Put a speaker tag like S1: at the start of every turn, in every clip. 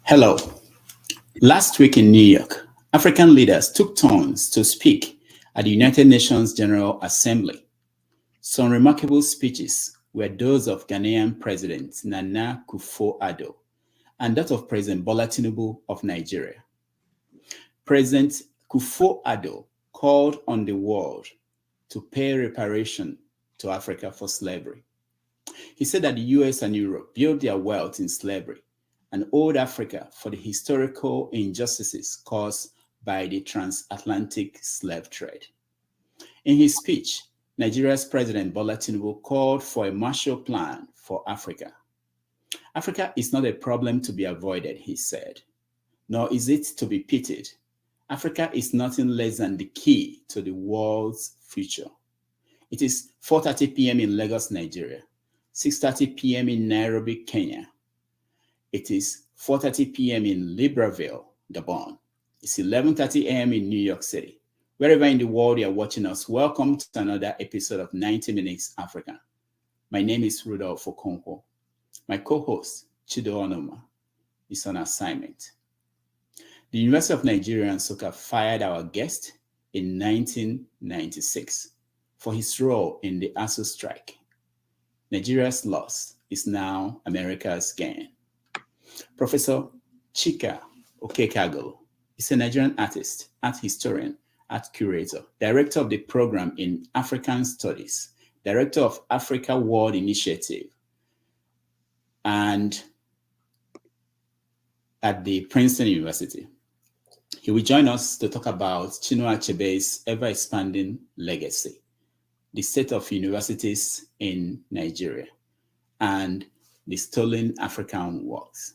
S1: Hello. Last week in New York, African leaders took turns to speak at the United Nations General Assembly. Some remarkable speeches were those of Ghanaian President Nana Akufo-Addo and that of President Bola Tinubu of Nigeria. President Akufo-Addo called on the world to pay reparation to Africa for slavery. He said that the US and Europe built their wealth in slavery and owed Africa for the historical injustices caused by the transatlantic slave trade. In his speech, Nigeria's President Bola Tinubu called for a Marshall Plan for Africa. Africa is not a problem to be avoided, he said, nor is it to be pitied. Africa is nothing less than the key to the world's future. It is 4:30 p.m. in Lagos, Nigeria, 6:30 p.m. in Nairobi, Kenya. It is 4:30 p.m. in Libreville, Gabon. It's 11:30 a.m. in New York City. Wherever in the world you are watching us, welcome to another episode of 90 Minutes Africa. My name is Rudolph Okonkwo. My co-host, Chido Onoma, is on assignment. The University of Nigeria and Nsukka fired our guest in 1996 for his role in the ASU strike. Nigeria's loss is now America's gain. Professor Chika Okeke-Agulu is a Nigerian artist, art historian, art curator, director of the program in African Studies, director of Africa World Initiative, and at the Princeton University. He will join us to talk about Chinua Achebe's ever-expanding legacy, the state of universities in Nigeria, and the stolen African works.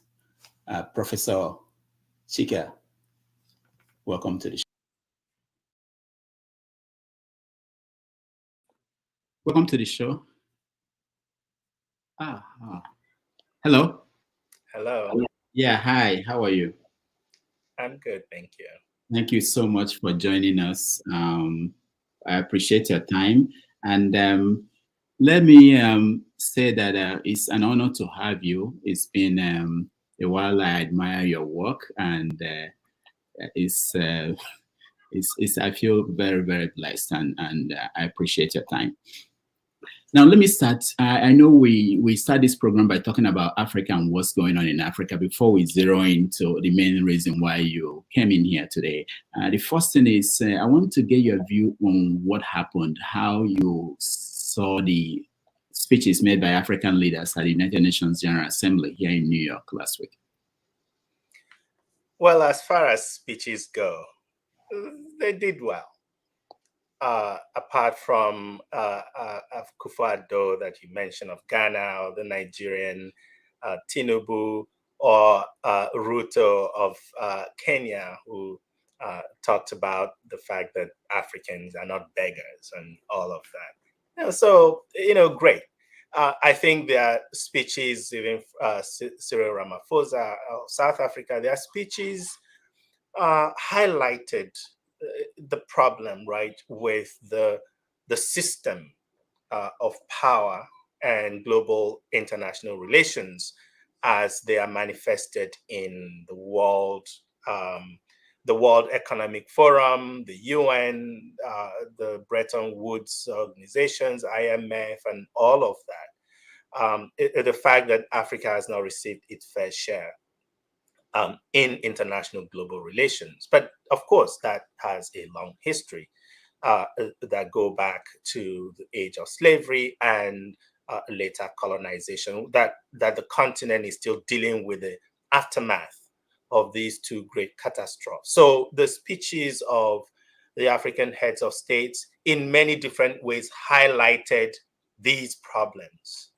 S1: Professor Chika, welcome to the show. Welcome to the show. Hello.
S2: Hello.
S1: Yeah, hi. How are you?
S2: I'm good, thank you.
S1: Thank you so much for joining us. I appreciate your time. And let me say that it's an honor to have you. It's been a while. I admire your work, and I feel very, very blessed, and I appreciate your time. Now, let me start. I know we start this program by talking about Africa and what's going on in Africa before we zero into the main reason why you came in here today. The first thing is I want to get your view on what happened, how you saw the speeches made by African leaders at the United Nations General Assembly here in New York last week.
S2: Well, as far as speeches go, they did well. Apart from Akufo-Addo that you mentioned of Ghana, or the Nigerian Tinubu, or Ruto of Kenya, who talked about the fact that Africans are not beggars and all of that. So, great. I think their speeches, even Cyril Ramaphosa of South Africa, their speeches highlighted the problem, right, with the system of power and global international relations as they are manifested in the World Economic Forum, the UN, the Bretton Woods organizations, IMF, and all of that. The fact that Africa has not received its fair share in international global relations. But of course, that has a long history that go back to the age of slavery and later colonization, that the continent is still dealing with the aftermath of these two great catastrophes. So the speeches of the African heads of states in many different ways highlighted these problems.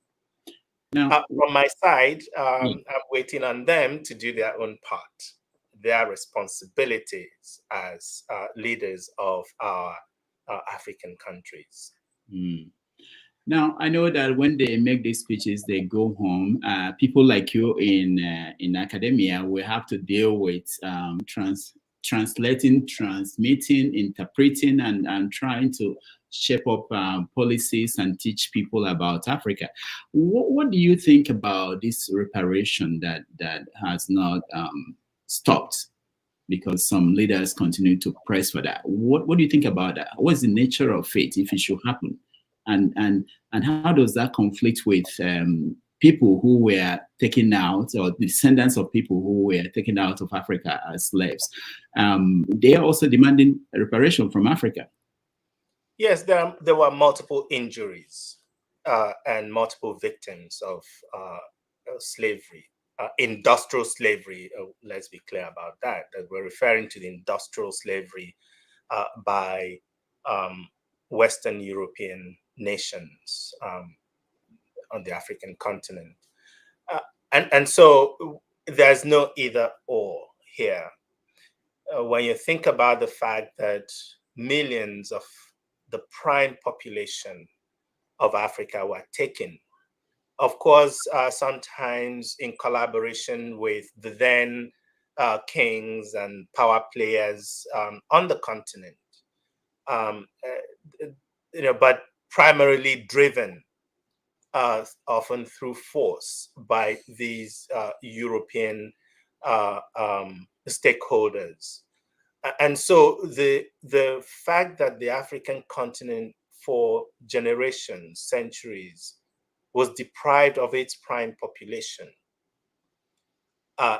S2: Now, from my side, I'm waiting on them to do their own part, their responsibilities as leaders of our African countries.
S1: Now, I know that when they make these speeches, they go home. People like you in academia will have to deal with translating, transmitting, interpreting, and trying to shape up policies and teach people about Africa. What do you think about this reparation that has not stopped, because some leaders continue to press for that? What do you think about that? What is the nature of it if it should happen? And how does that conflict with people who were taken out, or descendants of people who were taken out of Africa as slaves? They are also demanding a reparation from Africa.
S2: Yes, there were multiple injuries and multiple victims of slavery, industrial slavery. Let's be clear about that. That we're referring to the industrial slavery by Western European nations on the African continent. And so there's no either or here. When you think about the fact that millions of the prime population of Africa were taken, of course, sometimes in collaboration with the then kings and power players on the continent, but primarily driven often through force by these European stakeholders. And so the fact that the African continent for generations, centuries, was deprived of its prime population,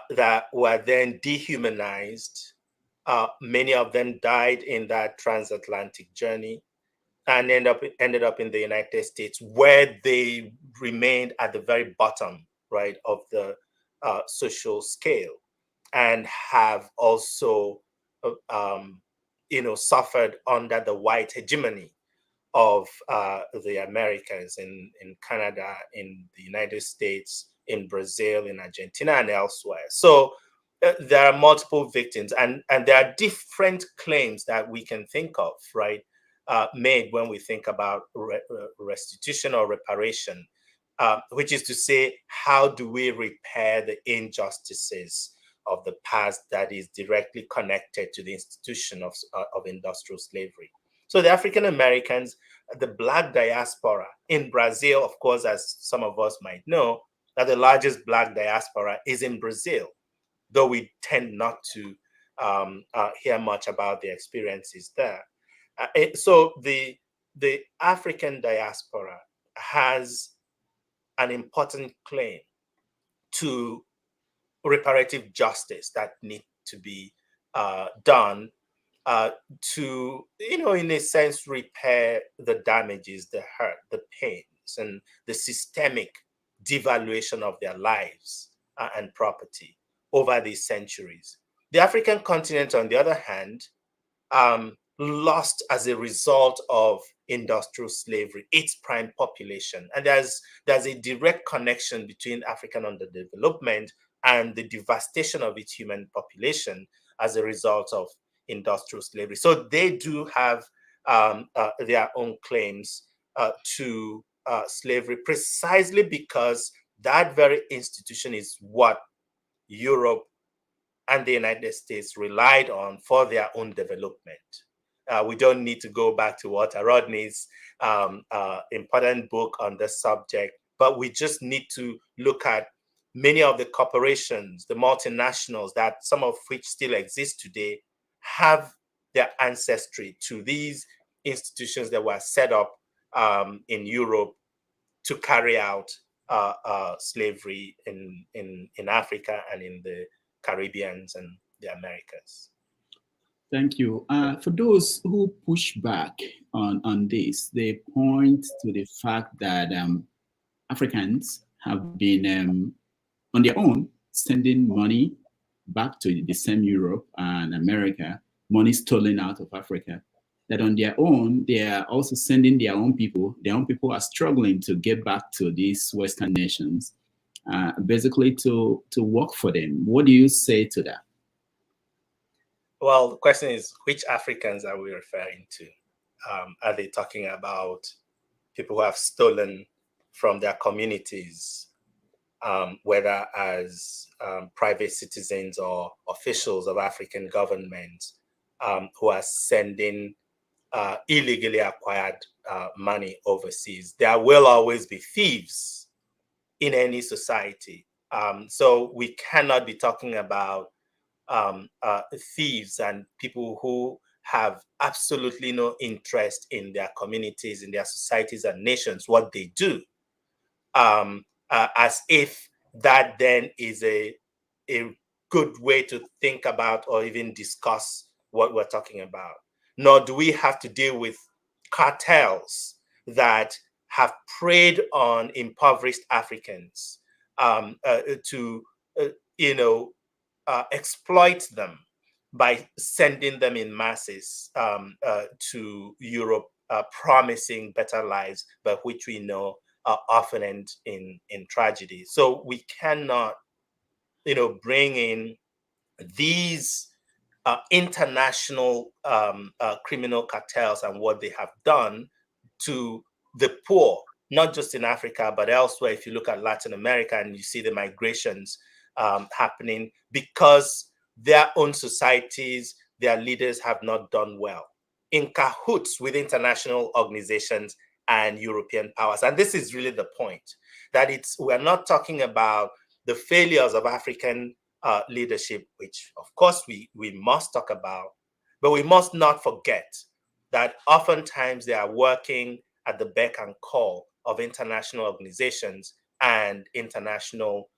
S2: that were then dehumanized. Many of them died in that transatlantic journey and ended up in the United States, where they remained at the very bottom, right, of the social scale, and have also suffered under the white hegemony of the Americas in Canada, in the United States, in Brazil, in Argentina, and elsewhere. So there are multiple victims, and there are different claims that we can think of, right, made when we think about restitution or reparation, which is to say, how do we repair the injustices of the past that is directly connected to the institution of industrial slavery? So the African Americans, the Black diaspora in Brazil, of course, as some of us might know, that the largest Black diaspora is in Brazil, though we tend not to hear much about the experiences there. So the African diaspora has an important claim to reparative justice that need to be done to, in a sense, repair the damages, the hurt, the pains, and the systemic devaluation of their lives and property over these centuries. The African continent, on the other hand, lost as a result of industrial slavery its prime population. And there's a direct connection between African underdevelopment and the devastation of its human population as a result of industrial slavery. So they do have their own claims to slavery, precisely because that very institution is what Europe and the United States relied on for their own development. We don't need to go back to Walter Rodney's important book on this subject, but we just need to look at many of the corporations, the multinationals, that some of which still exist today, have their ancestry to these institutions that were set up in Europe to carry out slavery in Africa and in the Caribbean and the Americas.
S1: Thank you. For those who push back on this, they point to the fact that Africans have been on their own sending money back to the same Europe and America, money stolen out of Africa, that on their own, they are also sending their own people. Their own people are struggling to get back to these Western nations, basically to work for them. What do you say to that?
S2: Well, the question is, which Africans are we referring to? Are they talking about people who have stolen from their communities, whether as private citizens or officials of African governments, who are sending illegally acquired money overseas. There will always be thieves in any society. So we cannot be talking about thieves and people who have absolutely no interest in their communities, in their societies and nations, what they do, as if that then is a good way to think about or even discuss what we're talking about. Nor do we have to deal with cartels that have preyed on impoverished Africans to, exploit them by sending them in masses to Europe, promising better lives, but which we know often end in tragedy. So we cannot, bring in these international criminal cartels and what they have done to the poor, not just in Africa, but elsewhere. If you look at Latin America and you see the migrations happening because their own societies, their leaders have not done well in cahoots with international organizations and European powers. And this is really the point, that we're not talking about the failures of African leadership, which of course we must talk about, but we must not forget that oftentimes they are working at the beck and call of international organizations and international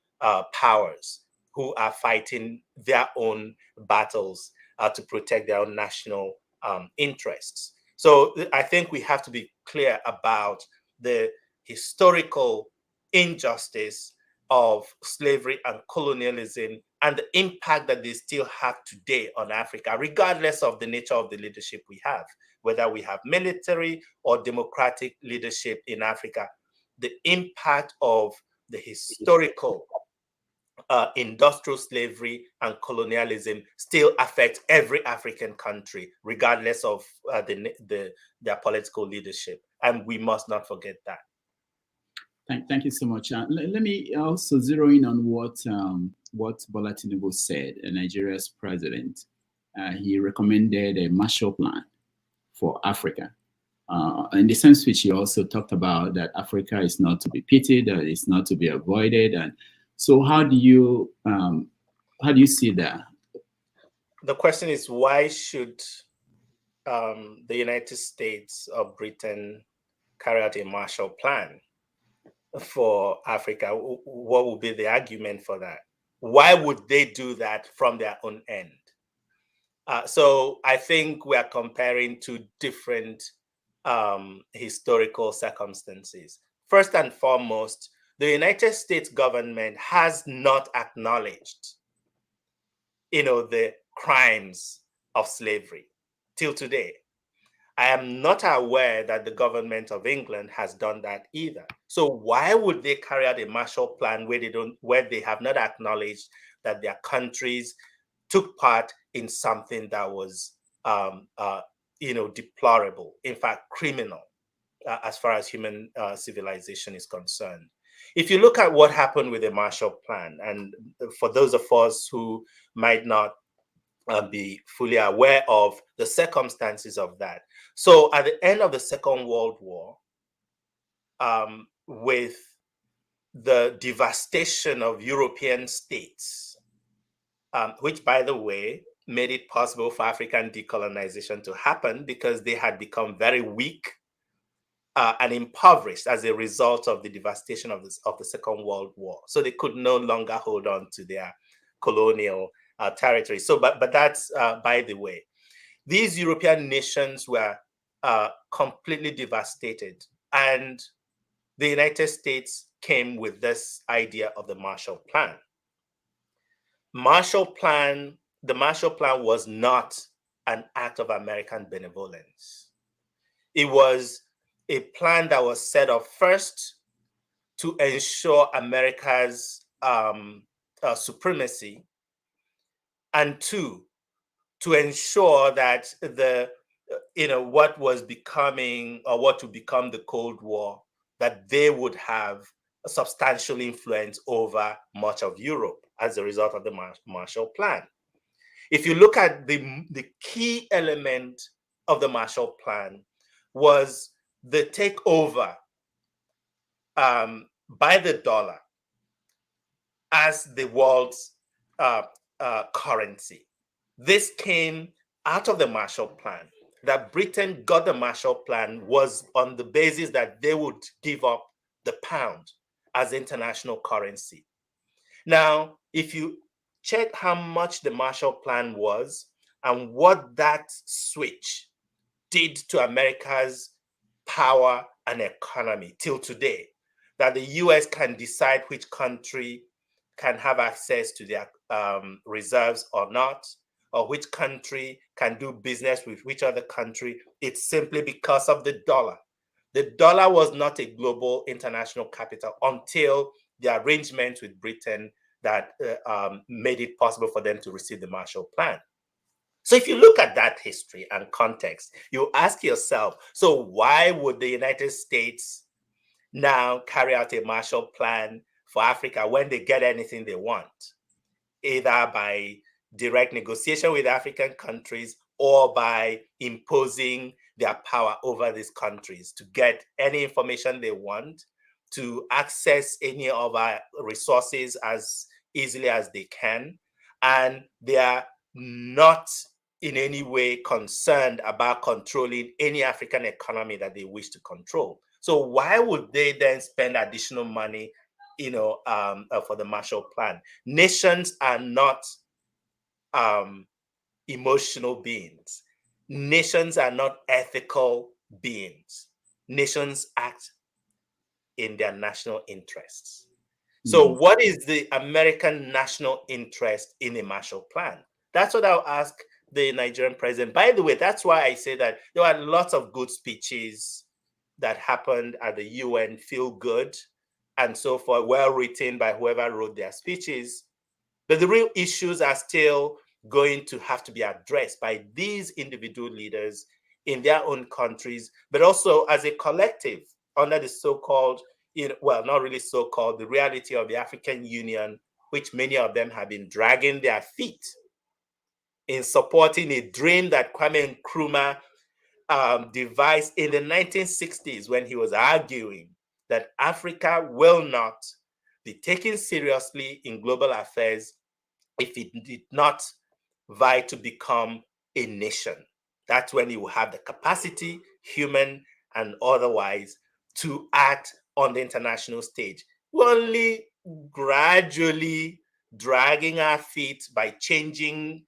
S2: powers who are fighting their own battles to protect their own national interests. So I think we have to be clear about the historical injustice of slavery and colonialism and the impact that they still have today on Africa, regardless of the nature of the leadership we have, whether we have military or democratic leadership in Africa. The impact of the historical industrial slavery and colonialism still affects every African country, regardless of their political leadership. And we must not forget that.
S1: Thank you so much. Let me also zero in on what Bola Tinubu said, Nigeria's president. He recommended a Marshall Plan for Africa. In the same speech, he also talked about that Africa is not to be pitied, that it's not to be avoided. And so, how do you see that?
S2: The question is, why should the United States or Britain carry out a Marshall Plan for Africa? What would be the argument for that? Why would they do that from their own end? So I think we are comparing two different historical circumstances. First and foremost, the United States government has not acknowledged, the crimes of slavery till today. I am not aware that the government of England has done that either. So why would they carry out a Marshall Plan where they have not acknowledged that their countries took part in something that was, deplorable, in fact, criminal, as far as human civilization is concerned? If you look at what happened with the Marshall Plan, and for those of us who might not be fully aware of the circumstances of that. So at the end of the Second World War, with the devastation of European states, which, by the way, made it possible for African decolonization to happen because they had become very weak and impoverished as a result of the devastation of the Second World War. So they could no longer hold on to their colonial territory. So, but that's by the way. These European nations were completely devastated, and the United States came with this idea of the Marshall Plan. The Marshall Plan was not an act of American benevolence. It was a plan that was set up first to ensure America's supremacy, and two, to ensure that what was becoming, or what would become, the Cold War, that they would have a substantial influence over much of Europe as a result of the Marshall Plan. If you look at the key element of the Marshall Plan was the takeover by the dollar as the world's currency. This came out of the Marshall Plan. That Britain got the Marshall Plan was on the basis that they would give up the pound as international currency. Now, if you check how much the Marshall Plan was and what that switch did to America's power and economy till today, that the US can decide which country can have access to their reserves or not, or which country can do business with which other country, it's simply because of the dollar. The dollar was not a global international capital until the arrangement with Britain that made it possible for them to receive the Marshall Plan. So if you look at that history and context, you ask yourself, so why would the United States now carry out a Marshall Plan for Africa when they get anything they want, either by direct negotiation with African countries or by imposing their power over these countries to get any information they want, to access any of our resources as easily as they can. And they are not in any way concerned about controlling any African economy that they wish to control. So why would they then spend additional money, for the Marshall Plan? Nations are not emotional beings. Nations are not ethical beings. Nations act in their national interests. So what is the American national interest in a Marshall Plan? That's what I'll ask the Nigerian president. By the way, that's why I say that there were lots of good speeches that happened at the UN, feel good, and so forth, well written by whoever wrote their speeches. But the real issues are still going to have to be addressed by these individual leaders in their own countries, but also as a collective under the so-called, not really so-called, the reality of the African Union, which many of them have been dragging their feet in supporting a dream that Kwame Nkrumah devised in the 1960s when he was arguing that Africa will not be taken seriously in global affairs if it did not vie to become a nation. That's when you will have the capacity, human and otherwise, to act on the international stage. We're only gradually dragging our feet by changing,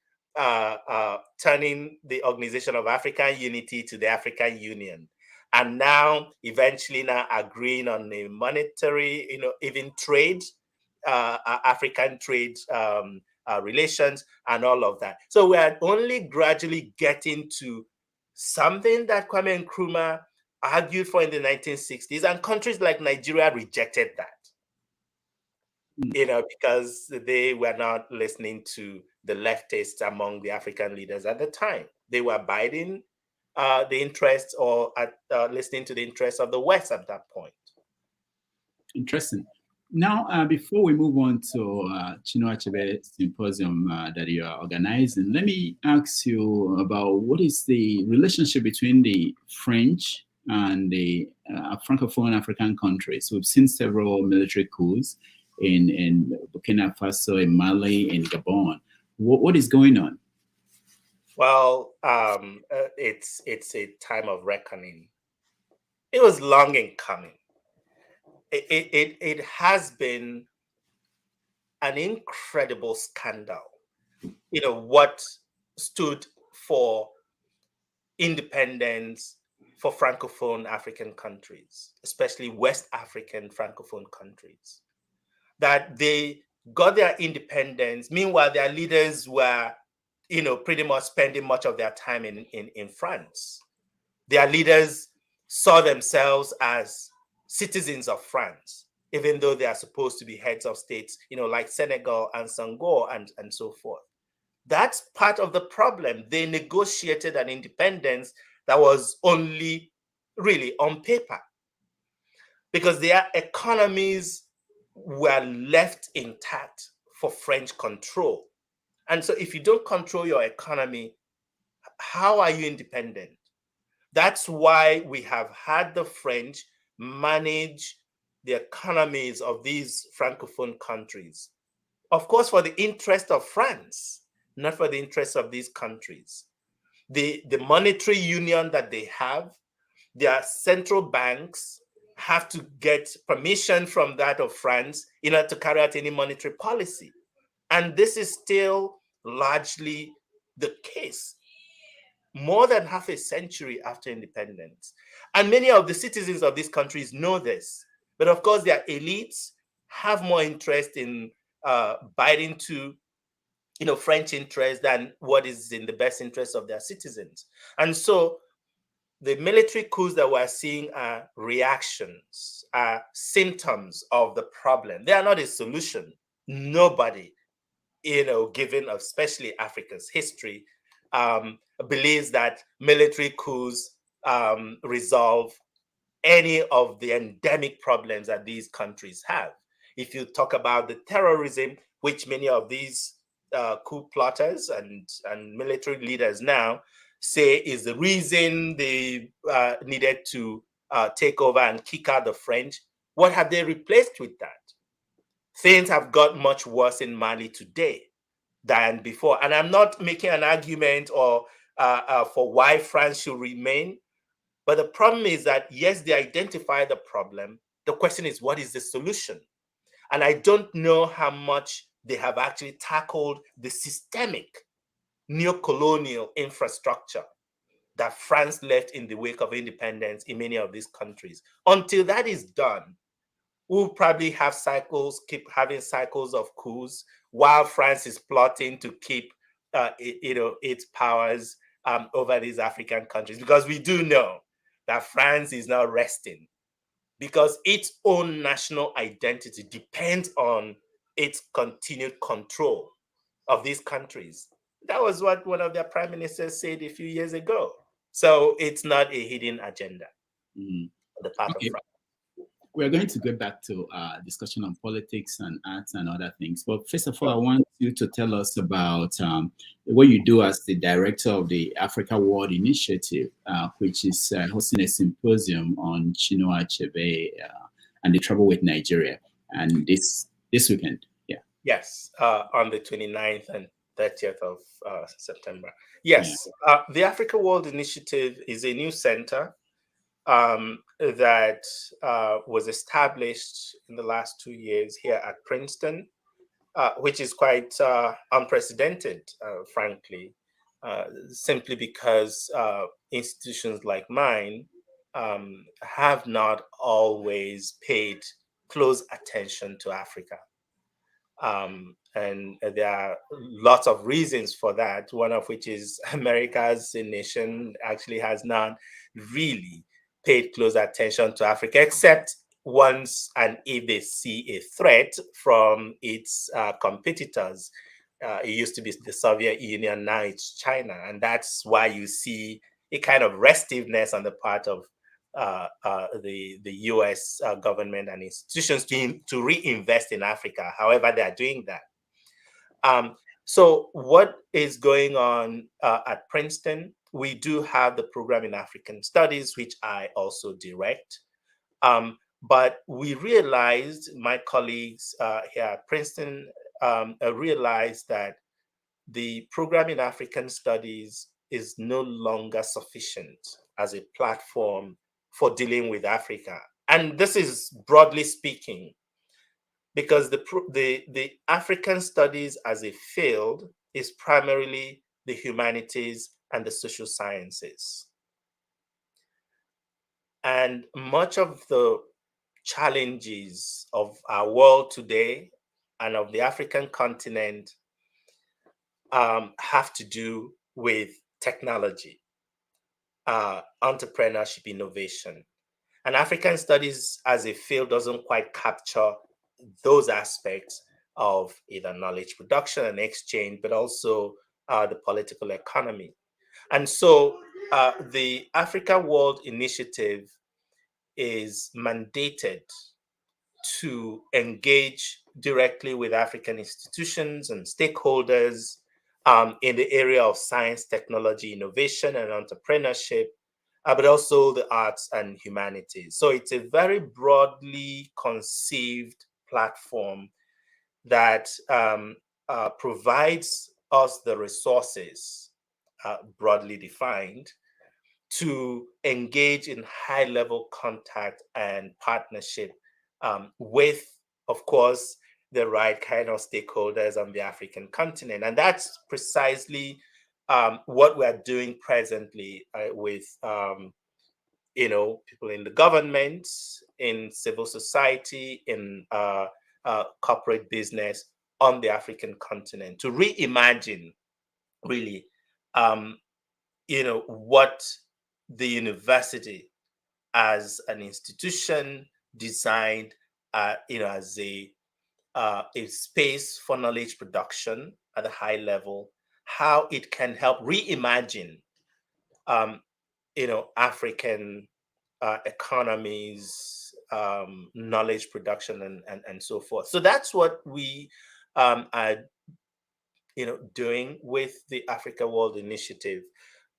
S2: turning the Organization of African Unity to the African Union. And now, eventually now agreeing on a monetary, even trade, African trade relations and all of that. So we are only gradually getting to something that Kwame Nkrumah argued for in the 1960s, and countries like Nigeria rejected that, because they were not listening to the leftists among the African leaders at the time. They were abiding the interests or listening to the interests of the West at that point.
S1: Interesting. Now, before we move on to Chinua Achebe symposium that you are organizing, let me ask you about what is the relationship between the French and the Francophone African countries. We've seen several military coups in Burkina Faso, in Mali, in Gabon. What is going on?
S2: Well, it's a time of reckoning. It was long in coming. It has been an incredible scandal. What stood for independence for Francophone African countries, especially West African Francophone countries, that they got their independence. Meanwhile, their leaders were, pretty much spending much of their time in France. Their leaders saw themselves as citizens of France, even though they are supposed to be heads of states, like Senegal and Senghor and so forth. That's part of the problem. They negotiated an independence that was only really on paper, because their economies were left intact for French control. And so if you don't control your economy, how are you independent? That's why we have had the French manage the economies of these Francophone countries. Of course, for the interest of France, not for the interest of these countries. The monetary union that they have, their central banks have to get permission from that of France in order to carry out any monetary policy. And this is still largely the case more than half a century after independence. And many of the citizens of these countries know this. But of course, their elites have more interest in biting to French interest than what is in the best interest of their citizens. And so the military coups that we're seeing are reactions, are symptoms of the problem. They are not a solution. Nobody, given especially Africa's history, believes that military coups resolve any of the endemic problems that these countries have. If you talk about the terrorism, which many of these coup plotters and military leaders now say is the reason they needed to take over and kick out the French, what have they replaced with that? Things have got much worse in Mali today than before. And I'm not making an argument or for why France should remain. But the problem is that, yes, they identify the problem. The question is, what is the solution? And I don't know how much they have actually tackled the systemic neo-colonial infrastructure that France left in the wake of independence in many of these countries. Until that is done, we'll probably have cycles, keep having cycles of coups while France is plotting to keep its powers over these African countries. Because we do know that France is now resting because its own national identity depends on its continued control of these countries. That was what one of their prime ministers said a few years ago. So it's not a hidden agenda on the part of France.
S1: We're going to get back to discussion on politics and arts and other things. But first of all, I want you to tell us about what you do as the director of the Africa World Initiative, which is hosting a symposium on Chinua Achebe and the trouble with Nigeria. And this weekend, yeah.
S2: Yes, on the 29th and 30th of September. Yes, yeah. The Africa World Initiative is a new center that was established in the last 2 years here at Princeton, which is quite unprecedented, frankly, simply because institutions like mine have not always paid close attention to Africa. And there are lots of reasons for that, one of which is America's nation actually has not really paid close attention to Africa, except once and if they see a threat from its competitors. It used to be the Soviet Union, now it's China. And that's why you see a kind of restiveness on the part of the US government and institutions to reinvest in Africa, however they are doing that. So what is going on at Princeton? We do have the program in African Studies, which I also direct. But we realized, my colleagues here at Princeton realized that the program in African Studies is no longer sufficient as a platform for dealing with Africa. And this is broadly speaking, because the African studies as a field is primarily the humanities and the social sciences. And much of the challenges of our world today and of the African continent have to do with technology, entrepreneurship, innovation. And African studies as a field doesn't quite capture those aspects of either knowledge production and exchange, but also the political economy. And so the Africa World Initiative is mandated to engage directly with African institutions and stakeholders in the area of science, technology, innovation, and entrepreneurship, but also the arts and humanities. So it's a very broadly conceived platform that provides us the resources, broadly defined, to engage in high-level contact and partnership with, of course, the right kind of stakeholders on the African continent. And that's precisely what we're doing presently with people in the government, in civil society, in corporate business on the African continent, to reimagine really what the university as an institution designed as a space for knowledge production at a high level, how it can help reimagine African economies, knowledge production, and so forth. So that's what we are doing with the Africa World Initiative.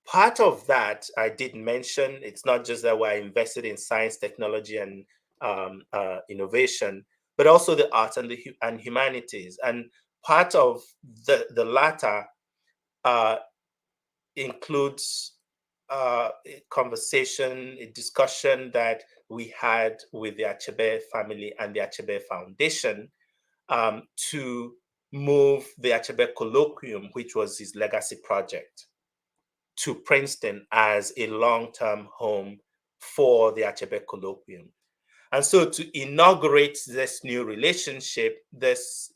S2: Part of that, I did mention, it's not just that we're invested in science, technology, and innovation, but also the arts and the humanities. And part of the latter includes a conversation, a discussion that we had with the Achebe family and the Achebe Foundation to move the Achebe Colloquium, which was his legacy project, to Princeton as a long-term home for the Achebe Colloquium. And so to inaugurate this new relationship, this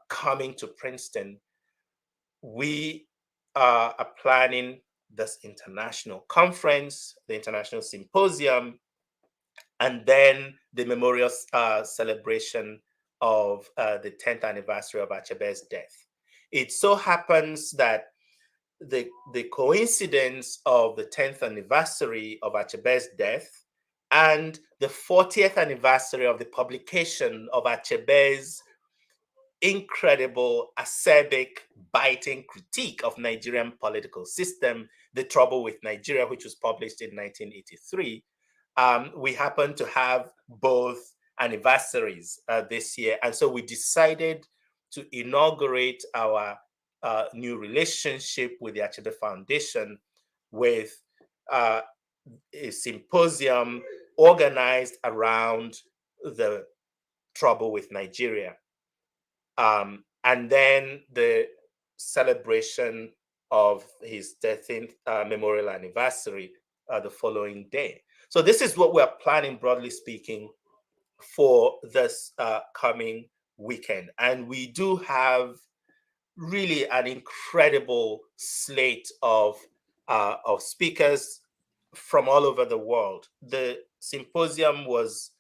S2: coming to Princeton, we are planning this international conference, the international symposium, and then the memorial celebration of the 10th anniversary of Achebe's death. It so happens that the coincidence of the 10th anniversary of Achebe's death and the 40th anniversary of the publication of Achebe's incredible, acerbic, biting critique of Nigerian political system, The Trouble with Nigeria, which was published in 1983. We happen to have both anniversaries this year. And so we decided to inaugurate our new relationship with the Achebe Foundation with a symposium organized around the trouble with Nigeria. And then the celebration of his 13th memorial anniversary the following day. So this is what we're planning, broadly speaking, for this coming weekend. And we do have really an incredible slate of speakers from all over the world. The symposium was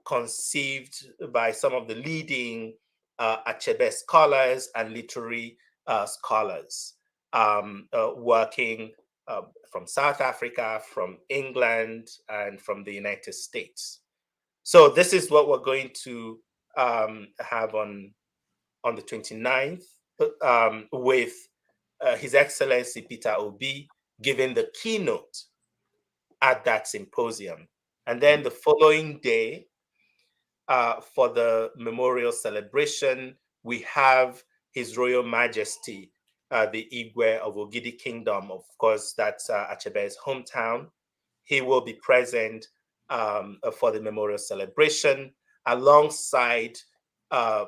S2: conceived by some of the leading Achebe scholars and literary scholars working from South Africa, from England, and from the United States. So this is what we're going to have on the 29th with His Excellency Peter Obi giving the keynote at that symposium. And then the following day, for the memorial celebration, we have His Royal Majesty, the Igwe of Ogidi Kingdom. Of course, that's Achebe's hometown. He will be present for the memorial celebration alongside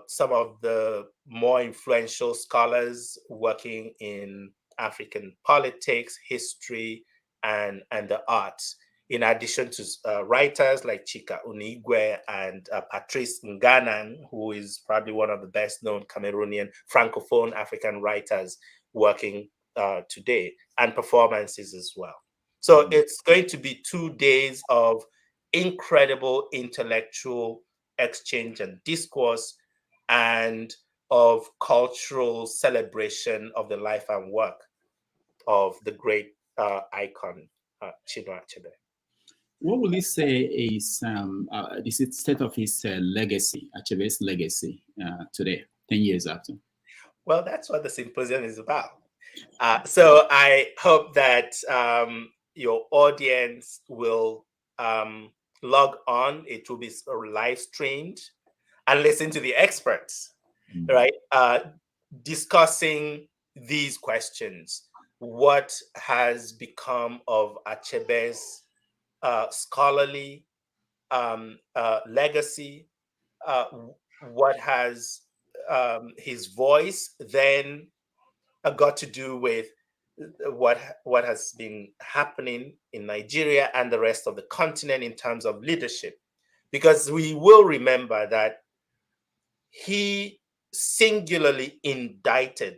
S2: some of the more influential scholars working in African politics, history, and the arts, in addition to writers like Chika Onigwe and Patrice Nganang, who is probably one of the best-known Cameroonian Francophone African writers working today, and performances as well. So it's going to be 2 days of incredible intellectual exchange and discourse, and of cultural celebration of the life and work of the great icon, Chinua Achebe.
S1: What will you say is the state of his legacy, Achebe's legacy today, 10 years after?
S2: Well, that's what the symposium is about. So I hope that, your audience will log on. It will be live streamed and listen to the experts, right? Discussing these questions. What has become of Achebe's scholarly legacy? What has his voice then got to do with what has been happening in Nigeria and the rest of the continent in terms of leadership? Because we will remember that he singularly indicted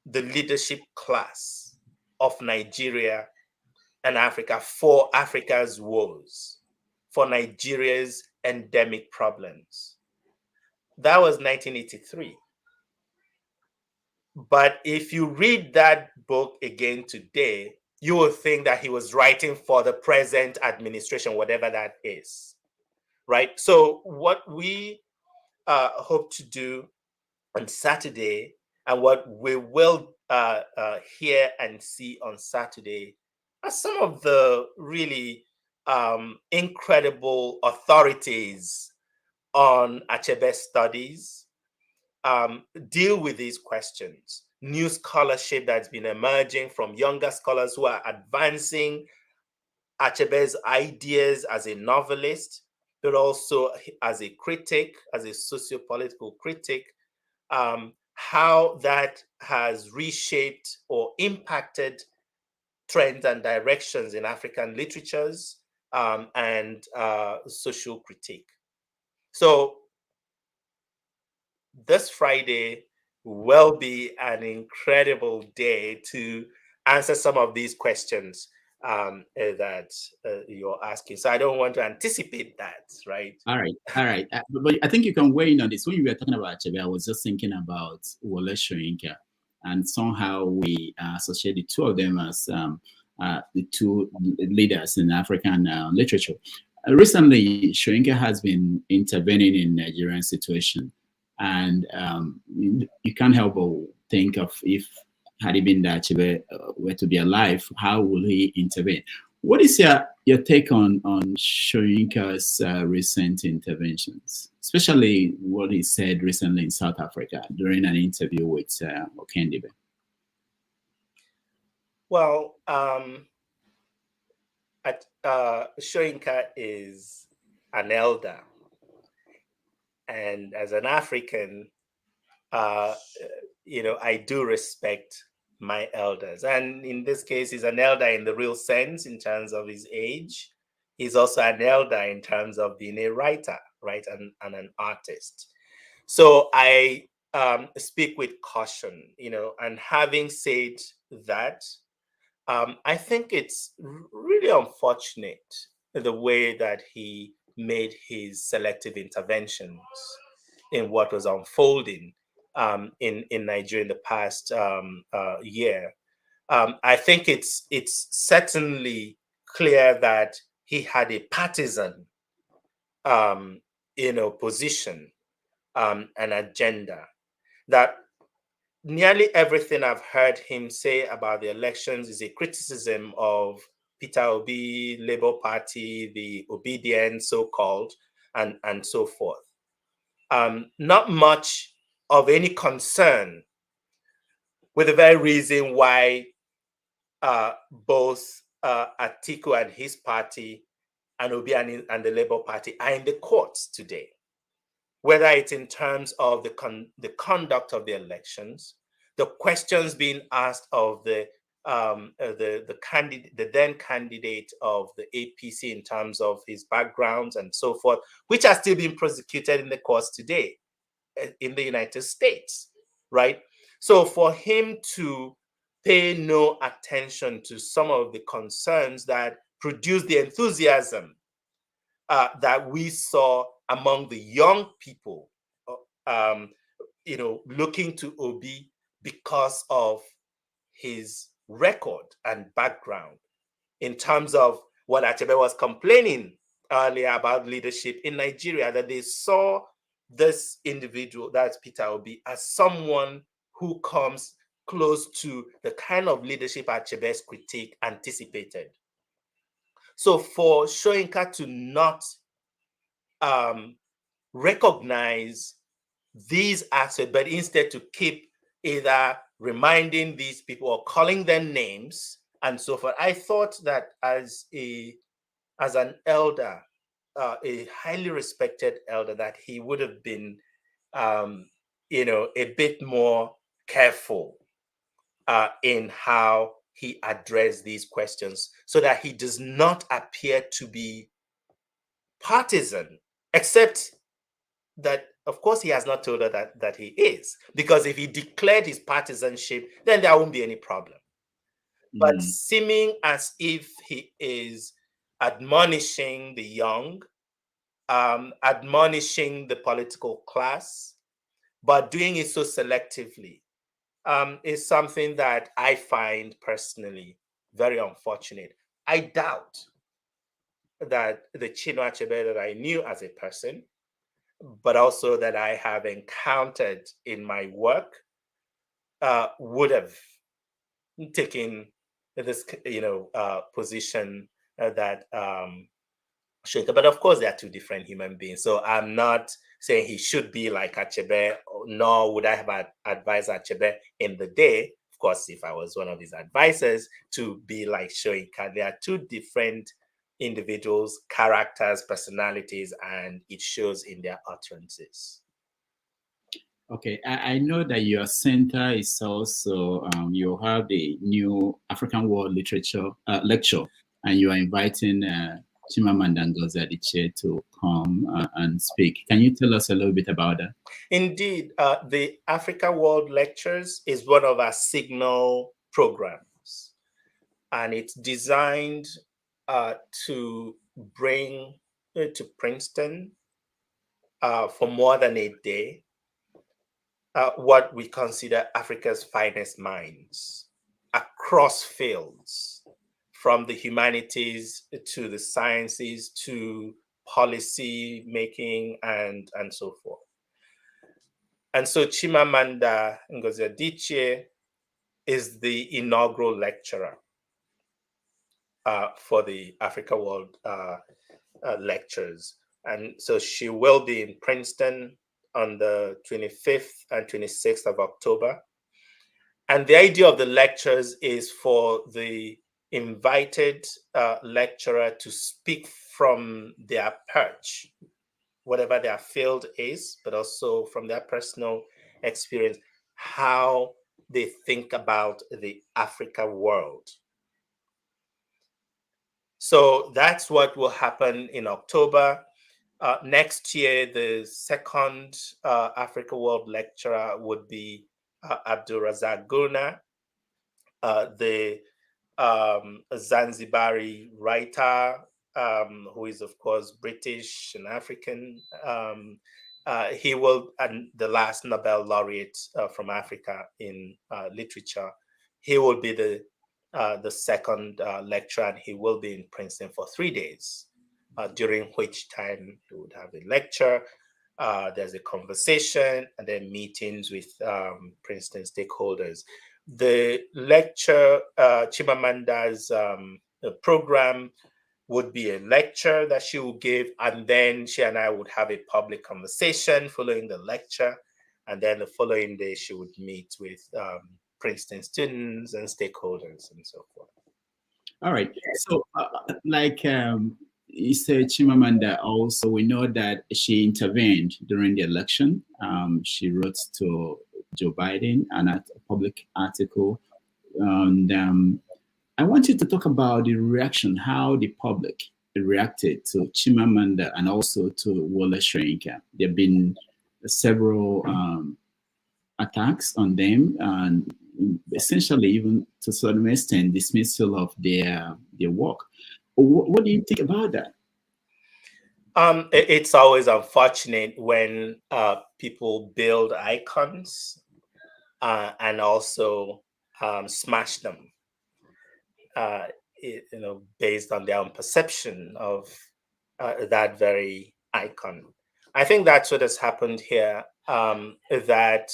S2: the leadership class of Nigeria and Africa for Africa's woes, for Nigeria's endemic problems. That was 1983. But if you read that book again today, you will think that he was writing for the present administration, whatever that is, right? So what we hope to do on Saturday, and what we will hear and see on Saturday, are some of the really incredible authorities on Achebe studies deal with these questions. New scholarship that's been emerging from younger scholars who are advancing Achebe's ideas as a novelist, but also as a critic, as a socio-political critic, how that has reshaped or impacted trends and directions in African literatures and social critique. So this Friday will be an incredible day to answer some of these questions that you're asking. So I don't want to anticipate that, right?
S1: All right, all right. But I think you can weigh in on this. When you were talking about Achebe, I was just thinking about Wole Soyinka, and somehow we associate the two of them as the two leaders in African literature. Recently, Soyinka has been intervening in Nigerian situation, and you can't help but think of, if had he been that Achebe were to be alive, how will he intervene? What is your take on Soyinka's recent interventions, especially what he said recently in South Africa during an interview with Okendebe?
S2: Well, Soyinka is an elder, and as an African, I do respect my elders. And in this case, he's an elder in the real sense in terms of his age. He's also an elder in terms of being a writer, right, and an artist. So I speak with caution, and having said that, I think it's really unfortunate the way that he made his selective interventions in what was unfolding in Nigeria in the past year. I think it's certainly clear that he had a partisan, position, an agenda. That nearly everything I've heard him say about the elections is a criticism of Peter Obi, Labour Party, the Obedient so-called, and so forth. Not much of any concern with the very reason why both Atiku and his party and Obi and the Labour Party are in the courts today, whether it's in terms of the conduct of the elections, the questions being asked of the then candidate of the APC in terms of his backgrounds and so forth, which are still being prosecuted in the courts today in the United States, right? So for him to pay no attention to some of the concerns that produced the enthusiasm that we saw among the young people, looking to Obi because of his record and background in terms of what Achebe was complaining earlier about leadership in Nigeria, that they saw this individual, that's Peter Obi, as someone who comes close to the kind of leadership Achebe's critique anticipated. So for Soyinka to not recognize these aspects, but instead to keep either reminding these people or calling them names and so forth, I thought that as an elder, a highly respected elder, that he would have been, a bit more careful in how he addressed these questions, so that he does not appear to be partisan, except that, of course, he has not told her that he is, because if he declared his partisanship, then there won't be any problem. But seeming as if he is admonishing the young, admonishing the political class, but doing it so selectively, is something that I find personally very unfortunate. I doubt that the Chinua Achebe that I knew as a person, but also that I have encountered in my work, would have taken this, position that Shaker. But of course, they are two different human beings. So I'm not saying he should be like Achebe, nor would I have advised Achebe in the day. Of course, if I was one of his advisors, to be like Soyinka. They are two different individuals, characters, personalities, and it shows in their utterances.
S1: Okay, I know that your center is also, you have the new African World Literature lecture, and you are inviting Chimamanda Ngozi Adichie to come and speak. Can you tell us a little bit about that?
S2: Indeed, the Africa World Lectures is one of our signal programs, and it's designed to bring to Princeton for more than a day what we consider Africa's finest minds across fields, from the humanities to the sciences to policy making and so forth. And so Chimamanda Ngozi Adichie is the inaugural lecturer for the Africa World Lectures. And so she will be in Princeton on the 25th and 26th of October. And the idea of the lectures is for the invited lecturer to speak from their perch, whatever their field is, but also from their personal experience, how they think about the Africa world. So that's what will happen in October. Next year, the second Africa World lecturer would be Abdulrazak Gurna, the Zanzibari writer, who is, of course, British and African. He will, and the last Nobel laureate from Africa in literature, he will be the second lecturer, and he will be in Princeton for 3 days, during which time he would have a lecture. There's a conversation and then meetings with Princeton stakeholders. The lecture, Chimamanda's program, would be a lecture that she will give, and then she and I would have a public conversation following the lecture, and then the following day she would meet with Princeton students and stakeholders and so forth.
S1: All right. So, you said Chimamanda, also, we know that she intervened during the election. She wrote to Joe Biden a public article. And I want you to talk about the reaction, how the public reacted to Chimamanda and also to Wole Soyinka. There have been several attacks on them, and essentially, even to some extent, dismissal of their work. What do you think about that?
S2: It's always unfortunate when people build icons and also smash them, based on their own perception of that very icon. I think that's what has happened here. That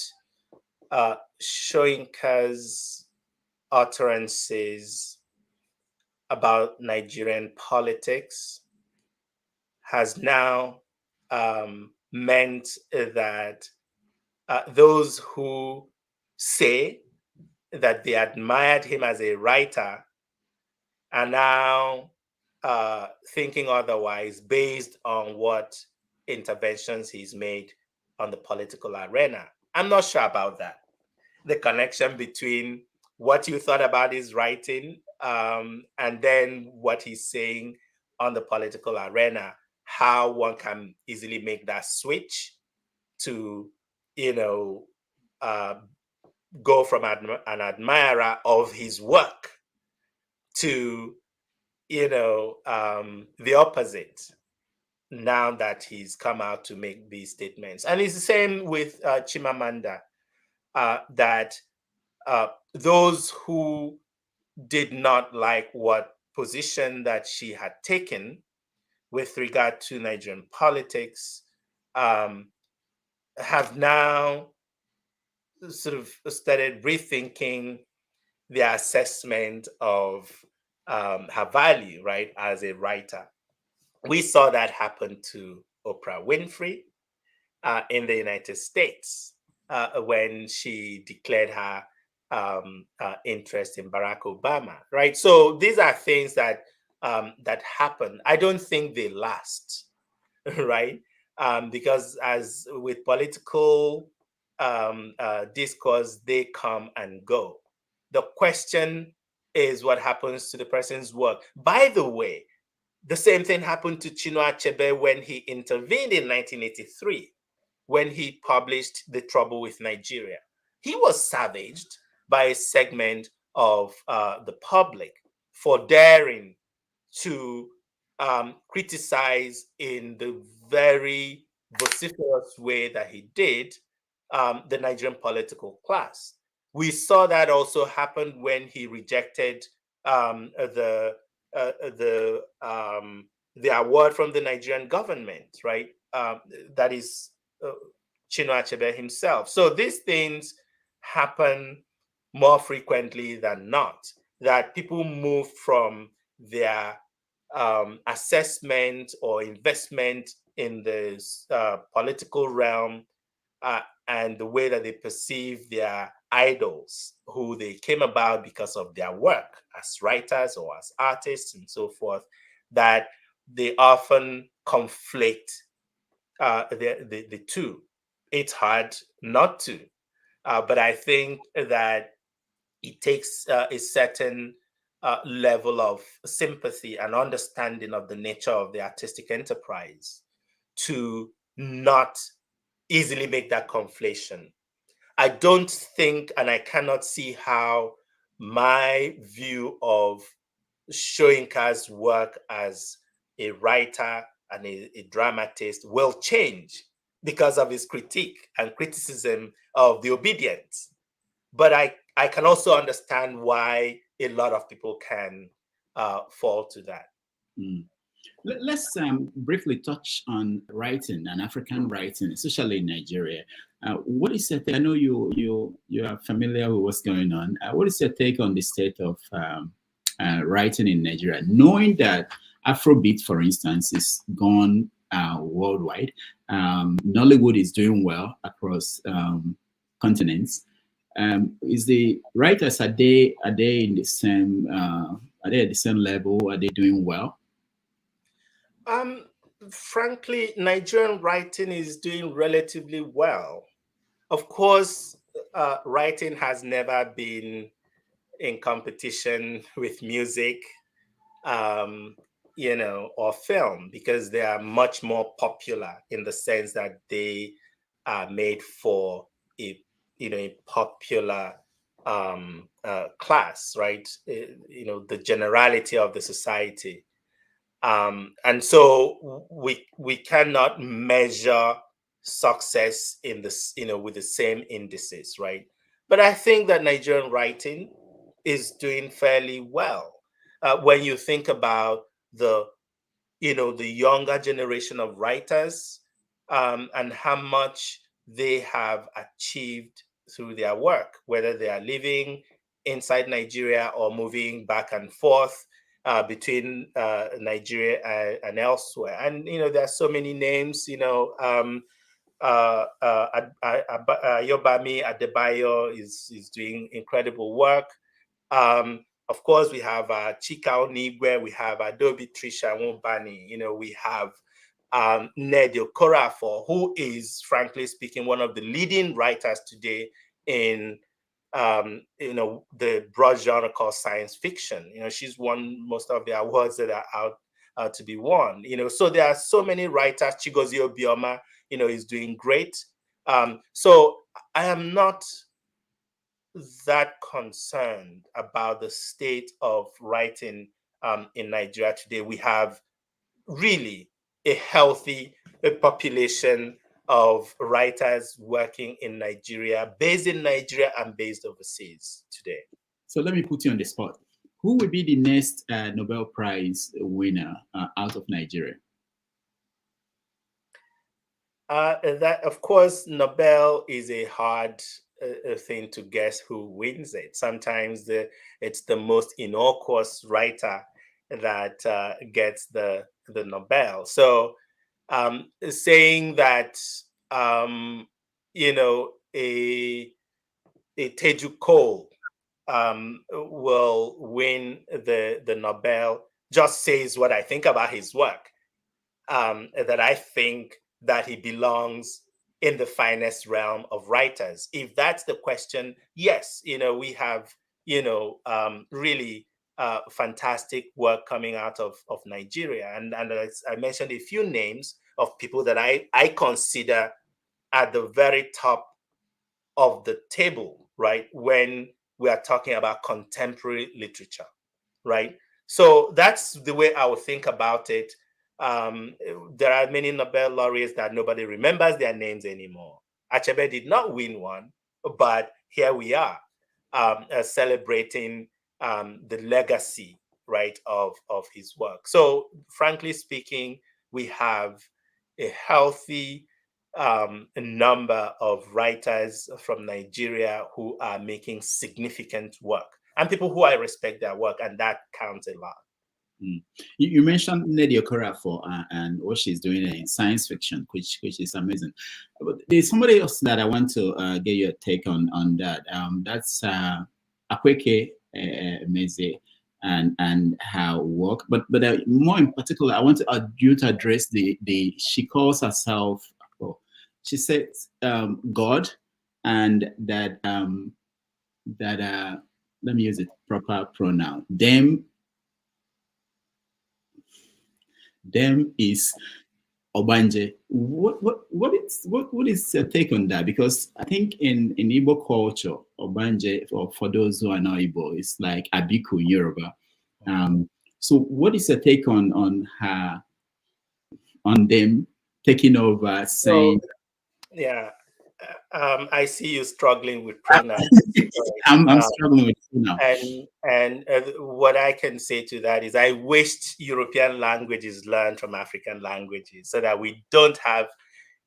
S2: Soyinka's utterances about Nigerian politics has now meant that those who say that they admired him as a writer are now thinking otherwise based on what interventions he's made on the political arena. I'm not sure about that. The connection between what you thought about his writing and then what he's saying on the political arena, how one can easily make that switch to, uh, go from an admirer of his work to, the opposite now that he's come out to make these statements. And it's the same with Chimamanda, that those who did not like what position that she had taken with regard to Nigerian politics have now sort of started rethinking their assessment of her value, right, as a writer. We saw that happen to Oprah Winfrey in the United States when she declared her interest in Barack Obama, right? So these are things that that happen. I don't think they last, right? Because as with political discourse, they come and go. The question is what happens to the person's work. By the way, the same thing happened to Chinua Achebe when he intervened in 1983, when he published The Trouble with Nigeria. He was savaged by a segment of the public for daring to criticize in the very vociferous way that he did the Nigerian political class. We saw that also happen when he rejected the uh, the um, the award from the Nigerian government, right? That is Chinua Achebe himself. So these things happen more frequently than not. That people move from their assessment or investment in the political realm and the way that they perceive their idols, who they came about because of their work as writers or as artists and so forth, that they often conflict the two. It's hard not to, but I think that it takes a certain level of sympathy and understanding of the nature of the artistic enterprise to not easily make that conflation. I don't think, and I cannot see how my view of Soyinka's work as a writer and a dramatist will change because of his critique and criticism of the obedience. But I can also understand why a lot of people can fall to that.
S1: Mm. Let's briefly touch on writing and African writing, especially in Nigeria. What is your take? I know you are familiar with what's going on. What is your take on the state of writing in Nigeria, knowing that Afrobeat, for instance, is gone worldwide? Nollywood is doing well across continents. Is the writers, are they in the same are they at the same level? Are they doing well?
S2: Um, Frankly, Nigerian writing is doing relatively well. Of course, writing has never been in competition with music, um, or film, because they are much more popular in the sense that they are made for a popular class, right? The generality of the society. And so we cannot measure success in this, with the same indices, right? But I think that Nigerian writing is doing fairly well. When you think about the younger generation of writers and how much they have achieved through their work, whether they are living inside Nigeria or moving back and forth between Nigeria and elsewhere. And, there are so many names, Yobami Adebayo is doing incredible work. Of course, we have Chika Onigwe, we have Adobe Trisha Nwobani, we have Ned Okorafor, who is, frankly speaking, one of the leading writers today in the broad genre called science fiction. She's won most of the awards that are out to be won. So there are so many writers. Chigozie Obioma, is doing great. So I am not that concerned about the state of writing in Nigeria today. We have really a healthy population of writers working in Nigeria, based in Nigeria and based overseas today.
S1: So let me put you on the spot. Who will be the next Nobel Prize winner out of Nigeria?
S2: That, of course, Nobel is a hard thing to guess who wins it. Sometimes it's the most innocuous writer that gets the Nobel. So saying that a Teju Cole will win the Nobel just says what I think about his work. That I think that he belongs in the finest realm of writers. If that's the question, yes, we have really fantastic work coming out of Nigeria. And as I mentioned a few names of people that I consider at the very top of the table, right, when we are talking about contemporary literature, right? So that's the way I would think about it. There are many Nobel laureates that nobody remembers their names anymore. Achebe did not win one, but here we are celebrating the legacy, right, of his work. So frankly speaking, we have a healthy number of writers from Nigeria who are making significant work, and people who I respect their work, and that counts a lot.
S1: You mentioned Nnedi Okorafor and what she's doing in science fiction, which is amazing. But there's somebody else that I want to get your take on that. That's Akweke Meze and her work. But more in particular, I want you to address she calls herself. She says God, and that let me use the proper pronoun. Them is Obanje. What is your take on that? Because I think in Igbo culture, Obanje, for those who are not Igbo, it's like Abiku in Yoruba. So what is your take on them taking over, saying?
S2: Yeah, I see you struggling with pronouns.
S1: I'm struggling with pronouns.
S2: And what I can say to that is I wished European languages learned from African languages so that we don't have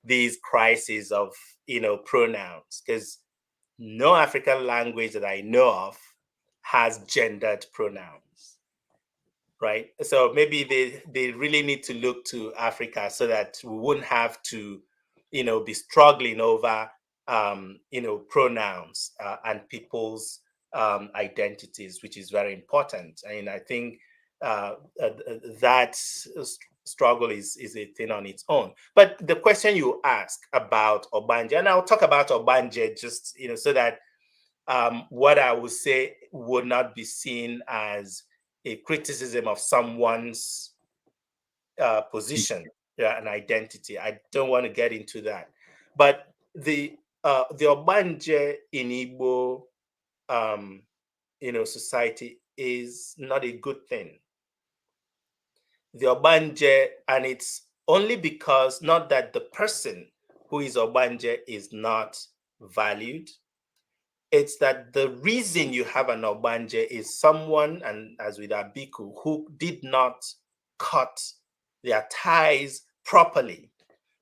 S2: these crises of, pronouns, because no African language that I know of has gendered pronouns, right? So maybe they really need to look to Africa so that we wouldn't have to, be struggling over, pronouns and people's identities, which is very important. I mean, I think that struggle is a thing on its own. But the question you ask about Obanje, and I'll talk about Obanje just, so that what I would say would not be seen as a criticism of someone's position, an identity. I don't want to get into that. But the Obanje in Igbo, society is not a good thing. The Obanje, and it's only because not that the person who is Obanje is not valued. It's that the reason you have an Obanje is someone, and as with Abiku, who did not cut their ties properly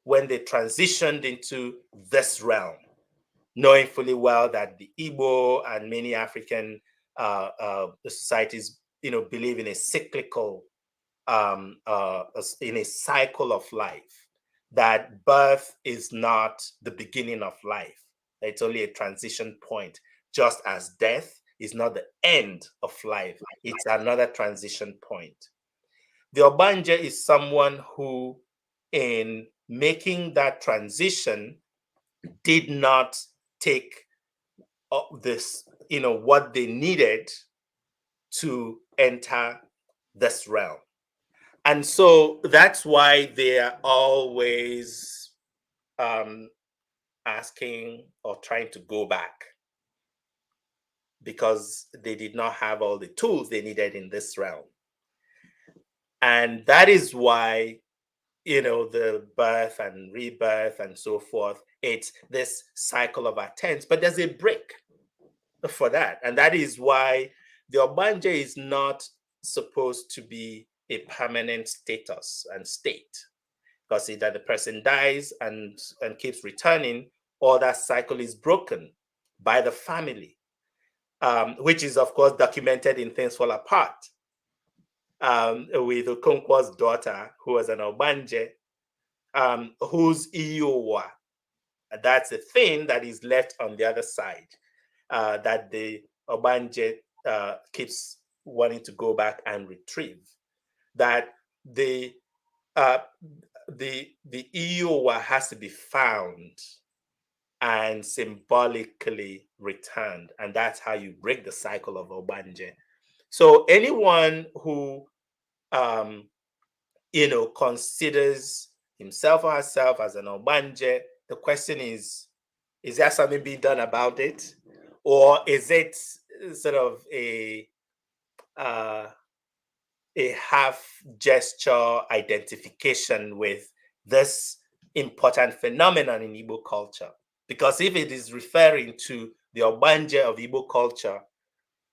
S2: when they transitioned into this realm. knowing fully well that the Igbo and many African societies, believe in a cyclical, in a cycle of life, that birth is not the beginning of life. It's only a transition point, just as death is not the end of life. It's another transition point. The Obanje is someone who, in making that transition, did not take this, what they needed to enter this realm. And so that's why they are always asking or trying to go back, because they did not have all the tools they needed in this realm. And that is why, the birth and rebirth and so forth, it's this cycle of attempts, but there's a break for that. And that is why the Obanje is not supposed to be a permanent status and state, because either the person dies and keeps returning, or that cycle is broken by the family, which is, of course, documented in Things Fall Apart, with Okonkwo's daughter, who was an Obanje, whose Iowa, that's a thing that is left on the other side, that the Obanje keeps wanting to go back and retrieve. That the Iowa has to be found and symbolically returned, and that's how you break the cycle of Obanje. So anyone who considers himself or herself as an Obanje, the question is there something being done about it, or is it sort of a half gesture identification with this important phenomenon in Igbo culture? Because if it is referring to the Obanje of Igbo culture,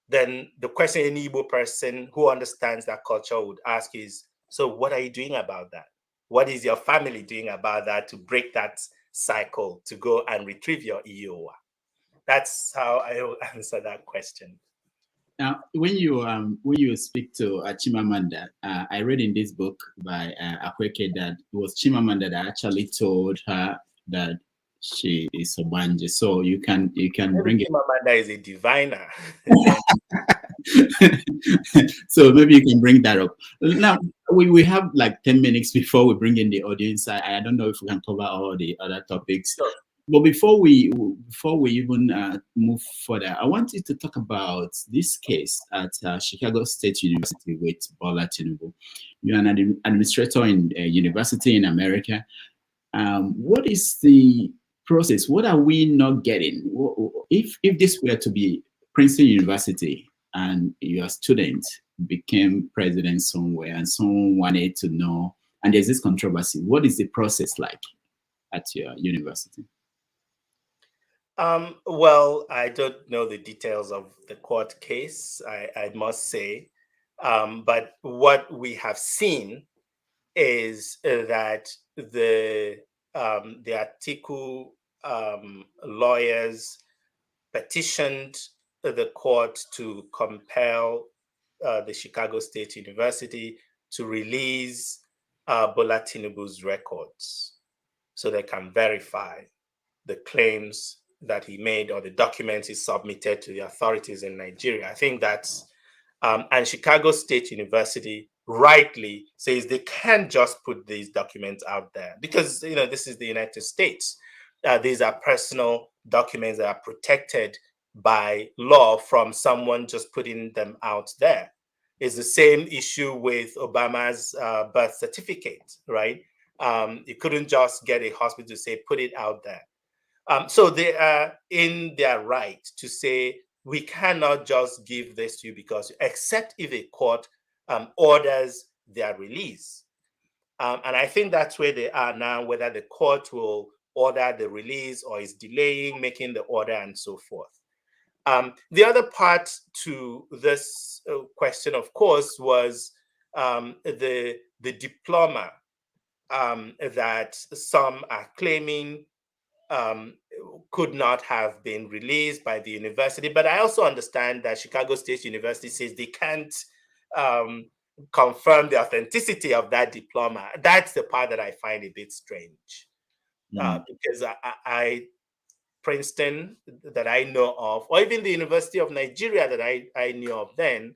S2: then the question any Igbo person who understands that culture would ask is, so what are you doing about that? What is your family doing about that to break that cycle, to go and retrieve your Iowa? That's how I will answer that question.
S1: Now, when you speak to Chimamanda, I read in this book by Akweke that it was Chimamanda that actually told her that she is Obanje. So you can bring it.
S2: Chimamanda is a diviner.
S1: So maybe you can bring that up. Now, we have like 10 minutes before we bring in the audience. I don't know if we can cover all the other topics.
S2: Sure.
S1: But before we even move further, I want you to talk about this case at Chicago State University with Bola Tinubu. You're an administrator in a university in America. What is the process? What are we not getting? If this were to be Princeton University and your student became president somewhere and someone wanted to know, and there's this controversy, what is the process like at your university?
S2: Well, I don't know the details of the court case, I must say. But what we have seen is that the Atiku lawyers petitioned the court to compel the Chicago State University to release Bola Tinubu's records so they can verify the claims that he made or the documents he submitted to the authorities in Nigeria. I think that's, and Chicago State University rightly says they can't just put these documents out there because, this is the United States. These are personal documents that are protected by law from someone just putting them out there. It's the same issue with Obama's birth certificate, right? You couldn't just get a hospital to say, put it out there. So they are in their right to say, we cannot just give this to you because, except if a court orders their release. And I think that's where they are now, whether the court will order the release or is delaying making the order and so forth. The other part to this question, of course, was the diploma that some are claiming could not have been released by the university. But I also understand that Chicago State University says they can't confirm the authenticity of that diploma. That's the part that I find a bit strange, because Princeton that I know of, or even the University of Nigeria that I knew of then,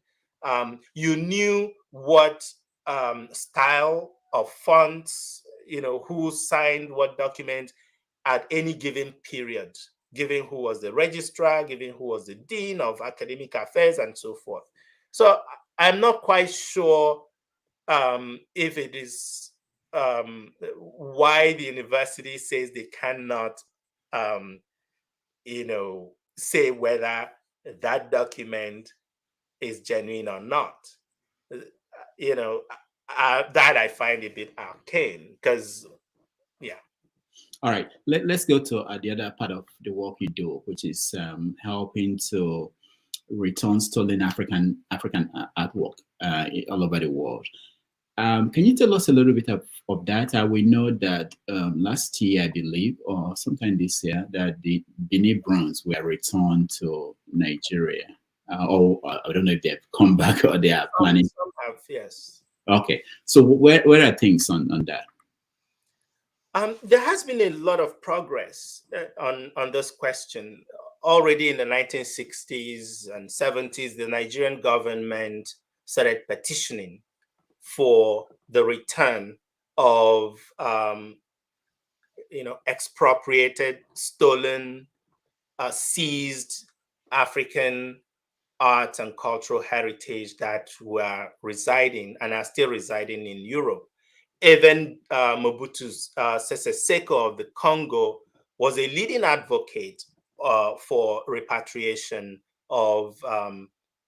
S2: you knew what style of fonts, who signed what document at any given period, given who was the registrar, given who was the dean of academic affairs, and so forth. So I'm not quite sure if it is why the university says they cannot say whether that document is genuine or not. That I find a bit arcane, because, yeah.
S1: All right, let's go to the other part of the work you do, which is helping to return stolen African artwork all over the world. Can you tell us a little bit of that? We know that last year, I believe, or sometime this year, that the Benin bronze were returned to Nigeria. Or I don't know if they've come back or they are planning.
S2: Some have, yes.
S1: Okay, so where are things on that?
S2: There has been a lot of progress on this question. Already in the 1960s and 70s, the Nigerian government started petitioning for the return of expropriated, stolen, seized African art and cultural heritage that were residing and are still residing in Europe. Even Mobutu Sese Seko of the Congo was a leading advocate for repatriation of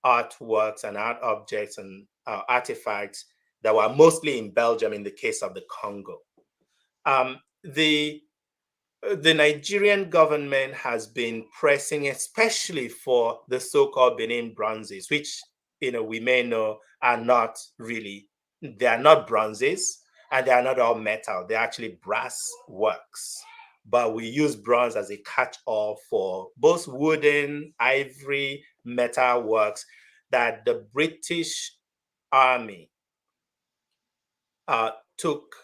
S2: artworks and art objects and artifacts that were mostly in Belgium in the case of the Congo. The Nigerian government has been pressing, especially for the so-called Benin bronzes, which we may know are not really, they are not bronzes, and they are not all metal. They're actually brass works. But we use bronze as a catch-all for both wooden, ivory, metal works that the British Army took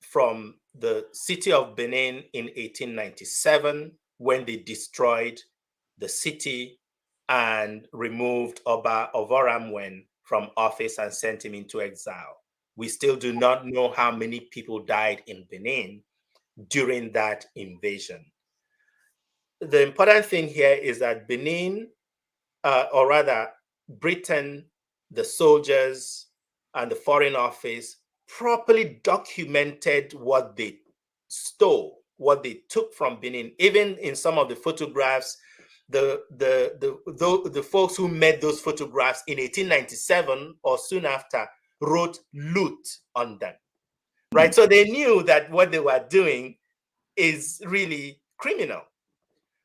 S2: from the city of Benin in 1897, when they destroyed the city and removed Oba Ovoramwen from office and sent him into exile. We still do not know how many people died in Benin during that invasion. The important thing here is that Benin, or rather Britain, the soldiers, and the Foreign Office properly documented what they stole, what they took from Benin. Even in some of the photographs, the folks who made those photographs in 1897 or soon after wrote loot on them, right? So they knew that what they were doing is really criminal.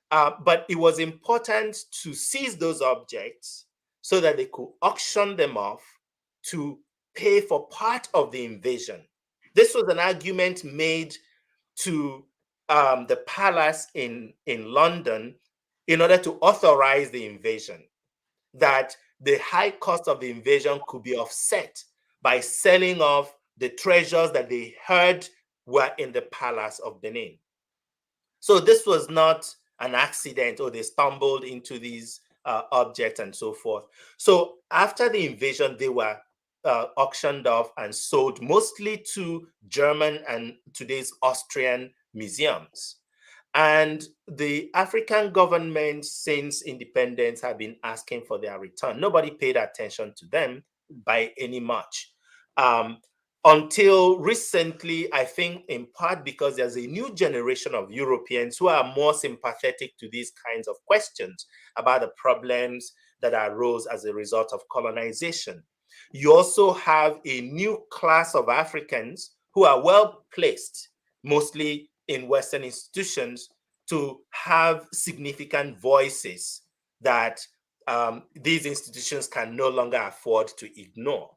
S2: But it was important to seize those objects so that they could auction them off to pay for part of the invasion. This was an argument made to the palace in London in order to authorize the invasion, that the high cost of the invasion could be offset by selling off the treasures that they heard were in the palace of Benin. So this was not an accident, or they stumbled into these objects and so forth. So after the invasion, they were auctioned off and sold mostly to German and today's Austrian museums. And the African governments since independence have been asking for their return. Nobody paid attention to them by any much. Until recently, I think in part because there's a new generation of Europeans who are more sympathetic to these kinds of questions about the problems that arose as a result of colonization. You also have a new class of Africans who are well placed, mostly in Western institutions, to have significant voices that these institutions can no longer afford to ignore.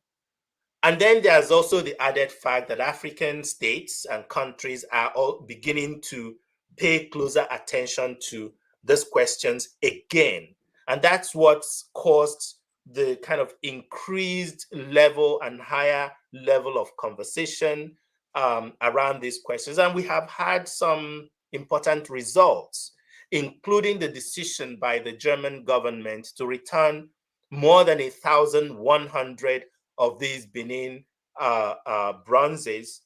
S2: And then there's also the added fact that African states and countries are all beginning to pay closer attention to these questions again. And that's what's caused the kind of increased level and higher level of conversation around these questions. And we have had some important results, including the decision by the German government to return more than 1,100 of these Benin bronzes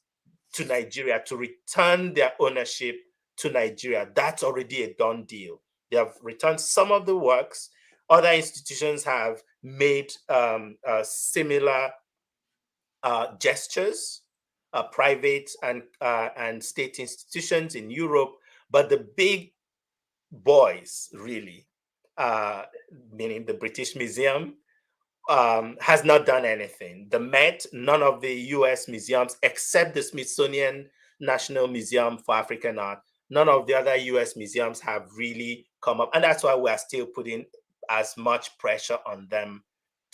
S2: to Nigeria, to return their ownership to Nigeria. That's already a done deal. They have returned some of the works. Other institutions have made similar gestures, private and state institutions in Europe, but the big boys, really, meaning the British Museum, has not done anything. The Met, none of the US museums, except the Smithsonian National Museum for African Art, none of the other US museums have really come up. And that's why we're still putting as much pressure on them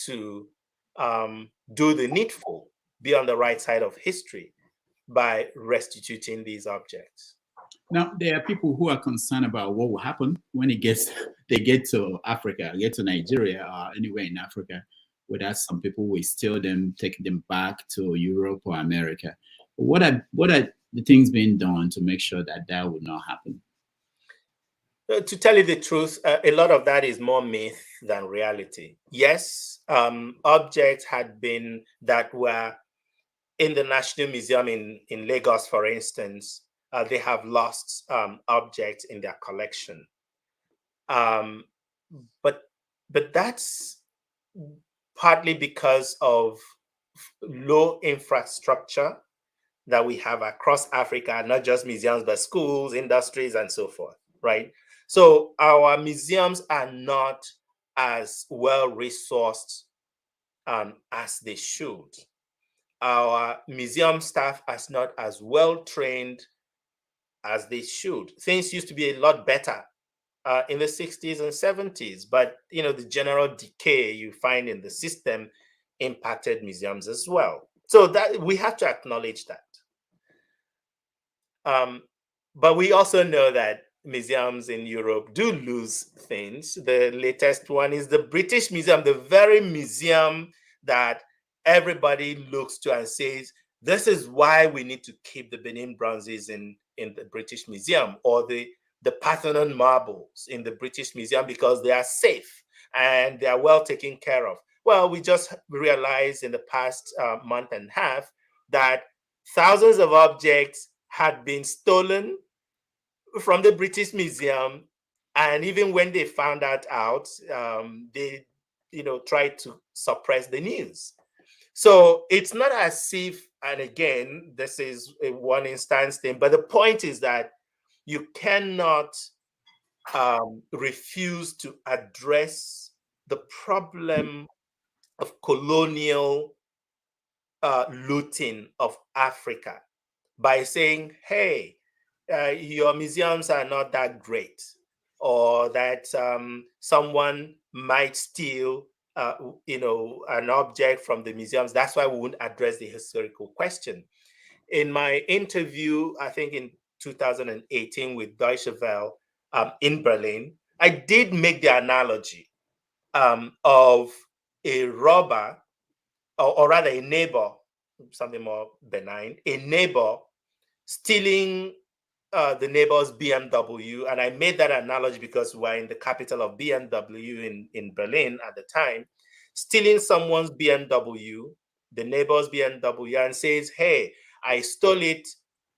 S2: to do the needful, be on the right side of history by restituting these objects.
S1: Now, there are people who are concerned about what will happen when they get to Africa, get to Nigeria, or anywhere in Africa, whether some people will steal them, take them back to Europe or America. What are the things being done to make sure that that would not happen?
S2: To tell you the truth, a lot of that is more myth than reality. Yes, objects had been that were in the National Museum in Lagos, for instance, they have lost objects in their collection. But that's partly because of low infrastructure that we have across Africa, not just museums, but schools, industries, and so forth, right? So our museums are not as well resourced as they should. Our museum staff are not as well trained as they should. Things used to be a lot better in the 60s and 70s, but the general decay you find in the system impacted museums as well. So that we have to acknowledge that. But we also know that museums in Europe do lose things. The latest one is the British Museum, the very museum that everybody looks to and says, this is why we need to keep the Benin bronzes in the British Museum, or the Parthenon marbles in the British Museum, because they are safe and they are well taken care of. Well, we just realized in the past month and a half that thousands of objects had been stolen from the British Museum, and even when they found that out, they tried to suppress the news. So it's not as if, and again, this is a one instance thing, but the point is that you cannot refuse to address the problem of colonial looting of Africa by saying, hey, your museums are not that great, or that someone might steal an object from the museums. That's why we won't address the historical question. In my interview, I think in 2018 with Deutsche Welle in Berlin, I did make the analogy of a robber, or rather a neighbor, something more benign, a neighbor stealing the neighbor's BMW. And I made that analogy because we're in the capital of BMW in Berlin at the time, stealing someone's BMW, the neighbor's BMW, and says, hey, I stole it.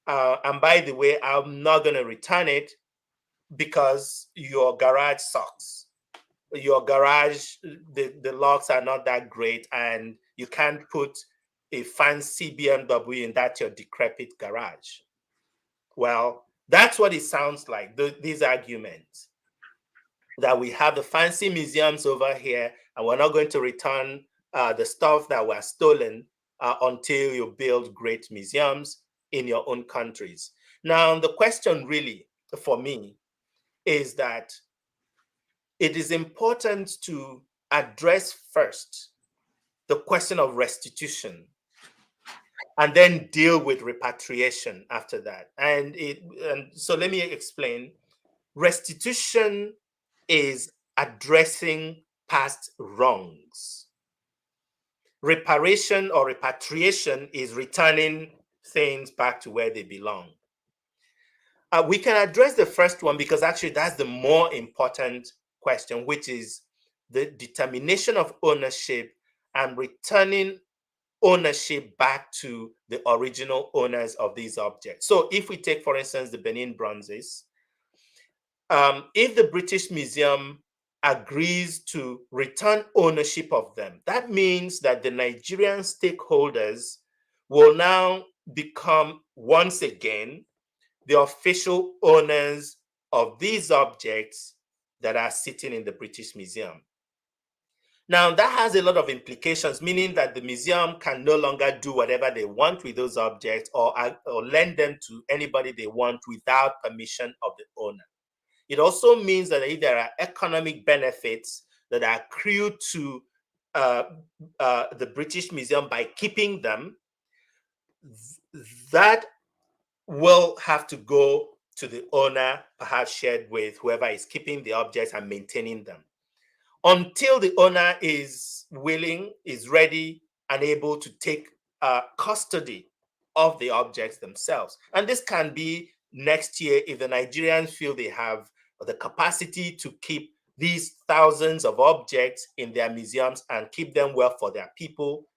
S2: And by the way, I'm not going to return it because your garage sucks. Your garage, the locks are not that great, and you can't put a fancy BMW in that your decrepit garage. Well, that's what it sounds like, these arguments, that we have the fancy museums over here and we're not going to return the stuff that was stolen until you build great museums in your own countries. Now, the question really for me is that it is important to address first the question of restitution and then deal with repatriation after that. And so let me explain. Restitution is addressing past wrongs. Reparation or repatriation is returning things back to where they belong. We can address the first one because actually that's the more important question, which is the determination of ownership and returning ownership back to the original owners of these objects. So if we take, for instance, the Benin bronzes, if the British Museum agrees to return ownership of them, that means that the Nigerian stakeholders will now become, once again, the official owners of these objects that are sitting in the British Museum. Now, that has a lot of implications, meaning that the museum can no longer do whatever they want with those objects or lend them to anybody they want without permission of the owner. It also means that if there are economic benefits that are accrued to the British Museum by keeping them, that will have to go to the owner, perhaps shared with whoever is keeping the objects and maintaining them. Until the owner is willing, is ready, and able to take custody of the objects themselves. And this can be next year if the Nigerians feel they have the capacity to keep these thousands of objects in their museums and keep them well for their people,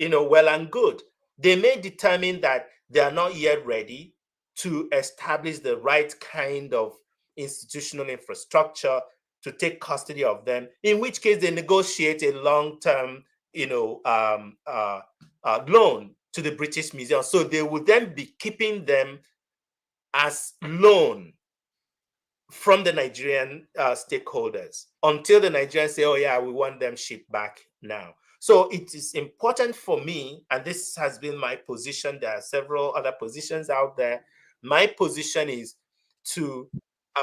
S2: well and good. They may determine that they are not yet ready to establish the right kind of institutional infrastructure to take custody of them, in which case they negotiate a long-term, loan to the British Museum. So they would then be keeping them as loan from the Nigerian stakeholders until the Nigerians say, oh yeah, we want them shipped back now. So it is important for me, and this has been my position. There are several other positions out there. My position is to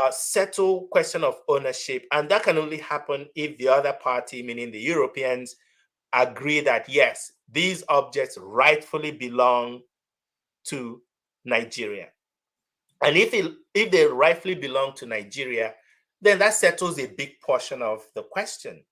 S2: settle question of ownership, and that can only happen if the other party, meaning the Europeans, agree that yes, these objects rightfully belong to Nigeria. And if they rightfully belong to Nigeria, then that settles a big portion of the question.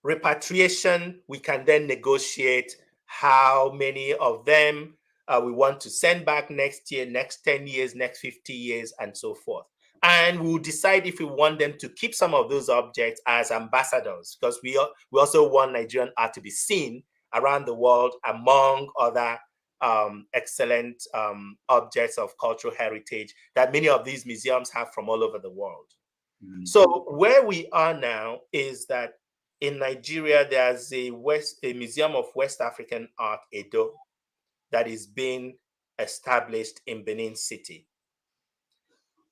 S2: Repatriation, we can then negotiate how many of them we want to send back next year, next 10 years, next 50 years, and so forth. And we'll decide if we want them to keep some of those objects as ambassadors, because we also want Nigerian art to be seen around the world among other excellent objects of cultural heritage that many of these museums have from all over the world. Mm-hmm. So where we are now is that in Nigeria, there's a Museum of West African Art, Edo, that is being established in Benin City.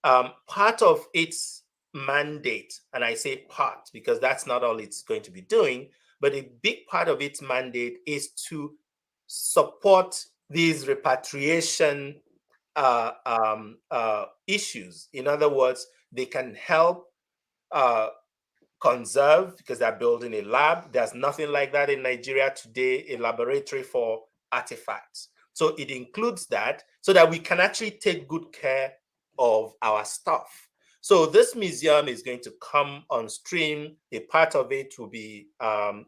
S2: Part of its mandate, and I say part because that's not all it's going to be doing, but a big part of its mandate is to support these repatriation issues. In other words, they can help conserve, because they're building a lab. There's nothing like that in Nigeria today, a laboratory for artifacts. So it includes that so that we can actually take good care of our stuff. So this museum is going to come on stream. A part of it will be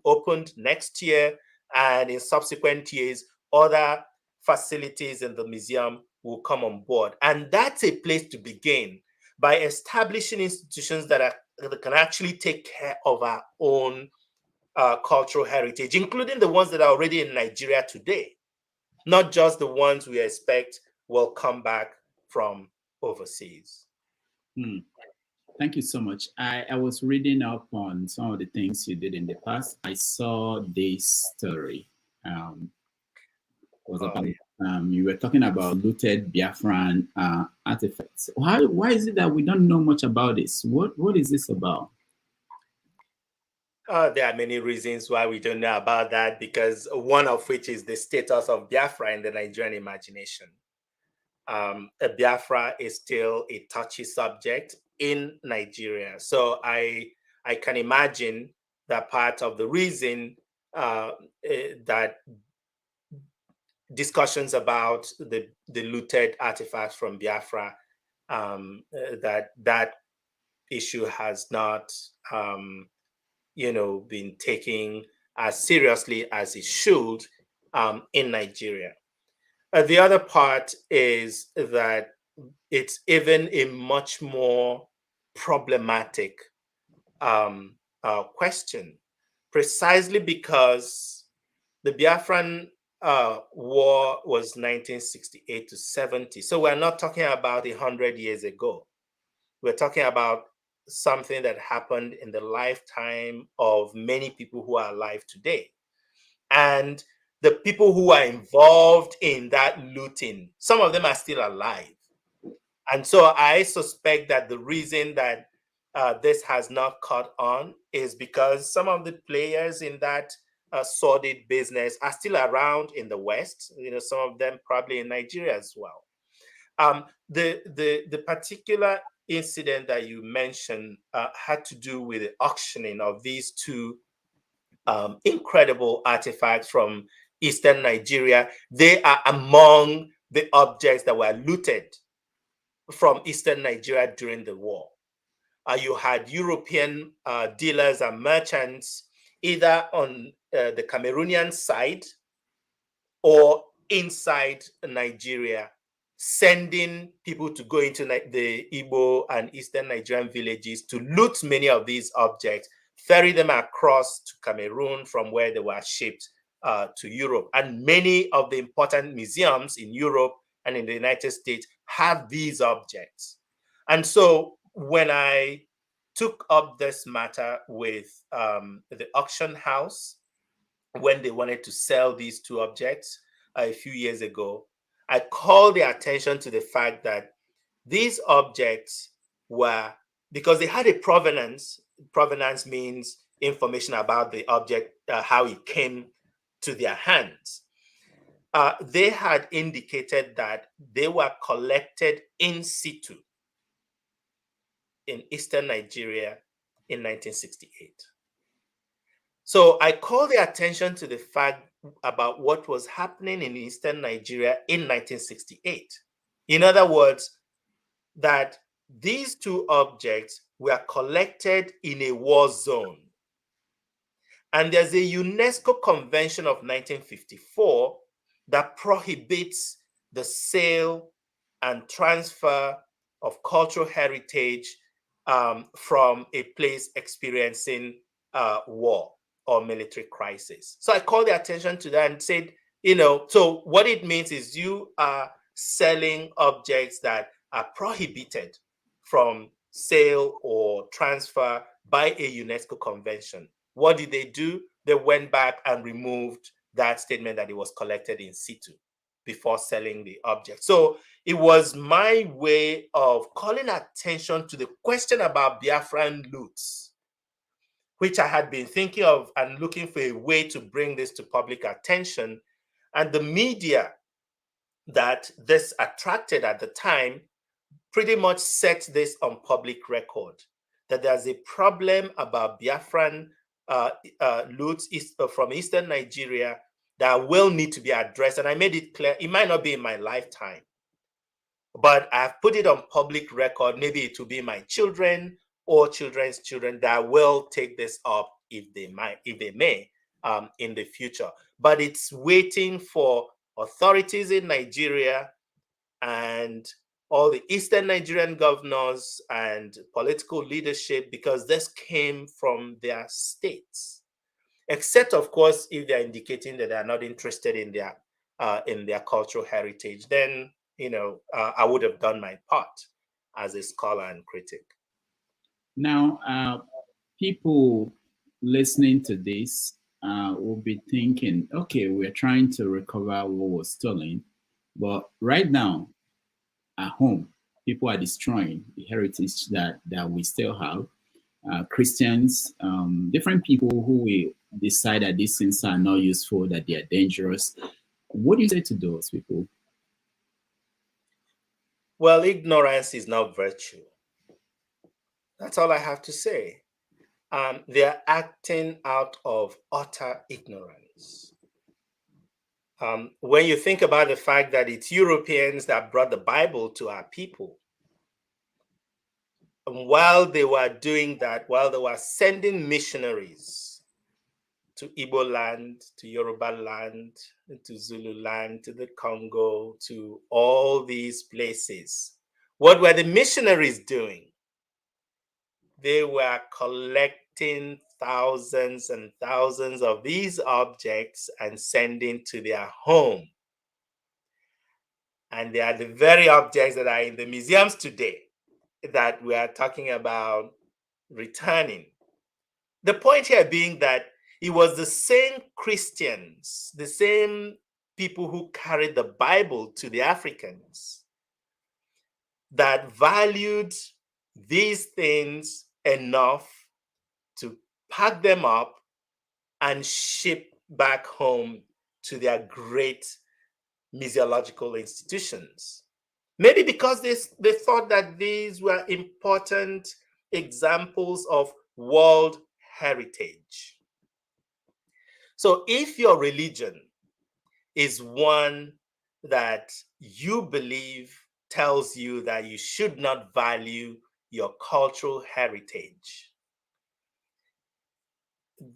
S2: opened next year, and in subsequent years, other facilities in the museum will come on board. And that's a place to begin, by establishing institutions that can actually take care of our own cultural heritage, including the ones that are already in Nigeria today, not just the ones we expect will come back from overseas.
S1: Thank you so much. I was reading up on some of the things you did in the past. I saw this story. You were talking about looted Biafran artifacts. Why is it that we don't know much about this? What is this about?
S2: There are many reasons why we don't know about that, because one of which is the status of Biafra in the Nigerian imagination. Biafra is still a touchy subject in Nigeria. So I can imagine that part of the reason that discussions about the looted artifacts from Biafra, that issue has not, been taken as seriously as it should in Nigeria. The other part is that it's even a much more problematic question, precisely because the Biafran war was 1968 to 70. So we're not talking about 100 years ago. We're talking about something that happened in the lifetime of many people who are alive today. And the people who are involved in that looting, some of them are still alive. And so I suspect that the reason that this has not caught on is because some of the players in that sordid business are still around in the West. Some of them probably in Nigeria as well. The particular incident that you mentioned had to do with the auctioning of these two incredible artifacts from Eastern Nigeria. They are among the objects that were looted from Eastern Nigeria during the war. You had European dealers and merchants either on the Cameroonian side or inside Nigeria, sending people to go into the Igbo and Eastern Nigerian villages to loot many of these objects, ferry them across to Cameroon from where they were shipped to Europe. And many of the important museums in Europe and in the United States have these objects. And so when I took up this matter with the auction house, when they wanted to sell these two objects a few years ago, I called their attention to the fact that these objects were, because they had a provenance. Provenance means information about the object, how it came to their hands. They had indicated that they were collected in situ in Eastern Nigeria in 1968. So I call the attention to the fact about what was happening in Eastern Nigeria in 1968. In other words, that these two objects were collected in a war zone. And there's a UNESCO Convention of 1954 that prohibits the sale and transfer of cultural heritage from a place experiencing war or military crisis. So I called the attention to that and said, so what it means is you are selling objects that are prohibited from sale or transfer by a UNESCO convention. What did they do? They went back and removed that statement that it was collected in situ before selling the object. So it was my way of calling attention to the question about Biafran loots, which I had been thinking of and looking for a way to bring this to public attention. And the media that this attracted at the time pretty much set this on public record, that there's a problem about Biafran loots from Eastern Nigeria that will need to be addressed. And I made it clear, it might not be in my lifetime, but I've put it on public record. Maybe it will be my children or children's children that will take this up if they may in the future. But it's waiting for authorities in Nigeria and all the Eastern Nigerian governors and political leadership, because this came from their states. Except, of course, if they're indicating that they're not interested in their cultural heritage, then I would have done my part as a scholar and critic.
S1: Now, people listening to this will be thinking, okay, we're trying to recover what was stolen, but right now, at home, people are destroying the heritage that we still have. Christians, different people who will decide that these things are not useful, that they are dangerous. What do you say to those people?
S2: Well, ignorance is not virtue. That's all I have to say. They're acting out of utter ignorance. When you think about the fact that it's Europeans that brought the Bible to our people, and while they were doing that, while they were sending missionaries to Igbo land, to Yoruba land, to Zulu land, to the Congo, to all these places, what were the missionaries doing? They were collecting thousands and thousands of these objects and sending to their home. And they are the very objects that are in the museums today that we are talking about returning. The point here being that it was the same Christians, the same people who carried the Bible to the Africans that valued these things enough to pack them up and ship back home to their great museological institutions. Maybe because they thought that these were important examples of world heritage. So if your religion is one that you believe tells you that you should not value your cultural heritage,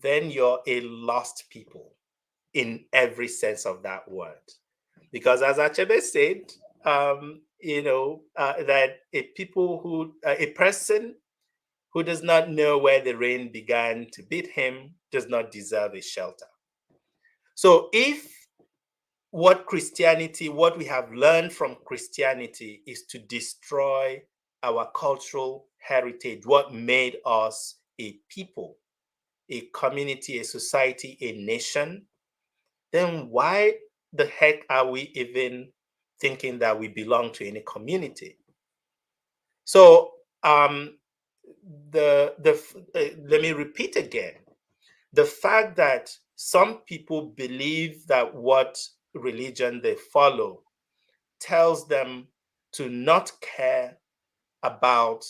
S2: then you're a lost people in every sense of that word. Because as Achebe said, that a person who does not know where the rain began to beat him does not deserve a shelter. So if what we have learned from Christianity is to destroy our cultural heritage, what made us a people, a community, a society, a nation, then why the heck are we even thinking that we belong to any community? So let me repeat again, the fact that some people believe that what religion they follow tells them to not care about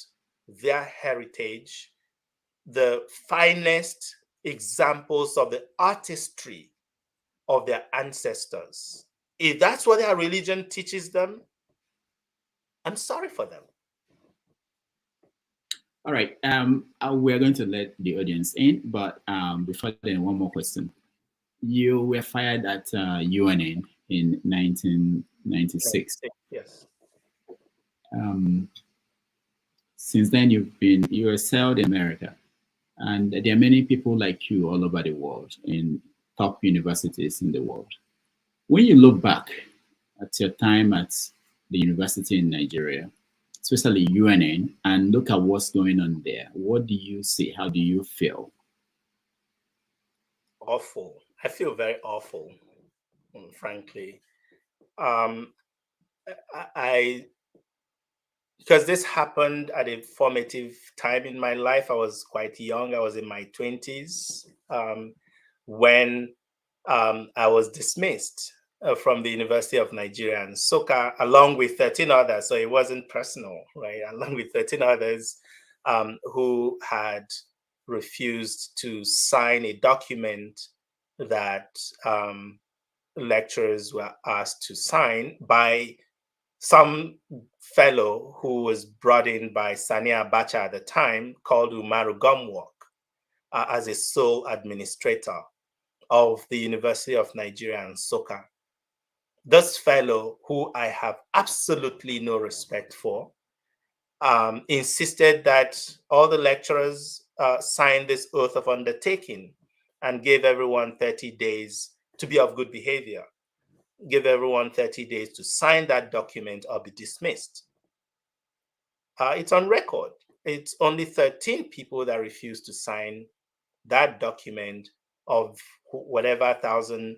S2: their heritage, the finest examples of the artistry of their ancestors. If that's what their religion teaches them, I'm sorry for them.
S1: All right. We're going to let the audience in, but before then, one more question. You were fired at UNN in 1996.
S2: Yes.
S1: Since then, you were settled in America, and there are many people like you all over the world in top universities in the world. When you look back at your time at the university in Nigeria, especially UNN, and look at what's going on there, what do you see? How do you feel?
S2: Awful. I feel very awful, frankly. Because this happened at a formative time in my life. I was quite young. I was in my 20s when I was dismissed from the University of Nigeria and Nsukka, along with 13 others. So it wasn't personal, right? Along with 13 others who had refused to sign a document that lecturers were asked to sign by some fellow who was brought in by Sani Abacha at the time, called Umaru Gumwok, as a sole administrator of the University of Nigeria and Nsukka. This fellow, who I have absolutely no respect for, insisted that all the lecturers sign this oath of undertaking and gave everyone 30 days to be of good behavior. Give everyone 30 days to sign that document or be dismissed. It's on record. It's only 13 people that refused to sign that document of whatever 1,000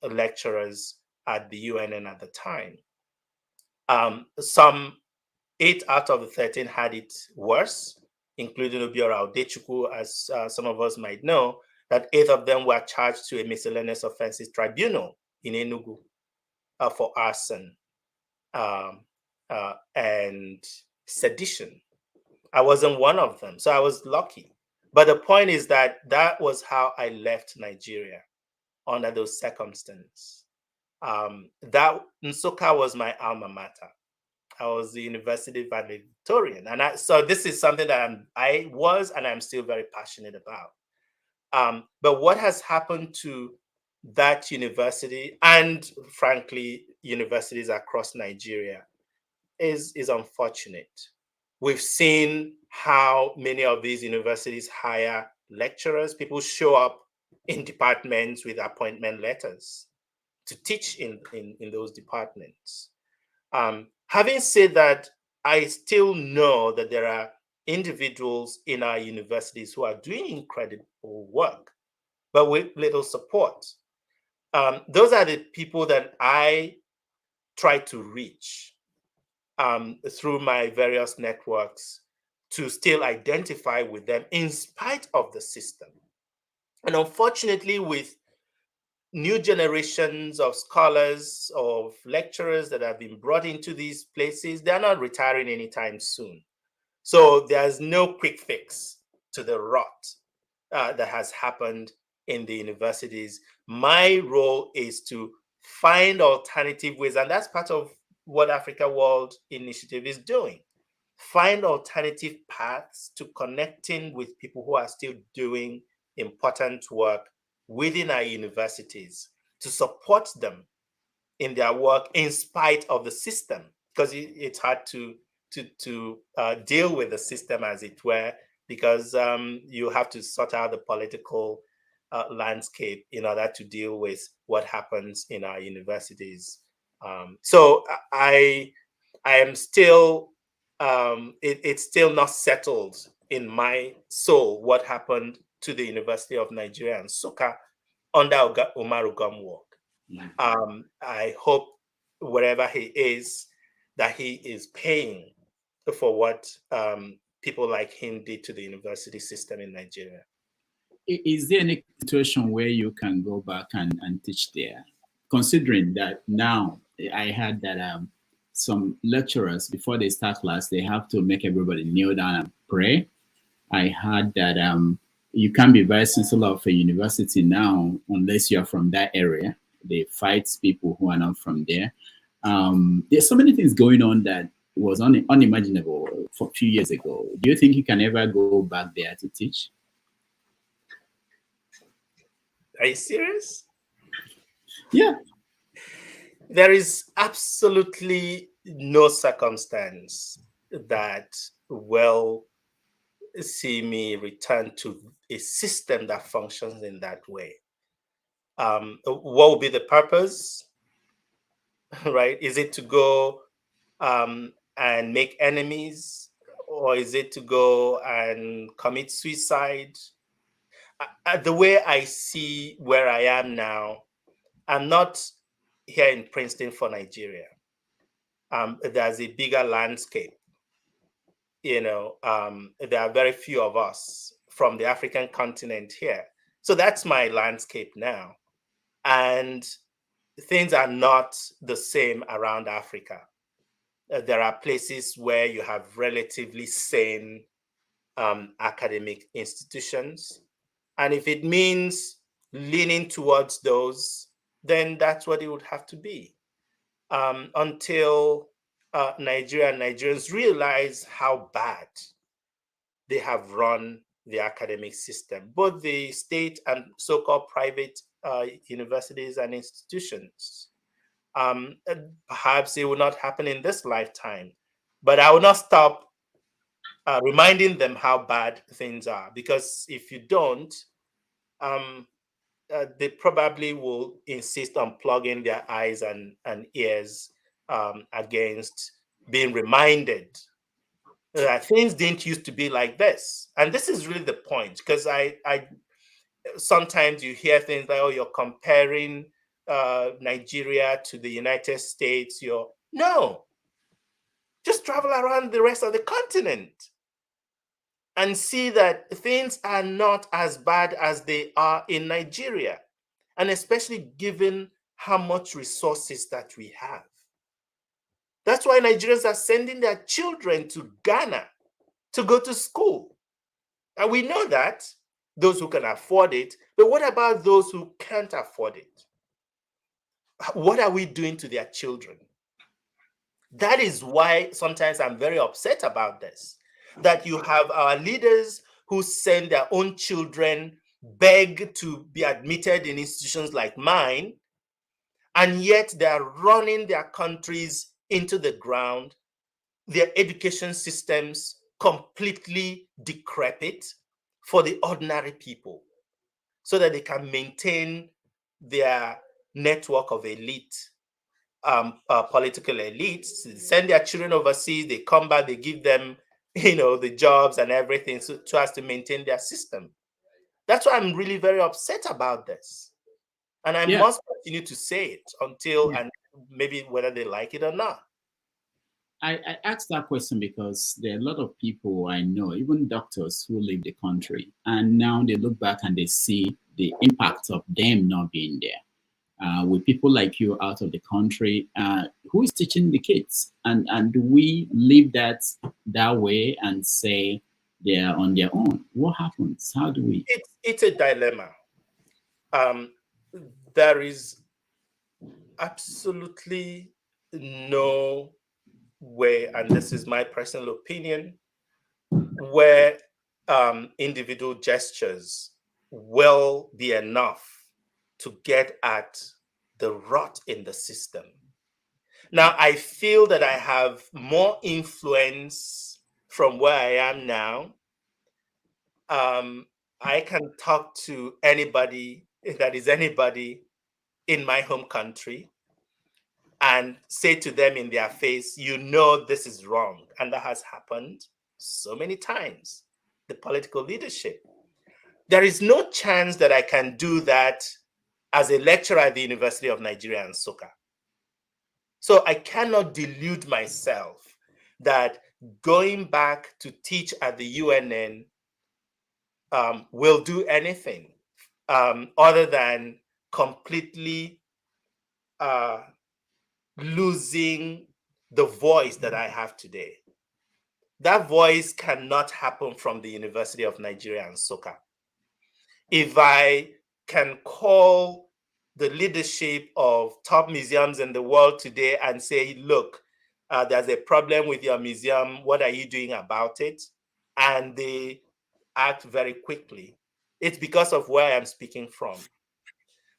S2: lecturers at the UNN at the time. Some 8 out of the 13 had it worse, including Obiora Odechukwu, as some of us might know, that 8 of them were charged to a miscellaneous offenses tribunal in Enugu for arson and sedition. I wasn't one of them, so I was lucky. But the point is that that was how I left Nigeria. under those circumstances. That Nsukka was my alma mater. I was the university valedictorian, and so this is something that I was and I'm still very passionate about. But what has happened to that university, and frankly, universities across Nigeria, is unfortunate. We've seen how many of these universities hire lecturers. People show up in departments with appointment letters to teach in those departments. Having said that, I still know that there are individuals in our universities who are doing incredible work, but with little support. Those are the people that I try to reach through my various networks to still identify with them in spite of the system. And unfortunately, with new generations of scholars, of lecturers that have been brought into these places, they're not retiring anytime soon. So there's no quick fix to the rot that has happened in the universities. My role is to find alternative ways, and that's part of what Africa World Initiative is doing. Find alternative paths to connecting with people who are still doing important work within our universities, to support them in their work in spite of the system, because it's hard to deal with the system, as it were, because you have to sort out the political landscape in order to deal with what happens in our universities. So I am still, it's still not settled in my soul what happened to the University of Nigeria and Nsukka under Umaru Gumwalk. I hope wherever he is, that he is paying for what people like him did to the university system in Nigeria.
S1: Is there any situation where you can go back and teach there? Considering that now I heard that some lecturers, before they start class, they have to make everybody kneel down and pray. I heard that you can't be vice chancellor of a university now unless you're from that area. They fight people who are not from there. There's so many things going on that was unimaginable for a few years ago. Do you think you can ever go back there to teach?
S2: Are you serious?
S1: Yeah.
S2: There is absolutely no circumstance that will see me return to a system that functions in that way. What will be the purpose? Right? Is it to go and make enemies, or is it to go and commit suicide? The way I see where I am now, I'm not here in Princeton for Nigeria. There's a bigger landscape. There are very few of us from the African continent here. So that's my landscape now. And things are not the same around Africa. There are places where you have relatively sane academic institutions. And if it means leaning towards those, then that's what it would have to be. Until Nigeria and Nigerians realize how bad they have run the academic system, both the state and so-called private universities and institutions. Perhaps it will not happen in this lifetime, but I will not stop reminding them how bad things are, because if you don't, they probably will insist on plugging their eyes and ears against being reminded that things didn't used to be like this. And this is really the point, because I sometimes you hear things like, oh, you're comparing Nigeria to the United States. No, just travel around the rest of the continent and see that things are not as bad as they are in Nigeria, and especially given how much resources that we have. That's why Nigerians are sending their children to Ghana to go to school. And we know that those who can afford it. But what about those who can't afford it? What are we doing to their children? That is why sometimes I'm very upset about this, that you have our leaders who send their own children, beg to be admitted in institutions like mine, and yet they are running their countries into the ground, their education systems completely decrepit for the ordinary people, so that they can maintain their network of elite, political elites. They send their children overseas, they come back, they give them, the jobs and everything, so as to maintain their system. That's why I'm really very upset about this. And I must continue to say it until, and maybe whether they like it or not.
S1: I asked that question because there are a lot of people I know, even doctors who leave the country, and now they look back and they see the impact of them not being there. With people like you out of the country, who is teaching the kids? And do we leave that way and say they are on their own? What happens? How do we?
S2: It's a dilemma. There is absolutely no way, and this is my personal opinion, where individual gestures will be enough to get at the rot in the system. Now, I feel that I have more influence from where I am now. I can talk to anybody that is anybody in my home country and say to them in their face, this is wrong. And that has happened so many times. The political leadership. There is no chance that I can do that as a lecturer at the University of Nigeria and Nsukka. So I cannot delude myself that going back to teach at the UNN will do anything other than completely losing the voice that I have today. That voice cannot happen from the University of Nigeria and Nsukka. If I can call the leadership of top museums in the world today and say, look, there's a problem with your museum, what are you doing about it? And they act very quickly. It's because of where I'm speaking from.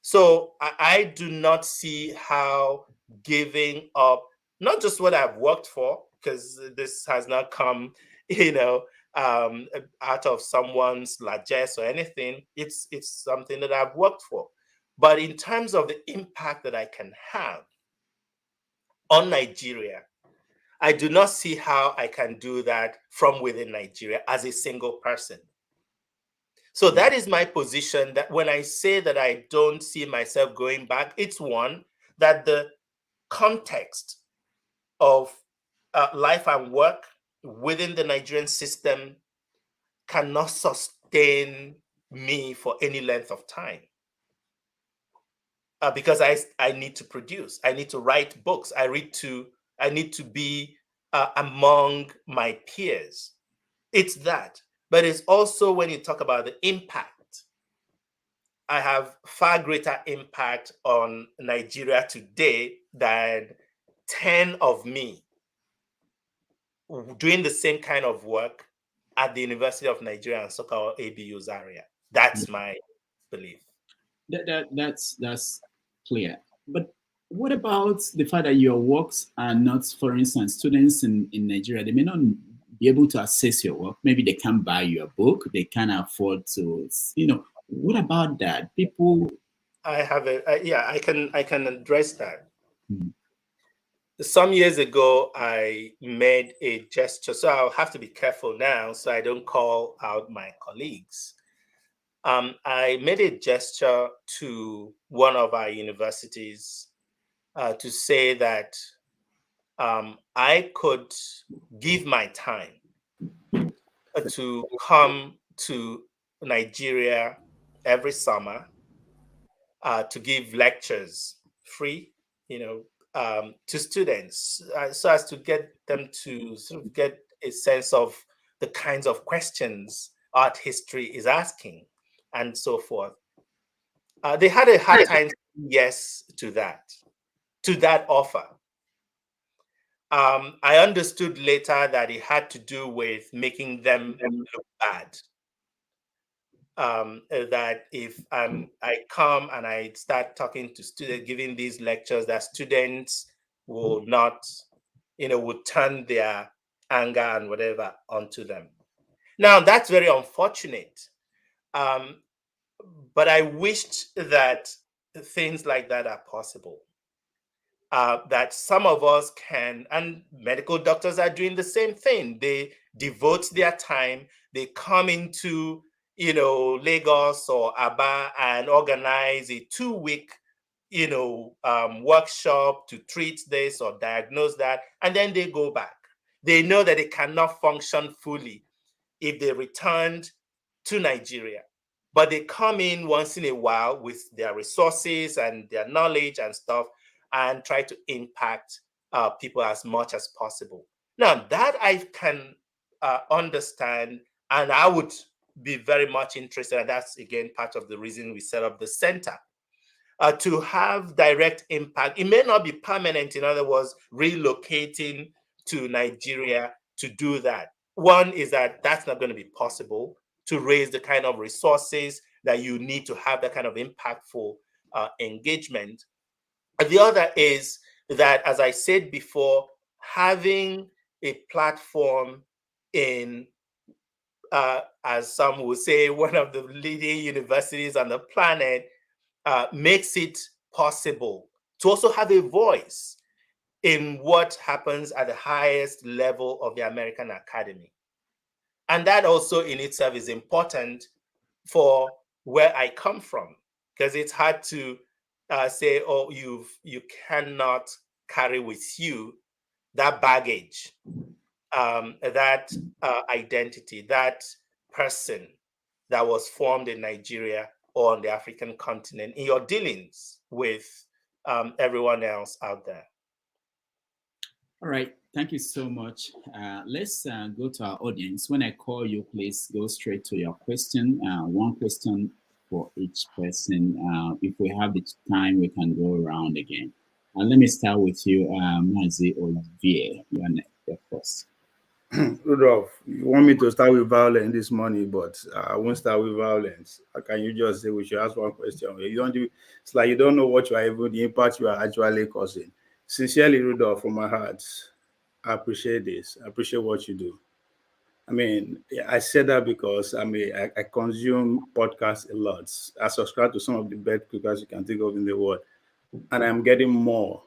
S2: So I do not see how giving up, not just what I've worked for, because this has not come, out of someone's largesse or anything. It's something that I've worked for. But in terms of the impact that I can have on Nigeria, I do not see how I can do that from within Nigeria as a single person. So that is my position, that when I say that I don't see myself going back, it's one, that the context of life and work within the Nigerian system cannot sustain me for any length of time. Because I need to produce, I need to write books, I need to be among my peers. It's that. But it's also when you talk about the impact, I have far greater impact on Nigeria today than 10 of me doing the same kind of work at the University of Nigeria and Nsukka or ABU Zaria. That's my belief.
S1: That's clear. But what about the fact that your works are not, for instance, students in Nigeria, they may not be able to access your work. Maybe they can't buy your book. They can't afford to, what about that? People.
S2: I have I can address that. Some years ago, I made a gesture. So I'll have to be careful now so I don't call out my colleagues. I made a gesture to one of our universities to say that I could give my time to come to Nigeria every summer to give lectures free, to students, so as to get them to sort of get a sense of the kinds of questions art history is asking. and so forth. They had a hard time saying yes to that offer. I understood later that it had to do with making them look bad. That if I come and I start talking to students, giving these lectures, that students will not, would turn their anger and whatever onto them. Now, that's very unfortunate. But I wished that things like that are possible. That some of us can, and medical doctors are doing the same thing. They devote their time, they come into, Lagos or Aba and organize a 2-week, workshop to treat this or diagnose that, and then they go back. They know that they cannot function fully if they returned to Nigeria. But they come in once in a while with their resources and their knowledge and stuff and try to impact people as much as possible. Now, that I can understand, and I would be very much interested, and that's, again, part of the reason we set up the center, to have direct impact. It may not be permanent, in other words, relocating to Nigeria to do that. One is that that's not going to be possible to raise the kind of resources that you need to have that kind of impactful engagement. The other is that, as I said before, having a platform in, as some would say, one of the leading universities on the planet, makes it possible to also have a voice in what happens at the highest level of the American academy. And that also in itself is important for where I come from, because it's hard to say, oh, you cannot carry with you that baggage, that identity, that person that was formed in Nigeria or on the African continent in your dealings with everyone else out there.
S1: All right. Thank you so much. Let's go to our audience. When I call you, please go straight to your question. One question for each person. If we have the time, we can go around again. Let me start with you, Mazi Olivier. You are next, first.
S3: Rudolph, you want me to start with violence this morning, but I won't start with violence. How can you just say we should ask one question? You don't do. It's like you don't know what you are even the impact you are actually causing. Sincerely, Rudolph, from my heart, I appreciate this. I appreciate what you do. I mean, I said that because I consume podcasts a lot. I subscribe to some of the best podcasts you can think of in the world, and I'm getting more.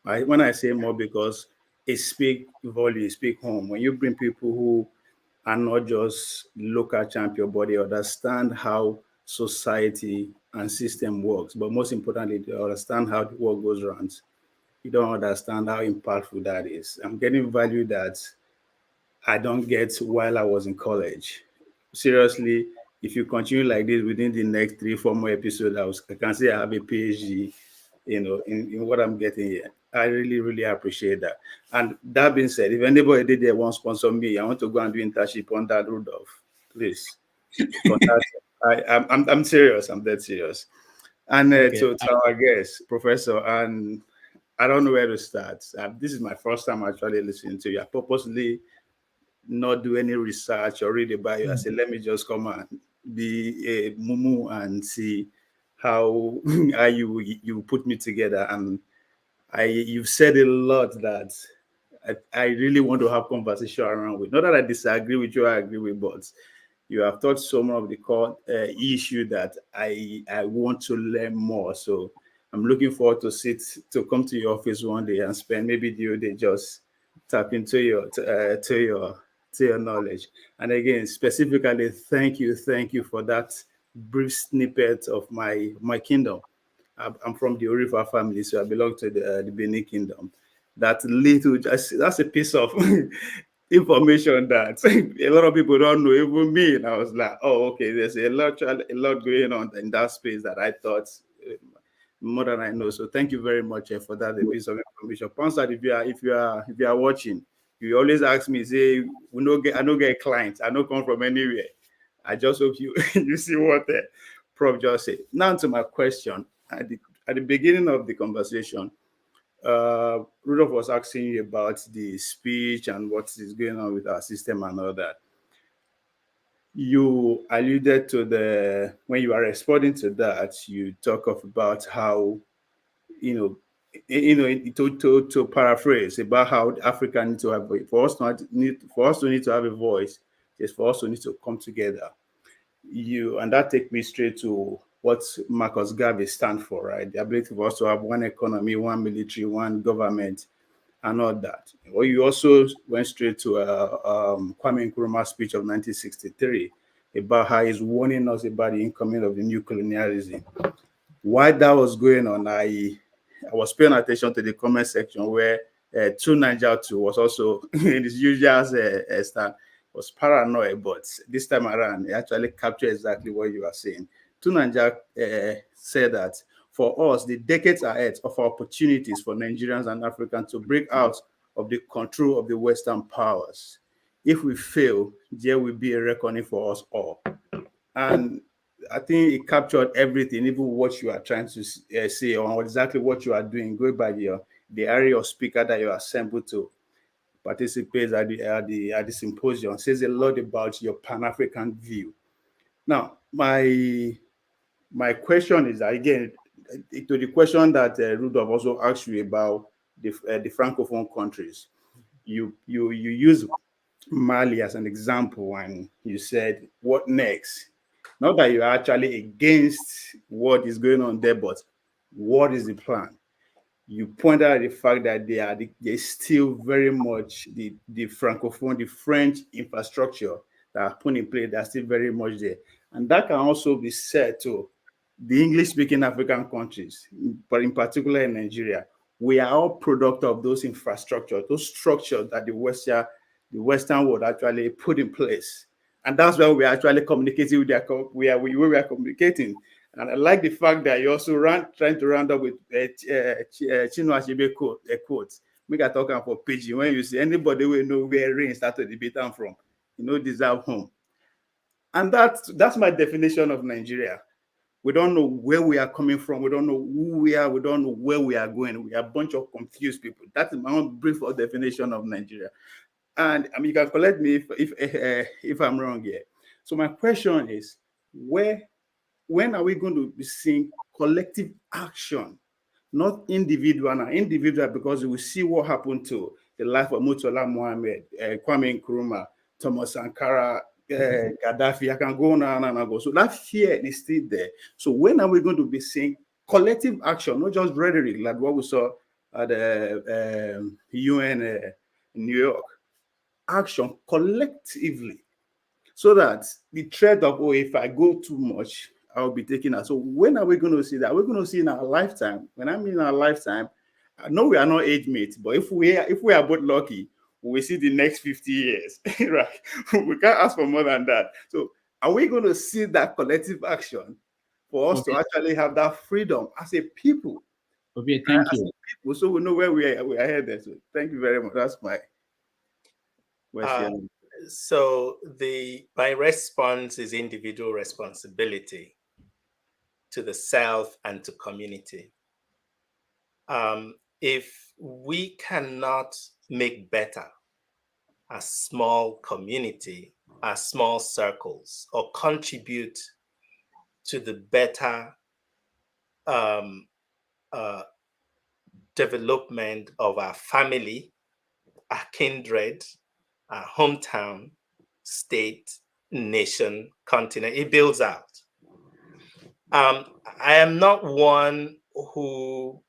S3: Right? When I say more, because it speak volume, speak home. When you bring people who are not just local champion, but they understand how society and system works. But most importantly, they understand how the world goes around. You don't understand how impactful that is. I'm getting value that I don't get while I was in college. Seriously, if you continue like this within the next 3-4 more episodes, I can say I have a PhD, in what I'm getting here. I really, really appreciate that. And that being said, if anybody did there want to sponsor me, I want to go and do internship on that Rudolph. Please contact. I'm serious. I'm dead serious. And
S1: Okay.
S3: to our guest, Professor, and I don't know where to start. This is my first time actually listening to you. I purposely not do any research or read about you. I said, let me just come and be a mumu and see how how you put me together. And you've said a lot that I really want to have conversation around with. Not that I disagree with you, I agree with, but you have taught some of the core issue that I want to learn more. So I'm looking forward to come to your office one day and spend maybe the day just tap into your knowledge. And again, specifically, thank you for that brief snippet of my kingdom. I'm from the Orifa family, so I belong to the Benin Kingdom. That little, that's a piece of information that a lot of people don't know, even me. And I was like, oh, okay, there's a lot going on in that space that I thought more than I know. So thank you very much for that piece of information. Ponsat, if you are watching, you always ask me, say, I don't get clients, I don't come from anywhere. I just hope you you see what the Prof just said. Now to my question. At the beginning of the conversation, Rudolph was asking you about the speech and what is going on with our system and all that. You alluded to when you are responding to that, you talk about how, you know, to paraphrase about how Africa needs to have for us to need to have a voice, is for us to need to come together. And that takes me straight to what Marcus Garvey stands for, right? The ability for us to have one economy, one military, one government, and all that. Well, you also went straight to Kwame Nkrumah's speech of 1963 about how he's warning us about the incoming of the new colonialism. While that was going on, I was paying attention to the comment section where 2 was also in his usual stand, was paranoid, but this time around, it actually captured exactly what you are saying. 2 said that for us, the decades ahead of opportunities for Nigerians and Africans to break out of the control of the Western powers. If we fail, there will be a reckoning for us all. And I think it captured everything, even what you are trying to say, or exactly what you are doing. Go by the area of speaker that you are assembled to participate at the symposium. Says a lot about your Pan-African view. Now, my question is, again, to the question that Rudolph also asked you about the Francophone countries. You use Mali as an example, and you said, what next? Not that you're actually against what is going on there, but what is the plan? You pointed out the fact that they still very much the Francophone, the French infrastructure that are put in place, they're still very much there. And that can also be said to the English-speaking African countries, but in particular in Nigeria. We are all product of those infrastructure, those structures that the Western world actually put in place. And that's why we're actually communicating with we are communicating. And I like the fact that you also trying to round up with Chinua Achebe quote. Make a talk for PG. When you see anybody will know where rain started the debate from, deserve home. And that's my definition of Nigeria. We don't know where we are coming from. We don't know who we are. We don't know where we are going. We are a bunch of confused people. That is my own brief definition of Nigeria. And I mean, you can correct me if I'm wrong here. So my question is, when are we going to be seeing collective action, not individual? Now, individual, because we see what happened to the life of Murtala Mohammed, Kwame Nkrumah, Thomas Sankara, Gaddafi. I can go on and go. So that fear is still there. So when are we going to be seeing collective action, not just rhetoric, like what we saw at the UN in New York? Action collectively, so that the threat of, if I go too much, I'll be taken out. So when are we going to see that? We're going to see in our lifetime. When I mean our lifetime, I know we are not age mates, but if we are both lucky, we see the next 50 years, right? We can't ask for more than that. So are we going to see that collective action for us to actually have that freedom as a people?
S1: Okay, thank you.
S3: People, so we know where we are headed. So thank you very much. That's my question.
S2: So my response is individual responsibility to the self and to community. If we cannot make better as small community, as small circles, or contribute to the better development of our family, our kindred, our hometown, state, nation, continent, it builds out. I am not one who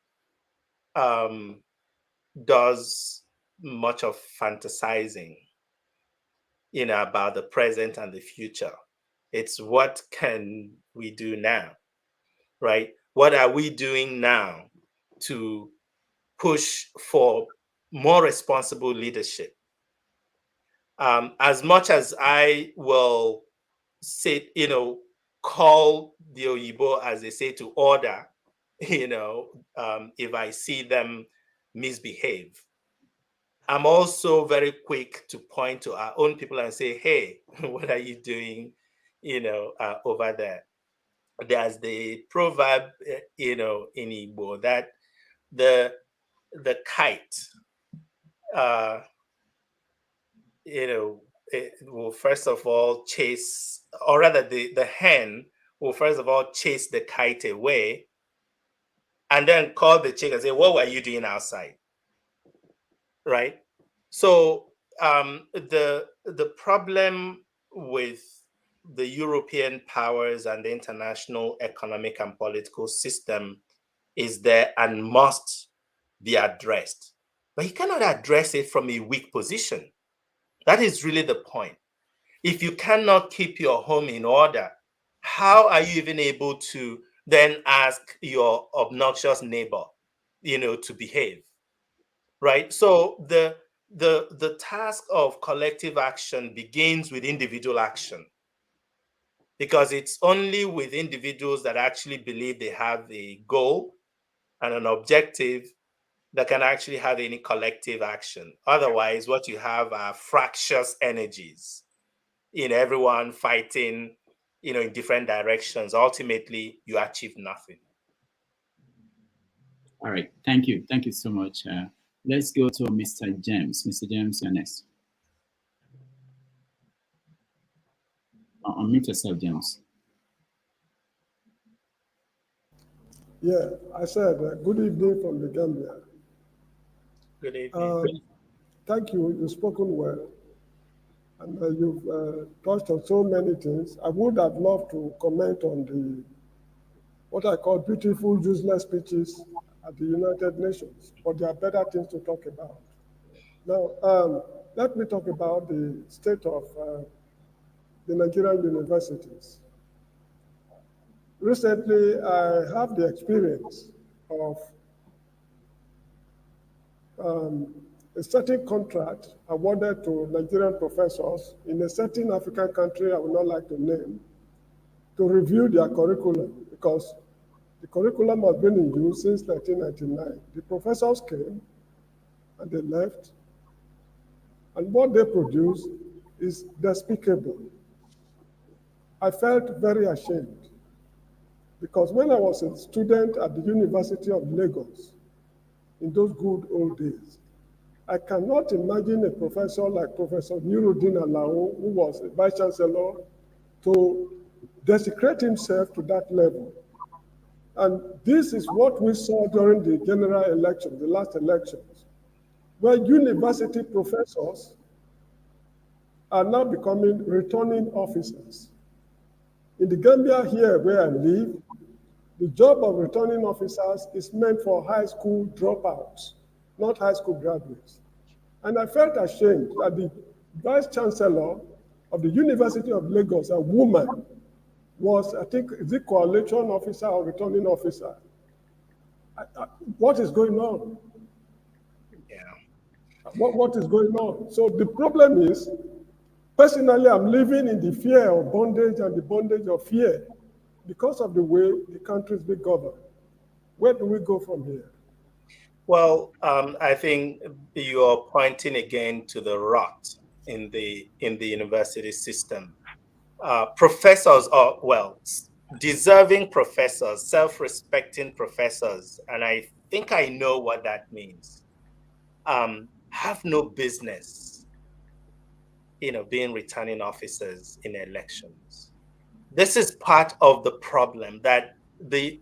S2: does much of fantasizing, about the present and the future. It's what can we do now, right? What are we doing now to push for more responsible leadership? As much as I will say, call the Oyibo, as they say, to order, if I see them misbehave, I'm also very quick to point to our own people and say, hey, what are you doing? over there. There's the proverb, in Igbo, that the kite, it will first of all chase, or rather the hen will first of all chase the kite away and then call the chick and say, what were you doing outside? Right? So the problem with the European powers and the international economic and political system is there and must be addressed. But you cannot address it from a weak position. That is really the point. If you cannot keep your home in order, how are you even able to then ask your obnoxious neighbor, to behave? Right? So the task of collective action begins with individual action, because it's only with individuals that actually believe they have a goal and an objective that can actually have any collective action. Otherwise, what you have are fractious energies, everyone fighting, in different directions. Ultimately, you achieve nothing.
S1: All right. Thank you. Thank you so much. Let's go to Mr. James. Mr. James, you're next. Unmute yourself, James.
S4: Yeah, I said good evening from the Gambia.
S2: Good evening.
S4: Thank you. You've spoken well. And you've touched on so many things. I would have loved to comment on what I call beautiful, useless speeches at the United Nations, but there are better things to talk about. Now, let me talk about the state of the Nigerian universities. Recently, I have the experience of a certain contract awarded to Nigerian professors in a certain African country I would not like to name, to review their curriculum, because the curriculum has been in use since 1999. The professors came and they left, and what they produce is despicable. I felt very ashamed, because when I was a student at the University of Lagos, in those good old days, I cannot imagine a professor like Professor Nuruddin Alao, who was a vice chancellor, to desecrate himself to that level. And this is what we saw during the general election, the last elections, where university professors are now becoming returning officers. In the Gambia here, where I live, the job of returning officers is meant for high school dropouts, not high school graduates. And I felt ashamed that the vice chancellor of the University of Lagos, a woman, was, I think, the coalition officer or returning officer. What is going on?
S2: Yeah.
S4: What is going on? So the problem is, personally, I'm living in the fear of bondage and the bondage of fear because of the way the country is being governed. Where do we go from here?
S2: Well, I think you're pointing again to the rot in the university system. Professors are, well, deserving professors, self-respecting professors, and I think I know what that means, have no business, being returning officers in elections. This is part of the problem, that the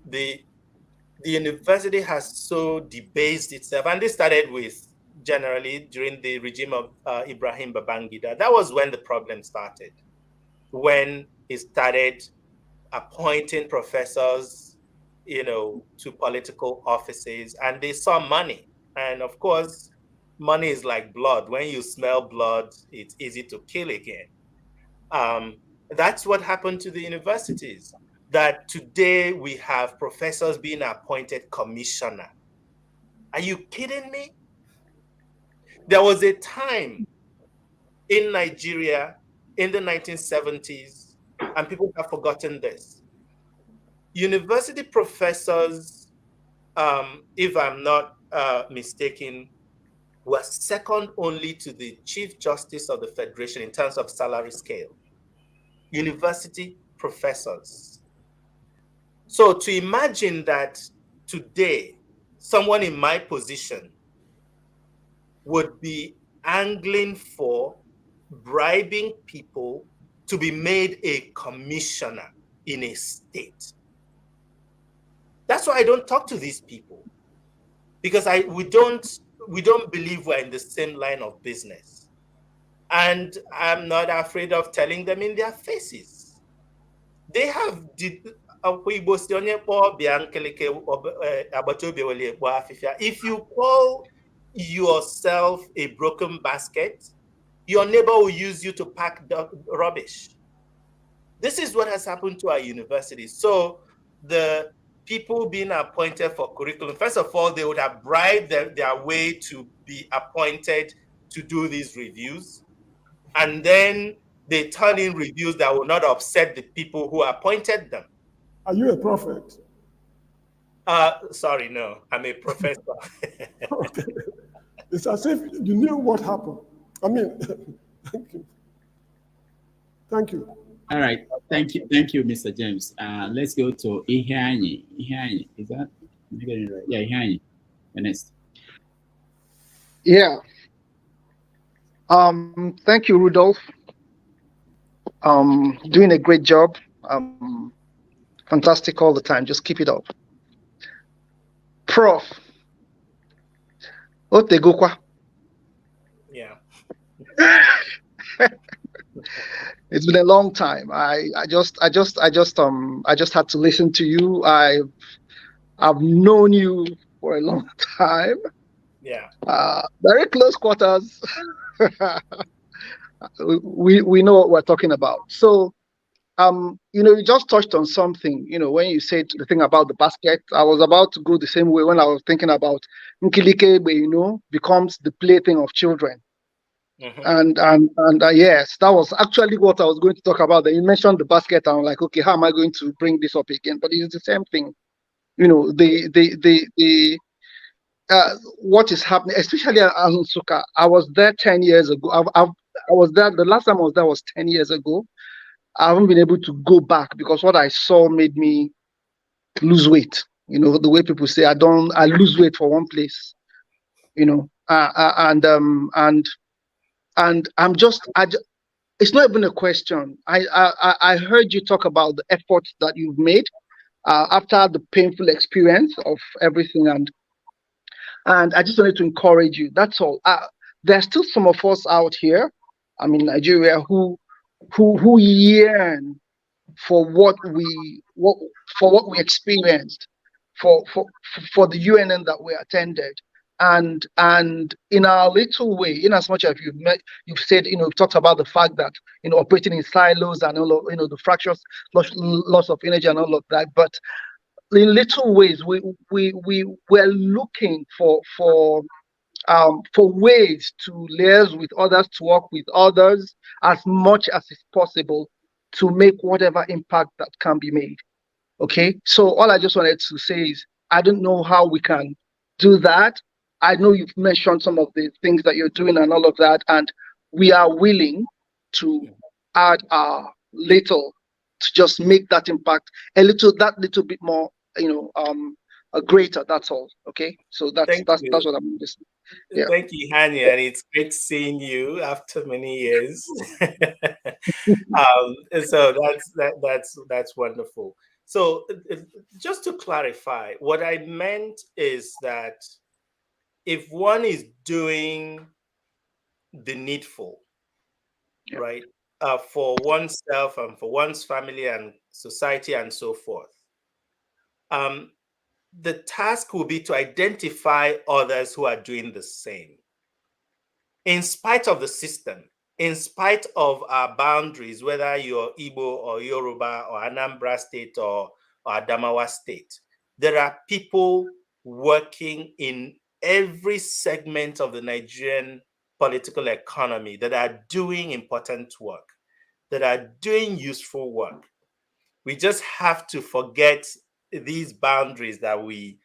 S2: university has so debased itself, and this started with generally during the regime of Ibrahim Babangida. That was when the problem started, when he started appointing professors, to political offices, and they saw money. And of course, money is like blood. When you smell blood, it's easy to kill again. That's what happened to the universities, that today we have professors being appointed commissioner. Are you kidding me? There was a time in Nigeria in the 1970s, and people have forgotten this. University professors, if I'm not mistaken, were second only to the Chief Justice of the Federation in terms of salary scale. university professors. So to imagine that today, someone in my position would be angling for bribing people to be made a commissioner in a state. That's why I don't talk to these people, because we don't believe we're in the same line of business. And I'm not afraid of telling them in their faces. They have if you call yourself a broken basket, your neighbor will use you to pack the rubbish. This is what has happened to our university. So the people being appointed for curriculum, first of all, they would have bribed their way to be appointed to do these reviews. And then they turn in reviews that will not upset the people who appointed them.
S4: Are you a prophet?
S2: Sorry, no, I'm a professor.
S4: Okay. It's as if you knew what happened. I mean, thank you. Thank you.
S1: All right. Thank you, Mr. James. Let's go to Ihianyi. Ihianyi, is that? Am I getting it right? Yeah, Ihianyi. Next.
S5: Yeah. Thank you, Rudolph. Doing a great job. Fantastic all the time. Just keep it up. Prof. Otegokwa.
S2: Yeah.
S5: It's been a long time. I just had to listen to you. I've known you for a long time.
S2: Yeah.
S5: Very close quarters. we know what we're talking about. So you just touched on something, when you said the thing about the basket. I was about to go the same way when I was thinking about Nkilike, becomes the plaything of children. Mm-hmm. And yes, that was actually what I was going to talk about. Then you mentioned the basket, and I'm like, okay, how am I going to bring this up again? But it's the same thing. What is happening, especially at Nsukka. I was there 10 years ago. I was there, the last time I was there was 10 years ago. I haven't been able to go back because what I saw made me lose weight. The way people say I lose weight for one place, and I'm just, it's not even a question. I heard you talk about the efforts that you've made after the painful experience of everything, and I just wanted to encourage you. That's all. There's still some of us out here, Nigeria, who yearn for what we experienced, for the UNN that we attended, and in our little way, in as much as you've said, talked about the fact that operating in silos and all of, the fractious loss of energy and all of that, but in little ways we're looking for ways to liaise with others, to work with others as much as is possible to make whatever impact that can be made. Okay, so all I just wanted to say is I don't know how we can do that. I know you've mentioned some of the things that you're doing and all of that, and we are willing to add our little to just make that impact a little bit more, greater. That's all. Okay, so that's what I'm just.
S2: Yeah. Thank you, Hanya, and it's great seeing you after many years. So that's wonderful. So just to clarify, what I meant is that if one is doing the needful, yeah, right, for oneself and for one's family and society and so forth, the task will be to identify others who are doing the same. In spite of the system, in spite of our boundaries, whether you're Igbo or Yoruba or Anambra State or Adamawa State, there are people working in every segment of the Nigerian political economy that are doing important work, that are doing useful work. We just have to forget these boundaries that we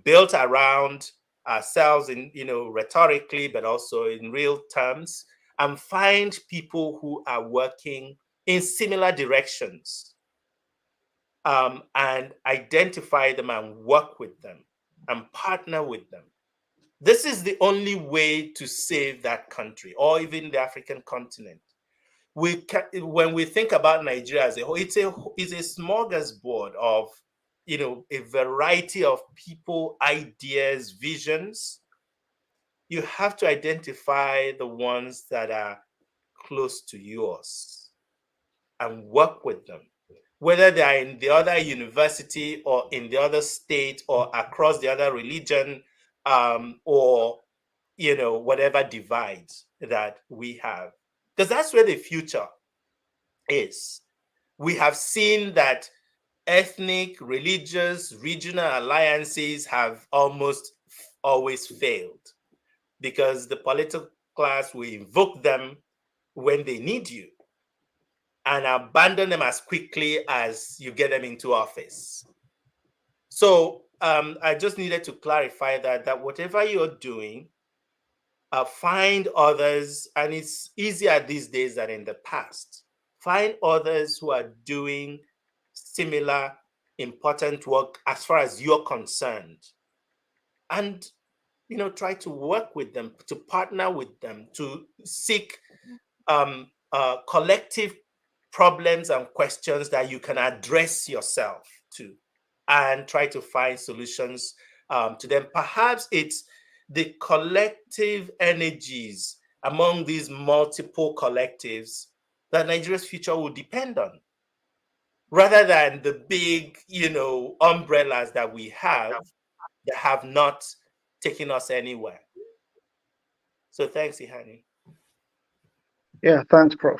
S2: built around ourselves in, rhetorically, but also in real terms, and find people who are working in similar directions, and identify them and work with them and partner with them. This is the only way to save that country or even the African continent. When we think about Nigeria as a whole, it's a smorgasbord of, a variety of people, ideas, visions. You have to identify the ones that are close to yours and work with them, whether they are in the other university or in the other state or across the other religion, or whatever divides that we have, because that's where the future is. We have seen that ethnic, religious, regional alliances have almost always failed because the political class will invoke them when they need you and abandon them as quickly as you get them into office. So I just needed to clarify that whatever you're doing, find others, and it's easier these days than in the past. Find others who are doing similar important work as far as you're concerned, and try to work with them, to partner with them, to seek collective problems and questions that you can address yourself to, and try to find solutions to them. Perhaps it's the collective energies among these multiple collectives that Nigeria's future will depend on, rather than the big, umbrellas that we have that have not taken us anywhere. So thanks, Ihani.
S5: Yeah, thanks, Prof.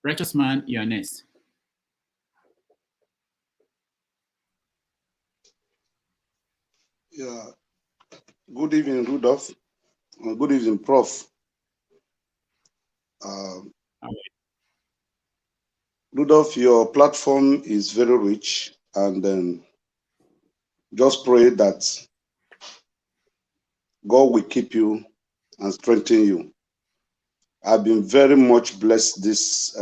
S1: Righteous man, you're next.
S6: Yeah. Good evening, Rudolph. Good evening, Prof. Rudolph, your platform is very rich, and just pray that God will keep you and strengthen you. I've been very much blessed this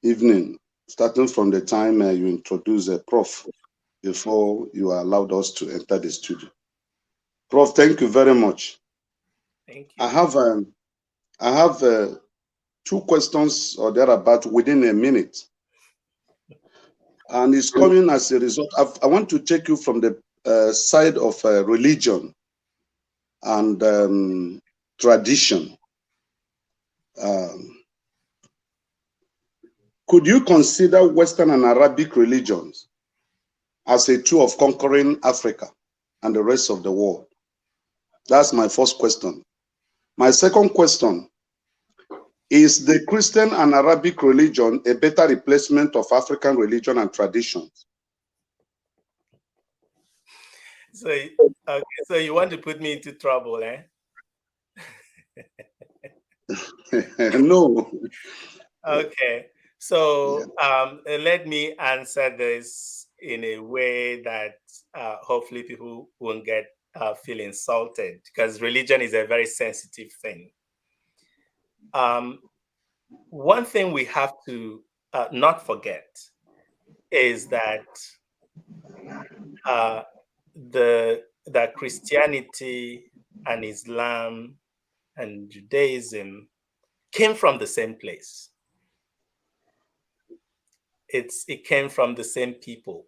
S6: evening, starting from the time you introduced Prof before you allowed us to enter the studio. Prof, thank you very much.
S2: Thank you.
S6: I have 2 questions or thereabout within a minute. And it's coming as a result. I want to take you from the side of religion and tradition. Could you consider Western and Arabic religions as a tool of conquering Africa and the rest of the world? That's my first question. My second question, is the Christian and Arabic religion a better replacement of African religion and traditions?
S2: So you want to put me into trouble, eh?
S6: No.
S2: Okay. So let me answer this in a way that hopefully people won't feel insulted, because religion is a very sensitive thing. One thing we have to not forget is that that Christianity and Islam and Judaism came from the same place. It came from the same people.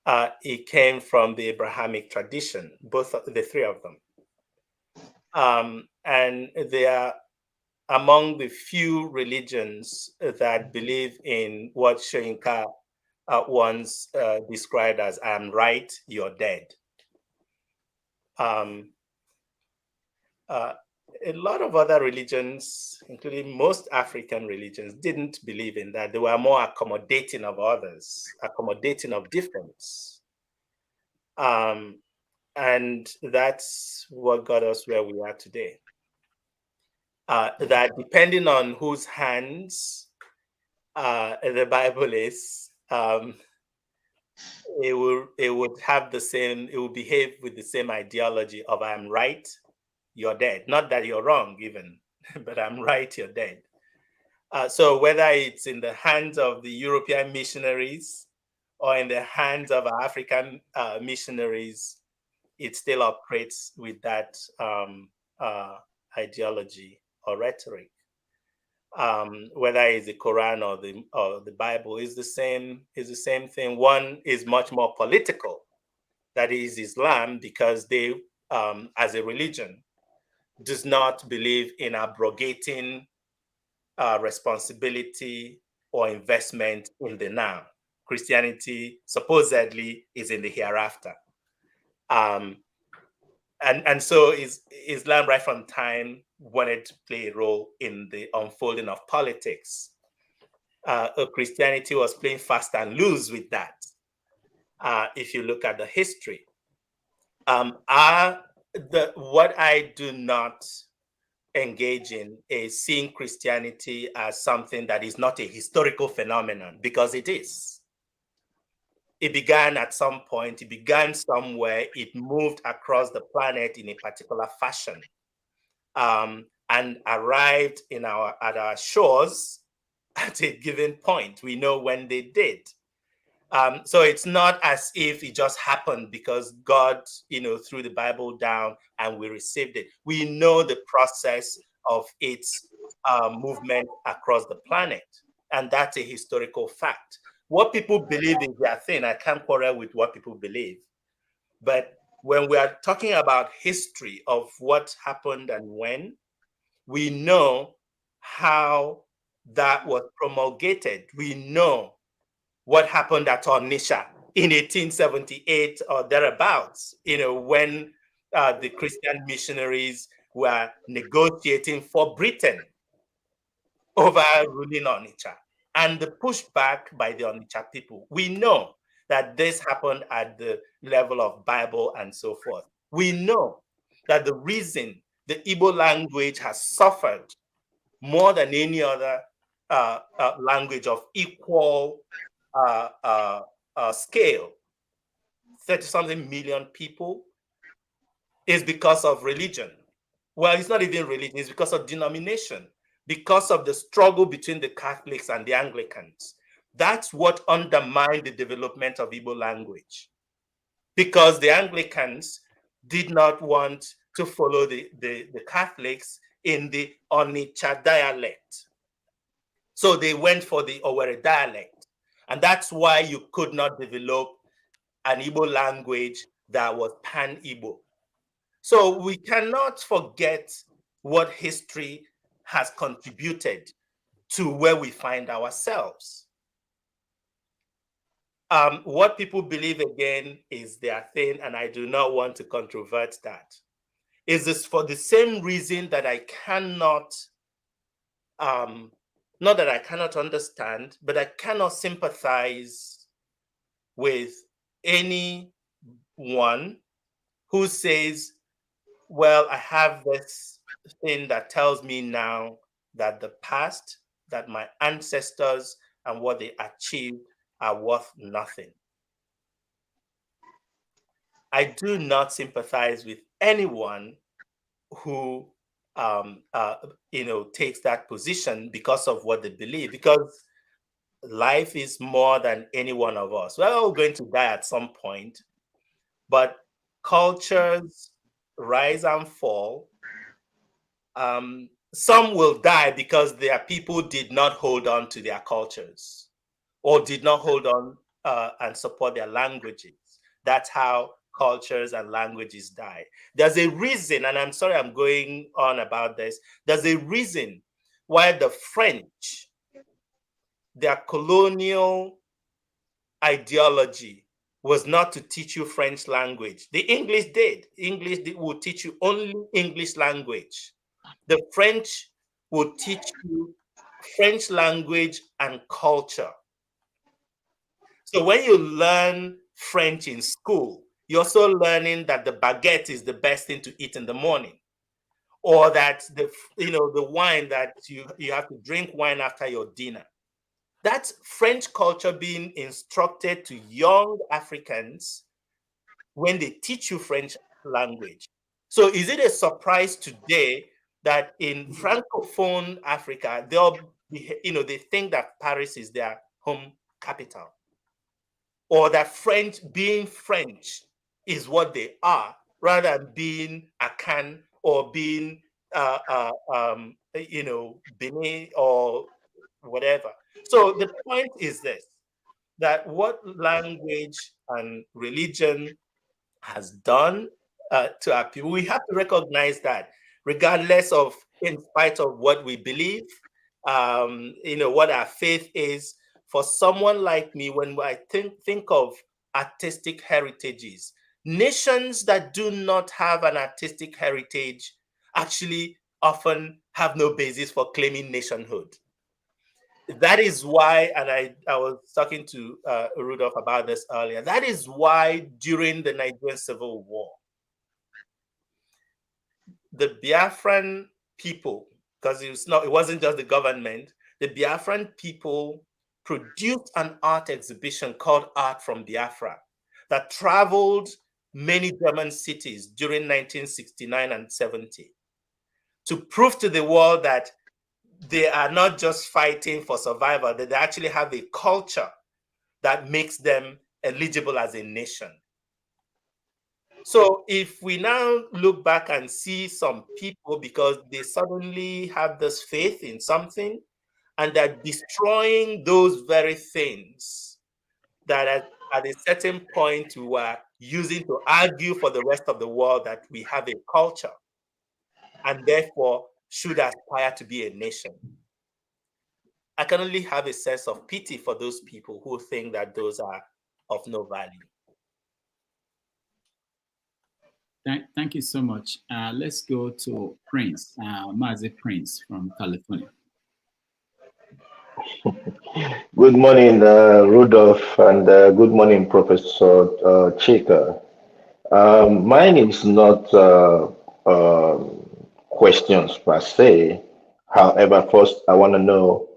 S2: It came from the Abrahamic tradition, the 3 of them. And they are among the few religions that believe in what Shoyinka once described as "I am right, you're dead." A lot of other religions, including most African religions, didn't believe in that. They were more accommodating of others, accommodating of difference. And that's what got us where we are today. That depending on whose hands the Bible is, it would have the same, it would behave with the same ideology of I'm right, you're dead. Not that you're wrong even, but I'm right, you're dead. So whether it's in the hands of the European missionaries or in the hands of African missionaries, it still operates with that ideology or rhetoric. Whether it's the Quran or the Bible, is the same thing. One is much more political, that is Islam, because they, as a religion, does not believe in abrogating responsibility or investment in the now. Christianity supposedly is in the hereafter. And so Islam right from time wanted to play a role in the unfolding of politics. Christianity was playing fast and loose with that. If you look at the history, what I do not engage in is seeing Christianity as something that is not a historical phenomenon, because it is. It began at some point, it began somewhere, it moved across the planet in a particular fashion, and arrived at our shores at a given point. We know when they did. So it's not as if it just happened because God, threw the Bible down and we received it. We know the process of its movement across the planet, and that's a historical fact. What people believe is their thing. I can't quarrel with what people believe. But when we are talking about history of what happened and when, we know how that was promulgated. We know what happened at Onitsha in 1878 or thereabouts, when the Christian missionaries were negotiating for Britain over ruling Onitsha, and the pushback by the Onitsha people. We know that this happened at the level of Bible and so forth. We know that the reason the Igbo language has suffered more than any other language of equal scale, 30-something million people, is because of religion. Well, it's not even religion, it's because of denomination, because of the struggle between the Catholics and the Anglicans. That's what undermined the development of Igbo language, because the Anglicans did not want to follow the Catholics in the Onitsha dialect. So they went for the Owerri dialect. And that's why you could not develop an Igbo language that was pan-Igbo. So we cannot forget what history has contributed to where we find ourselves. What people believe, again, is their thing, and I do not want to controvert that. Is this for the same reason that I cannot, not that I cannot understand, but I cannot sympathize with anyone who says, well, I have this thing that tells me now that the past, that my ancestors and what they achieved are worth nothing. I do not sympathize with anyone who takes that position because of what they believe, because life is more than any one of us. We're all going to die at some point, but cultures rise and fall. Some will die because their people did not hold on to their cultures or did not hold on and support their languages. That's how cultures and languages die. There's a reason, and I'm sorry I'm going on about this, there's a reason why the French, their colonial ideology was not to teach you French language. The English did. English would teach you only English language. The French would teach you French language and culture. So when you learn French in school, you're also learning that the baguette is the best thing to eat in the morning, or that the wine that you have to drink wine after your dinner. That's French culture being instructed to young Africans when they teach you French language. So is it a surprise today that in Francophone Africa, they think that Paris is their home capital, or that being French is what they are, rather than being Akan or being Benin or whatever. So the point is this, that what language and religion has done to our people, we have to recognize that, regardless of, in spite of what we believe, what our faith is. For someone like me, when I think of artistic heritages, nations that do not have an artistic heritage actually often have no basis for claiming nationhood. That is why, and I was talking to Rudolph about this earlier, that is why during the Nigerian Civil War, the Biafran people, because it wasn't just the government, the Biafran people produced an art exhibition called Art from Biafra that traveled many German cities during 1969 and 70 to prove to the world that they are not just fighting for survival, that they actually have a culture that makes them eligible as a nation. So if we now look back and see some people, because they suddenly have this faith in something, and they're destroying those very things that at a certain point we were using to argue for the rest of the world that we have a culture and therefore should aspire to be a nation, I can only have a sense of pity for those people who think that those are of no value.
S1: Thank you so much. Let's go to Prince, Mazi Prince from California.
S7: Good morning, Rudolph, and good morning, Professor Chika. Mine is not questions per se. However, first I want to know,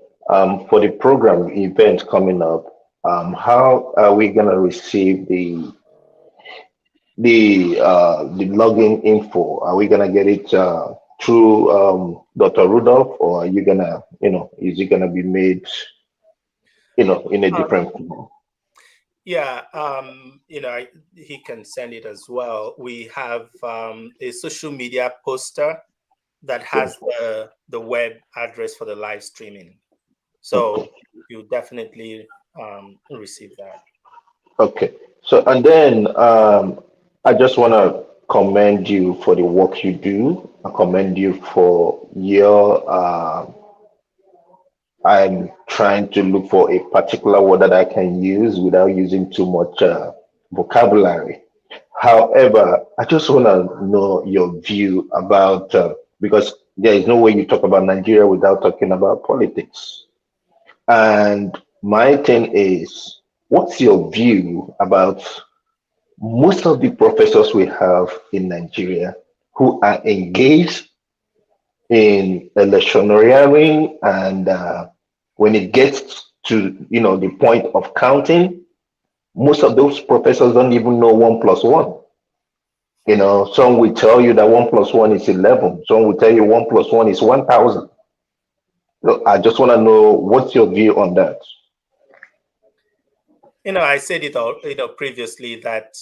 S7: for the program event coming up, how are we going to receive the login info? Are we gonna get it through Dr. Rudolph, or are you gonna, is it gonna be made, in a different form?
S2: Yeah, he can send it as well. We have a social media poster that has the web address for the live streaming. So you definitely receive that.
S7: Okay. So, and then I just want to commend you for the work you do. I commend you for your I'm trying to look for a particular word that I can use without using too much vocabulary. However, I just want to know your view about, because there is no way you talk about Nigeria without talking about politics. And my thing is, what's your view about most of the professors we have in Nigeria who are engaged in electioneering, and when it gets to the point of counting, most of those professors don't even know 1 + 1. Some will tell you that 1 + 1 is 11. Some will tell you 1 + 1 is 1,000. So I just want to know, what's your view on that?
S2: I said it all, previously, that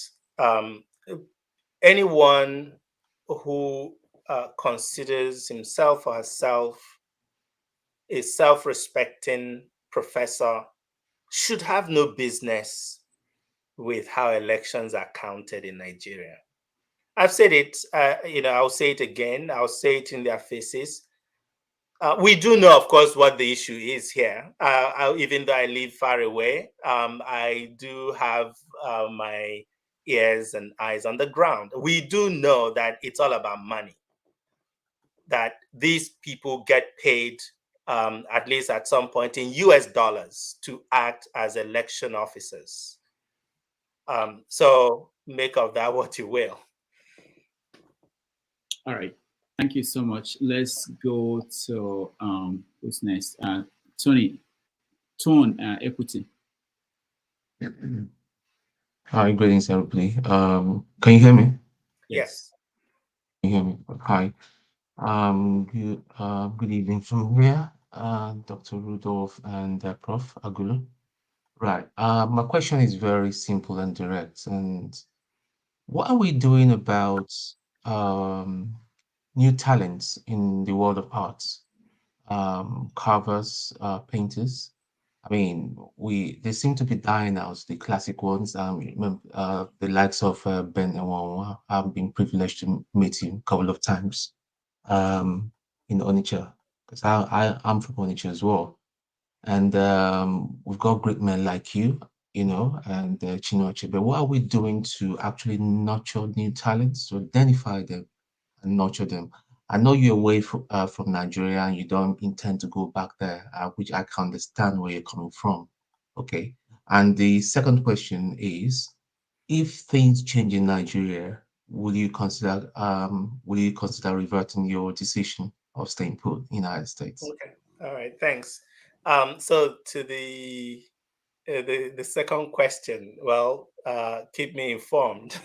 S2: anyone who considers himself or herself a self-respecting professor should have no business with how elections are counted in Nigeria. I've said it, I'll say it again. I'll say it in their faces. We do know, of course, what the issue is here. Even though I live far away, I do have my ears and eyes on the ground. We do know that it's all about money, that these people get paid, at least at some point, in US dollars to act as election officers. So make of that what you will.
S1: All right. Thank you so much. Let's go to who's next? Tony tone equity.
S8: Hi, greetings, everybody. Can you hear me?
S2: Yes.
S8: Can you hear me? Hi. Good evening from here, Dr. Rudolph and Prof. Agulu. Right. My question is very simple and direct. And what are we doing about new talents in the world of arts? Carvers, painters. I mean, they seem to be dying out, the classic ones. The likes of Ben Ewanwa. I've been privileged to meet him a couple of times in Onitsha, because I'm from Onitsha as well. And we've got great men like you, and Chinua Achebe. What are we doing to actually nurture new talents, to identify them and nurture them? I know you're away from Nigeria and you don't intend to go back there, which I can understand where you're coming from. Okay. And the second question is, if things change in Nigeria, will you consider reverting your decision of staying put in the United States?
S2: Okay. All right. Thanks. So to the second question, well, keep me informed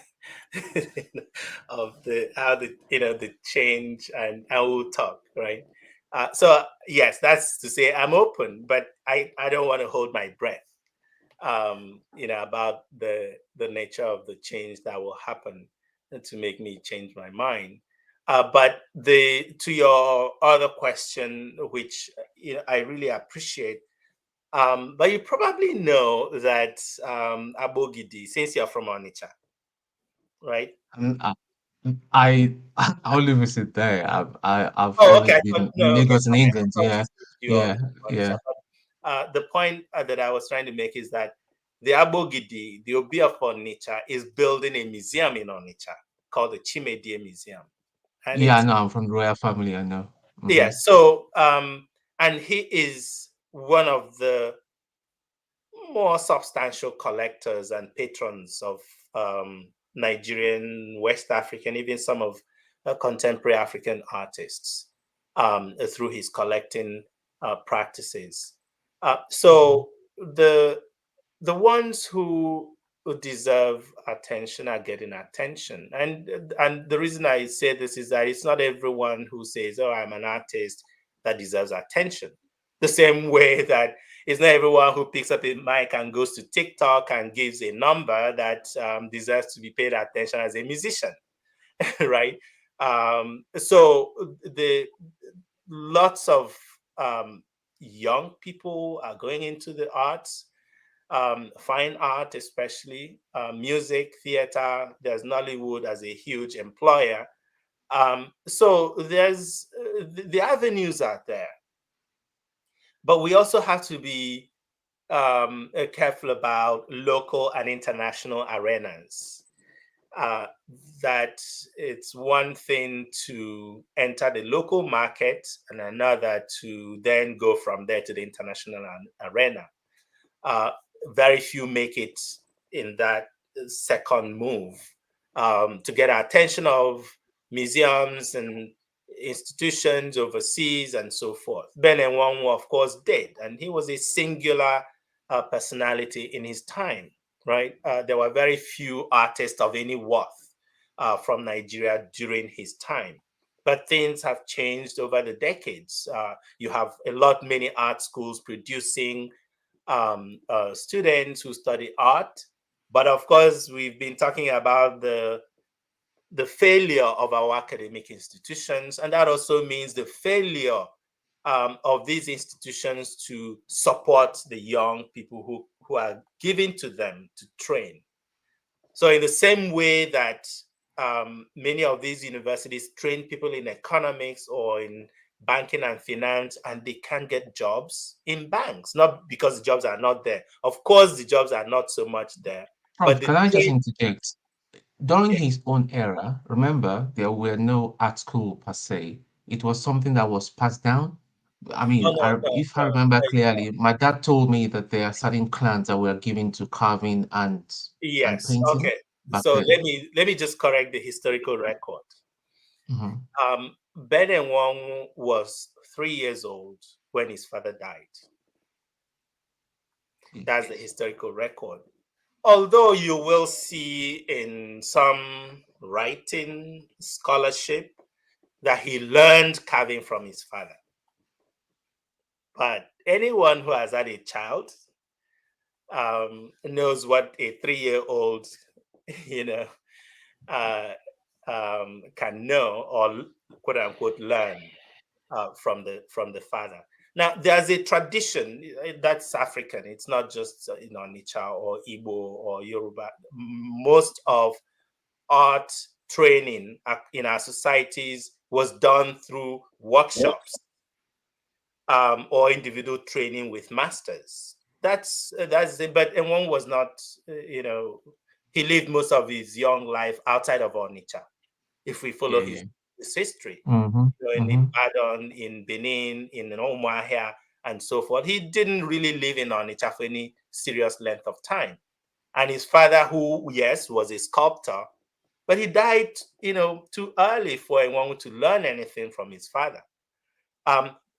S2: of how the change, and I will talk, right? So yes, that's to say I'm open, but I don't want to hold my breath. About the nature of the change that will happen to make me change my mind. But to your other question, which I really appreciate, but you probably know that Abogidi, since you're from Onitsha, right?
S8: I only visit there. I've
S2: Oh,
S8: always
S2: okay.
S8: been in
S2: No, okay.
S8: Lagos and
S2: Sorry,
S8: England.
S2: I thought
S8: Yeah,
S2: you
S8: yeah,
S2: on
S8: yeah.
S2: Onitsha. But, the point that I was trying to make is that the Abogidi, the Obi of Onitsha, is building a museum in Onitsha called the Chimedie Museum, and
S8: Yeah, I
S2: it's
S8: know. I'm from the royal family. I know.
S2: yeah. So and he is one of the more substantial collectors and patrons of Nigerian, West African, even some of contemporary African artists through his collecting practices. So the ones who deserve attention are getting attention, and the reason I say this is that it's not everyone who says, "Oh, I'm an artist," that deserves attention. The same way that it's not everyone who picks up a mic and goes to TikTok and gives a number that deserves to be paid attention as a musician, right? So the lots of young people are going into the arts, fine art, especially music, theater. There's Nollywood as a huge employer. So there's the avenues are there, but we also have to be careful about local and international arenas. That it's one thing to enter the local market and another to then go from there to the international arena. Very few make it in that second move to get our attention of museums and institutions overseas and so forth. Ben Nwangu, of course, did, and he was a singular personality in his time, right? There were very few artists of any worth from Nigeria during his time. But things have changed over the decades. You have many art schools producing students who study art. But of course, we've been talking about the failure of our academic institutions, and that also means the failure of these institutions to support the young people who are given to them to train. So in the same way that many of these universities train people in economics or in banking and finance, and they can't get jobs in banks, not because the jobs are not there. Of course, the jobs are not so much there.
S8: Prof, can I just interject? During his own era, remember, there were no art school per se. It was something that was passed down. I mean, if I remember clearly, my dad told me that there are certain clans that were given to carving and
S2: Yes.
S8: painting.
S2: Okay. So let me just correct the historical record. Ben Nwangu was 3 years old when his father died. That's the historical record. Although you will see in some writing scholarship that he learned carving from his father. But anyone who has had a child knows what a 3-year-old, can know or quote unquote learn from the father. Now, there's a tradition that's African. It's not just Onitsha or Igbo or Yoruba. Most of art training in our societies was done through workshops or individual training with masters. That's it. But one was not, he lived most of his young life outside of Onitsha. If we follow his history, in Ibadan, in Benin, in Umuahia, and so forth, he didn't really live in Onitsha for any serious length of time. And his father, who, yes, was a sculptor, but he died, too early for anyone to learn anything from his father.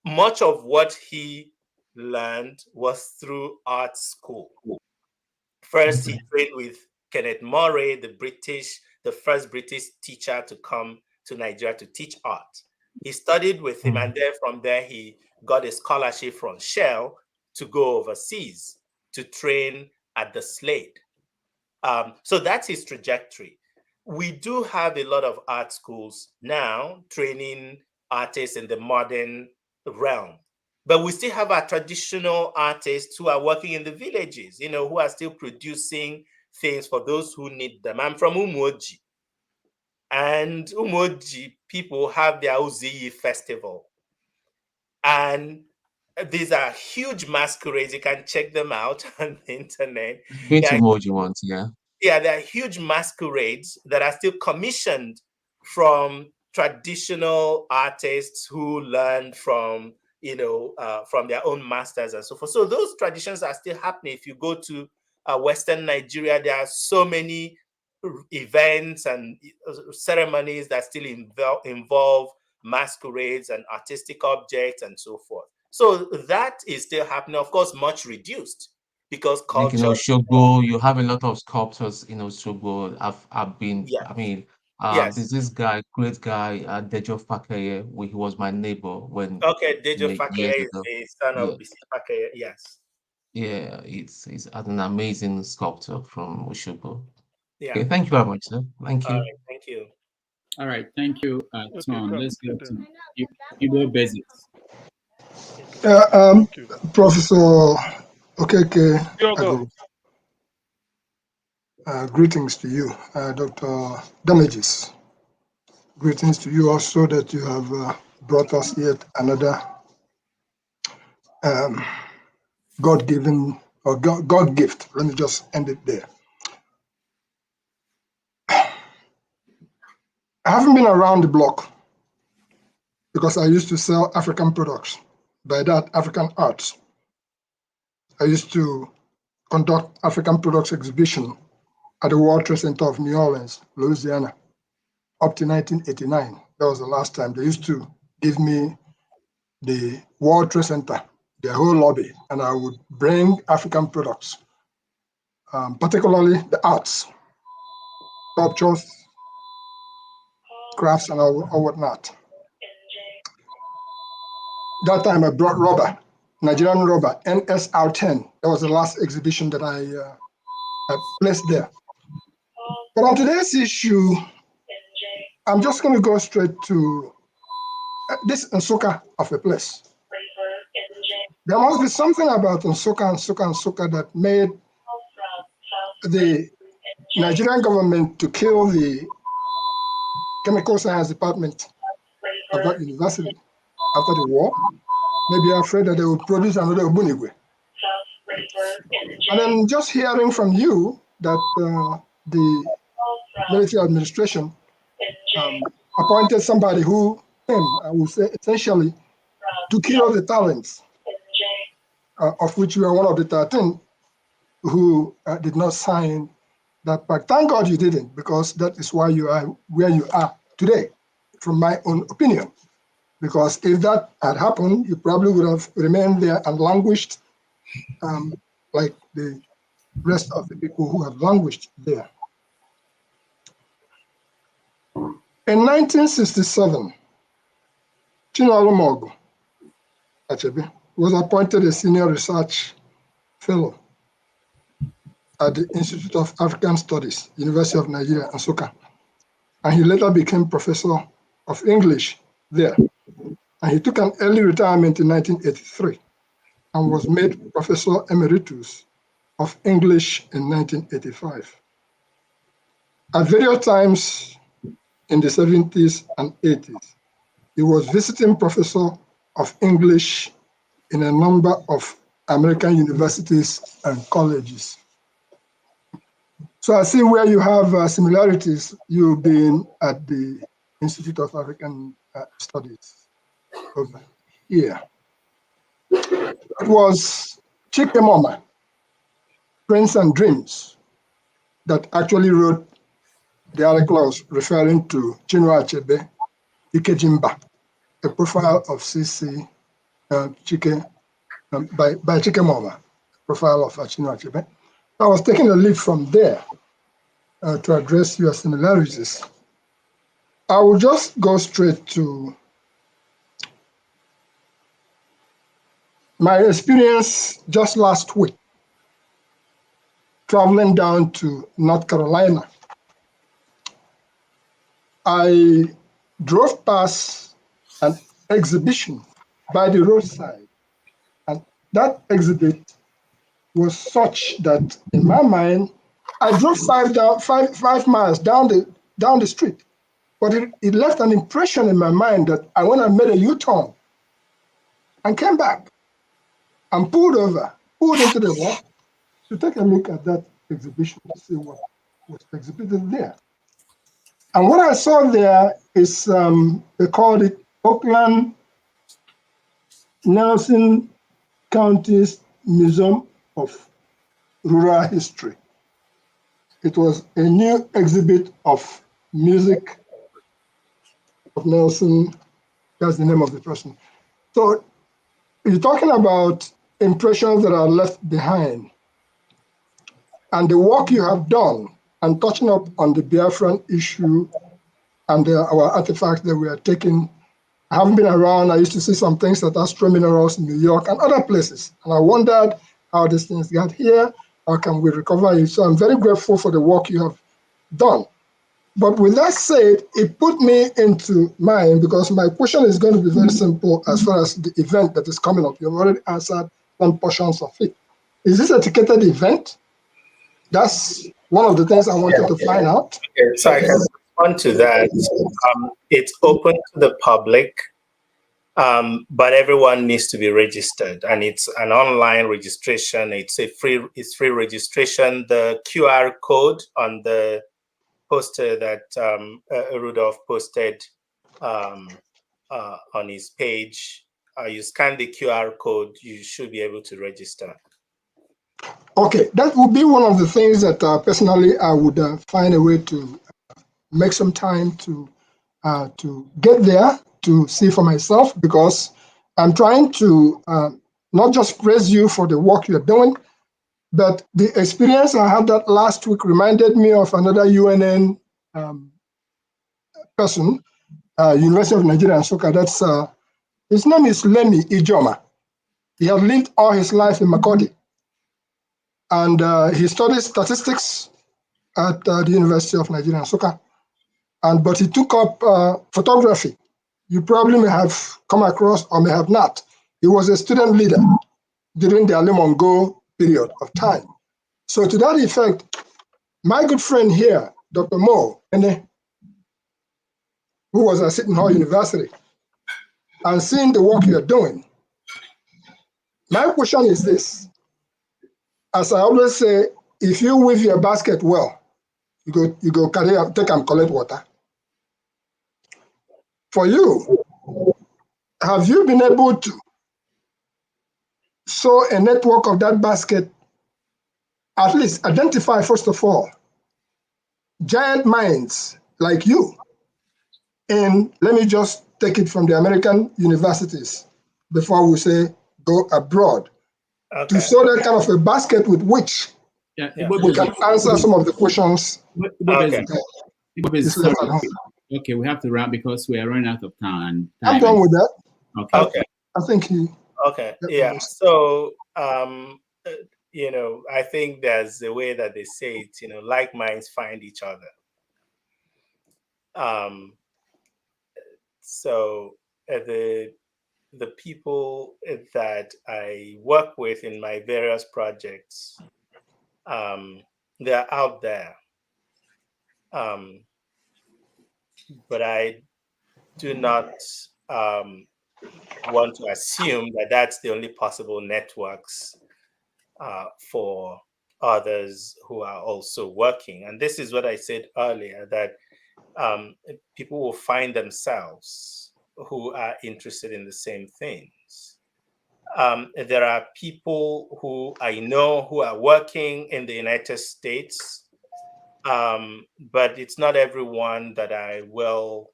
S2: Much of what he learned was through art school. First, he trained with Kenneth Murray, the first British teacher to come to Nigeria to teach art. He studied with him, and then from there, he got a scholarship from Shell to go overseas to train at the Slade. So that's his trajectory. We do have a lot of art schools now training artists in the modern realm, but we still have our traditional artists who are working in the villages, who are still producing things for those who need them. I'm from Umoji, and Umoji people have their Uziyi festival, and these are huge masquerades. You can check them out on the internet.
S8: Been to Umoji once, yeah.
S2: Yeah, there are huge masquerades that are still commissioned from traditional artists who learned from, from their own masters and so forth. So those traditions are still happening. If you go to Western Nigeria, there are so many events and ceremonies that still involve masquerades and artistic objects and so forth. So that is still happening, of course, much reduced. Because culture,
S8: like Osogbo, you have a lot of sculptors in Osogbo. I've been,
S2: yes.
S8: I mean,
S2: Yes.
S8: There's this guy, great guy, Dejo Fakeye. He was my neighbor when.
S2: Okay, Dejo Fakeye is the son of Bisi Fakeye. Yes.
S8: Yeah, he's an amazing sculptor from Osogbo.
S2: Yeah.
S8: Okay, thank you very much, sir. Thank you.
S2: All right, thank you.
S1: All right, thank you, Tom. Let's go to Igbo Basics.
S9: Professor Okeke-Agulu. Greetings to you, Dr. Damages. Greetings to you also that you have brought us yet another God-given or God gift. Let me just end it there. I haven't been around the block because I used to sell African products, by that African arts. I used to conduct African products exhibition at the World Trade Center of New Orleans, Louisiana, up to 1989. That was the last time. They used to give me the World Trade Center, their whole lobby, and I would bring African products, particularly the arts, sculptures, crafts, and all whatnot. That time I brought rubber, Nigerian rubber, NSR10. That was the last exhibition that I placed there. But on today's issue, I'm just going to go straight to this Nsukka of a place. There must be something about Nsukka that made the Nigerian government to kill the chemical science department of that university after the war. Maybe afraid that they would produce another Obunigwe. And then just hearing from you that the military administration appointed somebody who came, I would say, essentially to kill the talents, of which you are one of the 13 who did not sign that pact. Thank God you didn't, because that is why you are where you are today, from my own opinion. Because if that had happened, you probably would have remained there and languished like the rest of the people who have languished there. In 1967, Chinua Achebe was appointed a senior research fellow at the Institute of African Studies, University of Nigeria, Nsukka. And he later became professor of English there. And he took an early retirement in 1983 and was made professor emeritus of English in 1985. At various times in the 70s and 80s, he was visiting professor of English in a number of American universities and colleges. So I see where you have similarities, you being at the Institute of African Studies over here. It was Chika, Prince and Dreams, that actually wrote the articles referring to Chinua Achebe, Ikejimba, a profile of CC Chike, by Chika, profile of Chinua Achebe. I was taking a leaf from there to address your similarities. I will just go straight to my experience just last week, traveling down to North Carolina. I drove past an exhibition by the roadside, and that exhibit was such that in my mind, I drove 5 miles down the street, but it left an impression in my mind that I went and made a U-turn and came back and pulled into the walk to take a look at that exhibition to see what was exhibited there. And what I saw there is, they called it Oakland Nelson County's Museum of Rural History. It was a new exhibit of music of Nelson. That's the name of the person. So you're talking about impressions that are left behind and the work you have done and touching up on the Biafran issue and our artifacts that we are taking. I haven't been around. I used to see some things at Astro Minerals in New York and other places. And I wondered how these things got here. How can we recover it? So I'm very grateful for the work you have done. But with that said, it put me into mind because my question is going to be very simple as far as the event that is coming up. You've already answered some portions of it. Is this a ticketed event? That's one of the things I wanted to find out.
S2: Okay, so I can respond to that. It's open to the public, but everyone needs to be registered, and it's an online registration. It's free registration. The QR code on the poster that Rudolph posted on his page, you scan the QR code, you should be able to register.
S9: Okay, that would be one of the things that personally I would find a way to make some time to get there to see for myself, because I'm trying to not just praise you for the work you're doing, but the experience I had that last week reminded me of another UNN person, University of Nigeria, Nsukka. That's his name is Lemi Ijoma. He had lived all his life in Makurdi, and he studied statistics at the University of Nigeria, Nsukka. But he took up photography. You probably may have come across or may have not. He was a student leader during the Ali Mongo period of time. So to that effect, my good friend here, Dr. Mo, who was at Seton Hall University, and seeing the work you're doing, my question is this. As I always say, if you weave your basket well, you go carry out, take and collect water. For you, have you been able to sew a network of that basket, at least identify, first of all, giant minds like you? And let me just take it from the American universities before we say go abroad. to show that kind of a basket with which
S1: Yeah,
S9: we can answer some of the questions.
S2: Okay.
S1: Okay, we have to wrap because we are running out of time.
S9: I'm done with that.
S2: Okay.
S9: I think he.
S2: Okay. Yeah. So, you know, I think there's a way that they say it. You know, like minds find each other. So the people that I work with in my various projects, they're out there. But I do not want to assume that that's the only possible networks for others who are also working. And this is what I said earlier, that people will find themselves who are interested in the same things. There are people who I know who are working in the United States, but it's not everyone that I will,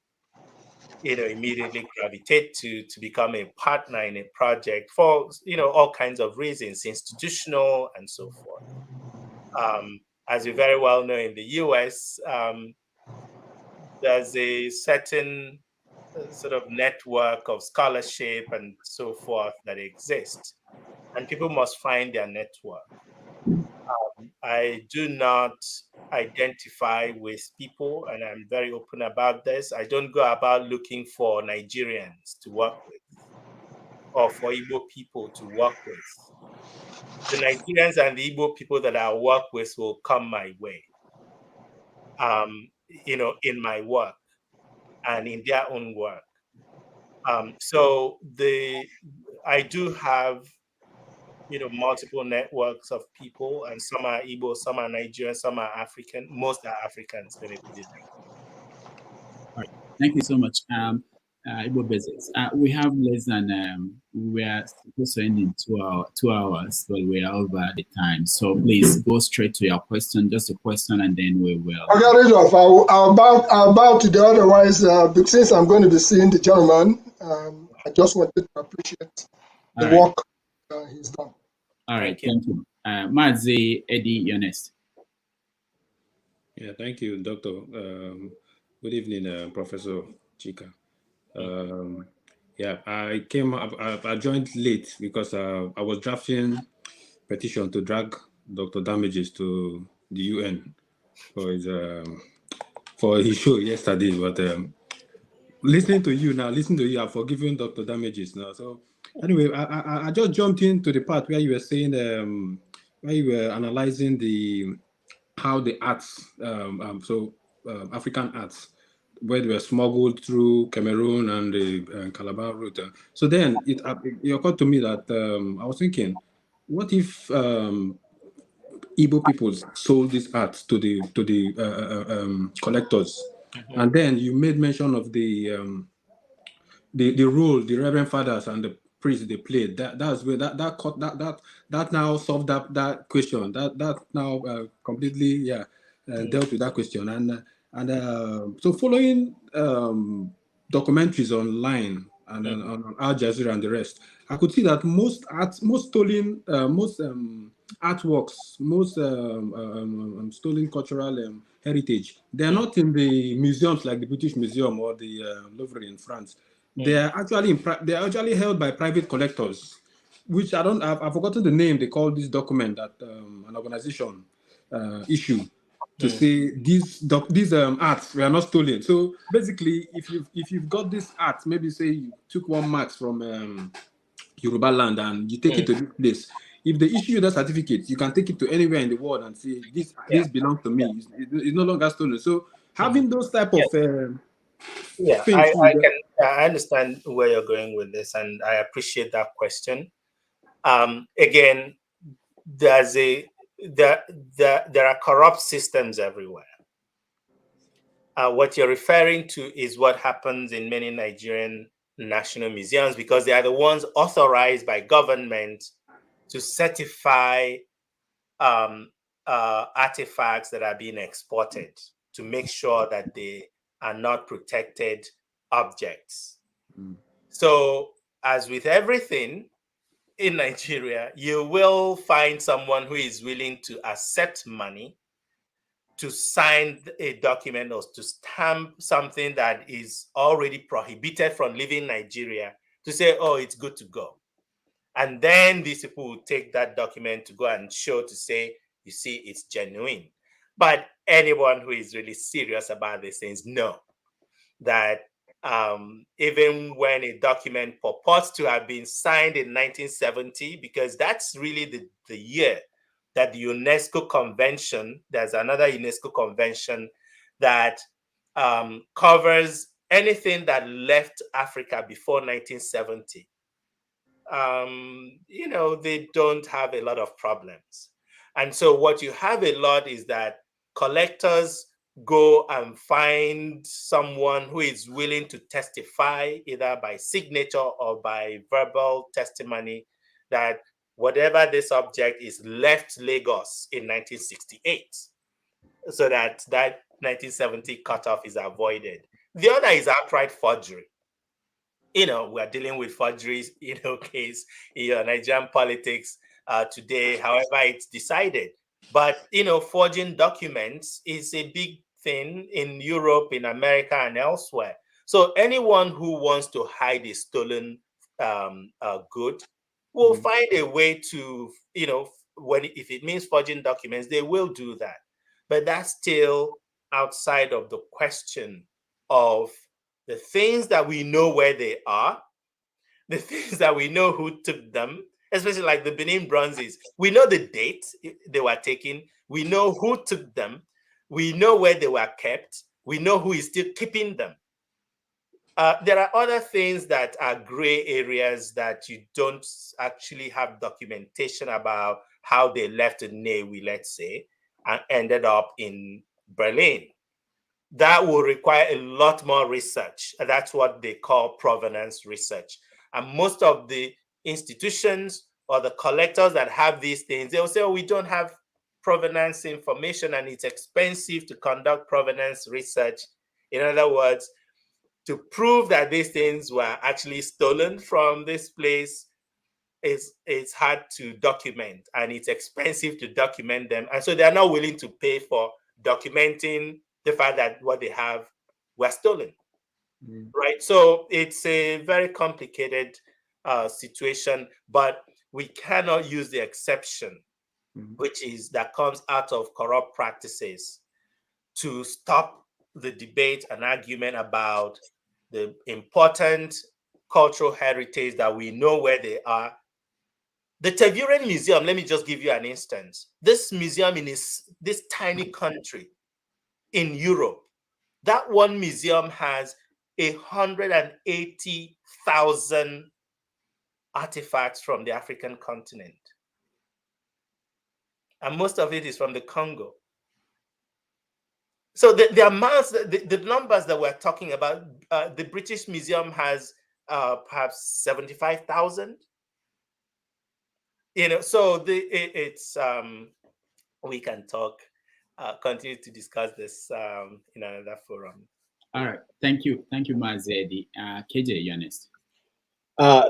S2: you know, immediately gravitate to become a partner in a project for, you know, all kinds of reasons, institutional and so forth. As you very well know, in the US, there's a certain sort of network of scholarship and so forth that exists, and people must find their network. I do not identify with people, and I'm very open about this. I don't go about looking for Nigerians to work with or for Igbo people to work with. The Nigerians and the Igbo people that I work with will come my way, you know, in my work and in their own work. So I do have, you know, multiple networks of people, and some are Igbo, some are Nigerian, some are African. Most are Africans. Let me put it that way.
S1: All right. Thank you so much. Igbo Basics. We have less than we are supposed to end in 2 hours, but we are over the time. So please go straight to your question, just a question, and then we will.
S9: Okay, I'll bow to the otherwise. Since I'm going to be seeing the gentleman, I just wanted to appreciate the work he's done.
S1: All right, thank you. Mazi Eddie, you're next.
S10: Yeah, thank you, Doctor. Good evening, Professor Chika. Yeah, I joined late because I was drafting petition to drag Dr. Damages to the UN for his show yesterday. But listening to you now, I've forgiven Dr. Damages now. So anyway, I just jumped into the part where you were saying where you were analyzing how the arts, African arts, where they were smuggled through Cameroon and the Calabar route. So then it occurred to me that I was thinking, what if Igbo people sold this art to the collectors, and then you made mention of the role the Reverend Fathers and the priests they played. That's where that now solved that question. That now completely dealt with that question. And so following documentaries online and on Al Jazeera and the rest, I could see that most stolen artworks, most stolen cultural heritage, they are not in the museums like the British Museum or the Louvre in France. They are actually held by private collectors, which I've forgotten the name. They call this document that an organization issued to say these arts were not stolen. So basically, if you've got this art, maybe say you took one marks from Yoruba land and you take it to this place, if they issue you that certificate, you can take it to anywhere in the world and say this belongs to me. It's no longer stolen. So having those type of things,
S2: I understand where you're going with this, and I appreciate that question. Again, there are corrupt systems everywhere. What you're referring to is what happens in many Nigerian national museums, because they are the ones authorized by government to certify artifacts that are being exported, to make sure that they are not protected objects. So, as with everything, in Nigeria, you will find someone who is willing to accept money to sign a document or to stamp something that is already prohibited from leaving Nigeria to say, oh, it's good to go. And then these people will take that document to go and show to say, you see, it's genuine. But anyone who is really serious about these things know that even when a document purports to have been signed in 1970, because that's really the year that the UNESCO convention, there's another UNESCO convention that covers anything that left Africa before 1970. They don't have a lot of problems. And so what you have a lot is that collectors go and find someone who is willing to testify either by signature or by verbal testimony that whatever this object is left Lagos in 1968, so that 1970 cutoff is avoided. The other is outright forgery. We're dealing with forgeries, case in Nigerian politics today, however it's decided. But, forging documents is a big thing in Europe, in America, and elsewhere. So anyone who wants to hide a stolen good will find a way to, if it means forging documents, they will do that. But that's still outside of the question of the things that we know where they are, the things that we know who took them, especially like the Benin bronzes. We know the date they were taken. We know who took them. We know where they were kept. We know who is still keeping them. There are other things that are gray areas that you don't actually have documentation about how they left Newi, let's say, and ended up in Berlin. That will require a lot more research. That's what they call provenance research. And most of the institutions or the collectors that have these things, they'll say, oh, we don't have provenance information and it's expensive to conduct provenance research. In other words, to prove that these things were actually stolen from this place, it's hard to document and it's expensive to document them. And so they're not willing to pay for documenting the fact that what they have were stolen, right? So it's a very complicated situation, but we cannot use the exception, which is that comes out of corrupt practices, to stop the debate and argument about the important cultural heritage that we know where they are. The Tervuren Museum, let me just give you an instance. This museum in this tiny country in Europe, that one museum has 180,000 artifacts from the African continent. And most of it is from the Congo. So the amounts, the numbers that we're talking about, the British Museum has perhaps 75,000. So it's we can talk, continue to discuss this in another forum.
S1: All right, thank you, Mazedi. KJ, you're next.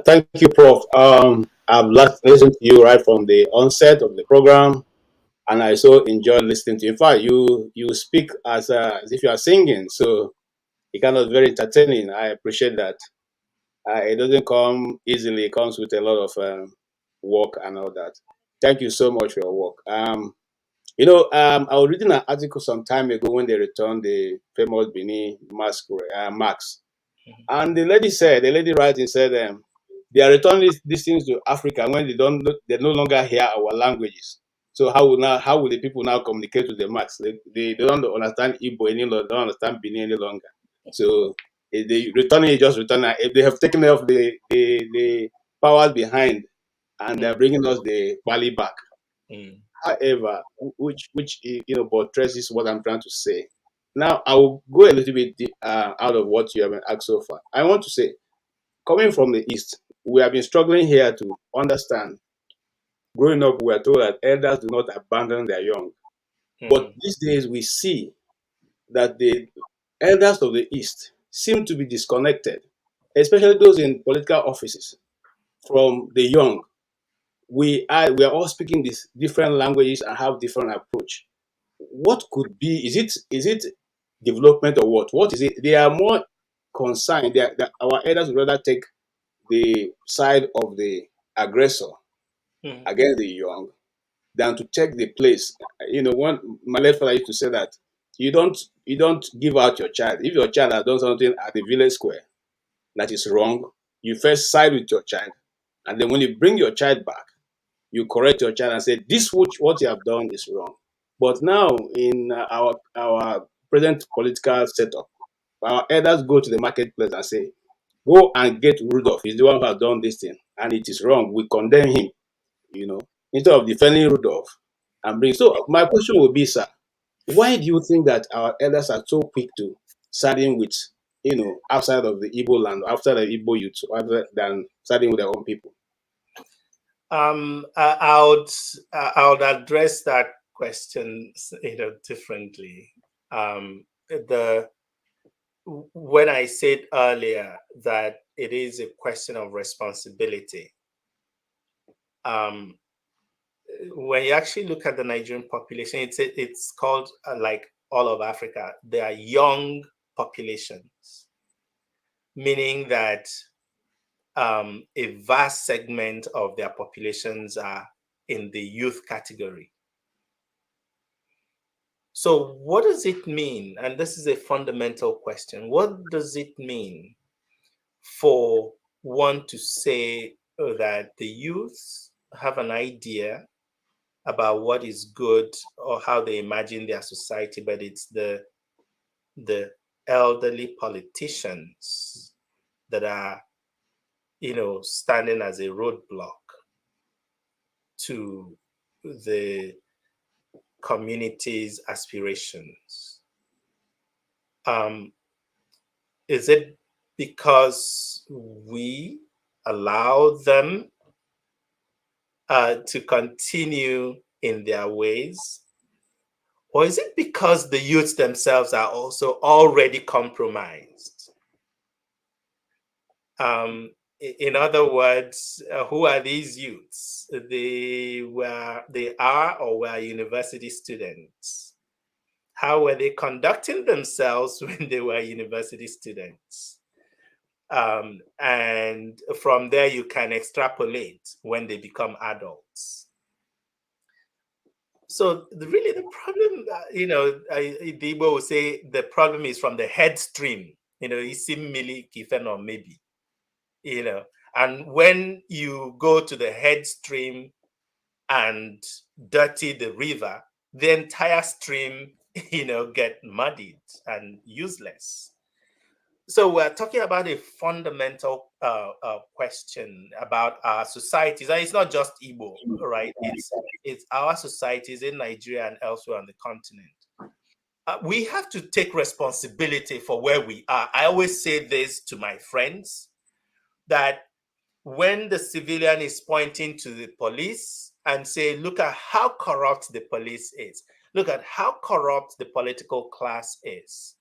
S11: Thank you, Prof. I've listened to you right from the onset of the program, and I so enjoyed listening to you. In fact, you speak as if you are singing, so it kind of very entertaining. I appreciate that. It doesn't come easily. It comes with a lot of work and all that. Thank you so much for your work. I was reading an article some time ago when they returned the famous Benin marks. And the lady writing said, they are returning these things to Africa when they no longer hear our languages. So how will the people now communicate with the marks? They don't understand Igbo any longer, don't understand Benin any longer. So if they returning, just return. If they have taken off the powers behind, and they're bringing us the Bali back. However, which buttresses what I'm trying to say. Now I will go a little bit out of what you have asked so far. I want to say, coming from the East, we have been struggling here to understand. Growing up, we are told that elders do not abandon their young. But these days, we see that the elders of the East seem to be disconnected, especially those in political offices, from the young. we are all speaking these different languages and have different approach. What could be, is it development or what? What is it? They are more concerned that our elders would rather take the side of the aggressor against the young than to take the place. One my late father used to say that you don't give out your child. If your child has done something at the village square that is wrong, you first side with your child, and then when you bring your child back, you correct your child and say, this what you have done is wrong. But now in our present political setup, our elders go to the marketplace and say, go and get Rudolph. He's the one who has done this thing, and it is wrong. We condemn him, you know, instead of defending Rudolph and bring. So my question would be, sir, why do you think that our elders are so quick to siding with, outside of the Igbo land, outside of Igbo youth, rather than siding with their own people?
S2: I would address that question, differently. When I said earlier that it is a question of responsibility, when you actually look at the Nigerian population, it's called like all of Africa. They are young populations, meaning that a vast segment of their populations are in the youth category. So what does it mean? And this is a fundamental question. What does it mean for one to say that the youth have an idea about what is good or how they imagine their society, but it's the elderly politicians that are, standing as a roadblock to the community's aspirations? Is it because we allow them to continue in their ways? Or is it because the youths themselves are also already compromised? In other words, who are these youths? They are or were university students. How were they conducting themselves when they were university students? And from there, you can extrapolate when they become adults. So really the problem, the Igbo will say the problem is from the head stream, or maybe, and when you go to the head stream and dirty the river, the entire stream, get muddied and useless. So we're talking about a fundamental question about our societies, and it's not just Igbo, right? It's our societies in Nigeria and elsewhere on the continent. We have to take responsibility for where we are. I always say this to my friends, that when the civilian is pointing to the police and say, look at how corrupt the police is, look at how corrupt the political class is,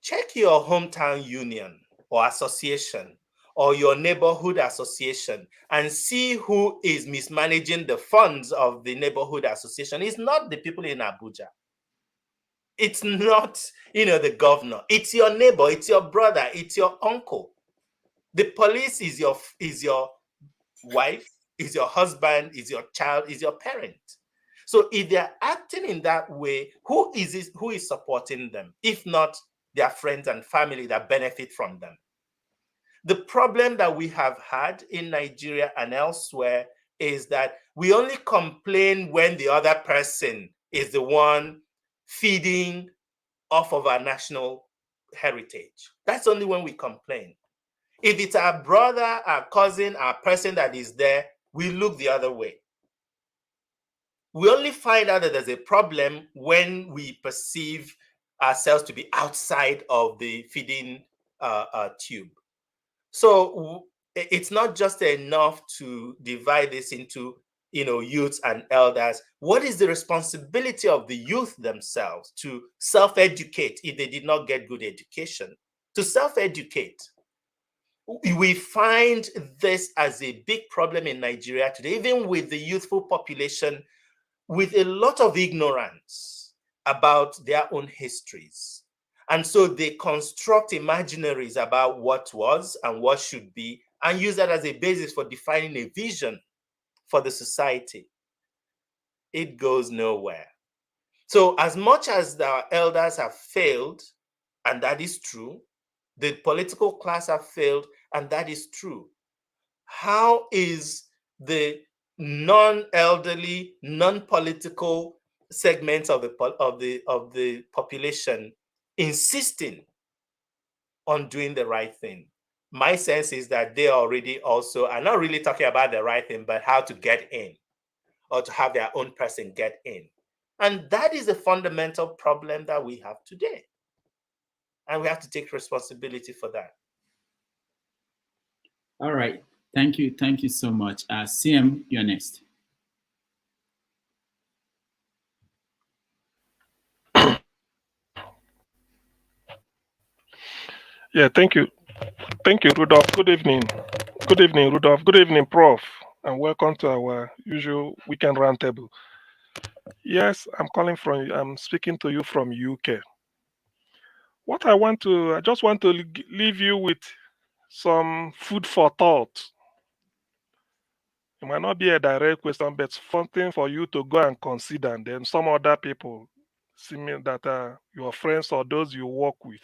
S2: check your hometown union or association or your neighborhood association and see who is mismanaging the funds of the neighborhood association. It's not the people in Abuja. It's not, the governor. It's your neighbor, it's your brother, it's your uncle. The police is your wife, is your husband, is your child, is your parent. So if they're acting in that way, who is supporting them, if not their friends and family that benefit from them? The problem that we have had in Nigeria and elsewhere is that we only complain when the other person is the one feeding off of our national heritage. That's only when we complain. If it's our brother, our cousin, our person that is there, we look the other way. We only find out that there's a problem when we perceive ourselves to be outside of the feeding tube. So it's not just enough to divide this into, youths and elders. What is the responsibility of the youth themselves to self-educate if they did not get good education? To self-educate. We find this as a big problem in Nigeria today, even with the youthful population, with a lot of ignorance about their own histories. And so they construct imaginaries about what was and what should be, and use that as a basis for defining a vision for the society. It goes nowhere. So as much as the elders have failed, and that is true, the political class have failed, and that is true, how is the non-elderly, non-political segments of the population insisting on doing the right thing? My sense is that they already also are not really talking about the right thing, but how to get in, or to have their own person get in. And that is a fundamental problem that we have today. And we have to take responsibility for that.
S1: All right. Thank you. Thank you so much. CM, you're next.
S12: Yeah, thank you. Thank you, Rudolph. Good evening. Good evening, Rudolph. Good evening, Prof. And welcome to our usual weekend roundtable. Yes, I'm speaking to you from UK. I just want to leave you with some food for thought. It might not be a direct question, but something for you to go and consider. And then some other people, seeming that are your friends or those you work with.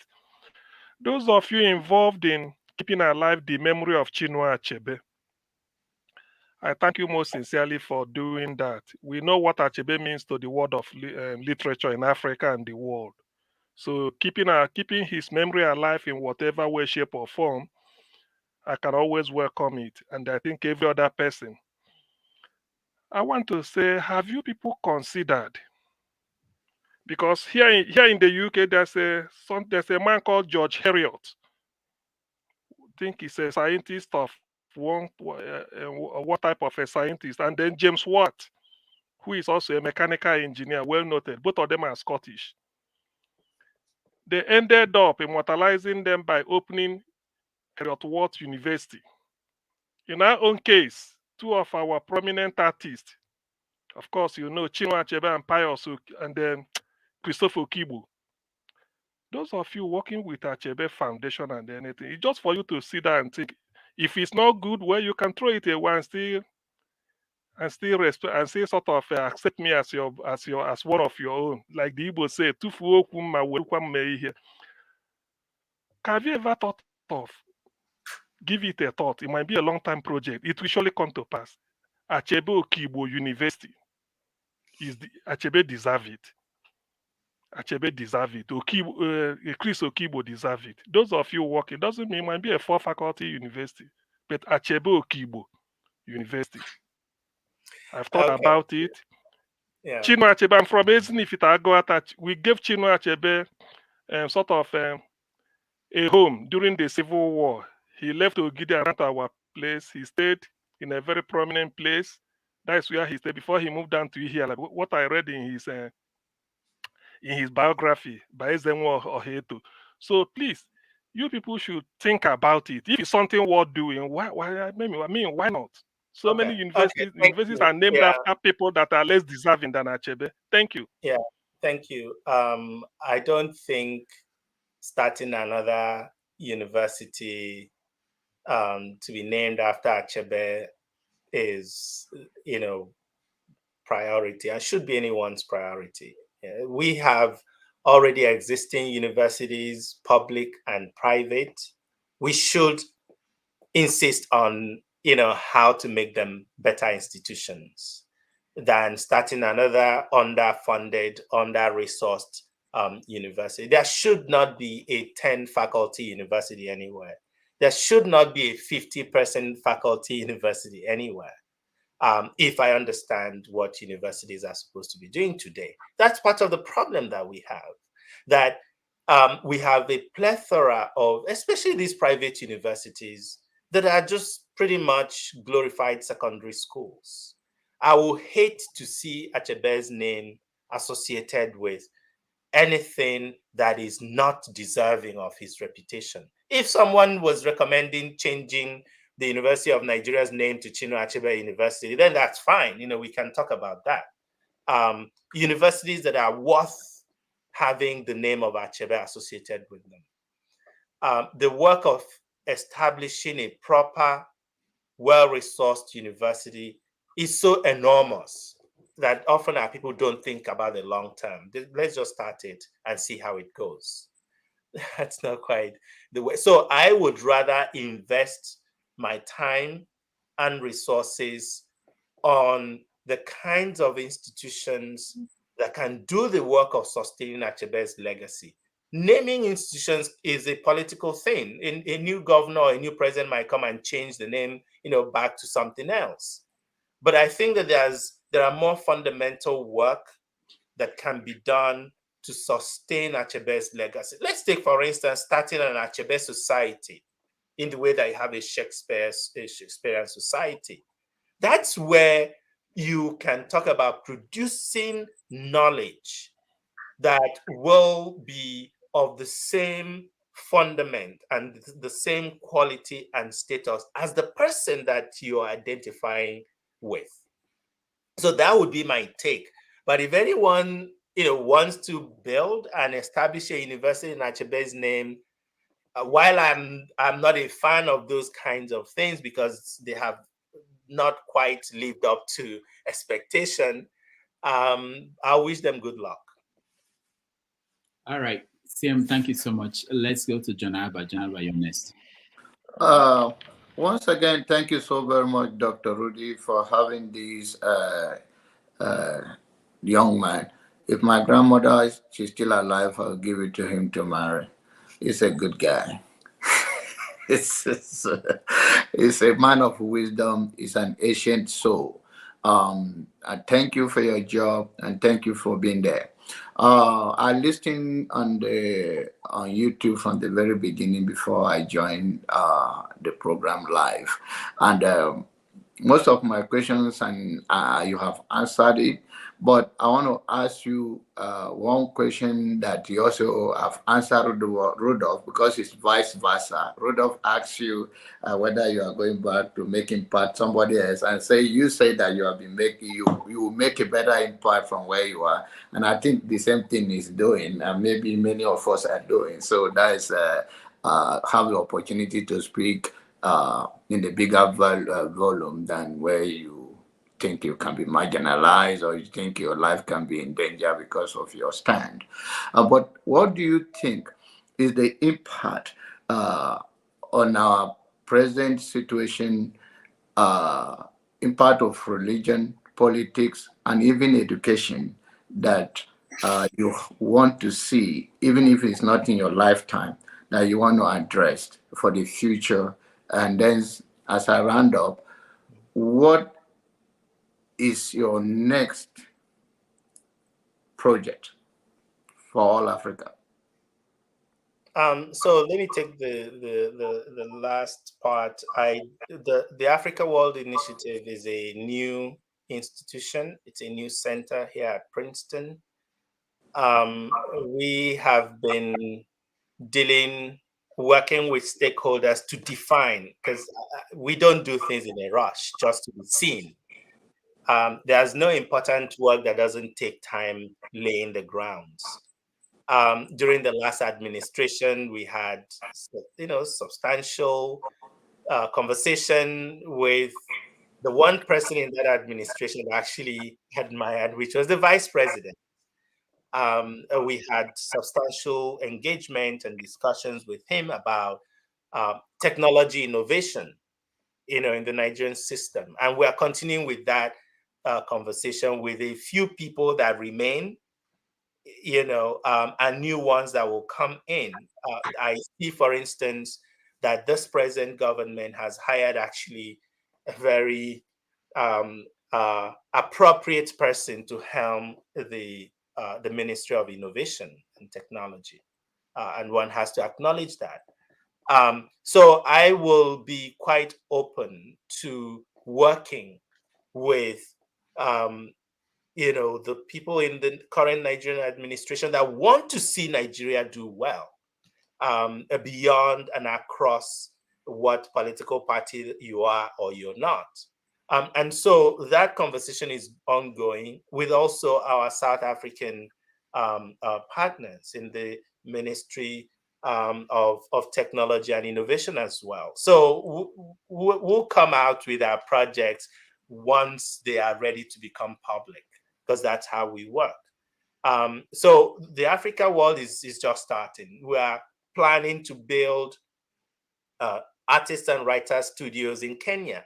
S12: Those of you involved in keeping alive the memory of Chinua Achebe, I thank you most sincerely for doing that. We know what Achebe means to the world of literature in Africa and the world. So keeping his memory alive in whatever way, shape, or form, I can always welcome it. And I think every other person. I want to say, have you people considered? Because here in the UK, there's a man called George Heriot. I think he's a scientist of what type of a scientist, and then James Watt, who is also a mechanical engineer, well noted. Both of them are Scottish. They ended up immortalizing them by opening Heriot Watt University. In our own case, two of our prominent artists, of course, you know Chinua Achebe and Pius, and then Christopher Okigbo. Those of you working with Achebe Foundation and anything, it's just for you to sit there and think. If it's not good, well, you can throw it away and still respect and say sort of accept me as one of your own. Like the Igbo say, "Tufu okwu ma welukwa mma ihe." Have you ever thought of give it a thought? It might be a long-time project. It will surely come to pass. Achebe Okigbo University Achebe deserve it. Achebe deserve it. Chris Okigbo deserve it. Those of you working, doesn't mean it might be a 4-faculty university, but Achebe Okigbo University. I've thought about it.
S2: Yeah.
S12: Chinua Achebe, I'm from Ezinifita. We gave Chinua Achebe sort of a home during the Civil War. He left Ogidi and ran to our place. He stayed in a very prominent place. That's where he stayed before he moved down to here. Like what I read in his biography by Ezenwa Oheto. So please, you people should think about it. If it's something worth doing, why not? So many universities are named after people that are less deserving than Achebe. Thank you.
S2: Yeah, thank you. I don't think starting another university to be named after Achebe is, priority and should be anyone's priority. We have already existing universities, public and private. We should insist on, how to make them better institutions than starting another underfunded, under-resourced university. There should not be a 10-faculty university anywhere. There should not be a 50-person faculty university anywhere. If I understand what universities are supposed to be doing today. That's part of the problem that we have, that we have a plethora of, especially these private universities, that are just pretty much glorified secondary schools. I will hate to see Achebe's name associated with anything that is not deserving of his reputation. If someone was recommending changing the University of Nigeria's name to Chinua Achebe University, then that's fine. We can talk about that. Universities that are worth having the name of Achebe associated with them. The work of establishing a proper, well-resourced university is so enormous that often our people don't think about the long term. Let's just start it and see how it goes. That's not quite the way. So I would rather invest my time and resources on the kinds of institutions that can do the work of sustaining Achebe's legacy. Naming institutions is a political thing. A new governor or a new president might come and change the name, back to something else. But I think that there are more fundamental work that can be done to sustain Achebe's legacy. Let's take, for instance, starting an Achebe society in the way that you have a Shakespearean society. That's where you can talk about producing knowledge that will be of the same fundament and the same quality and status as the person that you're identifying with. So that would be my take. But if anyone wants to build and establish a university in Achebe's name, while I'm not a fan of those kinds of things because they have not quite lived up to expectation, I wish them good luck.
S1: All right, CM, thank you so much. Let's go to John Alba. John Alba, you're next.
S13: Once again, thank you so very much, Dr. Rudy, for having this young man. If my grandmother she's still alive, I'll give it to him to marry. He's a good guy. It's a man of wisdom. He's an ancient soul. I thank you for your job and thank you for being there. I listened on YouTube from the very beginning before I joined the program live, and most of my questions and you have answered it. But I want to ask you one question that you also have answered, Rudolph, because it's vice versa. Rudolph asks you whether you are going back to make impact somebody else, and you say that you have been making you will make a better impact from where you are, and I think the same thing is doing, and maybe many of us are doing. So that is have the opportunity to speak in the bigger volume than where you think you can be marginalized or you think your life can be in danger because of your stand. But what do you think is the impact on our present situation, impact of religion, politics, and even education that you want to see, even if it's not in your lifetime, that you want to address for the future? And then as I round up, what is your next project for all Africa?
S2: So let me take the last part. The Africa World Initiative is a new institution. It's a new center here at Princeton. We have been working with stakeholders to define, because we don't do things in a rush just to be seen. There's no important work that doesn't take time laying the grounds. During the last administration, we had, substantial conversation with the one person in that administration I actually admired, which was the vice president. We had substantial engagement and discussions with him about technology innovation, in the Nigerian system. And we are continuing with that conversation with a few people that remain, and new ones that will come in. I see, for instance, that this present government has hired actually a very appropriate person to helm the Ministry of Innovation and Technology, and one has to acknowledge that. So I will be quite open to working with the people in the current Nigerian administration that want to see Nigeria do well, beyond and across what political party you are or you're not. And so that conversation is ongoing with also our South African partners in the Ministry of Technology and Innovation as well. So we'll come out with our projects once they are ready to become public, because that's how we work. So the Africa world is just starting. We are planning to build artists and writers studios in Kenya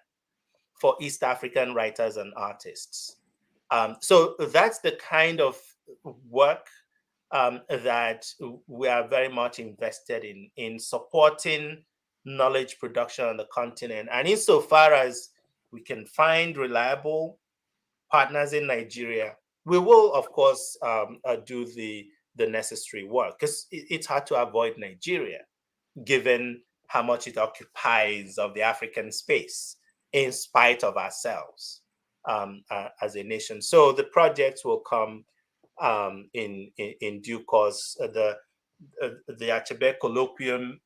S2: for East African writers and artists. So that's the kind of work that we are very much invested in supporting knowledge production on the continent. And insofar as we can find reliable partners in Nigeria, we will, of course, do the necessary work, because it's hard to avoid Nigeria, given how much it occupies of the African space, in spite of ourselves as a nation. So the projects will come in due course. The Achebe Colloquium,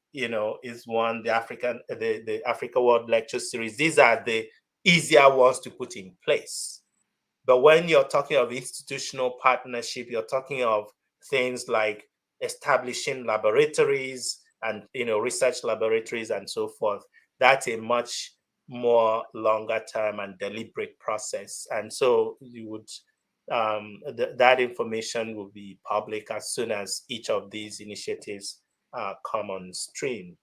S2: is one. The Africa World Lecture Series. These are the easier ones to put in place. But when you're talking of institutional partnership, you're talking of things like establishing laboratories and research laboratories and so forth. That's a much more longer term and deliberate process. And so you would that information will be public as soon as each of these initiatives come on stream.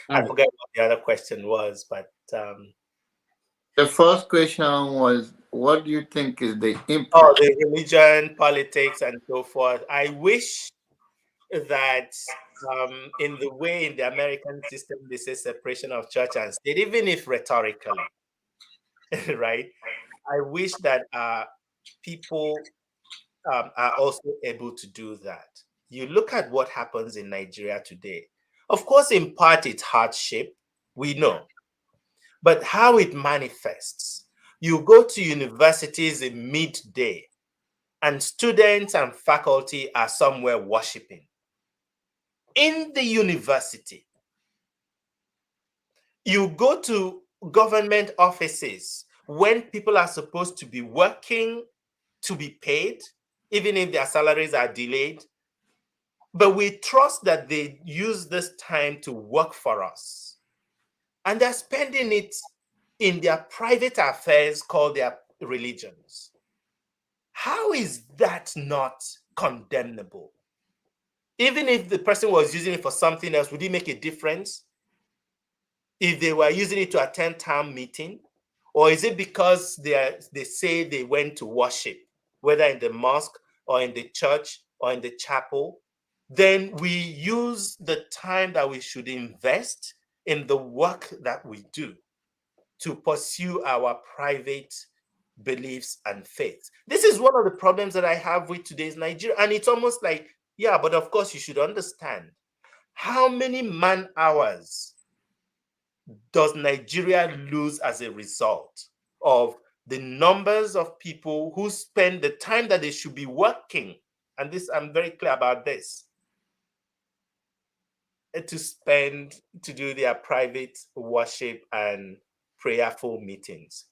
S2: I forget what the other question was, but
S13: the first question was, what do you think is the impact?
S2: Oh, the religion, politics, and so forth. I wish that in the way in the American system they say separation of church and state, even if rhetorically, right? I wish that people are also able to do that. You look at what happens in Nigeria today. Of course, in part, it's hardship, we know. But how it manifests, you go to universities in midday, and students and faculty are somewhere worshiping. In the university, you go to government offices when people are supposed to be working to be paid, even if their salaries are delayed. But we trust that they use this time to work for us. And they're spending it in their private affairs called their religions. How is that not condemnable? Even if the person was using it for something else, would it make a difference? If they were using it to attend town meeting? Or is it because they say they went to worship, whether in the mosque or in the church or in the chapel? Then we use the time that we should invest in the work that we do to pursue our private beliefs and faiths. This is one of the problems that I have with today's Nigeria. And it's almost like, yeah, but of course you should understand how many man hours does Nigeria lose as a result of the numbers of people who spend the time that they should be working. And this, I'm very clear about this, to do their private worship and prayerful meetings.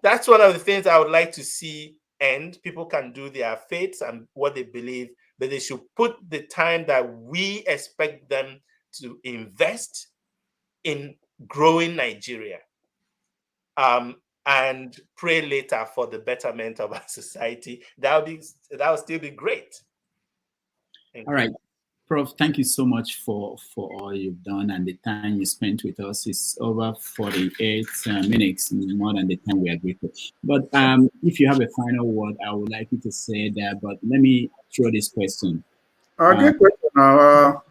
S2: That's one of the things I would like to see end. People can do their faiths and what they believe, but they should put the time that we expect them to invest in growing Nigeria, and pray later for the betterment of our society. That would still be great.
S1: All right. Prof, thank you so much for all you've done, and the time you spent with us is over 48 minutes, more than the time we agreed to. But if you have a final word, I would like you to say that, but let me throw this question.
S3: Good question now.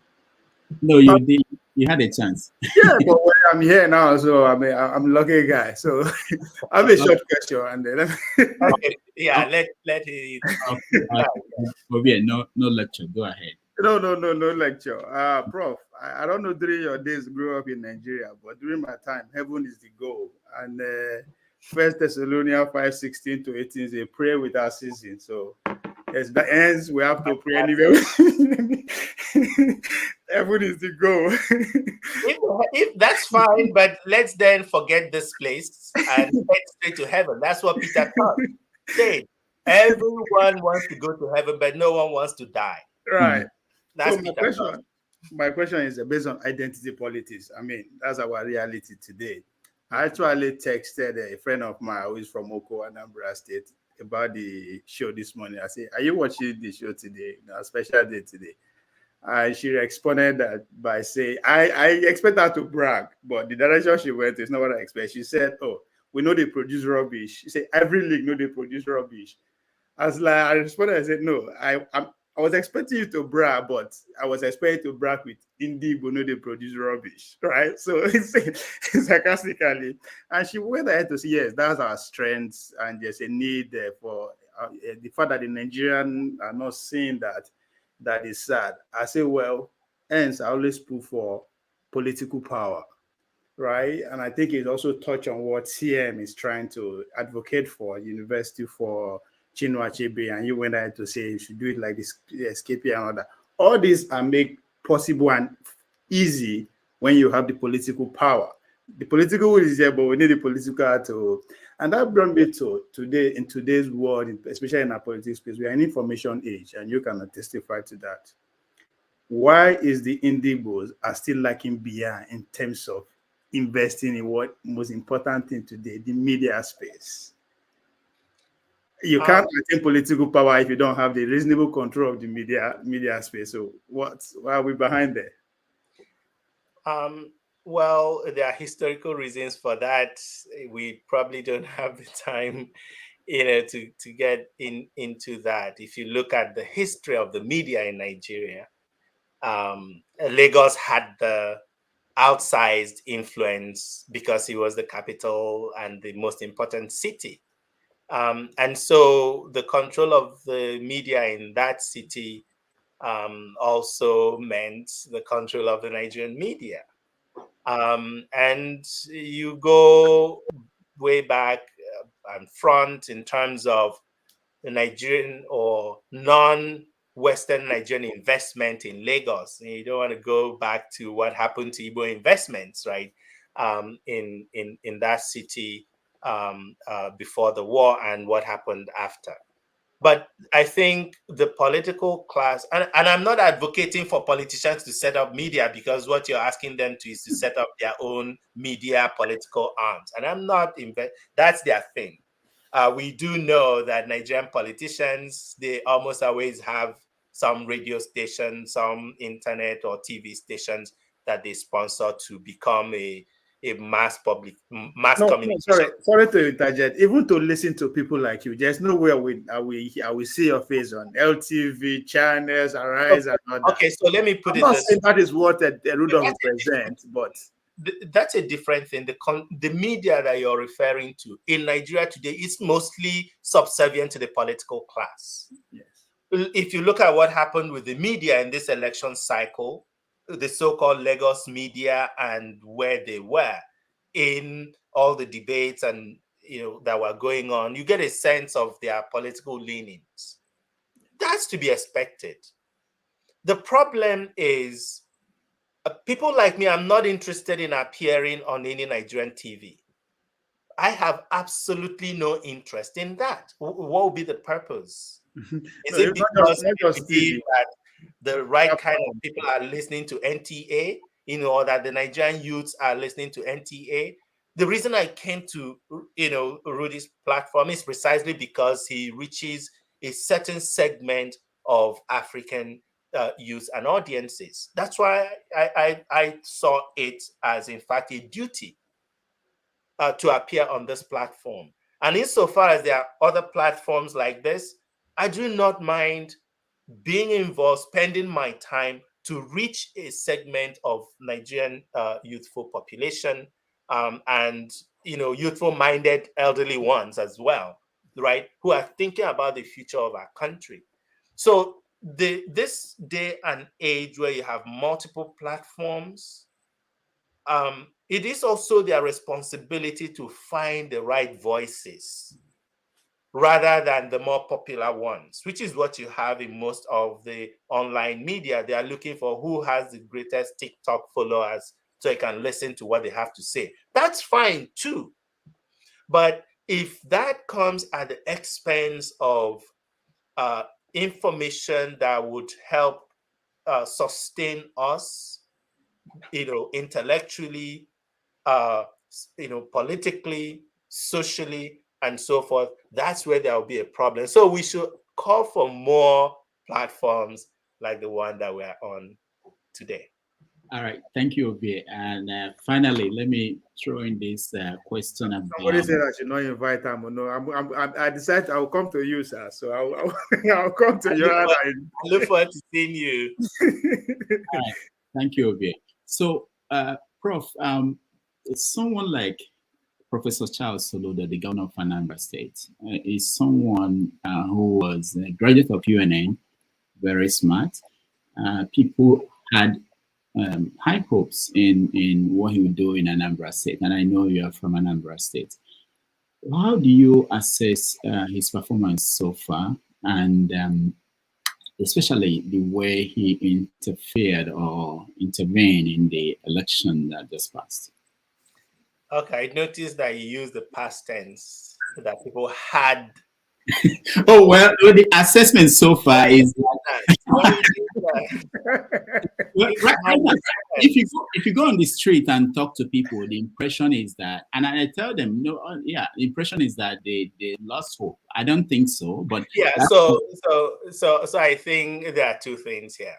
S1: No, you did. You had a chance.
S3: Yeah, but I'm here now, so I'm a lucky guy. So I have a short question, and then
S2: okay, yeah, let it.
S1: No lecture. Go ahead.
S3: No lecture. Prof, I don't know during your days grew up in Nigeria, but during my time, heaven is the goal. And First Thessalonians 5:16 to 18 is a prayer without ceasing. So as the ends, we have to pray anyway. Heaven is the goal.
S2: If that's fine, but let's then forget this place and head straight to heaven. That's what Peter taught. Said everyone wants to go to heaven, but no one wants to die.
S3: Right.
S2: That's
S3: So my question is based on identity politics. I mean, that's our reality today. I actually texted a friend of mine who is from Oko, Anambra State, about the show this morning. I said, "Are you watching the show today? A special day today?" And she responded that by saying, I expect her to brag, but the direction she went is not what I expect. She said, "Oh, we know they produce rubbish." She said, "Every league know they produce rubbish." I responded, I said, "No, I was expecting you to brag, but I was expecting to brag with Indigo, no, they produce rubbish, right?" So it's sarcastically. And she went ahead to say, yes, that's our strengths, and there's a need for the fact that the Nigerian are not seeing that is sad. I say, well, hence I always put for political power, right? And I think it also touched on what CM is trying to advocate for, university for Chinua Achebe, and you went ahead to say you should do it like this, SKP and all that. All these are made possible and easy when you have the political power. The political will is there, but we need the political to. And that brought me to today, in today's world, especially in our politics space, we are in information age, and you can testify to that. Why is the Indigos are still lacking behind in terms of investing in what most important thing today, the media space? You can't attain political power if you don't have the reasonable control of the media space. So why are we behind there?
S2: Well, there are historical reasons for that. We probably don't have the time, to get into that. If you look at the history of the media in Nigeria, Lagos had the outsized influence because it was the capital and the most important city. And so the control of the media in that city also meant the control of the Nigerian media. And you go way back and front in terms of the Nigerian or non-Western Nigerian investment in Lagos. And you don't want to go back to what happened to Igbo investments, right, in that city before the war and what happened after. But I think the political class, and I'm not advocating for politicians to set up media, because what you're asking them to is to set up their own media political arms. And I'm not, that's their thing. We do know that Nigerian politicians, they almost always have some radio stations, some internet or TV stations that they sponsor to become a mass communication.
S3: Sorry to interject. Even to listen to people like you, there's nowhere I will see your face on LTV channels, Arise, and all that.
S2: Okay, so let me put
S3: I'm not saying that is what a Rudolph represents, but
S2: that's a different thing. The media that you're referring to in Nigeria today is mostly subservient to the political class.
S3: Yes.
S2: If you look at what happened with the media in this election cycle, the so-called Lagos media, and where they were in all the debates and that were going on, you get a sense of their political leanings. That's to be expected. The problem is people like me, I'm not interested in appearing on any Nigerian TV. I have absolutely no interest in that. What would be the purpose? Is it because we believe that the right kind of people are listening to NTA, or that the Nigerian youths are listening to NTA? The reason I came to, Rudy's platform is precisely because he reaches a certain segment of African youth and audiences. That's why I saw it as, in fact, a duty to appear on this platform. And insofar as there are other platforms like this, I do not mind being involved, spending my time to reach a segment of Nigerian youthful population and youthful-minded elderly ones as well, right, who are thinking about the future of our country. So this day and age where you have multiple platforms, it is also their responsibility to find the right voices rather than the more popular ones, which is what you have in most of the online media. They are looking for who has the greatest TikTok followers so you can listen to what they have to say. That's fine too. But if that comes at the expense of information that would help sustain us, intellectually, politically, socially, and so forth, that's where there will be a problem. So we should call for more platforms like the one that we're on today.
S1: All right, thank you, Obie. And finally, let me throw in this question about.
S3: Somebody said I should not invite him. No, I decided I will come to you, sir. So I'll come to you.
S2: I look forward to seeing you.
S1: All right, thank you, Obie. So, Prof, someone like Professor Charles Soludo, the governor of Anambra State, is someone who was a graduate of UNN, very smart. People had high hopes in what he would do in Anambra State, and I know you are from Anambra State. How do you assess his performance so far, and especially the way he interfered or intervened in the election that just passed?
S2: Okay, I noticed that you used the past tense, that people had.
S1: Oh, well, the assessment so far is if you go on the street and talk to people, the impression is that, and I tell them, no, yeah, the impression is that they lost hope. I don't think so, but
S2: yeah. So I think there are two things here.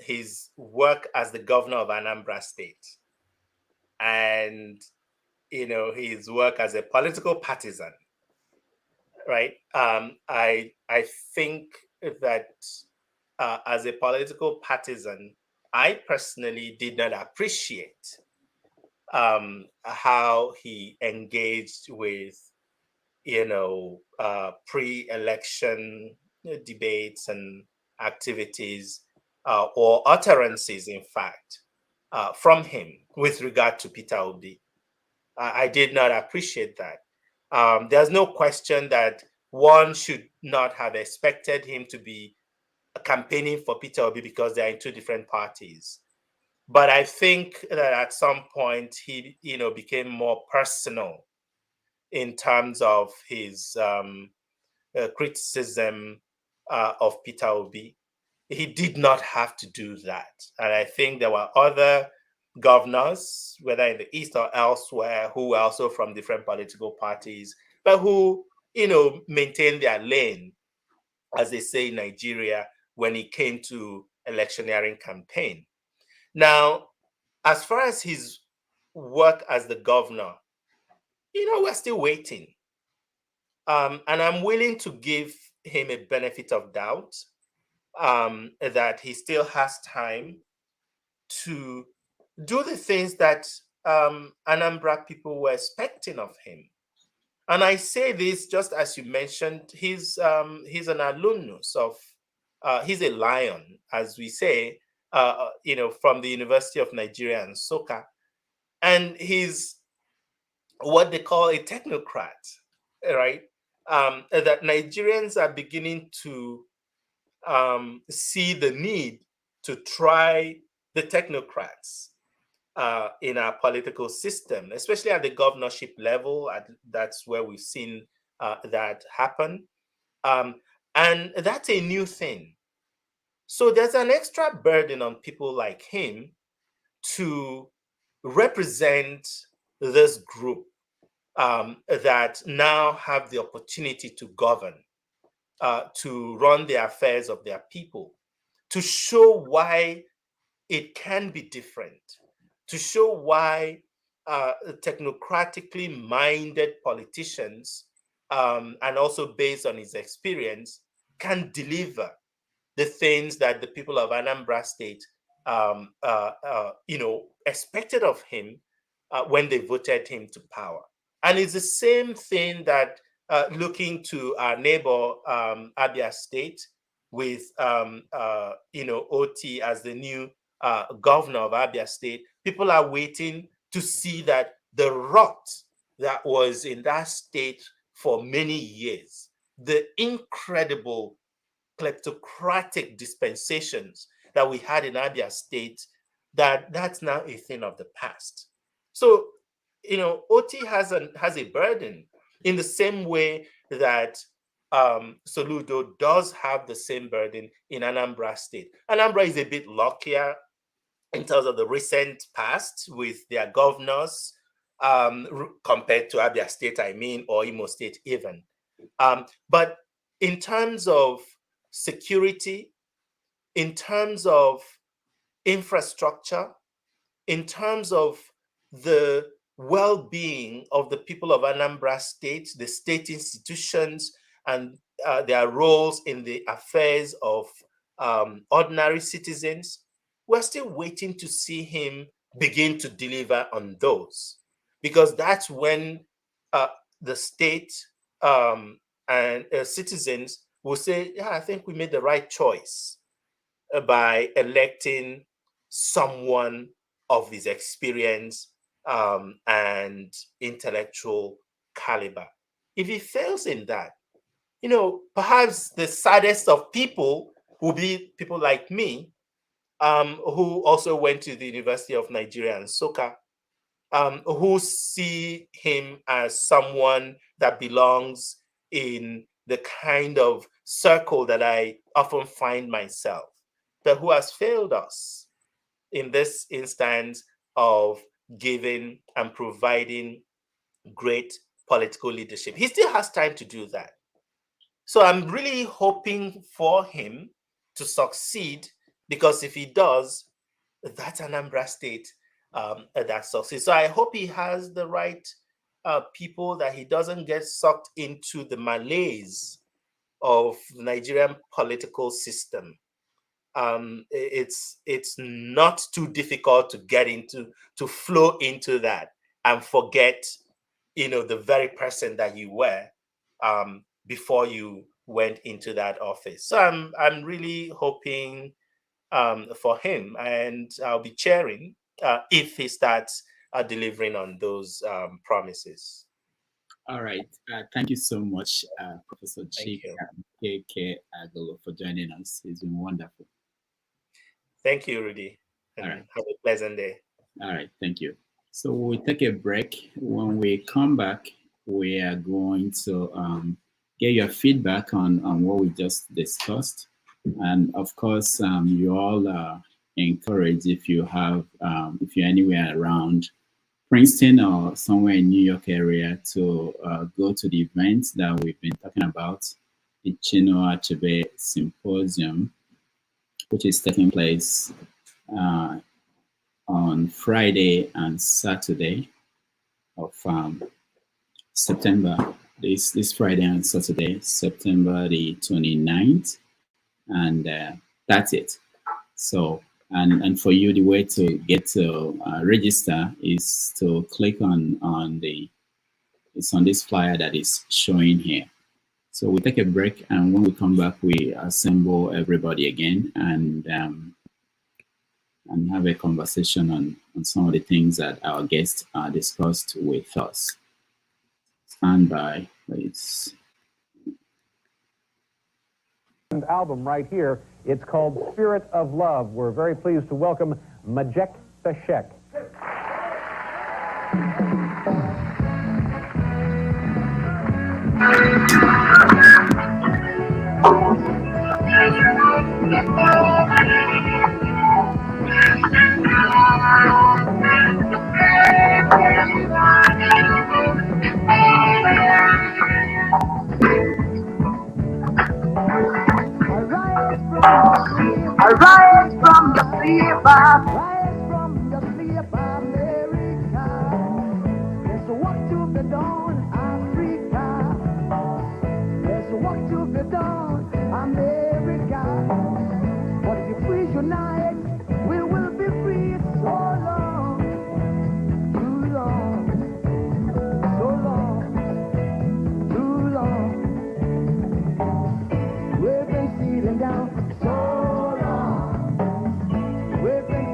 S2: His work as the governor of Anambra State, and his work as a political partisan, right? I think that as a political partisan, I personally did not appreciate how he engaged with pre-election debates and activities or utterances, in fact, from him with regard to Peter Obi. I did not appreciate that. There's no question that one should not have expected him to be campaigning for Peter Obi because they are in two different parties. But I think that at some point he, became more personal in terms of his criticism of Peter Obi. He did not have to do that. And I think there were other governors, whether in the East or elsewhere, who were also from different political parties, but who, maintained their lane, as they say in Nigeria, when it came to electioneering campaign. Now, as far as his work as the governor, we're still waiting. And I'm willing to give him a benefit of doubt that he still has time to do the things that Anambra people were expecting of him. And I say this just as you mentioned, he's an alumnus of, he's a lion, as we say, from the University of Nigeria and Nsukka. And he's what they call a technocrat, right? That Nigerians are beginning to see the need to try the technocrats in our political system, especially at the governorship level. That's where we've seen that happen. And that's a new thing. So there's an extra burden on people like him to represent this group that now have the opportunity to govern, to run the affairs of their people, to show why it can be different, to show why technocratically minded politicians, and also based on his experience, can deliver the things that the people of Anambra State, expected of him when they voted him to power. And it's the same thing that looking to our neighbor Abia State with OT as the new governor of Abia State, people are waiting to see that the rot that was in that state for many years, the incredible kleptocratic dispensations that we had in Abia State, that's now a thing of the past. So, OT has a burden in the same way that Soludo does have the same burden in Anambra State. Anambra is a bit luckier in terms of the recent past with their governors compared to Abia State, or Imo State even. But in terms of security, in terms of infrastructure, in terms of the well-being of the people of Anambra State, the state institutions, and their roles in the affairs of ordinary citizens, we're still waiting to see him begin to deliver on those, because that's when the state and citizens will say, yeah, I think we made the right choice by electing someone of his experience and intellectual caliber. If he fails in that, perhaps the saddest of people will be people like me, who also went to the University of Nigeria, Nsukka, who see him as someone that belongs in the kind of circle that I often find myself, but who has failed us in this instance of giving and providing great political leadership. He still has time to do that. So I'm really hoping for him to succeed, because if he does, that's Anambra State that succeeds. So I hope he has the right people, that he doesn't get sucked into the malaise of the Nigerian political system. It's not too difficult to get into, to flow into that and forget, the very person that you were before you went into that office. So I'm really hoping for him, and I'll be cheering if he starts delivering on those promises.
S1: All right. Thank you so much, Professor Chika Okeke-Agulu, for joining us. It's been wonderful.
S2: Thank you, Rudy. And
S1: all right.
S2: Have a pleasant day.
S1: All right. Thank you. So we'll take a break. When we come back, we are going to get your feedback on what we just discussed. And of course, you all are encouraged, if you have, if you're anywhere around Princeton or somewhere in New York area, to go to the events that we've been talking about, the Chinua Achebe Symposium, which is taking place on Friday and Saturday of September. This Friday and Saturday, September the 29th, and that's it. So, and for you, the way to get to register is to click on it's on this flyer that is showing here. So we take a break, and when we come back, we assemble everybody again and have a conversation on some of the things that our guests discussed with us. Stand by, please.
S14: Album right here. It's called Spirit of Love. We're very pleased to welcome Majek Sashek.
S15: I rise from the sleep, America. There's work to be done, Africa. There's work to be done, America. But if we unite, we will be free. So long, too long, so long, too long. We've been sitting down so long. We've been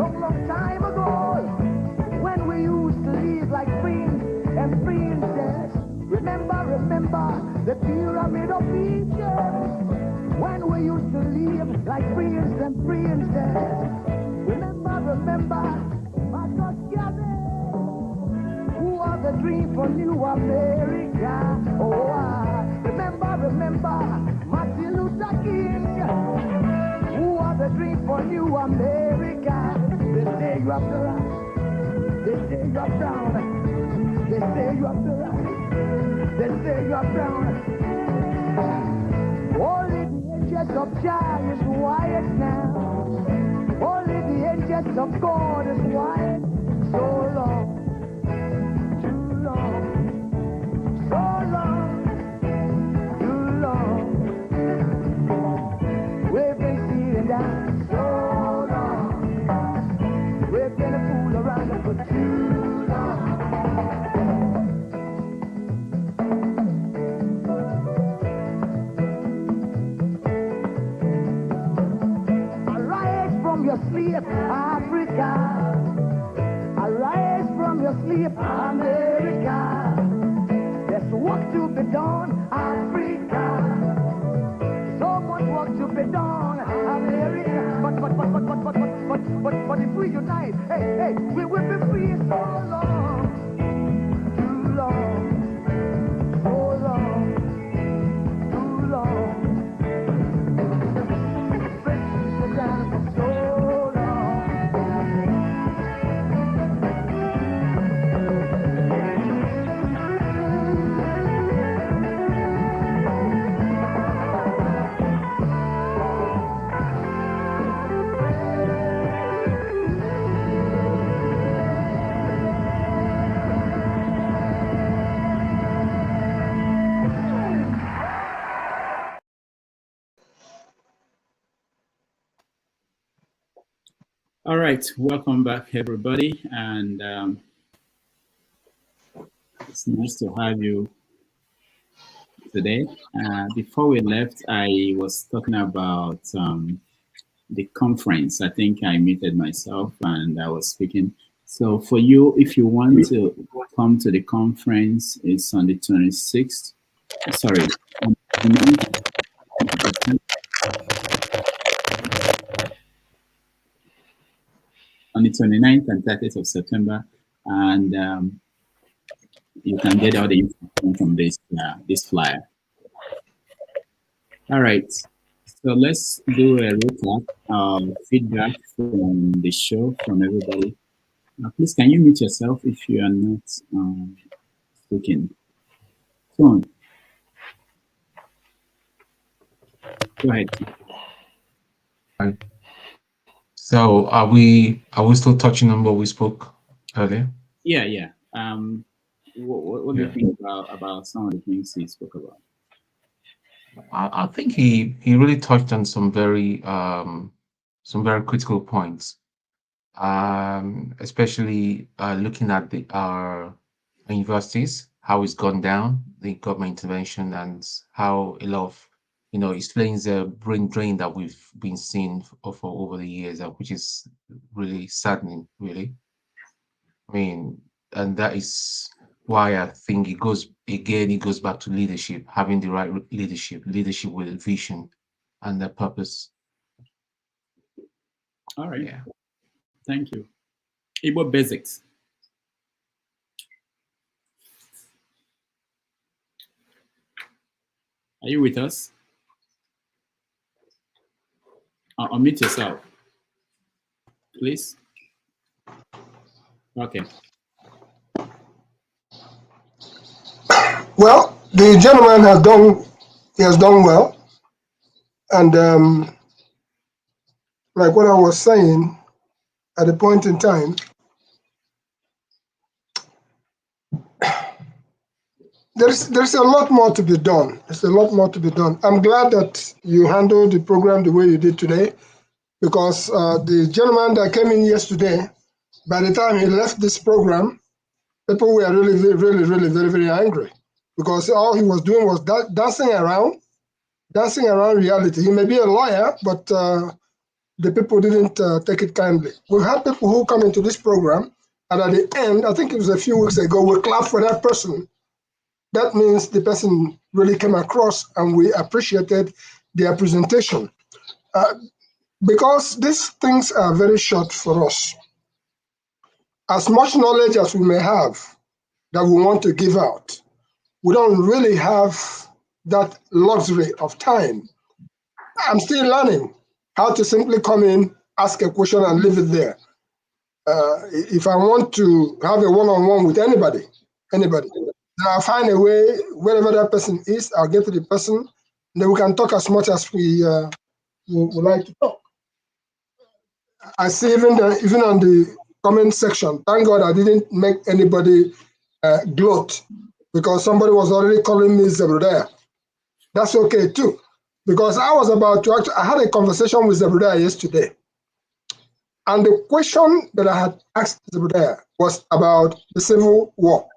S15: long, long time ago, when we used to live like prince and princess. Remember the pyramid of Egypt, when we used to live like prince and princess. Remember Marcus Garvey, who was the dream for New America. Oh, remember Martin Luther King, who was the dream for New America. They say you have the right, they say you are brown, they say you have the right, they say you are brown. Only the angels of Jah is white now. Only the angels of God is white. So long, too long, so long, too long. We've been sitting down so long. We've been a fool around for too long. Arise from your sleep, Africa. Arise from your sleep, America. There's work to be done, Africa. So much work to be done, America. But if we unite, hey, we will be free so long, too long, so long, too long. So long.
S1: All right, welcome back, everybody, and it's nice to have you today. Before we left, I was talking about the conference. I think I muted myself and I was speaking. So for you, if you want to come to the conference, it's on the 26th. Sorry, on the 29th and 30th of September, and you can get all the information from this flyer. All right, so let's do a recap of feedback from the show from everybody. Please, can you mute yourself if you are not speaking? Go ahead.
S8: So are we still touching on what we spoke earlier?
S1: Yeah. What do you think about some of the things he spoke about?
S8: I think he really touched on some very critical points, especially looking at our universities, how it's gone down, the government intervention, and how a lot of explains the brain drain that we've been seeing for over the years, which is really saddening, really. I mean, and that is why I think it goes back to leadership, having the right leadership with a vision and a purpose.
S1: All right. Yeah. Thank you. Igbo basics. Are you with us? Unmute yourself, please. Okay.
S9: Well, the gentleman has done well, and like what I was saying at a point in time, there's a lot more to be done. There's a lot more to be done. I'm glad that you handled the program the way you did today, because the gentleman that came in yesterday, by the time he left this program, people were really very, very angry, because all he was doing was dancing around reality. He may be a lawyer, but the people didn't take it kindly. We've had people who come into this program, and at the end, I think it was a few weeks ago, we clapped for that person. That means the person really came across, and we appreciated their presentation. Because these things are very short for us. As much knowledge as we may have that we want to give out, we don't really have that luxury of time. I'm still learning how to simply come in, ask a question, and leave it there. If I want to have a one-on-one with anybody, then I'll find a way, wherever that person is, I'll get to the person, and then we can talk as much as we would like to talk. I see even on the comment section, thank God I didn't make anybody gloat, because somebody was already calling me Zebrodaya. That's okay too, because I was about to I had a conversation with Zebrodaya yesterday, and the question that I had asked Zebrodaya was about the Civil War.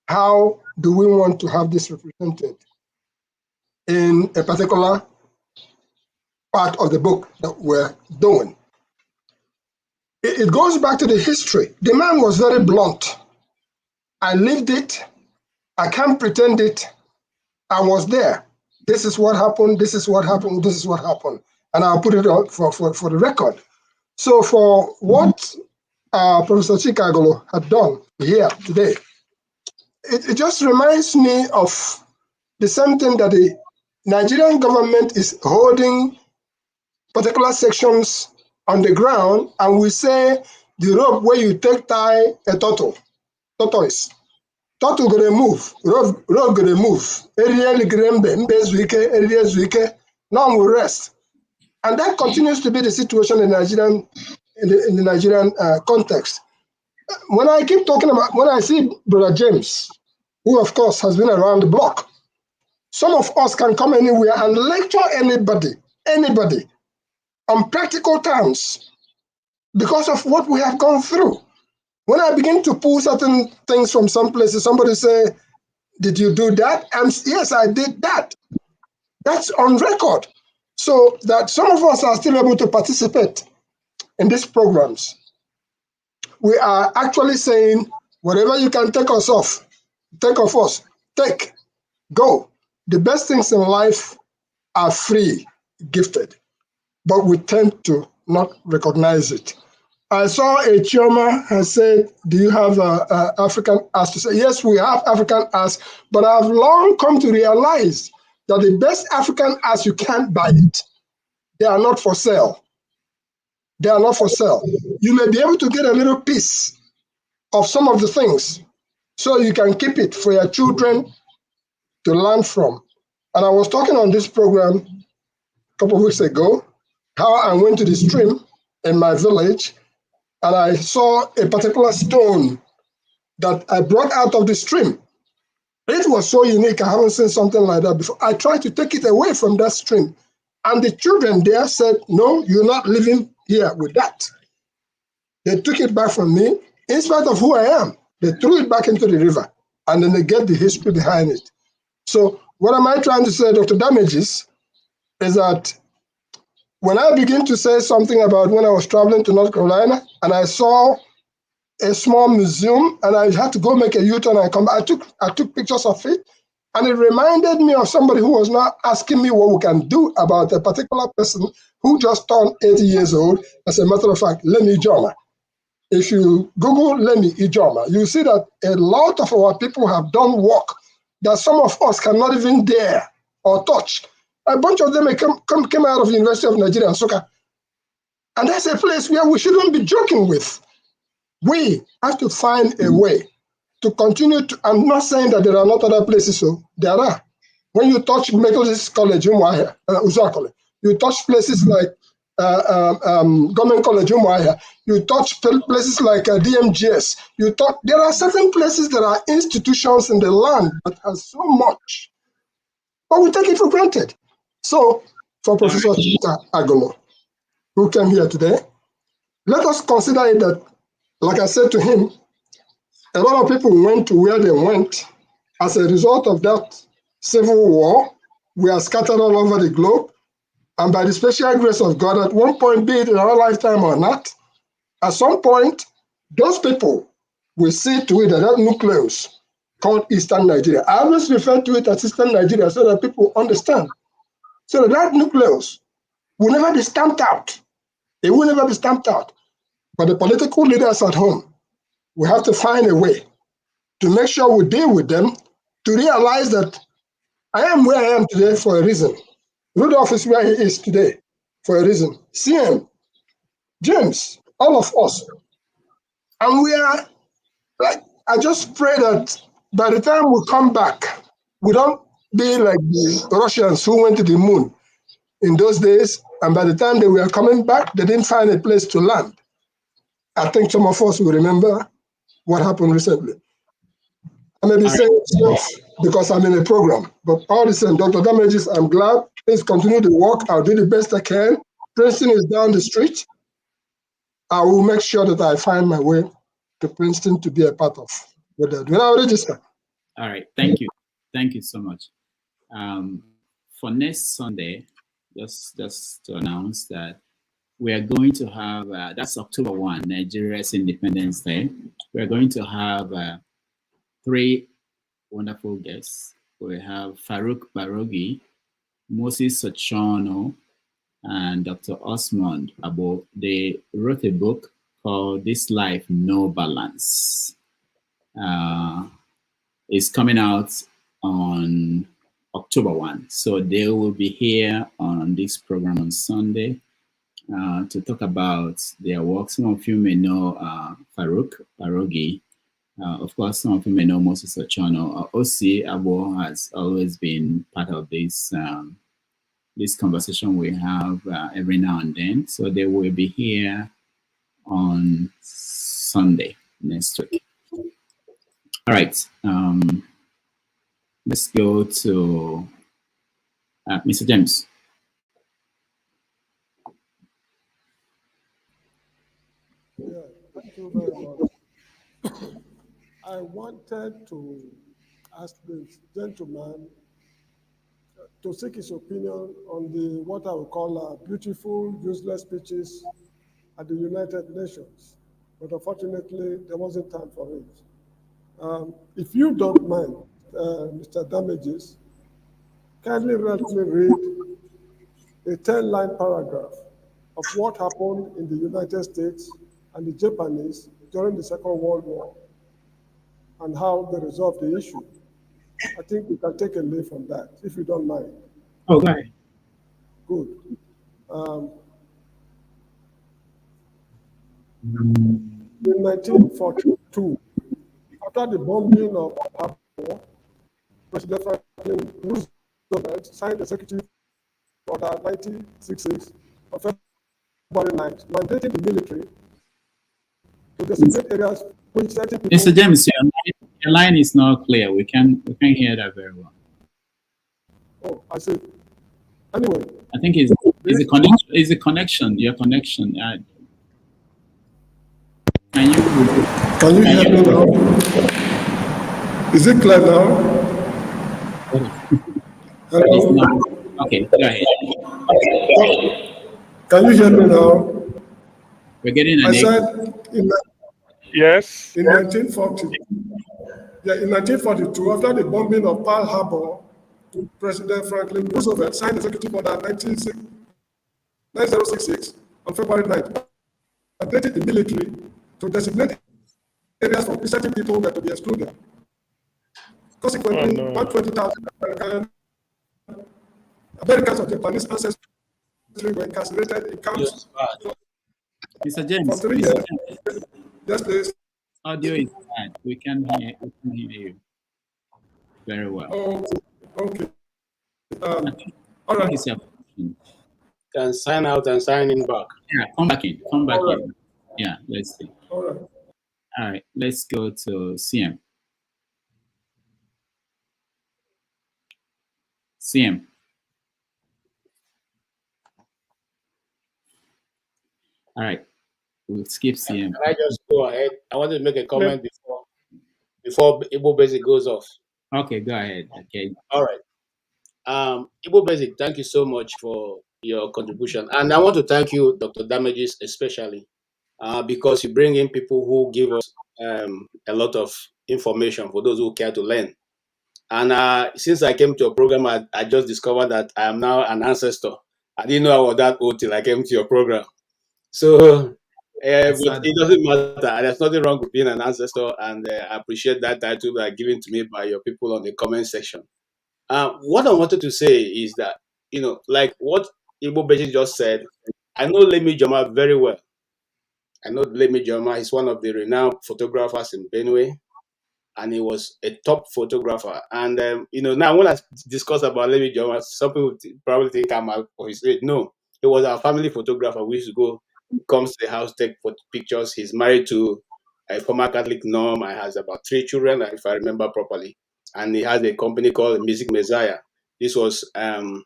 S9: How do we want to have this represented in a particular part of the book that we're doing? It goes back to the history. The man was very blunt. I lived it. I can't pretend it. I was there. This is what happened. This is what happened. This is what happened. And I'll put it out for the record. So for what Professor Chika Okeke-Agulu had done here today, it just reminds me of the same thing that the Nigerian government is holding particular sections on the ground, and we say the rope where you take tie a tortoise. Turtle gonna move, rope gonna move. None will rest. And that continues to be the situation in the Nigerian context. When I keep talking about, when I see Brother James, who of course has been around the block, some of us can come anywhere and lecture anybody on practical terms because of what we have gone through. When I begin to pull certain things from some places, somebody say, did you do that? And yes, I did that. That's on record. So that some of us are still able to participate in these programs. We are actually saying, whatever you can take us off, take of us, take, go. The best things in life are free, gifted, but we tend to not recognize it. I saw a Schirmer has said, do you have African art to say? Yes, we have African art, but I've long come to realize that the best African art, you can't buy it. They are not for sale. They are not for sale. You may be able to get a little piece of some of the things so you can keep it for your children to learn from. And I was talking on this program a couple of weeks ago, how I went to the stream in my village, and I saw a particular stone that I brought out of the stream. It was so unique. I haven't seen something like that before. I tried to take it away from that stream. And the children there said, no, you're not living here with that. They took it back from me. In spite of who I am, they threw it back into the river. And then they get the history behind it. So what am I trying to say, Dr. Damages, is that when I begin to say something about when I was traveling to North Carolina and I saw a small museum and I had to go make a U-turn and come back, I took pictures of it, and it reminded me of somebody who was now asking me what we can do about a particular person who just turned 80 years old. As a matter of fact, Lemi Ijoma. If you Google Lemi Ijoma, you see that a lot of our people have done work that some of us cannot even dare or touch. A bunch of them came out of the University of Nigeria and Nsukka. And that's a place where we shouldn't be joking with. We have to find a way to continue to, I'm not saying that there are not other places, so there are. When you touch Methodist College, you touch places like Government College, you touch places like DMGS, there are certain places that are institutions in the land that has so much, but we take it for granted. So for Professor Chika Okeke-Agulu, who came here today, let us consider it that, like I said to him, a lot of people went to where they went as a result of that civil war. We are scattered all over the globe. And by the special grace of God, at one point, be it in our lifetime or not, at some point, those people will see to it that that nucleus called Eastern Nigeria. I always refer to it as Eastern Nigeria so that people understand. So that that nucleus will never be stamped out. It will never be stamped out. But the political leaders at home, we have to find a way to make sure we deal with them, to realize that I am where I am today for a reason. Rudolph is where he is today for a reason. CM, James, all of us. And we are, like, I just pray that by the time we come back, we don't be like the Russians who went to the moon in those days. And by the time they were coming back, they didn't find a place to land. I think some of us will remember what happened recently. I may be saying stuff because I'm in a program, but all the same, Dr. Damages, I'm glad. Please continue the work. I'll do the best I can. Princeton is down the street. I will make sure that I find my way to Princeton to be a part of what they're doing. I'll register.
S1: All right, thank you. Thank you so much. For next Sunday, just to announce that we are going to have, that's October 1, Nigeria's Independence Day. We're going to have 3 wonderful guests. We have Farouk Barogi, Moses Sochono, and Dr. Osmond Abo. They wrote a book called This Life, No Balance. It's coming out on October 1. So they will be here on this program on Sunday to talk about their work. Some of you may know Farouk Barogi. Of course, some of you may know Moses Ochono. OC Abo has always been part of this this conversation we have every now and then. So they will be here on Sunday next week. All right. Let's go to Mr. James.
S4: Yeah, thank you very much. I wanted to ask this gentleman to seek his opinion on the what I would call beautiful, useless speeches at the United Nations. But unfortunately, there wasn't time for it. If you don't mind, Mr. Damages, kindly let me read a 10-line paragraph of what happened in the United States and the Japanese during the Second World War and how they resolved the issue. I think we can take a lead from that, if you don't mind.
S1: Oh, go ahead.
S4: Good. In 1942, after the bombing of Pearl, President Franklin Roosevelt signed Executive Order 1966 on February 9th, mandating the military to designate areas which certain people...
S1: Mr. James, your line is not clear. We can't hear that very well.
S4: Oh, I see. Anyway.
S1: I think it's a connection. It's a connection. Your connection. Can you
S4: hear me now? Is it clear now? Hello?
S1: Okay, go ahead.
S4: Can you hear me now?
S1: We're getting an
S4: I said
S12: yes.
S4: In 1940. Yeah, in 1942, after the bombing of Pearl Harbor, President Franklin Roosevelt signed Executive Order 9066 on February 9th, mandating the military to designate areas from which certain people were to be excluded. Consequently, 120,000 Americans of Japanese ancestry were incarcerated in camps.
S1: Mr. James,
S4: for 3 years. Yes, please.
S1: Audio is bad. We can hear you very well.
S4: Oh, okay. All right.
S11: Can sign out and sign in back.
S1: Yeah, come back in. Come back in. Yeah, let's see.
S4: All right.
S1: All right, let's go to CM. CM. All right, we'll skip CM.
S11: Can I just go ahead? I wanted to make a comment before Igbo Basic goes off.
S1: Okay, go ahead. Okay.
S11: All right. Igbo Basic, thank you so much for your contribution. And I want to thank you, Dr. Damages, especially because you bring in people who give us a lot of information for those who care to learn. And since I came to your program, I just discovered that I am now an ancestor. I didn't know I was that old till I came to your program. So, but it doesn't matter. There's nothing wrong with being an ancestor, and I appreciate that title that given to me by your people on the comment section. What I wanted to say is that, like what Igbo Beji just said, I know Lemi Joma very well. I know Lemi Joma is one of the renowned photographers in Benue, and he was a top photographer. And now when I discuss about Lemi Joma, some people probably think I'm out of his age. No, he was our family photographer. We used to go, comes to the house, take pictures. He's married to a former Catholic nun. He has about 3 children, if I remember properly. And he has a company called Music Messiah. This was when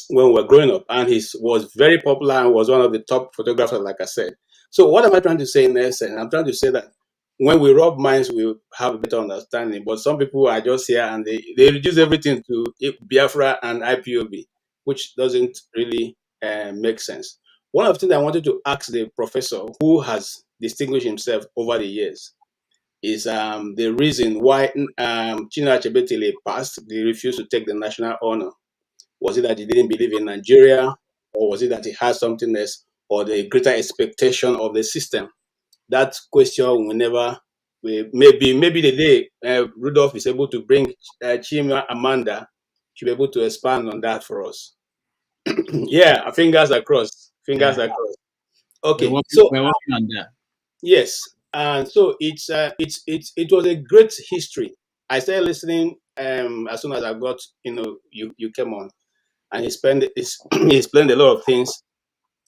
S11: we were growing up, and he was very popular and was one of the top photographers, like I said. So what am I trying to say in essence? I'm trying to say that when we rub minds, we have a better understanding. But some people are just here and they reduce everything to Biafra and IPOB, which doesn't really make sense. One of the things I wanted to ask the professor, who has distinguished himself over the years, is the reason why Chinua Achebe passed, they refused to take the national honor. Was it that he didn't believe in Nigeria, or was it that he had something else, or the greater expectation of the system? That question will never. Maybe the day Rudolph is able to bring Chima Amanda, she'll be able to expand on that for us. Yeah, fingers are crossed. Fingers are crossed. Okay,
S1: we're working on that.
S11: Yes, and so it was a great history. I started listening as soon as I got you came on, and he explained a lot of things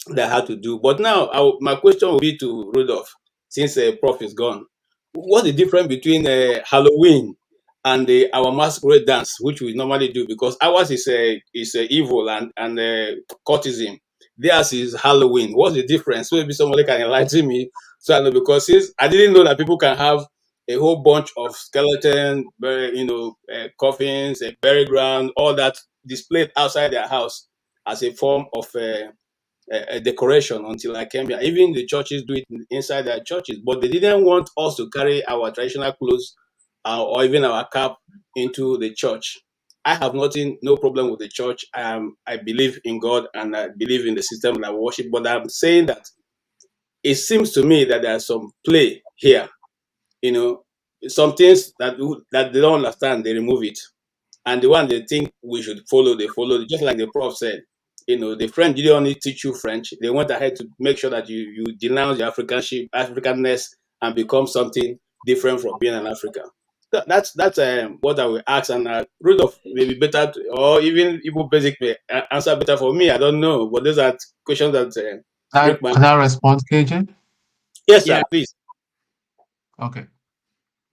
S11: that I had to do. But now my question will be to Rudolph, since Prof is gone. What's the difference between Halloween and our masquerade dance, which we normally do? Because ours is evil and cultism. Theirs is Halloween. What's the difference? Maybe somebody can enlighten me. So I know, because since I didn't know that people can have a whole bunch of skeleton, coffins, a burial ground, all that displayed outside their house as a form of a decoration until I came here. Even the churches do it inside their churches, but they didn't want us to carry our traditional clothes or even our cap into the church. I have no problem with the church. I believe in God and I believe in the system that I worship, but I'm saying that it seems to me that there's some play here. Some things that they don't understand, they remove it. And the one they think we should follow, they follow. Just like the Prof said, the French didn't only teach you French. They went ahead to make sure that you denounce your Africanness, and become something different from being an African. That's what I will ask. And Rudolph maybe better, or even Igbo Basic may answer better for me. I don't know, but those are questions that
S8: Can I respond, KJ?
S11: Yes, sir, please.
S8: Okay,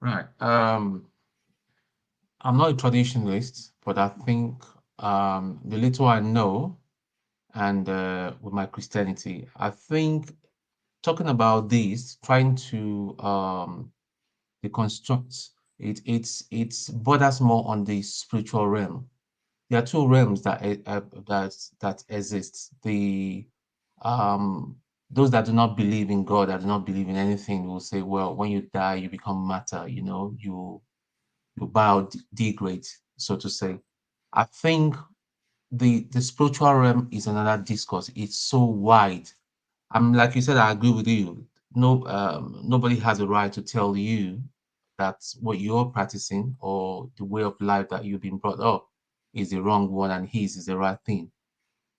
S8: right. I'm not a traditionalist, but I think the little I know, and with my Christianity, I think talking about this, trying to deconstruct it, it's borders more on the spiritual realm. There are two realms that exist. Those that do not believe in God, that do not believe in anything, will say, well, when you die, you become matter. You degrade, so to say. I think the spiritual realm is another discourse. It's so wide. Like you said, I agree with you. Nobody has a right to tell you that what you're practicing or the way of life that you've been brought up is the wrong one and his is the right thing.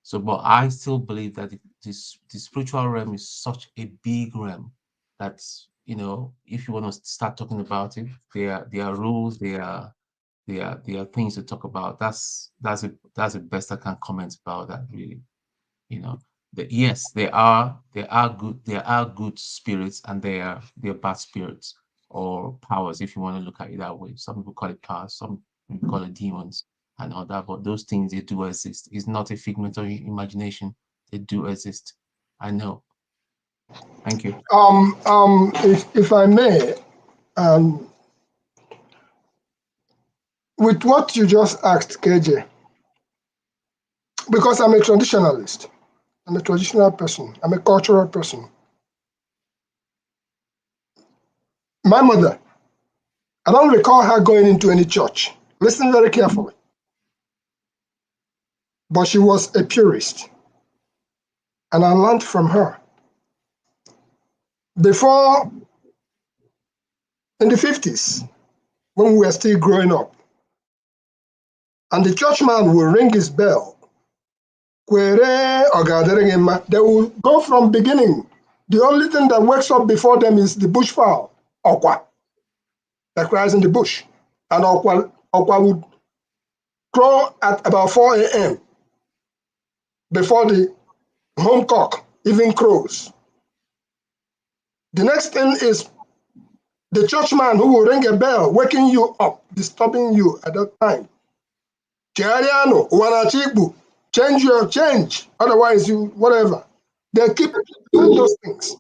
S8: So, but I still believe that the spiritual realm is such a big realm that, if you want to start talking about it, there are rules, there are things to talk about. That's the best I can comment about that, really. Yes, there are good spirits and there are bad spirits or powers, if you want to look at it that way. Some people call it powers, some people call it demons and all that, but those things, they do exist. It's not a figment of imagination. They do exist. I know. Thank you.
S9: If I may, with what you just asked, KJ, because I'm a traditionalist. I'm a traditional person. I'm a cultural person. My mother, I don't recall her going into any church. Listen very carefully. But she was a purist. And I learned from her. Before, in the 50s, when we were still growing up, and the churchman will ring his bell, they will go from beginning. The only thing that wakes up before them is the bush fowl, okwa, that cries in the bush. And okwa would crow at about 4 a.m. before the home cock even crows. The next thing is the churchman who will ring a bell, waking you up, disturbing you at that time. Chiariano, Wanachibu, change, otherwise you, whatever. They keep doing those things.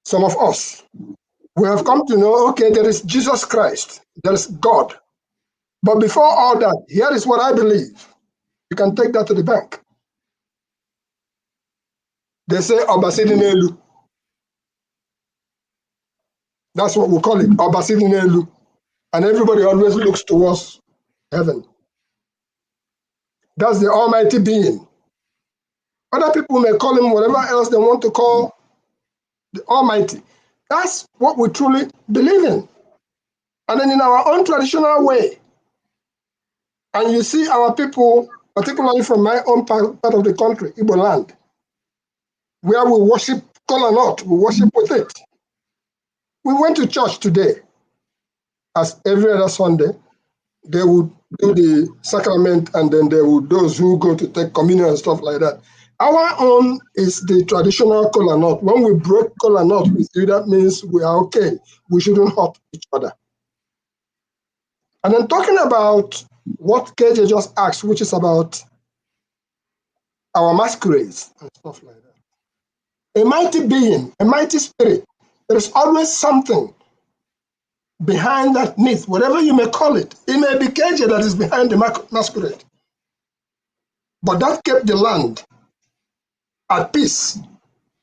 S9: Some of us, we have come to know, okay, there is Jesus Christ, there is God. But before all that, here is what I believe. You can take that to the bank. They say Obasidinelu. That's what we call it, Obasidinelu. And everybody always looks towards heaven. That's the Almighty Being. Other people may call him whatever else they want to call the Almighty. That's what we truly believe in. And then in our own traditional way, and you see our people, particularly from my own part of the country, Igbo land, where we worship kola nut, we worship with it. We went to church today, as every other Sunday. They would do the sacrament, and then there would those who go to take communion and stuff like that. Our own is the traditional kola nut. When we break kola nut with you, that means we are okay. We shouldn't hurt each other. And then talking about what KJ just asked, which is about our masquerades and stuff like that. A mighty being, a mighty spirit, there is always something behind that myth, whatever you may call it. It may be KJ that is behind the masquerade. But that kept the land at peace,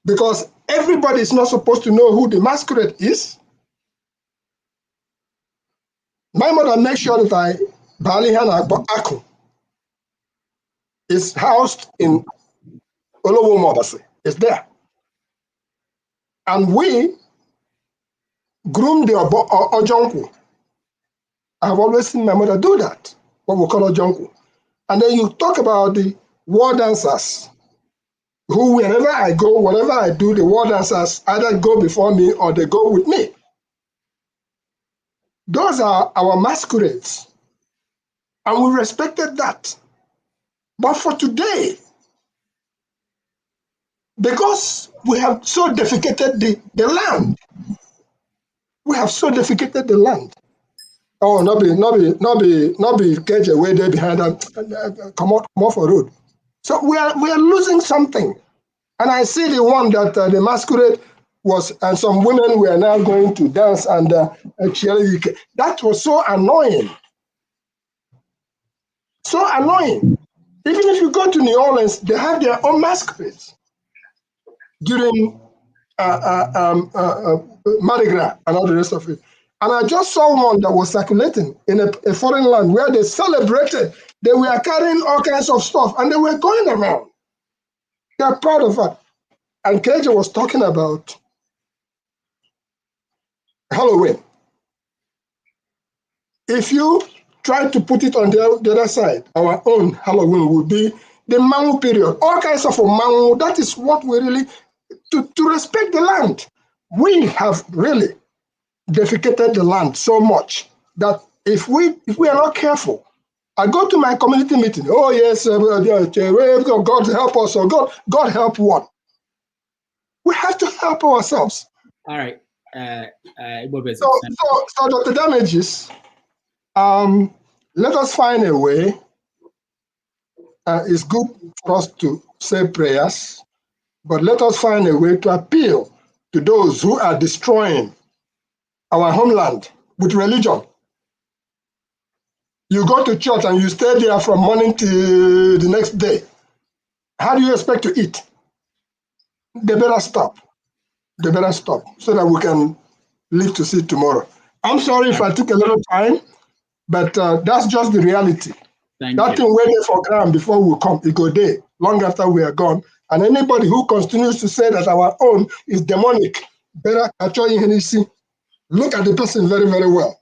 S9: because everybody is not supposed to know who the masquerade is. My mother makes sure that Balihana Aku is housed in Olowo Mobasi. It's there. And we groom the Ojonku. I've always seen my mother do that, what we call Ojonku. And then you talk about the war dancers, who wherever I go, whatever I do, the war dancers either go before me or they go with me. Those are our masquerades. And we respected that. But for today, because we have so defecated the land, we have so defecated the land. Oh, not be catch away there behind that. Come off a road. So we are losing something. And I see the one that the masquerade was, and some women were now going to dance and cheerleading. That was so annoying. So annoying. Even if you go to New Orleans, they have their own masquerades during Mardi Gras and all the rest of it. And I just saw one that was circulating in a foreign land where they celebrated. They were carrying all kinds of stuff and they were going around. They're proud of that. And KJ was talking about Halloween. If you try to put it on the other side, our own Halloween will be the Mangu period. All kinds of Mangu. That is what we really, to respect the land. We have really defecated the land so much that if we are not careful, I go to my community meeting. Oh yes, God help us, or God help what? We have to help ourselves.
S1: All right.
S9: So Dr. Damages, let us find a way. It's good for us to say prayers, but let us find a way to appeal to those who are destroying our homeland with religion. You go to church and you stay there from morning till the next day. How do you expect to eat? They better stop. They better stop so that we can live to see tomorrow. I'm sorry if I took a little time, but that's just the reality.
S1: Thank
S9: That
S1: you.
S9: thing waiting for ground before we come, it go day, long after we are gone. And anybody who continues to say that our own is demonic, better actually look at the person very, very well.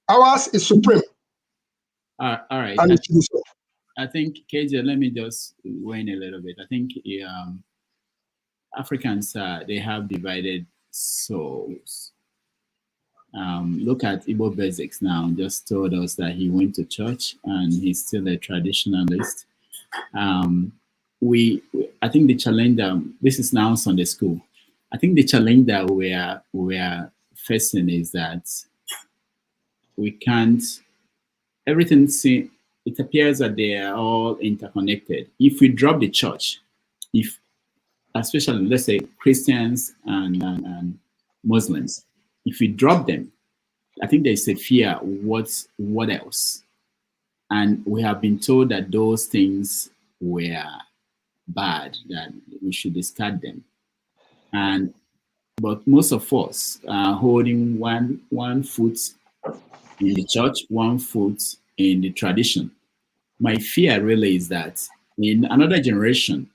S9: Ours is supreme.
S1: All right.
S9: And it is so.
S1: I think, KJ, let me just weigh in a little bit. I think Africans, they have divided souls. Look at Igbo Basics now, just told us that he went to church and he's still a traditionalist. I think the challenge, this is now Sunday school. I think the challenge that we are facing is that we can't, everything, it appears that they are all interconnected. If we drop the church, if especially let's say Christians and Muslims, if we drop them, I think there's a fear, what else? And we have been told that those things were bad, that we should discard them. But most of us are holding one foot in the church, one foot in the tradition. My fear really is that in another generation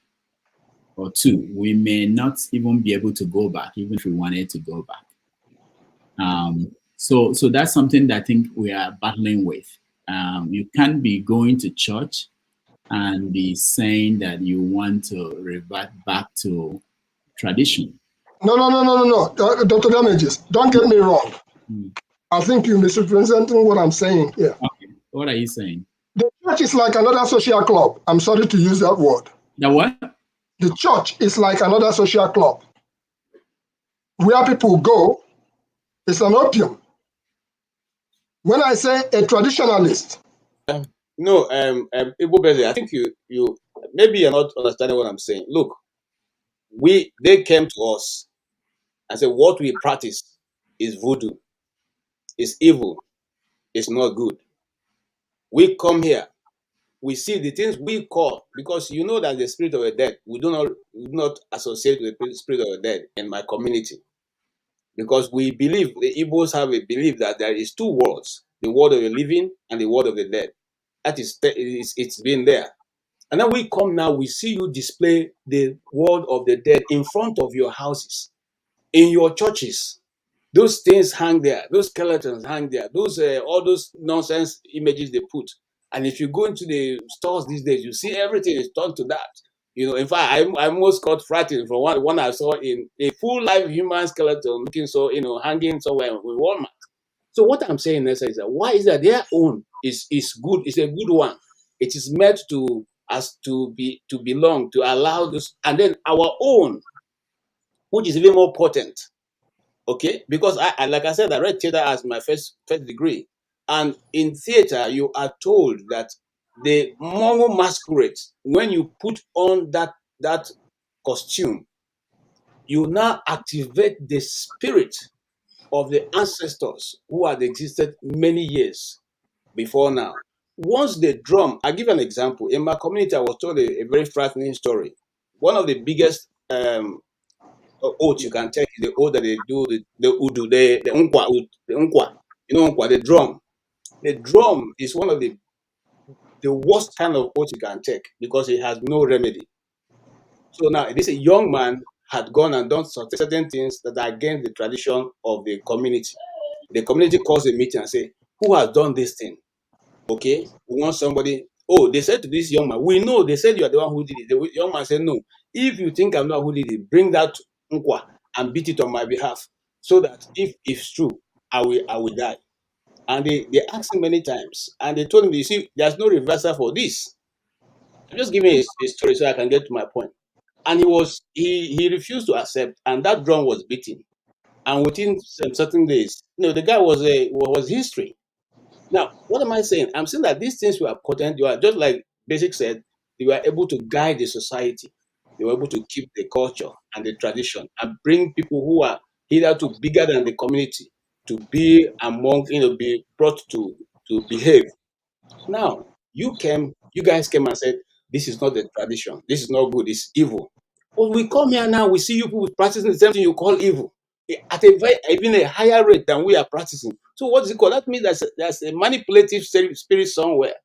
S1: or two, we may not even be able to go back, even if we wanted to go back. So that's something that I think we are battling with. You can't be going to church and be saying that you want to revert back to tradition.
S9: No. Dr. Damages, don't get me wrong. I think you're misrepresenting what I'm saying here.
S1: Okay. What are you saying?
S9: The church is like another social club. I'm sorry to use that word.
S1: The what?
S9: The church is like another social club. Where people go, it's an opium. When I say a traditionalist.
S11: No, Igbo Beze, I think you maybe you're not understanding what I'm saying. Look, they came to us and said what we practice is voodoo, is evil, it's not good. We come here, we see the things we call, because you know that the spirit of the dead, we do not associate with the spirit of the dead in my community. Because we believe, the Igbos have a belief that there is two worlds, the world of the living and the world of the dead. That is, it's been there. And then we come now, we see you display the world of the dead in front of your houses, in your churches. Those things hang there, those skeletons hang there, those all those nonsense images they put. And if you go into the stores these days, you see everything is turned to that. You know, in fact, I almost got frightened from one I saw in a full life human skeleton looking so, hanging somewhere in Walmart. So what I'm saying is that why is that their own is good, it's a good one. It is meant to belong, to allow this, and then our own, which is even more potent. Okay, because I like I said, I read theater as my first degree, and in theater you are told that the Mongo masquerade, when you put on that costume, you now activate the spirit of the ancestors who had existed many years before now. Once the drum, I give an example. In my community, I was told a very frightening story. One of the biggest oath you can take is the oath that they do, the udu, the unkwa, unkwa, the drum. The drum is one of the worst kind of oath you can take because it has no remedy. So now, this young man had gone and done certain things that are against the tradition of the community. The community calls a meeting and say, who has done this thing? Okay, we want somebody. Oh, they said to this young man, we know, they said you are the one who did it. The young man said, no, if you think I'm not who did it, bring that unkwa and beat it on my behalf, so that if it's true, I will die. And they asked him many times, and they told him, you see, there's no reversal for this. I'm just giving a story so I can get to my point. And he refused to accept, and that drum was beaten. And within some certain days, the guy was history. Now, what am I saying? I'm saying that these things were potent. You are just like Basic said, they were able to guide the society. They were able to keep the culture and the tradition and bring people who are hitherto bigger than the community to be among, be brought to behave. Now, you guys came and said, this is not the tradition, this is not good, it's evil. But we come here now, we see you people practicing the same thing you call evil at a very, even a higher rate than we are practicing. So what is it called? That means there's a manipulative spirit somewhere.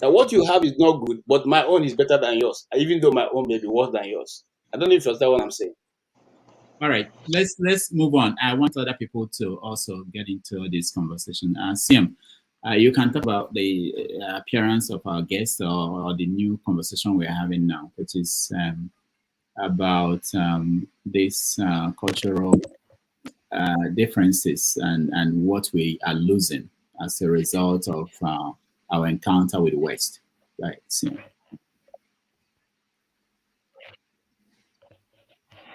S11: That what you have is not good, but my own is better than yours, even though my own may be worse than yours. I don't know if you understand what I'm saying.
S1: All right, let's move on. I want other people to also get into this conversation. Sim, you can talk about the appearance of our guest or the new conversation we're having now, which is about this cultural differences and what we are losing as a result of our encounter with the West. Right, Sim.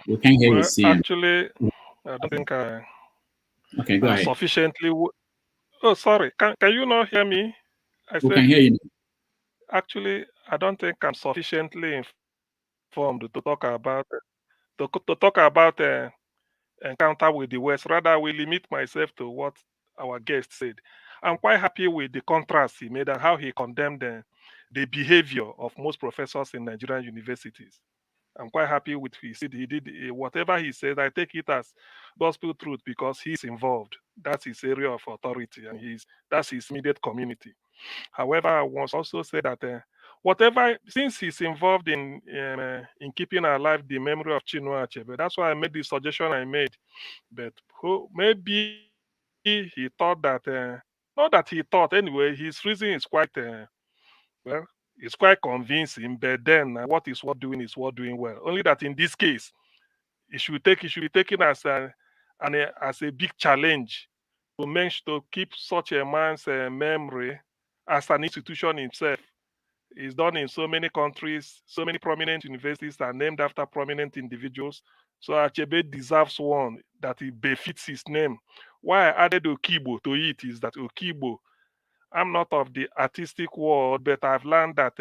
S1: We can hear you, Sim.
S12: Actually, I don't think
S1: Okay, go ahead.
S12: Sufficiently. Oh, sorry. Can you not hear me?
S1: We can hear you.
S12: Actually, I don't think I'm sufficiently informed to talk about encounter with the West. Rather, I will limit myself to what our guest said. I'm quite happy with the contrast he made and how he condemned the behavior of most professors in Nigerian universities. I'm quite happy with he said he did whatever he said. I take it as gospel truth because he's involved. That's his area of authority and that's his immediate community. However, I must also say that since he's involved in keeping alive the memory of Chinua Achebe, that's why I made the suggestion I made. But maybe he thought that, not that he thought anyway, his reason is quite, well, it's quite convincing. But then what is worth doing is worth doing well. Only that in this case, it should be taken as a big challenge to keep such a man's memory as an institution himself. It's done in so many countries, so many prominent universities are named after prominent individuals. So Achebe deserves one that it befits his name. Why I added Okibo to it is that Okibo, I'm not of the artistic world, but I've learned that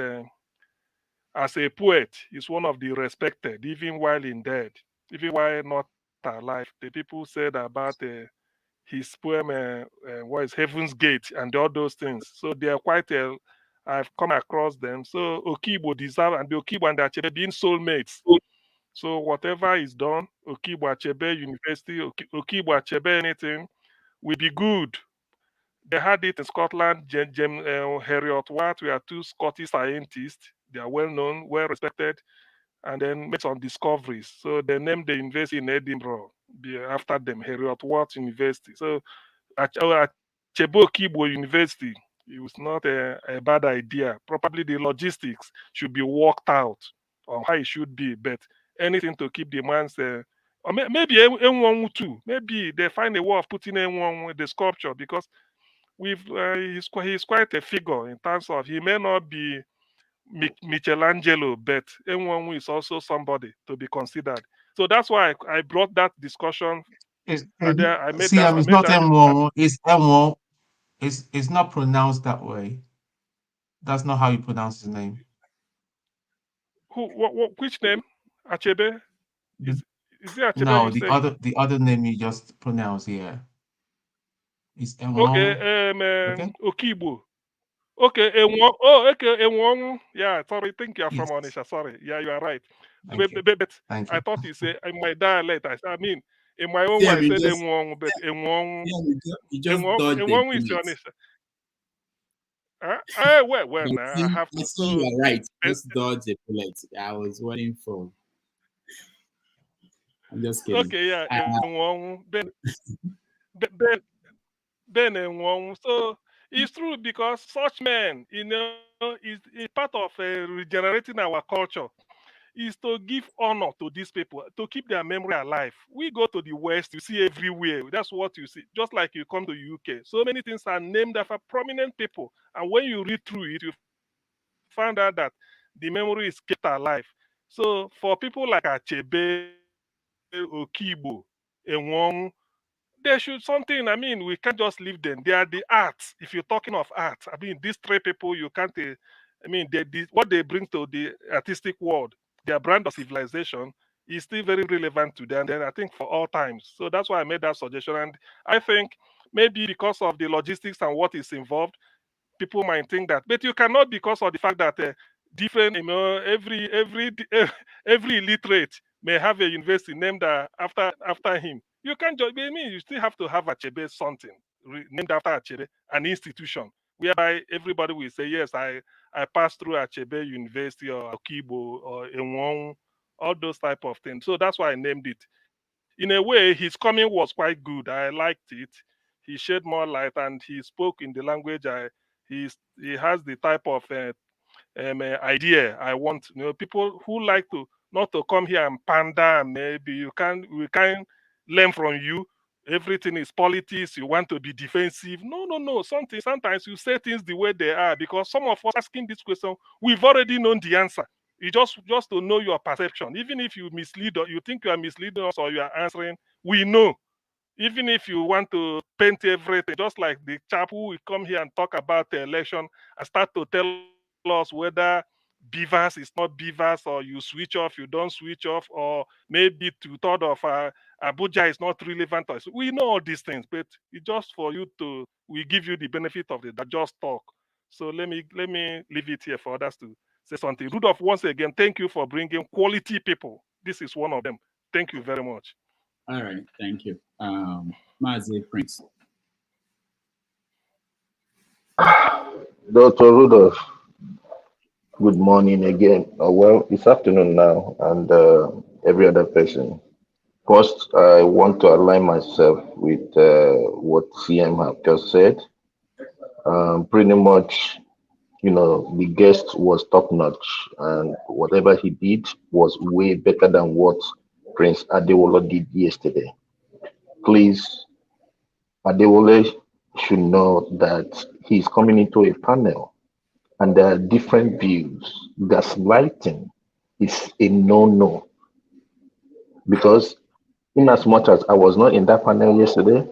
S12: as a poet, he's one of the respected, even while in dead, even while not alive. The people said about his poem, what is Heaven's Gate, and all those things. So they are quite, I've come across them. So Okibo deserve, and the Okibo and the Achebe being soulmates. So whatever is done, Okibo Achebe University, Okibo Achebe anything, will be good. They had it in Scotland. Heriot Watt, we are two Scottish scientists. They are well known, well respected, and then made some discoveries. So they named the university in Edinburgh after them, Heriot Watt University. So Achebe Okibo University, it was not a bad idea. Probably the logistics should be worked out on how it should be, but anything to keep the man's or maybe Enwonwu too. Maybe they find a way of putting Enwonwu the sculpture because he's quite a figure in terms of he may not be Michelangelo, but Enwonwu is also somebody to be considered. So that's why I brought that discussion.
S8: It's,
S12: I made
S8: see,
S12: that.
S8: it's not M1, it's M1. It's not pronounced that way. That's not how you pronounce his name.
S12: Which name? Achebe? Is it Achebe?
S8: No, the other name you just pronounced here. Is M1.
S12: Okay, Okibo. Okay, Enwonwu. Yeah, sorry, think you're from Onisha. Sorry. Yeah, you are right. But I thought you say in my dialect, I mean, in my own way, I said Enwonwu, but Enwonwu. Enwonwu is Onisha. Well, now I have to.
S1: So you are right. Just dodge a bullet. I was waiting for. I'm just kidding.
S12: Okay, yeah, Enwonwu. Ben Enwonwu. So it's true because such men, is part of regenerating our culture. Is to give honor to these people, to keep their memory alive. We go to the West, you see everywhere. That's what you see. Just like you come to UK, so many things are named after prominent people. And when you read through it, you find out that the memory is kept alive. So for people like Achebe, Okibo, Enwonwu, there should something. I mean, we can't just leave them. They are the arts. If you're talking of art, I mean, these three people, you can't. What they bring to the artistic world, their brand of civilization, is still very relevant to them. And I think for all times. So that's why I made that suggestion. And I think maybe because of the logistics and what is involved, people might think that, but you cannot, because of the fact that different, every illiterate may have a university named after him. You can't just, I mean, you still have to have Achebe something named after Achebe, an institution whereby everybody will say, yes, I passed through Achebe University or Akibo or Enwon, all those type of things. So that's why I named it. In a way, his coming was quite good. I liked it. He shed more light and he spoke in the language. He has the type of idea I want. People who like to not to come here and pander, and maybe we can learn from you. Everything is politics. You want to be defensive. No. Sometimes you say things the way they are, because some of us asking this question, we've already known the answer. You just to know your perception. Even if you mislead or you think you are misleading us or you are answering, we know. Even if you want to paint everything, just like the chap who will come here and talk about the election and start to tell us whether beavers is not beavers, or you switch off, you don't switch off, or maybe two-thirds of Abuja is not relevant to us. We know all these things, but it's just for you to, we give you the benefit of the just talk. So let me leave it here for others to say something. Rudolph, once again, thank you for bringing quality people. This is one of them. Thank you very much.
S1: All right, thank you. Mazi Prince.
S7: Dr. Rudolph, good morning again. Well, it's afternoon now, and every other person. First, I want to align myself with what CM have just said. Pretty much, the guest was top notch, and whatever he did was way better than what Prince Adewole did yesterday. Please, Adewole should know that he's coming into a panel and there are different views. Gaslighting is a no-no, because in as much as I was not in that panel yesterday,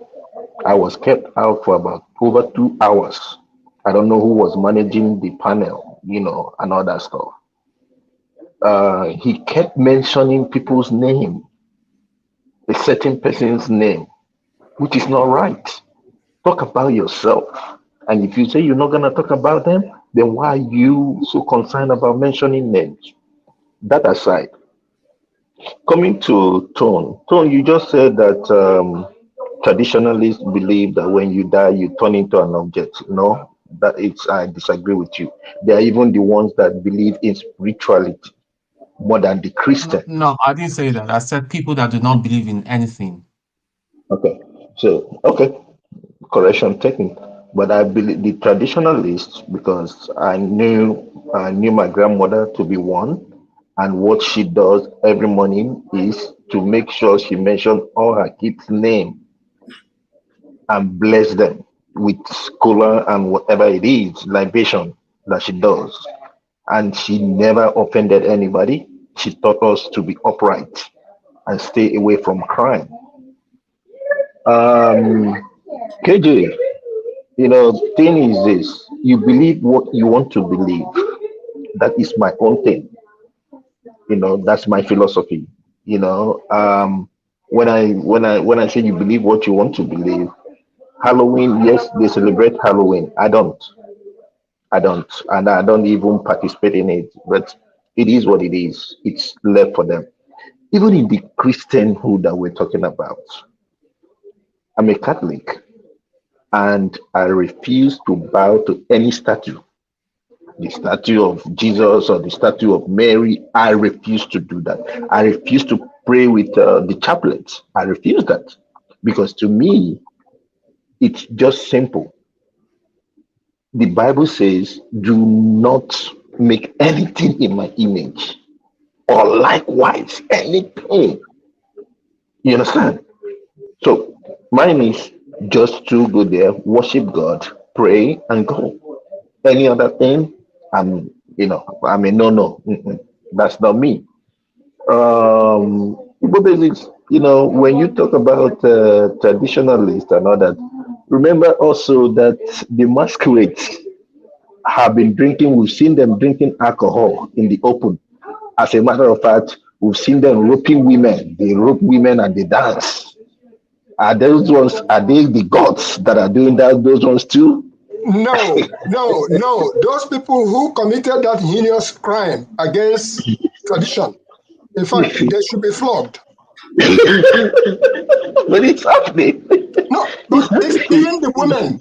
S7: I was kept out for about over 2 hours. I don't know who was managing the panel, and all that stuff. He kept mentioning people's name, a certain person's name, which is not right. Talk about yourself. And if you say you're not going to talk about them, then why are you so concerned about mentioning names? That aside, coming to Tone, you just said that traditionalists believe that when you die, you turn into an object. No, I disagree with you. They are even the ones that believe in spirituality more than the Christian.
S8: No, I didn't say that. I said people that do not believe in anything.
S7: Okay, correction taken. But I believe the traditionalists, because I knew my grandmother to be one, and what she does every morning is to make sure she mentions all her kids' name and bless them with cola and whatever it is, libation that she does. And she never offended anybody. She taught us to be upright and stay away from crime. KJ, thing is this: you believe what you want to believe. That is my own thing. That's my philosophy. When I say you believe what you want to believe, Halloween, yes, they celebrate Halloween. I don't, and I don't even participate in it. But it is what it is. It's left for them. Even in the Christianhood that we're talking about, I'm a Catholic, and I refuse to bow to any statue. The statue of Jesus or the statue of Mary, I refuse to do that. I refuse to pray with the chaplets. I refuse that, because to me, it's just simple. The Bible says, do not make anything in my image, or likewise anything. You understand? So mine is just to go there, worship God, pray, and go. Any other thing, I'm a no. That's not me. But basics, when you talk about traditionalists and all that, remember also that the masquerades have been drinking. We've seen them drinking alcohol in the open. As a matter of fact, we've seen them roping women. They rope women and they dance. Are those ones? Are they the gods that are doing that? Those ones too?
S9: No. Those people who committed that heinous crime against tradition, in fact, they should be flogged.
S7: But it's happening.
S9: No, but if even the women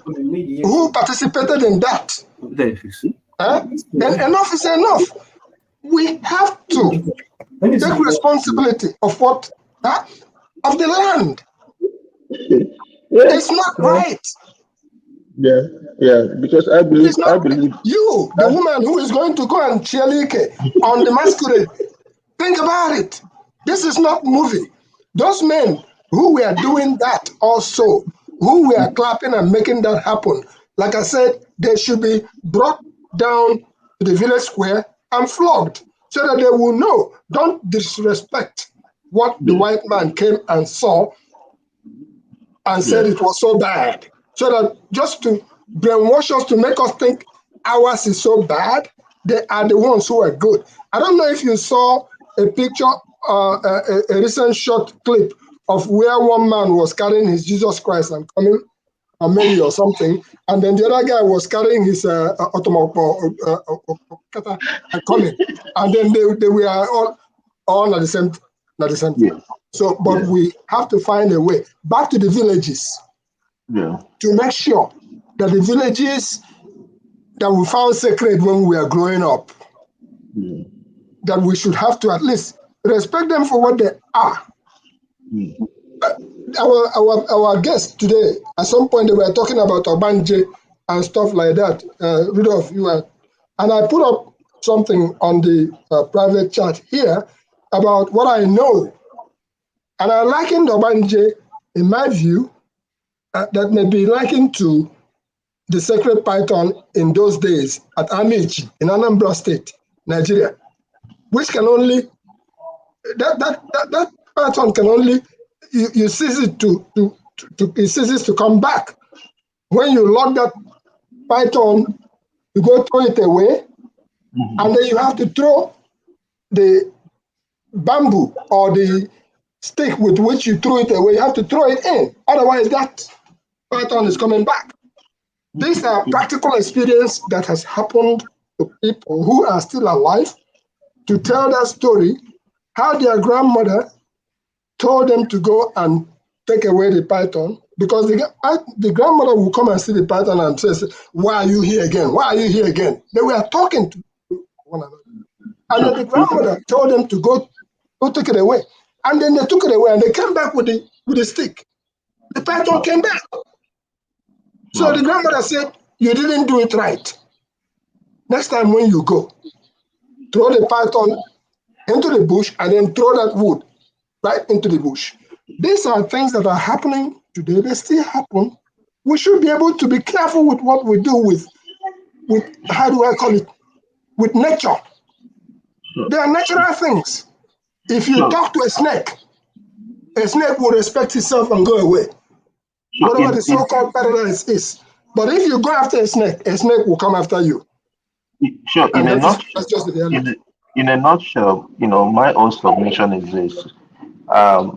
S9: who participated in that, then enough is enough. We have to take responsibility of what, of the land. It's not right.
S7: Yeah, because I believe
S9: you, the woman who is going to go and cheerlead on the masquerade, think about it. This is not movie. Those men who were doing that also, who were clapping and making that happen, like I said, they should be brought down to the village square and flogged so that they will know. Don't disrespect what the white man came and saw and said it was so bad. So that just to brainwash us, to make us think ours is so bad, they are the ones who are good. I don't know if you saw a picture, a recent short clip of where one man was carrying his Jesus Christ and coming, or Mary or something, and then the other guy was carrying his automobile and coming, and then they were all at the same time. So, but we have to find a way back to the villages to make sure that the villages that we found sacred when we were growing up, that we should have to at least respect them for what they are. Our guests today, at some point they were talking about Obanje and stuff like that. Rudolph, you were, and I put up something on the private chat here about what I know. And I likened Obanje, in my view, that may be likened to the sacred python in those days at Amici in Anambra State, Nigeria, which can only, that python can only, you cease it it ceases to come back. When you lock that python, you go throw it away, and then you have to throw the bamboo or the stick with which you threw it away, you have to throw it in. Otherwise, that python is coming back. These are practical experience that has happened to people who are still alive to tell that story, how their grandmother told them to go and take away the python, because the grandmother will come and see the python and says, "Why are you here again? Why are you here again?" They were talking to one another. And then the grandmother told them to go take it away. And then they took it away and they came back with the stick. The python came back. So the grandmother said, "You didn't do it right. Next time when you go, throw the python into the bush and then throw that wood right into the bush." These are things that are happening today. They still happen. We should be able to be careful with what we do with how do I call it, with nature. They are natural things. If you talk to a snake will respect itself and go away, whatever the so-called paradise is. But if you go after a snake will come after you.
S7: Sure.
S9: And that's just the reality.
S7: In a nutshell, my own submission is this.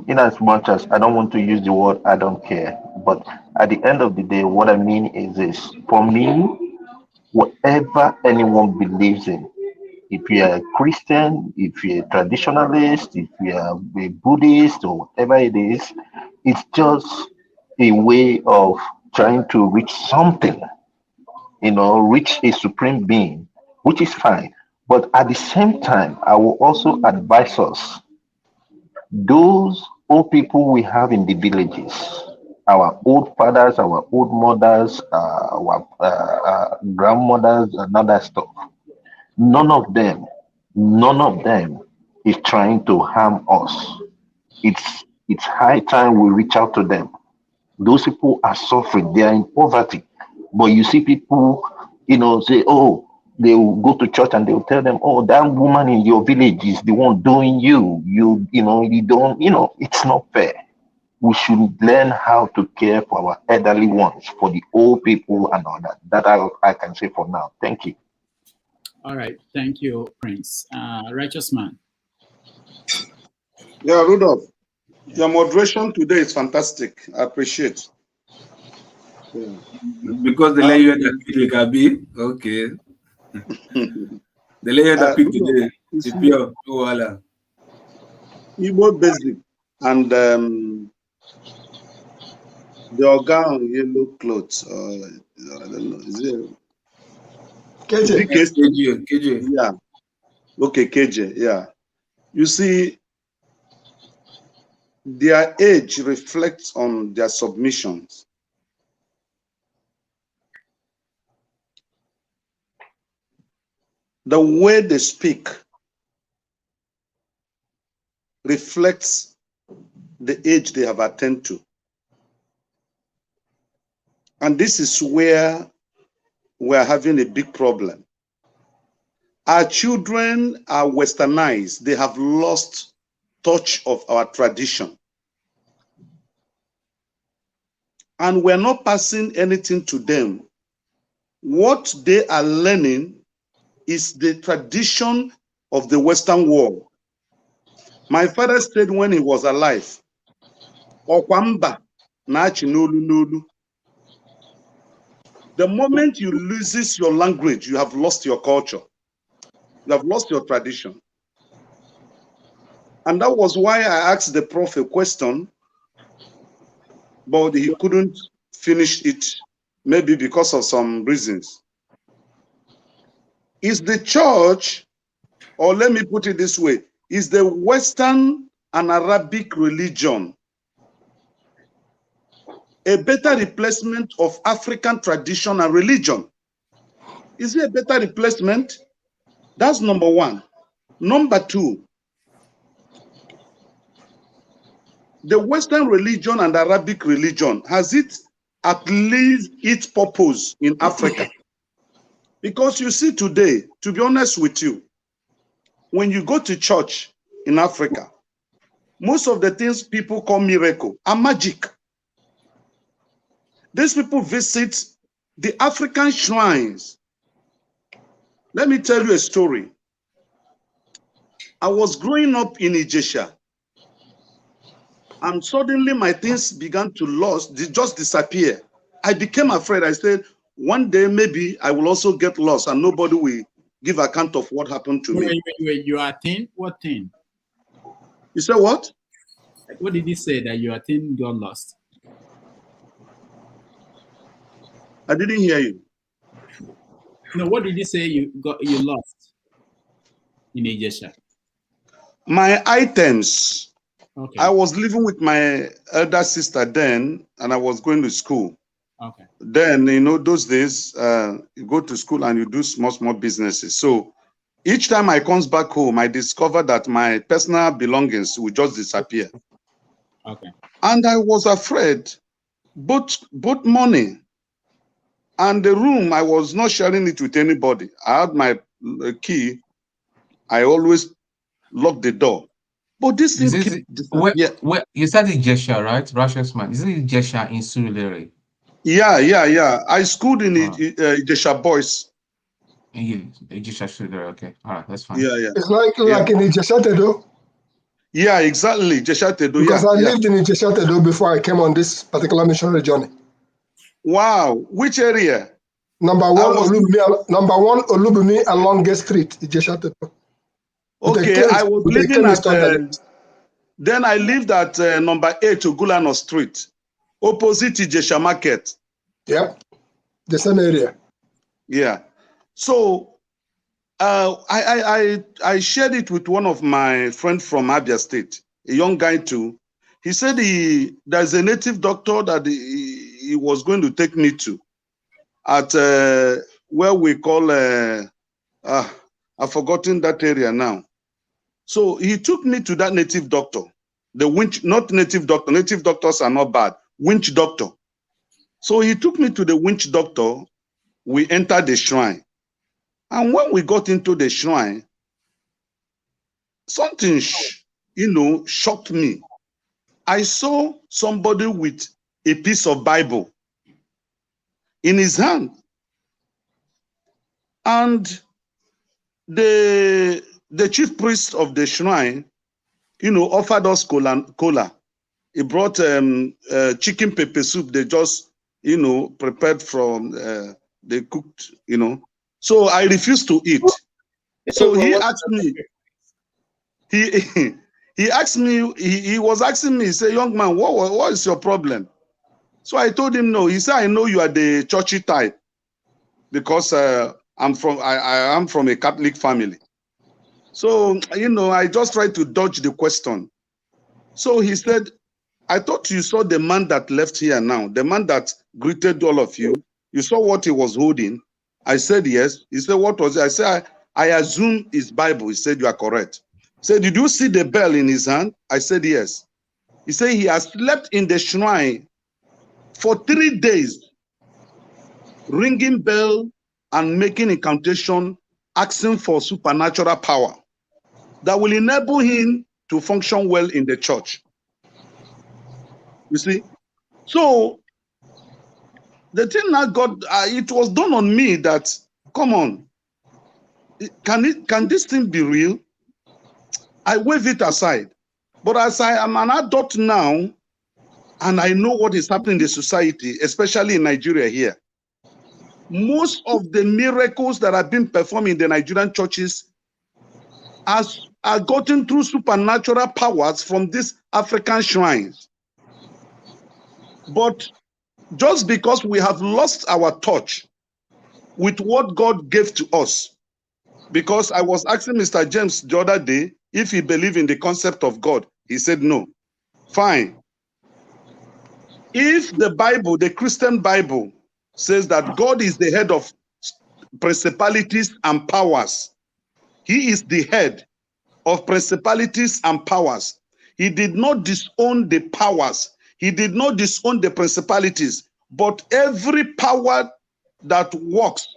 S7: In as much as I don't want to use the word "I don't care," but at the end of the day, what I mean is this. For me, whatever anyone believes in, if you're a Christian, if you're a traditionalist, if you're a Buddhist or whatever it is, it's just a way of trying to reach something, reach a supreme being, which is fine. But at the same time, I will also advise us, those old people we have in the villages, our old fathers, our old mothers, our grandmothers, and other stuff, none of them is trying to harm us. It's high time we reach out to them. Those people are suffering, they are in poverty. But you see people, say, oh, they will go to church and they will tell them, oh, that woman in your village is the one doing you. You don't, it's not fair. We should learn how to care for our elderly ones, for the old people and all that. That I can say for now. Thank you.
S1: All right. Thank you, Prince. Righteous Man.
S6: Yeah, Rudolph, your moderation today is fantastic. I appreciate. Yeah.
S3: Because the layer that picked Gabi, okay. The layer that picked today, the pure Wala.
S6: Igbo basic and the organ yellow clothes. I don't know. Is it
S9: KJ?
S6: Yeah. Okay, KJ. Yeah. You see, their age reflects on their submissions. The way they speak reflects the age they have attained to. And this is where we're having a big problem. Our children are westernized. They have lost touch of our tradition. And we're not passing anything to them. What they are learning is the tradition of the Western world. My father said when he was alive, Okwamba na-achị n'olu n'olu. The moment you lose your language, you have lost your culture. You have lost your tradition. And that was why I asked the Prof a question, but he couldn't finish it, maybe because of some reasons. Is the church, or let me put it this way, is the Western and Arabic religion a better replacement of African tradition and religion? Is it a better replacement? That's number one. Number two, the Western religion and Arabic religion, has it at least its purpose in Africa? Because you see today, to be honest with you, when you go to church in Africa, most of the things people call miracle are magic. These people visit the African shrines. Let me tell you a story. I was growing up in Ijesha, and suddenly my things began to just disappear. I became afraid. I said, one day maybe I will also get lost and nobody will give account of what happened to me.
S1: Wait, you are thin? What thing?
S6: You said what?
S1: What did he say that you are thin got lost?
S6: I didn't hear you.
S1: No, what did he say you lost in Ijesha?
S6: My items.
S1: Okay.
S6: I was living with my elder sister then, and I was going to school.
S1: Okay.
S6: Then, you know, those days, you go to school and you do small businesses. So each time I comes back home, I discovered that my personal belongings would just disappear.
S1: Okay.
S6: And I was afraid, both money and the room, I was not sharing it with anybody. I had my key. I always lock the door. But this thing keep disappearing.
S8: Where you said Ijesha, right? Russia's man. Is it Ijesha in Surulere?
S6: Yeah. I schooled in Ijesha Boys.
S8: Ijesha Surulere, okay. All right, that's fine.
S6: Yeah.
S9: It's like in Ijesha Tedo.
S6: Yeah, exactly. Ijesha Tedo.
S9: Because I lived in Ijesha Tedo before I came on this particular missionary journey.
S6: Wow. Which area?
S9: Number one, Olubumi along Gate Street, Ijesha Tedo.
S6: Okay, I was living at, then I lived at number 8 Ogulano Street, opposite Ijesha Market.
S9: Yep, the same area.
S6: Yeah. So I shared it with one of my friends from Abia State, a young guy too. He said there's a native doctor that he was going to take me to at where we call, I've forgotten that area now. So he took me to that native doctor, the winch, not native doctor. Native doctors are not bad. Winch doctor. So he took me to the winch doctor. We entered the shrine. And when we got into the shrine, something, shocked me. I saw somebody with a piece of Bible in his hand. And the chief priest of the shrine, offered us cola. He brought chicken pepper soup. They just prepared from, they cooked, So I refused to eat. So he asked me, he asked me, he was asking me, he said, young man, what is your problem? So I told him no. He said, I know you are the churchy type because I am from a Catholic family. So, I just tried to dodge the question. So he said, I thought you saw the man that left here now, the man that greeted all of you. You saw what he was holding. I said, yes. He said, what was it? I said, I assume it's Bible. He said, you are correct. He said, did you see the bell in his hand? I said, yes. He said, he has slept in the shrine for 3 days, ringing bell and making incantation, asking for supernatural power that will enable him to function well in the church. You see? So the thing that it was done on me that, come on, can this thing be real? I wave it aside. But as I am an adult now, and I know what is happening in the society, especially in Nigeria here, most of the miracles that have been performed in the Nigerian churches are gotten through supernatural powers from these African shrines. But just because we have lost our touch with what God gave to us, because I was asking Mr. James the other day if he believed in the concept of God. He said no. Fine. If the Bible, the Christian Bible, says that God is the head of principalities and powers, he is the head of principalities and powers. He did not disown the powers. He did not disown the principalities. But every power that works,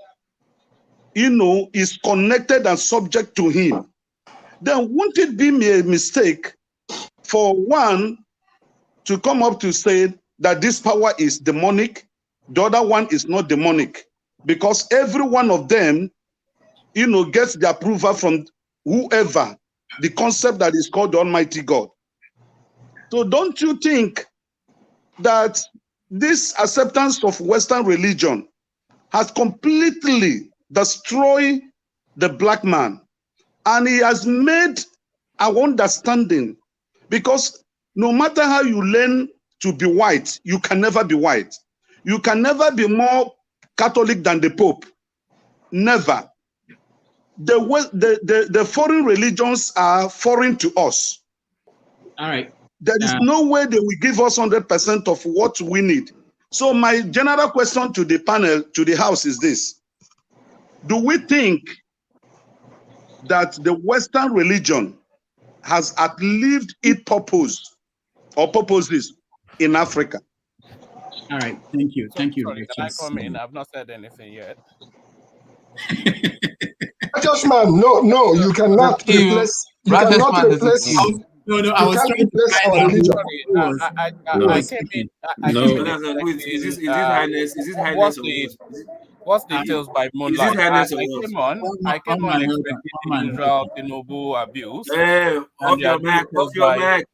S6: is connected and subject to him. Then won't it be a mistake for one to come up to say that this power is demonic, the other one is not demonic? Because every one of them, gets the approval from whoever, the concept that is called the Almighty God. So don't you think that this acceptance of Western religion has completely destroyed the black man? And he has made our understanding, because no matter how you learn to be white, you can never be white. You can never be more Catholic than the Pope. Never. The foreign religions are foreign to us.
S1: All right.
S6: There is no way they will give us 100% of what we need. So my general question to the panel, to the house, is this. Do we think that the Western religion has outlived its purpose or purposes in Africa?
S1: All right. Thank you. Thank you.
S16: Sorry, can I come in? I've not said anything yet.
S9: Just man, no, you cannot replace. You cannot replace.
S1: No, I was trying to find
S9: our religion.
S16: I came in.
S10: Is this highness? Is this highness or what?
S16: What's the Tales by Moonlight? I came on expecting the usual Tinubu abuse.
S10: Hey, off your mic, off your mic.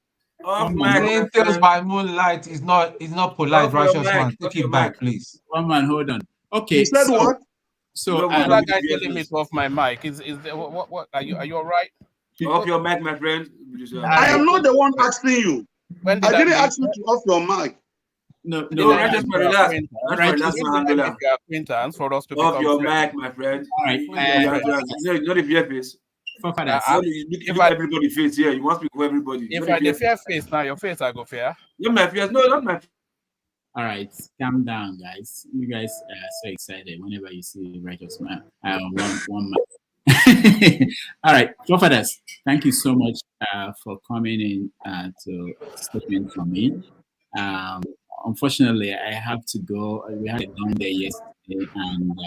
S8: Saying Tales by Moonlight is not polite, righteous man. Take it back, please.
S1: One man, hold on. Okay.
S6: You said what?
S1: So
S16: that guy telling me off my mic. Is what are you all right?
S10: Off your mic, my friend.
S6: I am not the one asking you. I didn't ask you to off your mic.
S10: No, just relax.
S16: Acquaintance for us to
S10: off your mic, my friend.
S1: All right.
S10: Not the fear face. If everybody face here, you must be for everybody.
S16: If I the fear face now, your face I go fair.
S10: You're my face. No, not my.
S1: All right, calm down, guys. You guys are so excited whenever you see righteous man. One man. All right, forefathers, thank you so much for coming in to statement from me. Unfortunately, I have to go. We had a long day yesterday, and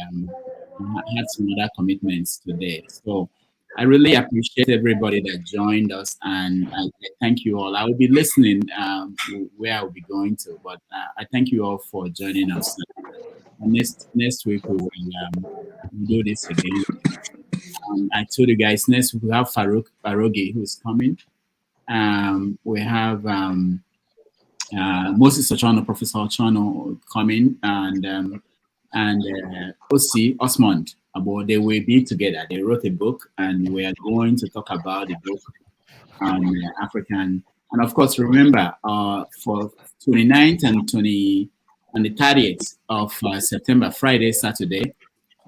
S1: I had some other commitments today. So I really appreciate everybody that joined us, and I thank you all. I will be listening where I will be going to, but I thank you all for joining us. Next week we will do this again. I told you guys next week we have Farouk Barogi who is coming. We have Moses Ochano, Professor Ochano coming, and OC Osmond. They will be together. They wrote a book, and we are going to talk about the book on African. And of course, remember, for 29th and the 30th of September, Friday, Saturday,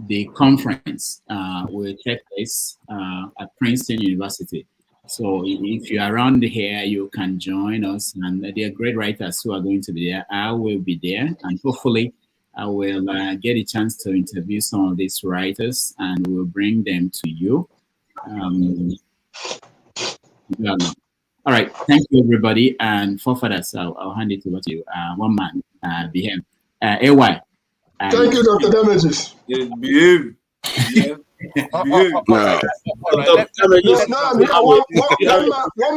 S1: the conference will take place at Princeton University. So if you're around here, you can join us. And there are great writers who are going to be there. I will be there, and hopefully I will get a chance to interview some of these writers, and we'll bring them to you. All right, thank you, everybody. And forefathers, I'll hand it over to you. One man, behave. AY.
S9: Thank you, Dr. Damages.
S17: Behave. Yeah.
S9: One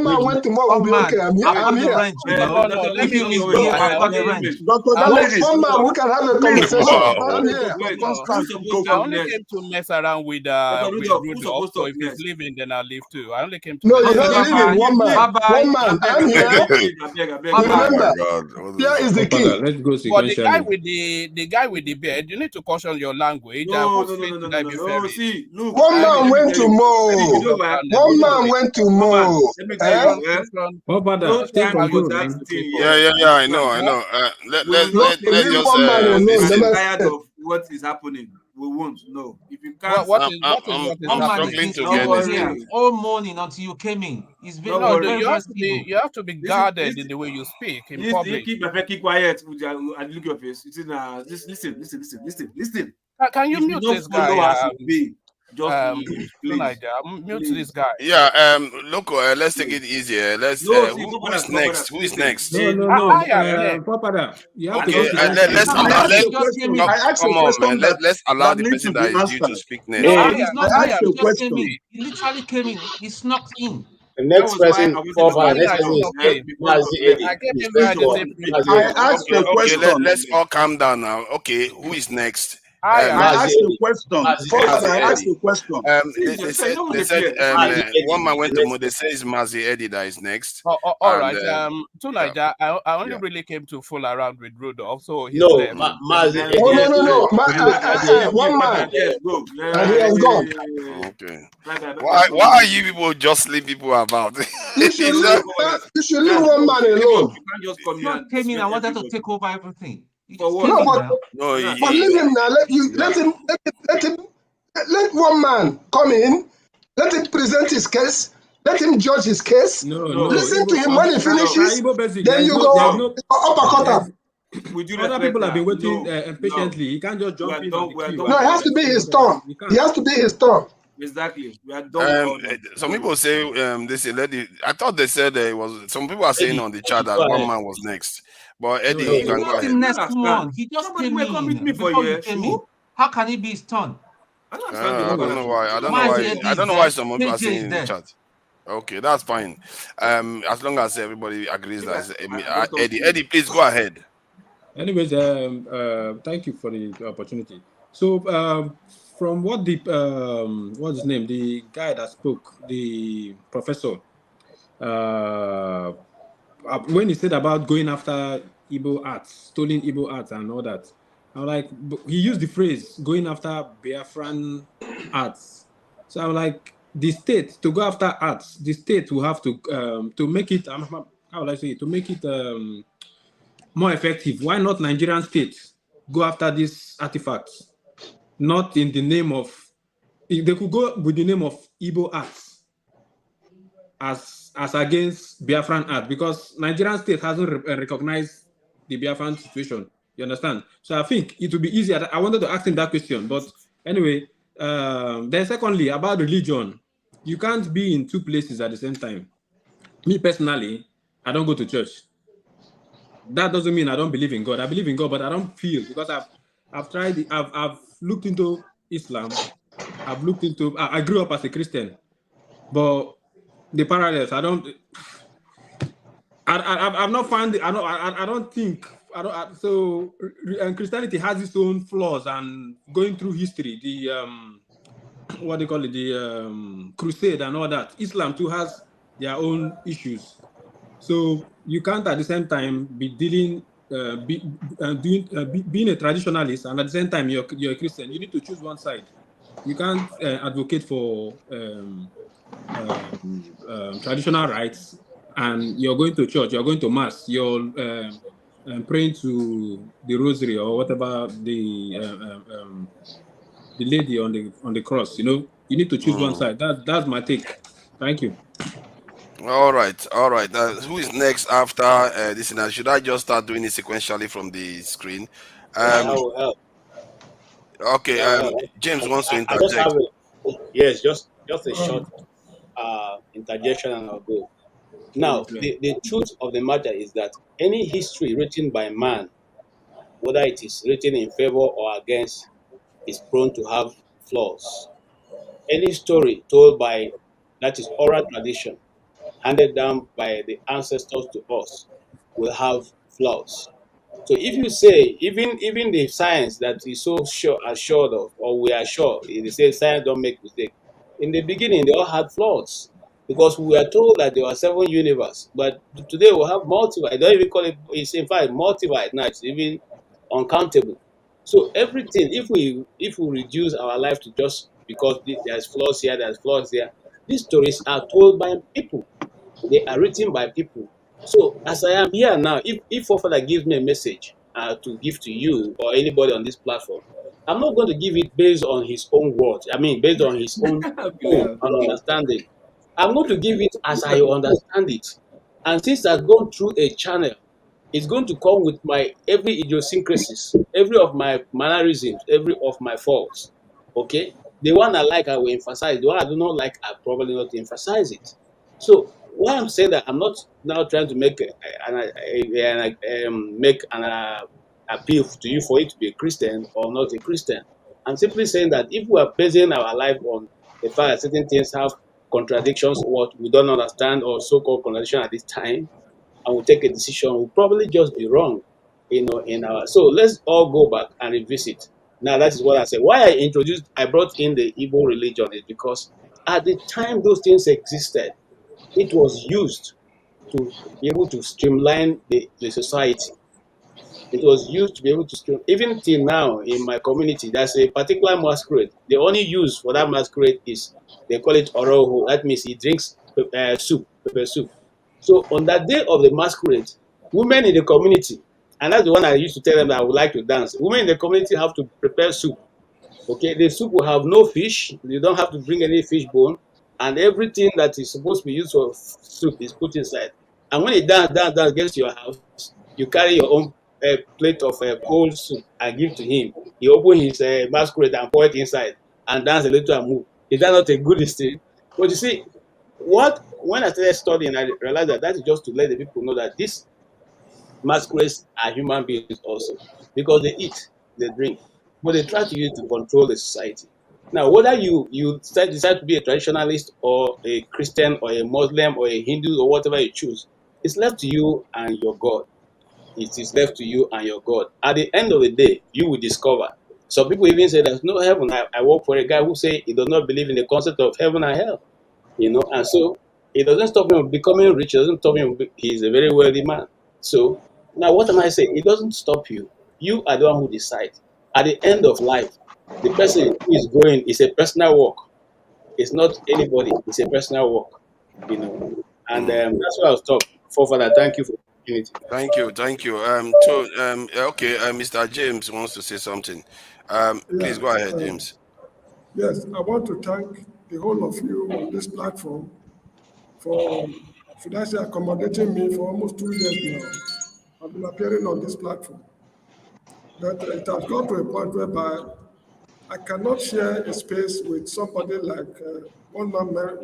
S9: man went to more. I'm here. I'm here. One man, we can have a conversation. I'm here.
S16: I only came to mess around with Rudolph, so if he's leaving, then I'll leave too. I only came to.
S9: No, you're not leaving. One man. One man. I'm here. Remember, here is the key.
S10: Let's go
S16: sequentially. But the guy with the beard, you need to caution your language.
S17: No. See, look.
S9: One man went to Mo. One man went to Mo.
S17: Yeah,
S18: I know. Let's just
S17: tired of what is happening. We won't. No. If you can't,
S18: I'm struggling to get this.
S8: All morning until you came in. It's been
S16: you have to be guarded in the way you speak in public.
S17: Keep quiet and look at your face. Listen.
S16: Can you mute this guy? Mute this guy.
S18: Yeah, look, let's take it easier. Let's who's next? Who is next?
S10: No.
S18: Let's allow the person that is due to speak next.
S8: He literally came in. He snuck in.
S11: The next person,
S18: I asked a question. Let's all calm down now. Okay, who is next?
S6: I asked a question. I asked a question.
S18: They said one man went to Mo. They say it's Mazi Eddie that is next.
S16: All right. Tonight, I only really came to fool around with Rudolph. So he's
S11: no, Mazi.
S9: No. One man.
S17: Yes, go.
S9: And he has gone.
S18: Okay. Why are you people just leave people about?
S9: You should leave one man alone.
S17: You can't just come here.
S8: Came in. I wanted to take over everything.
S9: But leave him now. Let one man come in. Let him present his case. Let him judge his case. Listen to him when he finishes. Then you go uppercut.
S10: Other people have been waiting impatiently. He can't just jump in.
S9: No, it has to be his turn. He has to be his turn.
S17: Exactly. We are done.
S18: Some people say they say I thought they said it was. Some people are saying on the chat that one man was next. But Eddie, you can go ahead.
S8: Next one. He just came in. How can it be his turn?
S18: I don't know why. I don't know why some people are saying in the chat. Okay, that's fine. As long as everybody agrees that Eddie. Eddie, please go ahead.
S10: Anyways, thank you for the opportunity. So, from what what's his name? The guy that spoke, the professor. When he said about going after Igbo arts, stolen Igbo arts and all that, I'm like, he used the phrase going after Biafran arts. So I'm like, the state to go after arts, the state will have to make it. How would I say it? To make it more effective. Why not Nigerian states go after these artifacts? Not in the name of. They could go with the name of Igbo arts as against Biafran art, because Nigerian state hasn't recognized the Biafran situation. You understand? So I think it would be easier. I wanted to ask him that question, but anyway. Then secondly, about religion, you can't be in two places at the same time. Me personally, I don't go to church. That doesn't mean I don't believe in God. I believe in God, but I don't feel, because I've looked into Islam. I grew up as a Christian, but the parallels, I've not found it. So Christianity has its own flaws, and going through history, what they call it, the crusade and all that. Islam too has their own issues. So you can't at the same time be dealing, being a traditionalist, and at the same time you're a Christian. You need to choose one side. You can't advocate for traditional rights, and you're going to church, you're going to mass, you're praying to the rosary or whatever the lady on the cross. You need to choose one side. That's my take. Thank you.
S18: All right. Who is next after this? Now, should I just start doing it sequentially from the screen?
S11: I will help.
S18: Okay. James wants to
S11: I just
S18: interject.
S11: have just a short interjection, and I'll go. Now, the truth of the matter is that any history written by man, whether it is written in favor or against, is prone to have flaws. Any story told by, that is oral tradition, handed down by the ancestors to us, will have flaws. So if you say, even the science that is so assured of, or we are sure, they say science don't make mistakes. In the beginning, they all had flaws because we are told that there were 7 universes, but today we have multiple. I don't even call it. It's in fact multiple. Now it's even uncountable. So everything, if we reduce our life to just because there's flaws here, there's flaws there, these stories are told by people. They are written by people. So as I am here now, if Father gives me a message to give to you or anybody on this platform, I'm not going to give it based on his own words. I mean, based on his own tone and understanding. I'm going to give it as I understand it. And since I've gone through a channel, it's going to come with my every idiosyncrasies, every of my mannerisms, every of my faults. Okay? The one I like, I will emphasize. The one I do not like, I probably not emphasize it. So why I'm saying that, I'm not now trying to make an appeal to you for you to be a Christian or not a Christian. I'm simply saying that if we are basing our life on the fact that certain things have contradictions, what we don't understand or so-called contradiction at this time, and we take a decision, we'll probably just be wrong, so let's all go back and revisit. Now that is what I said. Why I brought in the Igbo religion is because at the time those things existed, it was used to be able to streamline the society. It was used to be able to stream. Even till now in my community, there's a particular masquerade. The only use for that masquerade is they call it oroho. That means he drinks pepper soup. So on that day of the masquerade, women in the community, and that's the one I used to tell them that I would like to dance. Women in the community have to prepare soup. Okay, the soup will have no fish. You don't have to bring any fish bone, and everything that is supposed to be used for soup is put inside. And when it dance gets to your house, you carry your own plate of cold soup and give to him. He open his masquerade and pour it inside and dance a little and move. Is that not a good thing? But you see, when I started studying, I realized that is just to let the people know that these masquerades are human beings also, because they eat, they drink, but they try to use it to control the society. Now, whether you decide to be a traditionalist or a Christian or a Muslim or a Hindu or whatever you choose, it's left to you and your God. It is left to you and your God. At the end of the day, you will discover. Some people even say there's no heaven. I work for a guy who say he does not believe in the concept of heaven and hell. And so it doesn't stop him from becoming rich. It doesn't stop him. He's a very wealthy man. So now what am I saying? It doesn't stop you. You are the one who decides. At the end of life, the person who is going is a personal work. It's not anybody. It's a personal work. And that's what I was talking. Father, thank you for the opportunity.
S18: Thank you. Okay. Mr. James wants to say something. Please go ahead, James.
S4: Yes, I want to thank the whole of you on this platform for, should I say, accommodating me for almost 2 years now. I've been appearing on this platform. But it has got to a point whereby I cannot share a space with somebody like one man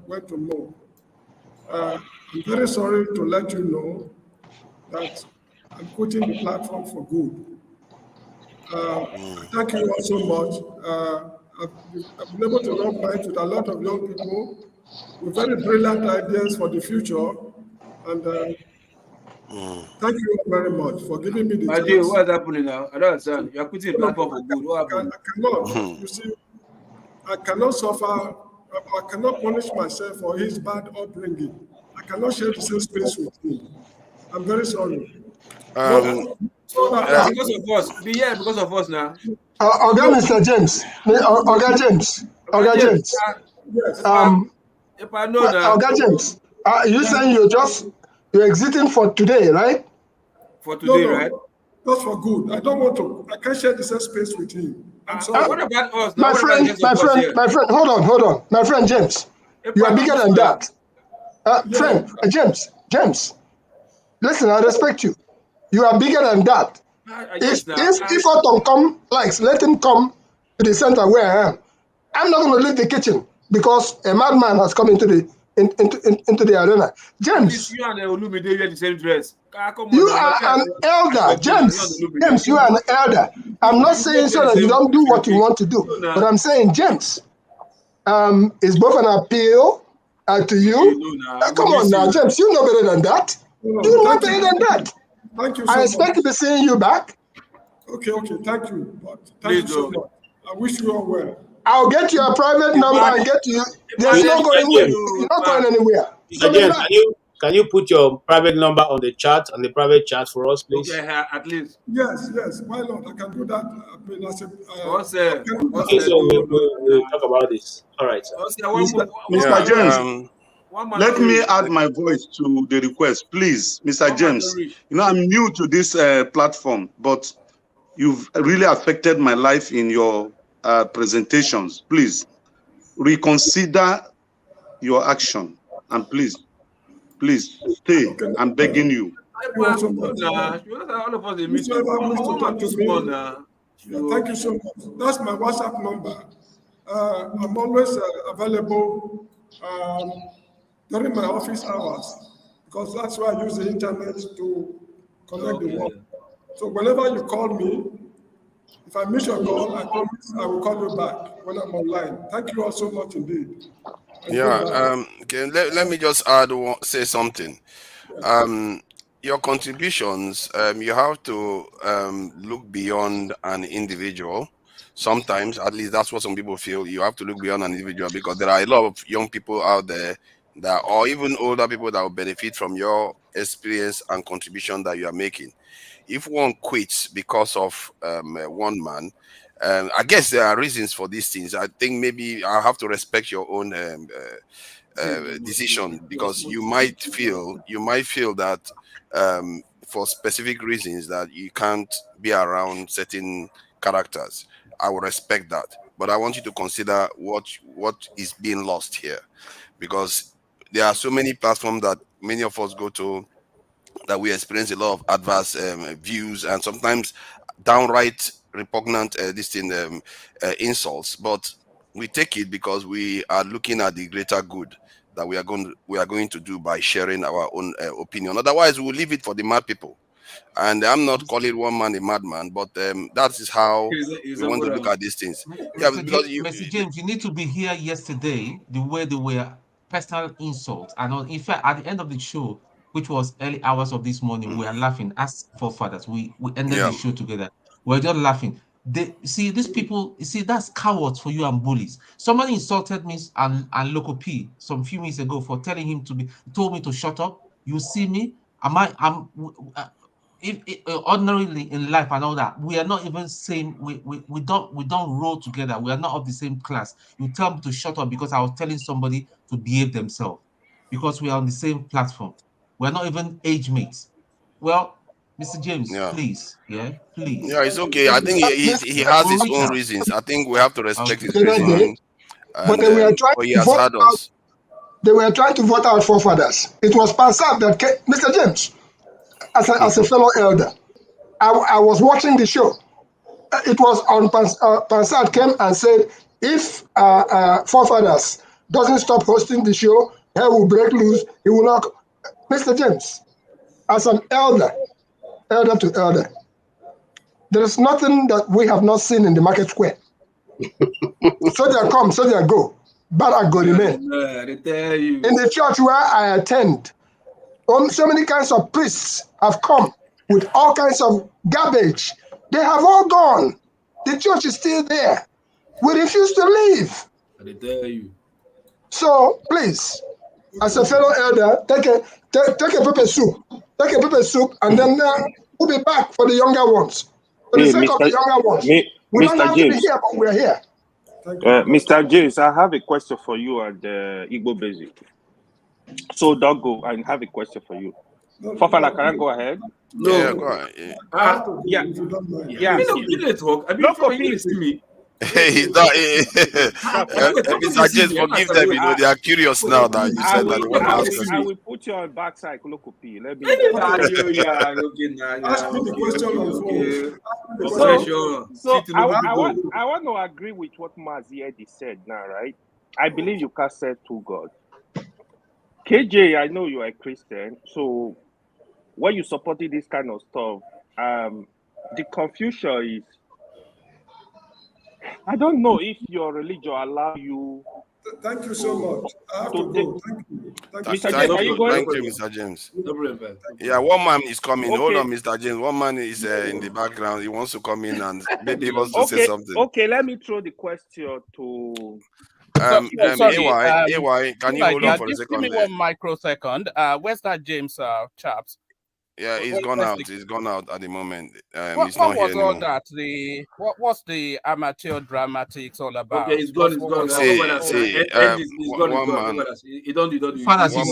S4: went to know. I'm very sorry to let you know that I'm quitting the platform for good. Thank you all so much. I've been able to rub minds with a lot of young people with very brilliant ideas for the future. And thank you all very much for giving me the chance.
S17: Dear, what's happening now? I don't understand. You're quitting the platform for good. What happened?
S4: I cannot. You see, I cannot suffer. I cannot punish myself for his bad upbringing. I cannot share the same space with him. I'm very sorry.
S17: Because of us. Be here because of us now.
S9: Mr. James. Oga James. Oga James.
S4: Yes.
S17: If I know that.
S9: Oga James. You saying you're exiting for today, right?
S17: For today, right?
S4: Not for good. I don't want to. I can't share the same space with him. I'm sorry.
S17: What about us?
S9: My friend, hold on. My friend James. You are bigger than that. Friend, James. Listen, I respect you. You are bigger than that. If Autumn come, let him come to the center where I am. I'm not going to leave the kitchen because a madman has come into the arena. James,
S17: you and Olumide wear the same dress.
S9: You are an elder, James. James, you are an elder. I'm not saying so that you don't do what you want to do, but I'm saying, James, it's both an appeal to you. Come on now, James, you know better than that. You know better than that.
S4: Thank you so
S9: I expect to be seeing you back.
S4: Okay, thank you. Thank you so much. I wish you all well.
S9: I'll get your private number and get to you. There's no going anywhere. You're not going anywhere.
S11: So James, can you put your private number on the chat, on the private chat for us, please?
S17: Okay, at least.
S4: Yes. Why not? I can do that.
S11: Okay, so we'll talk about this. All right, sir.
S6: Mr. James, let me add my voice to the request, please, Mr. James. I'm new to this platform, but you've really affected my life in your presentations. Please reconsider your action, and please stay. I'm begging you.
S4: Thank you so much. That's my WhatsApp number. I'm always available during my office hours because that's why I use the internet to connect the world. So whenever you call me, if I miss your call, I promise I will call you back when I'm online. Thank you all so much indeed.
S18: Okay, let me just say something. Your contributions, you have to look beyond an individual. Sometimes, at least that's what some people feel, you have to look beyond an individual because there are a lot of young people out there that, or even older people that will benefit from your experience and contribution that you are making. If one quits because of one man, I guess there are reasons for these things. I think maybe I have to respect your own decision because you might feel that for specific reasons that you can't be around certain characters. I will respect that, but I want you to consider what is being lost here, because there are so many platforms that many of us go to that we experience a lot of adverse views and sometimes downright repugnant insults, but we take it because we are looking at the greater good that we are going to do by sharing our own opinion. Otherwise, we'll leave it for the mad people. And I'm not calling one man a madman, but that is how we want to look at these things. Yeah, because
S8: Mr. James, you need to be here yesterday. The way they were personal insults, and in fact, at the end of the show, which was early hours of this morning, we were laughing as forefathers. We ended the show together. We're just laughing. These people, that's cowards for you and bullies. Somebody insulted me and Loco P some few minutes ago for telling him told me to shut up. You see me? Ordinarily in life and all that, we are not even same. We don't roll together. We are not of the same class. You tell me to shut up because I was telling somebody to behave themselves because we are on the same platform. We're not even age mates. Well, Mr. James, please. Please.
S18: Yeah, it's okay. I think he has his own reasons. I think we have to respect his reasoning.
S9: But they were trying
S18: he has had us.
S9: They were trying to vote out forefathers. It was Pansat that came, Mr. James, as a fellow elder. I was watching the show. It was on Pansat came and said, if forefathers doesn't stop hosting the show, hell will break loose. He will not. Mr. James, as an elder to elder, there is nothing that we have not seen in the market square. Soldier come, soldier go. Barak go remain. In the church where I attend, so many kinds of priests have come with all kinds of garbage. They have all gone. The church is still there. We refuse to leave.
S17: I tell you.
S9: So please, as a fellow elder, take a pepper soup. Take a pepper soup, and then we'll be back for the younger ones. For the sake of the younger ones. We don't have to be here, but we're here.
S19: Mr. James, I have a question for you at the Igbo Basic. So, Dogo, I have a question for you. Fafana, can I go ahead?
S17: No.
S18: Yeah, go ahead.
S19: Yeah.
S17: You didn't talk. I mean, you see me.
S18: Hey, he's not. Mr. James, forgive them. You know they are curious now that you said that they want to ask us.
S19: I will put you on backside, Colocopi. Let me.
S17: Ask me the question on phone.
S19: So I want to agree with what Maziedi said now, right? I believe you can serve two gods. KJ, I know you are a Christian, so when you supported this kind of stuff, the confusion is, I don't know if your religion allow you.
S4: Thank you so much. I have to go. Thank you.
S18: Thank you, Mr. James. Yeah, one man is coming.
S19: Okay.
S18: Hold on, Mr. James. One man is in the background. He wants to come in and maybe he wants to say something.
S19: Okay, let me throw the question to.
S18: AY, can you hold on for a second?
S16: Give me 1 microsecond. Where's that James chaps?
S18: Yeah, he's gone out. He's gone out at the moment.
S16: What
S18: He's not
S16: was
S18: here
S16: all
S18: anymore.
S16: that? What's the amateur dramatics all about?
S17: Okay, it's gone. It's gone.
S18: One man.
S17: You don't.
S8: Fathers, you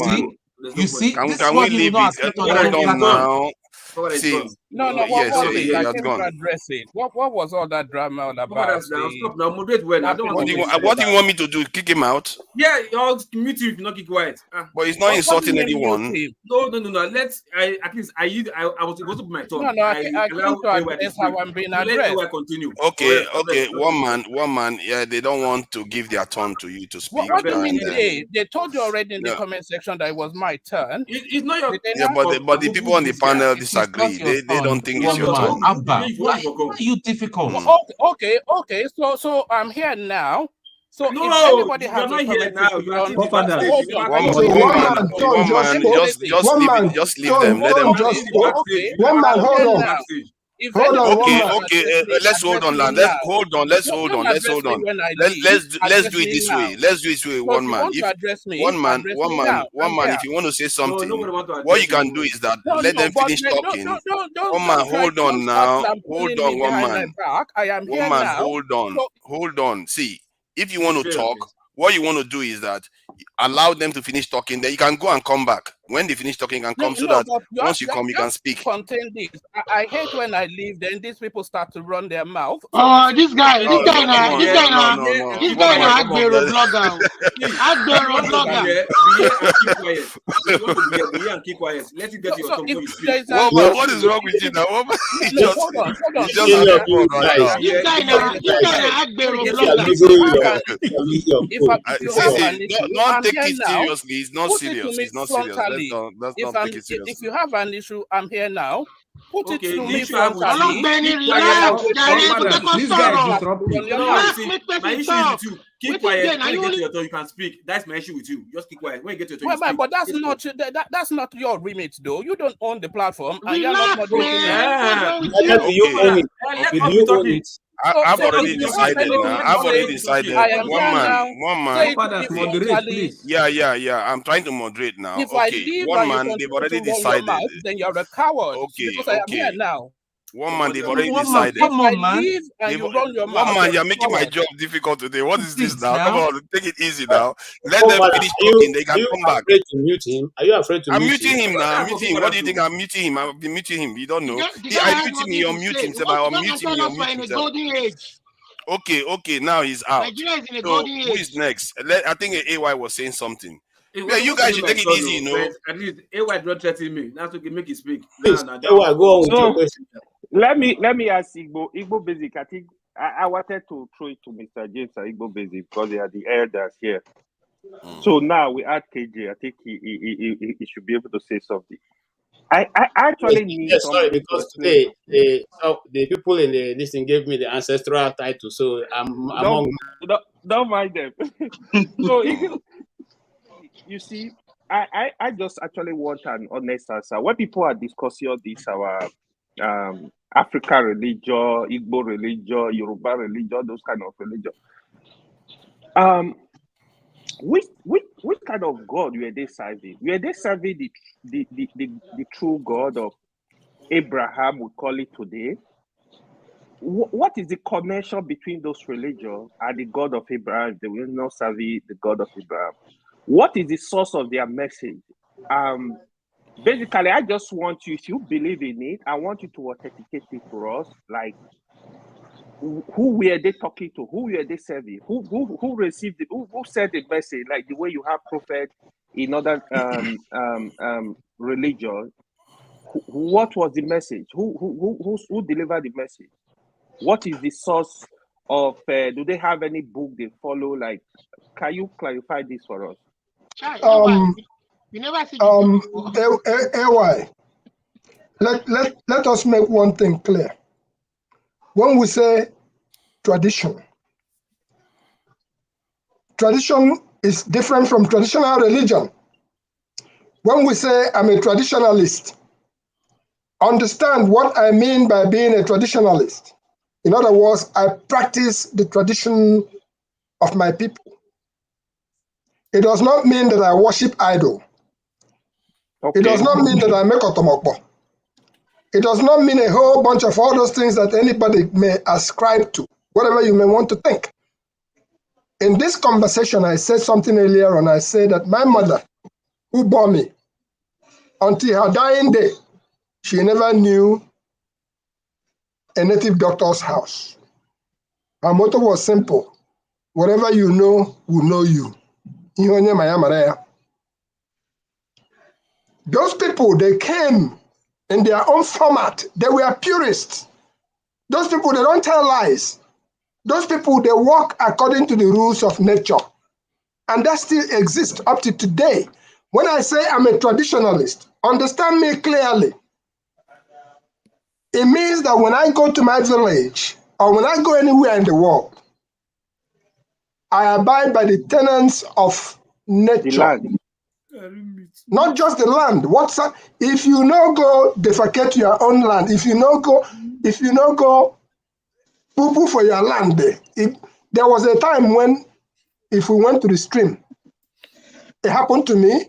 S8: see,
S18: Can
S8: this
S18: we
S8: is what
S18: leave
S8: not
S18: it?
S8: accept
S18: Hold
S8: on the
S18: on now. See,
S16: No, what was it? I came to address it. What was all that drama all about?
S17: Stop now. Moderate well. I don't
S18: what do you want me to do? Kick him out?
S17: Yeah, I'll mute him if you not keep quiet.
S18: But he's not insulting anyone.
S17: No. Let's. At least I was supposed to put my tongue.
S16: No. I came to address how I'm being addressed.
S17: Let continue.
S18: Okay. One man. Yeah, they don't want to give their turn to you to speak.
S16: What do you mean they told you already in the comment section that it was my turn?
S17: It's not your.
S18: Yeah, but the people on the panel disagree. They don't think it's your turn.
S8: Abba, why are you difficult?
S16: Okay. So I'm here now. So
S17: no,
S16: if anybody has
S17: not here now.
S18: Just leave them. Let them.
S9: One man, hold on.
S18: Okay. Let's hold on, land. Let's hold on. Let's do it this way. Let's do it this way. One man. If you want to say something, what you can do is that let them finish talking. One man, hold on now. Hold on, one man. One man, hold on. See, if you want to talk, what you want to do is that allow them to finish talking, then you can go and come back. When they finish talking, you can come so that once you come, you can speak.
S16: Contain this. I hate when I leave, then these people start to run their mouth.
S20: This guy now, Agbero blogger.
S17: Keep quiet. Let it get your tongue.
S18: What is wrong with you now?
S16: Hold on.
S18: Don't take it seriously. It's not serious. It's not serious. Let's not take it seriously.
S16: If you have an issue, I'm here now. Put it to me
S20: frontally.
S17: My issue is with you. Keep quiet. When you get to your turn, you can speak. That's my issue with you. Just keep quiet. When you get to your turn,
S16: but that's not your remit, though. You don't own the platform. And you're not
S18: I've already decided now. One man. Yeah. I'm trying to moderate now. Okay. One man, they've already decided.
S16: Then you're a coward.
S18: Okay.
S16: I am here now.
S18: One man, they've already decided.
S16: Come on, man.
S18: One man, you're making my job difficult today. What is this now? Come on, take it easy now. Let them finish talking. They can come back.
S11: Afraid to mute him? Are you afraid to mute him?
S18: I'm muting him now. I'm muting him. What do you think? I'm muting him. I've been muting him. You don't know. I mute him. You're muting himself. I'm muting him. You're muting himself. Okay. Now he's out. So who is next? I think AY was saying something. Yeah, you guys should take it easy, you know.
S17: At least AY don't threaten me. Now to make it speak.
S11: Please, AY, go on with your question.
S19: Let me ask Igbo Basic. I think I wanted to throw it to Mr. James and Igbo Basic because they are the elders here. So now we add KJ. I think he should be able to say something. I actually need.
S11: Yes, sorry, because today the people in this thing gave me the ancestral title, so I'm among.
S19: Don't mind them. So you see, I just actually want an honest answer. When people are discussing all this, our African religion, Igbo religion, Yoruba religion, those kind of religion. which kind of God were they serving? Were they serving the true God of Abraham, we call it today? What is the connection between those religions and the God of Abraham? They will not serve the God of Abraham. What is the source of their message? Basically, I just want you, if you believe in it, I want you to authenticate it for us. Like, who were they talking to? Who were they serving? Who received it? Who said the message? Like the way you have prophets in other religions. What was the message? Who delivered the message? What is the source of? Do they have any book they follow? Like, can you clarify this for us?
S20: We never see
S9: AY. Let us make one thing clear. When we say tradition is different from traditional religion. When we say I'm a traditionalist, understand what I mean by being a traditionalist. In other words, I practice the tradition of my people. It does not mean that I worship idol. Okay. It does not mean that I make otomokbo. It does not mean a whole bunch of all those things that anybody may ascribe to, whatever you may want to think. In this conversation, I said something earlier on. I said that my mother, who bore me, until her dying day, she never knew a native doctor's house. Her motto was simple: whatever you know will know you. Those people, they came in their own format. They were purists. Those people, they don't tell lies. Those people, they walk according to the rules of nature. And that still exists up to today. When I say I'm a traditionalist, understand me clearly. It means that when I go to my village or when I go anywhere in the world, I abide by the tenets of nature. Not just the land. If you no go defecate your own land, if you no go poo-poo for your land, there was a time when if we went to the stream, it happened to me.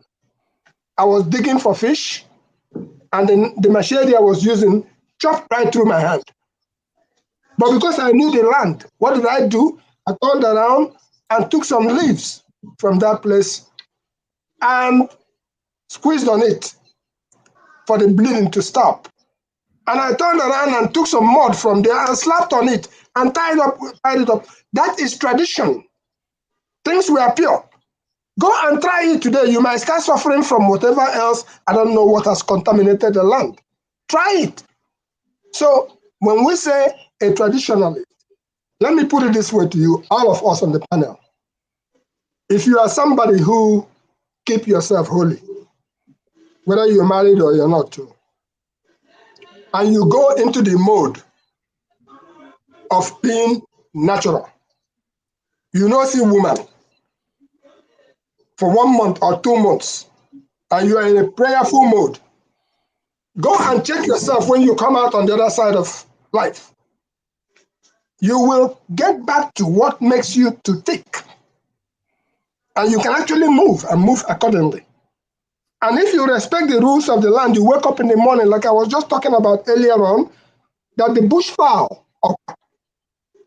S9: I was digging for fish, and then the machete I was using chopped right through my hand. But because I knew the land, what did I do? I turned around and took some leaves from that place and squeezed on it for the bleeding to stop. And I turned around and took some mud from there and slapped on it and tied it up. That is tradition. Things were pure. Go and try it today. You might start suffering from whatever else. I don't know what has contaminated the land. Try it. So when we say a traditionalist, let me put it this way to you, all of us on the panel. If you are somebody who keep yourself holy, whether you're married or you're not too, and you go into the mode of being natural, you know, see woman for 1 month or 2 months, and you are in a prayerful mode, go and check yourself when you come out on the other side of life. You will get back to what makes you to tick. And you can actually move and move accordingly. And if you respect the rules of the land, you wake up in the morning, like I was just talking about earlier on, that the bushfowl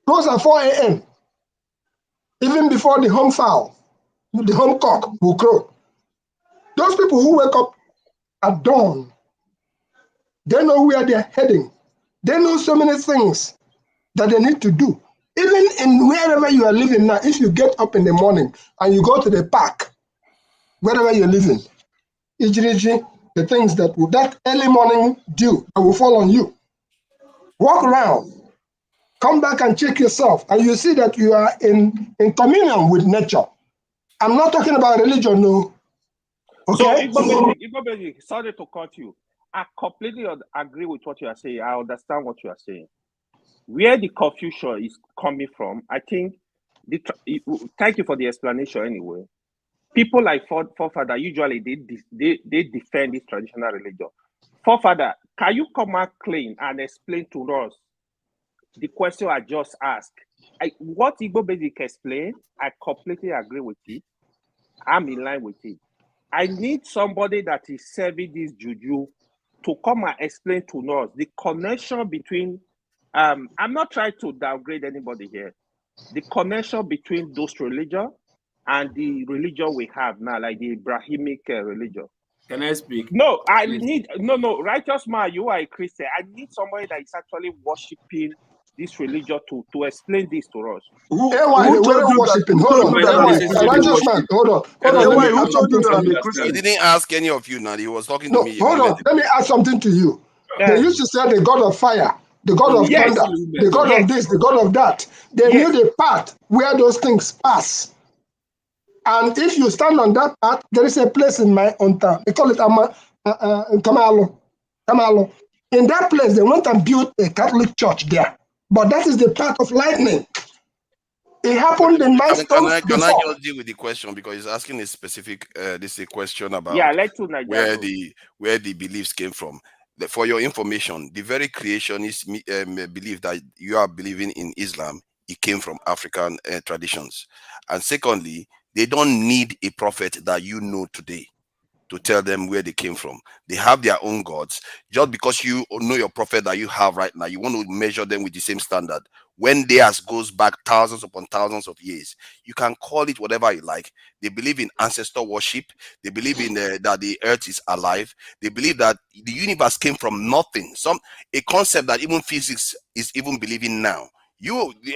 S9: crows at 4 a.m. Even before the home fowl, the home cock will crow. Those people who wake up at dawn, they know where they're heading. They know so many things that they need to do. Even in wherever you are living now, if you get up in the morning and you go to the park, wherever you're living, the things that early morning dew that will fall on you. Walk around, come back and check yourself, and you see that you are in communion with nature. I'm not talking about religion, no. Okay?
S19: So, Igbo, sorry to cut you. I completely agree with what you are saying. I understand what you are saying. Where the confusion is coming from, I think, thank you for the explanation anyway. People like forefather, usually they defend this traditional religion. Forefather, can you come out clean and explain to us the question I just asked? What Igbo Basic explained, I completely agree with it. I'm in line with it. I need somebody that is serving this juju to come and explain to us the connection between, I'm not trying to downgrade anybody here, the connection between those religions and the religion we have now, like the Abrahamic religion.
S17: Can I speak?
S19: No, I need, no, righteous man, you are a Christian. I need somebody that is actually worshiping this religion to explain this to us.
S9: Who told you
S19: worshiping?
S9: Hold on, righteous man, hold on. Let me add something to you.
S18: He didn't ask any of you now. He was talking to me.
S9: Hold on, let me add something to you. They used to say the God of fire, the God of thunder, the God of this, the God of that. They knew the path where those things pass. And if you stand on that path, there is a place in my own town. They call it Kamalo. In that place, they went and built a Catholic church there. But that is the path of lightning. It happened in my stones
S18: Can I just deal with the question, because he's asking a specific this is a question about where the beliefs came from. For your information, the very creationists believe that you are believing in Islam, it came from African traditions. And secondly, they don't need a prophet that you know today to tell them where they came from. They have their own gods. Just because you know your prophet that you have right now, you want to measure them with the same standard. When theirs goes back thousands upon thousands of years, you can call it whatever you like. They believe in ancestor worship. They believe in that the earth is alive. They believe that the universe came from nothing. A concept that even physics is even believing now.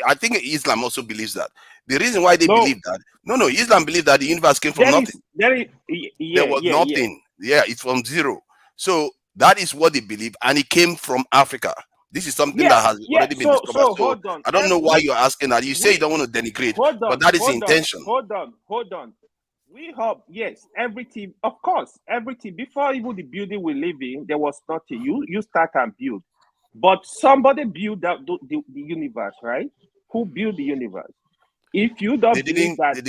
S18: I think Islam also believes that. The reason why they believe that, Islam believes that the universe came from nothing. There was nothing. Yeah, it's from zero. So that is what they believe, and it came from Africa. This is something that has already been discovered. So
S19: hold on.
S18: I don't know why you're asking that. You say you don't want to denigrate, but that is the intention.
S19: Hold on. We hope, yes, everything, of course, everything. Before even the building we live in, there was nothing. You start and build. But somebody built the universe, right? Who built the universe? If you don't believe that,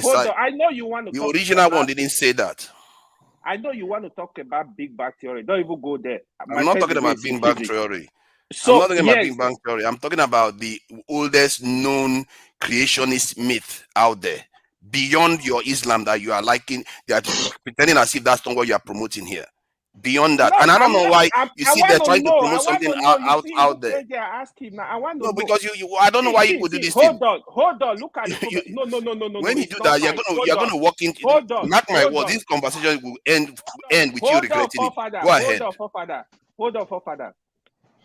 S19: hold on. I know you want to.
S18: The original one didn't say that.
S19: I know you want to talk about Big Bang theory. Don't even go there.
S18: I'm not talking about Big Bang theory. I'm not talking about Big Bang theory. I'm talking about the oldest known creationist myth out there, beyond your Islam that you are liking. They are pretending as if that's not what you are promoting here. Beyond that, and I don't know why they're trying to promote something out there. No, because I don't know why you would do this.
S19: Hold on. Look at it. No.
S18: When you do that, you're going to walk into. Mark my word, this conversation will end with you regretting it. Go ahead.
S19: Hold on, forefather.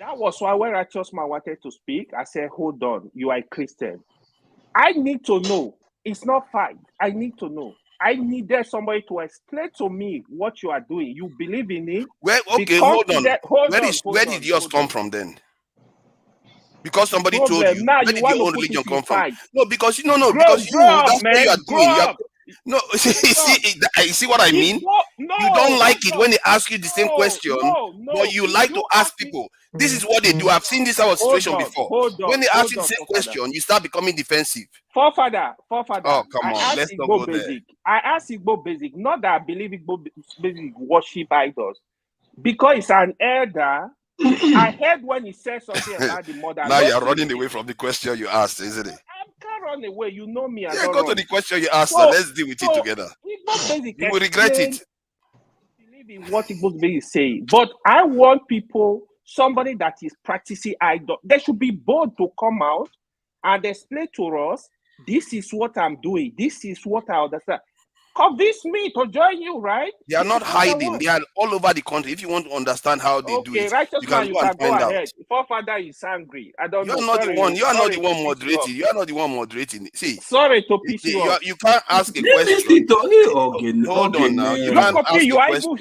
S19: That was why when Righteous Man wanted to speak, I said, "Hold on, you are a Christian. I need to know. It's not fight. I need to know. I needed somebody to explain to me what you are doing. You believe in it."
S18: Well, okay, hold on. Where did yours come from then? Because somebody told you. Where did your own religion come from? No, because because that's what you are doing. No, see what I mean? You don't like it when they ask you the same question, but you like to ask people. This is what they do. I've seen this our situation before. When they ask you the same question, you start becoming defensive.
S19: Forefather.
S18: Oh, come on. Let's not go there.
S19: I asked Igbo Basic, not that I believe Igbo Basic worship idols, because it's an elder. I heard when he said something about the mother.
S18: Now you're running away from the question you asked, isn't it?
S19: Can't run away. You know me.
S18: Go to the question you asked. Let's deal with it together. You will regret it.
S19: Believe in what Igbo Basic is saying, but I want people, somebody that is practicing idol. They should be bold to come out and explain to us, this is what I'm doing. This is what I understand. Convince me to join you, right?
S18: They are not hiding. They are all over the country. If you want to understand how they do it, you can go and find out.
S19: Forefather is angry. I don't know.
S18: You are not the one moderating. You are not the one moderating. See,
S19: sorry to piss you off.
S18: You can't ask a question. Hold on now. You can't ask a question.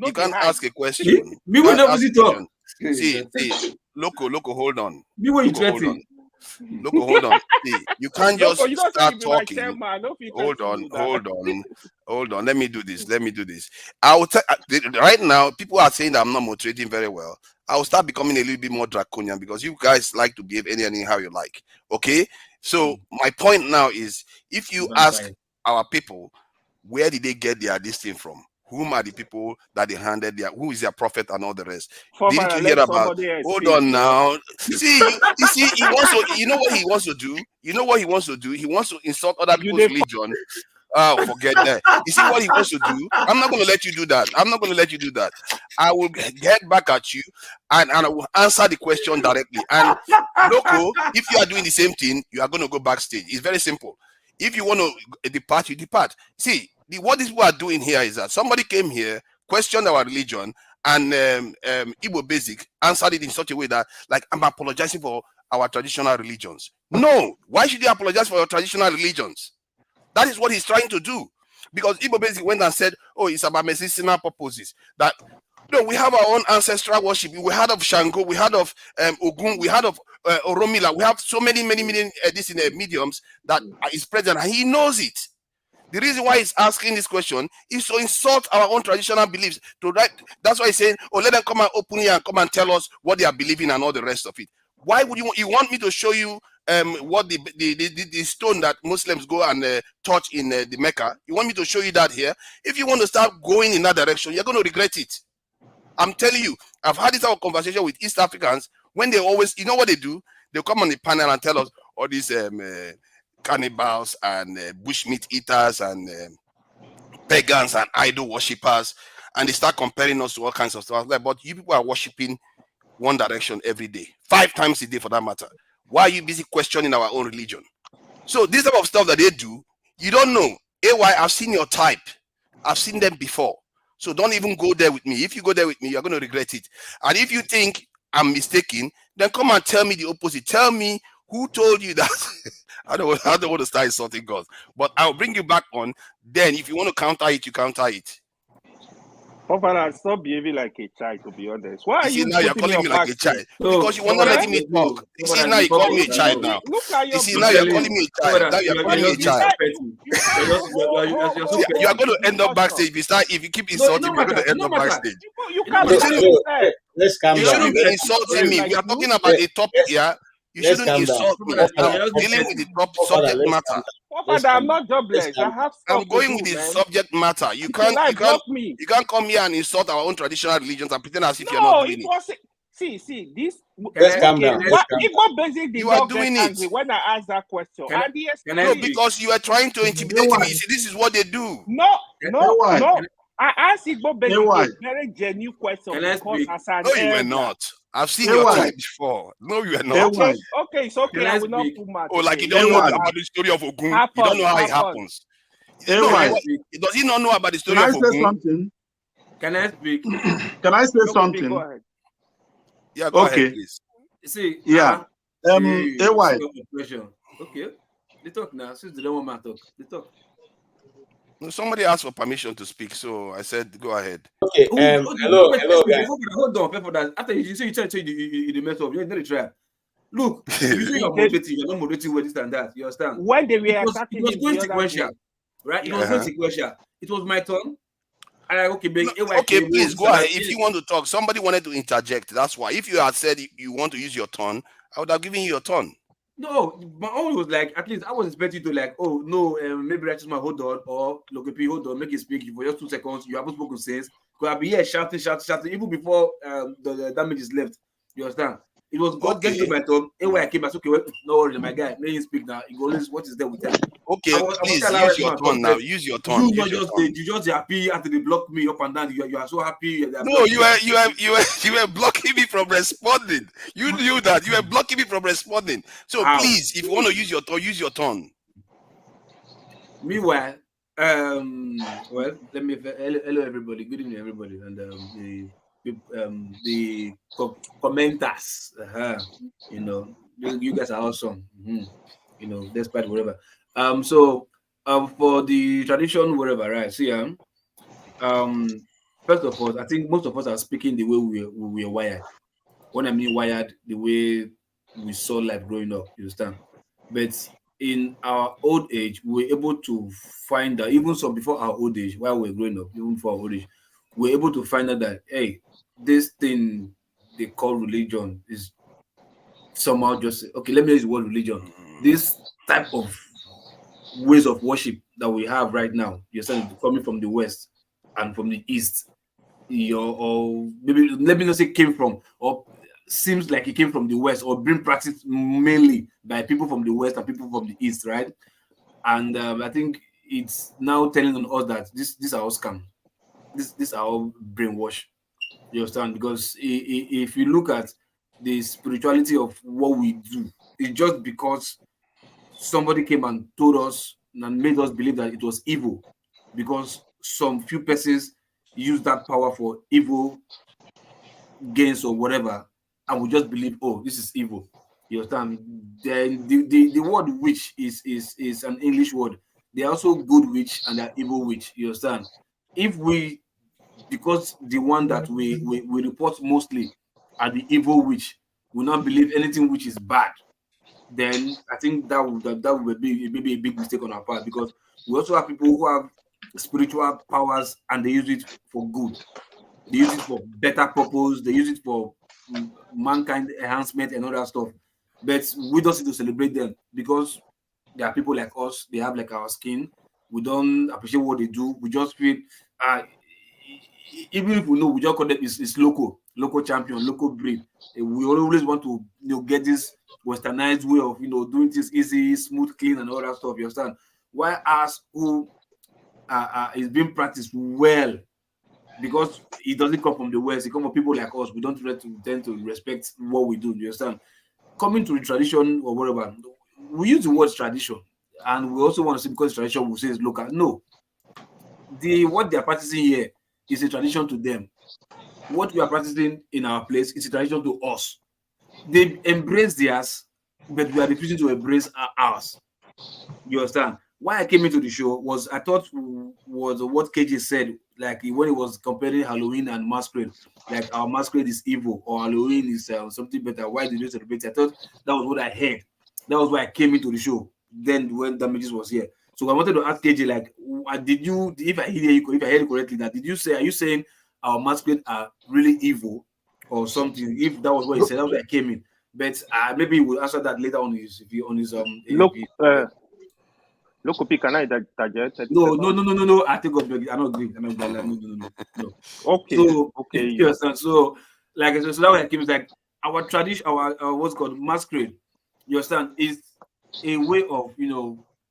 S19: You
S18: can't ask a question. See, loco, hold on. Look, hold on. See, you can't just start talking. Hold on. Let me do this. I will right now, people are saying that I'm not motivating very well. I will start becoming a little bit more draconian because you guys like to behave anyhow you like. Okay? So my point now is, if you ask our people, where did they get this thing from? Whom are the people that they handed who is their prophet and all the rest? Didn't you hear about? Hold on now. See, he wants to. You know what he wants to do? He wants to insult other people's religion. Oh, forget that. You see what he wants to do? I'm not going to let you do that. I'm not going to let you do that. I will get back at you and I will answer the question directly. And Loco, if you are doing the same thing, you are going to go backstage. It's very simple. If you want to depart, you depart. See, what these people are doing here is that somebody came here, questioned our religion, and Igbo Basic answered it in such a way that, like, I'm apologizing for our traditional religions. No, why should you apologize for your traditional religions? That is what he's trying to do. Because Igbo Basic went and said, oh, it's about medicinal purposes. That, no, we have our own ancestral worship. We heard of Shango, we heard of Ogun, we heard of Oromila. We have so many mediums that is present, and he knows it. The reason why he's asking this question is to insult our own traditional beliefs. That's why he's saying, oh, let them come and open here and come and tell us what they are believing and all the rest of it. Why would you want me to show you what the stone that Muslims go and touch in the Mecca? You want me to show you that here? If you want to start going in that direction, you're going to regret it. I'm telling you, I've had this conversation with East Africans when they always, you know what they do? They come on the panel and tell us all these cannibals and bushmeat eaters and pagans and idol worshippers, and they start comparing us to all kinds of stuff. Like, but you people are worshiping one direction every day, 5 times a day for that matter. Why are you busy questioning our own religion? So this type of stuff that they do, you don't know. AY, I've seen your type. I've seen them before. So don't even go there with me. If you go there with me, you're going to regret it. And if you think I'm mistaken, then come and tell me the opposite. Tell me who told you that. I don't want to start insulting God, but I'll bring you back on. Then if you want to counter it, you counter it.
S19: Papa, stop behaving like a child, to be honest. Why are you
S18: now you're calling me like a child? Because you want to let me talk. You see, now you call me a child now. You see, now you're calling me a child. Now you're calling me a child. You are going to end up backstage. If you keep insulting me, you're going to end up backstage.
S11: Let's calm down.
S18: You shouldn't be insulting me. We are talking about a topic here. You shouldn't insult me. I'm dealing with the subject matter.
S19: Papa, I'm not jobless. I have
S18: I'm going with the subject matter. You can't come here and insult our own traditional religions and pretend as if you're not doing it.
S19: See, this.
S11: Let's calm down.
S19: Igbo Basic
S18: You are doing it
S19: when I asked that question.
S18: No, because you are trying to intimidate me. See, this is what they do.
S19: No. I asked Igbo Basic a very genuine question because as an
S18: no, you were not. I've seen your type before. No, you are not.
S19: Okay, it's okay. I will not too much.
S18: Oh, like you don't know about the story of Ogun. You don't know how it happens. Does he not know about the story of Ogun?
S3: Can I say something?
S10: Can I speak?
S3: Can I say something?
S19: Go ahead.
S18: Yeah, go ahead, please.
S10: See,
S3: yeah. AY.
S10: Okay. They talk now. Since they don't want to talk, they talk.
S18: No, somebody asked for permission to speak, so I said, "Go ahead."
S11: Okay. Hello, guys.
S10: Hold on, for that. After you say you mess up, you're not try. Look, you say you're moderating, you're not moderating with this and that. You understand?
S19: When they were
S10: it was going sequential, right? It was going sequential. It was my turn. And okay,
S18: please go ahead. If you want to talk, somebody wanted to interject. That's why. If you had said you want to use your turn, I would have given you your turn.
S10: No, my own was like, at least I was expecting to like, oh no, maybe I just might hold on, or Logopi hold on, make it speak for just 2 seconds. You haven't spoken since. Because I'll be here shouting, even before the damage is left. You understand? It was God getting to my turn. Anyway, I came back, okay, well, no worries, my guy, let him speak now. He goes, what is there with him?
S18: Okay, please use your turn now. Use your turn.
S10: You just happy after they block me up and down. You are so happy.
S18: No, you were blocking me from responding. You knew that you were blocking me from responding. So please, if you want to use your turn.
S10: Meanwhile, well, let me hello everybody. Good evening, everybody, and the commenters. You know, you guys are awesome. You know, despite whatever. So for the tradition, whatever, right? See, first of all, I think most of us are speaking the way we are wired. When I mean wired, the way we saw life growing up, you understand? But in our old age, we were able to find that, even so before our old age, while we were growing up, even before our old age, we were able to find out that, hey, this thing they call religion is somehow just, okay, let me use the word religion. This type of ways of worship that we have right now, you're saying coming from the West and from the East, or maybe let me not say came from, or seems like it came from the West, or being practiced mainly by people from the West and people from the East, right? And I think
S17: it's now telling on us that this are all scam. This are all brainwash. You understand? Because if you look at the spirituality of what we do, it's just because somebody came and told us and made us believe that it was evil, because some few persons use that power for evil gains or whatever, and we just believe, oh, this is evil. You understand? Then the word witch is an English word. They are also good witch and they're evil witch. You understand? If we, because the one that we report mostly are the evil witch, will not believe anything which is bad, then I think that would be maybe a big mistake on our part, because we also have people who have spiritual powers and they use it for good. They use it for better purpose. They use it for mankind enhancement and all that stuff. But we don't need to celebrate them because there are people like us. They have like our skin. We don't appreciate what they do. We just feel, even if we know, we just call them it's local champion, local breed. We always want to get this westernized way of doing things easy, smooth, clean, and all that stuff. You understand? Why us who is being practiced well, because it doesn't come from the West, it comes from people like us. We don't tend to respect what we do. You understand? Coming to the tradition or whatever, we use the word tradition, and we also want to say because tradition we say it's local. No, what they are practicing here is a tradition to them. What we are practicing in our place is a tradition to us. They embrace theirs, but we are refusing to embrace ours. You understand? Why I came into the show was I thought was what KJ said, like when he was comparing Halloween and masquerade, like our masquerade is evil or Halloween is something better. Why did you celebrate? I thought that was what I heard. That was why I came into the show. Then when Damages was here, so I wanted to ask KJ, like, did you, if I heard it correctly, that did you say, are you saying our masquerade are really evil or something? If that was what he said, that was why I came in. But maybe we'll answer that later on his
S19: Look, can I digest?
S17: No. I think I don't agree. No.
S19: Okay.
S17: So
S19: okay.
S17: You understand? So like I said, so that way I came, like our tradition, our what's called masquerade. You understand? Is a way of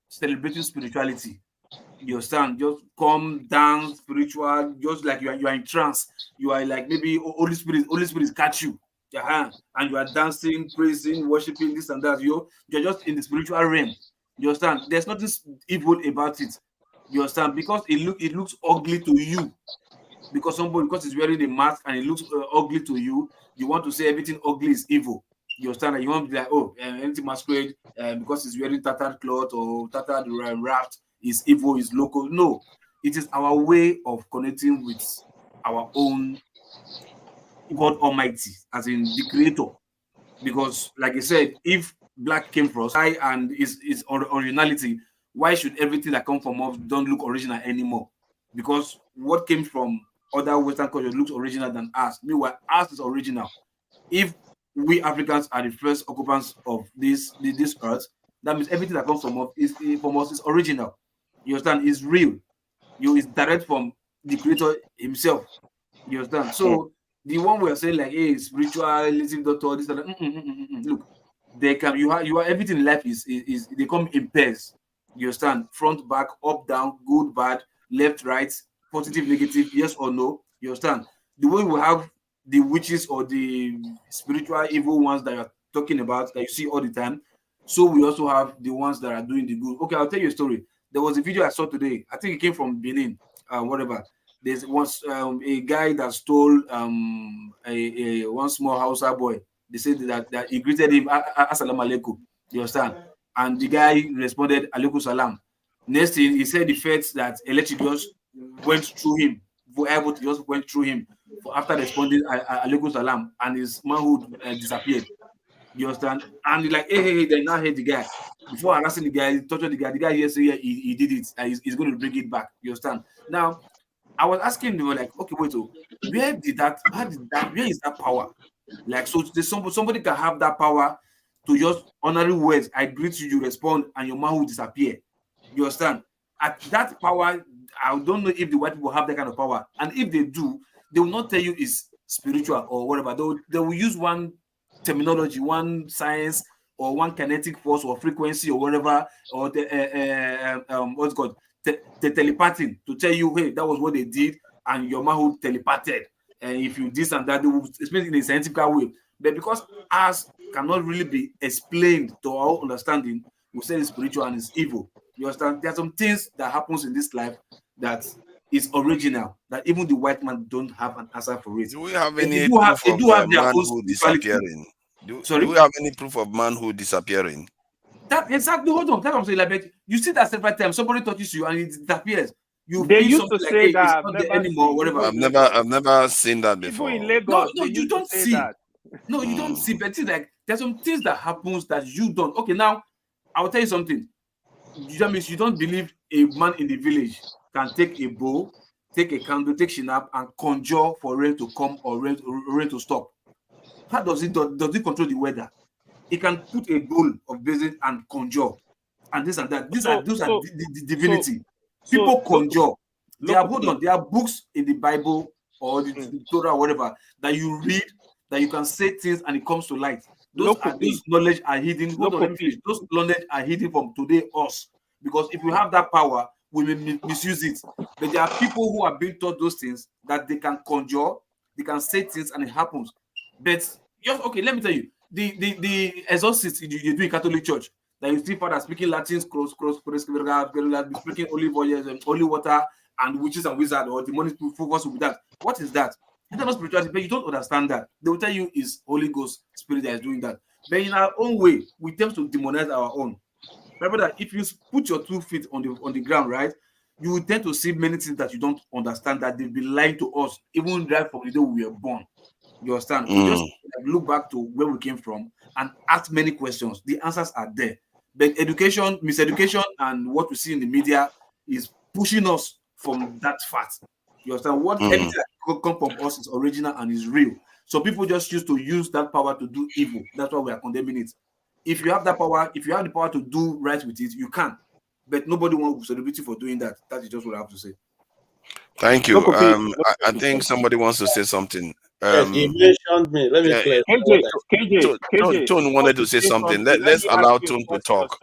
S17: celebrating spirituality. You understand? Just come dance, spiritual, just like you are in trance. You are like maybe Holy Spirit catch you. And you are dancing, praising, worshiping, this and that. You're just in the spiritual realm. You understand? There's nothing evil about it. You understand? Because it looks ugly to you. Because it's wearing a mask and it looks ugly to you, you want to say everything ugly is evil. You understand? And you want to be like, oh, anything masquerade because it's wearing tattered cloth or tattered raft is evil, is local. No, it is our way of connecting with our own God Almighty, as in the Creator. Because, like I said, if black came from us and is originality, why should everything that comes from us don't look original anymore? Because what came from other Western cultures looks original than us. Meanwhile, ours is original. If we Africans are the first occupants of this earth, that means everything that comes from us is original. You understand? It's real. It's direct from the Creator himself. You understand? So the one we are saying like, hey, spiritualism, doctor, this and that. Look, you are everything in life is they come in pairs. You understand? Front, back, up, down, good, bad, left, right, positive, negative, yes or no. You understand? The way we have the witches or the spiritual evil ones that you're talking about that you see all the time, so we also have the ones that are doing the good. Okay, I'll tell you a story. There was a video I saw today. I think it came from Benin, whatever. There was a guy that stole a one small Hausa boy. They said that he greeted him, Assalamu alaikum. You understand? And the guy responded, alaikum salam. Next thing, he said the fact that electric just went through him, just went through him after responding alaikum salam, and his manhood disappeared. You understand? And he's like, hey, they now hate the guy. Before harassing the guy, tortured the guy yes, he did it. He's going to bring it back. You understand? Now, I was asking them, like, okay, wait, where is that power? Like, so somebody can have that power to just honorary words, I greet you, you respond, and your man will disappear. You understand? At that power, I don't know if the white people have that kind of power. And if they do, they will not tell you it's spiritual or whatever. They will use one terminology, one science, or one kinetic force or frequency or whatever, or the what's called telepathing to tell you, hey, that was what they did, and your manhood telepathed. And if you this and that, they will explain it in a scientific way. But because ours cannot really be explained to our understanding, we say it's spiritual and it's evil. You understand? There are some things that happens in this life that is original, that even the white man don't have an answer for it.
S18: Do we have
S17: They
S18: any
S17: do have,
S18: proof
S17: they do
S18: of
S17: have their own
S18: manhood
S17: spirituality.
S18: disappearing? Do
S17: Sorry?
S18: we have any proof of manhood disappearing?
S17: That exactly. Hold on. That's what I'm saying. Like, you see that several times. Somebody touches you and it disappears. You
S19: They
S17: feel
S19: used to
S17: something like,
S19: say
S17: hey,
S19: that.
S17: it's
S19: I've
S17: not there
S19: never
S17: anymore,
S19: seen.
S17: whatever.
S18: I've never seen that
S19: Even
S18: before.
S19: in Lagos,
S17: No, you don't see.
S19: that.
S17: No, you don't see. But it's like there's some things that happens that you don't. Okay, now I will tell you something. That means you don't believe a man in the village can take a bow, take a candle, take shinap, and conjure for rain to come or rain to stop. How does it control the weather? It can put a bowl of basin and conjure, and this and that. Those are the divinity. People conjure. There are books in the Bible or the Torah or whatever that you read that you can say things and it comes to light. Those knowledge are hidden. Hold on, let me finish. Those knowledge are hidden from today us, because if you have that power, we may misuse it. But there are people who are being taught those things that they can conjure, they can say things and it happens. But just okay, let me tell you, the exorcist you do in Catholic Church, that you see father speaking Latin, speaking holy water, and witches and wizards or demonic focus with that. What is that? It's not spirituality, but you don't understand that. They will tell you it's Holy Ghost spirit that is doing that. But in our own way, we tend to demonize our own. Remember that if you put your 2 feet on the ground, right, you will tend to see many things that you don't understand, that they've been lying to us, even right from the day we were born. You understand? We just look back to where we came from and ask many questions. The answers are there. But education, miseducation, and what we see in the media is pushing us from that fact. You understand? Anything that comes from us is original and is real. So people just choose to use that power to do evil. That's why we are condemning it. If you have that power, if you have the power to do right with it, you can. But nobody wants celebrity for doing that. That is just what I have to say.
S18: Thank you. I think somebody wants to say something.
S11: Yes, you mentioned me. Let me
S18: KJ. Tone wanted to say something. Let's allow Tone to talk.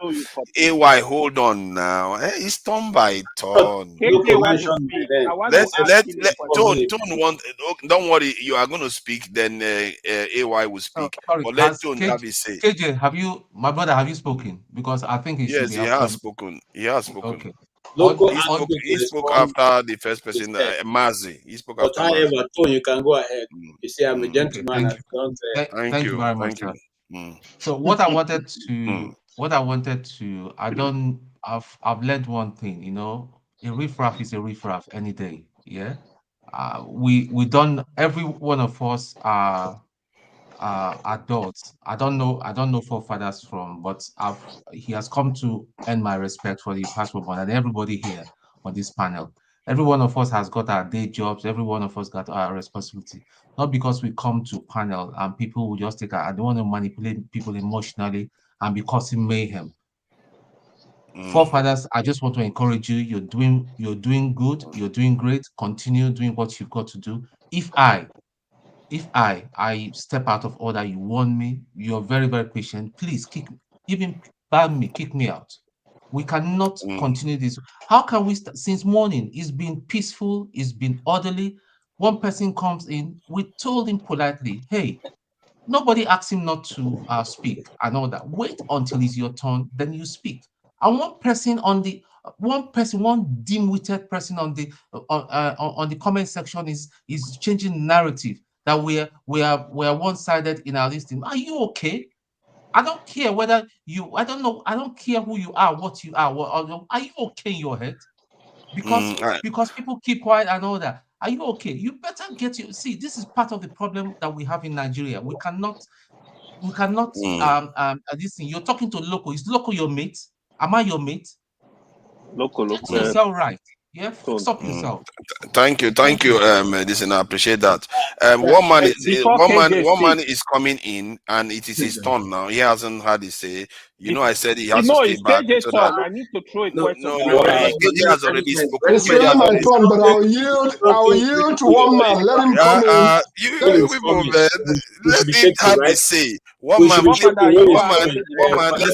S18: AY, hold on now. It's turn by turn. Tone want. Don't worry, you are going to speak. Then AY will speak. But let Tone say.
S8: KJ, my brother, have you spoken? Because I think he should be.
S18: Yes, he has spoken. He has spoken.
S8: Okay.
S18: He spoke after the first person, Mazi. He spoke after Mazi.
S11: However, Tone, you can go ahead. You see, I'm a gentleman.
S8: Thank you very much, sir. So what I wanted to, I've learned one thing, you know, a riffraff is a riffraff any day. Yeah. We don't, every one of us are adults. I don't know forefathers from, but he has come to earn my respect for the past one, and everybody here on this panel. Every one of us has got our day jobs. Every one of us got our responsibility. Not because we come to panel and people will just take. I don't want to manipulate people emotionally and be causing mayhem. Forefathers, I just want to encourage you. You're doing good. You're doing great. Continue doing what you've got to do. If I step out of order, you warn me, you're very, very patient. Please kick me out. We cannot continue this. How can we since morning? It's been peaceful, it's been orderly. One person comes in, we told him politely, hey, nobody asked him not to speak and all that. Wait until it's your turn, then you speak. And one dim-witted person on the comment section is changing narrative that we are one-sided in our listing. Are you okay? I don't care whether I don't care who you are, what you are. Are you okay in your head? Because people keep quiet and all that. Are you okay? You better see, this is part of the problem that we have in Nigeria. We cannot this thing. You're talking to local. Is local your mate? Am I your mate?
S19: Local.
S8: Get yourself right.
S17: Yeah, stop yourself.
S18: Thank you. Listen, I appreciate that. One man is coming in, and it is his turn now. He hasn't had his say. I said he has to stay
S19: it's
S18: back.
S19: KJ's
S18: So
S19: turn.
S18: that
S19: I need to throw a question.
S18: KJ has already spoken.
S9: It's really my turn, but I'll yield to one man. Let him come in.
S18: You people, man, let him have his say. One man, let's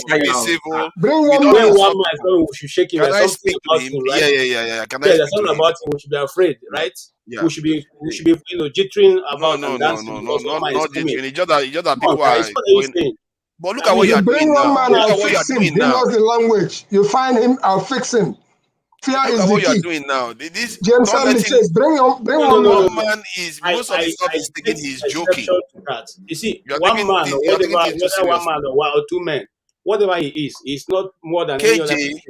S18: be civil.
S9: Bring
S11: we
S9: one
S11: don't
S9: man.
S11: need one man is coming, we should shake him.
S18: Can
S11: There's
S18: I
S11: something
S18: speak to
S11: about
S18: him?
S11: him, right?
S18: Yeah. Can I
S11: there's
S18: speak
S11: something
S18: to him?
S11: about him. We should be afraid, right?
S18: Yeah.
S11: We should be jittering about
S18: No,
S11: and dancing.
S18: not jittering. It's just that people
S11: What
S18: are
S11: are you
S18: going.
S11: saying?
S18: But look at what
S9: You
S18: you're
S9: bring
S18: doing
S9: one
S18: now.
S9: man,
S18: Look
S9: I'll
S18: at what you're
S9: fix him.
S18: doing
S9: He
S18: now.
S9: knows the language. You find him, I'll fix him. Fear
S18: Look
S9: is
S18: at
S9: the
S18: what you're
S9: key.
S18: doing now. This
S9: James
S18: don't let him.
S9: says, bring one
S18: One
S9: man.
S18: man is most of the stuff he's taking. He's joking.
S11: To that. You see,
S18: You're
S11: one
S18: taking
S11: man or
S18: you're taking
S11: whatever,
S18: things too
S11: whether one
S18: seriously.
S11: man or two men, whatever he is, he's not more than any other
S18: KJ,
S11: person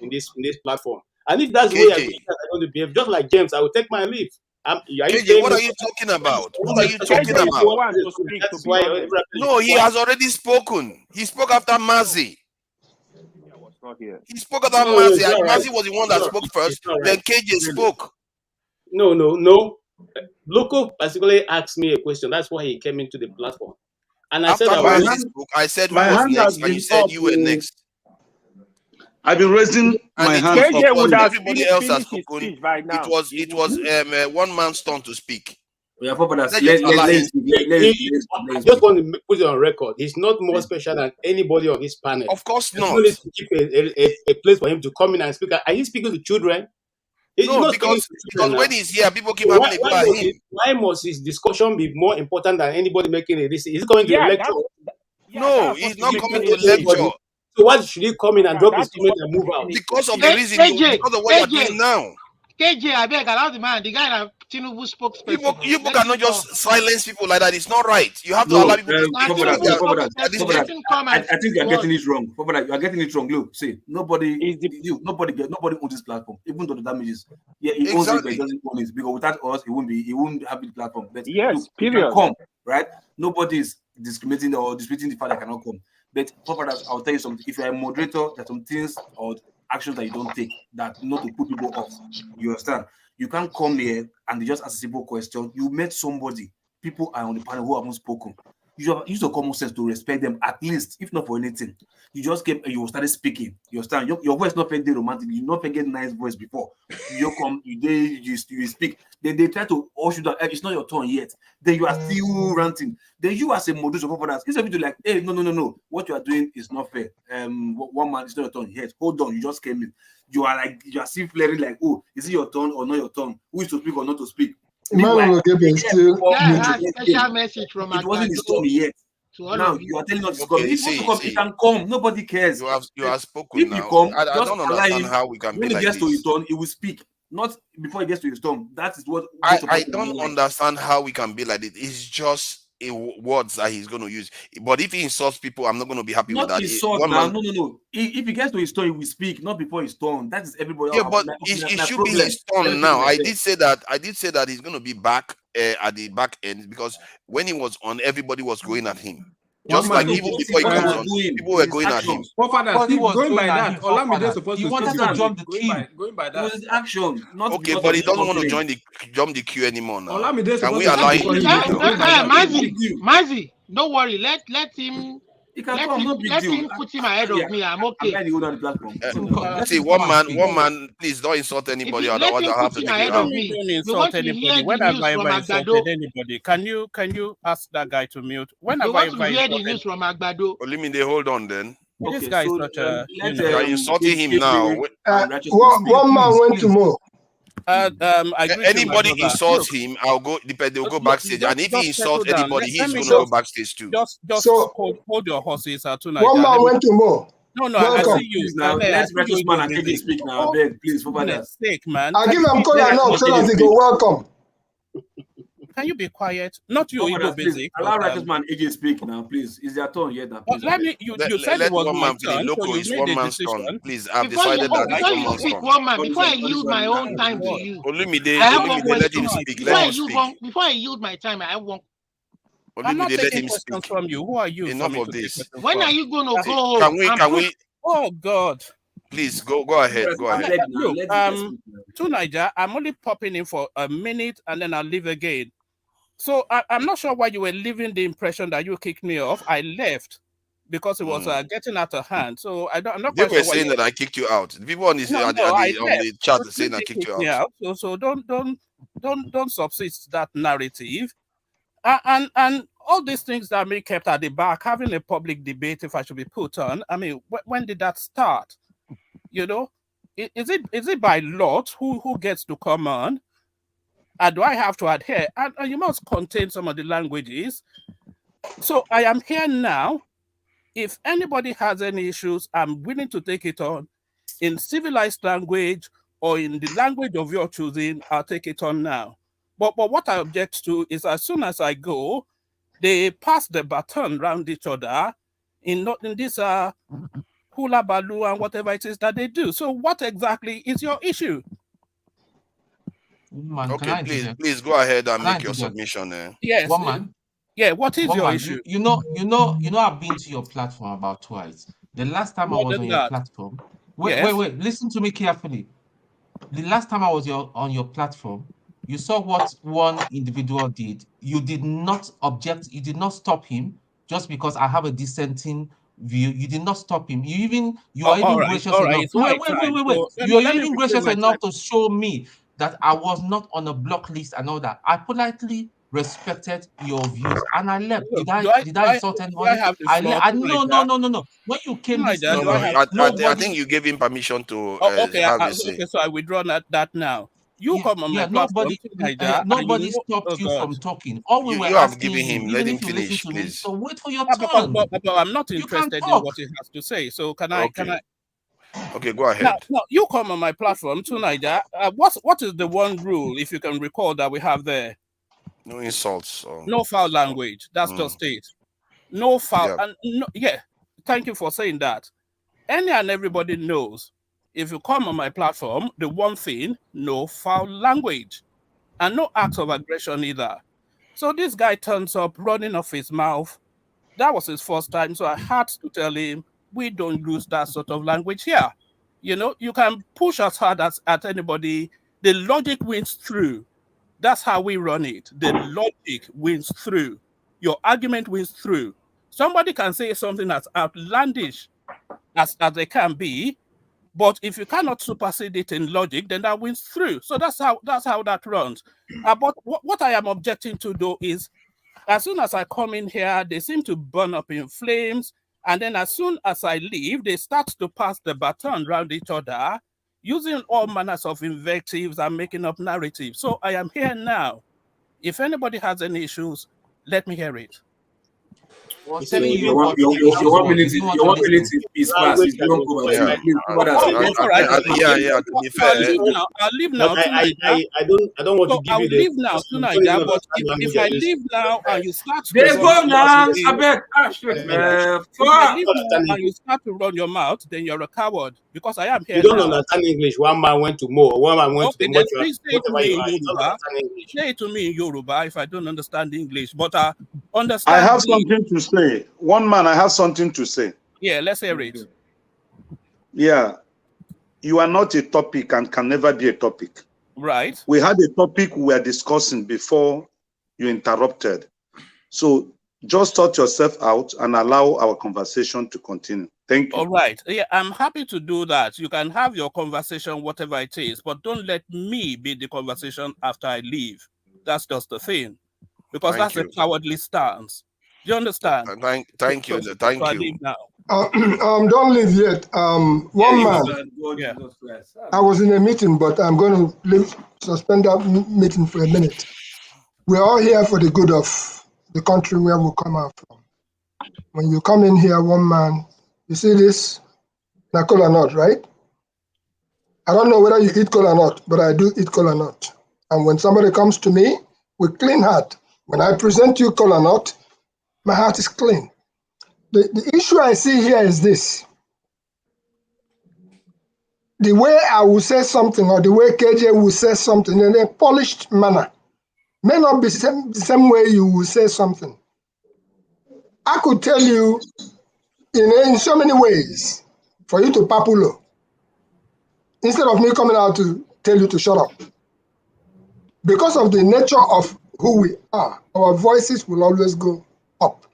S11: in this platform. And if that's the way I'm going to behave, just like James, I will take my leave.
S18: KJ, what are you talking about? What are you talking
S19: KJ is the
S18: about?
S19: one to speak, to be honest.
S18: No, he has already spoken. He spoke after Mazi.
S19: I was not here.
S18: He spoke after
S11: No,
S18: Mazi.
S11: it's not right.
S18: Mazi was the one that spoke first. Then KJ spoke.
S11: No. Loco particularly asked me a question. That's why he came into the platform. And I
S18: After
S11: said,
S18: Mazi spoke, I said who was next, and you said you were next.
S6: I've been raising my hand.
S19: KJ would have
S18: Everybody else has
S19: finished his
S18: spoken.
S19: speech by now.
S18: It was one man's turn to speak.
S17: Yeah, Papa,
S11: I just want to put it on record. He's not more special than anybody on this panel.
S18: Of course not.
S11: You need to keep a place for him to come in and speak. Are you speaking to children?
S18: No, because when he's here, people keep having a go at him.
S11: Why must his discussion be more important than anybody making a decision? Is he coming to lecture?
S18: No, he's not coming to lecture.
S11: So why should he come in and drop his comment and move out?
S18: Because of the reason, because of what you're doing now.
S20: KJ, I beg, allow the man, the guy that Tinubu spoke.
S18: You people cannot just silence people like that. It's not right. You have to allow people to speak.
S17: I think you are getting it wrong. You are getting it wrong. Look, see, nobody owns this platform, even though the damages. Yeah, he owns it, but he doesn't own it because without us, he wouldn't have the platform. But
S19: yes,
S17: look,
S19: period.
S17: Come, right? Nobody is discriminating or disputing the fact that cannot come. But I'll tell you something. If you're a moderator, there's some things or actions that you don't take that not to put people off. You understand? You can't come here and they just ask a simple question. You met somebody. People are on the panel who haven't spoken. You use your common sense to respect them, at least, if not for anything. You just came and you started speaking. You understand? Your voice not very romantic. You not get nice voice before. You come, you speak. Then they try to usher you down. It's not your turn yet. Then you are still ranting. Then you as a moderator for others, instead of you to like, hey, no. What you are doing is not fair. One man, it's not your turn yet. Hold on, you just came in. You are still flaring like, oh, is it your turn or not your turn? Who is to speak or not to speak?
S20: Special message from
S17: it wasn't his turn yet. Now you are telling us it's coming. If you want to come, it can come. Nobody cares.
S18: You have spoken
S17: if
S18: now.
S17: You come,
S18: I don't understand how we can be like this.
S17: When he gets to his turn, he will speak. Not before he gets to his turn. That is what
S18: I don't understand how we can be like this. It's just words that he's going to use. But if he insults people, I'm not going to be happy with that.
S17: No. If he gets to his turn, he will speak. Not before his turn. That is everybody.
S18: Yeah, but it should be his turn now. I did say that he's going to be back at the back end because when he was on, everybody was going at him. Just like even before he comes on, people were going at him.
S10: Going by that, Olamide is supposed to
S17: jump the queue.
S10: Going by that.
S17: It was action.
S18: Okay, but he doesn't want to jump the queue anymore now.
S10: Can
S18: we allow him?
S20: Mazi, don't worry. Let him. Let him put him ahead of me. I'm okay.
S18: See, one man, please don't insult anybody. Otherwise, I'll have to take it out.
S20: Don't
S16: insult anybody. Whenever I insulted anybody, can you ask that guy to mute? Whenever I
S20: hear the news from Agbado.
S18: Olimide, hold on then.
S16: This guy is such a.
S18: You are insulting him now.
S9: One man went to more.
S18: Anybody insults him, they'll go backstage. And if he insults anybody, he's going to go backstage too.
S16: Just hold your horses.
S9: One man went to more.
S16: No, I see you.
S17: Now, let's let this man and KJ speak now. I beg, please, for goodness
S16: sake, man.
S9: I'll give him call and knock so that he go welcome.
S16: Can you be quiet? Not you, Igbo Basic.
S17: Allow Righteous Man AJ speak now, please. Is their turn yet?
S16: Let me. You said it was
S18: one
S16: my
S18: man
S16: turn.
S18: Loco is one man's turn. Please, I've
S20: Before
S18: decided that
S20: before you speak, one man, before I yield my own time to you.
S18: Olumide, let him speak.
S20: Before I yield my time, I want.
S16: I'm not taking questions from you. Who are you?
S18: Enough of this.
S20: When are you going to go?
S18: Can we?
S16: Oh God.
S18: Please go ahead. Go ahead.
S16: Look, to Niger, I'm only popping in for a minute and then I'll leave again. So I'm not sure why you were leaving the impression that you kicked me off. I left because it was getting out of hand. So I'm not
S18: They
S16: quite
S18: were
S16: sure why
S18: saying that I kicked you out. The people on the
S16: on
S18: the chat saying I kicked you out.
S16: So don't subsist that narrative. And all these things that me kept at the back, having a public debate if I should be put on. I mean, when did that start? You know, is it by lot who gets to come on? And do I have to adhere? And you must contain some of the languages. So I am here now. If anybody has any issues, I'm willing to take it on in civilized language or in the language of your choosing. I'll take it on now. But what I object to is as soon as I go, they pass the baton around each other in this hula baloo and whatever it is that they do. So what exactly is your issue?
S18: Okay, please go ahead and make your submission.
S16: Yes. Yeah, what is your issue?
S8: You know, I've been to your platform about twice. The last time I was on your platform. Wait, listen to me carefully. The last time I was on your platform, you saw what one individual did. You did not object, you did not stop him just because I have a dissenting view. You did not stop him. You are even gracious enough. Wait. You are even gracious enough to show me that I was not on a block list and all that. I politely respected your views and I left. Did I insult anybody? No. When you came this
S18: I think you gave him permission to have a say.
S16: Okay, so I withdraw that now. You come on my platform.
S8: Nobody stopped you from talking. All we were
S18: have given him. Let him finish, please.
S8: So wait for your turn.
S16: But I'm not interested in what he has to say. So can I?
S18: Okay, go ahead.
S16: Now, you come on my platform tonight. What is the one rule, if you can recall, that we have there?
S18: No insults.
S16: No foul language. That's just it. No foul. Thank you for saying that. Any and everybody knows, if you come on my platform, the one thing, no foul language. And no acts of aggression either. So this guy turns up running off his mouth. That was his first time. So I had to tell him, we don't use that sort of language here. You know, you can push as hard as at anybody. The logic wins through. That's how we run it. The logic wins through. Your argument wins through. Somebody can say something as outlandish as they can be, but if you cannot supersede it in logic, then that wins through. So that's how that runs. But what I am objecting to, though, is as soon as I come in here, they seem to burn up in flames. And then as soon as I leave, they start to pass the baton around each other, using all manners of invectives and making up narratives. So I am here now. If anybody has any issues, let me hear it.
S17: Your 1 minute is past. You don't go back.
S18: To be fair,
S16: I'll leave now.
S11: I don't want to give
S16: I'll
S11: you
S16: leave now tonight. But if I leave now and you start to
S17: go now, I beg.
S16: If I leave now and you start to run your mouth, then you're a coward because I am here.
S11: You don't understand English. One man went to Mo, one man went to the
S16: mortuary. Say it to me in Yoruba if I don't understand English, but understand.
S6: I have something to say. One man, I have something to say.
S16: Yeah, let's hear it.
S6: Yeah, you are not a topic and can never be a topic.
S16: Right.
S6: We had a topic we were discussing before you interrupted. So just sort yourself out and allow our conversation to continue. Thank you.
S16: All right. Yeah, I'm happy to do that. You can have your conversation, whatever it is, but don't let me be the conversation after I leave. That's just the thing. Because that's a cowardly stance. Do you understand?
S18: Thank you.
S16: Now.
S9: Don't leave yet. One man.
S16: Yeah.
S9: I was in a meeting, but I'm going to suspend that meeting for a minute. We're all here for the good of the country where we come out from. When you come in here, one man, you see this? Na kola nut, right? I don't know whether you eat kola nut, but I do eat kola nut. And when somebody comes to me with clean heart, when I present you kola nut, my heart is clean. The issue I see here is this. The way I will say something or the way KJ will say something in a polished manner may not be the same way you will say something. I could tell you in so many ways for you to popular. instead of me coming out to tell you to shut up. Because of the nature of who we are, our voices will always go up.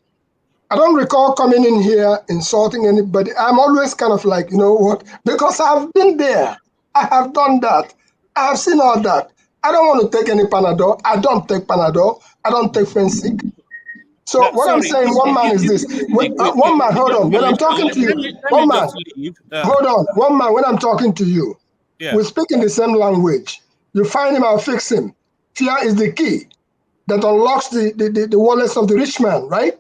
S9: I don't recall coming in here insulting anybody. I'm always kind of like, you know what? Because I've been there. I have done that. I have seen all that. I don't want to take any Panadol. I don't take Panadol. I don't take Fensic. So
S16: No,
S9: what I'm
S16: sorry,
S9: saying, one man is this. One man, hold on. When I'm talking to you,
S16: let
S9: one
S16: me
S9: man,
S16: just leave.
S9: hold on. One man, when I'm talking to you,
S16: Yeah.
S9: we speak in the same language. You find him, I'll fix him. Fear is the key that unlocks the wallets of the rich man, right?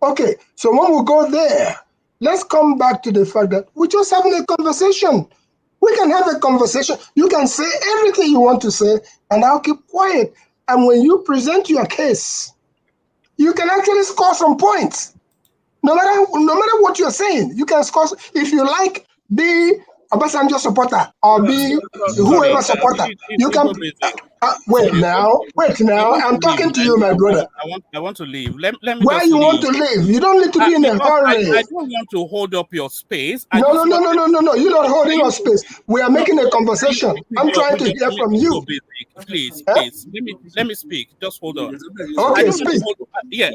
S9: Okay, so when we go there, let's come back to the fact that we're just having a conversation. We can have a conversation. You can say everything you want to say, and I'll keep quiet. And when you present your case, you can actually score some points. No matter what you're saying, you can score. If you like, be a Obasanjo supporter or be whoever supporter. You can. Wait now. I'm talking to you, my brother.
S16: I want to leave. Let me
S9: Where
S16: just
S9: you
S16: leave.
S9: want to leave? You don't need to be in a
S16: Because
S9: hurry.
S16: I don't want to hold up your space.
S9: No. You're not holding your space. We are making a conversation. I'm trying to hear from you.
S16: Please, let me speak. Just hold on.
S9: Okay, speak.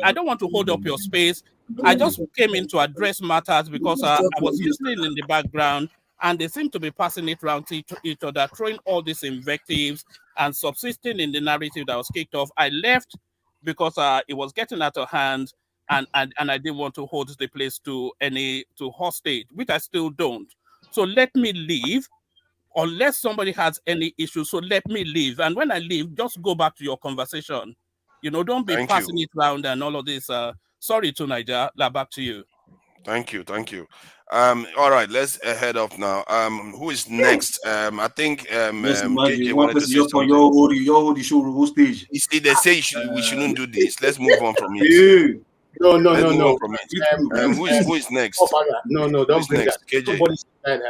S16: I don't want to hold up your space. I just came in to address matters because I was listening in the background, and they seem to be passing it around to each other, throwing all these invectives and subsisting in the narrative that was kicked off. I left because it was getting out of hand, and I didn't want to hold the place to hostage, which I still don't. So let me leave, unless somebody has any issue. So let me leave, and when I leave, just go back to your conversation. Don't be passing it around and all of this. Sorry to Niger. Back to you.
S18: Thank you. All right, let's head off now. Who is next? I think KJ wanted to say something.
S17: You show stage.
S18: You see, they say we shouldn't do this. Let's move on from it.
S11: No.
S18: Who is next?
S11: No, don't bring
S18: next?
S11: that.
S18: KJ.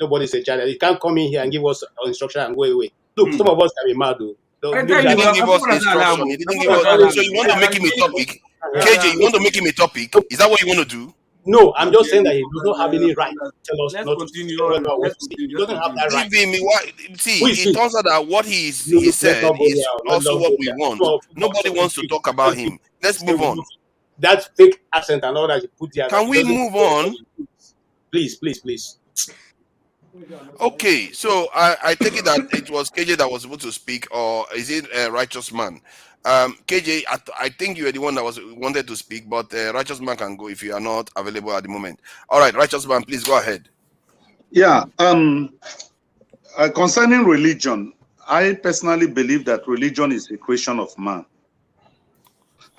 S11: Nobody's a child. You can't come in here and give us instruction and go away. Look, some of us can be mad though.
S18: He didn't give us instruction. He didn't give us. So you want to make him a topic? KJ, you want to make him a topic? Is that what you want to do?
S11: No, I'm just saying that he does not have any right to tell us not to speak. He doesn't have that right.
S18: It turns out that what he said is also what we want. Nobody wants to talk about him. Let's move on.
S11: That fake accent and all that you put there.
S18: Can we move on?
S11: Please.
S18: Okay, so I take it that it was KJ that was supposed to speak, or is it a Righteous Man? KJ, I think you were the one that wanted to speak, but Righteous Man can go if you are not available at the moment. All right, Righteous Man, please go ahead.
S6: Yeah. Concerning religion, I personally believe that religion is a creation of man,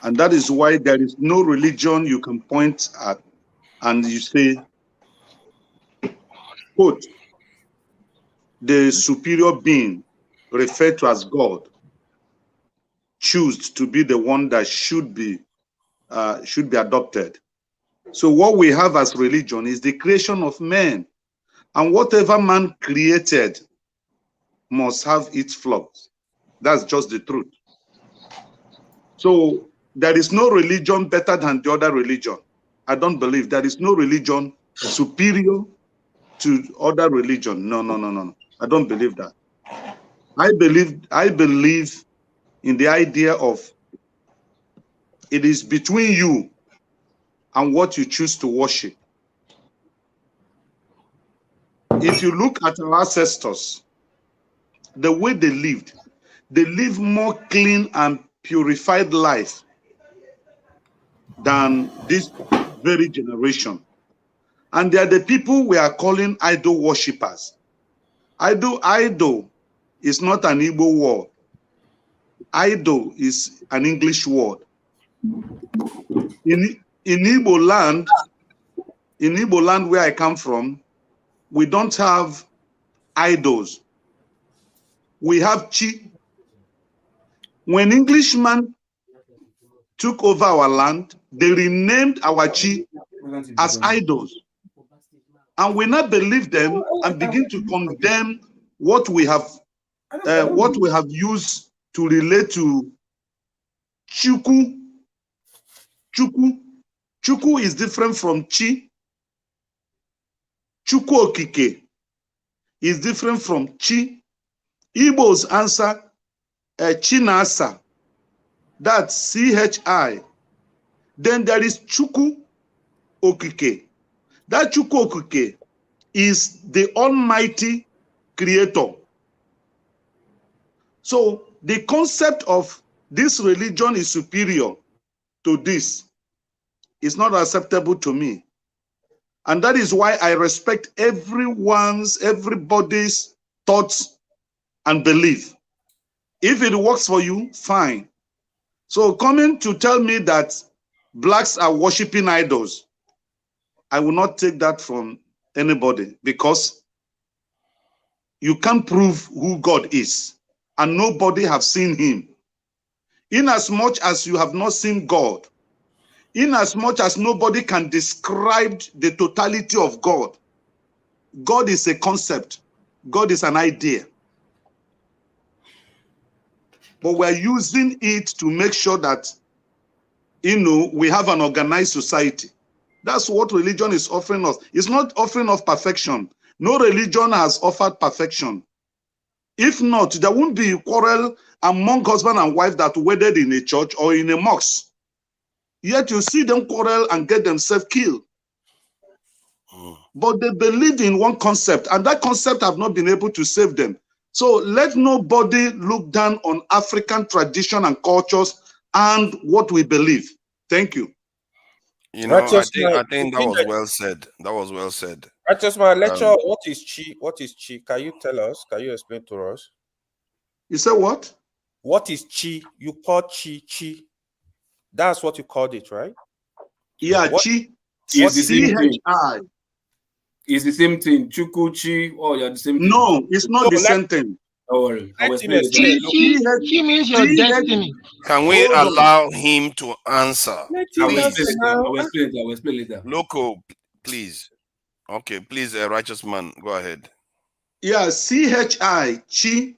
S6: and that is why there is no religion you can point at and you say, quote, the superior being referred to as God choose to be the one that should be adopted. So what we have as religion is the creation of man, and whatever man created must have its flaws. That's just the truth. So there is no religion better than the other religion. I don't believe there is no religion superior to other religion. No. I don't believe that. I believe in the idea of it is between you and what you choose to worship. If you look at our ancestors, the way they lived more clean and purified life than this very generation. And they are the people we are calling idol worshippers. Idol is not an Igbo word. Idol is an English word. In Igbo land where I come from, we don't have idols. We have chi. When Englishmen took over our land, they renamed our chi as idols. And we now believe them and begin to condemn what we have used to relate to Chukwu. Chukwu is different from Chi. Chika Okeke. is different from Chi. Igbo's answer, Chinasa. That's C-H-I. Then there is Chukwu Okeke. That Chukwu Okeke is the Almighty Creator. So the concept of this religion is superior to this is not acceptable to me. And that is why I respect everybody's thoughts and belief. If it works for you, fine. So coming to tell me that blacks are worshiping idols, I will not take that from anybody, because you can't prove who God is, and nobody have seen him. In as much as you have not seen God, in as much as nobody can describe the totality of God, God is a concept. God is an idea. But we're using it to make sure that, we have an organized society. That's what religion is offering us. It's not offering us perfection. No religion has offered perfection. If not, there won't be quarrel among husband and wife that wedded in a church or in a mosque. Yet you see them quarrel and get themselves killed. But they believed in one concept, and that concept have not been able to save them. So let nobody look down on African tradition and cultures and what we believe. Thank you.
S18: I think that was well said. That was well said.
S2: Righteous man, lecturer, what is Chi? What is Chi? Can you tell us? Can you explain to us?
S6: You said what?
S2: What is Chi? You call Chi. That's what you called it, right?
S6: Yeah, Chi is C-H-I.
S17: It's the same thing. Chuku, Chi, oh, you're the same thing.
S6: No, it's not the same thing.
S17: Don't worry. I will explain it.
S20: Chi means your destiny.
S18: Can we allow him to answer?
S17: I will explain later.
S18: Loco, please. Okay, please, righteous man, go ahead.
S6: Yeah, C-H-I, Chi.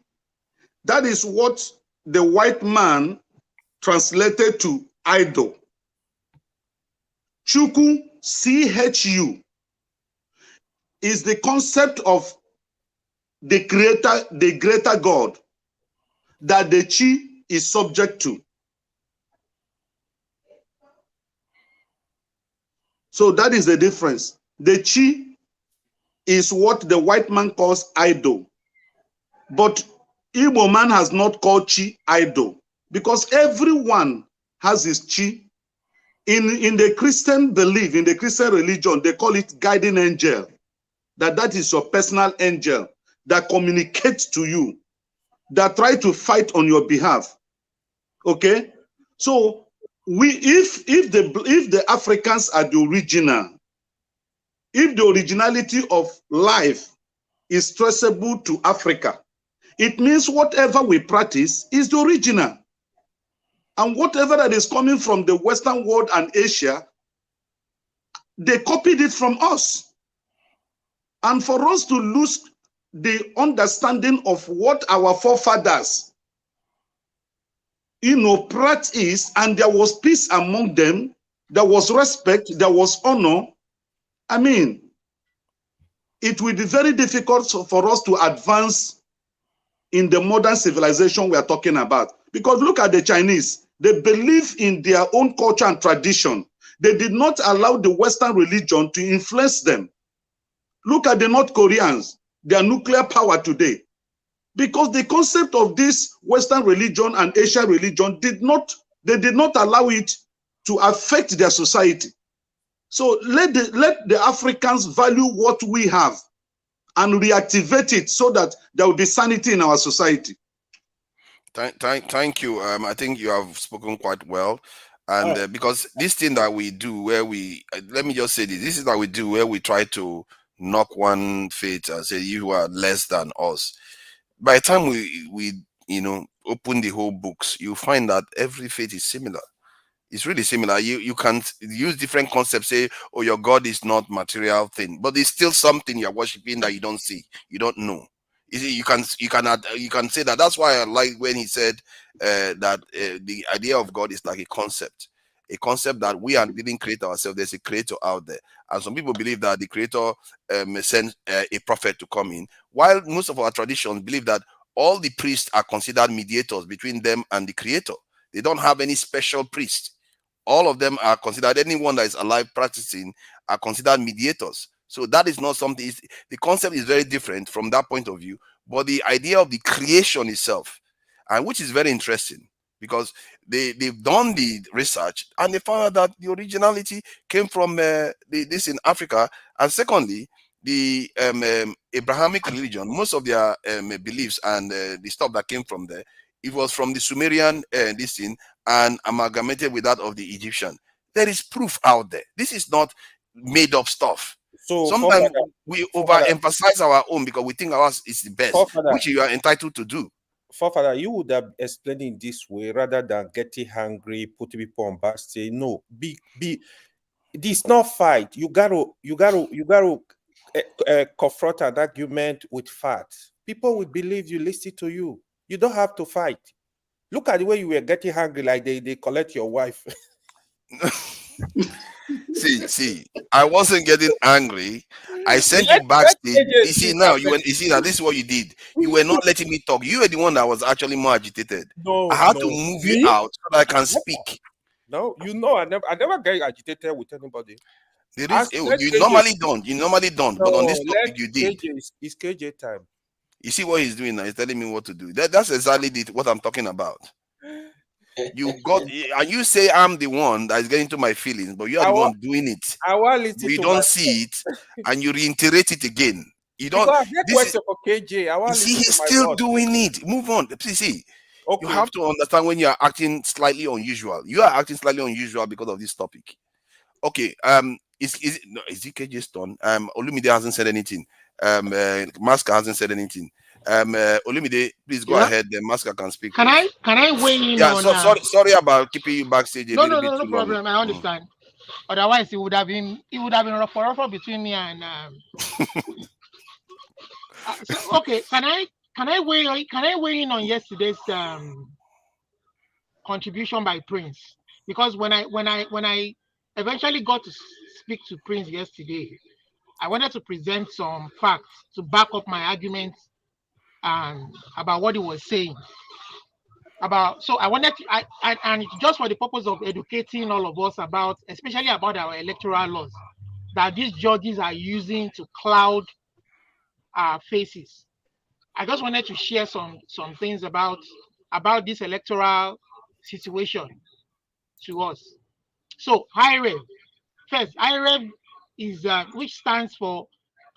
S6: That is what the white man translated to idol. Chuku, C-H-U, is the concept of the greater God that the Chi is subject to. So that is the difference. The Chi is what the white man calls idol. But Igbo man has not called Chi idol, because everyone has his Chi. In the Christian belief, in the Christian religion, they call it guardian angel. That is your personal angel that communicates to you, that try to fight on your behalf. Okay? So if the Africans are the original, if the originality of life is traceable to Africa, it means whatever we practice is the original. And whatever that is coming from the Western world and Asia, they copied it from us. And for us to lose the understanding of what our forefathers, practiced, and there was peace among them, there was respect, there was honor. I mean, it will be very difficult for us to advance in the modern civilization we are talking about. Because look at the Chinese. They believe in their own culture and tradition. They did not allow the Western religion to influence them. Look at the North Koreans, their nuclear power today. Because the concept of this Western religion and Asian religion did not allow it to affect their society. So let the Africans value what we have and reactivate it so that there will be sanity in our society.
S18: Thank you. I think you have spoken quite well. And because this thing that we do where let me just say this is that we do where we try to knock one faith and say you are less than us. By the time we open the whole books, you find that every faith is similar. It's really similar. You can use different concepts, say, oh, your God is not material thing, but it's still something you're worshiping that you don't see, you don't know. You can say that. That's why I like when he said that the idea of God is like a concept. a concept that we didn't create ourselves. There's a creator out there. And some people believe that the creator sent a prophet to come in, while most of our traditions believe that all the priests are considered mediators between them and the creator. They don't have any special priest. All of them are considered, anyone that is alive practicing are considered mediators. So that is not something, the concept is very different from that point of view. But the idea of the creation itself, and which is very interesting, because they've done the research and they found out that the originality came from this in Africa. And secondly, the Abrahamic religion, most of their beliefs and the stuff that came from there, it was from the Sumerian this thing and amalgamated with that of the Egyptian. There is proof out there. This is not made up stuff. So sometimes we overemphasize our own because we think ours is the best, which you are entitled to do.
S2: Forefather, you would have explained it this way rather than getting angry, putting people on back, say no. This not fight. You gotta confront an argument with facts. People will believe you, listen to you. You don't have to fight. Look at the way you were getting angry, like they collect your wife.
S18: See, I wasn't getting angry. I sent you backstage. You see now, you see now, this is what you did. You were not letting me talk. You were the one that was actually more agitated.
S2: No,
S18: I had to move you out so that I can speak.
S2: No, I never get agitated with anybody.
S18: You normally don't, but on this topic you did.
S2: It's KJ time.
S18: You see what he's doing now? He's telling me what to do. That's exactly what I'm talking about. You got, and you say I'm the one that is getting to my feelings, but you are the one doing it. You don't see it, and you reiterate it again. You don't.
S2: For KJ.
S18: See, he's still doing it. Move on. Please see. Okay. You have to understand when you are acting slightly unusual. You are acting slightly unusual because of this topic. Okay. Is it KJ's turn? Olumide hasn't said anything. Maska hasn't said anything. Olumide, please go ahead. The Maska can speak.
S20: Can I weigh in?
S18: Yeah, sorry about keeping you backstage.
S20: No problem. I understand. Otherwise, it would have been rough between me and. Okay, can I weigh in on yesterday's contribution by Prince? Because when I eventually got to speak to Prince yesterday, I wanted to present some facts to back up my arguments about what he was saying. So I wanted to, and just for the purpose of educating all of us about, especially about our electoral laws, that these judges are using to cloud our faces. I just wanted to share some things about this electoral situation to us. So IREV, first, IREV is which stands for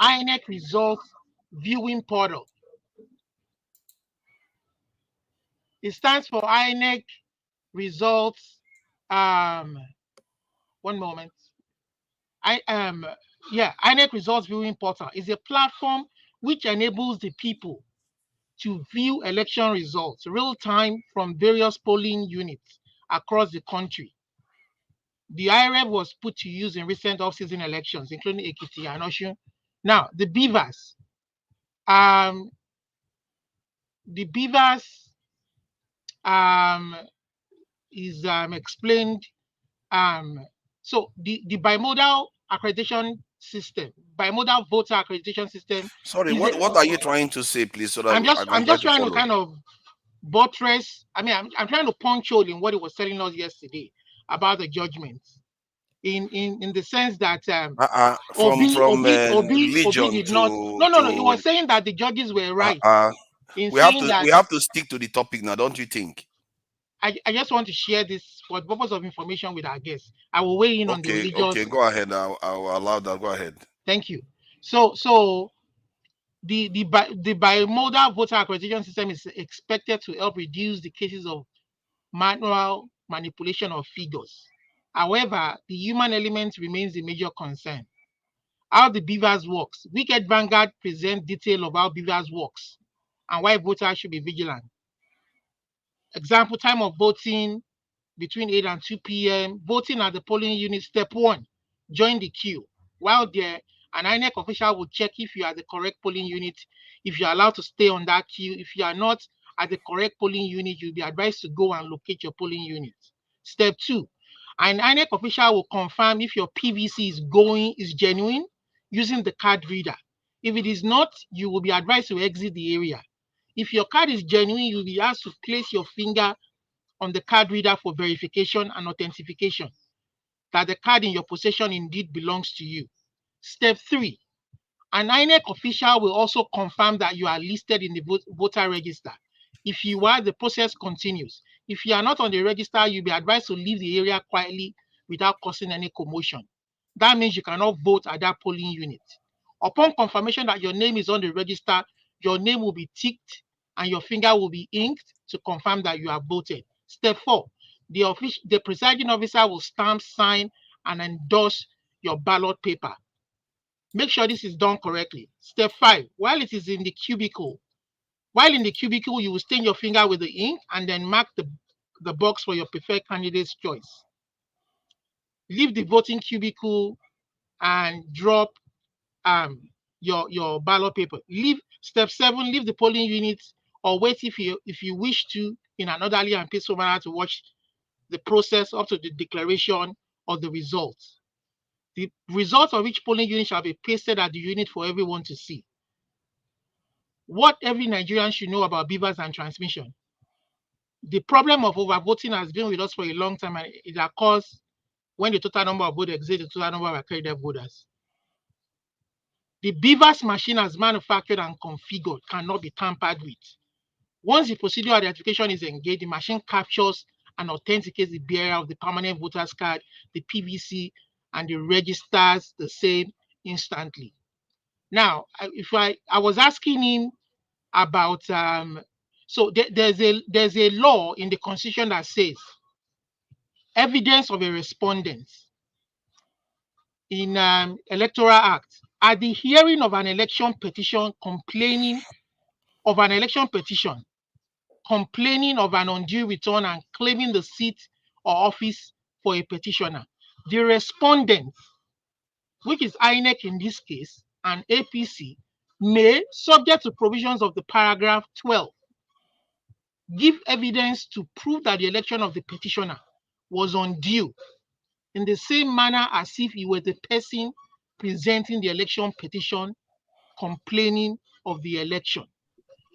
S20: INEC Results Viewing Portal. It stands for INEC Results. One moment. INEC Results Viewing Portal is a platform which enables the people to view election results real time from various polling units across the country. The IREV was put to use in recent off-season elections, including Ekiti and Osun. Now, the beavers. Is explained. So the bimodal accreditation system, bimodal voter accreditation system.
S18: Sorry, what are you trying to say, please? So that
S20: I'm just trying to kind of buttress. I mean, I'm trying to punch hole in what he was telling us yesterday about the judgments, in the sense that Obi did not. No. He was saying that the judges were right.
S18: We have to stick to the topic now, don't you think?
S20: I just want to share this for the purpose of information with our guests. I will weigh in on the religious.
S18: Okay, go ahead. I'll allow that. Go ahead.
S20: Thank you. So the bimodal voter accreditation system is expected to help reduce the cases of manual manipulation of figures. However, the human element remains a major concern. How the beavers works. Wicked Vanguard presents detail of how beavers works and why voters should be vigilant. Example, time of voting between 8 and 2 p.m. Voting at the polling unit, step 1, join the queue. While there, an INEC official will check if you are the correct polling unit, if you are allowed to stay on that queue. If you are not at the correct polling unit, you'll be advised to go and locate your polling unit. Step 2, An INEC official will confirm if your PVC is genuine using the card reader. If it is not, you will be advised to exit the area. If your card is genuine, you'll be asked to place your finger on the card reader for verification and authentication that the card in your possession indeed belongs to you. Step 3, an INEC official will also confirm that you are listed in the voter register. If you are, the process continues. If you are not on the register, you'll be advised to leave the area quietly without causing any commotion. That means you cannot vote at that polling unit. Upon confirmation that your name is on the register, your name will be ticked and your finger will be inked to confirm that you have voted. Step 4, the presiding officer will stamp, sign, and endorse your ballot paper. Make sure this is done correctly. Step 5, while it is in the cubicle, you will stain your finger with the ink and then mark the box for your preferred candidate's choice. Leave the voting cubicle and drop your ballot paper. Step 7, leave the polling unit or wait if you wish to in an orderly and peaceful manner to watch the process up to the declaration of the results. The results of each polling unit shall be pasted at the unit for everyone to see. What every Nigerian should know about beavers and transmission. The problem of overvoting has been with us for a long time, and it occurs when the total number of votes exceeds the total number of accredited voters. The beavers machine as manufactured and configured cannot be tampered with. Once the procedure identification is engaged, the machine captures and authenticates the bearer of the permanent voter's card, the PVC, and the registers the same instantly. Now, I was asking him about so there's a law in the Constitution that says evidence of a respondent in Electoral Act at the hearing of an election petition complaining of an undue return and claiming the seat or office for a petitioner. The respondent, which is INEC in this case, and APC, may, subject to provisions of the paragraph 12, give evidence to prove that the election of the petitioner was undue in the same manner as if he were the person presenting the election petition complaining of the election.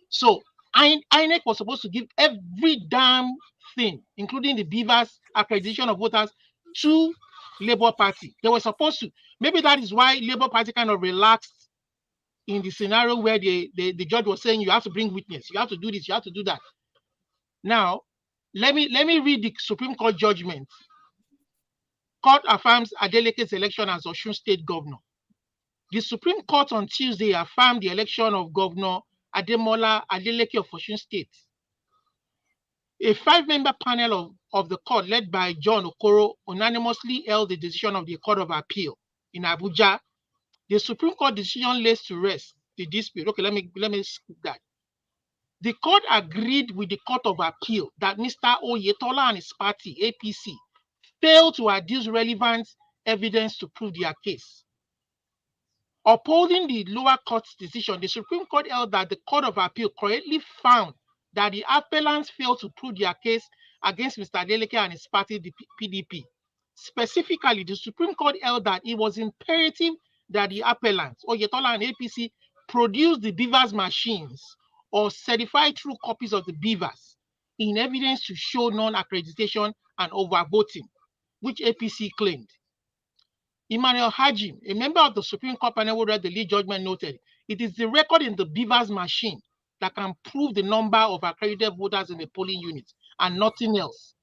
S20: So INEC was supposed to give every damn thing, including the beavers accreditation of voters, to Labour Party. They were supposed to. Maybe that is why Labour Party kind of relaxed in the scenario where the judge was saying you have to bring witness, you have to do this, you have to do that. Now, let me read the Supreme Court judgment. Court affirms Adeleke's election as Osun State Governor. The Supreme Court on Tuesday affirmed the election of Governor Ademola Adeleke of Osun State. A 5-member panel of the court, led by John Okoro, unanimously held the decision of the Court of Appeal in Abuja. The Supreme Court decision lays to rest the dispute. Okay, let me skip that. The court agreed with the Court of Appeal that Mr. Oyetola and his party, APC, failed to adduce relevant evidence to prove their case. Upholding the lower court's decision, the Supreme Court held that the Court of Appeal correctly found that the appellants failed to prove their case against Mr. Adeleke and his party, the PDP. Specifically, the Supreme Court held that it was imperative that the appellants, Oyetola and APC, produce the beavers machines or certify true copies of the beavers in evidence to show non-accreditation and overvoting, which APC claimed. Emmanuel Hajim, a member of the Supreme Court panel who read the lead judgment, noted, it is the record in the beavers machine that can prove the number of accredited voters in the polling unit and nothing else.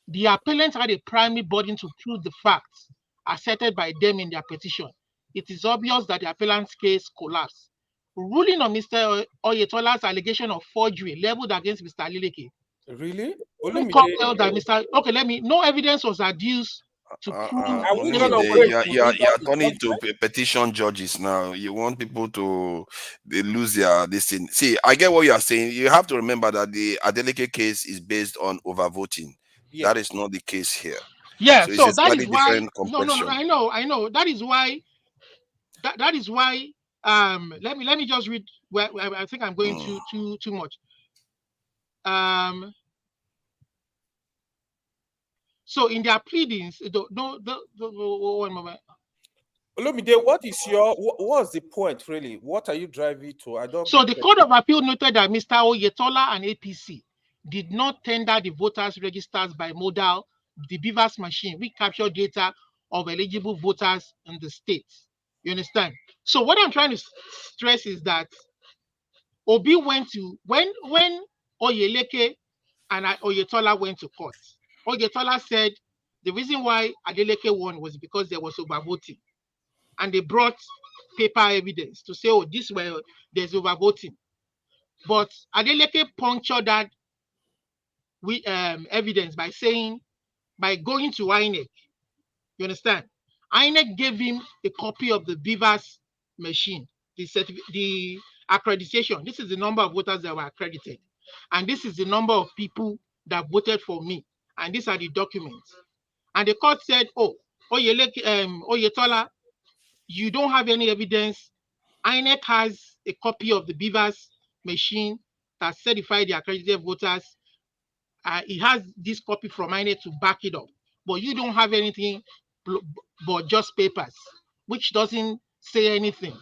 S20: The appellants had a primary burden to prove the facts asserted by them in their petition. It is obvious that the appellant's case collapsed. Ruling on Mr. Oyetola's allegation of forgery leveled against Mr. Adeleke.
S21: Really?
S20: No evidence was adduced to prove.
S18: You are turning to petition judges now. You want people to lose this thing. See, I get what you are saying. You have to remember that the Adeleke case is based on overvoting. Yeah. That is not the case here.
S20: Yeah,
S18: so
S20: that is why. No, I know. That is why. That is why. Let me just read. Where I think I'm going too much. So in their pleadings, one moment.
S2: Olumide, what's the point really? What are you driving to? I don't.
S20: So the Court of Appeal noted that Mr. Oyetola and APC did not tender the voters' registers by modal, the Beavers machine, which captured data of eligible voters in the state. You understand? So what I'm trying to stress is that Obi went to, when Oyeleke and Oyetola went to court, Oyetola said the reason why Adeleke won was because there was overvoting. And they brought paper evidence to say, oh, there's overvoting. But Adeleke punctured that evidence by going to INEC. You understand? INEC gave him a copy of the Beavers machine, the accreditation. This is the number of voters that were accredited. And this is the number of people that voted for me. And these are the documents. And the court said, oh, Oyetola, you don't have any evidence. INEC has a copy of the Beavers machine that certified the accredited voters. It has this copy from INEC to back it up. But you don't have anything but just papers, which doesn't say anything.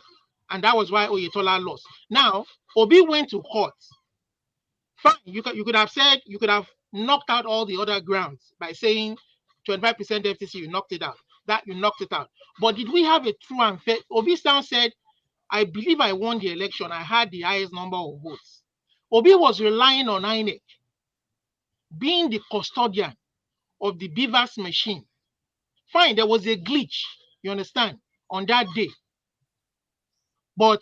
S20: And that was why Oyetola lost. Now, Obi went to court. Fine, you could have knocked out all the other grounds by saying 25% FTC, you knocked it out. You knocked it out. But did we have a true and fair? Obi Stan said, I believe I won the election. I had the highest number of votes. Obi was relying on INEC being the custodian of the Beavers machine. Fine, there was a glitch, you understand, on that day. But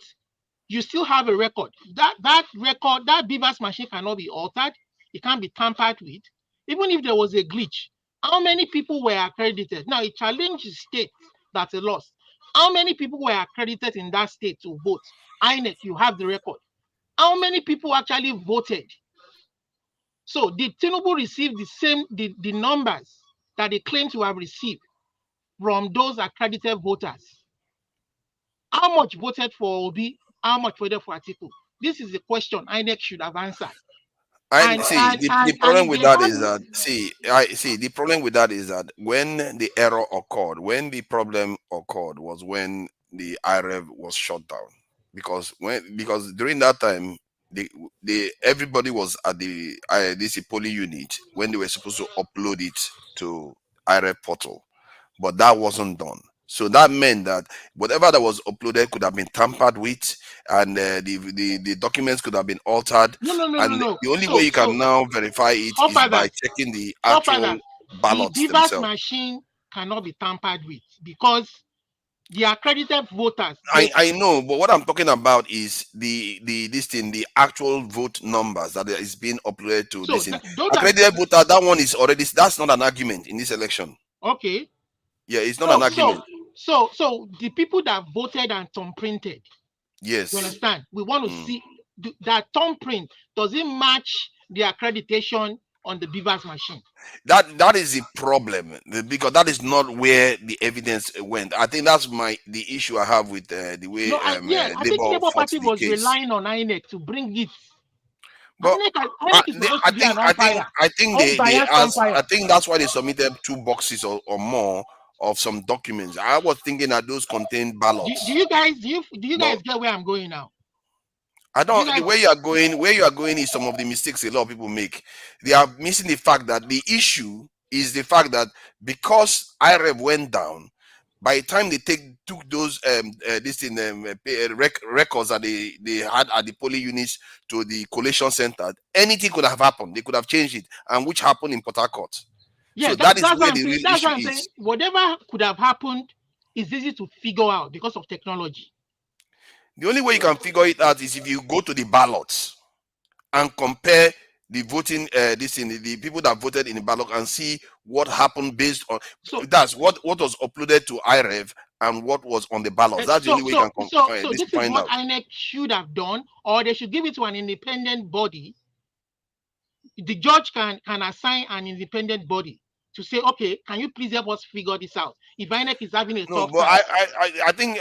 S20: you still have a record. That record, that Beavers machine cannot be altered. It can't be tampered with. Even if there was a glitch, how many people were accredited? Now, it challenged the state that's a loss. How many people were accredited in that state to vote? INEC, you have the record. How many people actually voted? So did Tinubu receive the numbers that they claim to have received from those accredited voters? How much voted for Obi? How much voted for Atiku? This is the question INEC should have answered.
S18: The problem with that is that when the error occurred, when the problem occurred was when the IREV was shut down. Because during that time, everybody was at the this polling unit when they were supposed to upload it to IREV portal, but that wasn't done. So that meant that whatever that was uploaded could have been tampered with, and the documents could have been altered.
S20: No.
S18: The only way you can now verify it is by checking the actual ballots
S20: the
S18: themselves.
S20: Beavers machine cannot be tampered with because the accredited voters.
S18: I know, but what I'm talking about is the actual vote numbers that is being uploaded to this accredited voter. That one is already, that's not an argument in this election.
S20: Okay.
S18: Yeah, it's not an argument.
S20: So the people that voted and thumb printed.
S18: Yes.
S20: You understand? We want to see that thumb print. Does it match the accreditation on the Beavers machine?
S18: That is the problem, because that is not where the evidence went. I think that's the issue I have with the way.
S20: I think Labour Party was relying on INEC to bring it.
S18: But I think that's why they submitted 2 boxes or more of some documents. I was thinking that those contained ballots.
S20: Do you guys get where I'm going now?
S18: I don't. The way you are going is some of the mistakes a lot of people make. They are missing the fact that the issue is the fact that because IREV went down, by the time they took those records that they had at the polling units to the collation center, anything could have happened. They could have changed it, and which happened in Port Harcourt.
S20: Yeah,
S18: so that's where the real issue is.
S20: Whatever could have happened is easy to figure out because of technology.
S18: The only way you can figure it out is if you go to the ballots and compare the voting, the people that voted in the ballot, and see what happened based on. That's what was uploaded to IREV and what was on the ballot. That's the only way you can
S20: So this is what INEC should have done, or they should give it to an independent body. The judge can assign an independent body to say, okay, can you please help us figure this out? If INEC is having a tough time.
S18: I think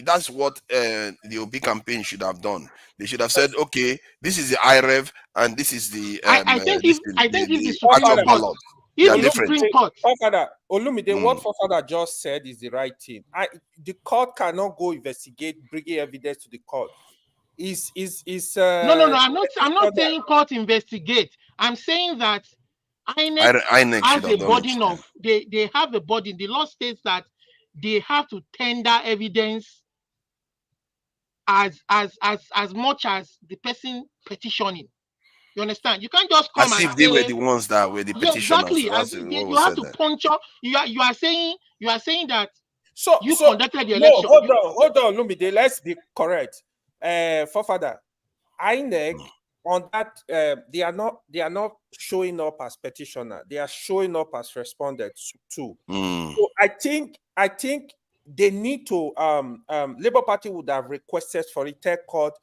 S18: that's what the OB campaign should have done. They should have said, okay, this is the IREV and this is the
S20: I think if the Supreme Court,
S5: If
S18: are
S5: the
S18: different.
S5: Supreme Court,
S21: Olumide, what Fofather just said is the right thing. The court cannot go investigate, bringing evidence to the court.
S5: no. I'm not saying court investigate. I'm saying that INEC
S18: should
S5: has a
S18: have done
S5: burden
S18: it.
S5: of they have a burden. The law states that they have to tender evidence as much as the person petitioning. You understand? You can't just come
S18: As
S5: and
S18: if they
S5: say,
S18: were the ones that were the
S5: yeah,
S18: petitioners.
S5: exactly.
S18: That's
S5: You
S18: what was
S5: have
S18: said
S5: to
S18: there.
S5: puncture. You are saying that you
S21: So
S5: conducted the
S21: no,
S5: election.
S21: hold on, Lumide. Let's be correct. Fofather, INEC on that they are not showing up as petitioner. They are showing up as respondents too. So I think they need to Labour Party would have requested for the tech court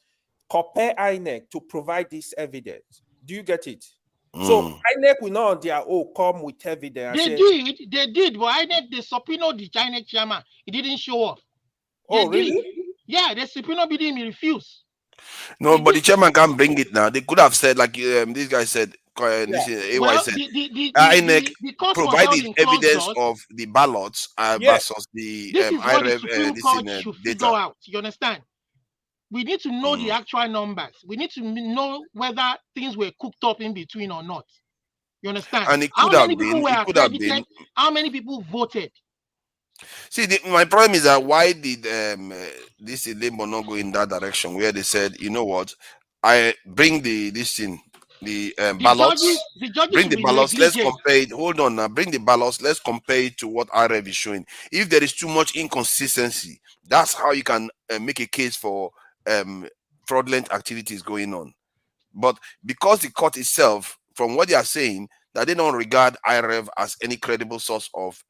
S21: compare INEC to provide this evidence. Do you get it? So INEC will not on their own come with evidence.
S5: They did, but INEC they subpoenaed the INEC chairman. He didn't show up.
S21: Oh, really?
S5: Yeah, they subpoenaed him. He refused.
S18: No, but the chairman can't bring it now. They could have said, like this guy said, this AY
S5: Well,
S18: said,
S5: the court was held
S18: provided
S5: in closed
S18: evidence
S5: doors.
S18: of the ballots versus the
S5: This is what the
S18: IREV
S5: Supreme Court should figure out. You understand? We need to know the actual numbers. We need to know whether things were cooked up in between or not. You understand?
S18: And it
S5: How
S18: could have
S5: many people
S18: been.
S5: were
S18: It could have
S5: accredited?
S18: been.
S5: How many people voted?
S18: See, my problem is that why did this Labour not go in that direction where they said, you know what, I bring the ballots,
S5: The judges
S18: bring
S5: should
S18: the
S5: be
S18: ballots, let's
S5: negligent.
S18: compare it. Hold on now, bring the ballots, let's compare it to what IREV is showing. If there is too much inconsistency, that's how you can make a case for fraudulent activities going on. But because the court itself, from what they are saying, that they don't regard IREV as any credible source of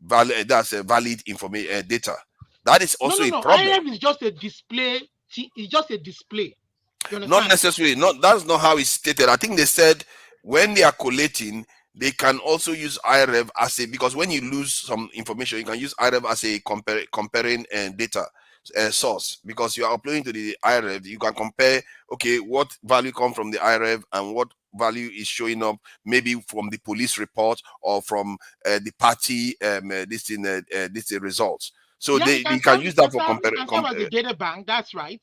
S18: valid information data. That is also a problem.
S5: IREV is just a display. It's just a display. You understand?
S18: Not necessarily. That's not how it's stated. I think they said when they are collating, they can also use IREV as because when you lose some information, you can use IREV as a comparing data source, because you are uploading to the IREV. You can compare, okay, what value come from the IREV and what value is showing up maybe from the police report or from the party this results. So
S5: yeah,
S18: you can use that for
S5: comparing. You can serve as a data bank. That's right.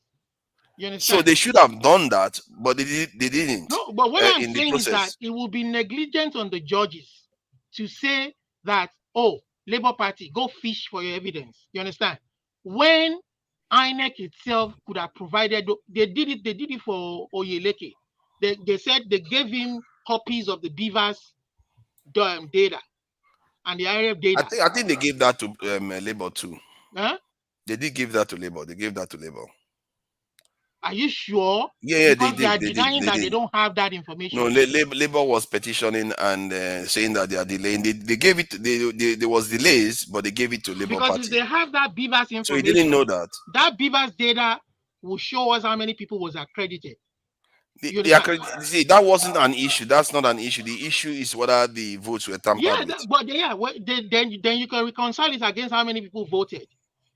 S5: You understand?
S18: So they should have done that, but they didn't.
S5: No, but what I'm saying is that it will be negligent on the judges to say that, oh, Labour Party, go fish for your evidence. You understand? When INEC itself could have provided, they did it for Oyeleke. They said they gave him copies of the Beavers data and the IRF data.
S18: I think they gave that to Labour too.
S5: Huh?
S18: They did give that to Labour. They gave that to Labour.
S5: Are you sure?
S18: Yeah,
S5: because they are denying that they don't have that information.
S18: No, Labour was petitioning and saying that they are delaying. They gave it. There was delays, but they gave it to Labour Party.
S5: Because if they have that Beavers information,
S18: so he didn't know that.
S5: That Beavers data will show us how many people was accredited.
S18: See, that wasn't an issue. That's not an issue. The issue is whether the votes were tampered with.
S5: Then you can reconcile it against how many people voted.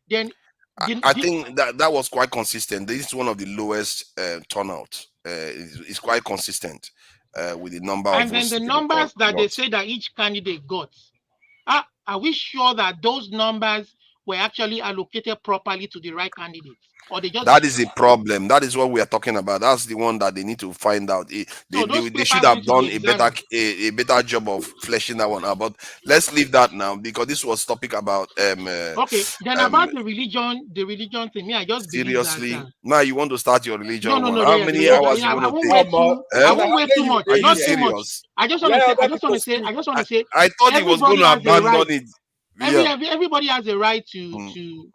S5: Then
S18: I think that was quite consistent. This is one of the lowest turnout. It's quite consistent with the number of votes.
S5: And then the numbers that they say that each candidate got. Are we sure that those numbers were actually allocated properly to the right candidates? Or they just
S18: that is a problem. That is what we are talking about. That's the one that they need to find out. They should have done a better job of fleshing that one out. But let's leave that now, because this was topic about
S5: okay. Then about the religion thing. I just
S18: seriously
S5: that,
S18: now you want to start your religion.
S5: No.
S18: How many hours you want to take?
S5: I won't wait too much.
S18: Are you
S5: Not
S18: serious?
S5: too much. I just want to say.
S18: I thought he was going to abandon it.
S5: Everybody has a right to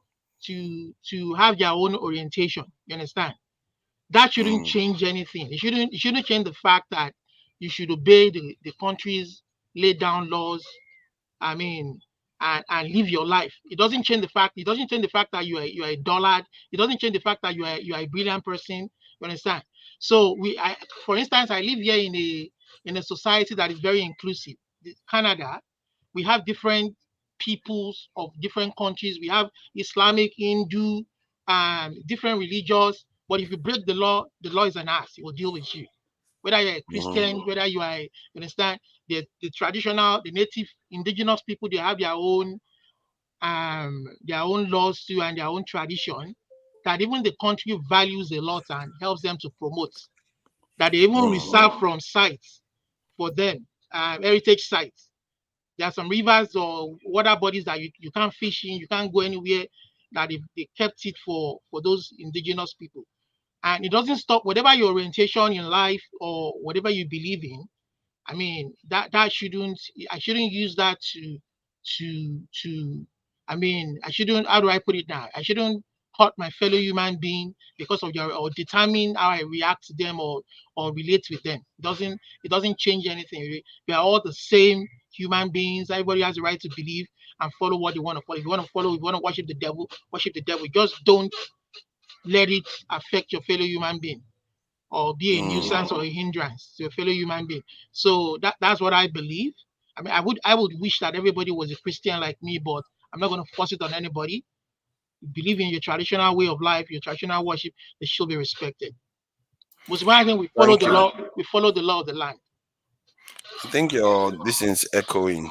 S5: have their own orientation. You understand? That shouldn't change anything. It shouldn't change the fact that you should obey the country's laid down laws. I mean, and live your life. It doesn't change the fact. It doesn't change the fact that you are a dullard. It doesn't change the fact that you are a brilliant person. You understand? So for instance, I live here in a society that is very inclusive. Canada, we have different peoples of different countries. We have Islamic, Hindu, different religions. But if you break the law is an ass. It will deal with you.
S20: whether you're a Christian, whether you are, you understand, the traditional, the native indigenous people, they have their own laws too and their own tradition that even the country values a lot and helps them to promote. That they even reserve from sites for them, heritage sites. There are some rivers or water bodies that you can't fish in, you can't go anywhere, that they kept it for those indigenous people. And it doesn't stop whatever your orientation in life or whatever you believe in. I mean, I shouldn't use that I mean, I shouldn't, how do I put it now? I shouldn't hurt my fellow human being because of or determine how I react to them or relate with them. It doesn't change anything. We are all the same human beings. Everybody has the right to believe and follow what they want to follow. If you want to worship the devil, worship the devil. Just don't let it affect your fellow human being or be a nuisance or a hindrance to a fellow human being. So that's what I believe. I mean, I would wish that everybody was a Christian like me, but I'm not going to force it on anybody. You believe in your traditional way of life, your traditional worship, they should be respected. Most importantly, we follow the law. We follow the law of the land.
S18: I think this is echoing.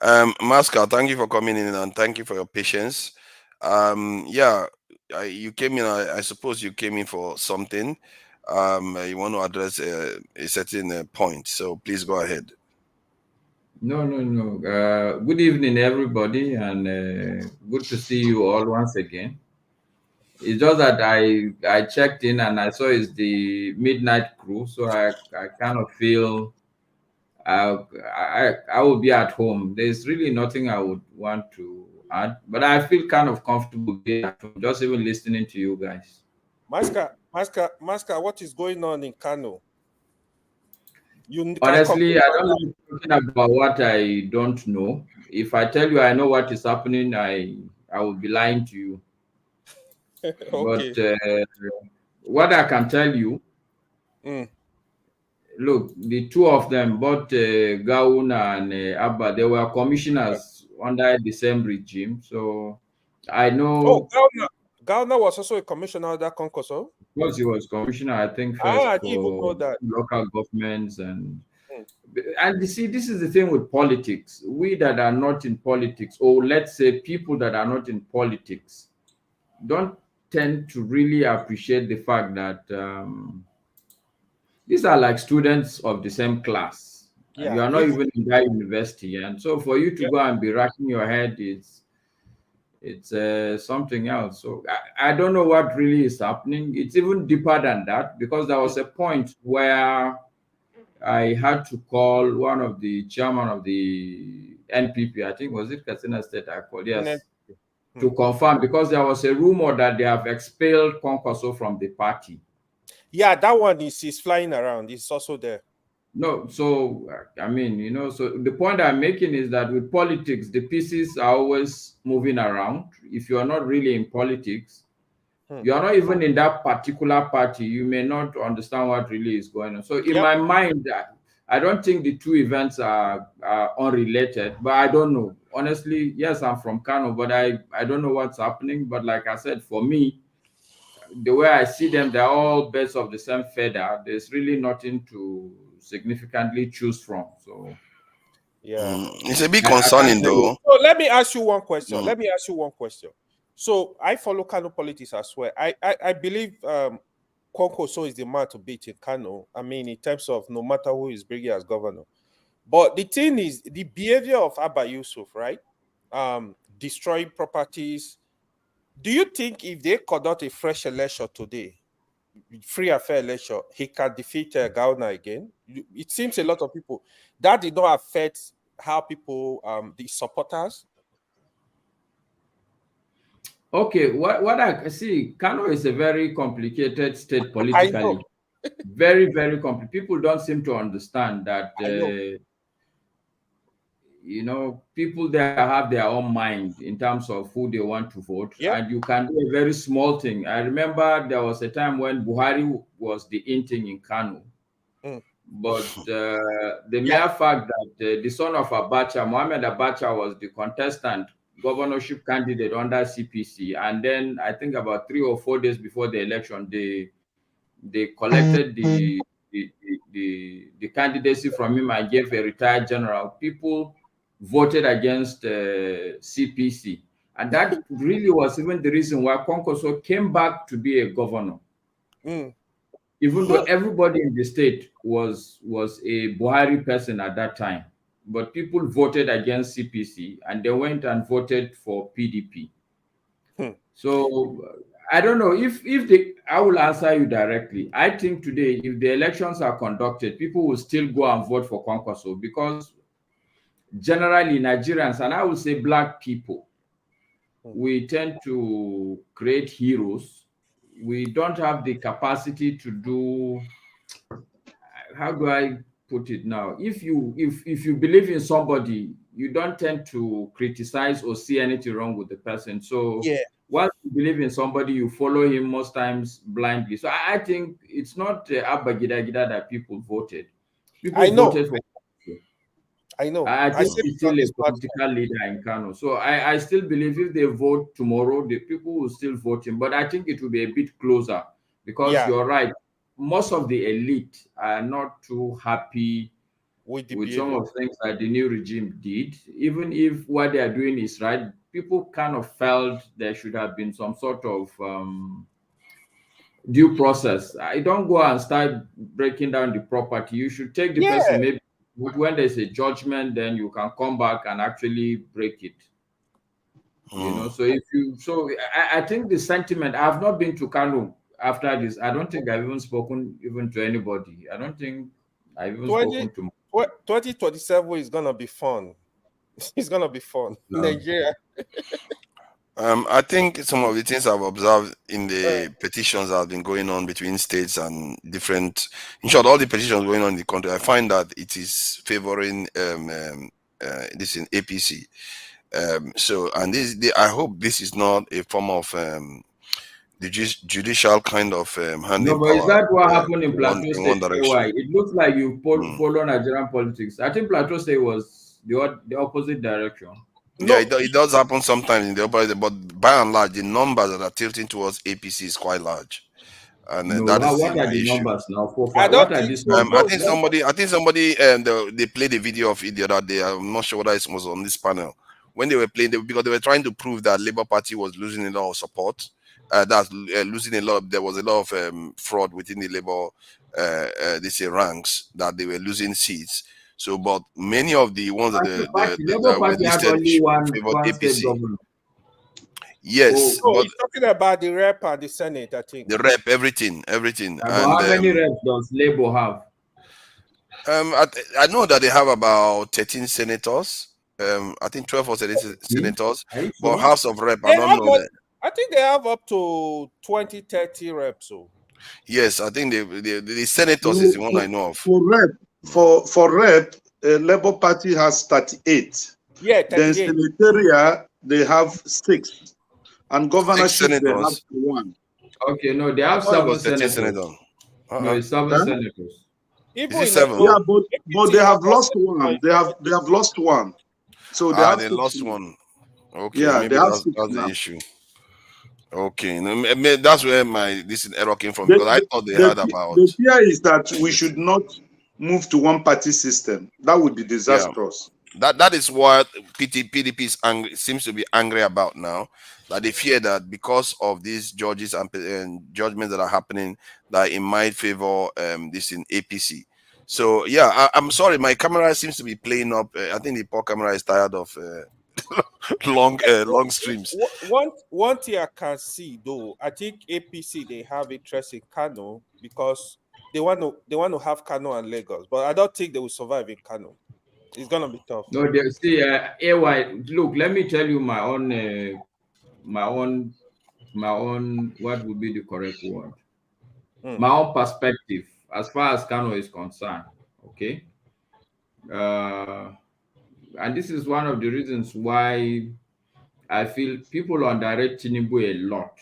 S18: Masca, thank you for coming in and thank you for your patience. You came in. I suppose you came in for something. You want to address a certain point, so please go ahead.
S13: No. Good evening, everybody, and good to see you all once again. It's just that I checked in and I saw it's the midnight crew, so I kind of feel I will be at home. There's really nothing I would want to add, but I feel kind of comfortable being at home, just even listening to you guys.
S21: Masca, what is going on in Kano?
S13: Honestly, I don't like talking about what I don't know. If I tell you I know what is happening, I will be lying to you. Okay. But what I can tell you, look, the two of them, both Gauna and Abba, they were commissioners under the same regime. So I know.
S21: Oh, Gauna was also a commissioner of that Concourse.
S13: Because he was commissioner, I think, first for local governments and you see, this is the thing with politics. We that are not in politics, or let's say people that are not in politics, don't tend to really appreciate the fact that these are like students of the same class. You are not even in that university, and so for you to go and be racking your head it's something else. So I don't know what really is happening. It's even deeper than that, because there was a point where I had to call one of the chairman of the NPP, I think, was it Katsina State I called? Yes. To confirm, because there was a rumor that they have expelled Konkoso from the party.
S21: Yeah, that one is flying around. It's also there.
S13: No, so I mean, so the point I'm making is that with politics, the pieces are always moving around. If you are not really in politics, you are not even in that particular party, you may not understand what really is going on. So in my mind, I don't think the two events are unrelated, but I don't know. Honestly, yes, I'm from Kano, but I don't know what's happening. But like I said, for me, the way I see them, they're all birds of the same feather. There's really nothing to significantly choose from. So
S18: it's a bit concerning though.
S21: So let me ask you one question. So I follow Kano politics as well. I believe Konkoso is the man to beat in Kano. I mean, in terms of no matter who is bringing as governor. But the thing is, the behavior of Abba Yusuf, right? Destroying properties. Do you think if they conduct a fresh election today, free and fair election, he can defeat Gauna again? It seems a lot of people that did not affect how people, the supporters.
S13: Okay, what I see, Kano is a very complicated state politically. Very, very complicated. People don't seem to understand that, people there have their own mind in terms of who they want to vote. And you can do a very small thing. I remember there was a time when Buhari was the in thing in Kano. But the mere fact that the son of Abacha, Mohamed Abacha, was the contestant governorship candidate under CPC, and then I think about 3 or 4 days before the election, they collected the the candidacy from him and gave a retired general, people voted against CPC. And that really was even the reason why Kwankwaso came back to be a governor. Even though everybody in the state was a Buhari person at that time, but people voted against CPC and they went and voted for PDP. So I don't know if I will answer you directly. I think today, if the elections are conducted, people will still go and vote for Kwankwaso because generally Nigerians, and I would say Black people, we tend to create heroes. We don't have the capacity to do, how do I put it now? If you believe in somebody, you don't tend to criticize or see anything wrong with the person. So once you believe in somebody, you follow him most times blindly. So I think it's not Abba Gida Gida that people voted. People voted for.
S21: I know.
S13: I think he's still a political leader in Kano. So I still believe if they vote tomorrow, the people will still vote him. But I think it will be a bit closer because you're right. Most of the elite are not too happy with some of the things that the new regime did. Even if what they are doing is right, people kind of felt there should have been some sort of due process. I don't go and start breaking down the property. You should take the person maybe. But when there's a judgment, then you can come back and actually break it. You know, so I think the sentiment, I've not been to Kano after this. I don't think I've even spoken even to anybody. I don't think I've even spoken to
S21: 2027 is gonna be fun. It's gonna be fun. Nigeria.
S18: I think some of the things I've observed in the petitions that have been going on between states and different, in short, all the petitions going on in the country, I find that it is favoring this in APC. So, and I hope this is not a form of the judicial kind of handing
S13: No, but
S18: power.
S13: is that what happened in Plateau
S18: in
S13: State?
S18: one direction.
S13: It looks like you follow Nigerian politics. I think Plateau State was the opposite direction.
S18: Yeah, it does happen sometimes in the opposite, but by and large, the numbers that are tilting towards APC is quite large, and that is
S13: what are
S18: my
S13: the
S18: issue.
S13: numbers now?
S21: I don't think so.
S18: I think somebody they played a video of it the other day. I'm not sure whether it was on this panel when they were playing because they were trying to prove that Labour Party was losing a lot of support. Losing a lot. There was a lot of fraud within the Labour ranks, that they were losing seats. So, but many of the ones that were listed favored APC. Yes,
S21: but he's talking about the rep and the Senate, I think.
S18: The rep, everything.
S13: And how many reps does Labour have?
S18: I know that they have about 13 senators. I think 12 or 13 senators. But House of Rep, I don't know that.
S21: I think they have up to 20, 30 reps. So.
S18: Yes, I think the senators is the one I know of.
S6: For rep, Labour Party has 38.
S21: Yeah, 38.
S6: Then senatorial, they have 6. And governorship, they have 1.
S13: Okay, no, they have 7 senators. No, it's 7 senators.
S6: Even 7? Yeah, but they have lost 1. They have lost 1. So they
S18: lost 1. Okay,
S6: yeah,
S18: maybe that's the issue. Okay, that's where this error came from, because I thought they had about.
S6: The fear is that we should not move to one party system. That would be disastrous.
S18: Yeah. That is what PDP is seems to be angry about now. That they fear that because of these judges and judgments that are happening, that it might favor this in APC. So yeah, I'm sorry, my camera seems to be playing up. I think the poor camera is tired of long streams.
S21: One thing I can see though, I think APC they have interest in Kano because they want to have Kano and Lagos, but I don't think they will survive in Kano. It's gonna be tough.
S13: No, they see, AY. Look, let me tell you my own. What would be the correct word? My own perspective as far as Kano is concerned. Okay. And this is one of the reasons why I feel people underrate Tinubu a lot.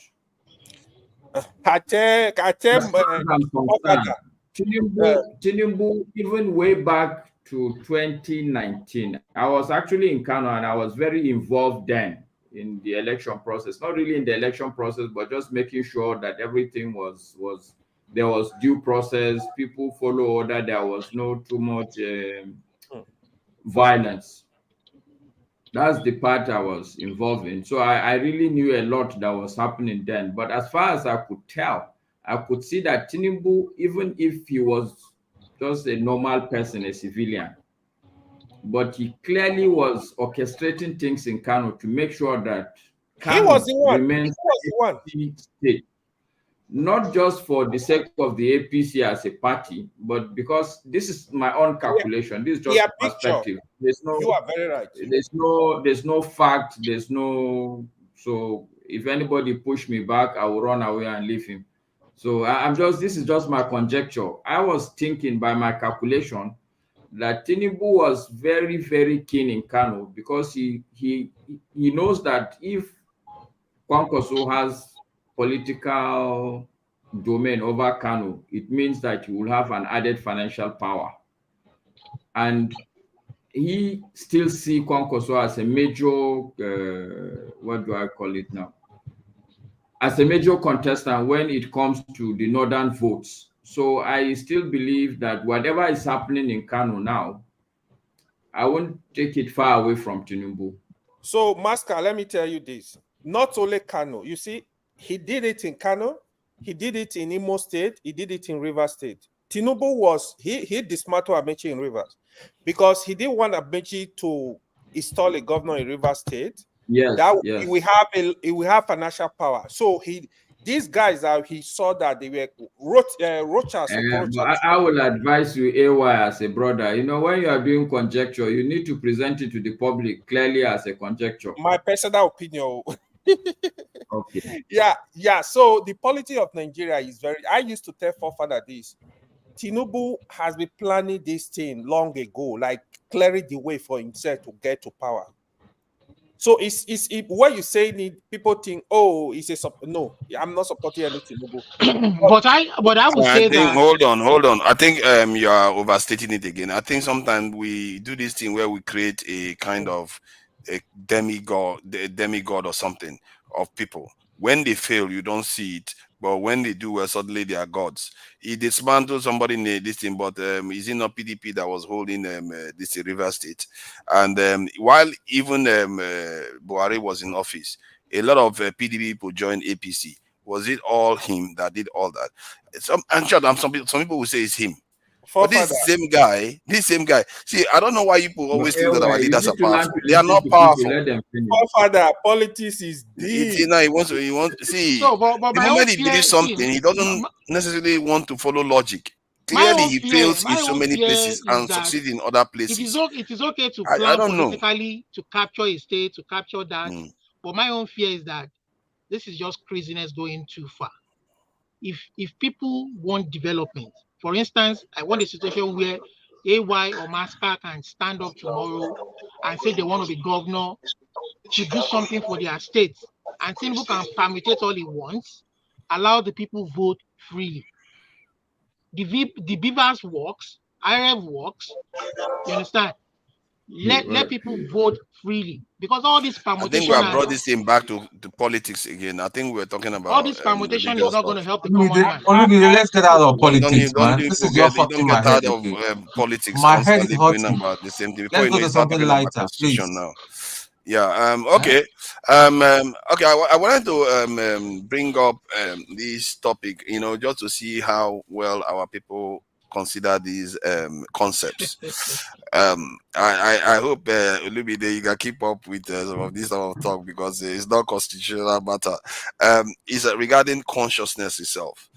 S13: Tinubu, even way back to 2019, I was actually in Kano and I was very involved then in the election process. Not really in the election process, but just making sure that everything was there was due process, people follow order, there was no too much violence. That's the part I was involved in. So I really knew a lot that was happening then. But as far as I could tell, I could see that Tinubu, even if he was just a normal person, a civilian, but he clearly was orchestrating things in Kano to make sure that Kano remains a state. Not just for the sake of the APC as a party, but because this is my own calculation. This is just perspective. There's no,
S21: you are very right.
S13: There's no fact. There's no. So if anybody push me back, I will run away and leave him. So this is just my conjecture. I was thinking by my calculation that Tinubu was very, very keen in Kano because he knows that if Kwankwaso has political domain over Kano, it means that you will have an added financial power. And he still sees Kwankwaso as a major, what do I call it now? As a major contestant when it comes to the northern votes. So I still believe that whatever is happening in Kano now, I won't take it far away from Tinubu.
S21: So, Masker, let me tell you this. Not only Kano, you see, he did it in Kano, he did it in Imo State, he did it in Rivers State. Tinubu was, he dismantled Amechi in Rivers because he didn't want Amechi to install a governor in Rivers State.
S13: Yes,
S21: yes. We have financial power. So these guys he saw that they were roaches.
S13: I will advise you, AY, as a brother. You know, when you are doing conjecture, you need to present it to the public clearly as a conjecture.
S21: My personal opinion.
S13: Okay.
S21: Yeah. So the polity of Nigeria is very. I used to tell forefather this. Tinubu has been planning this thing long ago, like clearing the way for himself to get to power. So it's what you say. People think, oh, no. I'm not supporting any Tinubu.
S20: but I would say that.
S18: Hold on. I think you are overstating it again. I think sometimes we do this thing where we create a kind of a demigod or something of people. When they fail, you don't see it. But when they do well, suddenly they are gods. He dismantled somebody in this thing, but is it not PDP that was holding this River State? And while even Buhari was in office, a lot of PDP people joined APC. Was it all him that did all that? Some people will say it's him. But this same guy. See, I don't know why people always think that our leaders are powerful. They are not powerful.
S21: Father, politics is deep.
S18: See, now he wants. See,
S20: so, but
S18: the moment he believes something, he doesn't necessarily want to follow logic. Clearly, he fails in so many places and succeeds in other places.
S20: It is okay to plan politically to capture a state, to capture that. But my own fear is that this is just craziness going too far. If people want development, for instance, I want a situation where AY or Masker can stand up tomorrow and say they want to be governor to do something for their states, and Tinubu can permutate all he wants, allow the people vote freely. The Beavers works, IRF works, you understand? Let people vote freely, because all this permutation.
S18: I think we have brought this thing back to politics again. I think we're talking about
S20: all this permutation is not going to help the common man.
S8: Let's get out of politics, man. This is just fucking my head.
S18: Politics.
S8: My head is hurting.
S18: About the same thing.
S8: Let's go to something lighter, please.
S18: Now. Yeah. Okay. Okay. I wanted to bring up this topic, just to see how well our people consider these concepts. I hope Olumide, you can keep up with some of this sort of talk, because it's not constitutional matter. Is regarding consciousness itself.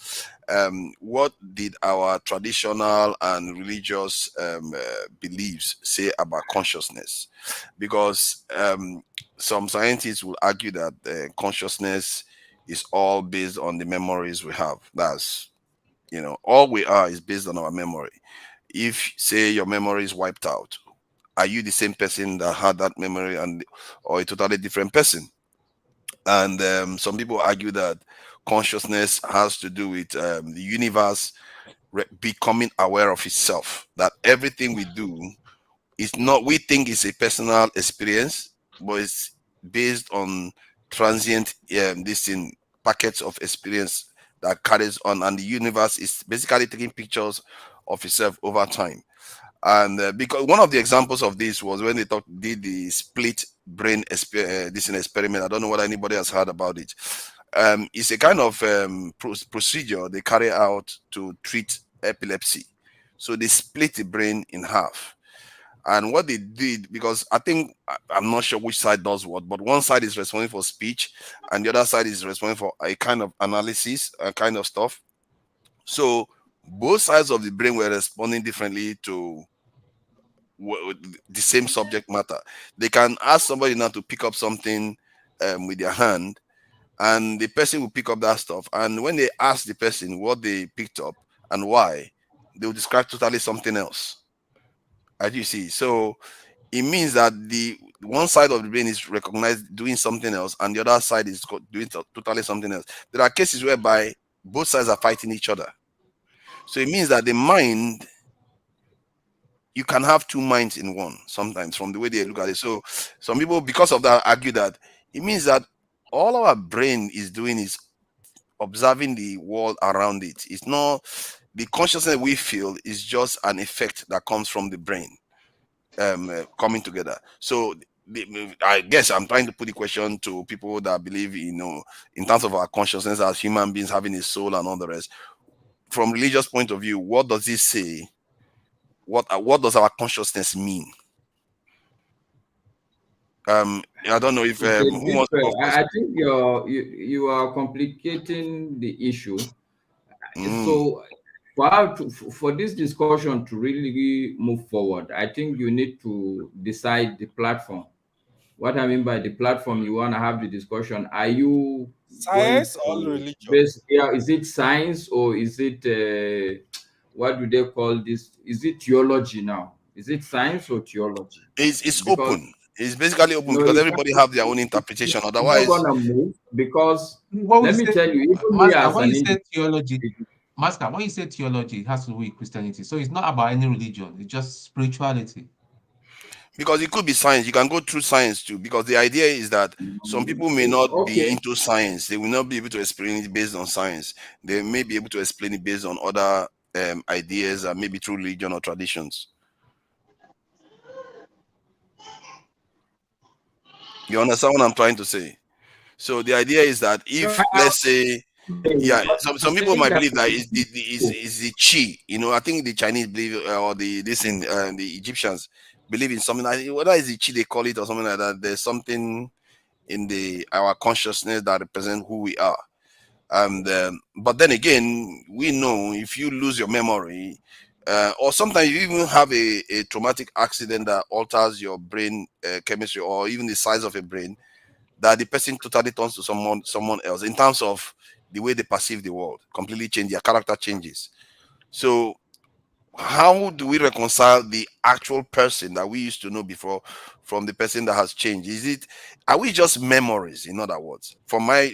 S18: What did our traditional and religious beliefs say about consciousness? Because some scientists will argue that consciousness is all based on the memories we have. That's all we are is based on our memory. If, say, your memory is wiped out, are you the same person that had that memory or a totally different person? And some people argue that consciousness has to do with the universe becoming aware of itself, that everything we do is not, we think it's a personal experience, but it's based on transient packets of experience that carries on, and the universe is basically taking pictures of itself over time. And because one of the examples of this was when they did the split brain this experiment. I don't know whether anybody has heard about it. It's a kind of procedure they carry out to treat epilepsy. So they split the brain in half. And what they did, because I'm not sure which side does what, but one side is responsible for speech and the other side is responsible for a kind of analysis, a kind of stuff. So both sides of the brain were responding differently to the same subject matter. They can ask somebody now to pick up something with their hand, and the person will pick up that stuff. And when they ask the person what they picked up and why, they will describe totally something else. As you see, so it means that the one side of the brain is recognized doing something else, and the other side is doing totally something else. There are cases whereby both sides are fighting each other. So it means that the mind, you can have two minds in one sometimes from the way they look at it. So some people, because of that, argue that it means that all our brain is doing is observing the world around it. It's not the consciousness we feel is just an effect that comes from the brain coming together. So I guess I'm trying to put the question to people that believe, in terms of our consciousness as human beings having a soul and all the rest. From religious point of view, what does it say? What does our consciousness mean? I don't know if who wants to go first?
S13: I think you are complicating the issue. So for this discussion to really move forward, I think you need to decide the platform. What I mean by the platform, you want to have the discussion. Are you
S21: science or religion?
S13: Is it science or is it what do they call this? Is it theology now? Is it science or theology?
S18: It's open. It's basically open because everybody have their own interpretation. Otherwise,
S13: it's not gonna move because let me tell you, when you say
S8: theology, Master, when you say theology, it has to do with Christianity. So it's not about any religion, it's just spirituality.
S18: Because it could be science. You can go through science too. Because the idea is that some people may not be into science. They will not be able to explain it based on science. They may be able to explain it based on other ideas, maybe through religion or traditions. You understand what I'm trying to say? So the idea is that if, let's say, some people might believe that is the chi. I think the Chinese believe, or the Egyptians believe in something like, whether it's the chi they call it or something like that. There's something in our consciousness that represents who we are. But then again, we know if you lose your memory, or sometimes you even have a traumatic accident that alters your brain chemistry, or even the size of your brain, that the person totally turns to someone else in terms of the way they perceive the world, completely change, their character changes. So how do we reconcile the actual person that we used to know before from the person that has changed? Are we just memories, in other words?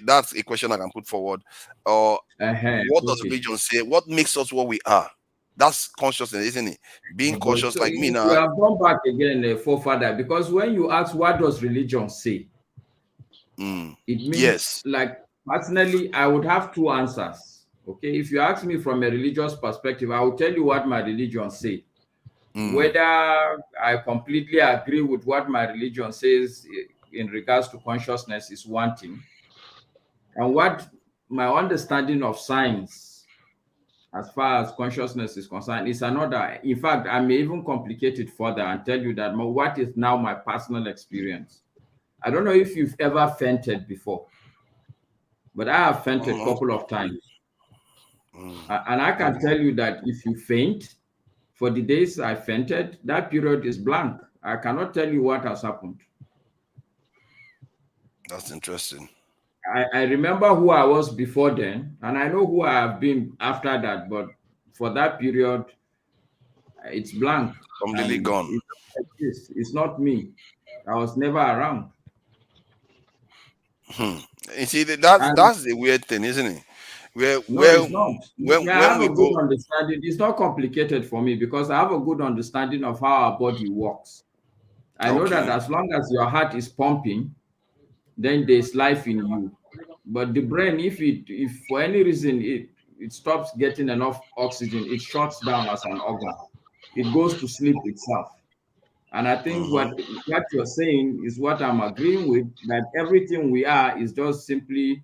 S18: That's a question I can put forward. Or what does religion say? What makes us what we are? That's consciousness, isn't it? Being conscious, like me now.
S13: You have gone back again, forefather, because when you ask what does religion say, it means, like, personally, I would have two answers. Okay, if you ask me from a religious perspective, I will tell you what my religion says. Whether I completely agree with what my religion says in regards to consciousness is one thing, and what my understanding of science as far as consciousness is concerned is another. In fact, I may even complicate it further and tell you that what is now my personal experience. I don't know if you've ever fainted before, but I have fainted a couple of times. And I can tell you that if you faint, for the days I fainted, that period is blank. I cannot tell you what has happened.
S18: That's interesting.
S13: I remember who I was before then, and I know who I have been after that, but for that period, it's blank.
S18: Completely gone.
S13: It's not me. I was never around.
S18: You see, that's the weird thing, isn't it?
S13: It's not. I have a good understanding. It's not complicated for me because I have a good understanding of how our body works. I know that as long as your heart is pumping, then there's life in you. But the brain, if for any reason it stops getting enough oxygen, it shuts down as an organ. It goes to sleep itself. And I think what you're saying is what I'm agreeing with, that everything we are is just simply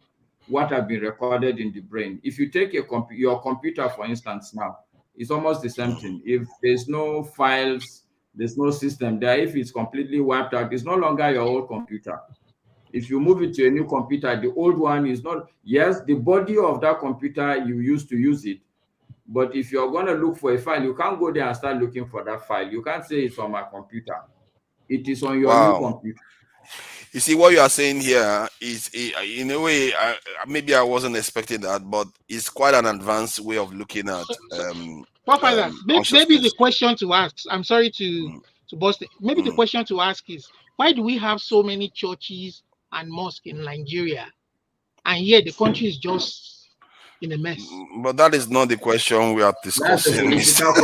S13: what have been recorded in the brain. If you take your computer, for instance, now, it's almost the same thing. If there's no files, there's no system there, if it's completely wiped out, it's no longer your old computer. If you move it to a new computer, the old one is not, yes, the body of that computer, you used to use it. But if you're going to look for a file, you can't go there and start looking for that file. You can't say it's on my computer. It is on your new computer.
S18: You see, what you are saying here is, in a way, maybe I wasn't expecting that, but it's quite an advanced way of looking at
S20: Professor, maybe the question to ask, I'm sorry to bust it. Maybe the question to ask is, why do we have so many churches and mosques in Nigeria, and yet the country is just in a mess?
S18: But that is not the question we are discussing. Stop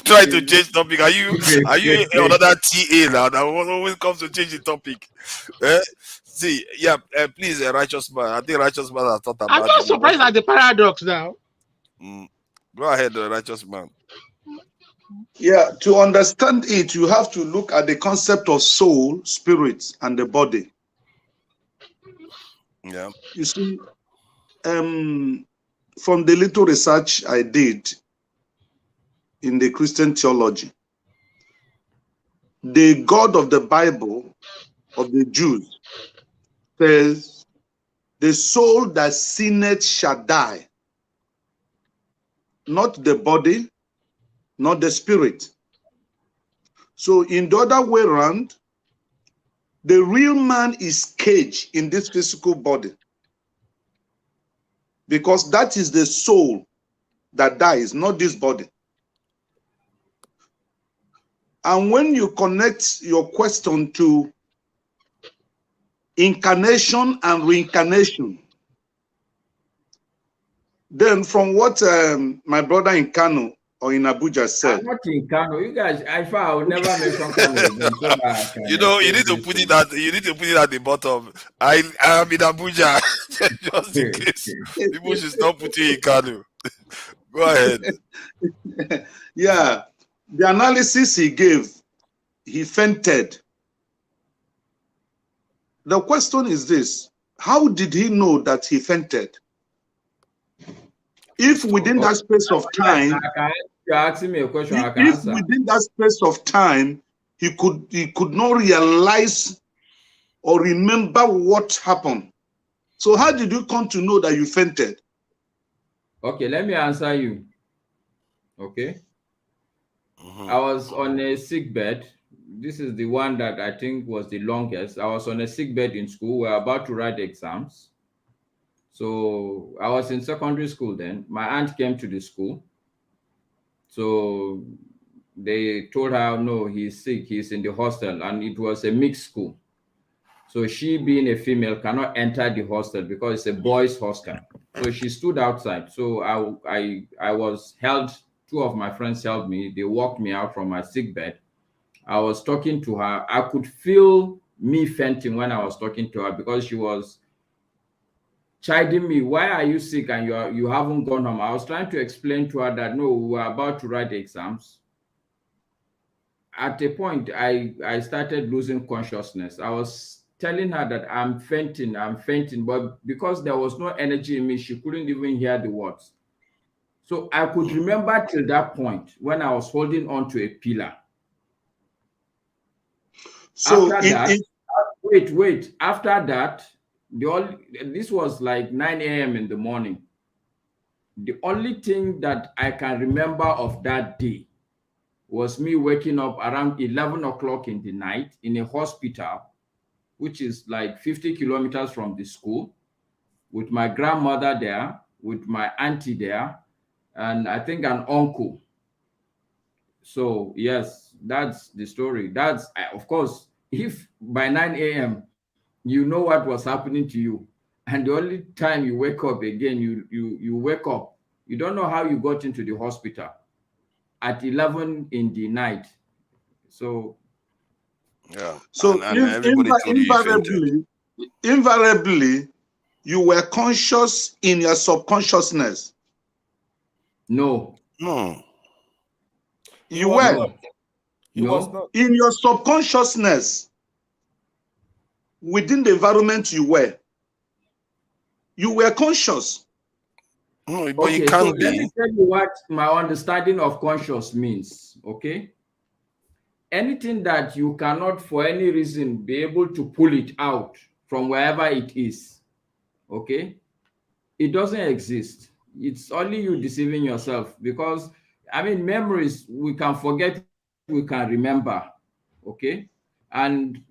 S18: trying to change topic. Are you another TA now that always comes to change the topic? See, yeah, please, righteous man. I think righteous man has thought about it.
S20: I'm just surprised at the paradox now.
S18: Go ahead, righteous man.
S6: Yeah, to understand it, you have to look at the concept of soul, spirit, and the body.
S18: Yeah.
S6: You see, from the little research I did in the Christian theology, the God of the Bible, of the Jews, says, the soul that sinneth shall die. Not the body, not the spirit. So in the other way around, the real man is caged in this physical body, because that is the soul that dies, not this body. And when you connect your question to incarnation and reincarnation, then from what my brother in Kano or in Abuja said.
S13: I'm not in Kano. You guys, I will never mention Kano again. So
S18: you know, you need to put it at the bottom. I am in Abuja, just in case people should stop putting in Kano. Go ahead.
S6: Yeah, the analysis he gave, he fainted. The question is this: how did he know that he fainted? If within that space of time,
S13: you're asking me a question, I can
S6: if
S13: answer.
S6: within that space of time, he could not realize or remember what happened. So how did you come to know that you fainted?
S13: Okay, let me answer you. Okay. I was on a sick bed. This is the one that I think was the longest. I was on a sick bed in school. We were about to write exams. So I was in secondary school then. My aunt came to the school. So they told her, no, he's sick. He's in the hostel. And it was a mixed school. So she, being a female, cannot enter the hostel because it's a boys' hostel. So she stood outside. So I was held. Two of my friends held me. They walked me out from my sick bed. I was talking to her. I could feel me fainting when I was talking to her because she was chiding me. Why are you sick and you haven't gone home? I was trying to explain to her that, no, we were about to write the exams. At a point, I started losing consciousness. I was telling her that I'm fainting, but because there was no energy in me, she couldn't even hear the words. So I could remember till that point when I was holding on to a pillar. So after that, after that, this was like 9 a.m. in the morning. The only thing that I can remember of that day was me waking up around 11 o'clock in the night in a hospital, which is like 50 kilometers from the school, with my grandmother there, with my auntie there, and I think an uncle. So yes, that's the story. That's, of course, if by 9 a.m. you know what was happening to you, and the only time you wake up again, you wake up, you don't know how you got into the hospital at 11 in the night. So
S6: yeah. So invariably, invariably, you were conscious in your subconsciousness.
S13: No.
S6: No.
S21: He
S6: You
S21: was
S6: were.
S21: not. He was not.
S6: In your subconsciousness, within the environment you were conscious.
S18: No, but
S13: Okay,
S18: you
S13: so
S18: can't
S13: let
S18: be.
S13: me tell you what my understanding of conscious means, okay? Anything that you cannot, for any reason, be able to pull it out from wherever it is, okay? It doesn't exist. It's only you deceiving yourself because, I mean, memories, we can forget, we can remember, okay? And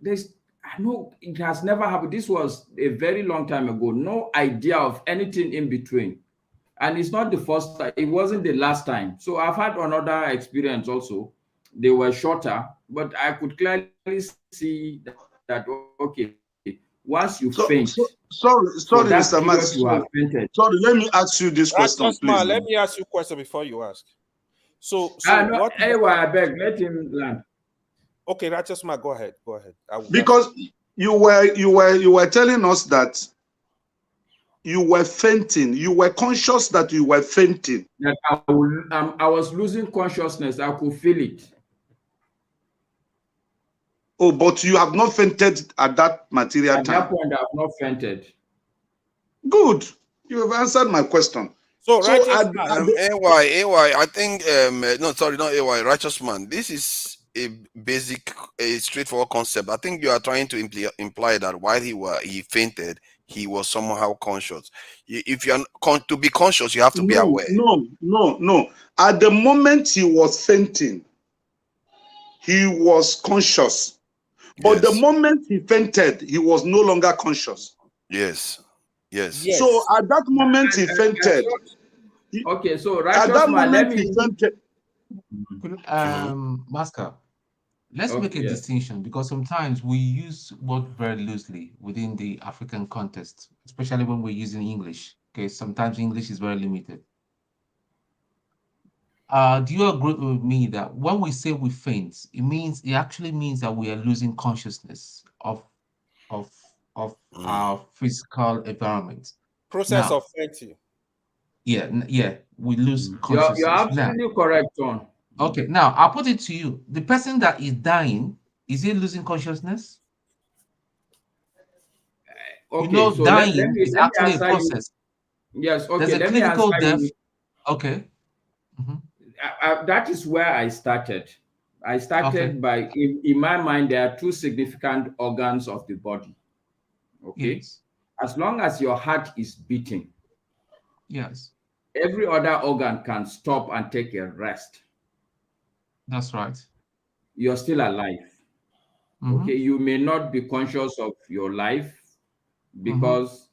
S13: I know it has never happened. This was a very long time ago. No idea of anything in between. And it's not the first time, it wasn't the last time. So I've had another experience also. They were shorter, but I could clearly see that okay, once you faint,
S6: Sorry, Mr. Max.
S13: you have fainted.
S6: Sorry, let me ask you this question,
S21: Righteous
S6: please.
S21: man, let me ask you a question before you ask. So
S13: No,
S21: what?
S13: Anyway, I beg, let him land.
S21: Okay, Righteous man, go ahead. Go ahead.
S6: Because you were telling us that you were fainting. You were conscious that you were fainting.
S13: That I was losing consciousness. I could feel it.
S6: Oh, but you have not fainted at that material time.
S13: At that point, I have not fainted.
S6: Good. You have answered my question.
S21: So Righteous
S18: AY, I think no, sorry, not AY, Righteous man. This is a basic, a straightforward concept. I think you are trying to imply that while he fainted, he was somehow conscious. If you are to be conscious, you have to be aware.
S6: No. At the moment he was fainting, he was conscious. But the moment he fainted, he was no longer conscious.
S18: Yes.
S6: So at that moment he fainted.
S13: Okay, so
S6: at that moment he fainted.
S8: Masker, let's make a distinction because sometimes we use word very loosely within the African context, especially when we're using English. Okay, sometimes English is very limited. Do you agree with me that when we say we faint, it actually means that we are losing consciousness of our physical environment?
S21: Process of fainting.
S8: Yeah, we lose consciousness.
S13: You're absolutely correct, John.
S8: Okay, now I'll put it to you. The person that is dying, is he losing consciousness?
S13: Okay, so
S8: dying is actually a process.
S13: Yes, okay,
S8: There's a
S13: let me
S8: clinical
S13: answer
S8: death.
S13: you.
S8: Okay.
S13: That is where I started. I started by, in my mind, there are two significant organs of the body. Okay.
S8: Yes.
S13: As long as your heart is beating,
S8: yes,
S13: every other organ can stop and take a rest.
S8: That's right.
S13: You're still alive. Okay. You may not be conscious of your life because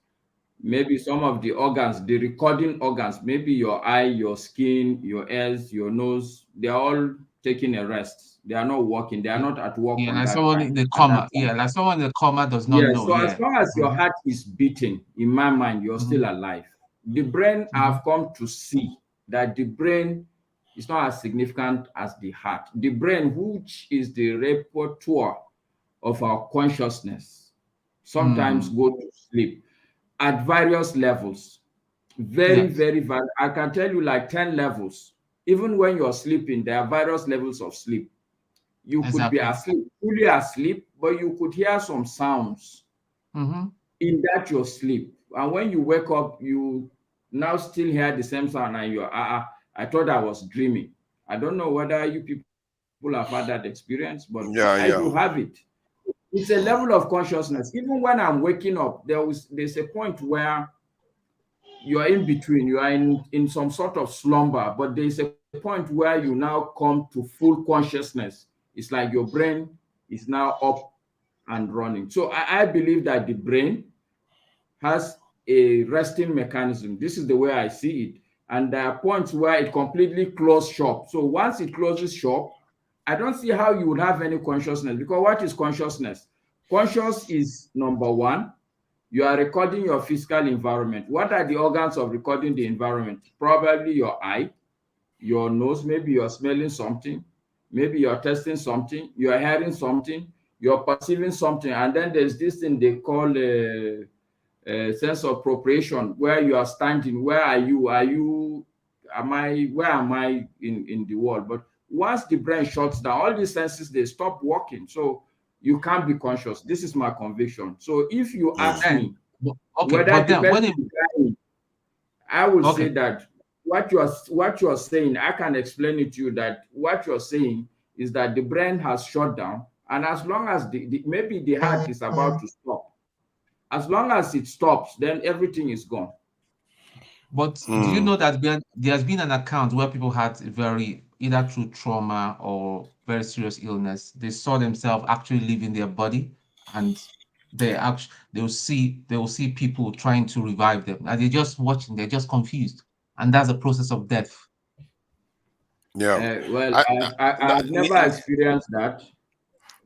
S13: maybe some of the organs, the recording organs, maybe your eye, your skin, your ears, your nose, they're all taking a rest. They are not working. They are not at work.
S8: Yeah,
S13: on
S8: like
S13: that
S8: someone
S13: time,
S8: in the
S13: at
S8: coma.
S13: that time.
S8: Yeah, like someone in the coma does not know.
S13: So
S8: Yeah.
S13: as long as your heart is beating, in my mind, you're still alive. The brain, I've come to see that the brain is not as significant as the heart. The brain, which is the repertoire of our consciousness, sometimes go to sleep at various levels. Very, I can tell you like 10 levels. Even when you're sleeping, there are various levels of sleep. You could be asleep, fully asleep, but you could hear some sounds in that your sleep. And when you wake up, you now still hear the same sound and you're, I thought I was dreaming. I don't know whether you people have had that experience, but I do have it. It's a level of consciousness. Even when I'm waking up, there's a point where you are in between, you are in some sort of slumber, but there's a point where you now come to full consciousness. It's like your brain is now up and running. So I believe that the brain has a resting mechanism. This is the way I see it. And there are points where it completely closes shop. So once it closes shop, I don't see how you would have any consciousness, because what is consciousness? Conscious is number one, you are recording your physical environment. What are the organs of recording the environment? Probably your eye, your nose, maybe you're smelling something, maybe you're tasting something, you're hearing something, you're perceiving something, and then there's this thing they call a sense of appropriation, where you are standing. Where are you? Where am I in the world? But once the brain shuts down, all these senses, they stop working. So you can't be conscious. This is my conviction. So if you ask me whether the person is dying, I will say that what you are saying, I can explain it to you that what you're saying is that the brain has shut down, and as long as maybe the heart is about to stop, as long as it stops, then everything is gone.
S8: But do you know that there's been an account where people had either through trauma or very serious illness, they saw themselves actually leaving their body, and they will see people trying to revive them, and they're just watching, they're just confused, and that's a process of death.
S13: Yeah. Well, I've never experienced that.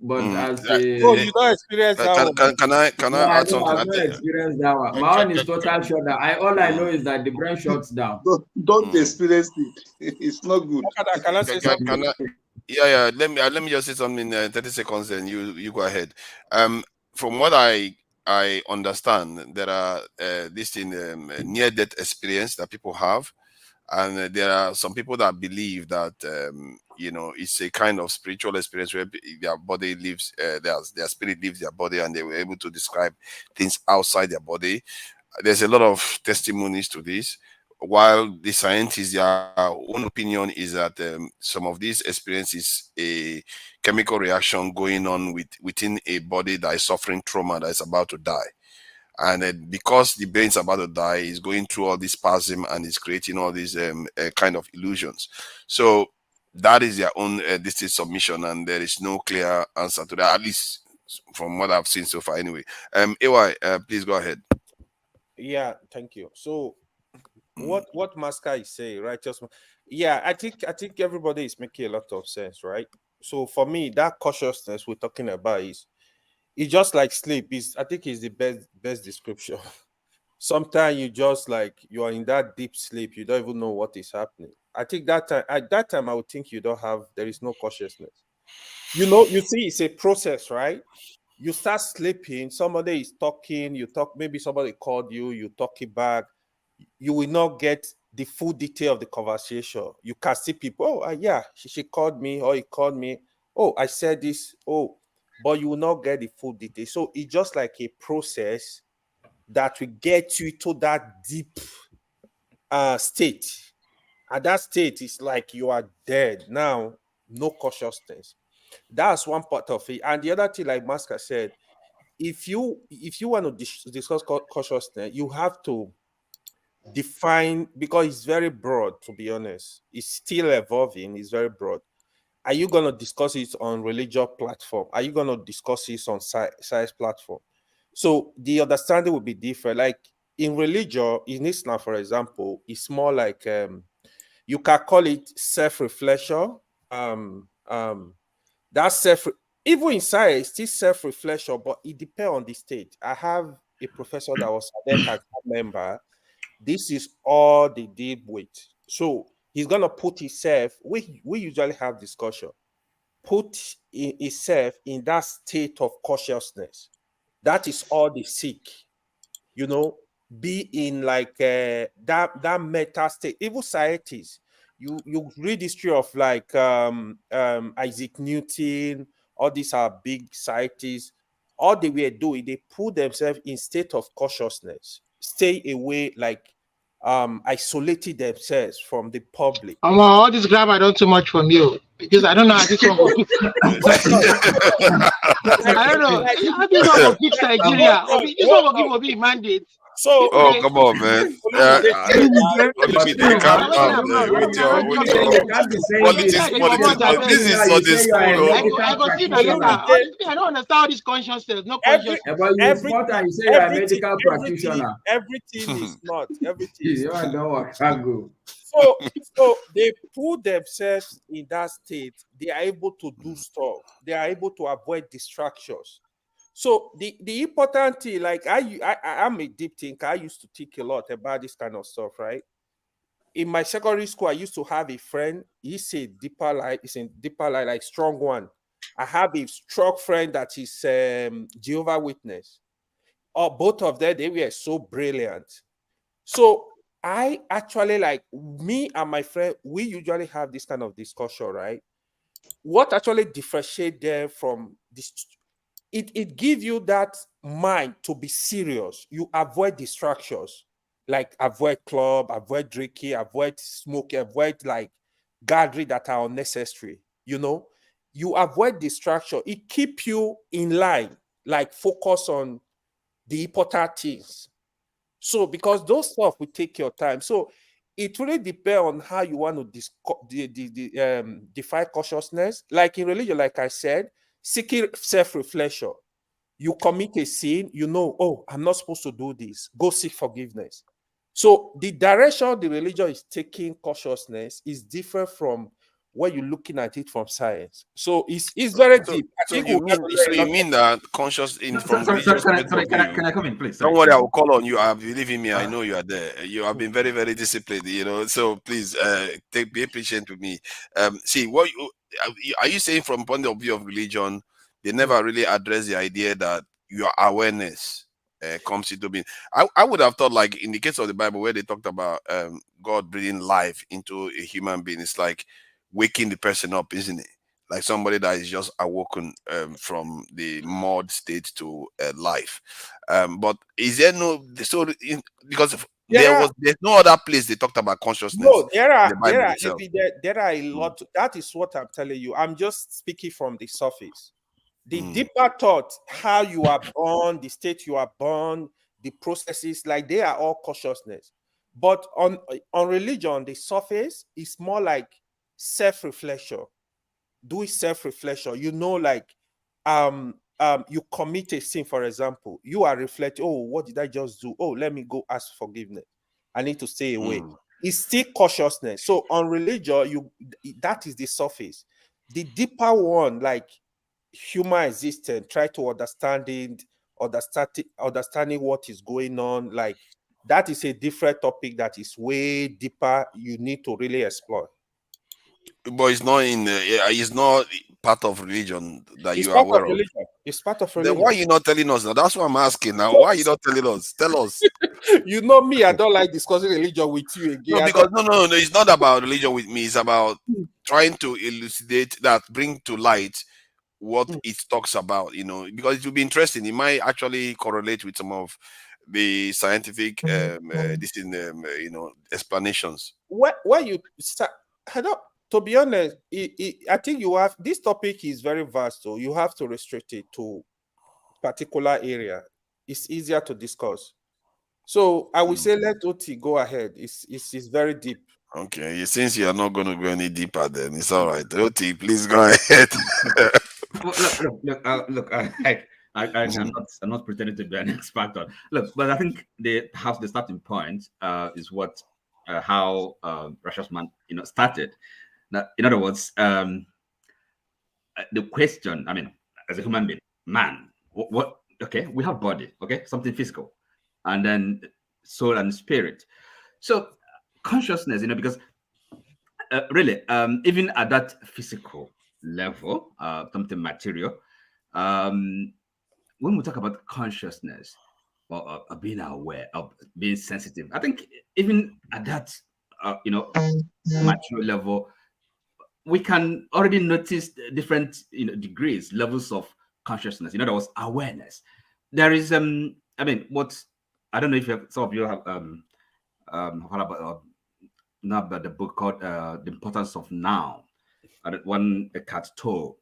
S13: But as a
S21: so you don't experience that one.
S18: Can I add something?
S13: I've not experienced that one. My own is total shutdown. All I know is that the brain shuts down.
S6: Don't experience it. It's not good.
S21: Can I say something?
S18: Yeah. Let me just say something in 30 seconds, and you go ahead. From what I understand, there are this near-death experience that people have. And there are some people that believe that it's a kind of spiritual experience where their body leaves, their spirit leaves their body, and they were able to describe things outside their body. There's a lot of testimonies to this. While the scientists, their own opinion is that some of these experiences, a chemical reaction going on within a body that is suffering trauma, that is about to die. And because the brain's about to die, is going through all this spasm and is creating all these kind of illusions. So that is their own submission, and there is no clear answer to that, at least from what I've seen so far. Anyway, AY, please go ahead.
S21: Yeah, thank you. So, what Masca is saying, right? I think everybody is making a lot of sense, right? So for me, that cautiousness we're talking about it's just like sleep. I think is the best description. Sometimes you just you are in that deep sleep, you don't even know what is happening. I think at that time I would think there is no consciousness. You see, it's a process, right? You start sleeping, somebody is talking, you talk, maybe somebody called you talk it back. You will not get the full detail of the conversation. You can see people, she called me, or he called me, I said this, but you will not get the full detail. So it's just like a process that will get you to that deep state. And that state is like you are dead. Now, no consciousness. That's one part of it. And the other thing, like Masca said, if you want to discuss consciousness, you have to define, because it's very broad, to be honest. It's still evolving, it's very broad. Are you going to discuss it on religious platform? Are you going to discuss it on science platform? So the understanding will be different. Like in religion, in Islam, for example, it's more like you can call it self-reflection. Even in science, still self-reflection, but it depends on the state. I have a professor that was a exam member. This is all they did with. So he's gonna put himself. We usually have discussion. Put himself in that state of consciousness. That is all they seek. Be in like that meta state. Even scientists, you read history of like Isaac Newton. All these are big scientists. All they were doing, they put themselves in state of consciousness, stay away, like isolated themselves from the public.
S20: All this grab I don't too much from you, because I don't know how this one will fix. I don't know how this one will fix Nigeria. This one will give Obi mandate.
S18: So, come on, man. Calm down. Politics. This is not the school.
S20: I don't understand how this consciousness, no consciousness.
S21: Everything is not. Everything is not.
S13: So
S21: So they put themselves in that state. They are able to do stuff. They are able to avoid distractions. So the important thing, like I'm a deep thinker. I used to think a lot about this kind of stuff, right? In my secondary school, I used to have a friend. He's a deeper light. He's a deeper light, like strong one. I have a strong friend that is Jehovah Witness. Or both of them, they were so brilliant. So I actually, like, me and my friend, we usually have this kind of discussion, right? What actually differentiates them from this? It gives you that mind to be serious. You avoid distractions, like avoid club, avoid drinking, avoid smoking, avoid like gathering that are unnecessary. You know, you avoid distraction. It keeps you in line, like focus on the important things. So because those stuff will take your time. So it really depends on how you want to define consciousness. Like in religion, like I said, seeking self-reflection. You commit a sin, you know, oh, I'm not supposed to do this. Go seek forgiveness. So the direction the religion is taking consciousness is different from when you're looking at it from science. So it's very deep. I think
S18: you mean that conscious in from religious point of view?
S14: Can I come in, please?
S18: Don't worry, I will call on you. Believe in me, I know you are there. You have been very, very disciplined, you know. So please be patient with me. See, what are you saying from point of view of religion? They never really address the idea that your awareness comes into being. I would have thought, like in the case of the Bible, where they talked about God breathing life into a human being, it's like waking the person up, isn't it? Like somebody that is just awoken from the mud state to life. But is there no because there's no other place they talked about consciousness?
S21: No, there are a
S18: Mm.
S21: lot. That is what I'm telling you. I'm just speaking from the surface. The deeper thought, how you are born, the state you are born, the processes, like they are all consciousness. But on religion, the surface is more like self-reflection. Do self-reflection. You know, like you commit a sin, for example. You are reflecting, oh, what did I just do? Oh, let me go ask forgiveness. I need to stay away. It's still consciousness. So on religion, that is the surface. The deeper one, like human existence, try to understanding what is going on, like that is a different topic that is way deeper. You need to really explore.
S18: But it's not it's not part of religion that
S21: It's
S18: you are
S21: part of
S18: aware of.
S21: religion. It's part of religion.
S18: Then why are you not telling us now? That's what I'm asking now. Why are you not telling us? Tell us.
S21: You know me, I don't like discussing religion with you again.
S18: No, because no, it's not about religion with me. It's about trying to elucidate that, bring to light what it talks about, you know, because it will be interesting. It might actually correlate with some of the scientific explanations.
S21: When you start, to be honest, I think you have, this topic is very vast, so you have to restrict it to particular area. It's easier to discuss. So I will say let Oti go ahead. It's very deep.
S18: Okay, since you are not going to go any deeper, then it's all right. Oti, please go ahead.
S14: Look. I'm not pretending to be an expert on. Look, but I think the starting point is what how Russia's man started. Now, in other words, the question. I mean, as a human being, man, what? Okay, we have body, okay, something physical, and then soul and spirit. So consciousness, because really, even at that physical level, something material. When we talk about consciousness or being aware of being sensitive, I think even at that material level, we can already notice different degrees, levels of consciousness. In other words, awareness. There is I mean, what I don't know if some of you have heard about the book called The Importance of Now, one Eckhart Tolle.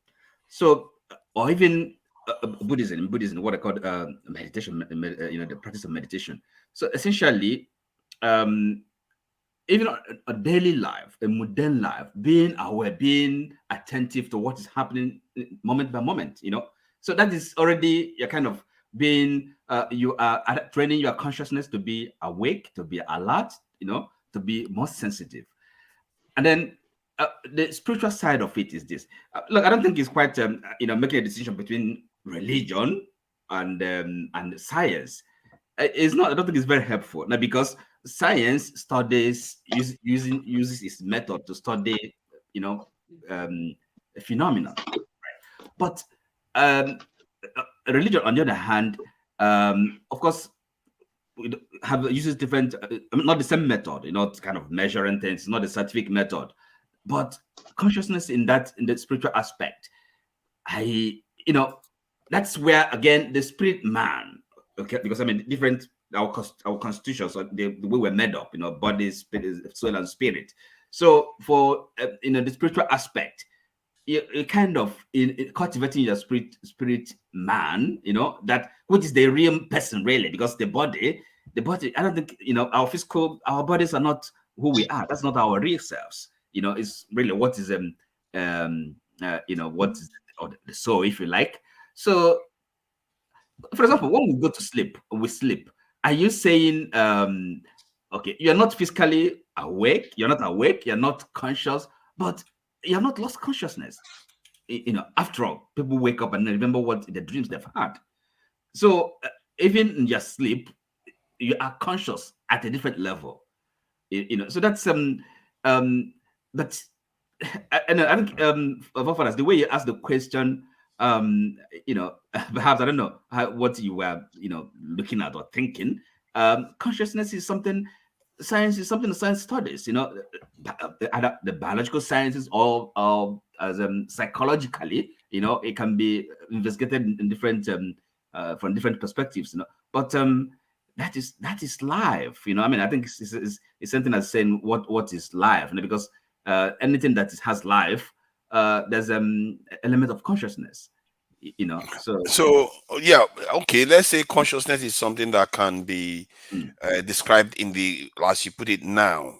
S14: So, or even Buddhism, what I call meditation, the practice of meditation. So essentially, even a daily life, a modern life, being aware, being attentive to what is happening moment by moment, So that is already you're kind of being, you are training your consciousness to be awake, to be alert, to be more sensitive. And then the spiritual side of it is this. Look, I don't think it's quite, making a decision between religion and science. It's not. I don't think it's very helpful now, because science studies uses its method to study, phenomena. Right? But religion, on the other hand, of course, uses different, not the same method, to kind of measuring things, not the scientific method, but consciousness in the spiritual aspect. That's where, again, the spirit man, okay, because different, our constitutions, so the way we're made up, body, spirit, soul, and spirit. So for the spiritual aspect, you kind of in cultivating your spirit man, that which is the real person, really, because the body, I don't think, our bodies are not who we are. That's not our real selves. It's really what is what is the soul, if you like. So, for example, when we go to sleep, we sleep. Are you saying, okay, you're not physically awake, you're not conscious, but you're not lost consciousness? After all, people wake up and remember what the dreams they've had. So even in your sleep, you are conscious at a different level. So that's but and I think the way you ask the question, perhaps I don't know what you were looking at or thinking. Consciousness is something. Science is something the science studies. The biological sciences or as psychologically. It can be investigated in different from different perspectives. But that is life. I think it's something that's saying what is life, because anything that has life, there's an element of consciousness.
S18: So yeah, okay, let's say consciousness is something that can be described in the, as you put it now,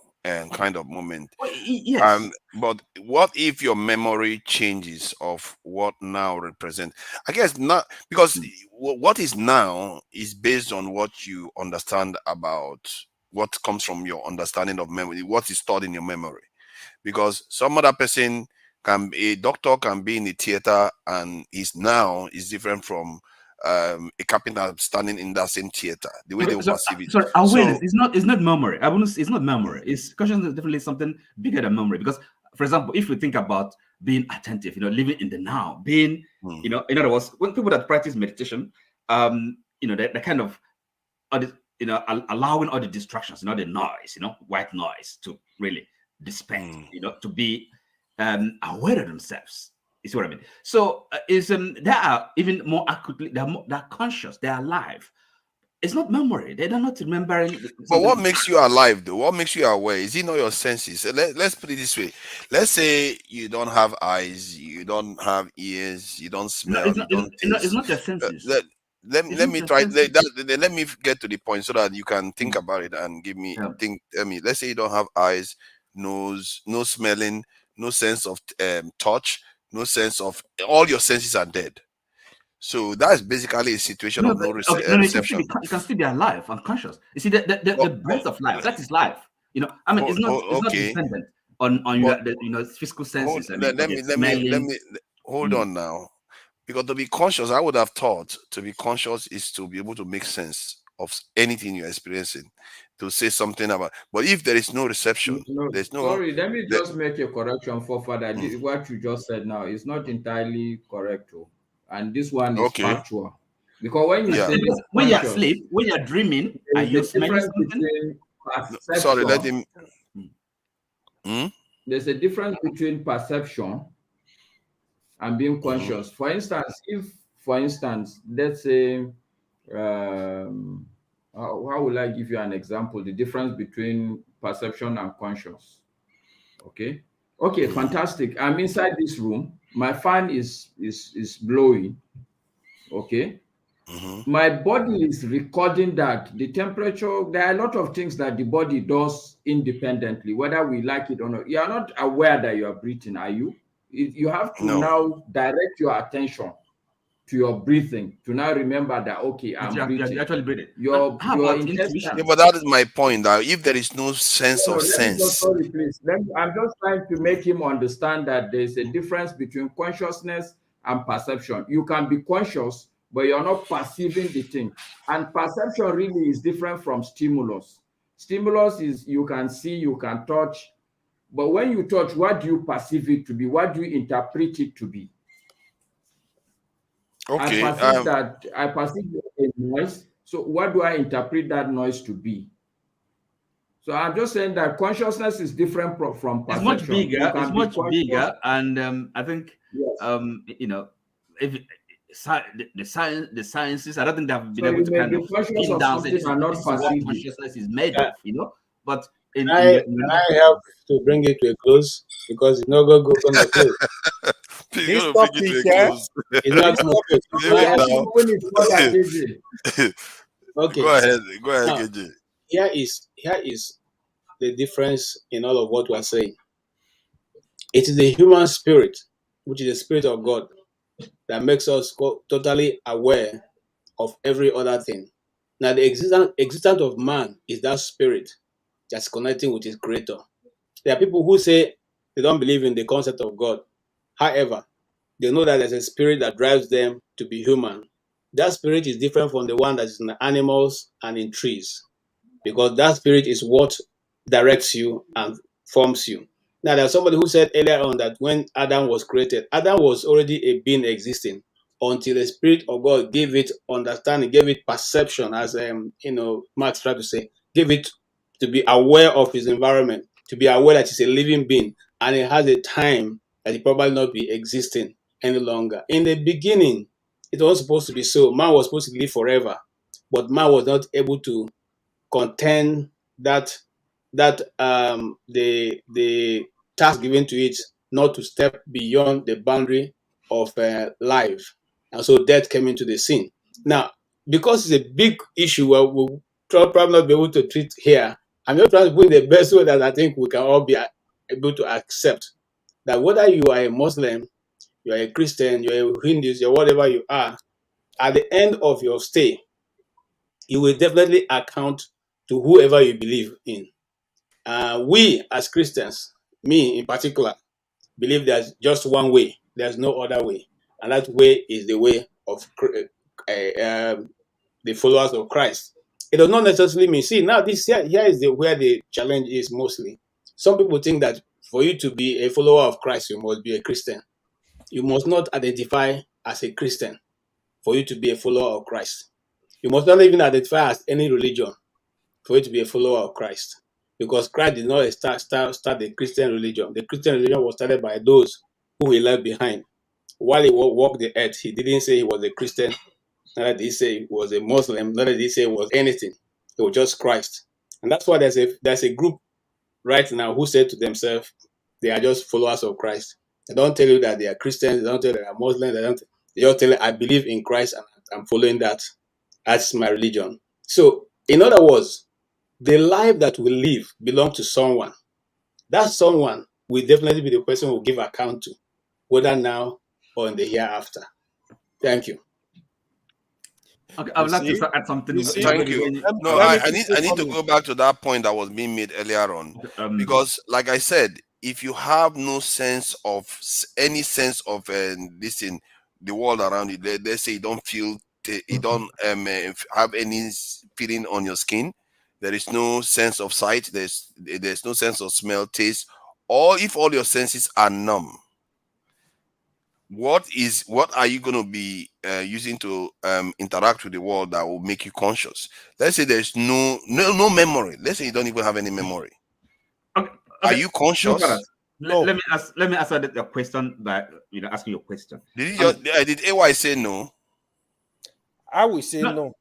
S18: kind of moment.
S14: Yes.
S18: But what if your memory changes of what now represents? I guess not, because what is now is based on what you understand about what comes from your understanding of memory, what is stored in your memory. Because some other person a doctor can be in the theater and his now is different from a carpenter standing in that same theater. The way they will perceive it.
S14: Sorry, awareness is not memory. I wouldn't. It's not memory. It's consciousness is definitely something bigger than memory. Because, for example, if we think about being attentive, living in the now, being, in other words, when people that practice meditation, they're kind of, allowing all the distractions, the noise, white noise, to really dissipate, to be aware of themselves. You see what I mean? So they are even more accurately, they're conscious, they're alive. It's not memory. They're not remembering.
S18: But what makes you alive, though? What makes you aware? Is it not your senses? Let's put it this way. Let's say you don't have eyes, you don't have ears, you don't smell, you don't taste.
S14: It's not your senses.
S18: Let me try. Let me get to the point so that you can think about it and give me let's say you don't have eyes, nose, no smelling, no sense of touch, no sense of, all your senses are dead. So that's basically a situation of no reception.
S14: You can still be alive and conscious. You see, the breath of life, that is life. It's not dependent on your physical senses.
S18: Let me hold on now. Because to be conscious, I would have thought to be conscious is to be able to make sense of anything you're experiencing, to say something about. But if there is no reception, there's no.
S13: Sorry, let me just make a correction for further. What you just said now is not entirely correct, and this one is factual. Because when you say
S14: when you're asleep, when you're dreaming, are you smelling something?
S18: Sorry, let him.
S13: There's a difference between perception and being conscious. For instance, let's say, how will I give you an example? The difference between perception and conscious. Okay, fantastic. I'm inside this room. My fan is blowing. Okay. My body is recording that the temperature. There are a lot of things that the body does independently, whether we like it or not. You are not aware that you are breathing, are you? You have to now direct your attention to your breathing to now remember that I'm breathing.
S14: You're actually breathing.
S13: Your
S18: intuition. But that is my point. That if there is no sense of sense.
S13: Sorry, please. I'm just trying to make him understand that there's a difference between consciousness and perception. You can be conscious, but you're not perceiving the thing. And perception really is different from stimulus. Stimulus is you can see, you can touch. But when you touch, what do you perceive it to be? What do you interpret it to be?
S18: Okay.
S13: I perceive a noise. So what do I interpret that noise to be? So I'm just saying that consciousness is different from perception.
S14: It's much bigger. It's much bigger, and I think you know, if the sciences, I don't think they've been able to kind of pin down say this is what consciousness is made of, you know. But
S11: I have to bring it to a close because it's not going to close.
S18: This topic,
S11: it's not going to close. Okay.
S18: Go ahead,
S11: now,
S18: KJ.
S11: Here is the difference in all of what we are saying. It is the human spirit, which is the spirit of God, that makes us totally aware of every other thing. Now, the existence of man is that spirit that's connecting with his creator. There are people who say they don't believe in the concept of God. However, they know that there's a spirit that drives them to be human. That spirit is different from the one that is in the animals and in trees, because that spirit is what directs you and forms you. Now, there's somebody who said earlier on that when Adam was created, Adam was already a being existing until the Spirit of God gave it understanding, gave it perception, as Marx tried to say, gave it to be aware of his environment, to be aware that it's a living being, and it has a time that it probably not be existing any longer. In the beginning, it was supposed to be so. Man was supposed to live forever, but man was not able to contain that the task given to it not to step beyond the boundary of life, and so death came into the scene. Now, because it's a big issue, we'll probably not be able to treat here. I'm just trying to put in the best way that I think we can all be able to accept that whether you are a Muslim, you are a Christian, you're a Hindu, you're whatever you are, at the end of your stay, you will definitely account to whoever you believe in. We as Christians, me in particular, believe there's just one way. There's no other way. And that way is the way of the followers of Christ. It does not necessarily mean, see, now this here is where the challenge is mostly. Some people think that for you to be a follower of Christ, you must be a Christian. You must not identify as a Christian for you to be a follower of Christ. You must not even identify as any religion for you to be a follower of Christ. Because Christ did not start the Christian religion. The Christian religion was started by those who he left behind. While he walked the earth, he didn't say he was a Christian, neither did he say he was a Muslim, neither did he say he was anything. It was just Christ. And that's why there's a group right now who say to themselves, they are just followers of Christ. They don't tell you that they are Christians, they don't tell you they are Muslims, they just tell you, I believe in Christ and I'm following that. That's my religion. So, in other words, the life that we live belongs to someone. That someone will definitely be the person who will give account to, whether now or in the hereafter. Thank you.
S14: Okay, I would like to add something.
S18: Thank you. No, I need to go back to that point that was being made earlier on, because, like I said, if you have no sense of any sense of this in the world around you, let's say you don't feel, you don't have any feeling on your skin. There is no sense of sight. There's no sense of smell, taste, or if all your senses are numb. What are you going to be using to interact with the world that will make you conscious? Let's say there's no memory. Let's say you don't even have any memory.
S14: Okay.
S18: Are you conscious?
S14: No. Let me answer the question by asking your question.
S18: Did AY say no?
S21: I will say no.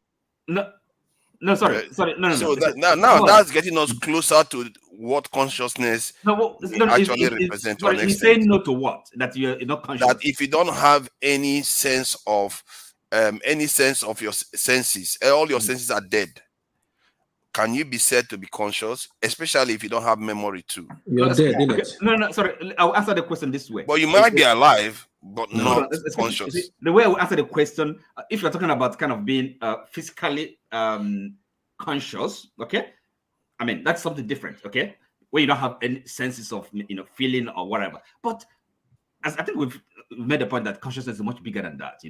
S14: No, sorry. No.
S18: So now that's getting us closer to what consciousness actually represents.
S14: He's saying no to what? That you're not conscious.
S18: That if you don't have any sense of your senses, all your senses are dead. Can you be said to be conscious, especially if you don't have memory too?
S10: You're dead, isn't it?
S14: No, sorry. I'll answer the question this way.
S18: But you might be alive, but not conscious.
S14: The way I will answer the question, if you're talking about kind of being physically conscious, okay? I mean, that's something different, okay? Where you don't have any senses of, feeling or whatever. But as I think we've made the point that consciousness is much bigger than that,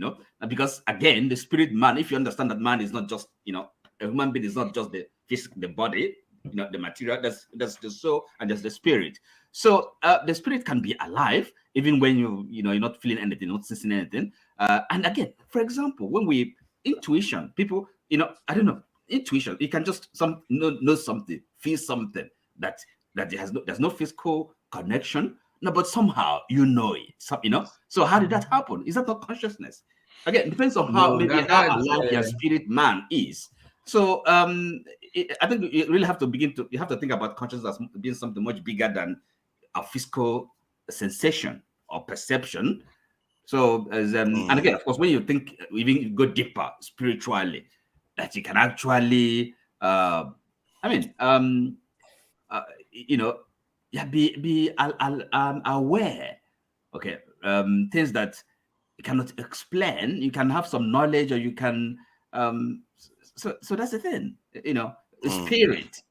S14: because again, the spirit man, if you understand that man is not just, a human being is not just the body, the material, there's the soul and there's the spirit. So the spirit can be alive even when you're not feeling anything, not sensing anything. And again, for example, when intuition, people, I don't know, intuition, you can just know something, feel something that there's no physical connection, no, but somehow you know it. So how did that happen? Is that not consciousness? Again, it depends on how how along your spirit man is. So I think you really have to think about consciousness as being something much bigger than a physical sensation or perception. So and again, of course, when you think, even you go deeper spiritually, that you can actually be aware, okay, things that you cannot explain. You can have some knowledge, or you can so that's the thing, spirit,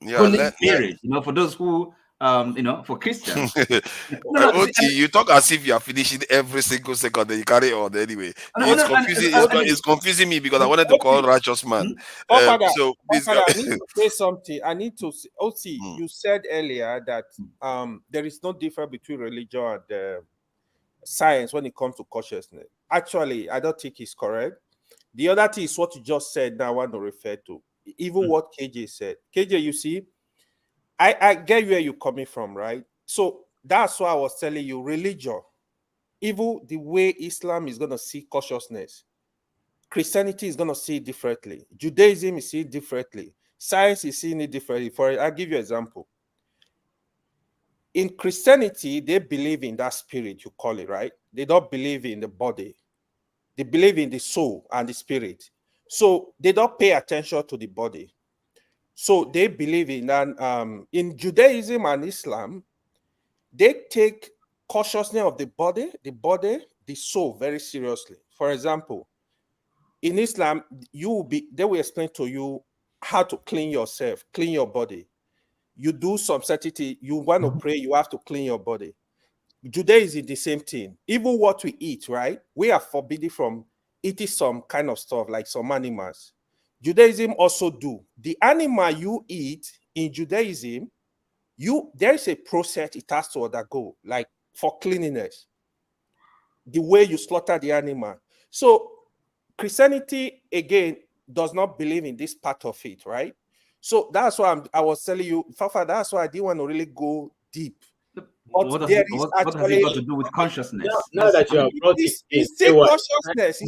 S14: Holy Spirit, for those who for Christians.
S18: Oti, you talk as if you are finishing every single second, then you carry on anyway. It's confusing me because I wanted to call righteous man.
S19: So please, I need to say something. Oti, you said earlier that there is no difference between religion and science when it comes to consciousness. Actually, I don't think it's correct. The other thing is what you just said now I want to refer to. Even what KJ said. KJ, you see, I get where you're coming from, right? So that's why I was telling you, religion, even the way Islam is going to see consciousness, Christianity is going to see it differently. Judaism is seeing it differently. Science is seeing it differently. I'll give you an example. In Christianity, they believe in that spirit, you call it, right? They don't believe in the body. They believe in the soul and the spirit. So they don't pay attention to the body. So they believe in that. In Judaism and Islam, they take consciousness of the body, the soul very seriously. For example, in Islam, they will explain to you how to clean yourself, clean your body. You do some certain, you want to pray, you have to clean your body. Judaism is the same thing. Even what we eat, right? We are forbidden from eating some kind of stuff, like some animals. Judaism also do. The animal you eat in Judaism, there is a process it has to undergo, like for cleanliness. The way you slaughter the animal. So Christianity, again, does not believe in this part of it, right? So that's why I was telling you, Fafa, that's why I didn't want to really go deep. But
S14: what has it got to do with consciousness?
S11: Now that you have brought it in,
S19: it's still consciousness.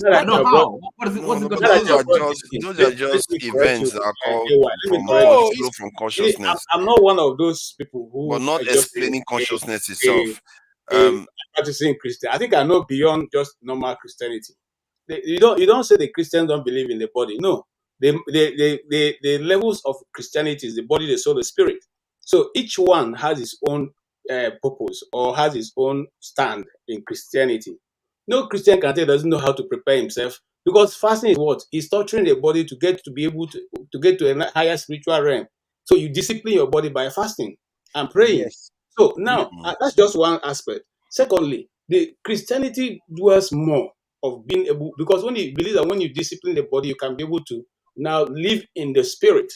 S18: Those are just events that are called from consciousness.
S11: I'm not one of those people who
S18: are not explaining consciousness itself.
S11: Practicing Christian, I think I know beyond just normal Christianity. You don't say the Christians don't believe in the body. No, the levels of Christianity is the body, the soul, the spirit. So each one has its own purpose or has its own stand in Christianity. No Christian can say doesn't know how to prepare himself, because fasting is what? He's torturing the body to get to a higher spiritual realm. So you discipline your body by fasting and praying. Yes. So now that's just one aspect. Secondly, the Christianity dwells more of being able, because when you believe that when you discipline the body, you can be able to now live in the spirit.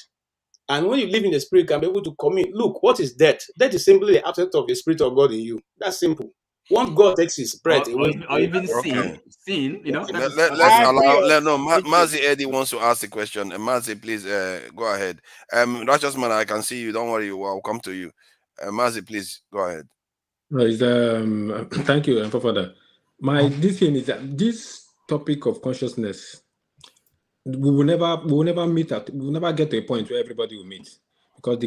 S11: And when you live in the spirit, you can be able to commit. Look, what is death? Death is simply the absence of the spirit of God in you. That's simple. Once God takes his breath away,
S14: or even sin,
S18: Let's allow. Mazi Eddie wants to ask a question. Mazi, please go ahead. Righteous man, I can see you. Don't worry, I'll come to you. Mazi, please go ahead.
S10: Thank you, for that. This thing is that this topic of consciousness, we will never get to a point where everybody will meet, because the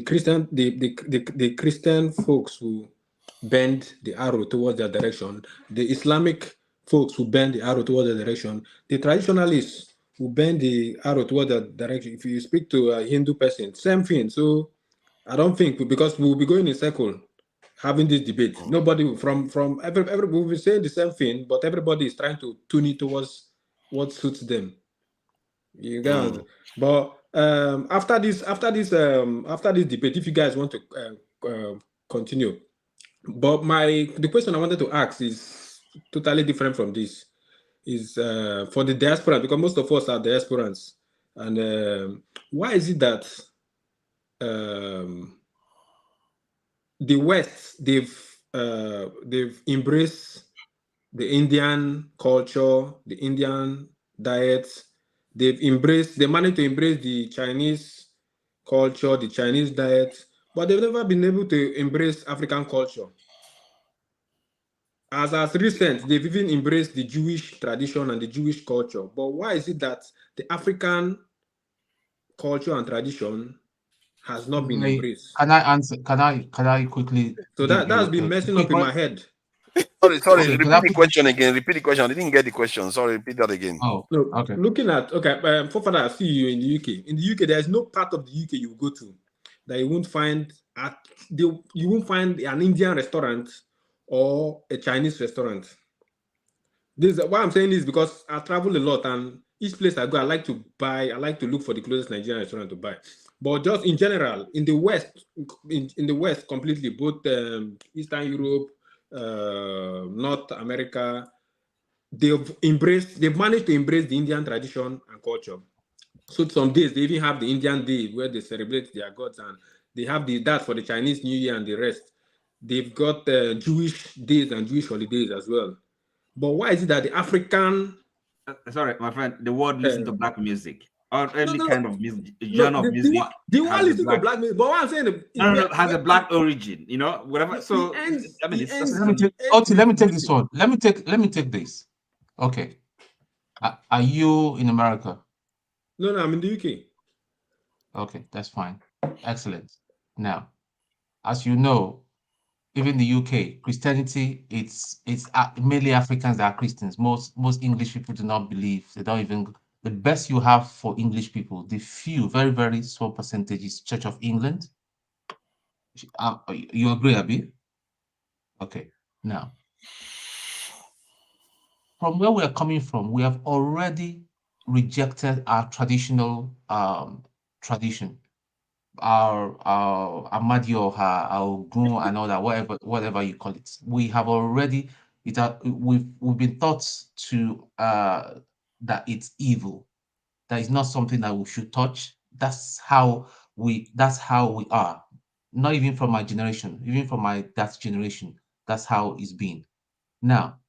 S10: Christian folks who bend the arrow towards their direction, the Islamic folks who bend the arrow towards their direction, the traditionalists who bend the arrow towards their direction. If you speak to a Hindu person, same thing. So I don't think, because we'll be going in a circle having this debate. Nobody from every we'll be saying the same thing, but everybody is trying to tune it towards what suits them. You guys, but after this debate, if you guys want to continue, but the question I wanted to ask is totally different from this. Is for the diaspora, because most of us are diasporans, and why is it that the West, they've they've embraced the Indian culture, the Indian diets. They managed to embrace the Chinese culture, the Chinese diet, but they've never been able to embrace African culture. As recent, they've even embraced the Jewish tradition and the Jewish culture. But why is it that the African culture and tradition has not been embraced?
S8: Can I answer? Can I quickly?
S10: So that's been messing up in my head.
S18: Sorry.
S8: Okay,
S18: Repeat the question again. Repeat the question. I didn't get the question. Sorry, repeat that again.
S8: Oh,
S10: no,
S8: okay.
S10: Looking at Forefather, I see you in the UK. In the UK, there is no part of the UK you will go to that you won't find you won't find an Indian restaurant or a Chinese restaurant. This why I'm saying this because I travel a lot, and each place I go, I like to look for the closest Nigerian restaurant to buy. But just in general, in the West, in the West completely, both Eastern Europe, North America, they've managed to embrace the Indian tradition and culture. So some days they even have the Indian Day where they celebrate their gods, and they have that for the Chinese New Year and the rest. They've got Jewish days and Jewish holidays as well. But why is it that the African...
S14: sorry, my friend, the world listen to black music or any kind of music, genre of music.
S10: The world listen to black music, but what I'm saying...
S14: has a black origin, you know, whatever. So, I mean, it's just...
S8: Let me take this one. Let me take this. Okay. Are you in America?
S10: No, I'm in the UK.
S8: Okay, that's fine. Excellent. Now, as you know, even the UK, Christianity, it's mainly Africans that are Christians. Most English people do not believe. They don't even... The best you have for English people, the few, very, very small percentage is Church of England. You agree, Abi? Okay. Now, from where we are coming from, we have already rejected our traditional tradition. Our Amadio, our Ogun, and all that, whatever you call it. We have already we've been taught to that it's evil. That is not something that we should touch. That's how we are. Not even from my generation, even from my dad's generation. That's how it's been. Now,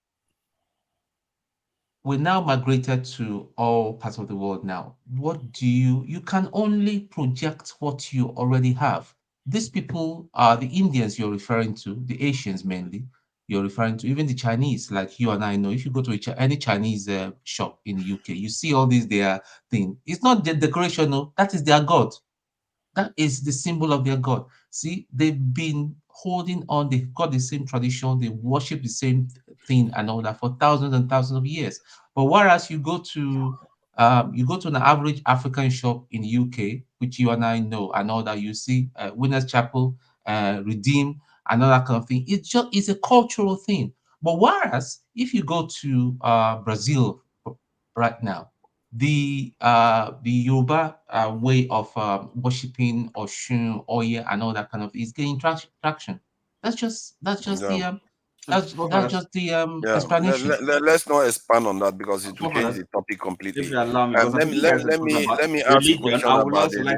S8: we're now migrated to all parts of the world now. What do you can only project what you already have. These people are the Indians you're referring to, the Asians mainly you're referring to, even the Chinese, like you and I know. If you go to any Chinese shop in the UK, you see all these their thing. It's not the decoration, no, that is their God. That is the symbol of their God. See, they've been holding on, they've got the same tradition, they worship the same thing and all that for thousands and thousands of years. But whereas you go to an average African shop in the UK, which you and I know, and all that, you see Winners Chapel, Redeem, and all that kind of thing. It's a cultural thing. But whereas if you go to Brazil right now, the Yoruba way of worshiping Oshun, Oye, and all that kind of is getting traction. That's just the explanation.
S18: Let's not expand on that because it will change the topic completely. Let me ask a question about the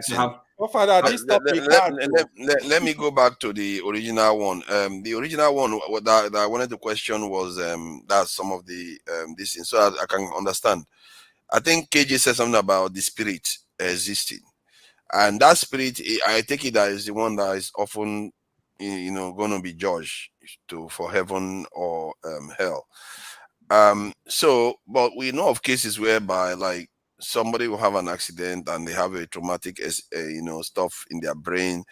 S18: let me go back to the original one. The original one that I wanted to question was that's some of the this thing, so I can understand. I think KJ said something about the spirit existing, and that spirit, I take it that is the one that is often, going to be judged for heaven or hell. But we know of cases whereby, like, somebody will have an accident and they have a traumatic, stuff in their brain.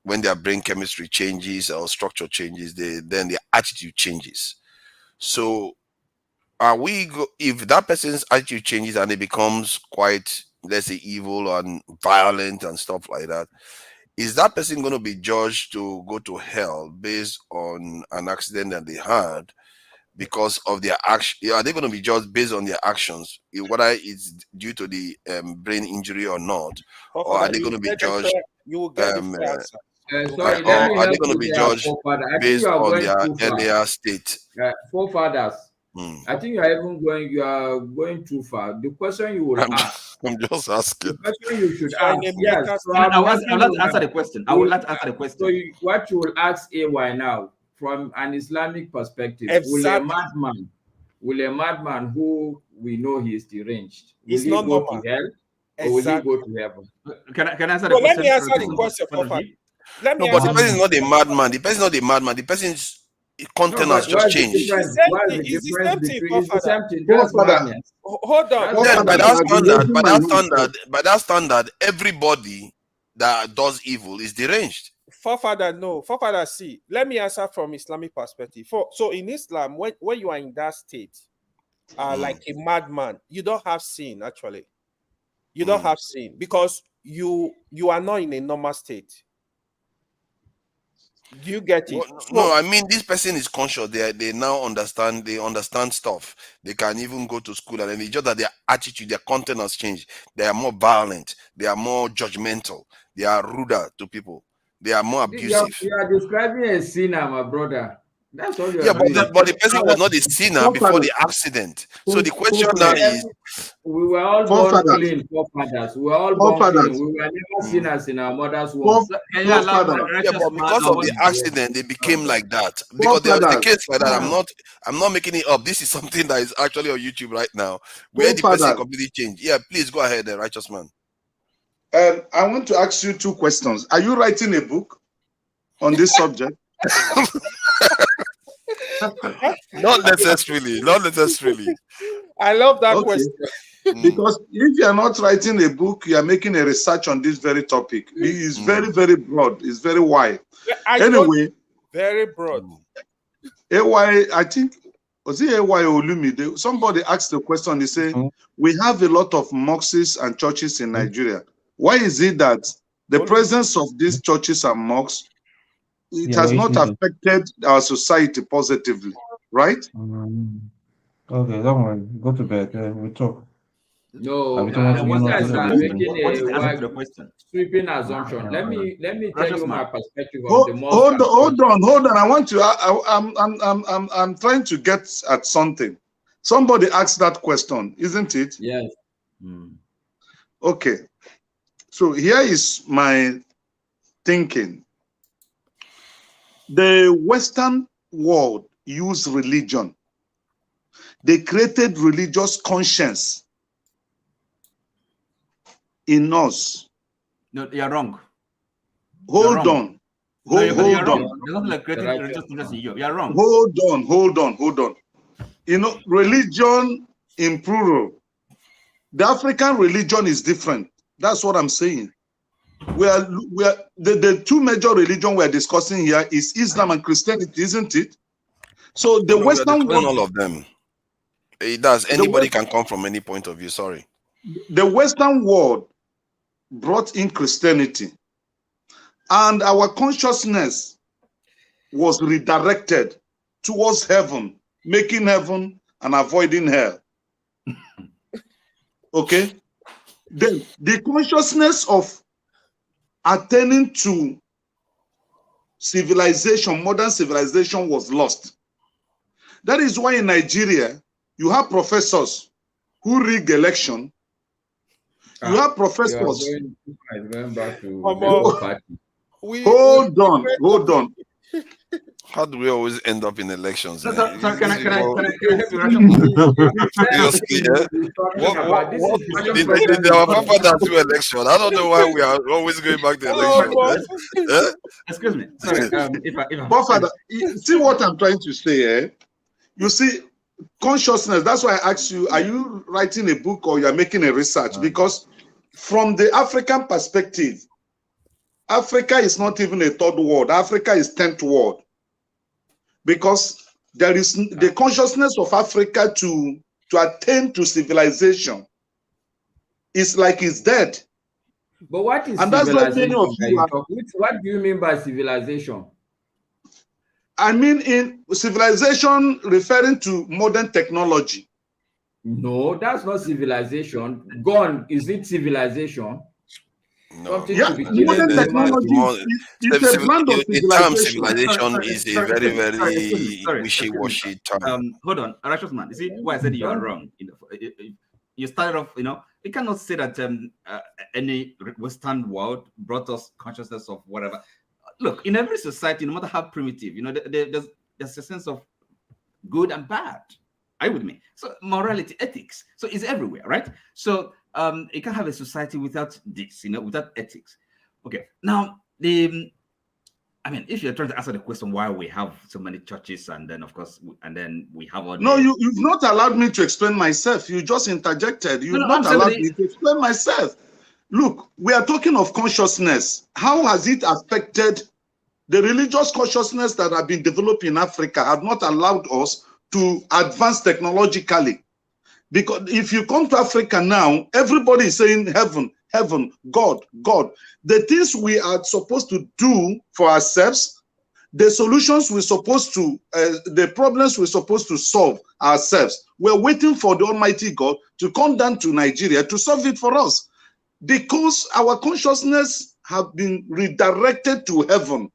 S18: When their brain chemistry changes or structure changes, then their attitude changes. So, if that person's attitude changes and it becomes quite, let's say, evil and violent and stuff like that, is that person going to be judged to go to hell based on an accident that they had because of their action? Are they going to be judged based on their actions, whether it's due to the brain injury or not? Or are they going to be judged? Or are they going to be judged based on their earlier state?
S13: Forefathers. I think you are going too far. The question you will ask.
S18: I'm just asking.
S13: The question you should ask. Yes.
S14: I would like to answer the question. I would like to answer the question.
S13: So what you will ask AY now, from an Islamic perspective,
S21: Exactly.
S13: will a madman who we know he is deranged, will
S21: It's
S13: he
S21: not
S13: go
S21: normal.
S13: to hell or
S21: Exactly.
S13: will he go to heaven?
S14: Can I answer
S21: No,
S14: the
S21: let
S14: question?
S21: me answer the question, Papa. Let me
S18: No, but the
S21: answer
S18: person is not a madman. The person is not a madman. The person's content
S13: No,
S18: has
S13: but
S18: just
S13: what's the
S18: changed.
S13: difference? What's the difference between? It's the same thing. That's madness.
S21: Hold on.
S18: Then by
S6: I've been raising my hand,
S18: by that standard, everybody that does evil is deranged.
S21: Forefather, no. Forefather, see, let me answer from Islamic perspective. So in Islam, when you are in that state, like a madman, you don't have sin, actually. You don't have sin because you are not in a normal state. Do you get it?
S18: No, I mean this person is conscious. They now understand. They understand stuff. They can even go to school, and then it's just that their attitude, their content has changed. They are more violent. They are more judgmental. They are ruder to people. They are more abusive.
S13: You are describing a sinner, my brother. That's all you
S18: Yeah,
S13: are doing.
S18: but the person was not a sinner before the accident. So the question now is,
S13: we were all born clean, forefathers. We were all born clean. We were never sinners in our mother's womb.
S18: Yeah, but because of the accident, they became like that. Because there was a case like that. I'm not making it up. This is something that is actually on YouTube right now, where the person completely changed. Yeah, please go ahead, righteous man.
S6: I want to ask you two questions. Are you writing a book on this subject?
S18: Not necessarily. Not necessarily.
S21: I love that question.
S6: Because if you are not writing a book, you are making a research on this very topic. It's very, very broad. It's very wide. Anyway,
S21: very broad.
S6: AY, I think, was it AY Olumide? Somebody asked the question. He said, we have a lot of mosques and churches in Nigeria. Why is it that the presence of these churches and mosques, it has not affected our society positively, right?
S8: Okay, don't worry. Go to bed. We talk.
S13: No, you guys are making a sweeping assumption. Let me tell you my perspective of the mosque.
S6: Hold on. I want to. I'm trying to get at something. Somebody asked that question, isn't it?
S13: Yes.
S6: Okay. So here is my thinking. The Western world used religion. They created religious conscience in us.
S14: No, you're wrong.
S6: Hold on.
S14: Hold on. There's nothing like creating religious conscience in you. You're wrong.
S6: Hold on. You know, religion in plural. The African religion is different. That's what I'm saying. We are the two major religions we're discussing here is Islam and Christianity, isn't it? So the Western world,
S18: all of them. It does. Anybody can come from any point of view. Sorry.
S6: The Western world brought in Christianity, and our consciousness was redirected towards heaven, making heaven and avoiding hell. Okay? Then the consciousness of attaining to civilization, modern civilization, was lost. That is why in Nigeria, you have professors who rig election. You have professors.
S13: Going back to
S6: hold on.
S18: How do we always end up in elections?
S14: Can I help you?
S18: Seriously, our papa that do election. I don't know why we are always going back to election.
S14: Excuse me. Sorry.
S6: Father, see what I'm trying to say, eh? You see, consciousness, that's why I asked you, are you writing a book or you're making a research? Because from the African perspective, Africa is not even a third world. Africa is 10th world. Because there is the consciousness of Africa to attain to civilization is like it's dead.
S13: But what is
S6: and that's
S13: civilization?
S6: what many of you are.
S13: What do you mean by civilization?
S6: I mean in civilization referring to modern technology.
S13: No, that's not civilization. Gone, is it civilization?
S18: No.
S6: Yeah, modern technology is a brand of civilization.
S18: The term civilization is a very, very wishy-washy term.
S14: Hold on, righteous man. You see why I said you are wrong. You started off, you cannot say that any Western world brought us consciousness of whatever. look, in every society, no matter how primitive, there's a sense of good and bad. Are you with me? So morality, ethics. So it's everywhere, right? So you can't have a society without this, without ethics. Okay. Now, if you're trying to answer the question why we have so many churches, and then of course, we have all.
S6: No, you've not allowed me to explain myself. You just interjected. You've not allowed me to explain myself. Look, we are talking of consciousness. How has it affected the religious consciousness that have been developed in Africa? Have not allowed us to advance technologically. Because if you come to Africa now, everybody is saying heaven, heaven, God, God. The things we are supposed to do for ourselves, the solutions we're supposed to, the problems we're supposed to solve ourselves, we're waiting for the Almighty God to come down to Nigeria to solve it for us. Because our consciousness have been redirected to heaven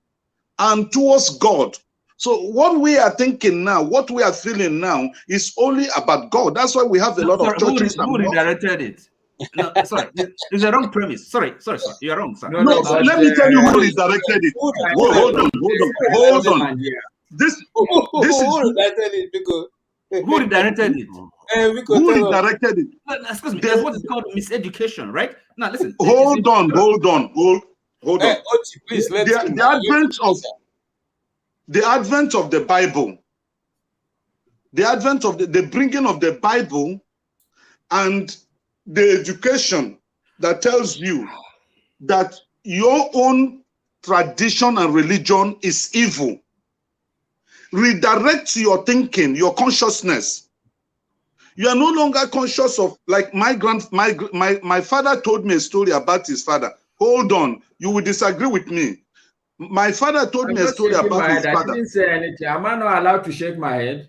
S6: and towards God. So what we are thinking now, what we are feeling now is only about God. That's why we have a lot of churches.
S14: Who redirected it? No, sorry, it's a wrong premise. Sorry, you're wrong, sir.
S6: No, let me tell you who redirected it. Hold on. This is
S14: who redirected it? Who redirected it?
S6: Who redirected it?
S14: No, excuse me. That's what is called miseducation, right? Now listen.
S6: Hold on.
S17: Please,
S6: the advent of the Bible, the advent of the bringing of the Bible, and the education that tells you that your own tradition and religion is evil. Redirect your thinking, your consciousness. You are no longer conscious of, like my father told me a story about his father. Hold on, you will disagree with me. My father told me a story about his father.
S13: I didn't say anything. Am I not allowed to shake my head?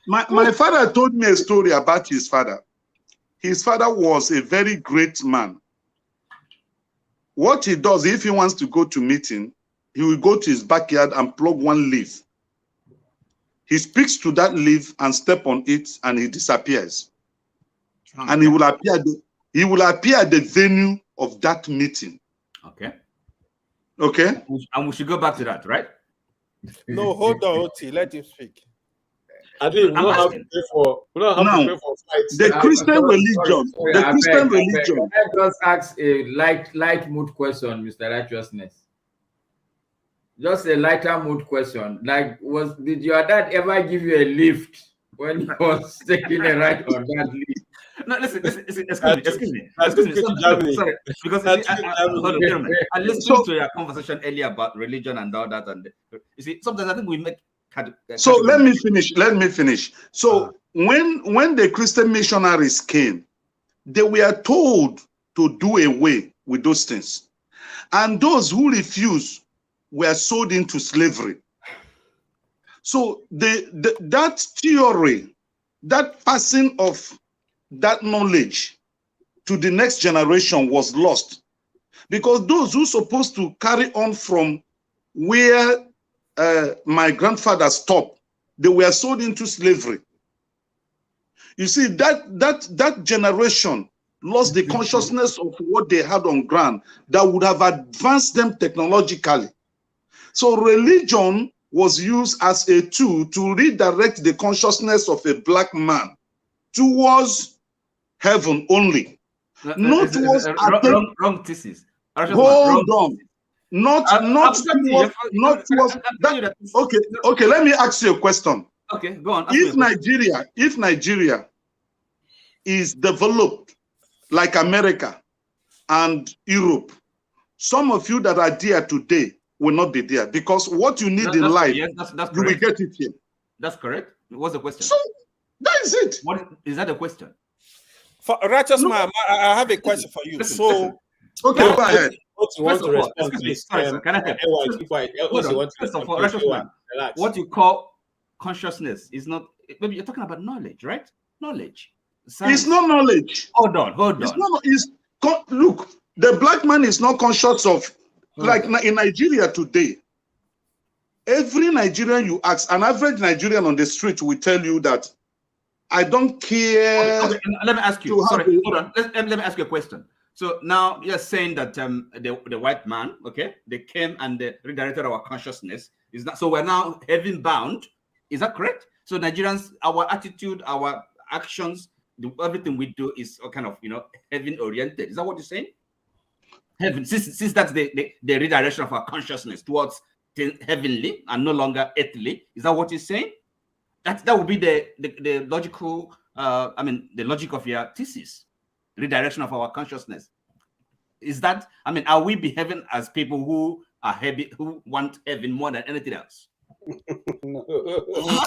S6: My father told me a story about his father. His father was a very great man. What he does, if he wants to go to meeting, he will go to his backyard and plug one leaf. He speaks to that leaf and step on it, and he disappears. And he will appear at the venue of that meeting.
S14: Okay.
S6: Okay.
S14: And we should go back to that, right?
S21: No, hold on, Oti. Let him speak.
S11: I think we don't have to pay for fights.
S6: The Christian religion.
S13: Can I just ask a light mood question, Mr. Righteousness? Just a lighter mood question. Like, did your dad ever give you a lift when he was taking a ride on that lift?
S14: No, listen, excuse me. Sorry, because I listened to your conversation earlier about religion and all that, and you see, sometimes I think we make.
S6: So let me finish. So when the Christian missionaries came, they were told to do away with those things, and those who refused were sold into slavery. So that theory, that passing of that knowledge to the next generation was lost, because those who supposed to carry on from where my grandfather stopped, they were sold into slavery. You see, that generation lost the consciousness of what they had on ground that would have advanced them technologically. So religion was used as a tool to redirect the consciousness of a black man towards heaven only. Not towards
S14: wrong thesis.
S6: Hold on. Not towards that. Okay, let me ask you a question.
S14: Okay, go on.
S6: If Nigeria is developed like America and Europe, some of you that are there today will not be there, because what you need in life,
S14: that's
S6: you will get it here.
S14: That's correct. What's the question?
S6: So that is it.
S14: What is that a question?
S21: For righteous man, I have a question for you.
S6: Okay, go ahead.
S11: Want to respond to this?
S14: Can I help? What you call consciousness is not. Maybe you're talking about knowledge, right? Knowledge.
S6: Science. It's not knowledge.
S14: Hold on.
S6: Look, the black man is not conscious of. Like in Nigeria today, every Nigerian you ask, an average Nigerian on the street will tell you that I don't care.
S14: Okay, let me ask you. Sorry, hold on. Let me ask you a question. So now you're saying that the white man, okay, they came and they redirected our consciousness. Is that so? We're now heaven bound. Is that correct? So Nigerians, our attitude, our actions, everything we do is kind of heaven oriented. Is that what you're saying? Heaven, since that's the redirection of our consciousness towards the heavenly and no longer earthly. Is that what you're saying? That would be the logical. The logic of your thesis. Redirection of our consciousness. Is that, are we behaving as people who are heavy, who want heaven more than anything else?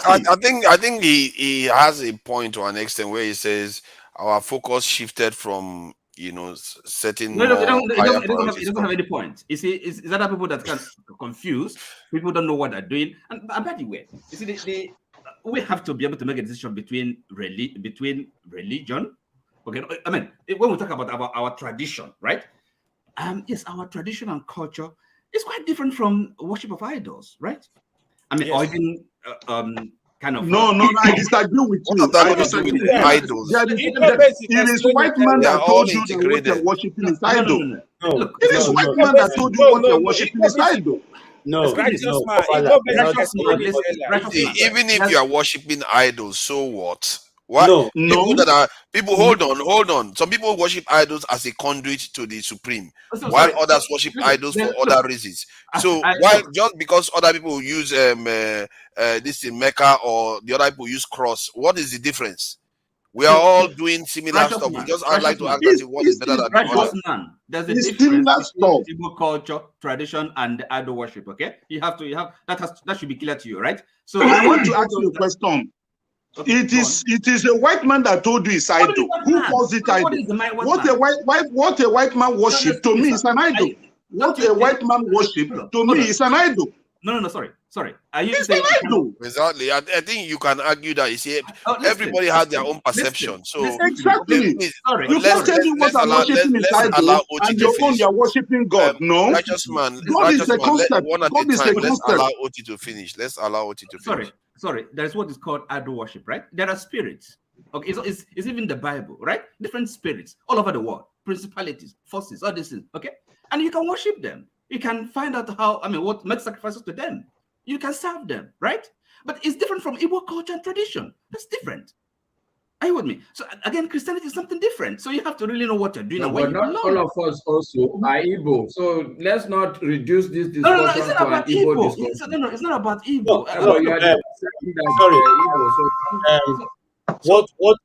S18: I think he has a point to an extent where he says our focus shifted from certain
S14: No,
S18: more
S14: it
S18: higher
S14: doesn't
S18: priorities.
S14: have any point. You see, it's other people that can confuse. People don't know what they're doing. And by the way, you see, we have to be able to make a decision between religion. Okay, when we talk about our tradition, right? Yes, our tradition and culture is quite different from worship of idols, right? Or even kind of.
S6: No, I disagree with you. I disagree with you.
S18: Idols.
S6: It is white man that told you that what you're worshiping is idol. Look, it is white man that told you what you're worshiping is idol.
S18: Even if you are worshiping idols, so what? What? People hold on. Some people worship idols as a conduit to the supreme, while others worship idols for other reasons. So just because other people use this in Mecca or the other people use cross, what is the difference? We are all doing similar stuff. We just like to act as if one is better than the other.
S14: There's a difference between Igbo culture, tradition, and idol worship. Okay, you have that should be clear to you, right? So
S6: I want to ask you a question. Okay, it is a white man that told you it's idol. Who calls it idol? What a white man worship to me is an idol. What a white man worship to me is an idol.
S14: No, sorry.
S6: It's an idol.
S18: Exactly. I think you can argue that. You see, everybody has their own perception. So
S6: exactly. You can't tell me what I'm worshiping is idol, and your own you're worshiping God. No,
S18: righteous man.
S6: God is a concept.
S18: God is a concept. Let's allow Oti to finish.
S14: Sorry. There's what is called idol worship, right? There are spirits. Okay, it's even the Bible, right? Different spirits all over the world, principalities, forces, all these things. Okay, and you can worship them. You can find out what make sacrifices to them. You can serve them, right? But it's different from Igbo culture and tradition. That's different. Are you with me? So again, Christianity is something different. So you have to really know what you're doing.
S13: No, but not all of us also are Igbo. So let's not reduce this discussion
S14: it's not about Igbo. It's not about Igbo.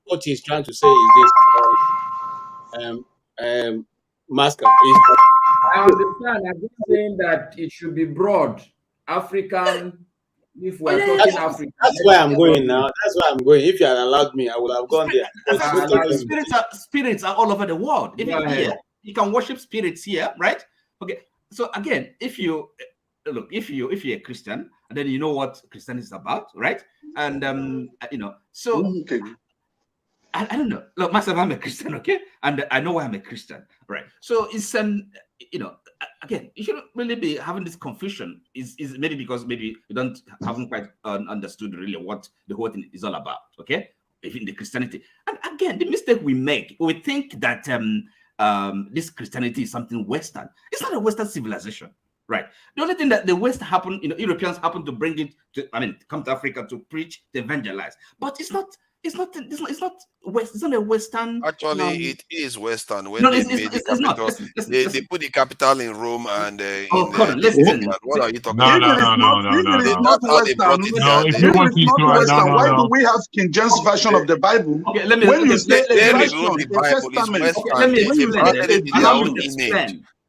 S11: What he's trying to say is this. Masker is.
S13: I understand. I'm just saying that it should be broad, African. If we're talking African,
S11: that's why I'm going now. That's why I'm going. If you had allowed me, I would have gone there.
S14: Spirits are all over the world. Even here, you can worship spirits here, right? Okay. So again, if you're a Christian, and then you know what Christianity is about, right? And so.
S6: Okay.
S14: I don't know. Look, myself, I'm a Christian, okay? And I know why I'm a Christian, right? So it's again, you shouldn't really be having this confusion. Is maybe because maybe you haven't quite understood really what the whole thing is all about, okay? Even the Christianity. And again, the mistake we make, we think that this Christianity is something Western. It's not a Western civilization, right? The only thing that the West happened, Europeans happened to bring it to, come to Africa to preach, to evangelize, but it's not a Western.
S18: Actually, it is Western. When they made the capital, they put the capital in Rome and what are you talking about?
S6: No. If you want Western, why do we have King James version of the Bible?
S14: Okay, let me
S18: explain.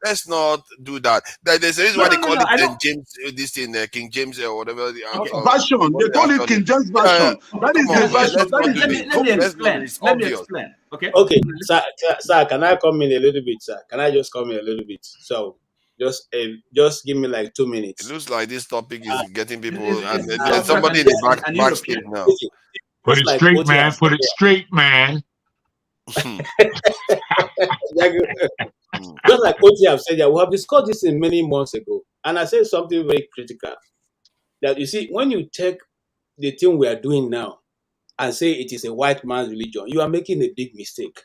S18: Let's not do that. There's a reason why they call it King James or whatever.
S6: Version. They call it King James version. That is the version.
S14: Let me explain.
S11: Okay, sir, can I come in a little bit, sir? Can I just come in a little bit? So just give me like 2 minutes.
S18: It looks like this topic is getting people, and there's somebody in the backstage now.
S15: Put it straight, man. Put it straight, man.
S11: Just like Oti have said, we have discussed this in many months ago, and I said something very critical. That you see, when you take the thing we are doing now and say it is a white man's religion, you are making a big mistake.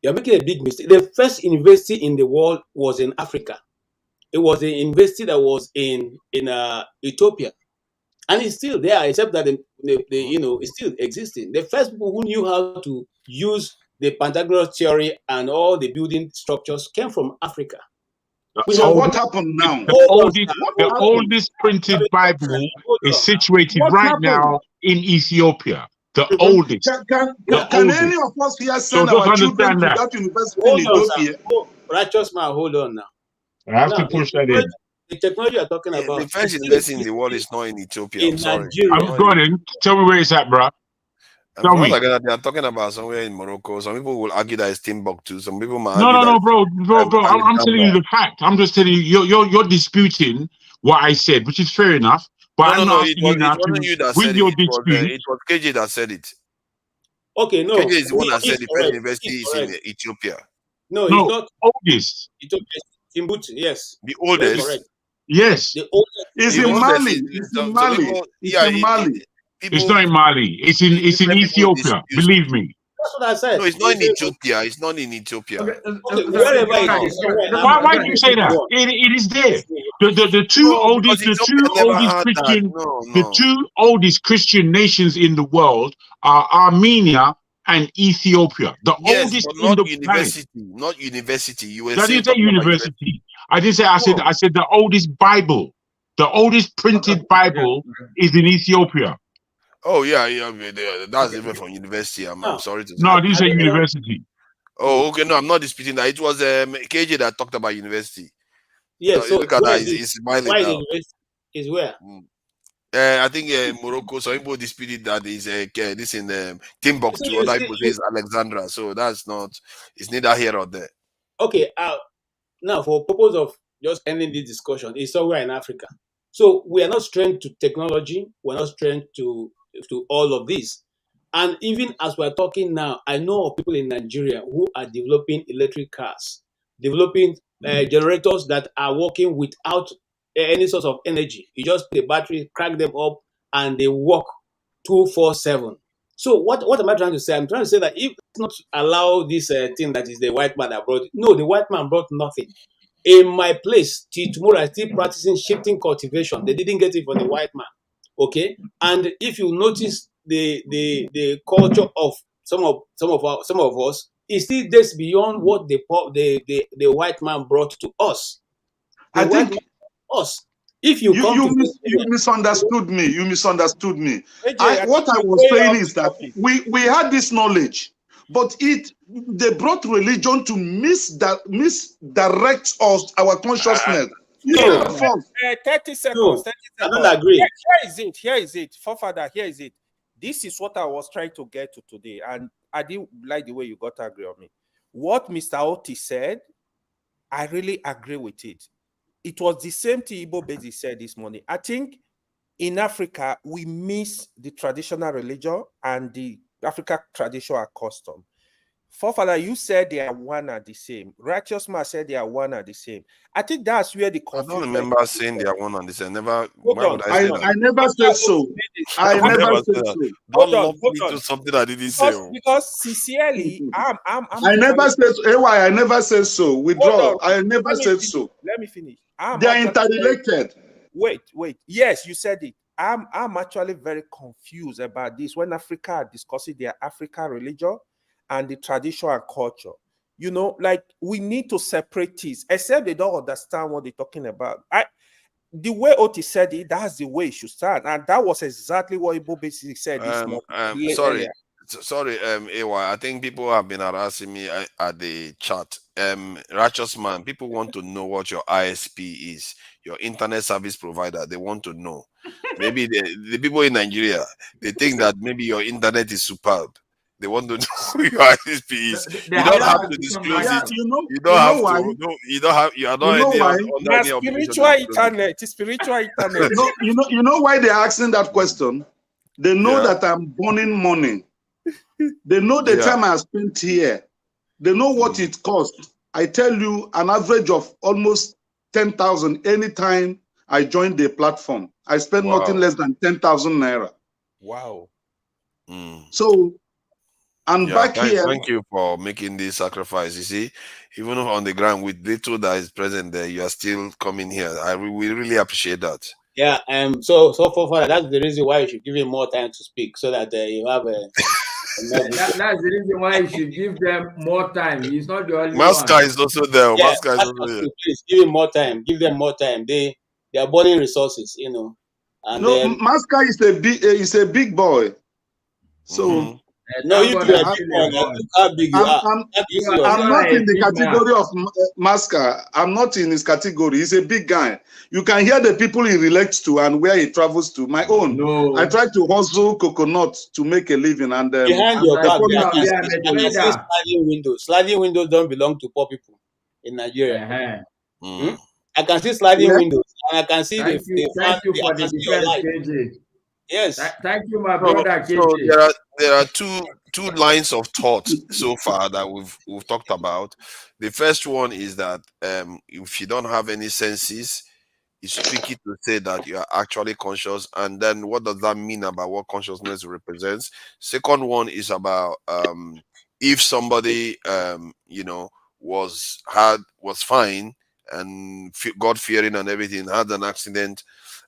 S11: You are making a big mistake. The first university in the world was in Africa. It was a university that was in Ethiopia, and it's still there, except that it's still existing. The first people who knew how to use the Pythagoras theory and all the building structures came from Africa.
S15: So what happened now? The oldest printed Bible is situated right now in Ethiopia. The oldest.
S18: Can any of us here send our children to that university in Ethiopia?
S11: Righteous man, hold on now.
S15: I have to push that in.
S11: The technology you're talking about.
S18: The first university in the world is not in Ethiopia. I'm sorry.
S15: I'm going. Tell me where it's at, bro. Tell me.
S18: They are talking about somewhere in Morocco. Some people will argue that it's Timbuktu. Some people might
S15: No, bro. I'm telling you the fact. I'm just telling you. You're disputing what I said, which is fair enough. But I'm not asking you now to win your dispute.
S18: It was KJ that said it.
S11: Okay, no.
S18: KJ is the one that said the first university is in Ethiopia.
S11: No, it's not
S15: oldest.
S11: Timbuktu, yes.
S18: The oldest.
S11: Correct.
S15: Yes.
S11: The oldest.
S18: It's in Mali. It's in Mali. It's in Mali.
S15: It's not in Mali. It's in Ethiopia. Believe me.
S11: That's what I said.
S18: No, it's not in Ethiopia. It's not in Ethiopia.
S11: Okay, wherever it is.
S15: Why do you say that? It is there. The two oldest Christian nations in the world are Armenia and Ethiopia. The oldest
S18: but not
S15: in the
S18: university. Not university. You were
S15: I didn't say university. I didn't say. I said the oldest Bible. The oldest printed Bible is in Ethiopia.
S18: Oh yeah. That's even from university. I'm sorry to say.
S15: No, I didn't say university.
S18: Oh, okay. No, I'm not disputing that. It was KJ that talked about university.
S11: Yeah. So
S18: look at that. It's smiling now.
S11: University is where?
S18: I think Morocco. Some people disputed that is this in Timbuktu. Other people say it's Alexandria. So that's not. It's neither here or there.
S11: Okay. Now, for purpose of just ending this discussion, it's somewhere in Africa. So we are not strained to technology. We're not strained to all of this. And even as we're talking now, I know of people in Nigeria who are developing electric cars, developing generators that are working without any sort of energy. You just put the battery, crack them up, and they work 24/7. So what am I trying to say? I'm trying to say that if not allow this thing that is the white man that brought it. No, the white man brought nothing. In my place, till tomorrow, I'm still practicing shifting cultivation. They didn't get it from the white man. Okay, and if you notice the culture of some of us, it still dates beyond what the white man brought to us.
S18: I think
S11: us. If you
S18: misunderstood me. You misunderstood me. What I was saying is that we had this knowledge, but they brought religion to misdirect us, our consciousness.
S21: 30 seconds.
S11: No,
S21: 30 seconds.
S11: I don't agree.
S21: Here is it. Forefather, here is it. This is what I was trying to get to today, and I didn't like the way you got angry on me. What Mr. Oti said, I really agree with it. It was the same thing Igbo Bezi said this morning. I think in Africa, we miss the traditional religion and the African traditional custom. Forefather, you said they are one and the same. Righteous man said they are one and the same. I think that's where the confusion.
S18: I don't remember saying they are one and the same. Never.
S6: I never said so. I never said so.
S18: Don't lump me to something I didn't say.
S21: Because sincerely,
S6: I never said so. I never said so. Withdraw. I never said so.
S21: Let me finish.
S6: They are interrelated.
S21: Wait. Yes, you said it. I'm actually very confused about this when Africa are discussing their African religion and the tradition and culture. You know, like we need to separate this, except they don't understand what they're talking about. The way Oti said it, that's the way it should start. And that was exactly what Igbo basically said this morning.
S18: Sorry, AY. I think people have been harassing me at the chat. Righteous man, people want to know what your ISP is, your internet service provider. They want to know. Maybe the people in Nigeria, they think that maybe your internet is superb. They want to know who your ISP is. You don't have to disclose it. You don't have to. No, you don't have. You are not any
S21: spiritual internet. Spiritual internet.
S6: You know why they're asking that question? They know that I'm burning money. They know the time I spent here. They know what it costs. I tell you, an average of almost 10,000 anytime I join the platform. I spend nothing less than 10,000 naira.
S21: Wow.
S6: So, and
S18: Yeah,
S6: back here,
S18: thank you for making this sacrifice. You see, even on the ground with little that is present there, you are still coming here. We really appreciate that.
S11: Yeah, so for that, that's the reason why you should give him more time to speak, so that you have a.
S13: That's the reason why you should give them more time. He's not the only
S18: Masca
S13: one.
S18: is also there.
S11: Yeah,
S18: Masca is also here.
S11: please give him more time. Give them more time. They are burning resources, you know. And
S6: no,
S11: then
S6: Masca is a big boy. So
S11: no, you are big boy now. Look how big you are.
S6: I'm not in the category of Masca. I'm not in his category. He's a big guy. You can hear the people he relates to and where he travels to. My own.
S13: No.
S6: I try to hustle coconut to make a living. And
S11: behind your back, I can see sliding windows. Sliding windows don't belong to poor people in Nigeria. I can see sliding windows, and I can see
S13: Thank you for the defense, KJ.
S11: Yes.
S13: Thank you, my brother, KJ.
S18: So there are two lines of thought so far that we've talked about. The first one is that if you don't have any senses, it's tricky to say that you are actually conscious. And then what does that mean about what consciousness represents? Second one is about if somebody was fine and God-fearing and everything, had an accident,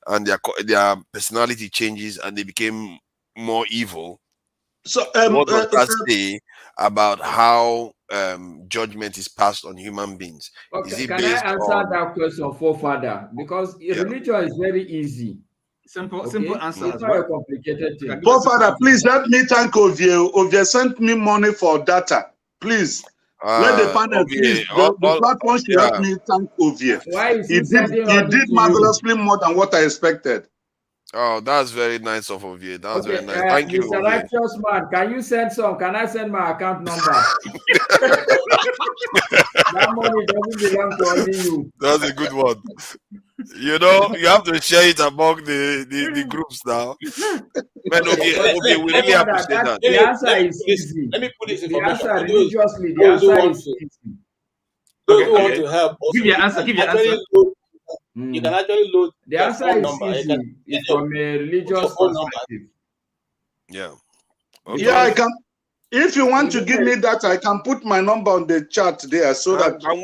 S18: and their personality changes and they became more evil.
S6: So
S18: what does that say about how judgment is passed on human beings?
S13: Okay,
S18: is it
S13: can
S18: based
S13: I answer
S18: on
S13: that question, forefather? Because religion is very easy.
S14: Simple answer.
S13: It's not a complicated thing.
S6: Father, please help me thank Ovie. Ovie sent me money for data. Please. Let the panel, please. The platform should help me thank Ovie.
S13: Why is
S6: he did marvelously more than what I expected.
S18: Oh, that's very nice of you. That's very nice. Thank you.
S13: Mr. Righteous Man, can you send some? Can I send my account number? That money doesn't belong to only you.
S18: That's a good one. You know, you have to share it among the groups now. But okay, we really appreciate that.
S13: The answer is easy.
S11: Let me put this
S13: The
S11: information.
S13: answer religiously, the answer is easy.
S11: Those who want to help,
S14: give your answer. Give your answer.
S11: You can actually load
S13: the answer is easy. It's from a religious perspective.
S18: Yeah.
S6: Okay. Yeah, I can. If you want to give me that, I can put my number on the chat there, so that
S18: can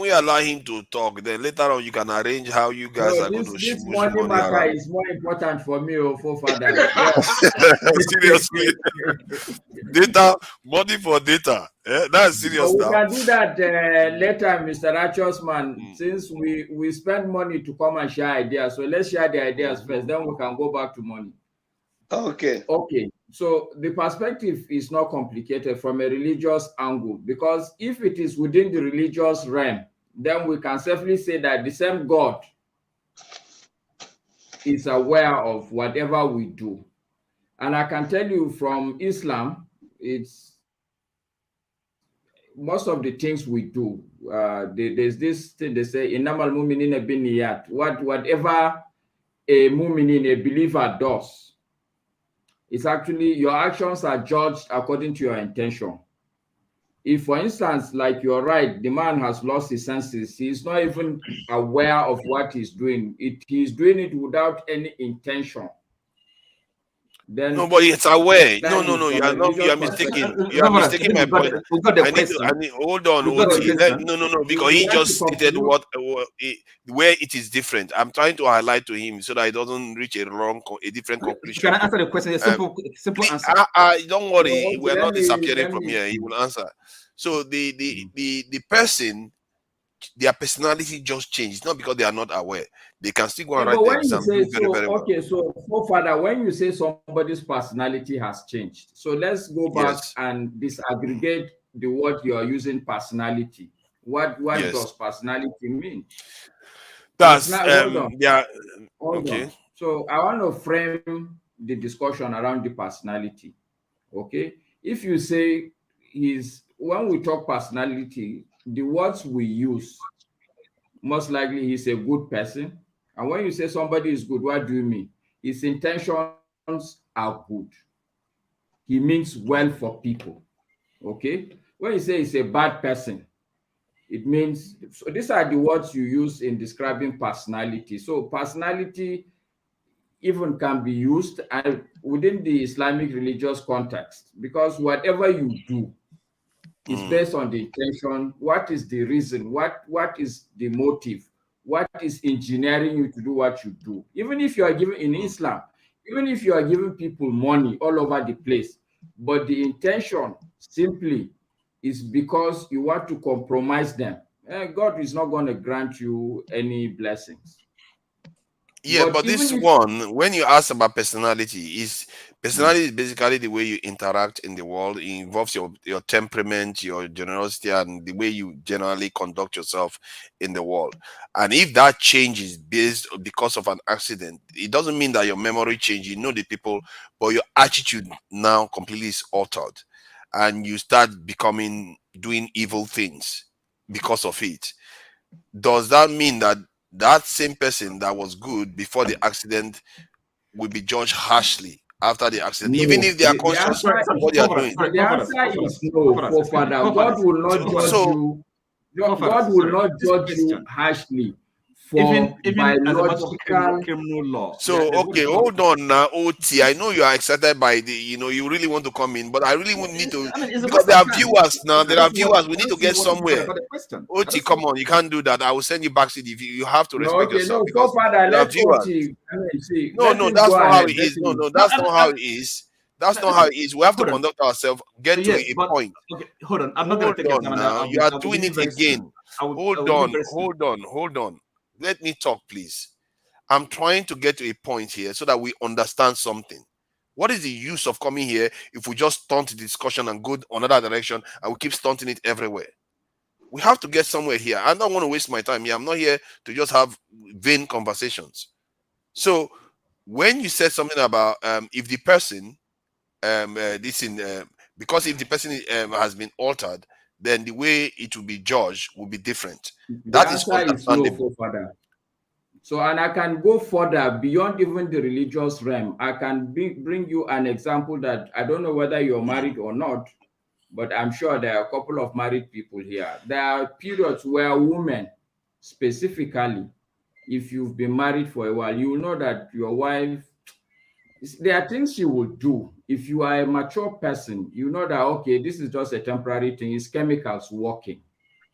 S18: we allow him to talk? Then later on, you can arrange how you guys are going to
S13: this money matter around. Is more important for me or for father.
S18: Seriously, money for data. That's serious.
S13: We can do that later, Mr. Righteous Man. Since we spend money to come and share ideas, so let's share the ideas first. Then we can go back to money.
S6: Okay.
S13: So the perspective is not complicated from a religious angle, because if it is within the religious realm, then we can safely say that the same God is aware of whatever we do. And I can tell you from Islam, it's most of the things we do. There's this thing they say, "Innamal mu'minina binniyat." Whatever a mu'minin, a believer does, it's actually your actions are judged according to your intention. If, for instance, like you're right, the man has lost his senses, he's not even aware of what he's doing. He's doing it without any intention. Then
S18: no, but it's aware. No. You are mistaken. You are mistaken my point. I need hold on. No, because he just stated where it is different. I'm trying to highlight to him so that he doesn't reach a different conclusion.
S14: Can I answer the question? A simple answer.
S18: Don't worry, we're not disappearing from here. He will answer. So the person, their personality just changed. It's not because they are not aware. They can still go and write the exam.
S13: So Father, when you say somebody's personality has changed, so let's go back and disaggregate the word you are using, personality. What does personality mean?
S18: That's
S13: okay. So I want to frame the discussion around the personality. Okay, if you say when we talk personality, the words we use, most likely he's a good person. And when you say somebody is good, what do you mean? His intentions are good. He means well for people. Okay? When you say he's a bad person, it means, so these are the words you use in describing personality. So personality even can be used and within the Islamic religious context, because whatever you do is based on the intention. What is the reason? What is the motive? What is engineering you to do what you do? Even if you are giving in Islam, even if you are giving people money all over the place, but the intention simply is because you want to compromise them, God is not going to grant you any blessings.
S18: Yeah, but this one, when you ask about personality, is basically the way you interact in the world. It involves your temperament, your generosity, and the way you generally conduct yourself in the world. And if that changes because of an accident, it doesn't mean that your memory changes. You know the people, but your attitude now completely is altered, and you start doing evil things because of it. Does that mean that that same person that was good before the accident will be judged harshly after the accident,
S13: No.
S18: even if they are conscious of what they are doing?
S13: The answer is no, Father. God will not judge you. God will not judge you harshly for biological
S14: criminal law.
S18: So okay, hold on now, OT. I know you are excited by you really want to come in, but I really would need to, because there are viewers now. There are viewers. We need to get somewhere. OT, come on, you can't do that. I will send you back to the view. You have to respect yourself.
S13: No, Father,
S18: there are
S13: let
S18: viewers.
S13: OT.
S18: No, that's not how it is. No, that's not how it is. That's not how it is. We have to conduct ourselves, get to a point.
S14: Okay, hold on. I'm not going to take your time
S18: now. You are doing it again. Hold on. Let me talk, please. I'm trying to get to a point here so that we understand something. What is the use of coming here if we just stunt the discussion and go another direction and we keep stunting it everywhere? We have to get somewhere here. I don't want to waste my time here. I'm not here to just have vain conversations. So when you said something about if the person because if the person has been altered, then the way it will be judged will be different. That is understandable.
S13: Father. So, and I can go further beyond even the religious realm. I can bring you an example that I don't know whether you're married or not, but I'm sure there are a couple of married people here. There are periods where women, specifically, if you've been married for a while, you will know that your wife, there are things she will do. If you are a mature person, you know that, okay, this is just a temporary thing. It's chemicals working.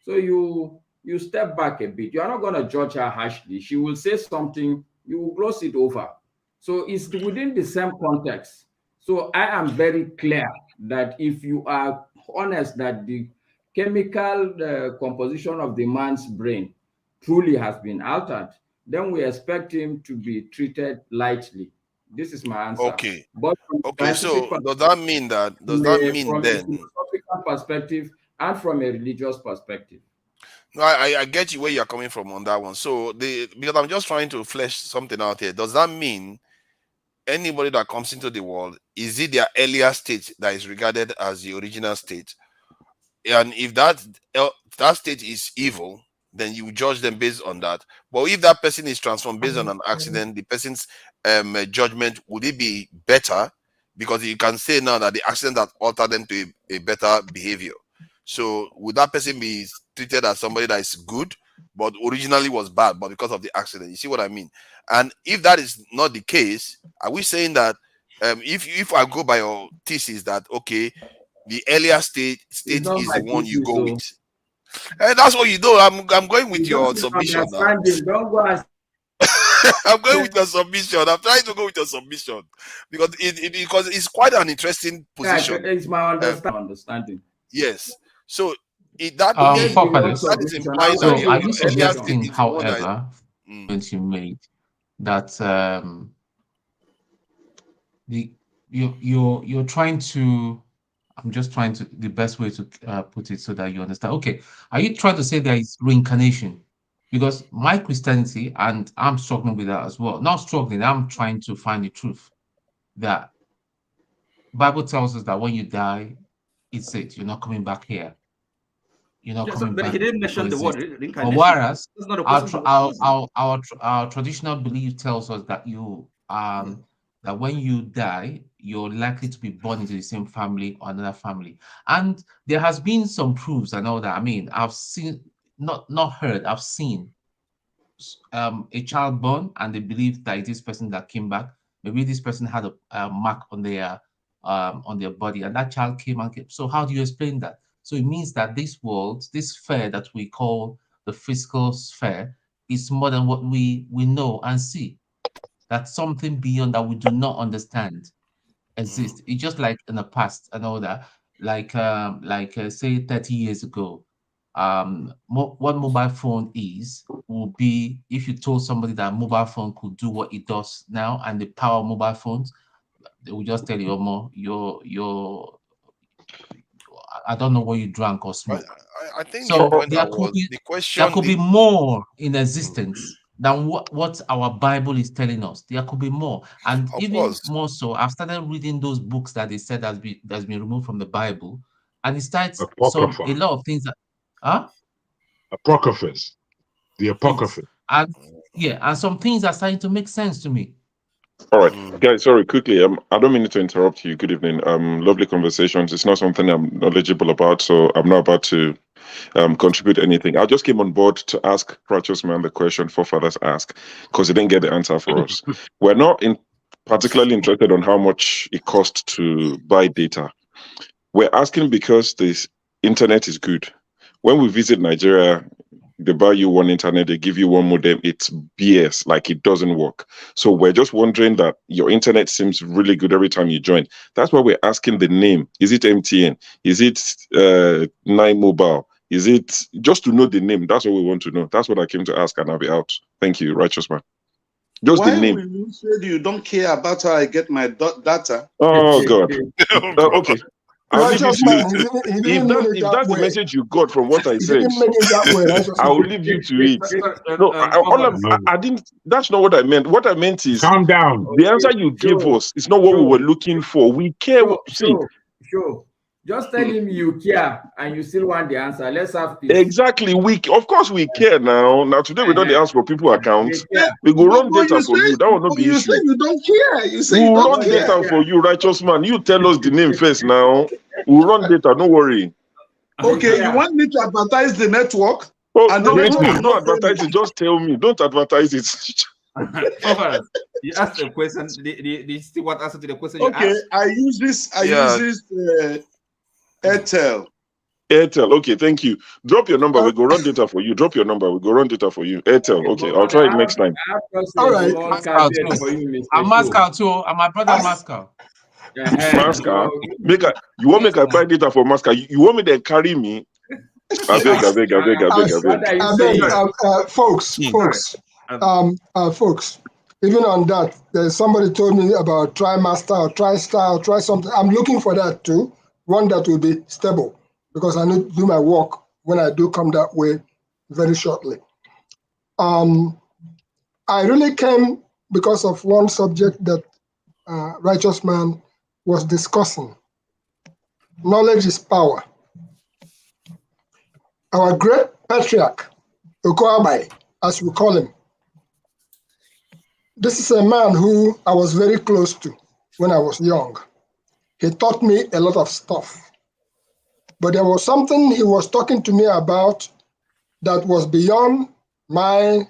S13: So you step back a bit. You are not going to judge her harshly. She will say something, you will gloss it over. So it's within the same context. So I am very clear that if you are honest that the chemical composition of the man's brain truly has been altered, then we expect him to be treated lightly. This is my answer.
S18: Okay.
S13: But
S18: so does that mean then
S13: from a philosophical perspective and from a religious perspective?
S18: No, I get you where you're coming from on that one. So because I'm just trying to flesh something out here. Does that mean anybody that comes into the world, is it their earlier state that is regarded as the original state? And if that state is evil, then you judge them based on that. But if that person is transformed based on an accident, the person's judgment, would it be better? Because you can say now that the accident has altered them to a better behavior. So would that person be treated as somebody that is good, but originally was bad, but because of the accident? You see what I mean? And if that is not the case, are we saying that if I go by your thesis that, okay, the earlier state is the one you go with? That's what you do. I'm going with your submission now. I'm going with your submission. I'm trying to go with your submission because because it's quite an interesting position.
S13: Yeah, it's my understanding.
S18: Yes. So that is implied.
S8: So are you suggesting, however, when you made that you're trying to, I'm just trying to, the best way to put it so that you understand. Okay, are you trying to say there is reincarnation? Because my Christianity, and I'm struggling with that as well. Not struggling, I'm trying to find the truth. That Bible tells us that when you die, it's it. You're not coming back here. You're not coming back.
S14: He didn't mention the word reincarnation.
S8: Whereas our traditional belief tells us that that when you die, you're likely to be born into the same family or another family. And there has been some proofs and all that. I mean, I've seen, not heard, I've seen a child born and they believe that it is this person that came back. Maybe this person had a mark on their body, and that child came and came. So how do you explain that? So it means that this world, this sphere that we call the physical sphere, is more than what we know and see. That's something beyond that we do not understand exists. It's just like in the past and all that. Like say 30 years ago, what mobile phone is will be if you told somebody that a mobile phone could do what it does now and the power of mobile phones, they will just tell you, you're I don't know what you drank or smoked.
S18: I think
S8: so
S18: the point
S8: there
S18: that
S8: could
S18: was
S8: be
S18: the question.
S8: there could be more in existence than what our Bible is telling us. There could be more, and
S18: Of
S8: even
S18: course.
S8: more so. I've started reading those books that they said that's been removed from the Bible, and it starts
S15: Apocrypha.
S8: a lot of things that
S15: Apocryphas, the Apocrypha.
S8: and and some things are starting to make sense to me.
S12: All right, guys, sorry, quickly. I don't mean to interrupt you. Good evening. Lovely conversations. It's not something I'm knowledgeable about, so I'm not about to contribute anything. I just came on board to ask Righteous Man the question forefathers asked, because he didn't get the answer for us. We're not particularly interested on how much it costs to buy data. We're asking because this internet is good. When we visit Nigeria, they buy you one internet, they give you one modem, it's BS, like it doesn't work. So we're just wondering that your internet seems really good every time you join. That's why we're asking the name. Is it MTN? Is it Nine Mobile? Is it just to know the name? That's what we want to know. That's what I came to ask, and I'll be out. Thank you, Righteous Man. Just
S6: Why
S12: the name.
S6: will you say you don't care about how I get my data?
S12: Oh, God. Okay. I'll leave you
S9: Righteous
S12: to
S9: Man,
S12: it.
S9: he didn't mean it
S12: If
S9: that
S12: that's the
S9: way.
S12: message you got from what I
S9: He
S12: said,
S9: didn't mean it that way. Righteous
S12: I'll
S9: Man.
S12: leave you to it. No, I didn't. That's not what I meant. What I meant is,
S15: calm down.
S12: The answer you gave us is not what we were looking for. We care.
S13: Sure. Just tell him you care and you still want the answer. Let's have peace.
S12: Exactly. Of course we care now. Now today we don't ask for people accounts. We go run data for you. That will not be
S6: You
S12: issue.
S6: say you don't care. You say
S12: We'll
S6: you don't
S12: run
S6: care.
S12: data for you, Righteous Man. You tell us the name first now. We'll run data. Don't worry.
S6: Okay, you want me to advertise the network?
S12: Oh,
S6: And
S12: no,
S6: the network
S12: don't advertise it. Just tell me. Don't advertise it.
S14: You asked a question. The what answer to the question you
S6: Okay,
S14: asked?
S6: I use this Airtel.
S12: Airtel. Okay, thank you. Drop your number. We go run data for you. Drop your number. We go run data for you. Airtel. Okay, I'll try it next time.
S9: All right.
S8: I'm Moscow too. I'm my brother Moscow.
S12: Moscow. You want make I buy data for Moscow? You want me to carry me? I beg.
S9: Folks. Even on that, there's somebody told me about TriMaster or TriStar or try something. I'm looking for that too. One that will be stable, because I need to do my work when I do come that way very shortly. I really came because of one subject that Righteous Man was discussing. Knowledge is power. Our great patriarch, Okoabai, as we call him, this is a man who I was very close to when I was young. He taught me a lot of stuff. But there was something he was talking to me about that was beyond my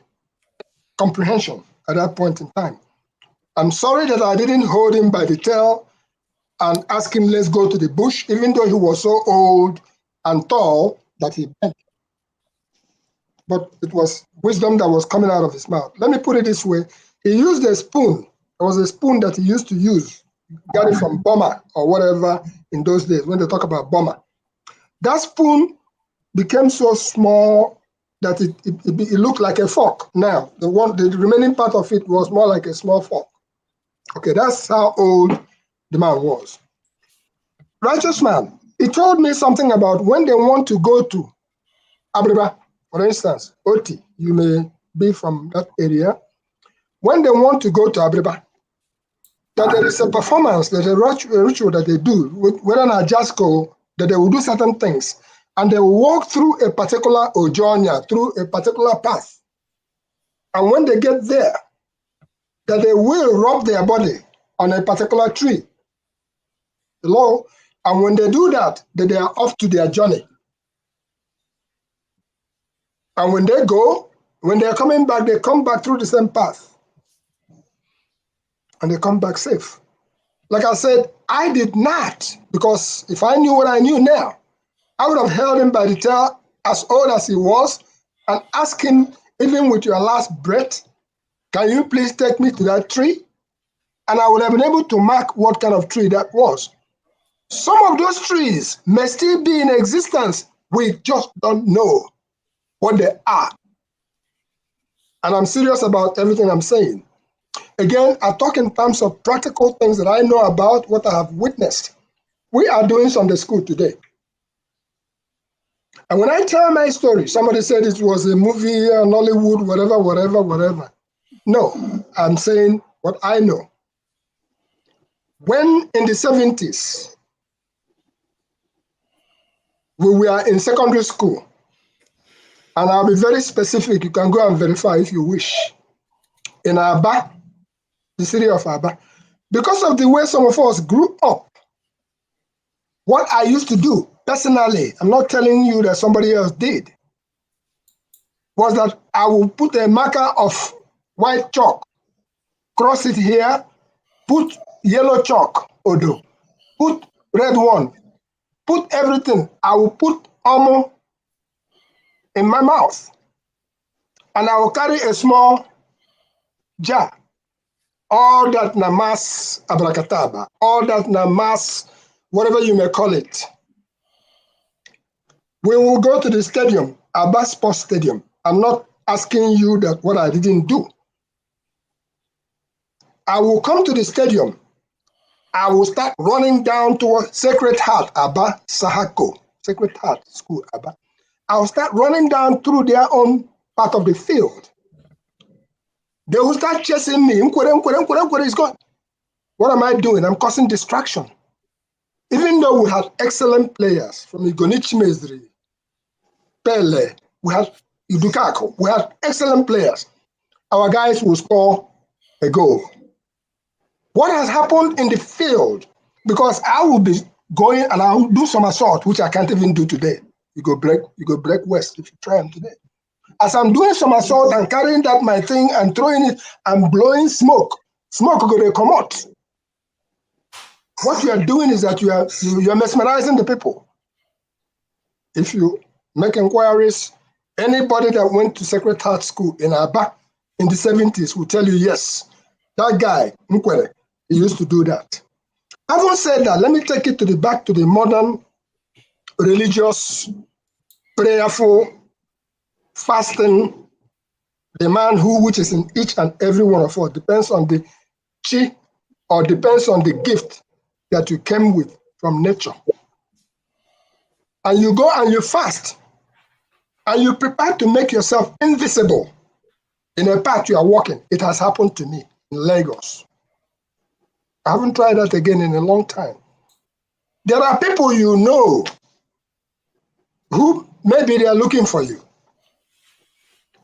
S9: comprehension at that point in time. I'm sorry that I didn't hold him by the tail and ask him, let's go to the bush, even though he was so old and tall that he bent. But it was wisdom that was coming out of his mouth. Let me put it this way. He used a spoon. There was a spoon that he used to use. Got it from Burma or whatever in those days when they talk about Burma. That spoon became so small that it looked like a fork. Now, the remaining part of it was more like a small fork. Okay, that's how old the man was. Righteous Man, he told me something about when they want to go to Abriba, for instance, Oti, you may be from that area. When they want to go to Abriba, that there is a performance, there's a ritual that they do, whether an Ajasco, that they will do certain things, and they will walk through a particular Ojonia, through a particular path. And when they get there, that they will rub their body on a particular tree. And when they do that, that they are off to their journey. And when they go, When they're coming back, they come back through the same path. And they come back safe. Like I said, I did not, because if I knew what I knew now, I would have held him by the tail as old as he was and asked him, even with your last breath, can you please take me to that tree? And I would have been able to mark what kind of tree that was. Some of those trees may still be in existence. We just don't know what they are. And I'm serious about everything I'm saying. Again, I talk in terms of practical things that I know about, what I have witnessed. We are doing Sunday school today. And when I tell my story, somebody said it was a movie, Nollywood, whatever. No, I'm saying what I know. When in the 70s, we were in secondary school, and I'll be very specific, you can go and verify if you wish, in Aba, the city of Aba, because of the way some of us grew up, what I used to do personally, I'm not telling you that somebody else did, was that I will put a marker of white chalk, cross it here, put yellow chalk, Odo, put red one, put everything. I will put Omo in my mouth, and I will carry a small jar. All that namas abracataba, all that namas, whatever you may call it. We will go to the stadium, Aba Sports Stadium. I'm not asking you that what I didn't do. I will come to the stadium. I will start running down towards Sacred Heart, Aba, Sahako, Sacred Heart School, Aba. I will start running down through their own part of the field. They will start chasing me. It's gone. What am I doing? I'm causing distraction. Even though we had excellent players from Igonichi Mezri, Pele, we had Idukako, we had excellent players. Our guys will score a goal. What has happened in the field? Because I will be going and I will do some assault, which I can't even do today. You go break west if you try them today. As I'm doing some assault and carrying that my thing and throwing it and blowing smoke, smoke go to come out. What you are doing is that you are mesmerizing the people. If you make inquiries, anybody that went to Sacred Heart School in Aba in the 70s will tell you, yes, that guy, Nkwere, he used to do that. Having said that, let me take it back to the modern religious, prayerful, fasting, the man which is in each and every one of us, depends on the chi or depends on the gift that you came with from nature. And you go and you fast, and you prepare to make yourself invisible in a path you are walking. It has happened to me in Lagos. I haven't tried that again in a long time. There are people you know who maybe they are looking for you.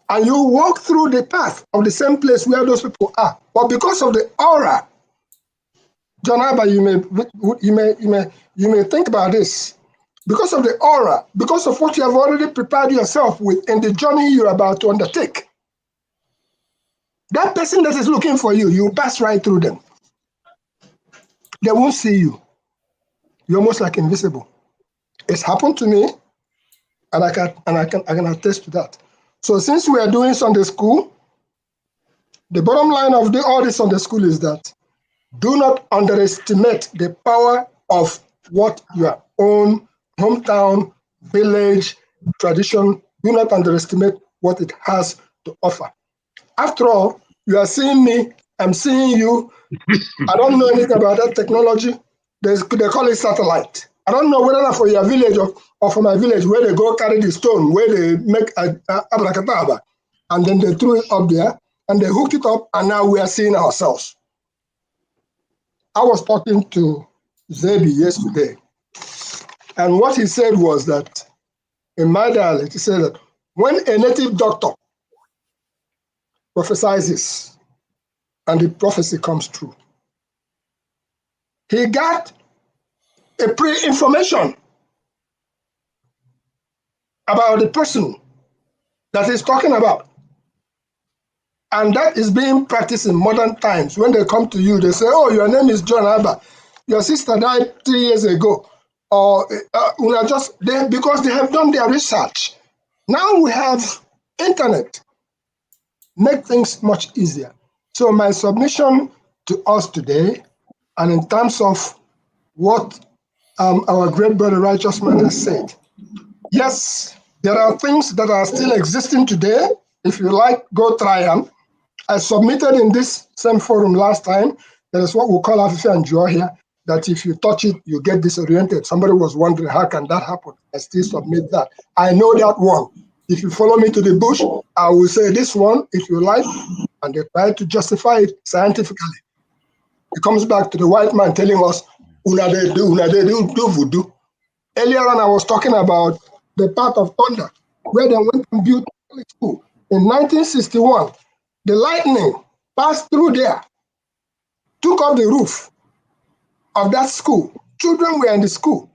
S9: And you walk through the path of the same place where those people are. But because of the aura, John Abba, you may think about this. Because of the aura, because of what you have already prepared yourself with in the journey you're about to undertake, that person that is looking for you, you pass right through them. They won't see you. You're almost like invisible. It's happened to me, and I can attest to that. So since we are doing Sunday school, the bottom line of all this Sunday school is that do not underestimate the power of what your own hometown, village, tradition, do not underestimate what it has to offer. After all, you are seeing me, I'm seeing you. I don't know anything about that technology. They call it satellite. I don't know whether for your village or for my village where they go carry the stone, where they make a abracadabra, and then they threw it up there, and they hooked it up, and now we are seeing ourselves. I was talking to Zebi yesterday, and what he said was that, in my dialect, he said that when a native doctor prophesizes and the prophecy comes true, he got a pre-information about the person that he's talking about. And that is being practiced in modern times. When they come to you, they say, oh, your name is John Abba. Your sister died 3 years ago. Or because they have done their research. Now we have internet. Make things much easier. So my submission to us today, and in terms of what our great brother Righteous Man has said, yes, there are things that are still existing today. If you like, go try them. I submitted in this same forum last time. There is what we call Afifa and Joy here, that if you touch it, you get disoriented. Somebody was wondering, how can that happen? I still submit that. I know that one. If you follow me to the bush, I will say this one, if you like, and they try to justify it scientifically. It comes back to the white man telling us, una they do voodoo. Earlier on, I was talking about the part of Thunder, where they went and built a school. In 1961, the lightning passed through there, took off the roof of that school. Children were in the school.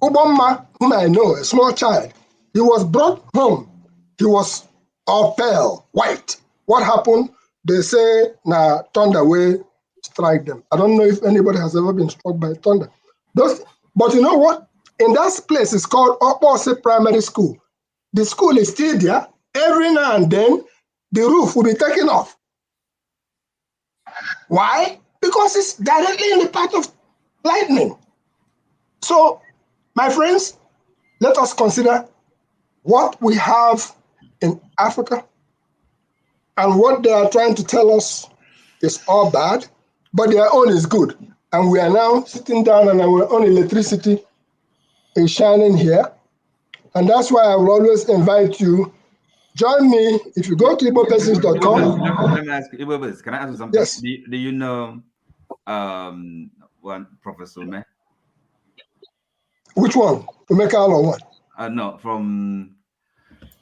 S9: Obama, whom I know, a small child, he was brought home. He was all pale, white. What happened? They say, nah, thunder will strike them. I don't know if anybody has ever been struck by thunder. But you know what? In that place, it's called Opposite Primary School. The school is still there. Every now and then, the roof will be taken off. Why? Because it's directly in the path of lightning. So, my friends, let us consider what we have in Africa and what they are trying to tell us is all bad, but their own is good. And we are now sitting down and our own electricity is shining here. And that's why I will always invite you, join me. If you go to igbopessings.com.
S14: Let me ask you, can I ask you something?
S9: Yes.
S14: Do you know one Professor Ume?
S9: Which one? Umeka or what?
S14: No, from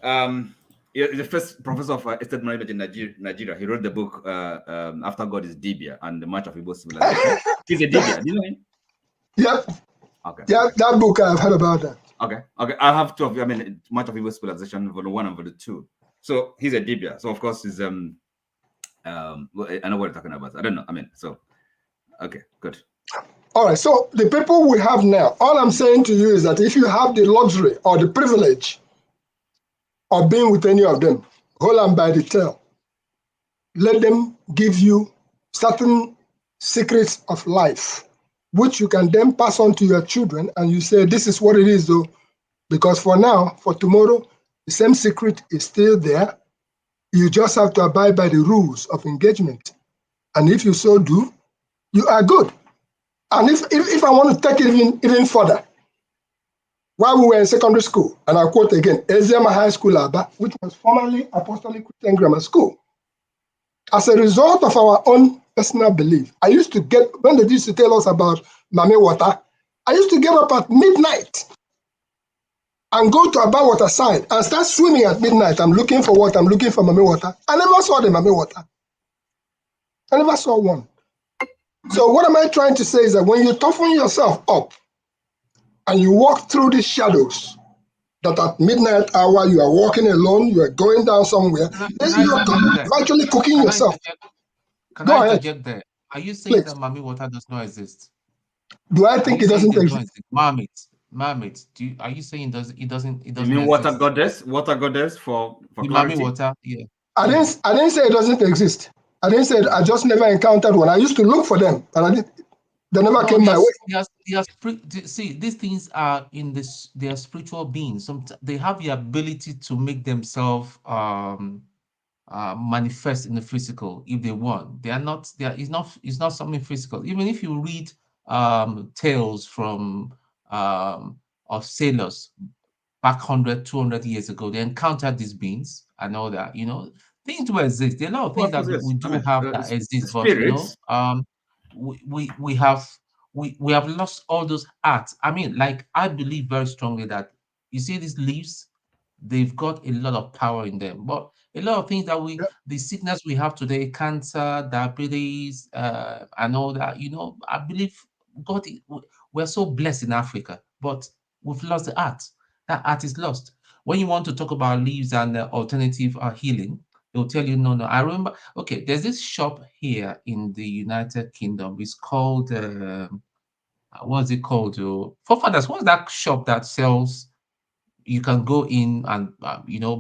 S14: the first professor of estate management in Nigeria. He wrote the book After God is Dibia and the March of Igbo Civilization. He's a Dibia. Do you know him?
S9: Yep.
S14: Okay.
S9: Yeah, that book I've heard about that.
S14: Okay. I have two of them. I mean, March of Igbo Civilization, volume 1 and volume 2. So he's a Dibia. So of course he's well, I know what you're talking about. I don't know. I mean, so okay, good.
S9: All right, so the people we have now, all I'm saying to you is that if you have the luxury or the privilege of being with any of them, hold them by the tail. Let them give you certain secrets of life, which you can then pass on to your children, and you say, this is what it is, though, because for now, for tomorrow, the same secret is still there. You just have to abide by the rules of engagement. And if you so do, you are good. And if I want to take it even further, while we were in secondary school, and I quote again, Eziama High School Aba, which was formerly Apostolic Christian Grammar School, as a result of our own personal belief, I used to get, when they used to tell us about Mame Water, I used to get up at midnight and go to Aba Water side and start swimming at midnight. I'm looking for water, I'm looking for Mame Water. I never saw the Mame Water. I never saw one. So what am I trying to say is that when you toughen yourself up and you walk through the shadows, that at midnight hour you are walking alone, you are going down somewhere, you are actually cooking yourself.
S8: Can I interject there? Are you saying that Mami Water does not exist?
S9: Do I think it doesn't exist?
S8: Marmot. Are you saying it doesn't
S14: You mean water goddess? Water goddess for clarity?
S8: Mami Water, yeah.
S9: I didn't say it doesn't exist. I didn't say it, I just never encountered one. I used to look for them, and they never came my way.
S8: See, these things are they are spiritual beings. They have the ability to make themselves manifest in the physical if they want. It's not something physical. Even if you read tales from of sailors back 100, 200 years ago, they encountered these beings and all that, things do exist. There are a lot of things that we do have that exist, but we have lost all those arts. I mean, like, I believe very strongly that you see these leaves, they've got a lot of power in them, but a lot of things that the sickness we have today, cancer, diabetes, and all that, I believe we're so blessed in Africa, but we've lost the art. That art is lost. When you want to talk about leaves and alternative healing, They'll tell you, no. I remember, okay, there's this shop here in the United Kingdom. It's called, what's it called? Forefathers, what's that shop that sells, you can go in and,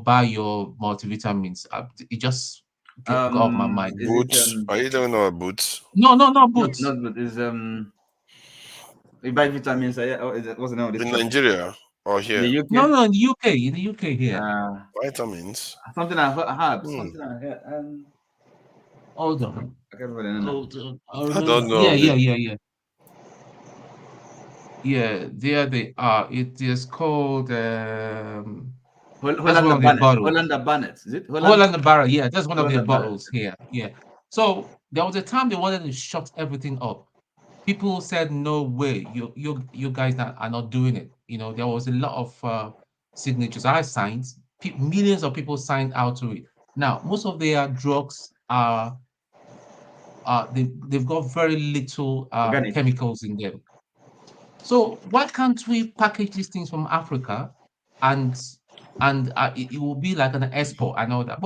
S8: buy your multivitamins. It just got off my mind.
S18: Boots? Are you talking about Boots?
S8: No, not Boots.
S14: Not Boots. You buy vitamins. What's the name of this
S18: in
S14: shop?
S18: Nigeria or here?
S14: In the UK?
S8: No, in the UK. In the UK here.
S18: Vitamins.
S14: Something I heard. Something I heard.
S8: Hold on.
S14: I can't remember the name.
S18: I don't know.
S8: Yeah. Yeah, there they are. It is called
S14: Holland Barnett. Is it
S8: Holland Barrett? Yeah, that's one of their
S14: Holland
S8: bottles here. Yeah. So there was a time they wanted to shut everything up. People said, "No way, you guys are not doing it." There was a lot of signatures. I signed. Millions of people signed out to it. Now, most of their drugs are they've got very little chemicals in them. So why can't we package these things from Africa, and it will be like an export and all that?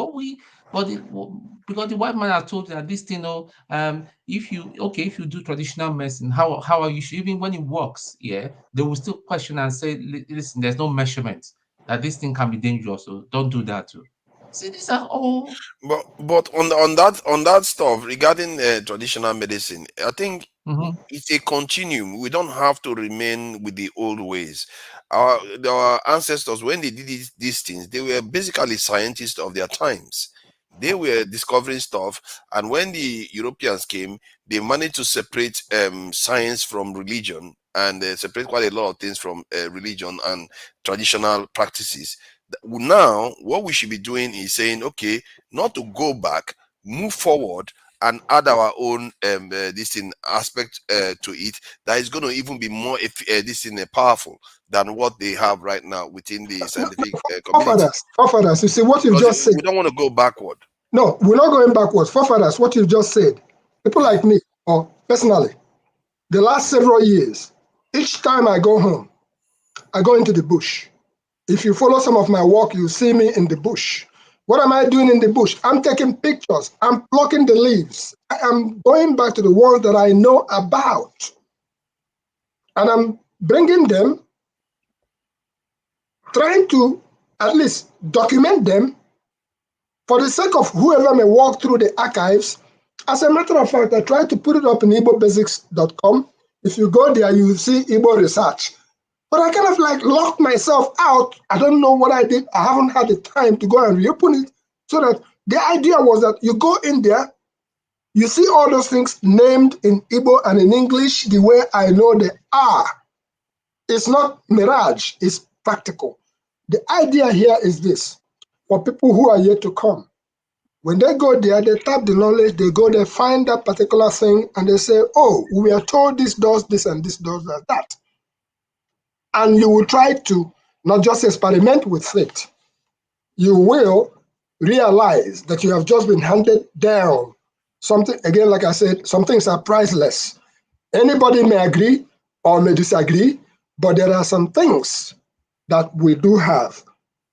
S8: Because the white man has told you that this thing, if you do traditional medicine, how are you? Even when it works, yeah, they will still question and say, listen, there's no measurement that this thing can be dangerous, so don't do that too. See, these are all.
S18: But on that stuff regarding traditional medicine, I think it's a continuum. We don't have to remain with the old ways. Our ancestors, when they did these things, they were basically scientists of their times. They were discovering stuff, and when the Europeans came, they managed to separate science from religion, and separate quite a lot of things from religion and traditional practices. Now, what we should be doing is saying, okay, not to go back, move forward, and add our own aspect to it that is going to even be more powerful than what they have right now within the scientific community.
S9: Forefathers, you see what you've just said.
S18: We don't want to go backward.
S9: No, we're not going backwards. Forefathers, what you've just said. People like me, or personally, the last several years, each time I go home, I go into the bush. If you follow some of my work, you see me in the bush. What am I doing in the bush? I'm taking pictures. I'm plucking the leaves. I am going back to the ones that I know about. And I'm bringing them, trying to at least document them for the sake of whoever may walk through the archives. As a matter of fact, I tried to put it up in igbobasics.com. If you go there, you will see Igbo research. But I kind of like locked myself out. I don't know what I did. I haven't had the time to go and reopen it. So that the idea was that you go in there, you see all those things named in Igbo and in English the way I know they are. It's not mirage, it's practical. The idea here is this, for people who are yet to come. When they go there, they tap the knowledge, they go there, find that particular thing, and they say, oh, we are told this does this and this does that. And you will try to not just experiment with it. You will realize that you have just been handed down something. Again, like I said, some things are priceless. Anybody may agree or may disagree, but there are some things that we do have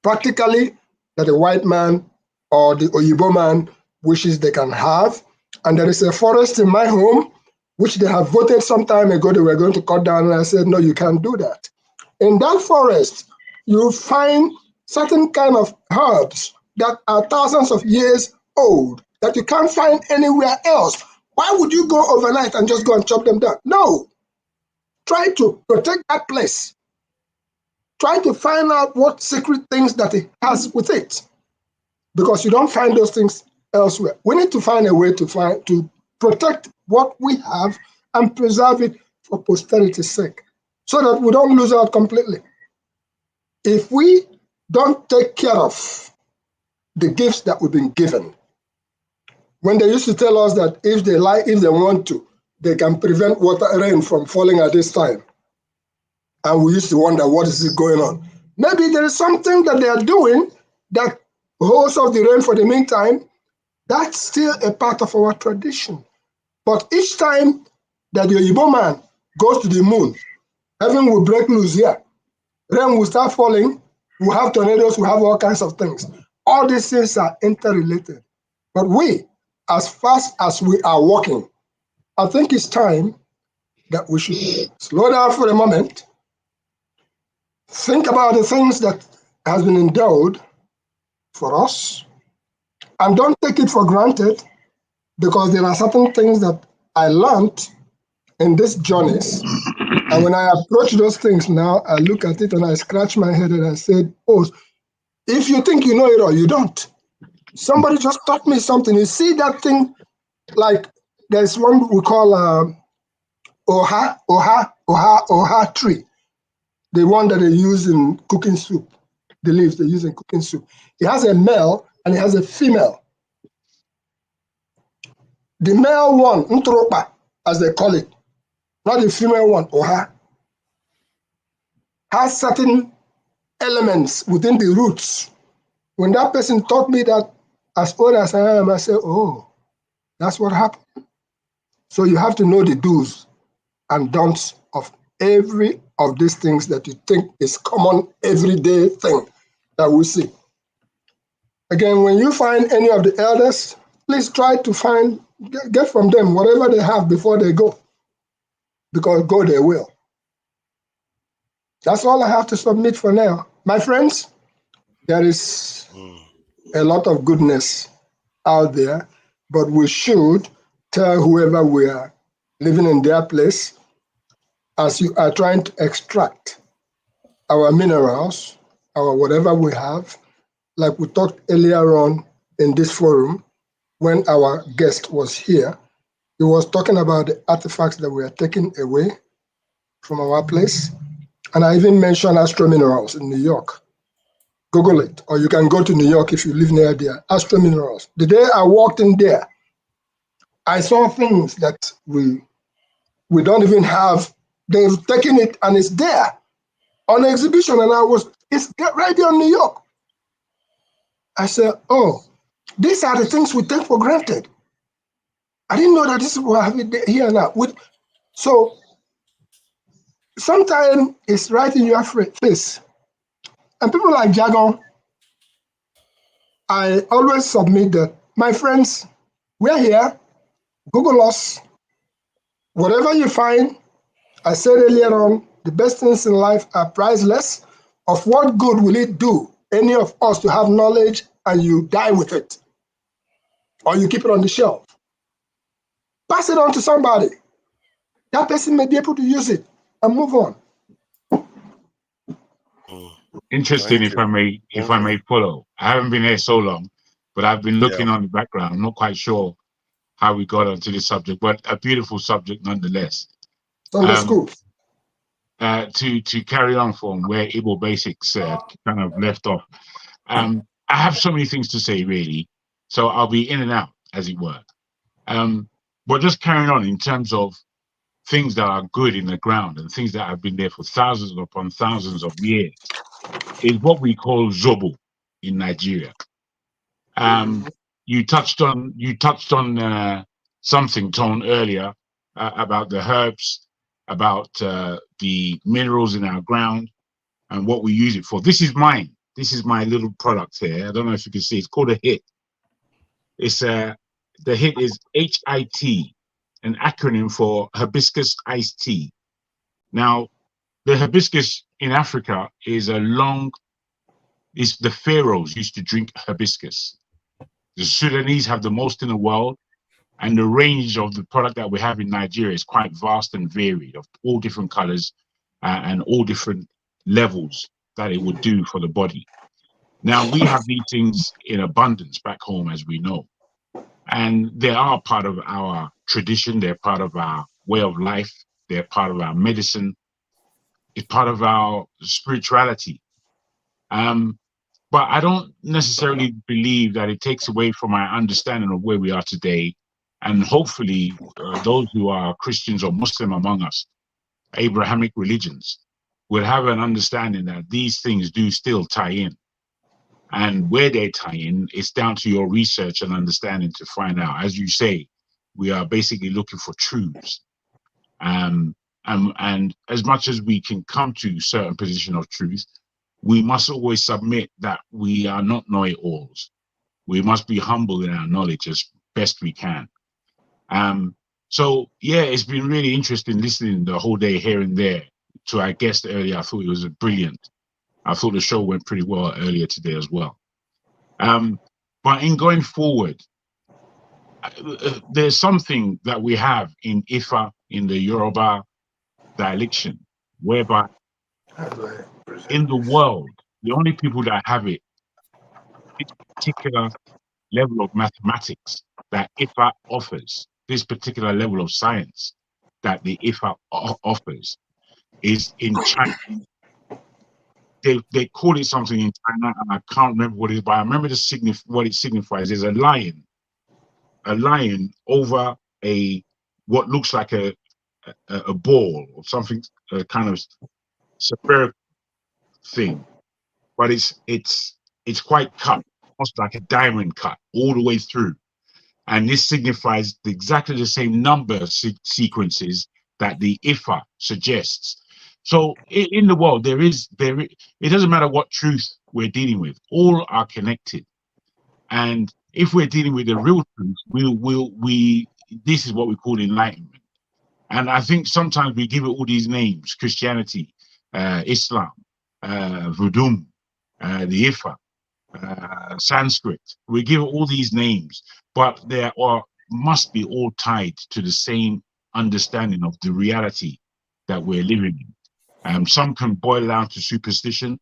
S9: practically that the white man or the Oyibo man wishes they can have. And there is a forest in my home, which they have voted some time ago they were going to cut down, and I said, no, you can't do that. In that forest, you find certain kind of herbs that are thousands of years old that you can't find anywhere else. Why would you go overnight and just go and chop them down? No. Try to protect that place. Try to find out what secret things that it has with it, because you don't find those things elsewhere. We need to find a way to protect what we have and preserve it for posterity's sake, so that we don't lose out completely. If we don't take care of the gifts that we've been given, when they used to tell us that if they want to, they can prevent rain from falling at this time, and we used to wonder, what is it going on? Maybe there is something that they are doing that holds off the rain for the meantime. That's still a part of our tradition. But each time that the Oyibo man goes to the moon, heaven will break loose here. Rain will start falling. We'll have tornadoes. We'll have all kinds of things. All these things are interrelated. But we, as fast as we are walking, I think it's time that we should slow down for a moment, think about the things that has been endowed for us, and don't take it for granted, because there are certain things that I learned in these journeys. And when I approach those things now, I look at it and I scratch my head and I said, oh, if you think you know it all, you don't. Somebody just taught me something. You see that thing, like there's one we call oha tree, the one that they use in cooking soup, the leaves they use in cooking soup. It has a male and it has a female. The male one, ntropa, as they call it, not the female one, oha, has certain elements within the roots. When that person taught me that, as old as I am, I said, oh, that's what happened. So you have to know the do's and don'ts of every of these things that you think is common everyday thing that we see. Again, when you find any of the elders, please try to get from them whatever they have before they go, because go they will. That's all I have to submit for now. My friends, there is a lot of goodness out there, but we should tell whoever we are living in their place, as you are trying to extract our minerals, our whatever we have, like we talked earlier on in this forum, when our guest was here, he was talking about the artifacts that we are taking away from our place. And I even mentioned Astro Minerals in New York. Google it, or you can go to New York if you live near there. Astro Minerals. The day I walked in there, I saw things that we don't even have. They've taken it and it's there on exhibition, and it's right there in New York. I said, oh, these are the things we take for granted. I didn't know that this is what I have it here now. So sometimes it's right in your face. And people like Jagon, I always submit that, my friends, we're here, Google us. Whatever you find, I said earlier on, the best things in life are priceless. Of what good will it do any of us to have knowledge and you die with it? Or you keep it on the shelf? Pass it on to somebody. That person may be able to use it and move on.
S15: Interesting, if I may follow. I haven't been here so long, but I've been looking on the background. I'm not quite sure how we got onto this subject, but a beautiful subject nonetheless.
S9: Sunday school.
S15: To carry on from where Igbo Basics kind of left off, I have so many things to say, really. So I'll be in and out, as it were. But just carrying on in terms of things that are good in the ground and things that have been there for thousands upon thousands of years is what we call zobo in Nigeria. You touched on something, Tone, earlier about the herbs, about the minerals in our ground and what we use it for. This is mine. This is my little product here. I don't know if you can see. It's called a HIT. It's the HIT is HIT, an acronym for hibiscus iced tea. Now, the hibiscus in Africa is the pharaohs used to drink hibiscus. The Sudanese have the most in the world, and the range of the product that we have in Nigeria is quite vast and varied, of all different colors and all different levels that it would do for the body. Now, we have these things in abundance back home, as we know, and they are part of our tradition. They're part of our way of life. They're part of our medicine. It's part of our spirituality. But I don't necessarily believe that it takes away from our understanding of where we are today. And hopefully those who are Christians or Muslim among us, Abrahamic religions, will have an understanding that these things do still tie in. And where they tie in, it's down to your research and understanding to find out. As you say, we are basically looking for truths. And as much as we can come to a certain position of truth, we must always submit that we are not know-it-alls. We must be humble in our knowledge as best we can. So yeah, it's been really interesting listening the whole day here and there to our guest earlier. I thought it was brilliant. I thought the show went pretty well earlier today as well. But in going forward, there's something that we have in Ifa, in the Yoruba dialect, whereby in the world, the only people that have it, this particular level of mathematics that Ifa offers, this particular level of science that the Ifa offers, is in China. They call it something in China, and I can't remember what it is, but I remember what it signifies. Is a lion over what looks like a ball or something, a kind of spherical thing, but it's quite cut, almost like a diamond cut all the way through, and this signifies exactly the same number sequences that the Ifa suggests. So in the world, it doesn't matter what truth we're dealing with, all are connected. And if we're dealing with the real truth, this is what we call enlightenment. And I think sometimes we give it all these names: Christianity, Islam, Voodoo, the Ifa, Sanskrit. We give it all these names, but they must be all tied to the same understanding of the reality that we're living in. Some can boil down to superstition,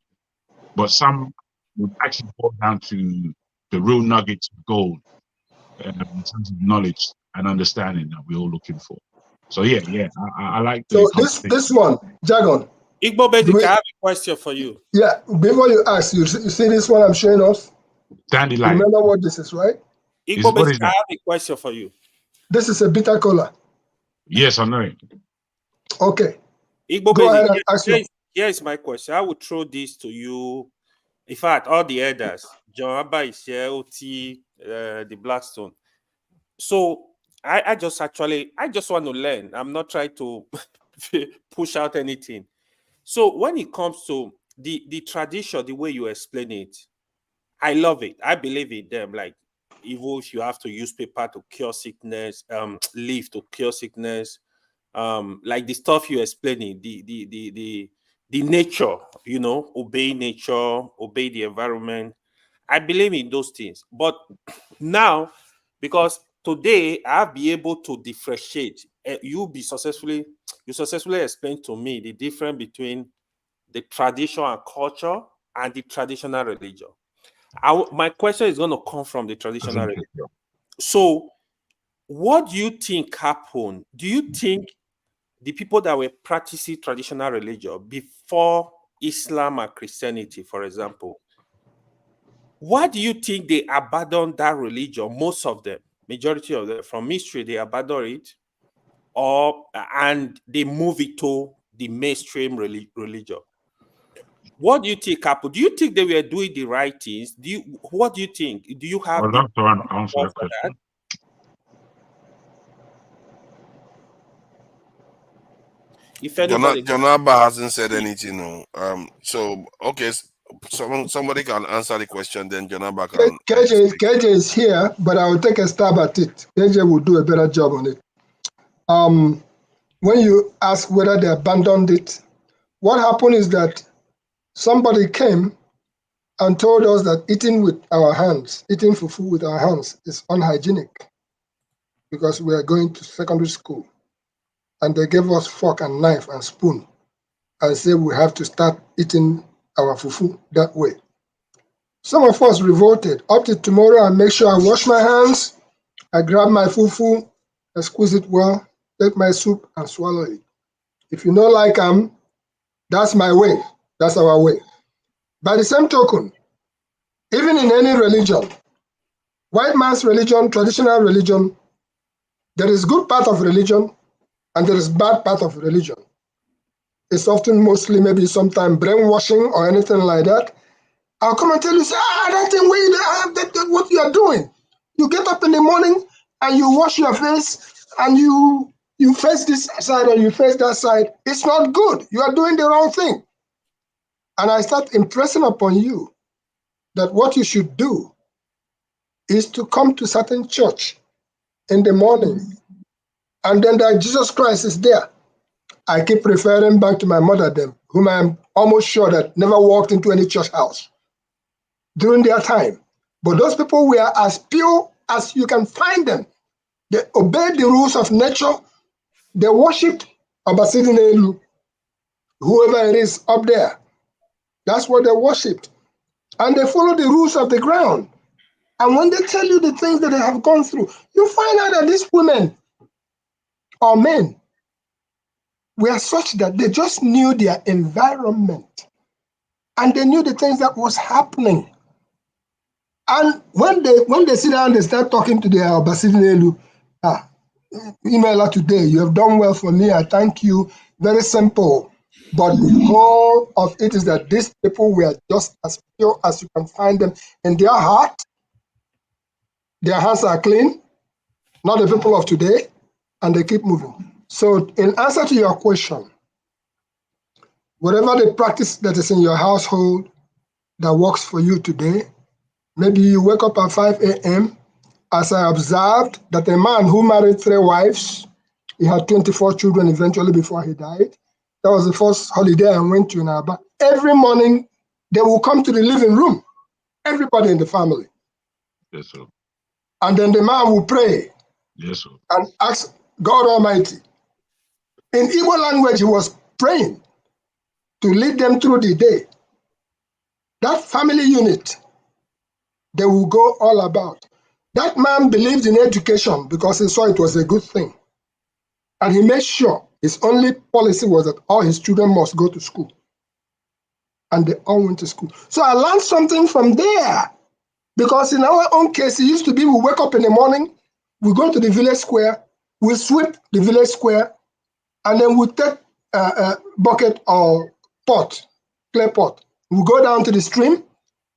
S15: but some would actually boil down to the real nuggets of gold in terms of knowledge and understanding that we're all looking for. So yeah, I like
S9: so this one, Jagon.
S21: Igbo Bedic, I have a question for you.
S9: Yeah, before you ask, you see this one I'm showing us?
S15: Dandelion.
S9: Remember what this is, right?
S21: Igbo Bedic, I have a question for you.
S9: This is a bitter cola.
S15: Yes, I know it.
S9: Okay.
S21: Igbo
S9: Go ahead
S21: Bedic,
S9: and ask
S21: here's my question. I will throw this to you. In fact, all the elders, John Abba is here, OT, the Blackstone. So I just want to learn. I'm not trying to push out anything. So when it comes to the tradition, the way you explain it, I love it. I believe in them. Like, even if you have to use paper to cure sickness, leaf to cure sickness, like the stuff you're explaining, the nature, obey nature, obey the environment. I believe in those things. But now, because today I'll be able to differentiate. You successfully explained to me the difference between the tradition and culture and the traditional religion. My question is going to come from the traditional religion. So, what do you think happened? Do you think the people that were practicing traditional religion before Islam and Christianity, for example, why do you think they abandoned that religion? Most of them, majority of them, from history, they abandoned it, and they move it to the mainstream religion. What do you think happened? Do you think they were doing the right things? What do you think? Do you have
S15: I'd love to answer that question.
S18: John Abba hasn't said anything. So okay, somebody can answer the question, then John Abba can.
S9: KJ is here, but I will take a stab at it. KJ will do a better job on it. When you ask whether they abandoned it, what happened is that somebody came and told us that eating with our hands, eating fufu with our hands is unhygienic because we are going to secondary school. And they gave us fork and knife and spoon and said we have to start eating our fufu that way. Some of us revolted. Up to tomorrow, I make sure I wash my hands, I grab my fufu, I squeeze it well, take my soup and swallow it. If you know like that's my way. That's our way. By the same token, even in any religion, white man's religion, traditional religion, there is good part of religion and there is bad part of religion. It's often mostly maybe sometimes brainwashing or anything like that. I'll come and tell you, say, that thing what you are doing. You get up in the morning and you wash your face and you face this side or you face that side. It's not good. You are doing the wrong thing. And I start impressing upon you that what you should do is to come to certain church in the morning, and then that Jesus Christ is there. I keep referring back to my mother, them, whom I'm almost sure that never walked into any church house during their time. But those people were as pure as you can find them. They obeyed the rules of nature. They worshipped Obasidinelu, whoever it is up there. That's what they worshipped. And they follow the rules of the ground. And when they tell you the things that they have gone through, you find out that these women or men were such that they just knew their environment. And they knew the things that was happening. And when they sit down, they start talking to their Obasidinelu, email her today, you have done well for me, I thank you. Very simple. But the whole of it is that these people were just as pure as you can find them in their heart. Their hands are clean, not the people of today, and they keep moving. So in answer to your question, whatever the practice that is in your household that works for you today, maybe you wake up at 5 a.m. As I observed that a man who married 3 wives, he had 24 children eventually before he died. That was the first holiday I went to in Aba. Every morning, they will come to the living room, everybody in the family.
S15: Yes, sir.
S9: And then the man will pray.
S15: Yes, sir.
S9: And ask God Almighty. In Igbo language, he was praying to lead them through the day. That family unit, they will go all about. That man believed in education because he saw it was a good thing. And he made sure his only policy was that all his children must go to school. And they all went to school. So I learned something from there. Because in our own case, it used to be we wake up in the morning, we go to the village square, we sweep the village square, and then we take a bucket or pot, clay pot. We go down to the stream,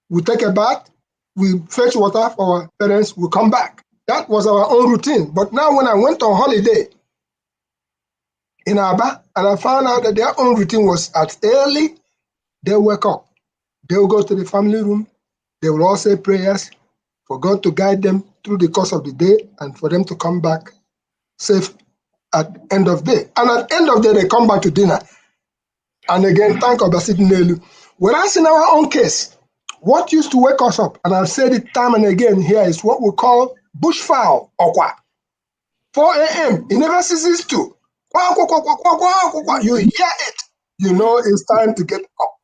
S9: we take a bath, we fetch water for our parents, we come back. That was our own routine. But now when I went on holiday in Aba, and I found out that their own routine was at early, they wake up. They will go to the family room. They will all say prayers for God to guide them through the course of the day and for them to come back safe at the end of the day. And at the end of the day, they come back to dinner. And again, thank Obasidinelu. Whereas in our own case, what used to wake us up, and I've said it time and again here, is what we call bushfowl, okwa. 4 a.m., it never ceases to. You hear it, you know it's time to get up.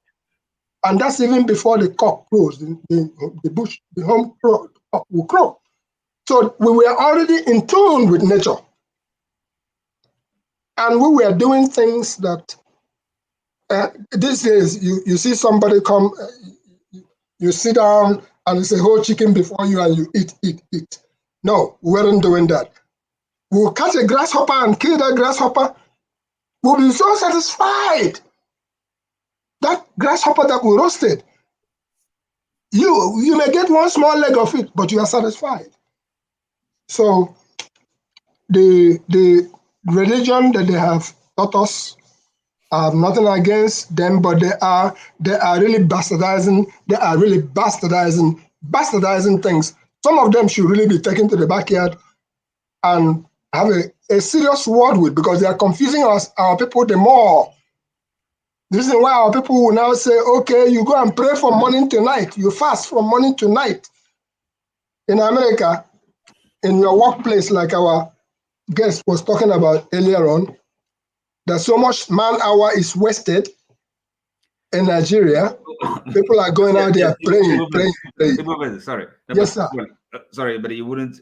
S9: And that's even before the cock crows, the home crow will crow. So we were already in tune with nature. And we were doing things that these days, you see somebody come, you sit down and there's a whole chicken before you and you eat. No, we weren't doing that. We'll catch a grasshopper and kill that grasshopper. We'll be so satisfied. That grasshopper that we roasted, you may get one small leg of it, but you are satisfied. So the religion that they have taught us, I have nothing against them, but they are really bastardizing. They are really bastardizing things. Some of them should really be taken to the backyard and have a serious word with, because they are confusing our people the more. The reason why our people will now say, okay, you go and pray from morning to night. You fast from morning to night. In America, in your workplace, like our guest was talking about earlier on, that so much man hour is wasted in Nigeria. People are going out there praying.
S14: Sorry.
S9: Yes, sir.
S14: Sorry, but you wouldn't,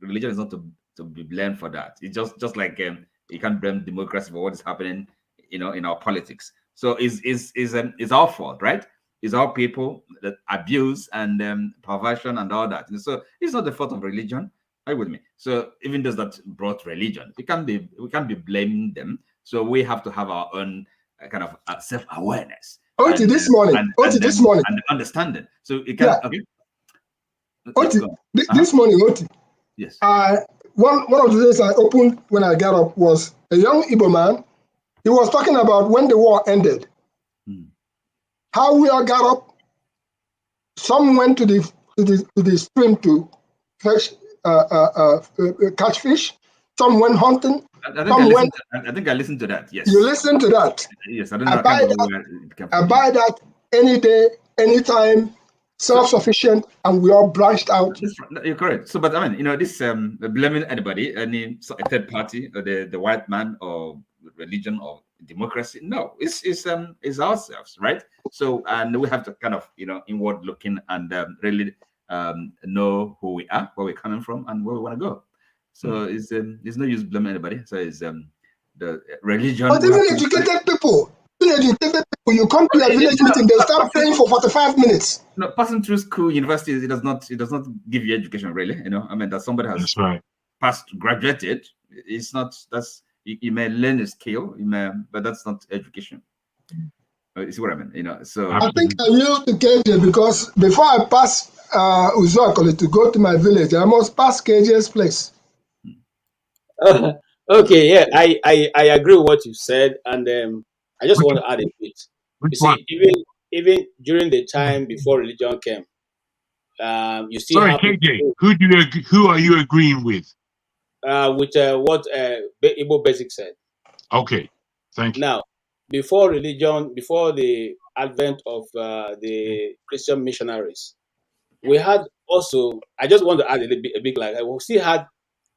S14: religion is not to be blamed for that. It's just like you can't blame democracy for what is happening, in our politics. So it's our fault, right? It's our people that abuse and perversion and all that. And so it's not the fault of religion. Are you with me? So even those that brought religion, we can't be blaming them. So we have to have our own kind of self-awareness.
S9: This morning,
S14: and understanding. So it can.
S9: Yeah.
S14: Okay.
S9: This morning, Oti.
S14: Yes.
S9: One of the things I opened when I got up was a young Igbo man. He was talking about when the war ended. How we all got up. Some went to the stream to fetch catch fish. Some went hunting.
S14: I think I listened to that. Yes.
S9: You listen to that.
S14: Yes, I don't know. I can't remember where it came from.
S9: I buy that any day, anytime, self-sufficient, and we all branched out.
S14: You're correct. So, but I mean, this blaming anybody, a third party, or the white man, or religion, or democracy. No, it's ourselves, right? So, and we have to kind of inward looking and really know who we are, where we're coming from, and where we want to go. So it's no use blaming anybody. So it's the religion.
S9: But even educated people, you come to a village meeting, they start praying for 45 minutes.
S14: No, passing through school, universities, it does not give you education, really. I mean, that somebody has passed, graduated. It's not. You may learn a skill, but that's not education. You see what I mean? So
S9: I think I yield to KJ because before I pass Uzuakole to go to my village, I must pass KJ's place.
S11: Okay, yeah, I agree with what you said, and I just want to add a bit. You see, even during the time before religion came, you still have
S15: KJ, who are you agreeing with?
S11: With what Igbo Basic said.
S15: Okay, thank you.
S11: Now, before the advent of the Christian missionaries, we had also. I just want to add a bit like we still had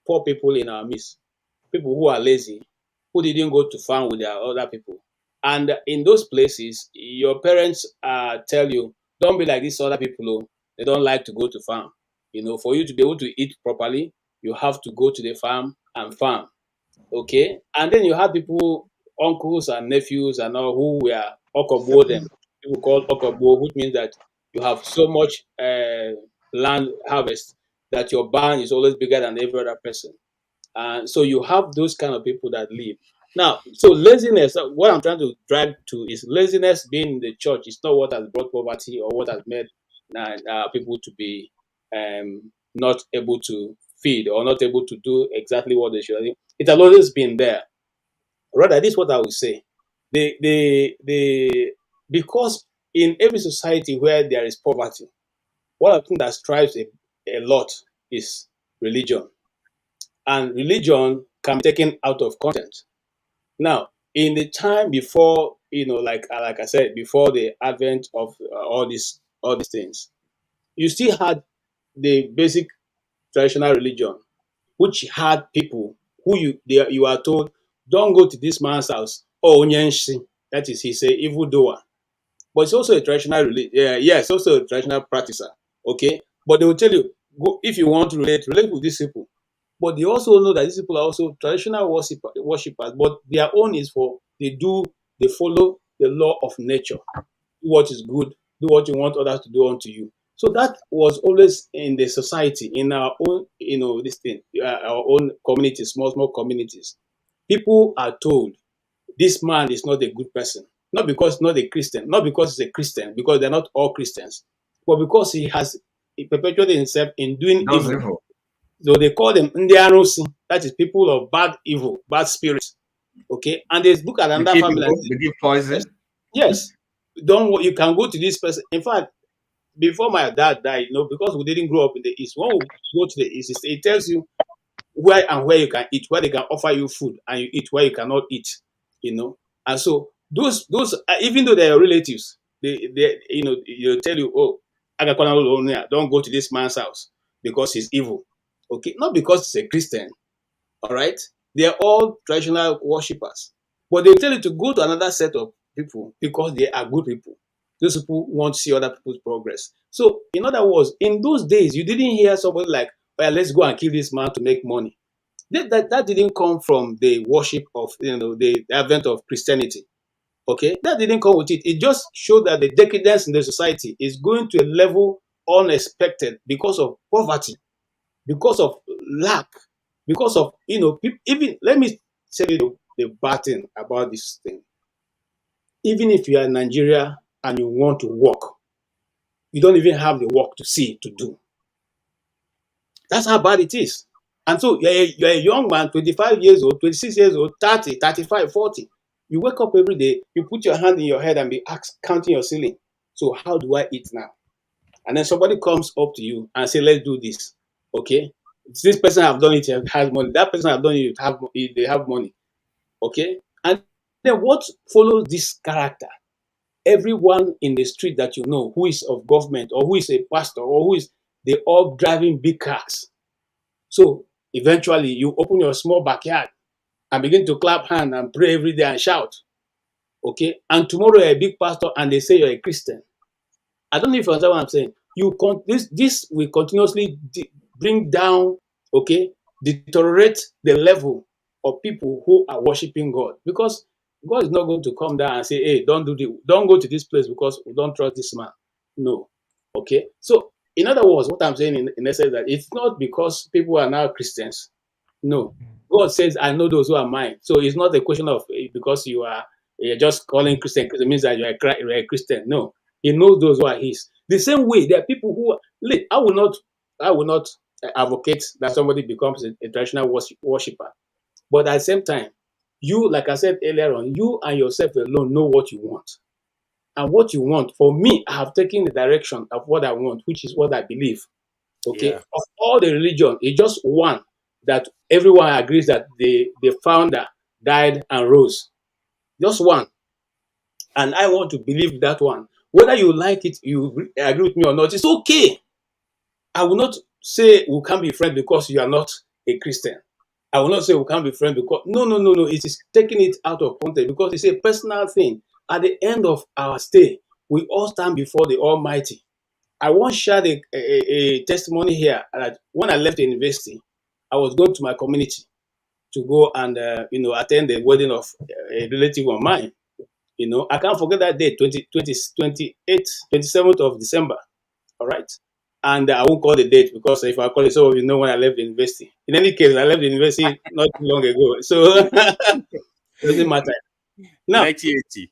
S11: poor people in our midst. People who are lazy, who didn't go to farm with their other people. And in those places, your parents tell you, don't be like these other people. They don't like to go to farm. For you to be able to eat properly, you have to go to the farm and farm. Okay? And then you have people, uncles and nephews and all who were Okogbo them. People called Okogbo, which means that you have so much land harvest that your barn is always bigger than every other person. So you have those kind of people that live. Now, so laziness, what I'm trying to drive to is laziness being in the church is not what has brought poverty or what has made people to be not able to feed or not able to do exactly what they should. It has always been there. Rather, this is what I would say. Because in every society where there is poverty, one of the things that strives a lot is religion. And religion can be taken out of context. Now, in the time before, like I said, before the advent of all these things, you still had the basic traditional religion, which had people who you are told, don't go to this man's house. Oh, Onyenshi, that is, he's an evildoer. But it's also a traditional religion. Yeah, it's also a traditional practicer. Okay, but they will tell you, go if you want to relate with these people. But they also know that these people are also traditional worshippers, but their own is they follow the law of nature. Do what is good, do what you want others to do unto you. So that was always in the society, in our own, our own communities, small communities. People are told, this man is not a good person. Not because not a Christian, not because he's a Christian, because they're not all Christians, but because he perpetuated himself in doing evil. So they call them Ndianusi, that is people of bad spirits. Okay, and they look at another family.
S14: They give poison.
S11: Yes, you can go to this person. In fact, before my dad died, because we didn't grow up in the East, when we go to the East, it tells you where you can eat, where they can offer you food, and you eat where you cannot eat. And so those even though they are relatives, they'll tell you, oh, don't go to this man's house because he's evil. Okay, not because he's a Christian. All right, they are all traditional worshippers, but they tell you to go to another set of people because they are good people. Those people want to see other people's progress. So, in other words, in those days, you didn't hear somebody like, well, let's go and kill this man to make money. That didn't come from the worship of, the advent of Christianity. Okay, that didn't come with it. It just showed that the decadence in the society is going to a level unexpected because of poverty, because of lack, because of, even, let me tell you the bad thing about this thing. Even if you are in Nigeria and you want to work, you don't even have the work to do. That's how bad it is. And so you're a young man, 25 years old, 26 years old, 30, 35, 40. You wake up every day, you put your hand in your head and be counting your ceiling. So how do I eat now? And then somebody comes up to you and say, let's do this. Okay? This person have done it, has money. That person have done it, they have money. Okay? And then what follows this character? Everyone in the street that you know who is of government or who is a pastor or who is, they all driving big cars. So eventually you open your small backyard and begin to clap hands and pray every day and shout. Okay? And tomorrow you're a big pastor and they say you're a Christian. I don't know if you understand what I'm saying. This will continuously bring down, okay, deteriorate the level of people who are worshiping God, because God is not going to come down and say, hey, don't go to this place because we don't trust this man. No. Okay. So in other words, what I'm saying in essence, that it's not because people are now Christians. No. God says, I know those who are mine. So it's not a question of because you're just calling Christian, because it means that you're a Christian. No. He knows those who are his. The same way, there are people who I will not advocate that somebody becomes a traditional worshiper. But at the same time, you, like I said earlier on, you and yourself alone know what you want. And what you want, for me, I have taken the direction of what I want, which is what I believe. Okay. Yeah. Of all the religion, it's just one that everyone agrees that the founder died and rose. Just one. And I want to believe that one. Whether you like it, you agree with me or not, it's okay. I will not say we can't be friends because you are not a Christian. I will not say we can't be friends because no. It is taking it out of context because it's a personal thing. At the end of our stay, we all stand before the Almighty. I once shared a testimony here that when I left the university, I was going to my community to go and attend the wedding of a relative of mine. I can't forget that day, 27th of December. All right. And I won't call the date because if I call it, so you know when I left the university. In any case, I left the university not too long ago. So it doesn't matter. Now,
S21: 1980.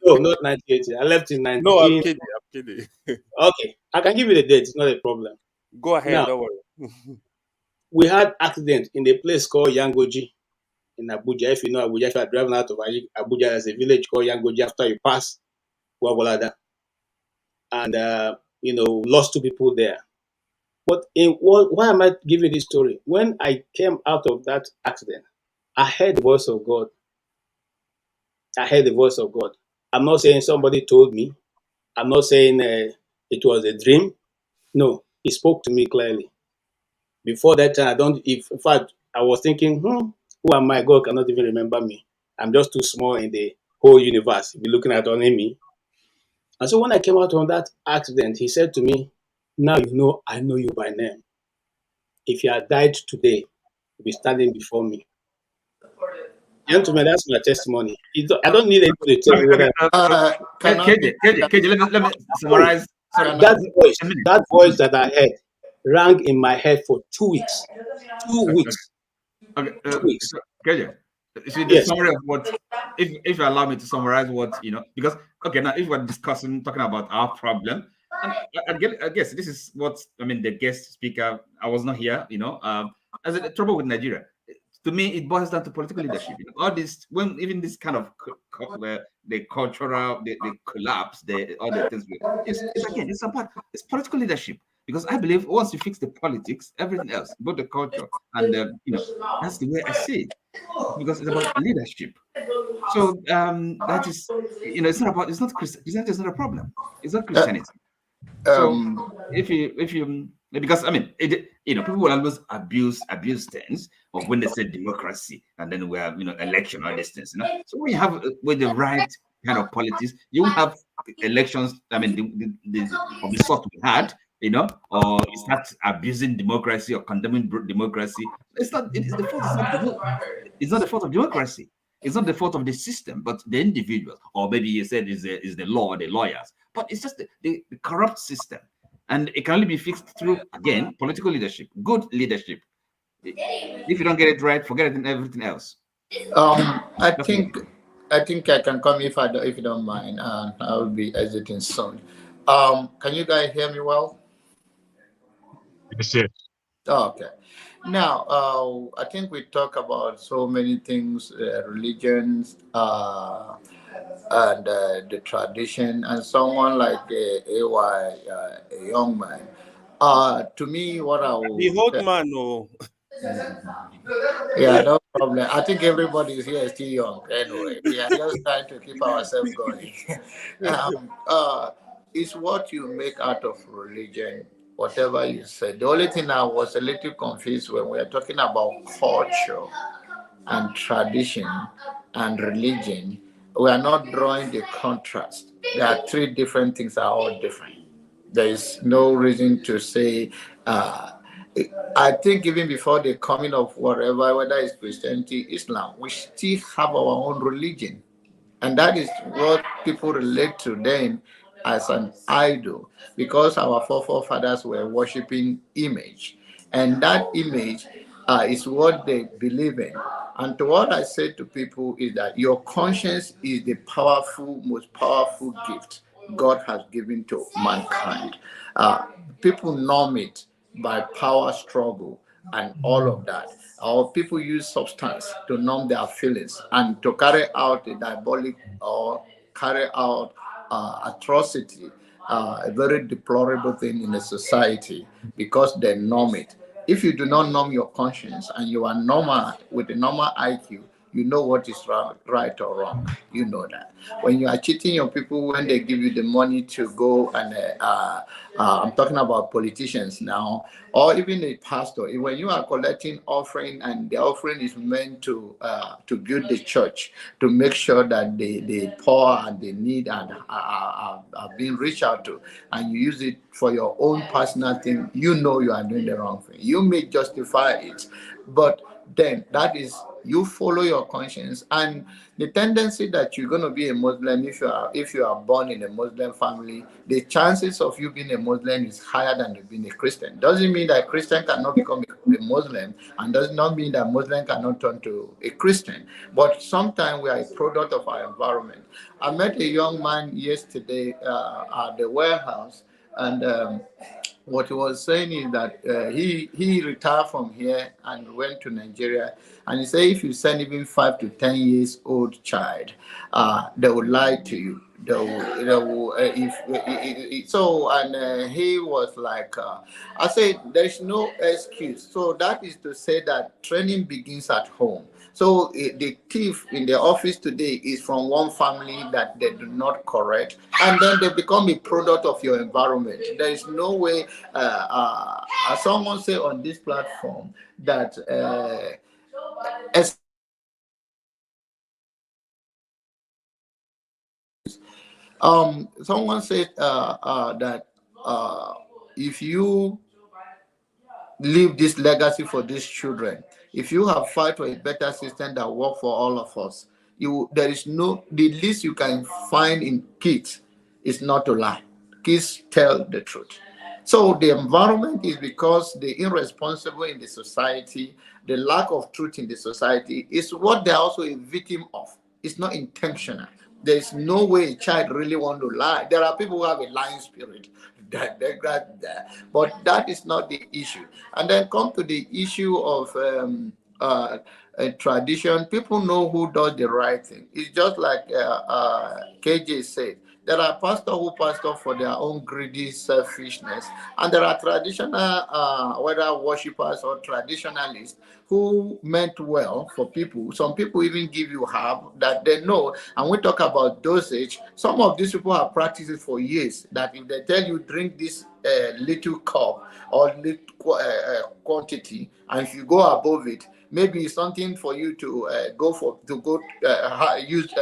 S11: No, not 1980. I left in 19.
S21: No, I'm kidding.
S11: Okay. I can give you the date. It's not a problem.
S21: Go ahead.
S11: Now,
S21: don't worry.
S11: we had accident in a place called Yangoji in Abuja. If you know Abuja, if you are driving out of Abuja, there's a village called Yangoji after you pass Wagwalada. And, lost 2 people there. But why am I giving this story? When I came out of that accident, I heard the voice of God. I'm not saying somebody told me. I'm not saying it was a dream. No, he spoke to me clearly. Before that time, in fact, I was thinking, who am I? God cannot even remember me. I'm just too small in the whole universe. If you're looking at only me. And so when I came out of that accident, he said to me, now I know you by name. If you had died today, you'll be standing before me. Gentlemen, that's my testimony. I don't need anybody to tell me whether.
S13: KJ, let me summarize. Sorry,
S11: that voice that I heard rang in my head for 2 weeks. 2 weeks.
S13: Okay,
S11: 2 weeks.
S13: KJ, see the summary of what, if you allow me to summarize what, because, okay, now if we're talking about our problem, and I guess this is what, the guest speaker, I was not here, as the trouble with Nigeria. To me, it boils down to political leadership. All this, when even this kind of the cultural, the collapse, all the things, it's political leadership. Because I believe once you fix the politics, everything else, both the culture and that's the way I see it. Because it's about leadership. So that is, it's not Christianity is not a problem. It's not Christianity. So if you because people will always abuse things of when they say democracy and then we have election or these things. So when you have with the right kind of politics, you will have elections. Of the sort we had, or you start abusing democracy or condemning democracy. It's not the fault of democracy. It's not the fault of the system, but the individual, or maybe you said is the law, the lawyers. But it's just the corrupt system. And it can only be fixed through, again, political leadership, good leadership. If you don't get it right, forget it and everything else.
S7: I think I can come if you don't mind. I will be exiting soon. Can you guys hear me well?
S15: Yes.
S7: Okay. Now, I think we talk about so many things, religions, and the tradition, and someone like AY, a young man. To me, what I
S21: The
S7: would
S21: old man, no.
S7: yeah, no problem. I think everybody here is still young anyway. We are just trying to keep ourselves going. It's what you make out of religion, whatever you say. The only thing I was a little confused when we are talking about culture and tradition and religion, we are not drawing the contrast. There are three different things that are all different. There is no reason to say, I think even before the coming of whatever, whether it's Christianity, Islam, we still have our own religion. And that is what people relate to then as an idol, because our forefathers were worshiping image. And that image is what they believe in. And to what I say to people is that your conscience is the most powerful gift God has given to mankind. People norm it by power struggle and all of that. Or people use substance to numb their feelings and to carry out a diabolic or carry out atrocity, a very deplorable thing in a society because they numb it. If you do not numb your conscience and you are normal with a normal IQ, you know what is right or wrong. You know that. When you are cheating your people, when they give you the money to go and I'm talking about politicians now, or even a pastor. When you are collecting offering and the offering is meant to build the church, to make sure that the poor and the need are being reached out to, and you use it for your own personal thing, you know you are doing the wrong thing. You may justify it, but then that is you follow your conscience. And the tendency that you're going to be a Muslim, if you are born in a Muslim family, the chances of you being a Muslim is higher than you being a Christian. Doesn't mean that Christian cannot become a Muslim, and does not mean that Muslim cannot turn to a Christian. But sometimes we are a product of our environment. I met a young man yesterday at the warehouse, and what he was saying is that he retired from here and went to Nigeria, and he said if you send even 5 to 10 years old child, they will lie to you. They will, he was like, I said there's no excuse. So that is to say that training begins at home. So the thief in the office today is from one family that they do not correct, and then they become a product of your environment. There is no way, as someone say on this platform, that someone said that if you leave this legacy for these children, if you have fight for a better system that work for all of us, there is no, the least you can find in kids is not to lie. Kids tell the truth. So the environment is because the irresponsible in the society, the lack of truth in the society is what they're also a victim of. It's not intentional. There's no way a child really want to lie. There are people who have a lying spirit. But that is not the issue. And then come to the issue of tradition. People know who does the right thing. It's just like KJ said. There are pastors who pastor for their own greedy selfishness, and there are traditional, whether worshippers or traditionalists, who meant well for people. Some people even give you herb that they know. And we talk about dosage. Some of these people have practiced it for years. That if they tell you drink this little cup or little quantity, and if you go above it, maybe it's something for you to use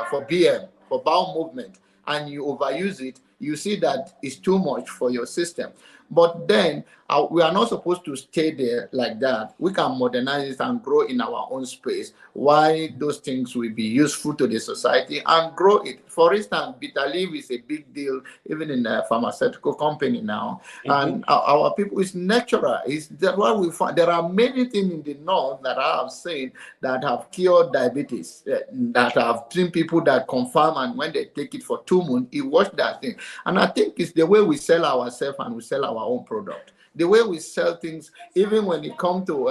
S7: for BM, for bowel movement, and you overuse it, you see that it's too much for your system. But then we are not supposed to stay there like that. We can modernize it and grow in our own space. Why those things will be useful to the society and grow it. For instance, bitter leaf is a big deal even in a pharmaceutical company now. And our people, is natural. Is that what we find? There are many things in the north that I have seen that have cured diabetes, that have seen people that confirm, and when they take it for 2 months, it washed that thing. And I think it's the way we sell ourselves and we sell our own product. The way we sell things, even when it comes to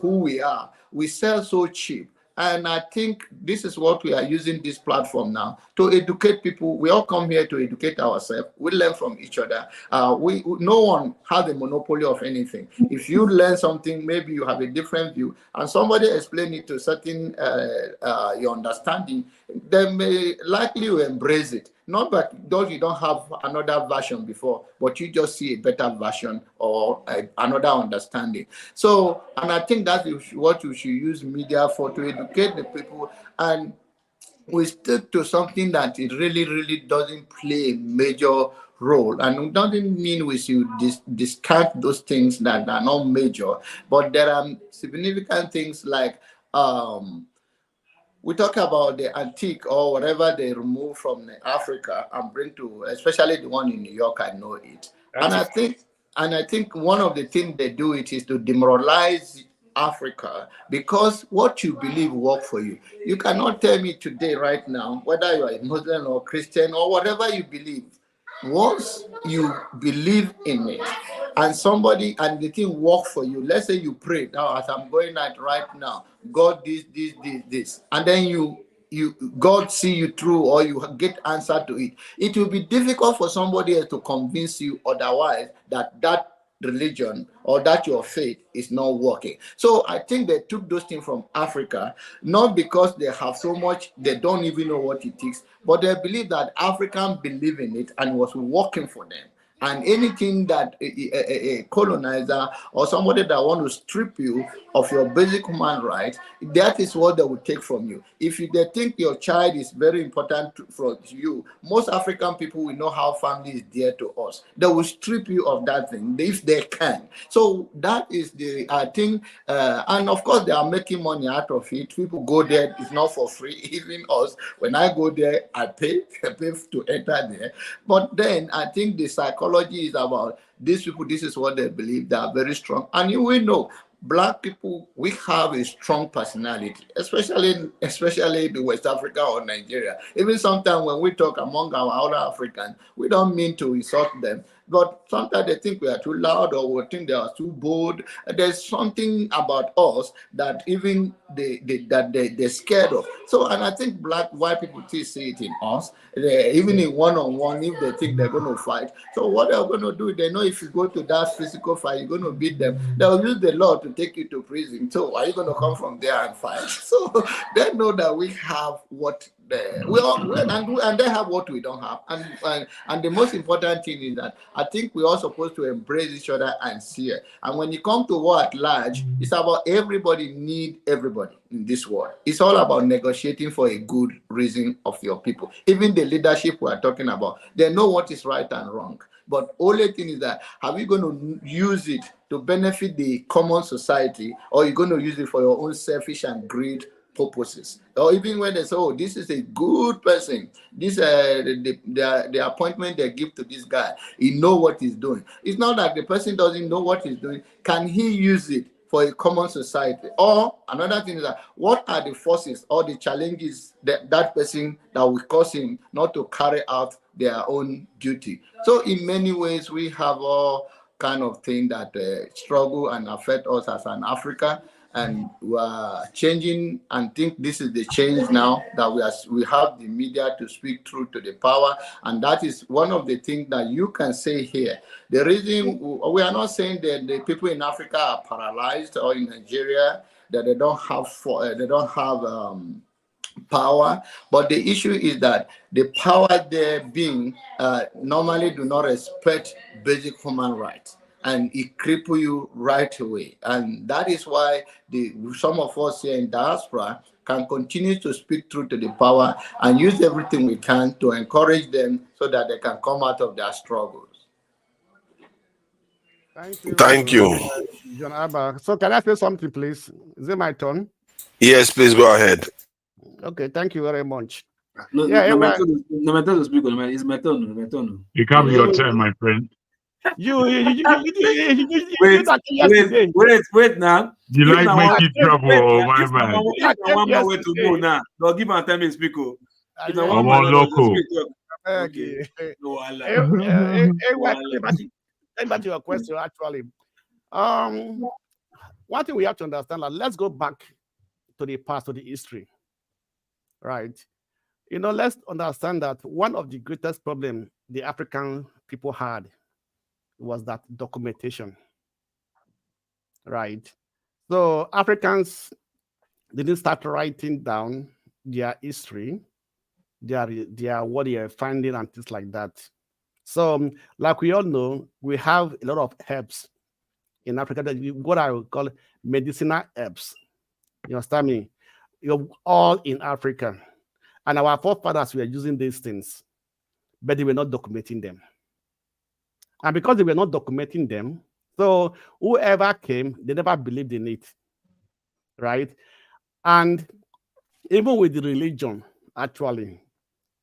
S7: who we are, we sell so cheap And I think this is what we are using this platform now to educate people. We all come here to educate ourselves. We learn from each other. No one has a monopoly of anything. If you learn something, maybe you have a different view, and somebody explain it to certain your understanding, they may likely will embrace it. Not because you don't have another version before, but you just see a better version or another understanding. So, and I think that is what you should use media for, to educate the people. And we stick to something that it really, really doesn't play a major role. And it doesn't mean we should discard those things that are not major, but there are significant things like we talk about the antique or whatever they remove from Africa and bring to, especially the one in New York, I know it. And I think one of the things they do it is to demoralize Africa, because what you believe work for you. You cannot tell me today, right now, whether you are a Muslim or Christian or whatever you believe. Once you believe in it and the thing work for you, let's say you pray now as I'm going at right now, God this, and then God see you through, or you get answer to it. It will be difficult for somebody else to convince you otherwise that religion or that your faith is not working. So I think they took those things from Africa, not because they have so much, they don't even know what it is, but they believe that Africans believe in it and it was working for them. And anything that a colonizer or somebody that want to strip you of your basic human rights, that is what they will take from you. If they think your child is very important for you, most African people will know how family is dear to us. They will strip you of that thing if they can. So that is the thing. And of course, they are making money out of it. People go there, it's not for free. Even us, when I go there, I pay to enter there. But then I think the psychology is about these people, this is what they believe, they are very strong. And you will know, Black people, we have a strong personality, especially in West Africa or Nigeria. Even sometimes when we talk among our other Africans, we don't mean to insult them, but sometimes they think we are too loud or we think they are too bold. There's something about us that even they're scared of. So, and I think white people still see it in us. Even in one-on-one, if they think they're going to fight. So what they're going to do, they know if you go to that physical fight, you're going to beat them. They'll use the law to take you to prison. So are you going to come from there and fight? So they know that we have what and they have what we don't have. And the most important thing is that I think we're all supposed to embrace each other and see it. And when you come to war at large, it's about everybody need everybody in this world. It's all about negotiating for a good reason of your people. Even the leadership we are talking about, they know what is right and wrong. But only thing is that, are you going to use it to benefit the common society, or are you going to use it for your own selfish and greed purposes? Or even when they say, oh, this is a good person, this the appointment they give to this guy, he know what he's doing. It's not that the person doesn't know what he's doing. Can he use it for a common society? Or another thing is that, what are the forces or the challenges that person that will cause him not to carry out their own duty? So in many ways, we have all kind of thing that struggle and affect us as an Africa. And we are changing, and think this is the change now, that we have the media to speak truth to the power. And that is one of the things that you can say here. The reason we are not saying that the people in Africa are paralyzed, or in Nigeria that they don't have power, but the issue is that the power there being normally do not respect basic human rights, and it cripple you right away. And that is why some of us here in diaspora can continue to speak through to the power and use everything we can to encourage them so that they can come out of their struggles.
S18: Thank you.
S1: John Abba. So can I say something, please? Is it my turn?
S18: Yes, please go ahead.
S1: Okay, thank you very much.
S17: No,
S1: Yeah,
S17: my turn to speak. It's my turn.
S15: It can't be your turn, my friend.
S17: Wait now.
S15: You like making trouble, my man.
S17: One more way to go now. They'll give my time to speak.
S15: I'm on local.
S1: Okay. Back to your question, actually. One thing we have to understand, let's go back to the past, to the history, right? Let's understand that one of the greatest problems the African people had was that documentation, right? So Africans didn't start writing down their history, their what they are finding and things like that. So, like we all know, we have a lot of herbs in Africa that what I would call medicinal herbs. You understand me? You're all in Africa. And our forefathers were using these things, but they were not documenting them. And because they were not documenting them, so whoever came, they never believed in it, right? And even with the religion, actually,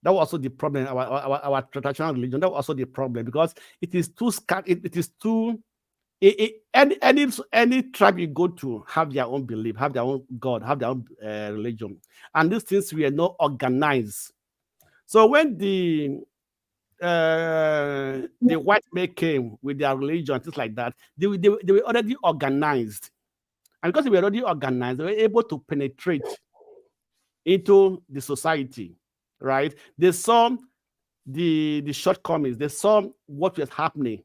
S1: that was also the problem. Our traditional religion, that was also the problem because it is too scarce. It is too. Any tribe you go to have their own belief, have their own God, have their own religion, and these things were not organized. So when the white men came with their religion, things like that, they were already organized, and because they were already organized, they were able to penetrate into the society, right? They saw the shortcomings, they saw what was happening,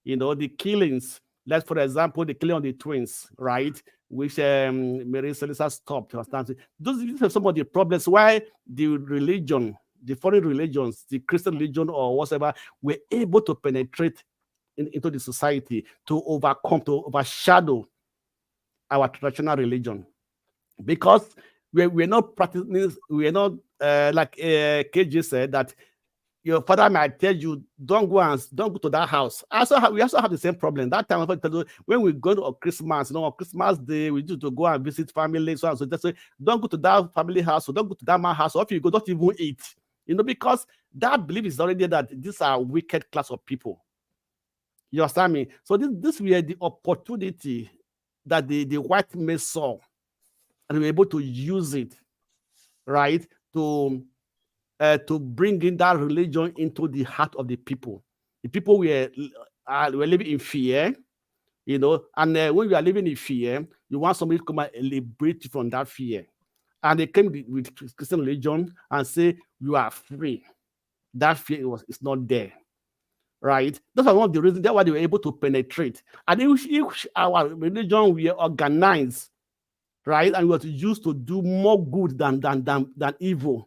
S1: the killings. Let's, for example, the killing of the twins, right? Which Mary Celesta stopped. Those are some of the problems why the religion, the foreign religions, the Christian religion or whatever, were able to penetrate into the society to overcome, to overshadow our traditional religion. Because we're not practicing, we're not, like KJ said, that your father might tell you, don't go to that house. We also have the same problem. That time, when we go to Christmas, on Christmas Day, we need to go and visit family. So that's why don't go to that family house, or don't go to that man's house, or if you go, don't even eat. Because that belief is already that these are wicked class of people. You understand me? So this were the opportunity that the white men saw, and they were able to use it, right, to bring in that religion into the heart of the people. The people were living in fear, and when you are living in fear, you want somebody to come and liberate you from that fear. And they came with Christian religion and say, you are free. That fear is not there, right? That's one of the reasons that's why they were able to penetrate. And if our religion were organized, right, and was used to do more good than evil,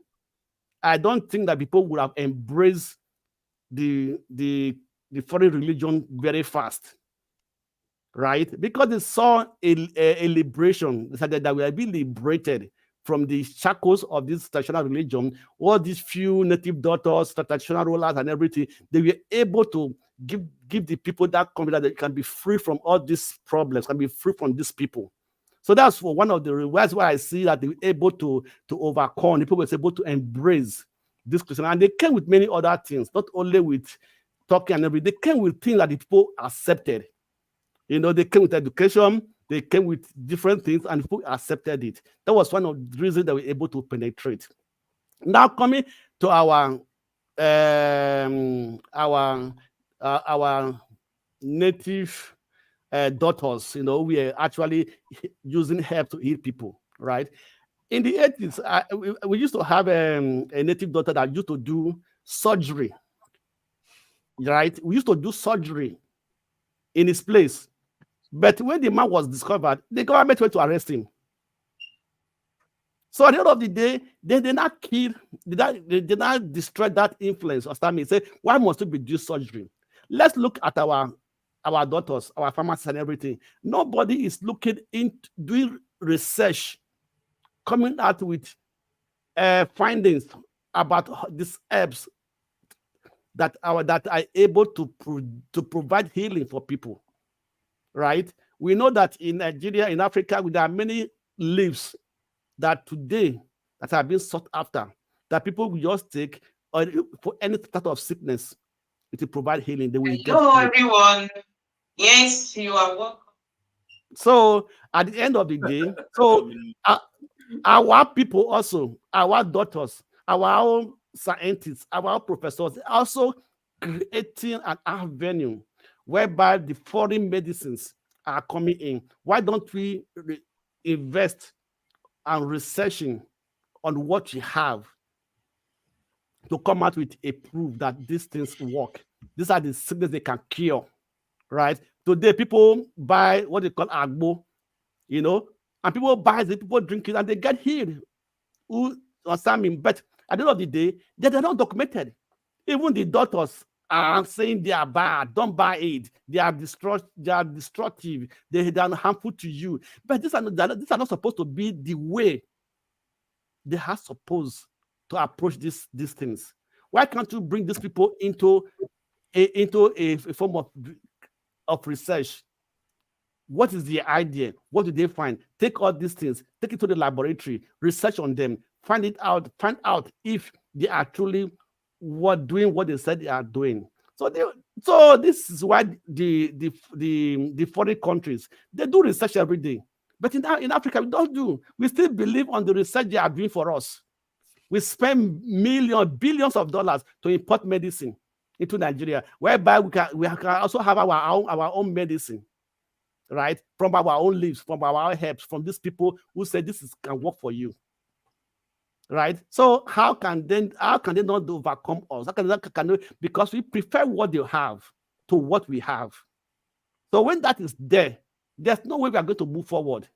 S1: I don't think that people would have embraced the foreign religion very fast, right? Because they saw a liberation. They said that we are being liberated from the shackles of this traditional religion. All these few native daughters, traditional rulers, and everything, they were able to give the people that confidence that they can be free from all these problems, can be free from these people. So that's one of the reasons why I see that they were able to overcome. The people were able to embrace this Christian, and they came with many other things, not only with talking and everything. They came with things that the people accepted. They came with education, they came with different things, and people accepted it. That was one of the reasons that we were able to penetrate. Now coming to our native daughters, we are actually using herb to heal people, right? In the 80s, we used to have a native daughter that used to do surgery, right? We used to do surgery in his place. But when the man was discovered, the government went to arrest him. So at the end of the day, they did not kill, they did not destroy that influence. Say, why must we do surgery? Let's look at our daughters, our pharmacists and everything. Nobody is looking into doing research, coming out with findings about these herbs that are able to provide healing for people, right? We know that in Nigeria, in Africa, there are many leaves that today that have been sought after, that people will just take for any type of sickness. It will provide healing. They will
S4: Hello, everyone. Yes, you are welcome.
S1: So at the end of the day, so our people also, our daughters, our own scientists, our professors, also creating an avenue whereby the foreign medicines are coming in. Why don't we invest and researching on what you have to come out with a proof that these things work. These are the sickness they can cure, right? Today, people buy what they call agbo, and people buy it, people drink it, and they get healed. Who or something, but at the end of the day, they're not documented. Even the doctors are saying they are bad. Don't buy it. They are destructive. They are harmful to you. But these are not supposed to be the way they are supposed to approach these things. Why can't you bring these people into a form of research? What is the idea? What do they find? Take all these things, take it to the laboratory, research on them, find out if they are truly doing what they said they are doing. So this is why the foreign countries, they do research every day. But in Africa, we don't do. We still believe on the research they are doing for us. We spend billions of dollars to import medicine into Nigeria, whereby we can also have our own medicine, right? From our own leaves, from our own herbs, from these people who say this can work for you, right? So how can they not overcome us? Because we prefer what they have to what we have. So when that is there, there's no way we are going to move forward.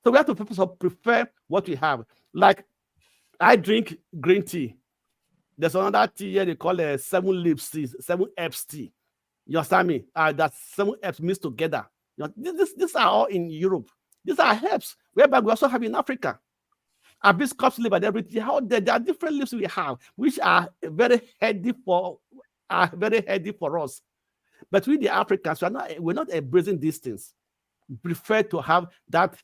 S1: So we have to prefer what we have. Like I drink green tea. There's another tea here they call a 7 leaves tea, 7 herbs tea. You understand me? That's 7 herbs mixed together. These are all in Europe. These are herbs, whereby we also have in Africa. Hibiscus leaf and everything. There are different leaves we have, which are very healthy for us. But we, the Africans, we're not embracing these things. We prefer to have that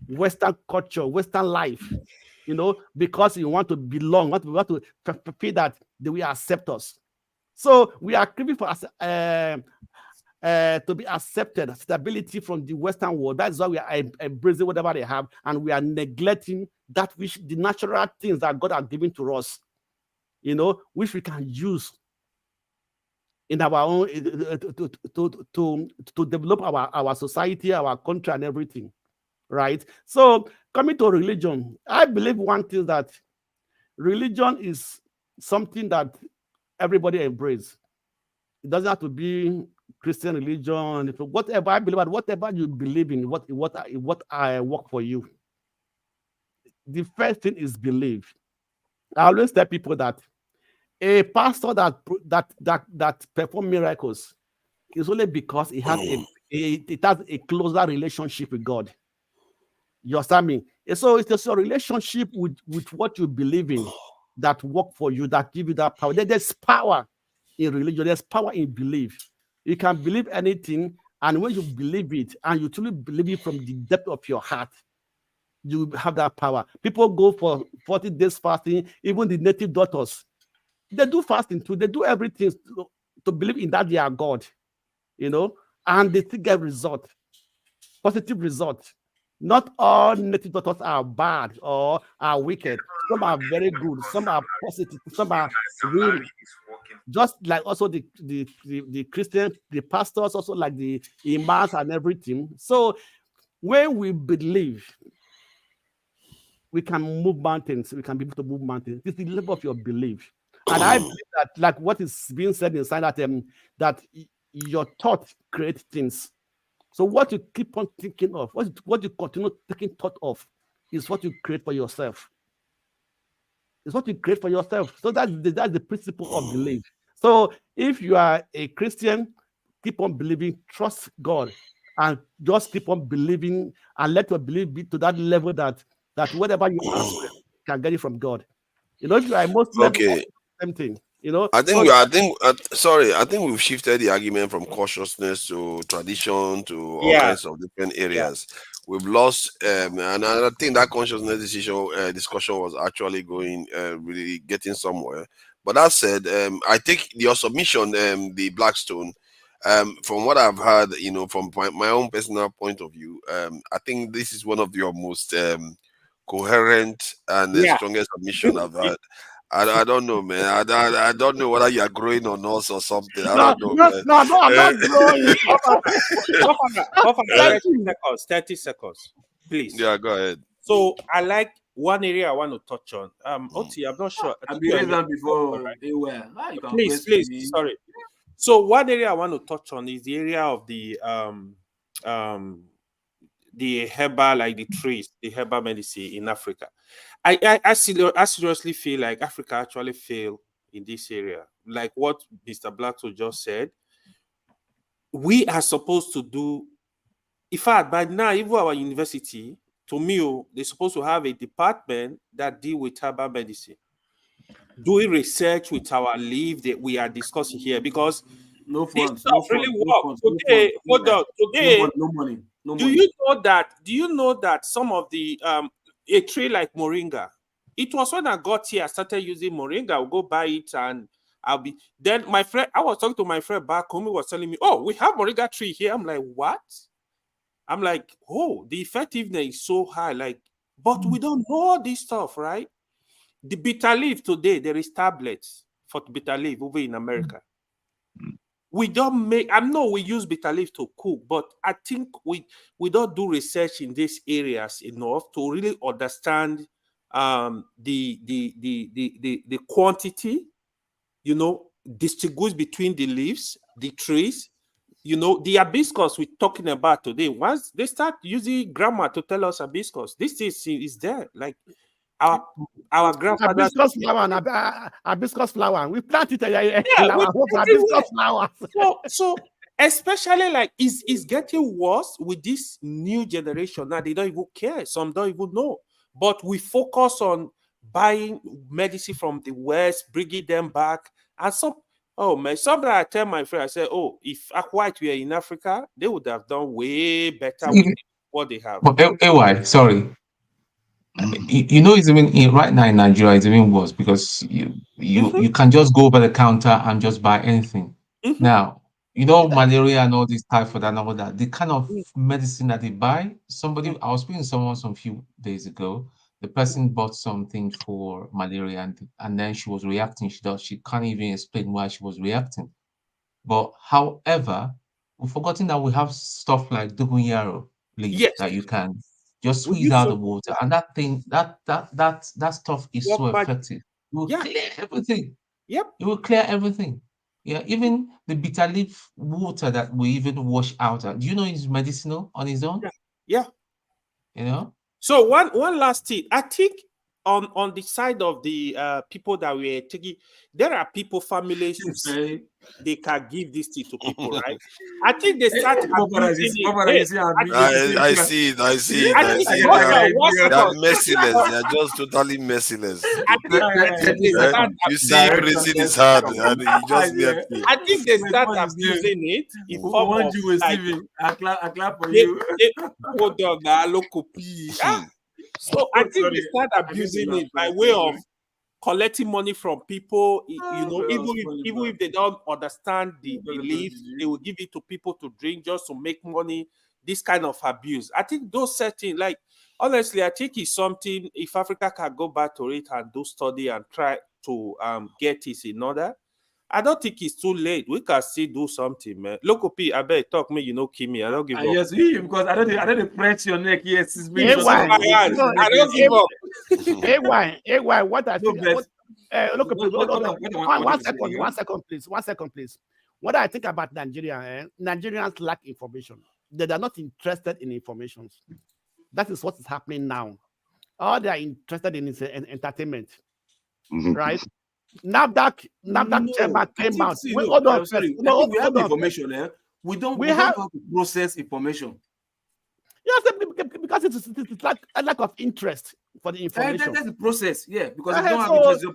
S1: Western culture, Western life, because you want to belong, we want to feel that they will accept us. So we are craving for to be accepted, stability from the Western world. That's why we are embracing whatever they have, and we are neglecting that which the natural things that God has given to us, which we can use in our own to develop our society, our country, and everything, right? So coming to religion, I believe one thing, that religion is something that everybody embraces. It doesn't have to be Christian religion, whatever I believe, whatever you believe in, what I work for you. The first thing is belief. I always tell people that a pastor that performs miracles is only because it has a closer relationship with God. You understand me? And so it's just a relationship with what you believe in that work for you, that give you that power. There's power in religion. There's power in belief. You can believe anything, and when you believe it, and you truly believe it from the depth of your heart, you have that power. People go for 40 days fasting. Even the native doctors, they do fasting too. They do everything to believe in that they are God, and they still get positive result. Not all native doctors are bad or are wicked. Some are very good. Some are positive. Some are real. Just like also the Christian, the pastors, also like the imams and everything. So when we believe, we can move mountains. We can be able to move mountains. It's the level of your belief. And I believe that, like what is being said inside that your thoughts create things. So what you keep on thinking of, what you continue taking thought of, is what you create for yourself. It's what you create for yourself. So that's the principle of belief. So if you are a Christian, keep on believing, trust God, and just keep on believing, and let your belief be to that level that whatever you ask for, you can get it from God. If you are a Muslim,
S18: Okay.
S1: same thing.
S18: I think we've shifted the argument from consciousness to tradition to all kinds of different areas. Yeah. We've lost, and I think that consciousness discussion was actually going really getting somewhere. But that said, I take your submission, the Blackstone. From what I've heard, from my own personal point of view, I think this is one of your most coherent and the strongest submission I've heard. I don't know, man. I don't know whether you are growing on us or something. I don't know.
S1: No, I'm not growing.
S21: 30 seconds, please.
S18: Yeah, go ahead.
S21: So I like one area I want to touch on. Oti, I'm not sure. I
S17: I've
S21: think
S17: been
S21: you are
S17: raised
S21: in
S17: that before.
S21: right?
S17: You can
S21: Please,
S17: question
S21: please,
S17: me.
S21: sorry. So one area I want to touch on is the area of the herbal, like the trees, the herbal medicine in Africa. I seriously feel like Africa actually failed in this area. Like what Mr. Blackto just said, we are supposed to do. In fact, by now, even our university, to me, they're supposed to have a department that deal with herbal medicine, doing research with our leaf that we are discussing here, because
S17: no
S21: this
S17: funds,
S21: stuff really work. Today, hold on. Today,
S17: no money.
S21: do you know that some of the a tree like moringa, it was when I got here I started using moringa. I'll go buy it and I'll be then my friend. I was talking to my friend back home. He was telling me, "Oh, we have moringa tree here." I'm like, "What?" I'm like, "Oh, the effectiveness is so high." Like, but we don't know all this stuff, right? The bitter leaf today, there is tablets for bitter leaf over in America. We don't make, I know we use bitter leaf to cook, but I think we don't do research in these areas enough to really understand the quantity, distinguish between the leaves, the trees, the hibiscus we're talking about today. Once they start using grammar to tell us hibiscus, this is there. Like our grandfathers.
S1: Hibiscus flower. We plant it in
S21: Yeah,
S1: our home. Hibiscus flower.
S21: So especially like it's getting worse with this new generation. Now they don't even care. Some don't even know. But we focus on buying medicine from the West, bringing them back, and something I tell my friend, I say, "Oh, if white were in Africa, they would have done way better with what they have."
S8: But AY, sorry. It's even right now in Nigeria, it's even worse because you can just go over the counter and just buy anything. Now, malaria and all this typhoid and all that, the kind of medicine that they buy, I was speaking to someone some few days ago. The person bought something for malaria and then she was reacting. She can't even explain why she was reacting. But however, we've forgotten that we have stuff like Dogoyaro leaf that you can just squeeze out the water, and that thing, that stuff is so effective. It will clear everything.
S21: Yep.
S8: It will clear everything. Yeah, even the bitter leaf water that we even wash out. Do you know it's medicinal on its own?
S21: Yeah.
S8: So
S21: one last thing. I think on the side of the people that we're taking, there are families who say they can give this thing to people, right? I think they start abusing it.
S18: I see it. They are merciless. They are just totally merciless. You see, prison is hard, and you just left it.
S21: I think they start abusing it in form of
S17: I clap for you.
S21: So I think they start abusing it by way of collecting money from people. Even if they don't understand the leaf, they will give it to people to drink just to make money. This kind of abuse. I think those settings, like honestly, I think it's something. If Africa can go back to it and do study and try to get it in order, I don't think it's too late. We can still do something, man. Local P, I bet talk me, kill me. I don't give up.
S17: Yes, because I don't press your neck. Yes, it's me.
S21: I don't give up.
S1: AY, what I think. One second, please. What I think about Nigeria, Nigerians lack information. They are not interested in information. That is what is happening now. All they are interested in is entertainment, right? NAFDAC chairman came out. Hold on first.
S17: We have information. We don't have to process information.
S1: Yes, because it's like a lack of interest for the information.
S17: That's the process, because we don't have interest.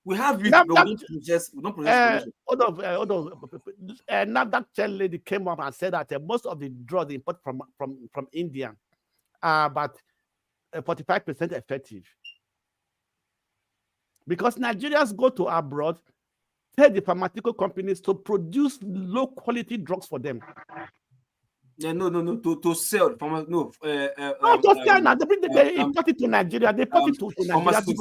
S17: We have it, but we don't process information.
S1: Hold on. NAFDAC chair lady came up and said that most of the drugs imported from India are about 45% effective. Because Nigerians go to abroad, pay the pharmaceutical companies to produce low quality drugs for them.
S17: No, to sell. To
S1: sell now. They import it to Nigeria. They put it to Nigeria to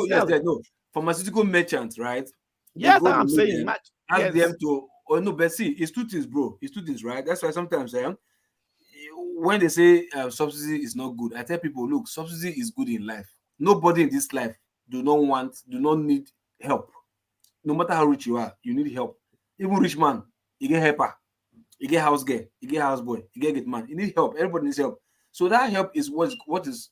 S1: sell.
S17: Pharmaceutical merchants, right?
S1: Yes, I'm saying.
S17: Ask them to. But see, it's two things, bro. It's two things, right? That's why sometimes when they say subsidy is not good, I tell people, look, subsidy is good in life. Nobody in this life do not need help. No matter how rich you are, you need help. Even rich man, you get helper, you get house girl, you get house boy, you get man. You need help. Everybody needs help. So that help is what is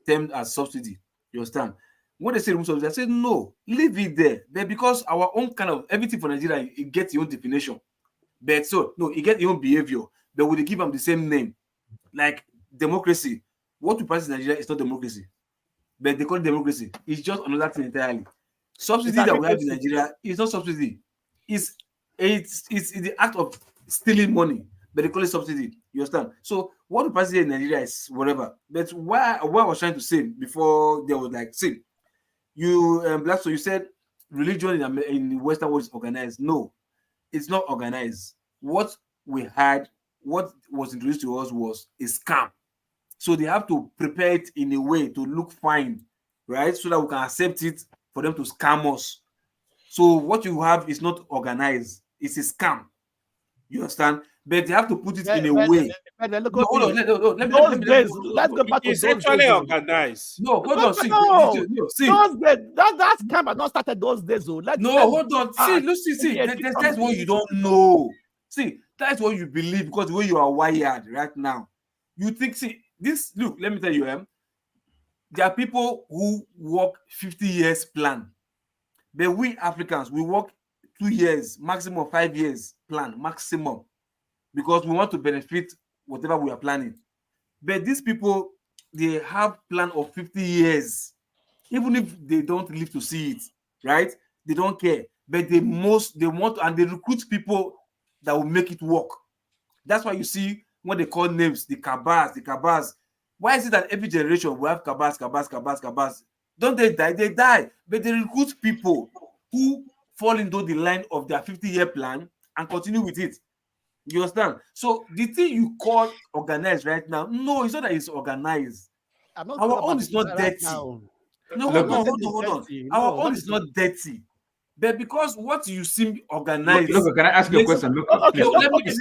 S17: termed as subsidy. You understand? When they say room subsidy, I say no, leave it there. But because our own kind of everything for Nigeria, it gets your own definition. But so no, it gets your own behavior. But would they give them the same name? Like democracy. What we practice in Nigeria is not democracy. But they call it democracy. It's just another thing entirely. Subsidy that we have in Nigeria is not subsidy. It's the act of stealing money, but they call it subsidy. You understand? So what we practice in Nigeria is whatever. But what I was trying to say before there was like, see, you Black, so you said religion in the Western world is organized. No, it's not organized. What we had, what was introduced to us was a scam. So they have to prepare it in a way to look fine, right? So that we can accept it for them to scam us. So what you have is not organized. It's a scam. You understand? But they have to put it in a way. Hold on. Let me go back to
S21: It's
S17: those
S21: actually
S17: days.
S21: organized.
S17: No, hold on. See.
S1: Those days, that scam had not started those days. Hold
S17: on. See. That's what you don't know. See, that's what you believe because the way you are wired right now. You think, see, this, look, let me tell you, there are people who work 50 years plan. But we Africans, we work 2 years, maximum 5 years plan, maximum. Because we want to benefit whatever we are planning. But these people, they have plan of 50 years. Even if they don't live to see it, right? They don't care. But they want, and they recruit people that will make it work. That's why you see when they call names, the cabals. Why is it that every generation will have cabals? Don't they die? They die. But they recruit people who fall into the line of their 50-year plan and continue with it. You understand? So the thing you call organized right now, no, it's not that it's organized. Our own is not dirty. No, hold on. Our own is not dirty. But because what you seem organized.
S13: Look, can I ask you a question?
S17: Okay, let me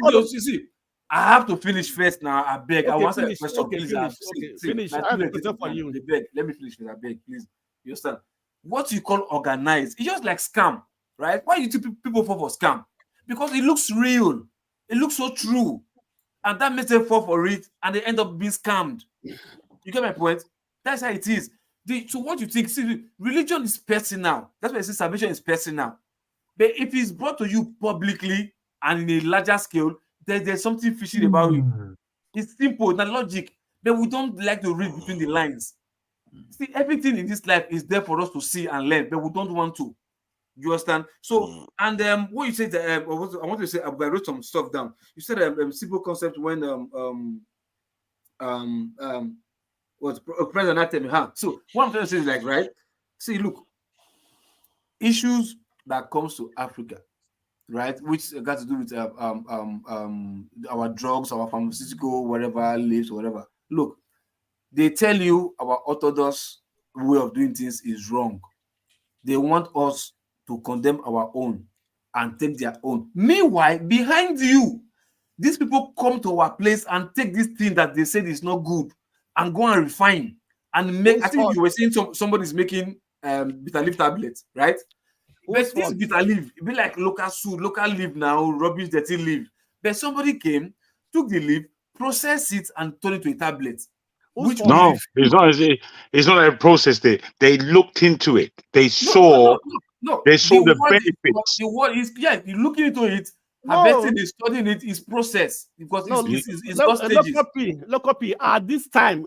S17: see. I have to finish first now. I beg. I want to ask a question.
S1: Okay,
S17: please.
S1: Finish. I have a question for you.
S17: Let me finish first. I beg, please. You understand? What you call organized, it's just like scam, right? Why you think people fall for scam? Because it looks real. It looks so true. And that makes them fall for it and they end up being scammed. You get my point? That's how it is. So what you think? See, religion is personal. That's why I say salvation is personal. But if it's brought to you publicly and in a larger scale, there's something fishy about it. It's simple, not logic. But we don't like to read between the lines. See, everything in this life is there for us to see and learn, but we don't want to. You understand? So, and what you said, I want to say, I wrote some stuff down. You said simple concept when was President Achebe. So what I'm trying to say is like, right? See, look, issues that comes to Africa, right, which got to do with our drugs, our pharmaceutical, whatever, lives, whatever. Look, they tell you our orthodox way of doing things is wrong. They want us to condemn our own and take their own. Meanwhile, behind you, these people come to our place and take this thing that they said is not good and go and refine and make. I think you were saying somebody's making bitter leaf tablets, right? But this bitter leaf, it be like local soup, local leaf now, rubbish, dirty leaf. But somebody came, took the leaf, processed it, and turned it to a tablet.
S15: No, it's not a process. They looked into it. They saw. They saw the benefits.
S17: The word is you looking into it. Harvesting is studying it is process because it's got stages.
S1: Local at this time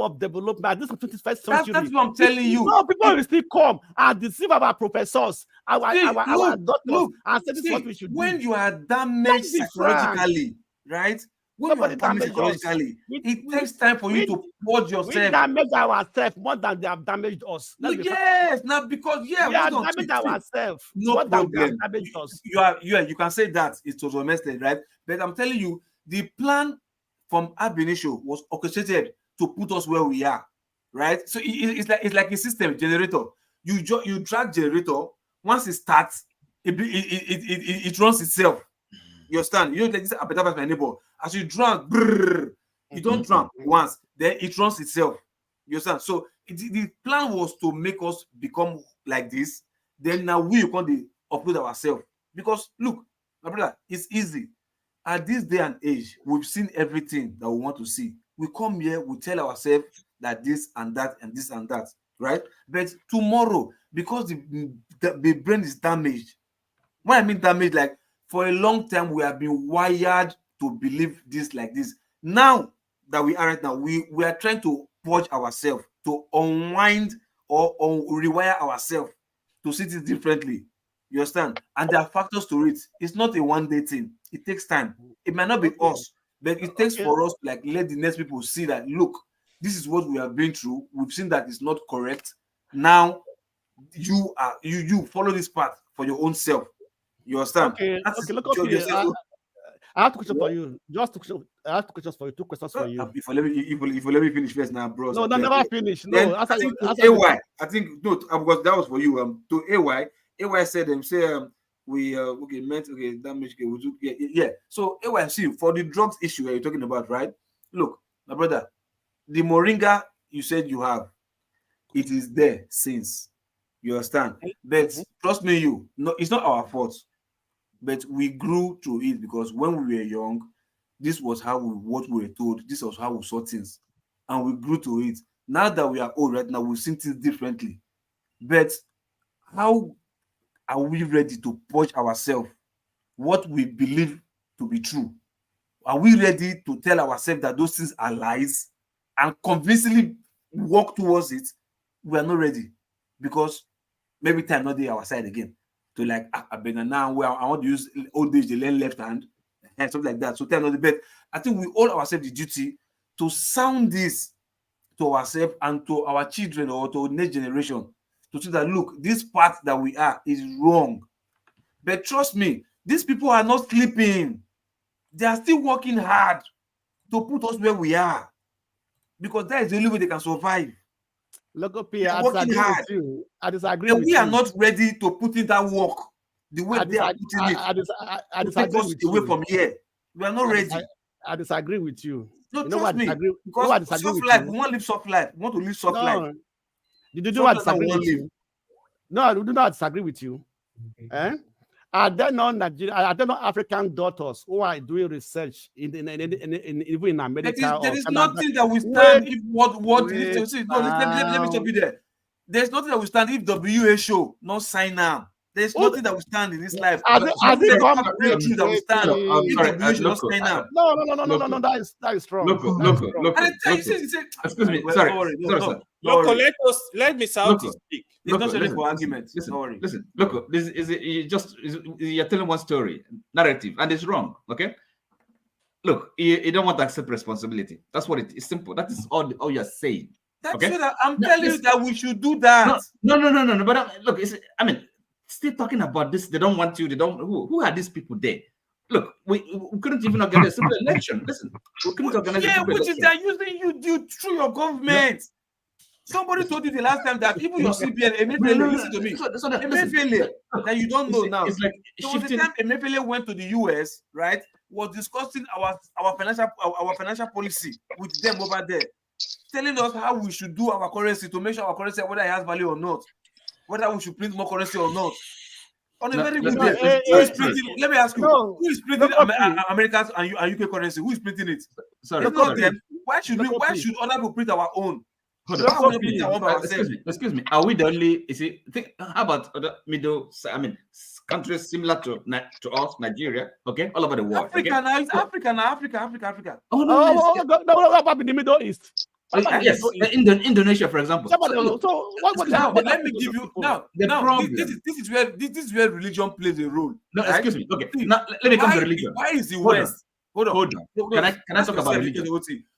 S1: of development, at this 21st century.
S17: That's what I'm telling you.
S1: No, people will still come and deceive our professors, our doctors, and say this is what we should do.
S17: When you are damaged psychologically, right? When you are damaged psychologically, it takes time for you to purge yourself.
S1: We damage ourselves more than they have damaged us.
S17: Yes, now because
S1: we are damaged ourselves.
S17: No problem.
S1: Damaged us.
S17: You can say that it was domestic, right? But I'm telling you, the plan from ab initio was orchestrated to put us where we are, right? So it's like a system generator. You drag generator. Once it starts, it runs itself. You understand? You don't like this appetite of my neighbor. As you drag, You don't run once, then it runs itself. You understand? So the plan was to make us become like this. Then now we can upload ourselves. Because look, my brother, it's easy. At this day and age, we've seen everything that we want to see. We come here, we tell ourselves that this and that and this and that, right? But tomorrow, because the brain is damaged, when I mean damaged, like for a long time, we have been wired to believe this like this. Now that we are right now, we are trying to purge ourselves, to unwind or rewire ourselves to see things differently. You understand? And there are factors to it. It's not a one-day thing. It takes time. It might not be us, but it takes for us to like let the next people see that, look, this is what we have been through. We've seen that it's not correct. Now you follow this path for your own self. You understand?
S1: Okay, look up here. I have two questions for you. I have two questions for you. Two questions for you.
S17: If you let me finish first now, bro.
S1: No, never finish. No,
S17: I think AY. I think no, because that was for you. To AY. AY said we meant damage. We do yeah. So AY, see, for the drugs issue you're talking about, right? Look, my brother, the moringa you said you have, it is there since. You understand? But trust me, it's not our fault. But we grew through it because when we were young, this was what we were told. This was how we saw things, and we grew to it. Now that we are old, right now we've seen things differently. But how are we ready to purge ourselves what we believe to be true? Are we ready to tell ourselves that those things are lies and convincingly walk towards it? We are not ready because maybe time not there our side again. To like, now I want to use old age, the left hand, and something like that. So time not the bed. I think we owe ourselves the duty to sound this to ourselves and to our children or to next generation to see that, look, this path that we are is wrong. But trust me, these people are not sleeping. They are still working hard to put us where we are because that is the only way they can survive.
S1: Look up here. I disagree with you.
S17: We are not ready to put in that work the way they are putting it.
S1: I disagree with you.
S17: Away from here. We are not ready.
S1: I disagree with you.
S17: No,
S1: you
S17: know trust me. Because soft life, we want to live soft life. We want to live soft life.
S1: Did you do what I disagree with you? No, I do not disagree with you. Are there not African daughters who are doing research even in America?
S17: There is nothing that we stand if what let me stop you there. There's nothing that we stand if WHO not sign up. There's nothing that we stand in this life.
S1: That
S17: we stand if WHO not sign up.
S1: No, that is wrong.
S17: Look.
S13: Excuse me. Sorry.
S21: Look, let me sound to speak.
S17: It's not really for argument.
S13: Listen. Look, this is you're telling one story, narrative, and it's wrong. Okay. Look, you don't want to accept responsibility. That's what it is. Simple. That is all you're saying.
S17: That's what I'm telling you that we should do that.
S13: No. But look, still talking about this. They don't want you. They don't. Who are these people there? Look, we couldn't even organize a simple election. Listen, we couldn't organize a simple election.
S17: They're using you through your government. Somebody told you the last time that even your CPN, Emefiele, listen to me. Emefiele, that you don't know now.
S13: It's like
S17: shifting. The time Emefiele went to the US, right, was discussing our financial policy with them over there, telling us how we should do our currency to make sure our currency, whether it has value or not, whether we should print more currency or not. On a very good day, let me ask you, who is printing America's and UK currency? Who is printing it?
S13: Sorry,
S17: it's not them. Why should other people print our own?
S13: Excuse me. Are we the only? How about other countries similar to us, Nigeria? Okay, all over the world.
S17: Africa.
S1: Oh no! What about in the Middle East?
S13: Yes, Indonesia, for example.
S1: So what
S17: now? Let me give you now. This is where religion plays a role.
S13: No, right? Excuse me. Okay, now let me come to religion.
S17: Why is the West? Hold on.
S13: Can I talk about religion?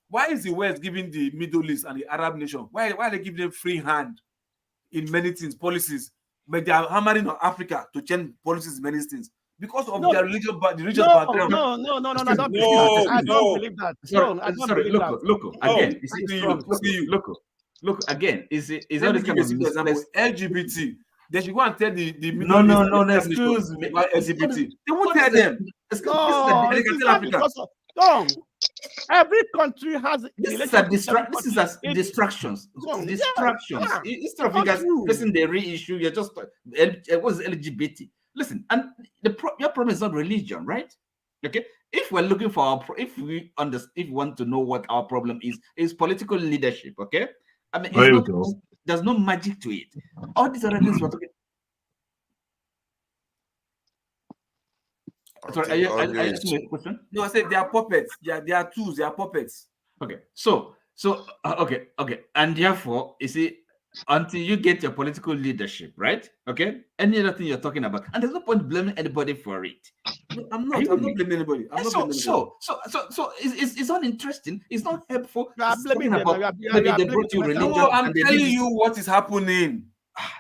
S17: Why is the West giving the Middle East and the Arab nation? Why are they giving them free hand in many things, policies, but they are hammering on Africa to change policies in many things because of their religious background?
S1: No, I don't believe that.
S13: Sorry, look again. Look again. Is all this kind of
S17: LGBT? They should go and tell the
S13: no. Excuse me.
S17: LGBT. They won't tell them.
S1: No, Every country has
S14: this is a distractions. Distractions. Instead of you guys facing the real issue, you're just what's LGBT? Listen, and your problem is not religion, right? Okay. If we're looking for if we want to know what our problem is political leadership. Okay. I mean, there's no magic to it. All these other things we're talking. Sorry, are you asking a question?
S17: No, I said they are puppets. They are tools. They are puppets.
S14: Okay, so okay, and therefore, you see, until you get your political leadership, right? Okay, any other thing you're talking about, and there's no point blaming anybody for it.
S17: No, I'm not blaming anybody.
S14: So it's not interesting. It's not helpful.
S1: I'm blaming them.
S14: Maybe they brought you religion.
S17: No, I'm telling you what is happening.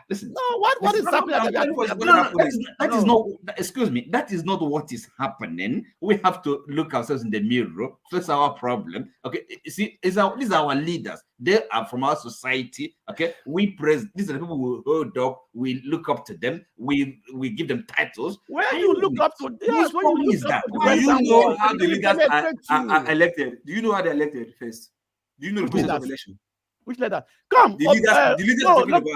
S14: Listen.
S1: No, what is happening?
S14: That is not. Excuse me. That is not what is happening. We have to look ourselves in the mirror. Face our problem. Okay. You see, these are our leaders. They are from our society. Okay. We praise. These are the people we hold up. We look up to them. We give them titles.
S1: Where you look up to? Yes,
S14: what is that?
S17: Do you know how the leaders are elected? Do you know how they're elected first? Do you know the process of election?
S1: Which letter? Come.
S17: The leaders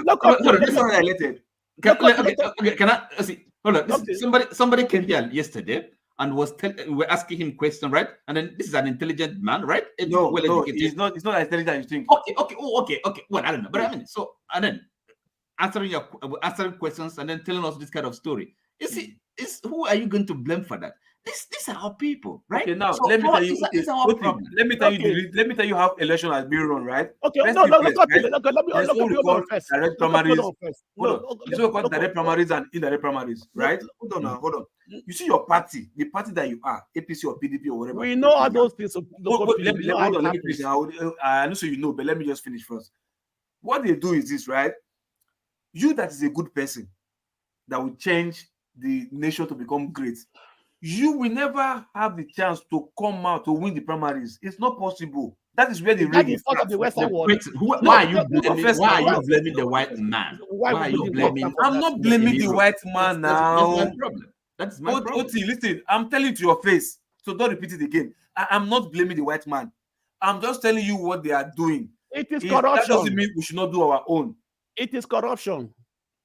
S1: Look
S17: are elected.
S14: Okay, can I see? Hold on. Somebody came here yesterday and we're asking him question, right? And then this is an intelligent man, right?
S17: No, he's not as intelligent as you think.
S14: Okay. Well, I don't know, but I mean, so and then answering questions and then telling us this kind of story. You see, who are you going to blame for that? These are our people, right?
S17: Okay, now
S14: so
S17: let me tell you.
S14: let
S17: me tell you how election has been run, right?
S1: Okay,
S17: Let's
S1: no,
S17: let me
S1: first.
S17: Direct primaries. Hold on. There's what we call direct primaries and indirect primaries, right? Hold on. You see your party, the party that you are, APC or PDP or whatever.
S1: We know all those things.
S17: Hold on, let me finish. I know so you know, but let me just finish first. What they do is this, right? You that is a good person that will change the nation to become great. You will never have the chance to come out to win the primaries. It's not possible. That is where the ring is.
S14: Why are you blaming the white man? Why are you blaming?
S17: I'm not blaming the white man now.
S14: That's my problem. That's my problem.
S17: Oti, listen, I'm telling to your face, so don't repeat it again. I'm not blaming the white man. I'm just telling you what they are doing.
S1: It is corruption.
S17: That doesn't mean we should not do our own.
S1: It is corruption.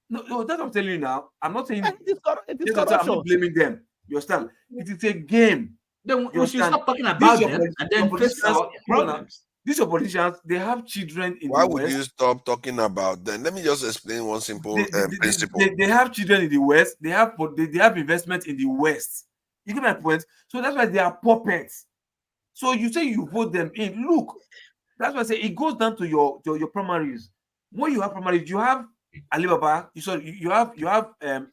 S17: No, that's what I'm telling you now. I'm not saying
S1: it is corruption.
S17: I'm not blaming them. You understand? It is a game.
S14: Then we should stop talking about them and then face our problems.
S17: These are politicians. They have children in
S18: Why
S17: the
S18: would
S17: West.
S18: you stop talking about them? Let me just explain one simple principle.
S17: They have children in the West. They have investment in the West. You get my point? So that's why they are puppets. So you say you vote them in. Look, that's why I say it goes down to your primaries. When you have primaries, you have Alibaba. You have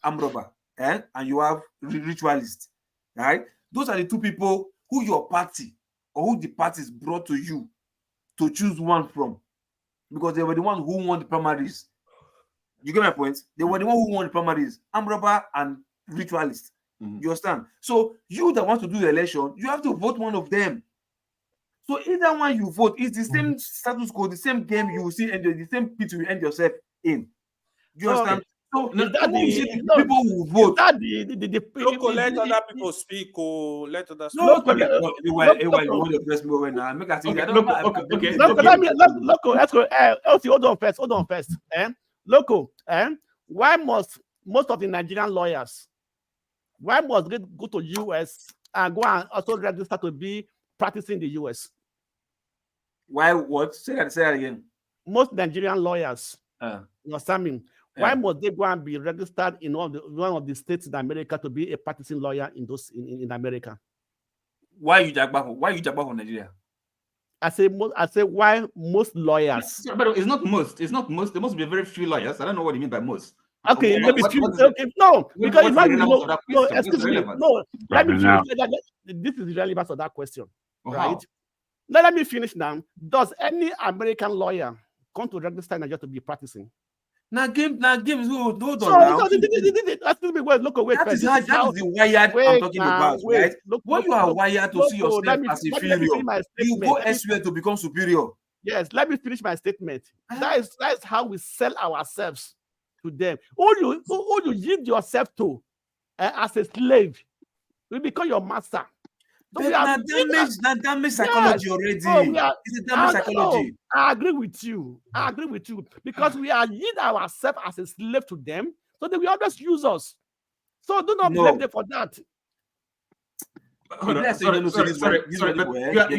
S17: Amroba, and you have ritualist, right? Those are the two people who your party or who the parties brought to you to choose one from, because they were the ones who won the primaries. You get my point? They were the one who won the primaries, Amroba and ritualist. You understand? So you that want to do the election, you have to vote one of them. So either one you vote, it's the same status quo, the same game you will see, and the same pit you end yourself in. You understand?
S1: Okay.
S17: So
S1: people
S17: who vote.
S21: Let other people speak. Let others speak.
S17: Hold
S1: on first. Loco, why must most of the Nigerian lawyers, why must they go to US and go and also register to be practicing in the US?
S17: Why what? Say that again.
S1: Most Nigerian lawyers, you understand me? Why must they go and be registered in one of the states in America to be a practicing lawyer in America?
S17: Why you jagba for Nigeria?
S1: I say why most lawyers.
S14: But it's not most. It's not most. There must be very few lawyers. I don't know what you mean by most.
S1: Okay, maybe few. Okay, no, because it's not. No, excuse me. No, let me finish. This is the relevance of that question, right? Now let me finish now. Does any American lawyer come to register in Nigeria to be practicing?
S17: Now give hold on
S1: now.
S17: That is the wired I'm talking about, right? When you are wired to see yourself as inferior, you go elsewhere to become superior.
S1: Yes, let me finish my statement. That is how we sell ourselves to them. Who you yield yourself to as a slave will become your master. So
S14: But now damage psychology already. It's a damage psychology.
S1: I agree with you. Because we are using ourselves as a slave to them, so they will always use us. So do not blame them for that.
S14: You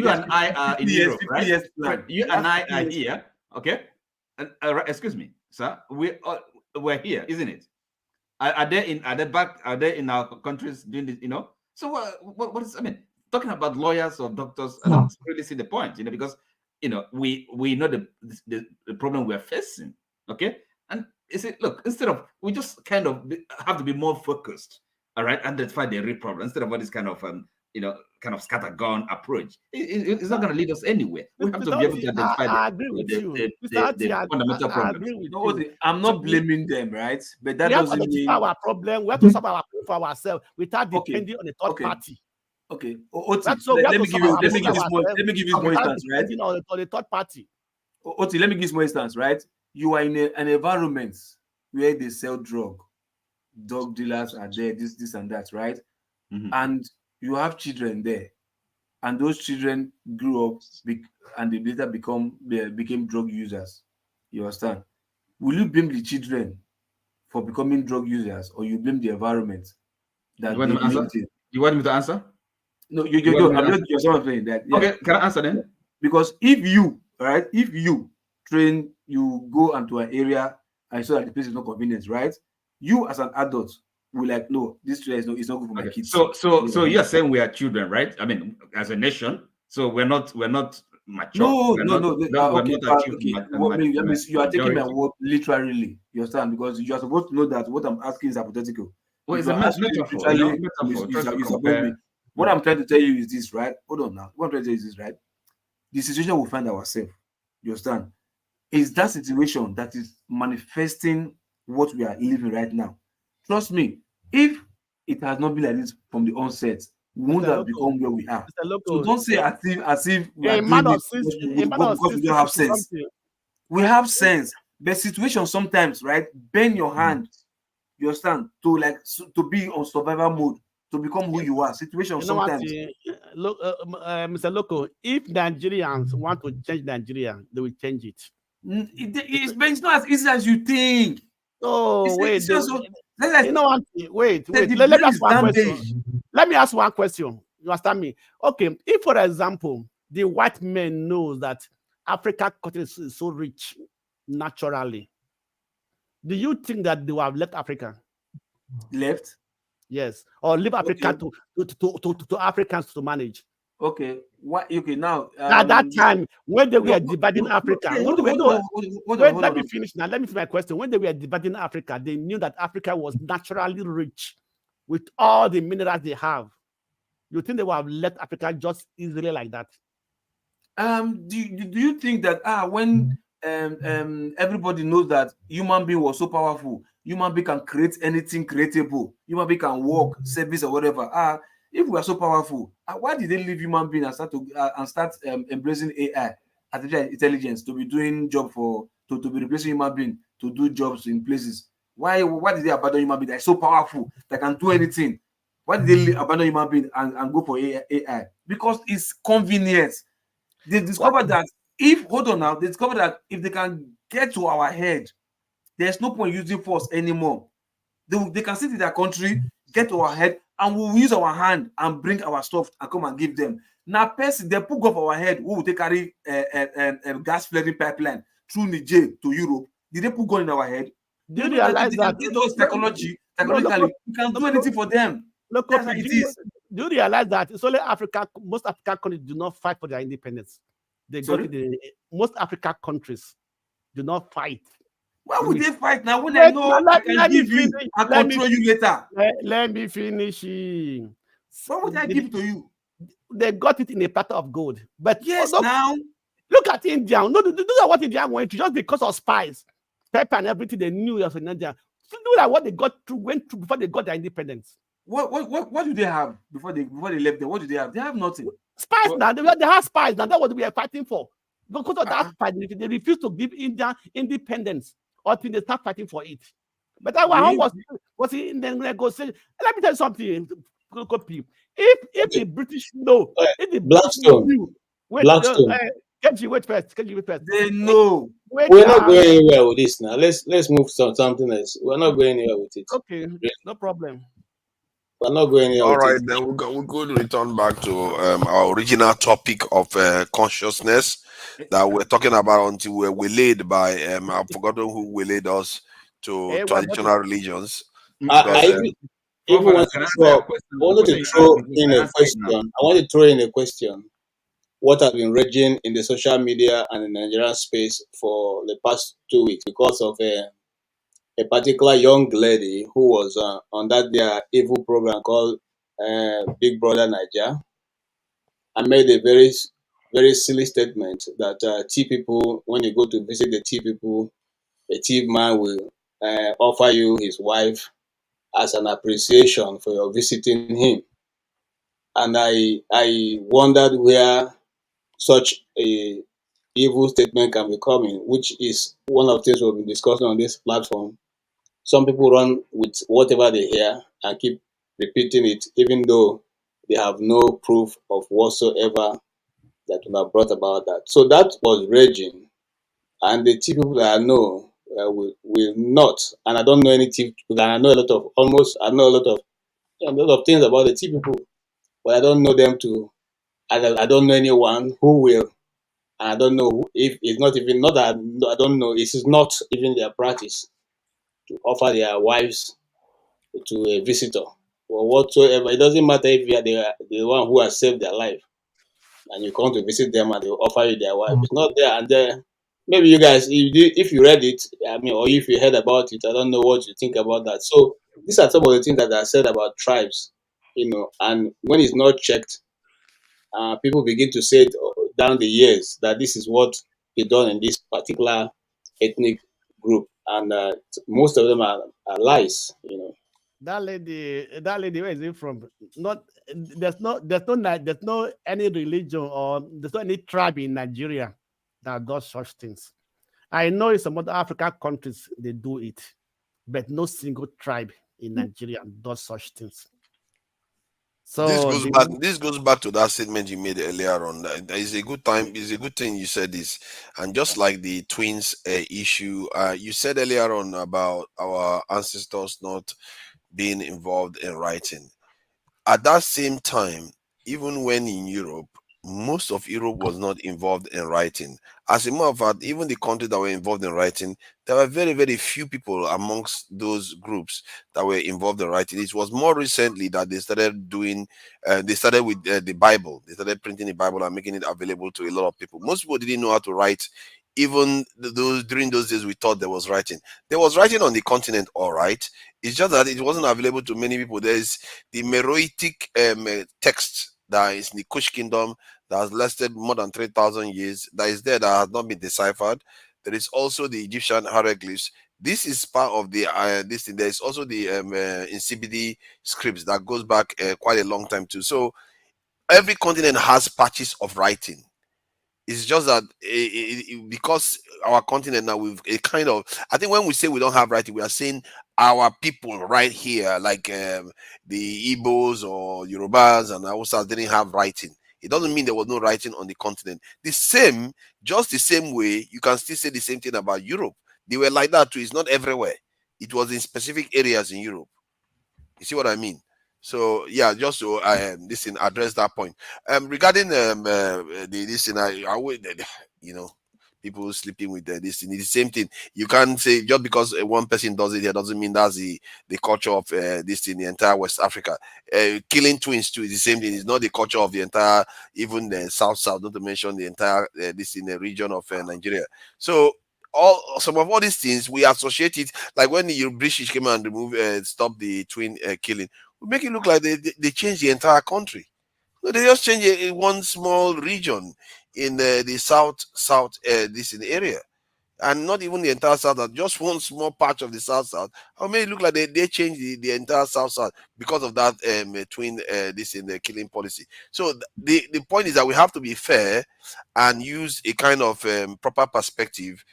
S14: and I are in Europe, right? You and I are here, okay? And excuse me, sir. We're here, isn't it? Are they in our countries doing this? So what is? I mean, talking about lawyers or doctors, I don't really see the point, because we know the problem we're facing, okay? And look, instead of we just kind of have to be more focused, all right, identify the real problem instead of all this kind of kind of scattergun approach. It's not going to lead us anywhere. We have to be able to identify the fundamental problem.
S17: I'm not blaming them, right? But that
S1: we have to
S17: doesn't mean
S1: our problem. We have to solve our problem for ourselves without depending on a third party.
S17: Okay. Let me give you more instance, right?
S1: On the third party.
S17: Oti, let me give you more instance, right? You are in an environment where they sell drug dealers are there, this and that, right? And you have children there, and those children grew up and they later became drug users. You understand? Will you blame the children for becoming drug users, or you blame the environment?
S14: You want me to answer?
S17: No, you're sort of saying that. Yeah.
S14: Okay, can I answer then?
S17: Because if you train, you go into an area and so that the place is not convenient, right? You as an adult will like, no, this tree is not good for my kids.
S14: So you're saying we are children, right? I mean, as a nation, so we're not mature.
S17: No. You are taking my word literally. You understand? Because you are supposed to know that what I'm asking is hypothetical.
S14: Well, it's a metaphor.
S17: What I'm trying to tell you is this, right? Hold on now. What I'm trying to tell you is this, right? The situation we find ourselves, you understand, is that situation that is manifesting what we are living right now. Trust me, if it has not been like this from the onset, we won't have become where we are. So don't say as if we are doing it because we don't have sense. We have sense, but situation sometimes, right, bend your hand, you understand, to be on survival mode, to become who you are. Situation sometimes.
S1: Look, Mr. Loco, if Nigerians want to change Nigeria, they will change it.
S17: It's not as easy as you think.
S1: Oh, wait. Wait. Let me ask one question. Let me ask one question. You understand me? Okay. If, for example, the white man knows that Africa is so rich naturally, do you think that they will have left Africa?
S17: Left?
S1: Yes. Or leave Africa to Africans to manage?
S17: Okay. What? Okay. Now
S1: at that time, when they were dividing Africa, let me finish now. Let me finish my question. When they were dividing Africa, they knew that Africa was naturally rich with all the minerals they have. You think they would have let Africa just easily like that?
S17: Do you think that when everybody knows that human being was so powerful, human being can create anything creatable, human being can work, service or whatever. If we are so powerful, why did they leave human being and start embracing AI, artificial intelligence, to be doing job to be replacing human being to do jobs in places? Why did they abandon human being that is so powerful that can do anything? Why did they abandon human being and go for AI? Because it's convenient. They discovered that if they can get to our head, there's no point using force anymore. They can sit in their country, get to our head, and we'll use our hand and bring our stuff and come and give them. Now, person, they put off our head, who will take carry a gas flaring pipeline through Niger to Europe. Did they put gun in our head?
S1: Do you realize that?
S17: Technologically, we can do anything for them.
S1: Look, do you realize that it's only Africa, most African countries do not fight for their independence. Most African countries do not fight.
S17: Why would they fight now when I know I can give you and control you later?
S1: Let me finish.
S17: Why would I give it to you?
S1: They got it in a platter of gold. But
S17: yes,
S1: look at India. No, do that what India went to just because of spies, pepper and everything they knew as in India. So do that what they went through before they got their independence.
S17: What do they have before they left there? What do they have? They have nothing.
S1: Spies now. They have spies now. That's what we are fighting for. Because of that fight, they refuse to give India independence until they start fighting for it. But that was in the negotiation. Let me tell you something, copy. If the British know, if the British
S11: Blackstone.
S1: knew, wait,
S11: Blackstone.
S1: Kenji, wait first. Kenji, wait first.
S17: They know.
S11: We're not going anywhere with this now. Let's move to something else. We're not going anywhere with it.
S1: Okay, no problem.
S11: We're not going anywhere
S18: All
S11: with
S18: right,
S11: it.
S18: then we're going to return back to our original topic of consciousness that we're talking about until we're waylaid by I've forgotten who waylaid us to traditional religions.
S11: I even want to throw, in a question. I want to throw in a question. What has been raging in the social media and in the Nigerian space for the past 2 weeks because of a particular young lady who was on that their evil program called Big Brother Niger, and made a very silly statement that T people, when you go to visit the T people, the T man will offer you his wife as an appreciation for your visiting him. And I wondered where such a evil statement can be coming, which is one of the things we've been discussing on this platform. Some people run with whatever they hear and keep repeating it, even though they have no proof of whatsoever that will have brought about that. So that was raging, and the T people that I know will not, and I don't know any T people, and I know a lot of a lot of things about the T people, but I don't know them to. I don't know anyone who will. And I don't know if it's not even not that I don't know. It is not even their practice to offer their wives to a visitor or whatsoever. It doesn't matter if you are the one who has saved their life and you come to visit them and they offer you their wife. It's not there. And maybe you guys, if you read it, I mean, or if you heard about it, I don't know what you think about that. So these are some of the things that are said about tribes, and when it's not checked, people begin to say it down the years that this is what they done in this particular ethnic group, and most of them are lies.
S1: That lady, where is it from? Not there's no any religion or there's no any tribe in Nigeria that does such things. I know in some other African countries they do it, but no single tribe in Nigeria does such things. So
S18: this goes back to that statement you made earlier on. It's a good time. It's a good thing you said this. And just like the twins issue, you said earlier on about our ancestors not being involved in writing. At that same time, even when in Europe, most of Europe was not involved in writing. As a matter of fact, even the countries that were involved in writing, there were very, very few people amongst those groups that were involved in writing. It was more recently that they started doing, they started with the Bible. They started printing the Bible and making it available to a lot of people. Most people didn't know how to write. Even during those days, we thought there was writing. There was writing on the continent, all right. It's just that it wasn't available to many people. There's the Meroitic text that is in the Kush Kingdom that has lasted more than 3,000 years. That is there that has not been deciphered. There is also the Egyptian hieroglyphs. This is part of the this thing. There is also the Insipidi scripts that goes back quite a long time too. So every continent has patches of writing. It's just that because our continent now, we've a kind of, I think when we say we don't have writing, we are saying our people right here, like the Igbos or Yorubas and Hausas didn't have writing. It doesn't mean there was no writing on the continent. Just the same way, you can still say the same thing about Europe. They were like that too. It's not everywhere. It was in specific areas in Europe. You see what I mean? So yeah, just to listen, address that point. Regarding this thing, I would, people sleeping with this thing. It's the same thing. You can't say just because one person does it here doesn't mean that's the culture of this in the entire West Africa. Killing twins too is the same thing. It's not the culture of the entire, even the South, not to mention the entire this in the region of Nigeria. So some of all these things we associate it, like when the British came and remove stop the twin killing, we make it look like they changed the entire country. No, they just change one small region in the south this in the area, and not even the entire south, just one small patch of the south. I make it look like they changed the entire south because of that twin this in the killing policy. So the point is that we have to be fair and use a kind of proper perspective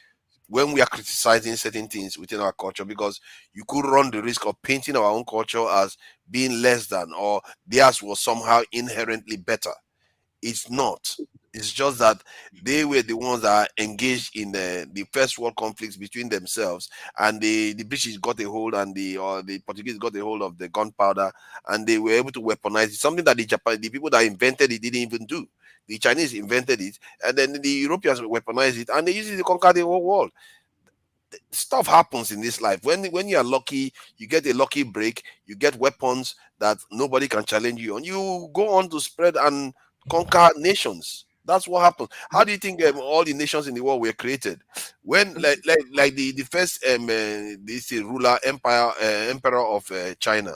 S18: when we are criticizing certain things within our culture, because you could run the risk of painting our own culture as being less than, or theirs was somehow inherently better. It's not. It's just that they were the ones that are engaged in the first world conflicts between themselves, and the British got a hold, and the Portuguese got a hold of the gunpowder, and they were able to weaponize it. Something that the people that invented it didn't even do. The Chinese invented it, and then the Europeans weaponized it, and they used it to conquer the whole world. Stuff happens in this life. When you are lucky, you get a lucky break, you get weapons that nobody can challenge you on. You go on to spread and conquer nations. That's what happens. How do you think all the nations in the world were created? When like the first this ruler emperor of China,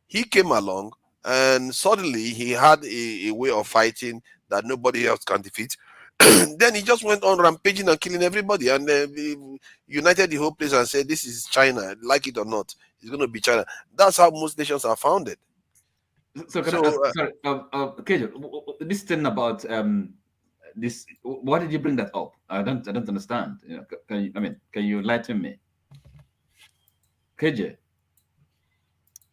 S18: he came along and suddenly he had a way of fighting that nobody else can defeat. Then he just went on rampaging and killing everybody, and united the whole place and said, "This is China, like it or not, it's going to be China." That's how most nations are founded.
S14: So, okay, this thing about this. Why did you bring that up? I don't understand. You know, can you enlighten me, KJ?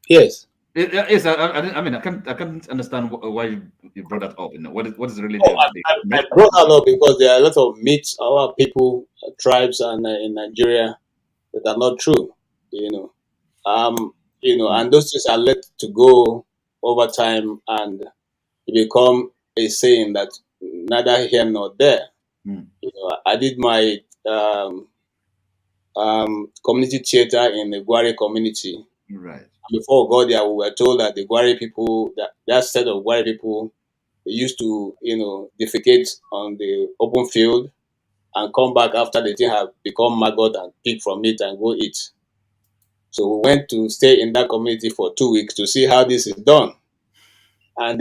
S11: Yes.
S14: Yes, I can't understand why you brought that up. You know, what is really
S11: I brought that up because there are a lot of myths about people, tribes, and in Nigeria that are not true. You know, and those things are let to go over time, and become a saying that neither here nor there. You know, I did my community theater in the Gwari community.
S14: Right.
S11: Before we got there, we were told that the Gwari people, that set of Gwari people, they used to, you know, defecate on the open field and come back after the thing had become maggot and pick from it and go eat. So we went to stay in that community for 2 weeks to see how this is done. And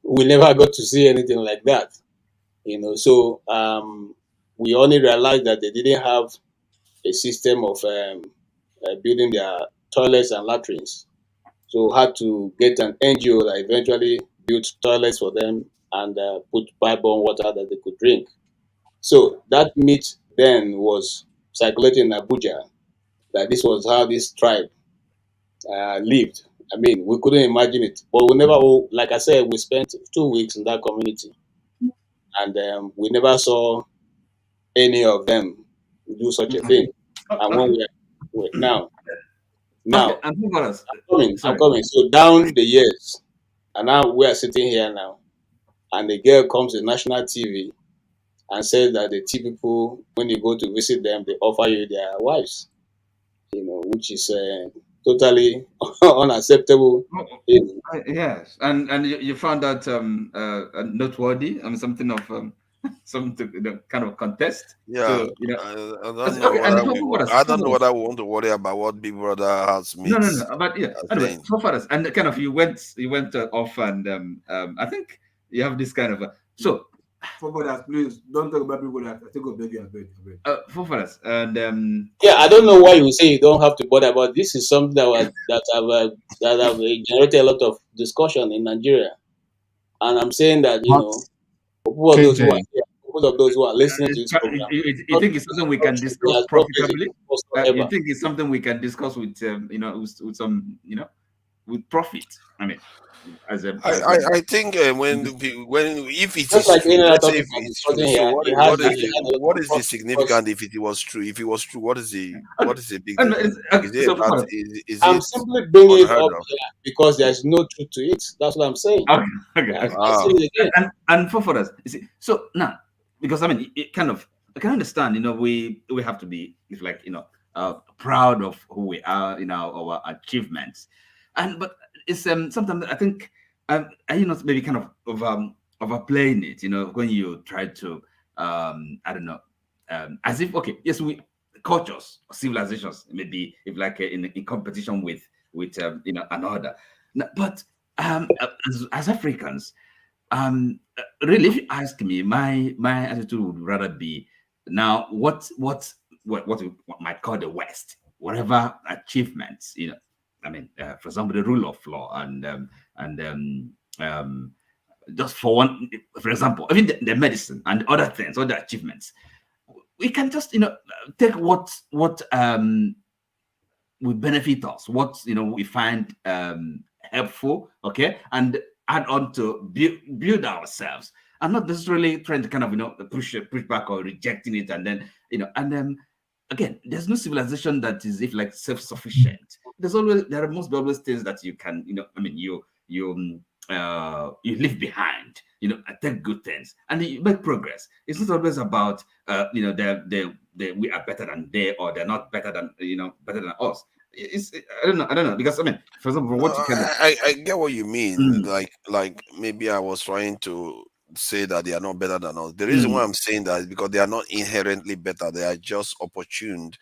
S11: we never got to see anything like that. You know, so we only realized that they didn't have a system of building their toilets and latrines. So had to get an NGO that eventually built toilets for them and put pipe-borne water that they could drink. So that myth then was circulating in Abuja that this was how this tribe lived. I mean, we couldn't imagine it, but we never, like I said, we spent 2 weeks in that community, and we never saw any of them do such a thing. And when now, I'm coming. So down the years, and now we are sitting here now, and the girl comes to national TV and says that the T people, when you go to visit them, they offer you their wives. You know, which is totally unacceptable.
S14: Yes, and you found that noteworthy. I mean, something of something kind of contest.
S18: Yeah,
S14: so, you know,
S18: I don't know what I want to worry about what Big Brother has made.
S14: No, but yeah. Anyway, so far as and kind of you went off, and I think you have this kind of so.
S17: Forefathers, please don't talk about people that I think of begging and begging.
S14: Forefathers, and
S11: yeah, I don't know why you say you don't have to bother about this. Is something that have generated a lot of discussion in Nigeria, and I'm saying that people of those who are listening to this program,
S14: you think it's something we can discuss profitably? You think it's something we can discuss with with some with profit? I mean.
S18: I think when if it
S11: just
S18: is
S11: like
S18: true, let's say if
S11: topic
S18: it's true, so what is the significant if it was true? If it was true, what is the big deal?
S11: I'm simply bringing it up here because there's no truth to it. That's what I'm saying.
S14: Okay. And for us, you see, so now because I mean it kind of I can understand, we have to be proud of who we are, our achievements, but it's sometimes I think maybe kind of overplaying it, when you try to I don't know, as if yes, we cultures civilizations maybe if in competition with another, but as Africans, really, if you ask me, my attitude would rather be now what we might call the West, whatever achievements, I mean, for example, the rule of law and just for example, even the medicine and other things, other achievements. we can just take what will benefit us, what we find helpful, okay, and add on to build ourselves, and not necessarily trying to kind of push back or rejecting it, and then again, there's no civilization that is like self-sufficient. There must be always things that you can you leave behind, take good things, and you make progress. It's not always about we are better than they, or they're not better than better than us. I don't know, because for example, what you can
S18: I get what you mean. Like maybe I was trying to say that they are not better than us. The reason why I'm saying that is because they are not inherently better. They are just opportune,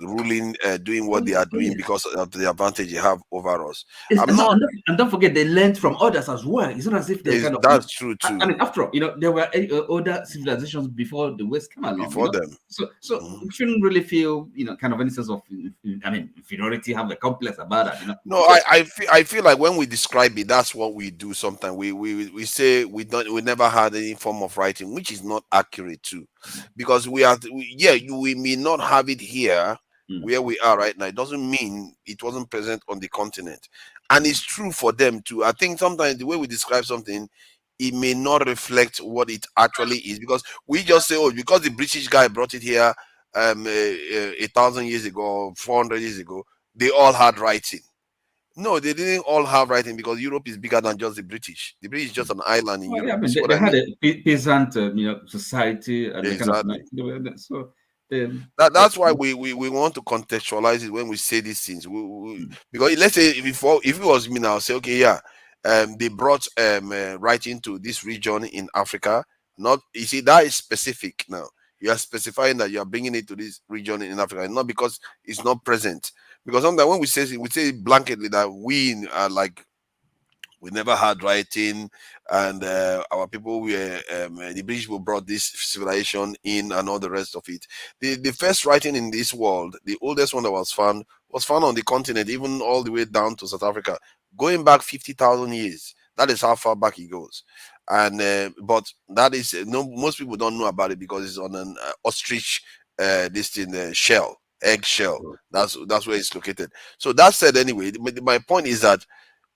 S18: ruling, doing what they are doing because of the advantage they have over us.
S14: And don't forget, they learned from others as well. It's not as if they
S18: that's true too.
S14: After all, there were other civilizations before the West came along.
S18: Before them.
S14: So we shouldn't really feel kind of any sense of inferiority, have a complex about that.
S18: No, I feel like when we describe it, that's what we do sometimes. We say we never had any form of writing, which is not accurate too. Because we may not have it here where we are right now. It doesn't mean it wasn't present on the continent. And it's true for them too. I think sometimes the way we describe something, it may not reflect what it actually is, because we just say, oh, because the British guy brought it here 1,000 years ago, 400 years ago, they all had writing. No, they didn't all have writing, because Europe is bigger than just the British. The British is just an island in Europe.
S14: They had a peasant society, and
S18: exactly. That's why we want to contextualize it when we say these things. Because let's say if it was me now, I'll say, okay, yeah, they brought writing to this region in Africa. You see, that is specific now. You are specifying that you are bringing it to this region in Africa, not because it's not present. Because sometimes when we say blanketly that we are like, we never had writing, and our people were the British who brought this civilization in, and all the rest of it. The first writing in this world, the oldest one that was found on the continent, even all the way down to South Africa, going back 50,000 years. That is how far back it goes. And but that is most people don't know about it because it's on an ostrich shell, egg shell. That's where it's located. So that said, anyway, my point is that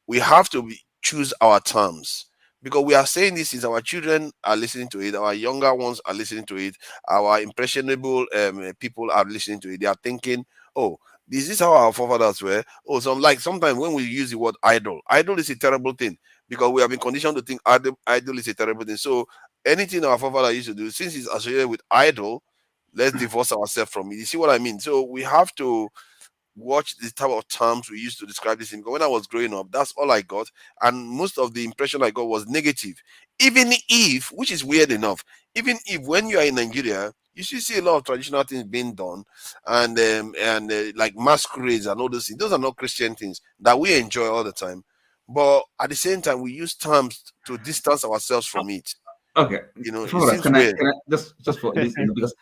S18: we have to choose our terms, because we are saying this is our children are listening to it, our younger ones are listening to it, our impressionable people are listening to it. They are thinking, oh, this is how our forefathers were. Oh, sometimes when we use the word idol is a terrible thing, because we have been conditioned to think idol is a terrible thing. So anything our forefathers used to do, since it's associated with idol, let's divorce ourselves from it. You see what I mean? So we have to watch the type of terms we used to describe this in. Because when I was growing up, that's all I got, and most of the impression I got was negative. Even if, which is weird enough, even if when you are in Nigeria, you still see a lot of traditional things being done, and like masquerades and all those things. Those are not Christian things that we enjoy all the time, but at the same time we use terms to distance ourselves from it.
S14: Okay,
S18: it
S14: Flora,
S18: seems
S14: can
S18: weird.
S14: I just for this, because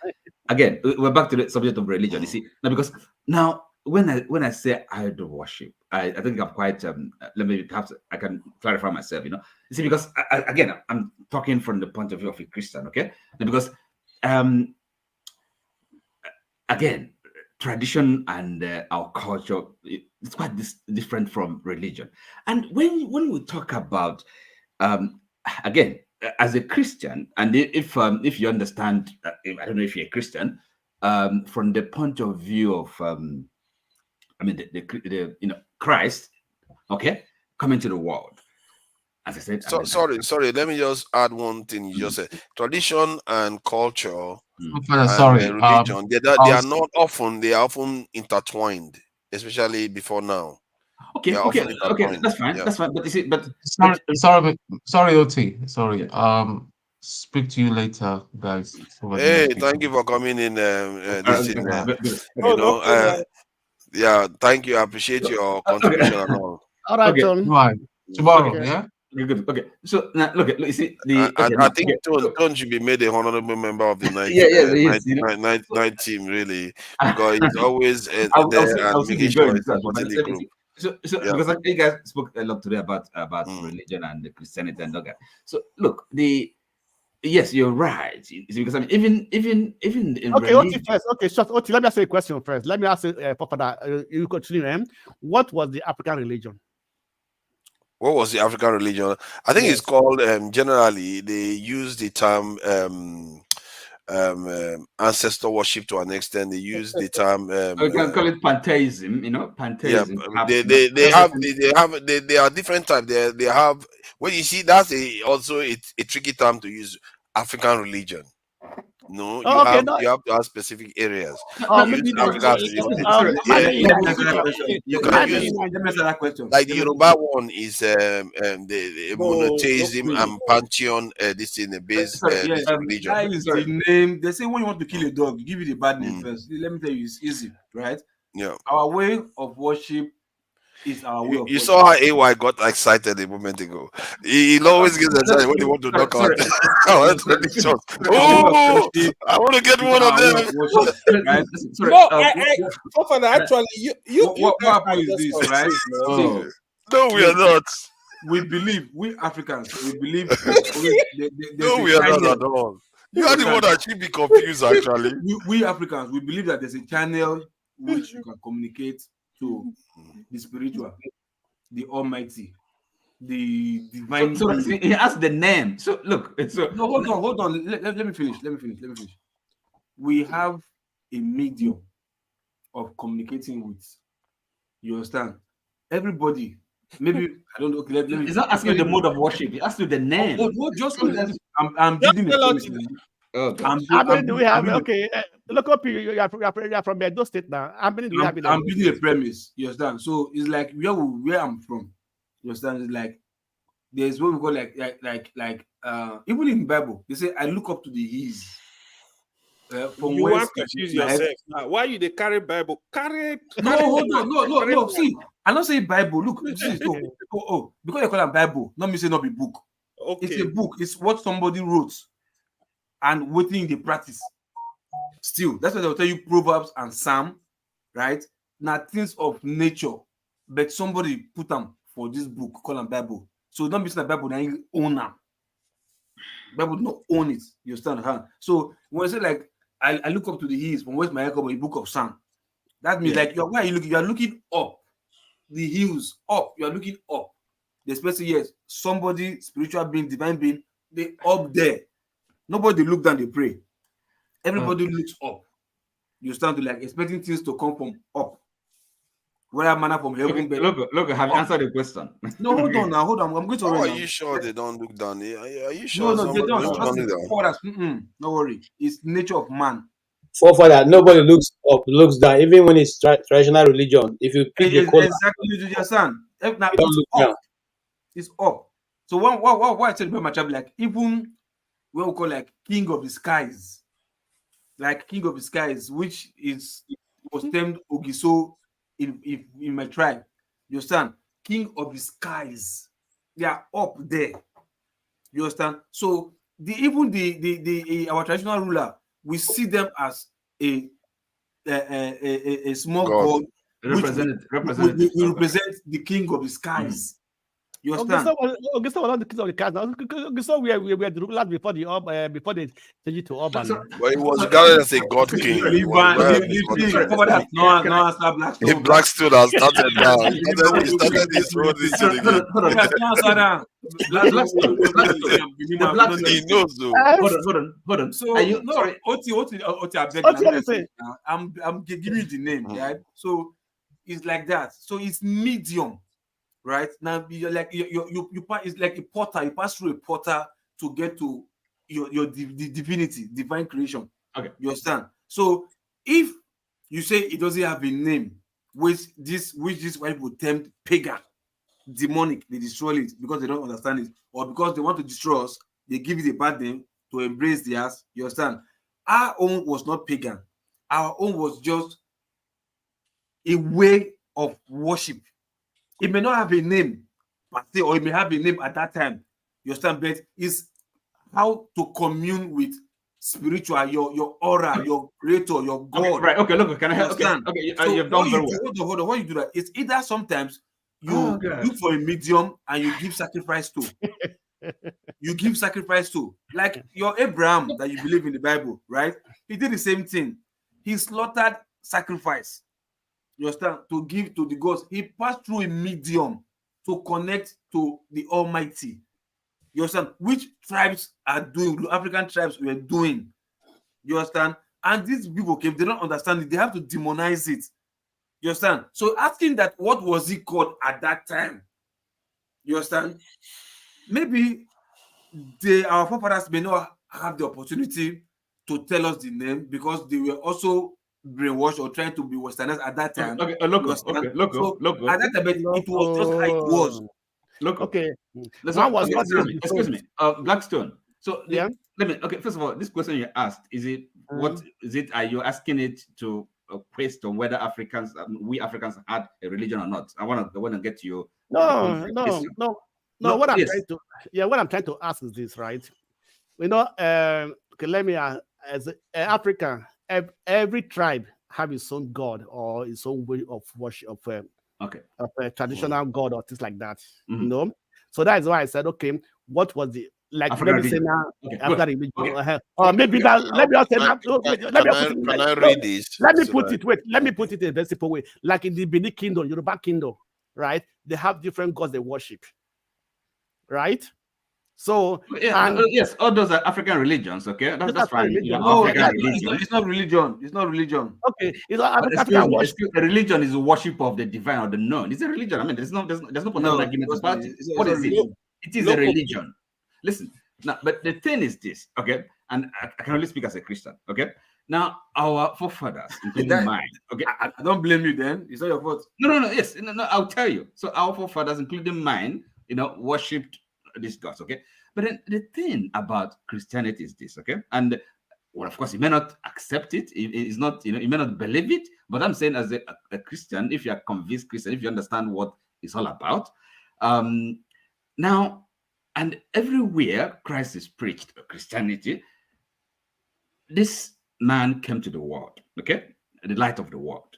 S14: again we're back to the subject of religion. You see, now because now when I say idol worship, I think I'm quite let me perhaps I can clarify myself. You see, because again I'm talking from the point of view of a Christian, okay? Because again, tradition and our culture, it's quite different from religion. And when we talk about again, as a Christian, and if you understand, I don't know if you're a Christian, from the point of view of the Christ, okay, coming to the world. As I said,
S18: sorry. Let me just add one thing you just said. Tradition and culture and religion, they are not often. They are often intertwined, especially before now.
S14: Okay, that's fine. Yeah. That's fine. But you see,
S8: sorry, OT. Sorry. Speak to you later, guys.
S18: Hey, thank you for coming in. Yeah, thank you. I appreciate your contribution and all.
S1: All right, Tom.
S8: Right. Tomorrow, yeah.
S14: Good. Okay. So now look. You see,
S18: I think Ton should be made a honorable member of the night team, really, because he's always there and making sure he's supporting the group.
S14: So because you guys spoke a lot today about religion and the Christianity and all that. So look, Yes, you're right. It's because I mean, even in
S1: Okay,
S14: religion.
S1: first. Okay, short. Let me ask you a question first. Let me ask you, Papa, that you continue. What was the African religion?
S18: What was the African religion? I think it's called generally they use the term ancestor worship to an extent. They use the term
S14: We can call it pantheism, you know, pantheism.
S18: they are different types. They have, well, you see, that's also a tricky term to use. African religion. No, you have to have specific areas.
S17: Let me answer that question.
S18: Like the Yoruba one is the monotheism and pantheon. This in the base religion.
S17: That is the name. They say when you want to kill a dog, you give it a bad name first. Let me tell you, it's easy, right?
S18: Yeah.
S17: Our way of worship is our way of
S18: You saw how AY got excited a moment ago. He always gets excited when he want to knock out. Oh, I want to get one of them.
S17: Right?
S21: No, actually,
S17: what happens is this, right?
S18: No, we are not.
S17: We believe, we Africans, we believe.
S18: No, we are not at all. You are the one that should be confused, actually.
S17: We Africans, we believe that there's a channel which you can communicate to the spiritual, the Almighty, the divine.
S14: So he asked the name. So look,
S17: no, hold on. Let me finish. We have a medium of communicating with. You understand? Everybody. Maybe I don't know. Okay, let me.
S14: He's not asking the mode of worship. He asked you the name.
S17: I'm building a
S1: do we have? Okay, look up. You are from Edo State now. How many do you have?
S17: I'm building a premise. You understand? So it's like where I'm from. You understand? It's like there's what we call like even in the Bible they say I look up to the hills. From
S21: you
S17: where
S21: want to choose yourself. Why you they carry Bible?
S17: No. See, I don't say Bible. Look, see, because they call it Bible, not me say not be book.
S21: Okay.
S17: It's a book. It's what somebody wrote and waiting in the practice. Still, that's why they'll tell you Proverbs and Psalm, right? Now things of nature, but somebody put them for this book, call them Bible. So don't be saying Bible, now you own them. Bible do not own it. You understand? So when I say like I look up to the hills from where's my echo, the book of Psalm. That means like where are you looking? You are looking up the hills, up. You are looking up. The special yes, somebody, spiritual being, divine being, they up there. Nobody look down, they pray. Everybody looks up. You stand to like expecting things to come from up. Where manna from heaven.
S14: Look, have you answered the question?
S17: No, hold on. I'm going to.
S18: Are you sure they don't look down? Are you sure?
S17: No, they don't. No worry. It's nature of man.
S11: Forefather, nobody looks down, even when it's traditional religion. If you pick the color,
S17: exactly, you understand. Now
S11: don't look down.
S17: It's up. So what I said about my child, like even what we call like king of the skies, which was termed Ogiso in my tribe. You understand? King of the skies, they are up there. You understand? So our traditional ruler, we see them as a small god. We represent the king of the skies. You understand?
S1: Augusto was not the king of the skies. Augusto, we were the rulers before they changed it to Urban.
S18: But it was regarded as a god king. The Blackstone has started now. He started this road. He knows though.
S14: Hold on.
S17: So I'm giving you the name, right? So it's like that. So it's medium. Right now, you're like you pass. It's like a portal. You pass through a portal to get to your divinity, divine creation.
S14: Okay,
S17: you understand? So if you say it doesn't have a name, which this white people term pagan, demonic, they destroy it because they don't understand it, or because they want to destroy us, they give it a bad name to embrace theirs. You understand? Our own was not pagan. Our own was just a way of worship. It may not have a name, or it may have a name at that time. You understand? But it's how to commune with spiritual, your aura, your creator, your God.
S14: Okay, right. Okay, look, can I help? Okay,
S17: so
S14: you've done very well.
S17: Hold on. What you do that? It's either sometimes you look for a medium and you give sacrifice to. you give sacrifice to. Like your Abraham that you believe in the Bible, right? He did the same thing. He slaughtered sacrifice. You understand? To give to the gods. He passed through a medium to connect to the Almighty. You understand? Which tribes are doing, African tribes were doing. You understand? And these people, if they don't understand it, they have to demonize it. You understand? So asking that, what was it called at that time? You understand? Maybe our forefathers may not have the opportunity to tell us the name because they were also brainwashed or trying to be westernized at that time.
S13: Okay,
S17: You
S13: loco.
S17: understand?
S13: Okay, loco.
S17: So
S13: Loco.
S17: at that time, it was just how it was.
S13: Loco.
S1: Okay.
S13: Let's
S1: One
S13: not,
S1: was
S13: okay,
S1: not
S13: excuse me. Blackstone. So
S1: Yeah.
S13: let me. Okay, first of all, this question you asked, is it what is it? Are you asking it to question whether Africans, we Africans, had a religion or not? I want to get to you.
S1: No. What I'm
S13: yes.
S1: trying to, what I'm trying to ask is this, right? You know, okay, let me as Africa, every tribe have its own god or its own way of worship of a traditional god or things like that. You know, so that is why I said, okay, what was the like?
S13: African
S1: Let me say
S13: religion.
S1: now,
S13: Okay,
S1: African
S13: good.
S1: religion,
S13: Okay.
S1: or maybe
S18: Yeah,
S1: that. Let me just say that.
S18: Can I read this?
S1: Let me
S18: so
S1: put
S18: that-
S1: it. Wait, let me put it in a very simple way. Like in the Benin Kingdom, Yoruba Kingdom, right? They have different gods they worship, right? So
S13: Yes, all those are African religions. Okay, that's fine.
S1: religion.
S17: No,
S13: African
S17: it's not religion. It's not religion.
S1: Okay, it's not
S13: But
S1: African worship.
S13: a religion is a worship of the divine or the known. It's a religion. I mean, there's no point of argument about it. What is it? It is a religion. Listen, now, but the thing is this, okay? And I can only speak as a Christian, okay? Now, our forefathers, including mine, okay?
S17: I don't blame you then. It's not your fault.
S13: No, yes, no, I'll tell you. So our forefathers, including mine, worshipped these gods, okay? But then the thing about Christianity is this, okay? And well, of course, you may not accept it. It's not, you may not believe it. But I'm saying, as a Christian, if you're a convinced Christian, if you understand what it's all about, now, and everywhere Christ is preached, Christianity, this man came to the world, okay? The light of the world.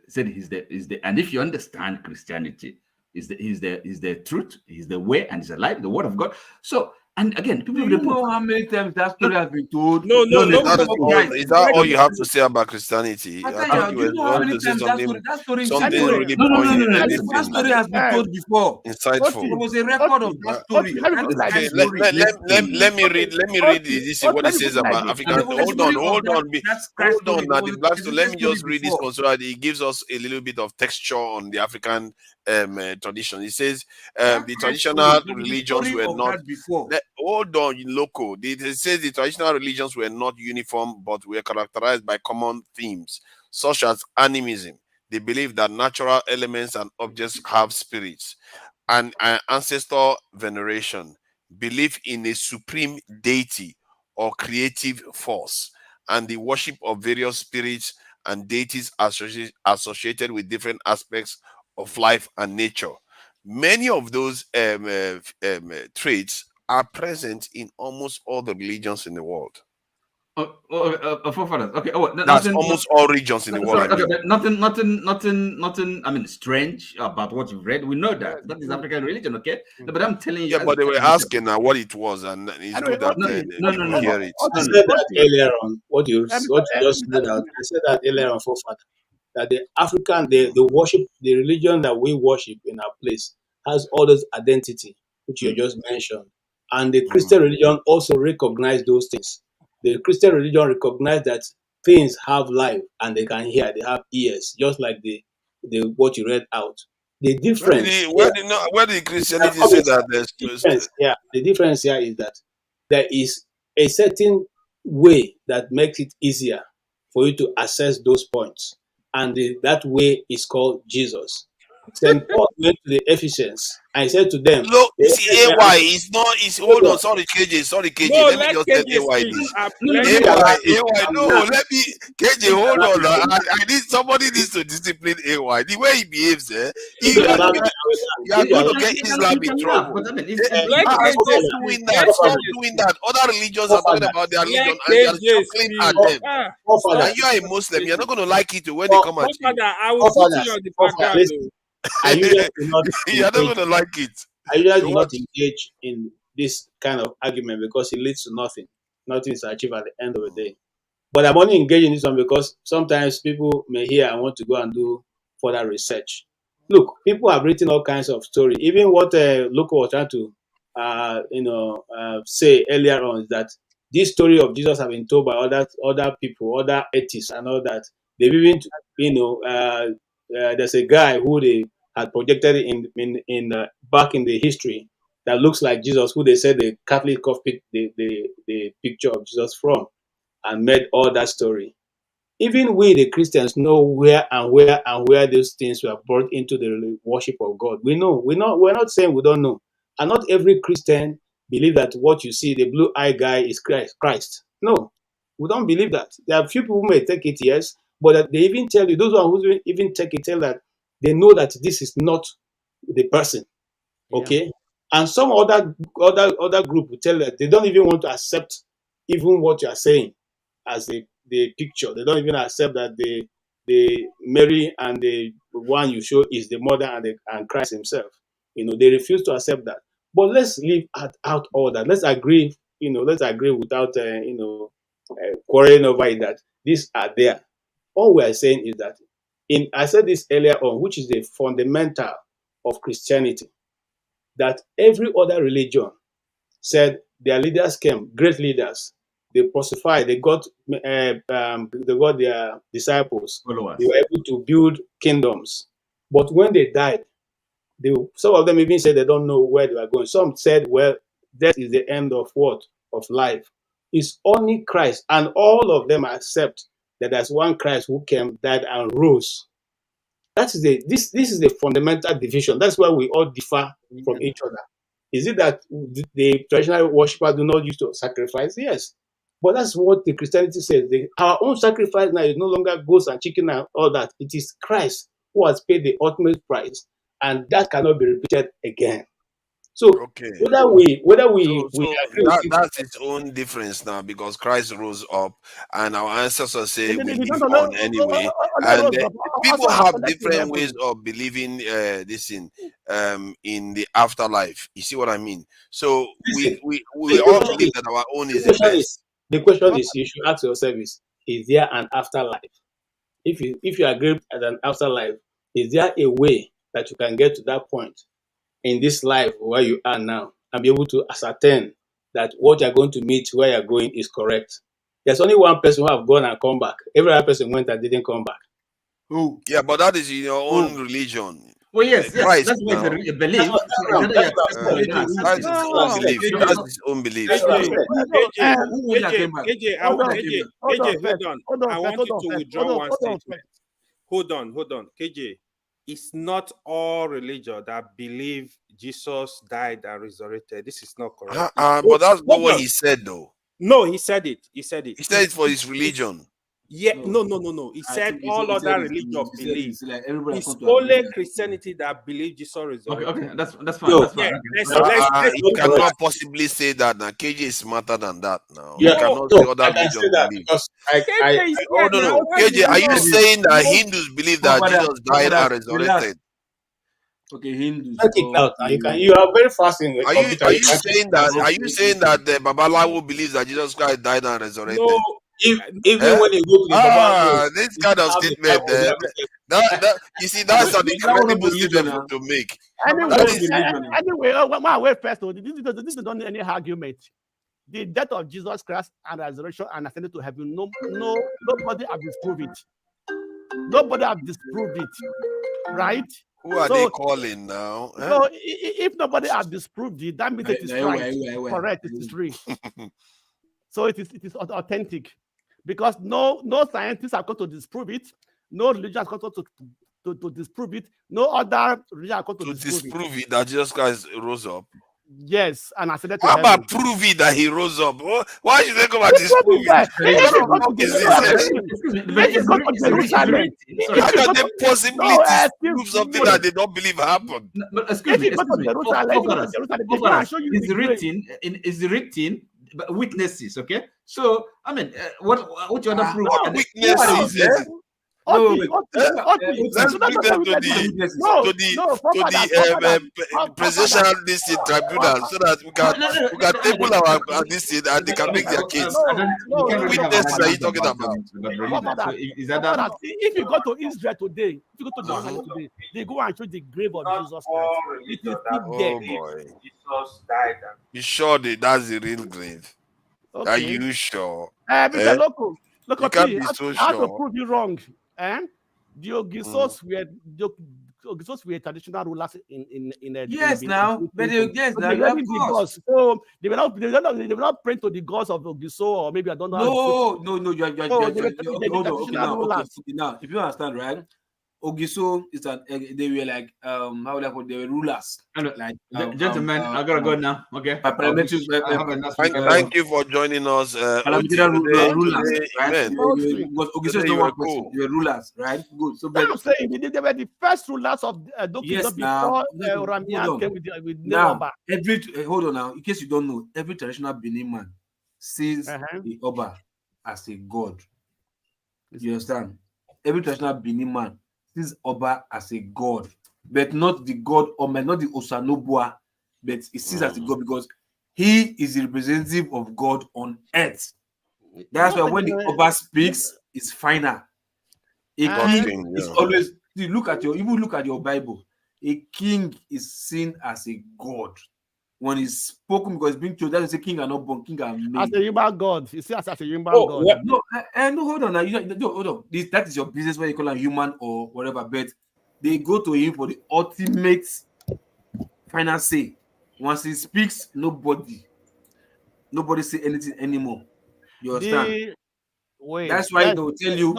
S13: Said he's the, and if you understand Christianity, he's the truth, he's the way, and he's the light, the word of God. So, and again, people
S17: you know how many times that story has been told.
S18: Is that all you have to say about Christianity? I thought you were going to say something really poignant.
S17: That story has been told before.
S18: Insightful.
S17: There was a record of that story.
S18: Okay, let me read this. What it says about African. Hold on. Now, the Blackstone. Let me just read this so that it gives us a little bit of texture on the African tradition. It says the traditional religions were not. Hold on, loco. It says the traditional religions were not uniform, but were characterized by common themes, such as animism. They believe that natural elements and objects have spirits, and ancestor veneration, belief in a supreme deity or creative force, and the worship of various spirits and deities associated with different aspects of life and nature. Many of those traits are present in almost all the religions in the world.
S13: Forefathers. Okay.
S18: That's almost all regions in the world.
S13: Okay, but nothing. I mean, strange about what you've read. We know that is African religion. Okay, but I'm telling you.
S18: Yeah, but they were asking what it was, and it's good that
S13: no.
S18: hear it.
S11: I said that earlier on. What you just said out. I said that earlier on, forefather, that the African, the worship, the religion that we worship in our place has all those identity which you just mentioned, and the Christian religion also recognize those things. The Christian religion recognize that things have life and they can hear, they have ears, just like the what you read out. The difference
S18: where did Christianity say that there's
S11: difference? Yeah, the difference here is that there is a certain way that makes it easier for you to access those points, and that way is called Jesus. St. Paul went to the Ephesians and said to them,
S18: look, see, AY is not, hold on, sorry, KJ,
S19: No,
S18: let me just tell AY this. AY, no, let me, KJ, hold on, I need, somebody needs to discipline AY. The way he behaves, you are going to get Islam in trouble. Stop doing that. Other religions are talking about their religion and you are chuckling at them. And you are a Muslim, you're not going to like it when they come at you.
S19: I will put you on the background.
S11: I usually do not
S18: You're not going to like it.
S11: I usually do not engage in this kind of argument because it leads to nothing. Nothing is achieved at the end of the day. But I'm only engaging this one because sometimes people may hear and want to go and do further research. Look, people have written all kinds of stories. Even what Luke was trying to, say earlier on is that this story of Jesus have been told by other people, other atheists, and all that. They've even, there's a guy who they had projected in back in the history that looks like Jesus, who they said the Catholic copied the picture of Jesus from, and made all that story. Even we, the Christians, know where those things were brought into the worship of God. We know. We're not saying we don't know. And not every Christian believe that what you see, the blue-eyed guy, is Christ. No, we don't believe that. There are few people who may take it, yes, but they even tell you, those who even take it, tell that they know that this is not the person. Okay? And some other group will tell that they don't even want to accept even what you are saying as the picture. They don't even accept that the Mary and the one you show is the mother and Christ himself. They refuse to accept that. But let's leave out all that. Let's agree. Let's agree without quarreling over it that these are there. All we are saying is that I said this earlier on, which is the fundamental of Christianity, that every other religion said their leaders came, great leaders. They pacified. They got their disciples. Followers. They were able to build kingdoms. But when they died, some of them even said they don't know where they were going. Some said, well, death is the end of what? Of life. It's only Christ. And all of them accept that there's one Christ who came, died, and rose. This is the fundamental division. That's why we all differ from each other. Is it that the traditional worshippers do not use to sacrifice? Yes. But that's what the Christianity says. Our own sacrifice now is no longer goats and chicken and all that. It is Christ who has paid the ultimate price, and that cannot be repeated again. So whether we agree
S18: that's its own difference now, because Christ rose up and our ancestors say we live on anyway, and people have different ways of believing this in the afterlife. You see what I mean? So we all believe that our own is the best.
S11: The question is, you should ask yourself is there an afterlife? If you agree at an afterlife, is there a way that you can get to that point in this life where you are now and be able to ascertain that what you're going to meet, where you're going, is correct? There's only one person who have gone and come back. Every other person went and didn't come back.
S18: Who? Yeah, but that is in your own religion.
S14: Well, yes,
S18: Christ,
S14: that's what the belief.
S18: That's his own belief. That's his own belief.
S19: KJ, hold on. I want you to withdraw one statement. Hold on. KJ, it's not all religion that believe Jesus died and resurrected. This is not correct.
S18: But that's not what he said, though.
S19: No, he said it. He said it
S18: for his religion.
S19: Yeah, no. He said all other religions believe. It's only Christianity that believes Jesus resurrected.
S14: Okay, that's fine. That's fine.
S18: You cannot possibly say that now. KJ is smarter than that now. You cannot say other religions believe. No. KJ, are you saying that Hindus believe that Jesus died and resurrected?
S14: Okay, Hindus.
S11: You are very fascinating.
S18: Are you saying that the Babalawo believes that Jesus Christ died and resurrected?
S19: No.
S11: Even when you go to the
S18: this kind of statement, you see, that's an incredible statement to make.
S1: Anyway, wait first. This is not any argument. The death of Jesus Christ and resurrection and ascended to heaven. Nobody has disproved it. Nobody has disproved it, right?
S18: Who are they calling now?
S1: So if nobody has disproved it, that means it is right. Correct. It is true. So it is authentic. Because no scientists are going to disprove it, no religion is going to disprove it, no other religion is going to
S18: disprove it that Jesus Christ rose up.
S1: Yes, and ascended to
S18: heaven. How about prove it that he rose up? Why should they come and disprove it? How can they possibly disprove something that they don't believe happened?
S14: But excuse me. It's written. Witnesses, okay? So I mean, what you want to prove?
S18: Witnesses. Let's bring them to the presidential listing tribunal so that we can table our this thing and they can make their case. What witnesses are you talking about?
S1: If you go to Israel today, if you go to Jerusalem today, they go and show the grave of Jesus Christ. It is still there.
S18: Oh boy. You sure that's the real grave?
S1: Okay.
S18: Are you sure?
S1: Mr. Loco,
S18: you can't be so
S1: I have to
S18: sure.
S1: prove you wrong. The Ogisos were traditional rulers in
S17: yes, now, but yes, now,
S1: they
S17: of
S1: the
S17: course.
S1: gods. So they were not praying to the gods of Ogiso, or maybe I don't know.
S17: No, you're okay, now, if you understand, right? Ogiso is an they were like how would I put, they were rulers. Like
S14: gentlemen, I gotta go now. Okay.
S18: Thank you for joining us.
S17: Rulers, right? Ogiso is not one person. They were rulers, right? Good. So
S1: I'm saying they were the first rulers of
S17: yes,
S1: before Oromia came with
S17: now, hold on now. In case you don't know, every traditional Benin man sees the Oba as a god. You understand? Every traditional Benin man sees Oba as a god, but not the god Oma, not the Osanobua, but he sees as a god because he is the representative of God on earth. That's why when the Oba speaks, it's final. A king is always look at your Bible. A king is seen as a god. When he's spoken, because being told that is a king and not born, king and made.
S1: As a human god, you see as a human god.
S17: Yeah. No, hold on now. Hold on. That is your business where you call him human or whatever, but they go to him for the ultimate final say. Once he speaks, nobody say anything anymore. You understand? That's why they will tell you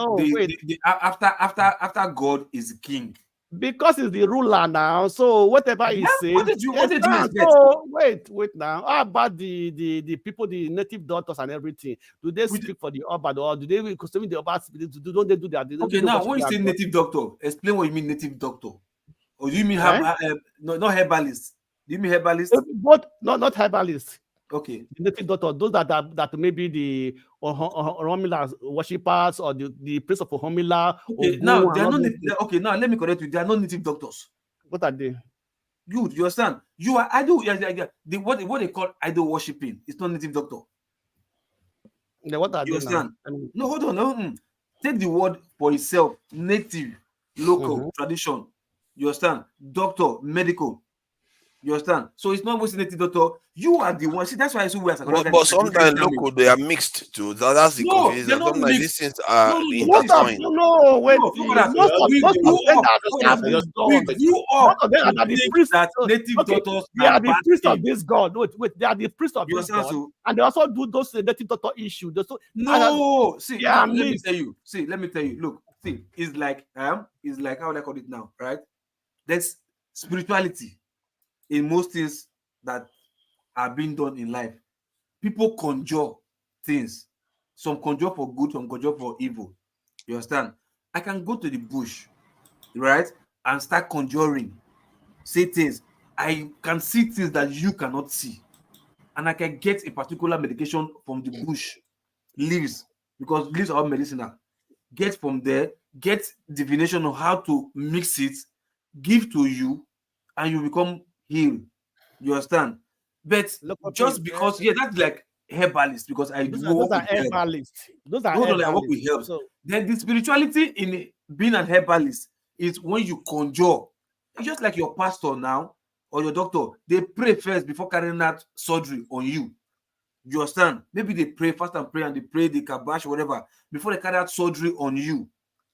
S17: after God is the king.
S1: Because he's the ruler now, so whatever he says.
S17: What did you expect?
S1: So wait now. How about the people, the native doctors and everything? Do they speak for the Oba, or do they consume the Oba? Don't they do that?
S17: Okay, now when you say native doctor, explain what you mean native doctor. Or do you mean not herbalist? Do you mean herbalist?
S1: Both, not herbalist.
S17: Okay.
S1: The native doctor, those that maybe the Oromila worshippers or the priest of Oromila.
S17: Okay, now they are not. Okay, now let me correct you. They are not native doctors.
S1: What are they?
S17: Good, you understand? You are idol. What they call idol worshiping. It's not native doctor.
S1: Yeah, what are
S17: you
S1: they
S17: understand?
S1: Now?
S17: No, hold on. No. Take the word for itself. Native, local, tradition. You understand? Doctor, medical. You understand? So it's not wasting native doctor. You are the one. See, that's why I say we are.
S18: But sometimes local they are mixed too. That's the confusion. Sometimes these things are intertwined.
S1: No, wait. Most of them are the priests.
S17: Native doctors.
S1: They are the priests of this God. Wait. They are the priests of this God, and they also do those native doctor issues.
S17: No, see, let me tell you. Look, see, it's like how would I call it now, right? There's spirituality in most things that are being done in life. People conjure things. Some conjure for good, some conjure for evil. You understand? I can go to the bush, right, and start conjuring, say things. I can see things that you cannot see. And I can get a particular medication from the bush, leaves, because leaves are medicinal. Get from there, get divination of how to mix it, give to you, and you become healed. You understand? But just because, that's like herbalist, because I do work with
S1: herbalists. Those are
S17: herbalists. I work with herbs. So, then the spirituality in being an herbalist is when you conjure. It's just like your pastor now or your doctor. They pray first before carrying out surgery on you. You understand? Maybe they pray, fast and pray, and they pray the kabash, whatever, before they carry out surgery on you.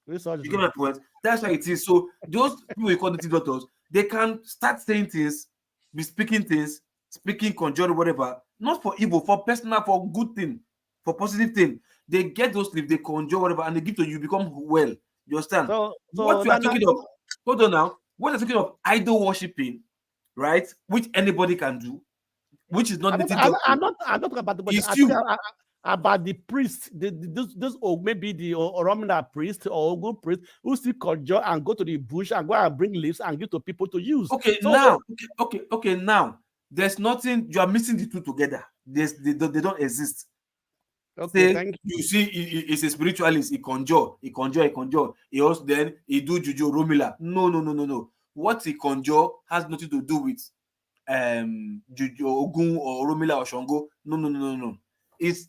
S17: You get my point? That's why it is. So those people we call native doctors, they can start saying things, be speaking things, conjuring, whatever, not for evil, for personal, for good thing, for positive thing. They get those leaves, they conjure, whatever, and they give to you, become well. You understand?
S1: So
S17: what you are talking of, hold on now, what you're talking of idol worshiping, right? Which anybody can do, which is not native doctor.
S1: I'm not talking about the about the priest, this or maybe the Oromina priest or Ogun priest who still conjure and go to the bush and go and bring leaves and give to people to use.
S17: Okay, so now, now there's nothing. You are mixing the two together. They don't exist.
S1: Okay,
S17: say
S1: thank
S17: you see he's a spiritualist, he conjure. He also then he do juju romila. No. What he conjure has nothing to do with juju ogun or romila or shango. No. It's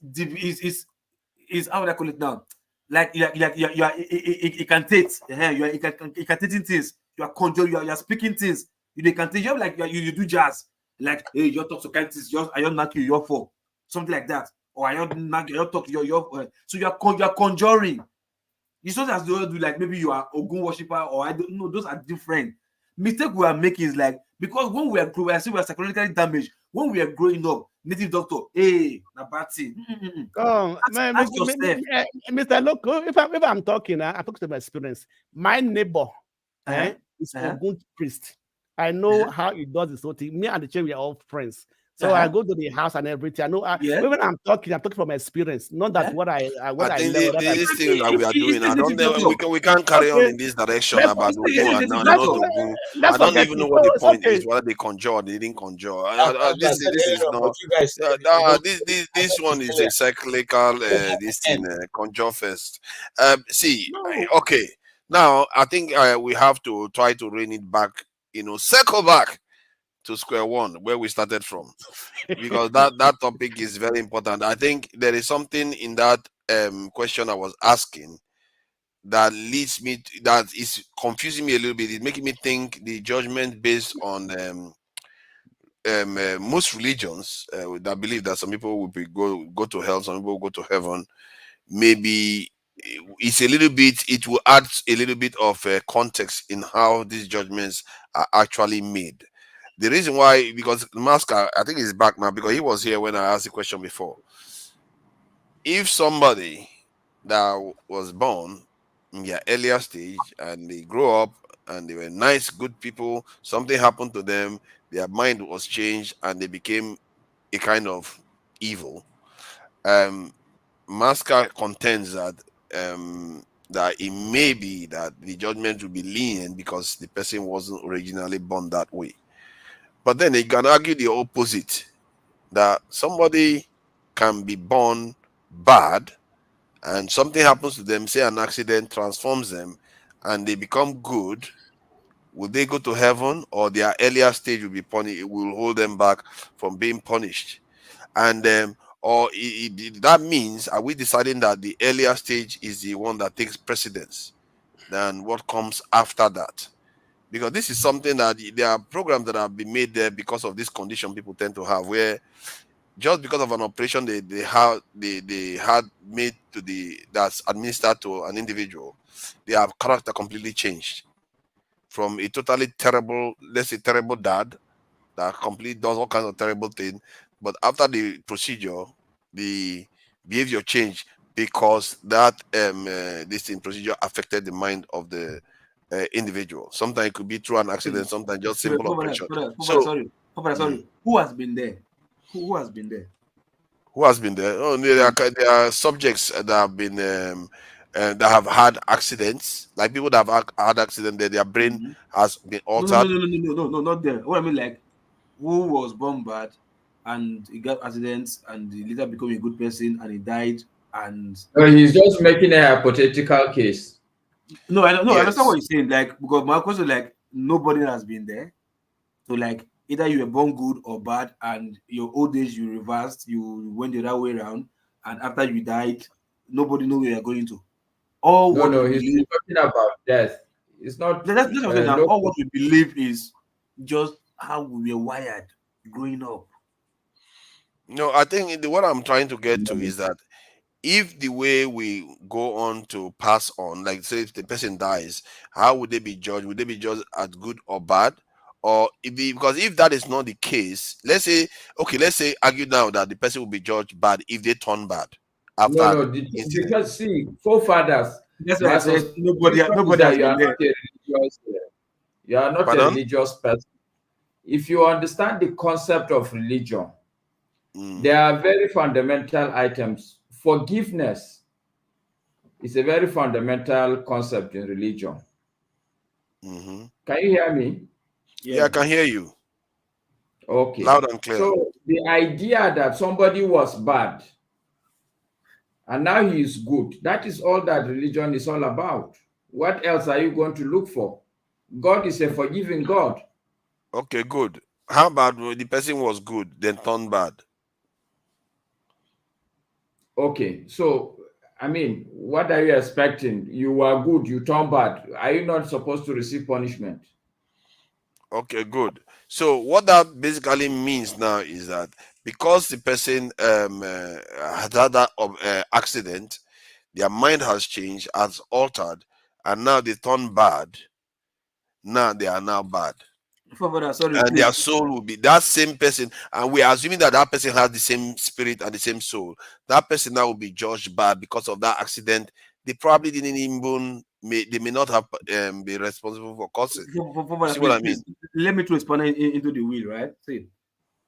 S17: how would I call it now? Like you are incantate. You are incantating things. You are conjuring. You are speaking things. You incantate. You have like you do jazz. Like hey, you talk to kind things. I don't knock you. You're for something like that. Or I don't knock you. Talk. So you are conjuring. It's not as though do like maybe you are Ogun worshipper or I don't know. Those are different. Mistake we are making is like because when we are growing, I see we are psychologically damaged. When we are growing up, native doctor, hey, na bad thing.
S1: Oh,
S17: Ask yourself.
S1: Mr. Loco, if I'm talking, I talk to my experience. My neighbor is Ogun priest. I know how he does this whole thing. Me and the chair, we are all friends. So I go to the house and everything. I know when I'm talking from experience, not that what I
S18: think
S1: learned.
S18: this thing that we are doing, I don't know. We can't carry on in this direction about Ogun and not Ogun. I don't even know what the point is. Whether they conjure or they didn't conjure. This is not. This one is a cyclical. This thing conjure first. See, okay. Now I think we have to try to rein it back. Circle back to square one where we started from, because that topic is very important. I think there is something in that question I was asking that leads me that is confusing me a little bit. It's making me think the judgment based on most religions that believe that some people will go to hell, some people will go to heaven. Maybe it's a little bit. It will add a little bit of context in how these judgments are actually made. The reason why, because Masker, I think he's back now because he was here when I asked the question before. If somebody that was born in their earlier stage and they grow up and they were nice, good people, something happened to them, their mind was changed and they became a kind of evil. Masker contends that that it may be that the judgment will be lenient because the person wasn't originally born that way. But then you can argue the opposite, that somebody can be born bad and something happens to them, say an accident transforms them and they become good. Will they go to heaven, or their earlier stage will be punished? It will hold them back from being punished. And or that means, are we deciding that the earlier stage is the one that takes precedence than what comes after that? Because this is something that there are programs that have been made there because of this condition people tend to have, where just because of an operation they had made that's administered to an individual, their character completely changed from a totally terrible, let's say terrible dad that completely does all kinds of terrible things, but after the procedure, the behavior changed because that this procedure affected the mind of the individual. Sometimes it could be through an accident, sometimes just simple operation.
S17: Sorry. Who has been there? Who has been there?
S18: Who has been there? Oh, there are subjects that have been that have had accidents, like people that have had accidents that their brain has been altered.
S17: No, not there. What I mean, like, who was born bad and he got accidents and he later became a good person and he died and.
S13: No, he's just making a hypothetical case.
S17: No, I don't know. I understand what you're saying. Like, because my question, like, nobody has been there. So, like, either you were born good or bad, and your old age you reversed, you went the other way around, and after you died, nobody knows where you're going to.
S13: No, he's talking about death. It's not.
S17: That's what I'm saying now. All what we believe is just how we were wired growing up.
S18: No, I think what I'm trying to get to is that if the way we go on to pass on, like say if the person dies, how would they be judged? Would they be judged as good or bad? Or because if that is not the case, let's say argue now that the person will be judged bad if they turn bad after
S13: because see, forefathers.
S17: That's why I said nobody has been there.
S13: You are not a religious person. If you understand the concept of religion, there are very fundamental items. Forgiveness is a very fundamental concept in religion. Can you hear me?
S18: Yeah, I can hear you.
S13: Okay.
S18: Loud and clear.
S13: So the idea that somebody was bad and now he is good. That is all that religion is all about. What else are you going to look for? God is a forgiving God.
S18: Okay, good. How about when the person was good, then turned bad?
S13: Okay, so I mean, what are you expecting? You were good, you turn bad. Are you not supposed to receive punishment?
S18: Okay, good. So what that basically means now is that because the person had had that accident, their mind has changed, has altered, and now they turn bad. Now they are now bad.
S17: Sorry,
S18: And their
S17: please.
S18: soul will be that same person, and we are assuming that that person has the same spirit and the same soul. That person now will be judged bad because of that accident. They probably didn't even they may not have be responsible for causing. You see what I mean?
S17: Please, let me to expand into the wheel, right? See,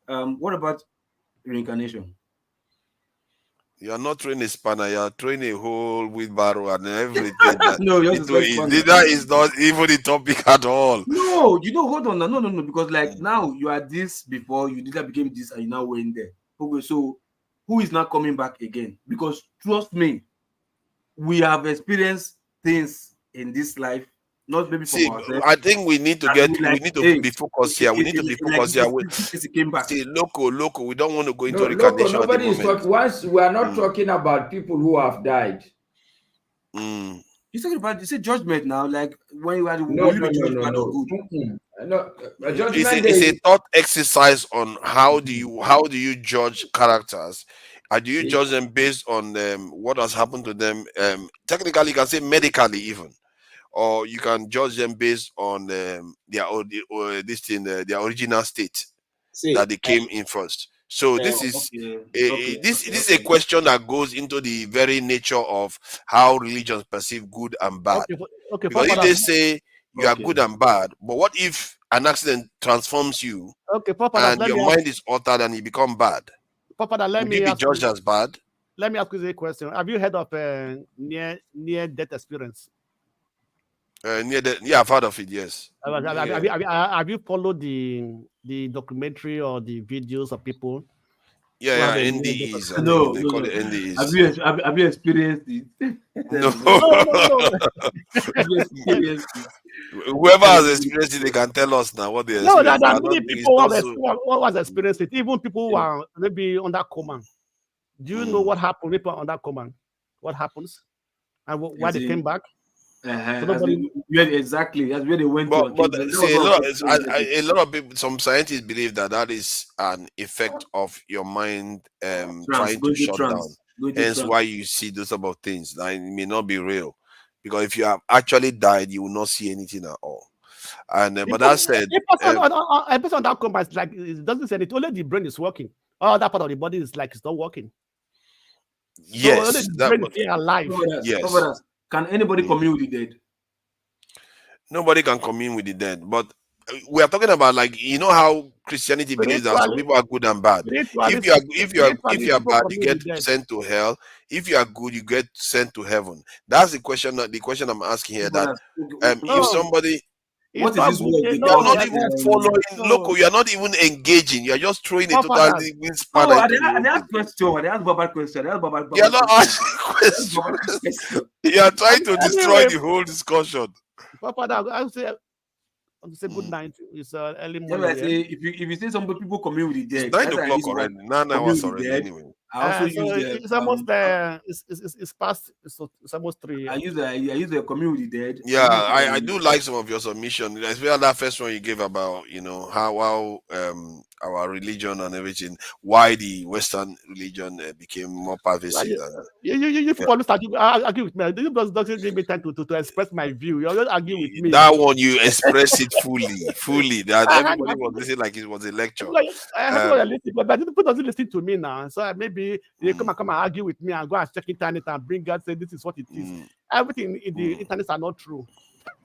S17: what about reincarnation?
S18: You are not throwing a spanner, you are throwing a whole wheelbarrow and everything.
S17: No, yours is very funny.
S18: That is not even the topic at all.
S17: No, you don't hold on. No, because like now you are this before you did that became this and you now went there. Okay, so who is not coming back again? Because trust me, we have experienced things in this life, not maybe from
S18: See,
S17: ourselves.
S18: I think we need to
S17: that we like,
S18: we need to
S17: hey,
S18: be focused here. We need to be
S17: like
S18: focused here.
S17: this came back.
S18: See, local. We don't want to go into
S13: No,
S18: reincarnation at the
S13: nobody is
S18: moment.
S13: talking. Once we are not talking about people who have died.
S17: You're talking about, you say judgment now, like when you are
S13: No.
S17: good.
S13: No,
S18: It's a thought exercise on how do you judge characters. Do you judge them based on what has happened to them? Technically, you can say medically even, or you can judge them based on their original state that they came in first. So this is this is a question that goes into the very nature of how religions perceive good and bad.
S1: Okay,
S18: Because if
S1: Papa,
S18: they say you are good and bad, but what if an accident transforms you
S1: okay, Papa,
S18: and
S1: let
S18: your
S1: me ask,
S18: mind is altered and you become bad?
S1: Papa, let
S18: Would
S1: me
S18: you be
S1: ask
S18: judged
S1: you,
S18: as bad?
S1: let me ask you a question. Have you heard of near death experience?
S18: Yeah, I've heard of it. Yes.
S1: Have you followed the documentary or the videos of people?
S18: Yeah, NDEs. I
S17: No,
S18: think they call it NDEs.
S17: Have you experienced it?
S18: No.
S1: No.
S17: Have you experienced it?
S18: Whoever has experienced it, they can tell us now what they
S1: No,
S18: experienced.
S1: there
S18: I
S1: are
S18: don't
S1: many
S18: think it's
S1: people
S18: not
S1: who has experienced it. Even people who are maybe under coma. Do you know what happened? People are under coma. What happens? And why they came back? So
S17: Exactly. That's where they went
S18: But
S17: to.
S18: see, a lot of people, some scientists believe that is an effect of your mind trying to shut down. Hence why you see those type of things. That it may not be real. Because if you have actually died, you will not see anything at all. And but that said,
S1: a person on that coma is like it doesn't say it. Only the brain is working. All that part of the body is like it's not working.
S18: Yes,
S1: so only the brain is still alive.
S18: Yes.
S17: Can anybody commune with the dead?
S18: Nobody can commune with the dead. But we are talking about, like, you know how Christianity believes that some people are good and bad. If you are bad, you get sent to hell. If you are good, you get sent to heaven. That's the question. The question I'm asking here. That if somebody,
S17: what is this word?
S18: You are not even following local. You are not even engaging. You are just throwing a totally spanner.
S17: No, they ask question. They ask Baba question.
S18: You are not asking questions. You are trying to destroy the whole discussion.
S1: Papa, I say good night. It's early morning.
S17: Yeah, if you say some people commune with the dead,
S18: it's 9 o'clock already. 9 hours already. Anyway,
S17: I also use
S1: it's almost it's past. It's almost 3.
S17: I use the commune with the dead.
S18: Yeah, I do like some of your submission, especially that first one you gave about how our religion and everything, why the Western religion became more pervasive.
S1: You always argue with me. You doesn't give me time to express my view. You always argue with me.
S18: That one you express it fully. That everybody was listening like it was a lecture.
S1: But people doesn't listen to me now. So maybe they come and argue with me and go and check internet and bring out say this is what it is. Everything in the internet are not true.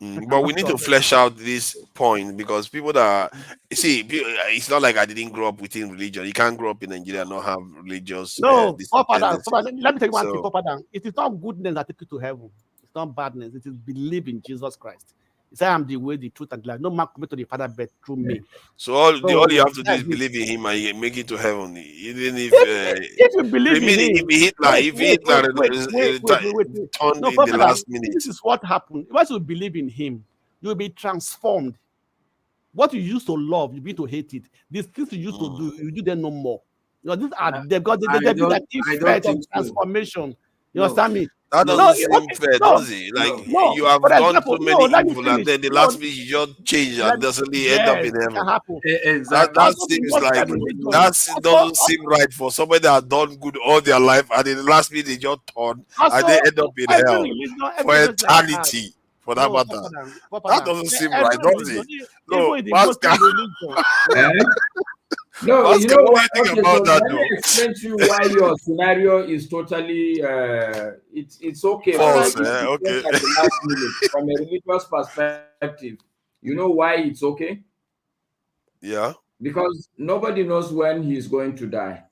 S18: But we need to flesh out this point because people that see, it's not like I didn't grow up within religion. You can't grow up in Nigeria and not have religious.
S1: No, Papa, let me tell you one thing, Papa. It is not goodness that takes you to heaven. It's not badness. It is believe in Jesus Christ. He said, I'm the way, the truth, and the life. No man come to the Father but through me.
S18: So all you have to do
S1: that's
S18: is
S1: it.
S18: believe in him and you make it to heaven. Even if
S1: you believe in him,
S18: if Hitler
S1: wait.
S18: turned
S1: No,
S18: in the
S1: Prophet,
S18: last minute.
S1: this is what happened. Once you believe in him, you'll be transformed. What you used to love, you begin to hate it. These things you used to do, you do them no more. You know, these are they've got
S17: I
S1: they've been
S17: don't
S1: an effect of
S17: think so.
S1: transformation. You
S17: No.
S1: understand me?
S18: That
S17: No.
S18: doesn't seem fair, does it? Like you have
S1: For
S18: done
S1: example,
S18: so many
S1: let me
S18: evil,
S1: finish.
S18: and then the last minute you just change and doesn't end up in
S1: It can
S18: heaven.
S1: happen.
S17: Exactly.
S18: That
S1: Also,
S18: seems
S1: what
S18: like
S1: religion?
S18: that doesn't seem right for somebody that has done good all their life, and in the last minute they just turn and they end up in
S1: every
S18: hell
S1: religion,
S18: for
S1: every religion like that.
S18: eternity. For that
S1: No,
S18: matter, that doesn't seem right, does it? No,
S1: even in the
S18: Pascal.
S1: Muslim religion.
S13: No,
S18: Pascal,
S13: you know
S18: what
S13: what?
S18: do you think
S13: Okay, so
S18: about that,
S13: let me
S18: though?
S13: explain to you why your scenario is totally it's okay.
S18: False,
S13: But if you
S18: okay.
S13: think at the last minute from a religious perspective, you know why it's okay?
S18: Yeah.
S13: Because nobody knows when he's going to die.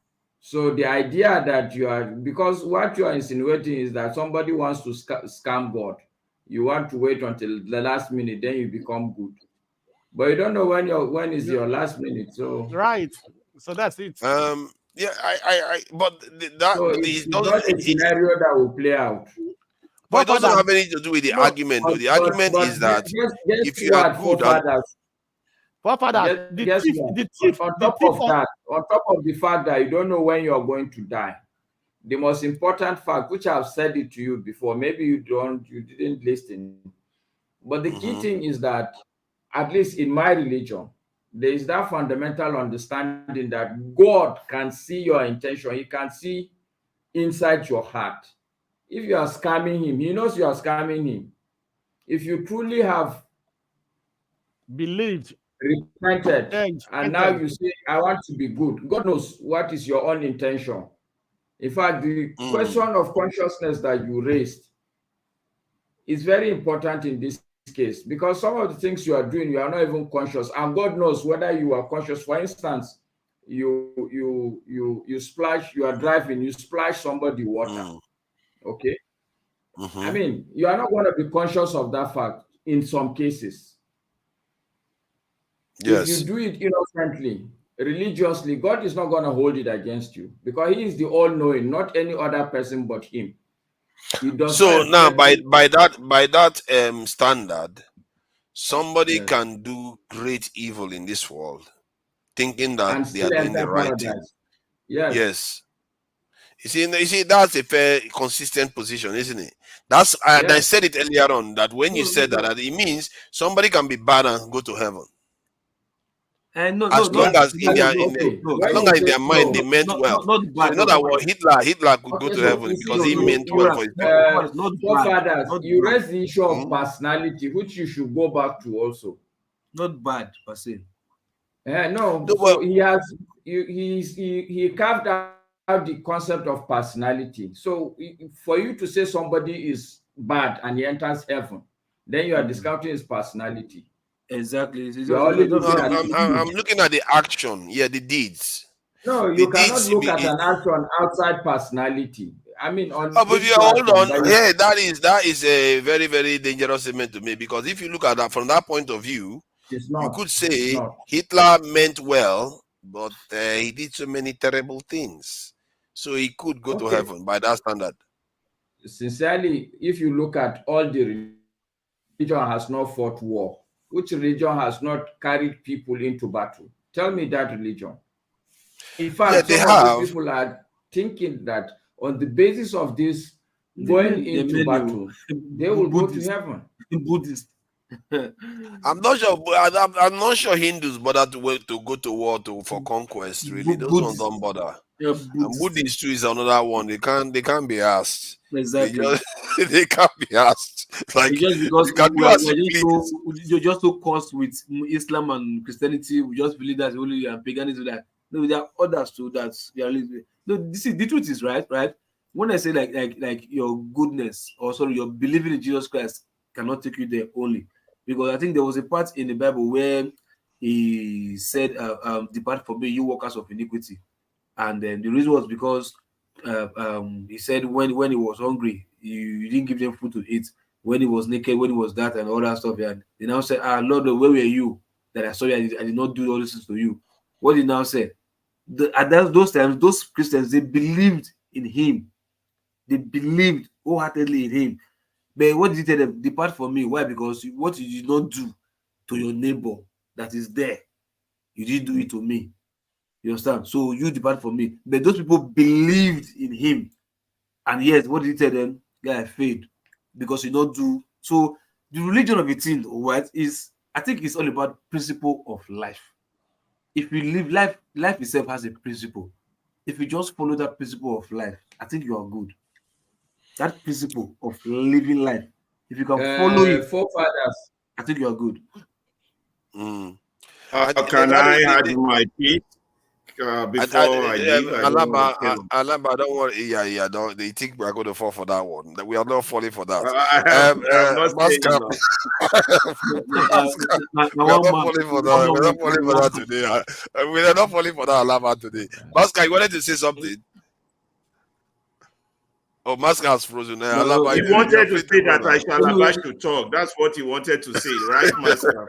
S13: So the idea that you are, because what you are insinuating is that somebody wants to scam God. You want to wait until the last minute, then you become good. But you don't know when is your last minute. So
S1: right. So that's it.
S18: Yeah, but
S13: so it's not a scenario that will play out.
S18: But it doesn't have anything to do with the argument, though. The argument is that if you are good and
S13: on top of the fact that you don't know when you're going to die, the most important fact, which I've said it to you before, maybe you didn't listen, but the key thing is that, at least in my religion, there is that fundamental understanding that God can see your intention. He can see inside your heart. If you are scamming him, he knows you are scamming him. If you truly have
S1: believed,
S13: repented, and now you say, I want to be good, God knows what is your own intention. In fact, the question of consciousness that you raised is very important in this case, because some of the things you are doing, you are not even conscious, and God knows whether you are conscious. For instance, you splash, you are driving, you splash somebody water. Okay. I mean, you are not going to be conscious of that fact in some cases.
S18: Yes.
S13: If you do it innocently, religiously, God is not going to hold it against you, because he is the all-knowing, not any other person but him. He does
S18: so
S13: not
S18: now by that standard, somebody can do great evil in this world, thinking that
S13: and
S18: they are
S13: still
S18: doing the
S13: enter
S18: right
S13: paradise.
S18: thing.
S13: Yes.
S18: You see, that's a fair, consistent position, isn't it? That's I said it earlier on, that when you said that it means somebody can be bad and go to heaven. As long as in their mind they meant well. So you know that Hitler could go to heaven because he meant well for his people.
S13: Forefathers, you raise the issue of personality, which you should go back to also.
S17: Not bad per se.
S13: No, so he carved out the concept of personality. So for you to say somebody is bad and he enters heaven, then you are discounting his personality.
S17: Exactly.
S18: I'm looking at the action, the deeds.
S13: No, you cannot look at an action outside personality. I mean, on
S18: but hold on. That is a very, very dangerous statement to me, because if you look at that from that point of view, you could say Hitler meant well, but he did so many terrible things. So he could go to heaven by that standard.
S13: Sincerely, if you look at all the religion has not fought war. Which religion has not carried people into battle? Tell me that religion. In fact, some of the people are thinking that on the basis of this going into battle, they will go to heaven.
S17: Buddhist.
S18: I'm not sure. I'm not sure Hindus bother to go to war for conquest. Really, those ones don't bother. And Buddhists too is another one. They can't be asked.
S17: Exactly.
S18: They can't be asked. Like
S17: just because you're just so cursed with Islam and Christianity, we just believe that only paganism. That no, there are others too. That's no. This is the truth. Is right. When I say like your goodness, or sorry, your believing in Jesus Christ cannot take you there only, because I think there was a part in the Bible where he said, "Depart from me, you workers of iniquity," and then the reason was because he said when he was hungry, you didn't give them food to eat. when he was naked, when he was that, and all that stuff. And they now say, "Ah, Lord, where were you that I saw you? I did not do all this to you." What did he now say? At those times, those Christians, they believed in him. They believed wholeheartedly in him. But what did he tell them? Depart from me. Why? Because what you did not do to your neighbor that is there, you did do it to me. You understand? So you depart from me. But those people believed in him. And yes, what did he tell them? Guy, faith. Because you don't do. So the religion of a thing, right, is, I think it's all about principle of life. If you live life, life itself has a principle. If you just follow that principle of life, I think you are good. That principle of living life, if you can follow it,
S13: forefathers,
S17: I think you are good.
S18: Mm.
S3: Can I add my piece before I leave?
S18: Alaba, don't worry. Yeah, don't. They think we are going to fall for that one. We are not falling for that.
S3: I'm not saying
S18: Mascot. We are not falling for that. We're not falling for that today. We are not falling for that, Alaba, today. Mascot, you wanted to say something? Oh, Mascot has frozen.
S3: He wanted to say that I shall Alaba should talk. That's what he wanted to say, right, Mascot?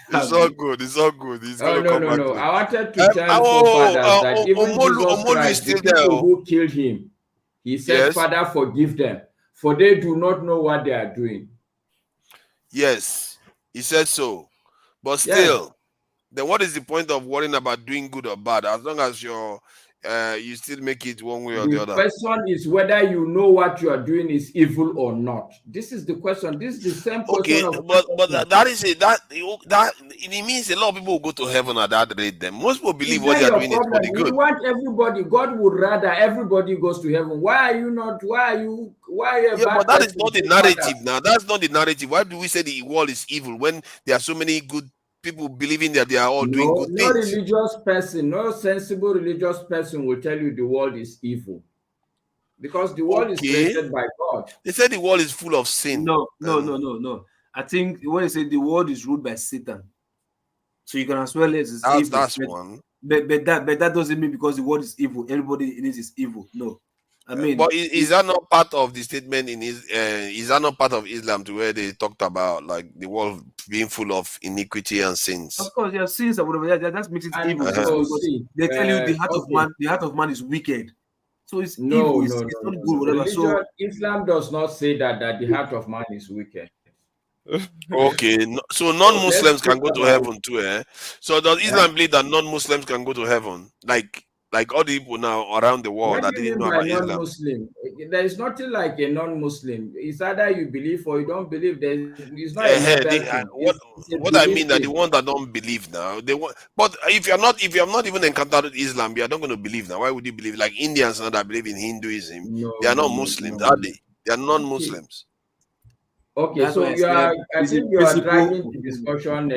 S18: It's all good. It's all good. He's going to come back to it.
S13: I wanted to tell forefathers that even Jesus Christ, the people who killed him, he said, Father, forgive them, for they do not know what they are doing.
S18: Yes, he said so. But still, then what is the point of worrying about doing good or bad? As long as you still make it one way or the other.
S13: The question is whether you know what you are doing is evil or not. This is the question. This is the same question.
S18: Okay, but that is it. That it means a lot of people will go to heaven at that rate. Then most people believe what they are doing is for the good.
S13: We want everybody. God would rather everybody goes to heaven. Why are you not? Why are you?
S18: But that is not the narrative now. That's not the narrative. Why do we say the world is evil when there are so many good people believing that they are all doing good things?
S13: No religious person, no sensible religious person will tell you the world is evil. Because the world is created by God.
S18: They said the world is full of sin.
S17: No. I think when they say the world is ruled by Satan, so you can as well as it's evil.
S18: That's one.
S17: But that doesn't mean because the world is evil, everybody in it is evil. No. I mean,
S18: but is that not part of the statement in is that not part of Islam to where they talked about like the world being full of iniquity and sins?
S17: Of course, there are sins or whatever. That makes it evil. They tell you the heart of man is wicked. So it's evil. It's not good. Whatever.
S13: Islam does not say that the heart of man is wicked.
S18: Okay, so non-Muslims can go to heaven too, eh? So does Islam believe that non-Muslims can go to heaven? Like all the people now around the world that didn't know about Islam.
S13: Non-Muslim? There is nothing like a non-Muslim. It's either you believe or you don't believe. It's not
S18: what I mean that the one that don't believe now, they want. But if you have not even encountered Islam, you are not going to believe now. Why would you believe? Like Indians now that believe in Hinduism, they are not Muslims, are they? They are non-Muslims.
S13: Okay, so I think you are dragging the discussion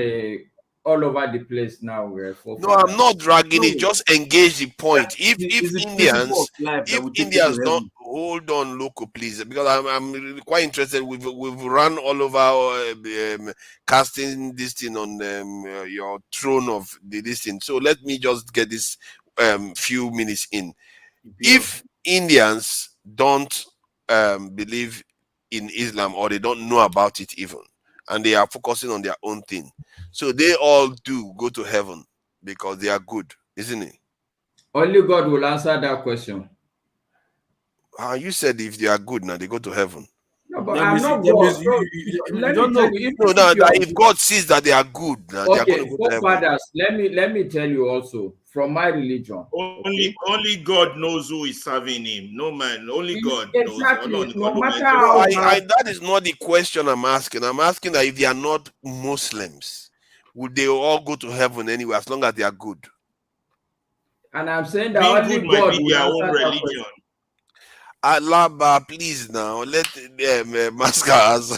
S13: all over the place now.
S18: No, I'm not dragging it. Just engage the point. If Indians don't hold on, local, please, because I'm quite interested. We've run all over casting this thing on your throne of this thing. So let me just get this few minutes in. If Indians don't believe in Islam or they don't know about it even, and they are focusing on their own thing, so they all do go to heaven because they are good, isn't it?
S13: Only God will answer that question.
S18: You said if they are good now they go to heaven.
S13: No, but I'm not God.
S18: If God sees that they are good, now they are going to go to heaven.
S13: Let me tell you also from my religion.
S3: Only God knows who is serving him. No man, only God knows.
S13: No matter how
S18: that is not the question I'm asking. I'm asking that if they are not Muslims, would they all go to heaven anyway as long as they are good?
S13: And I'm saying that only God will
S3: their own religion.
S18: Alaba, please now let Mascas.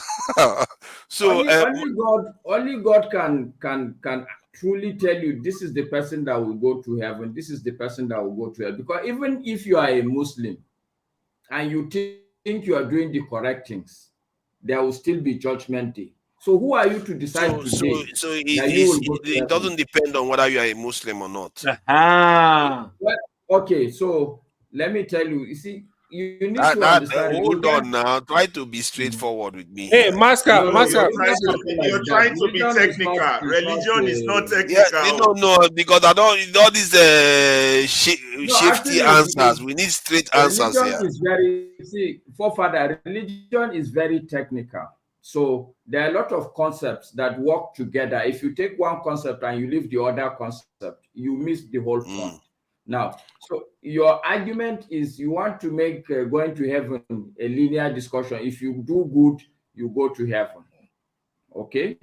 S18: So
S13: only God can truly tell you this is the person that will go to heaven. This is the person that will go to hell. Because even if you are a Muslim and you think you are doing the correct things, there will still be judgment day. So who are you to decide today?
S18: So it doesn't depend on whether you are a Muslim or not.
S13: Well, okay, so let me tell you. You see, you need to understand.
S18: Hold on now. Try to be straightforward with me.
S21: Hey, Master,
S3: You're trying to be technical. Religion is not technical.
S18: Yes, no, because I don't all these shifty answers. We need straight answers here.
S13: Religion is very forefather. Religion is very technical. So there are a lot of concepts that work together. If you take one concept and you leave the other concept, you miss the whole point. Now, so your argument is you want to make going to heaven a linear discussion. If you do good, you go to heaven. Okay?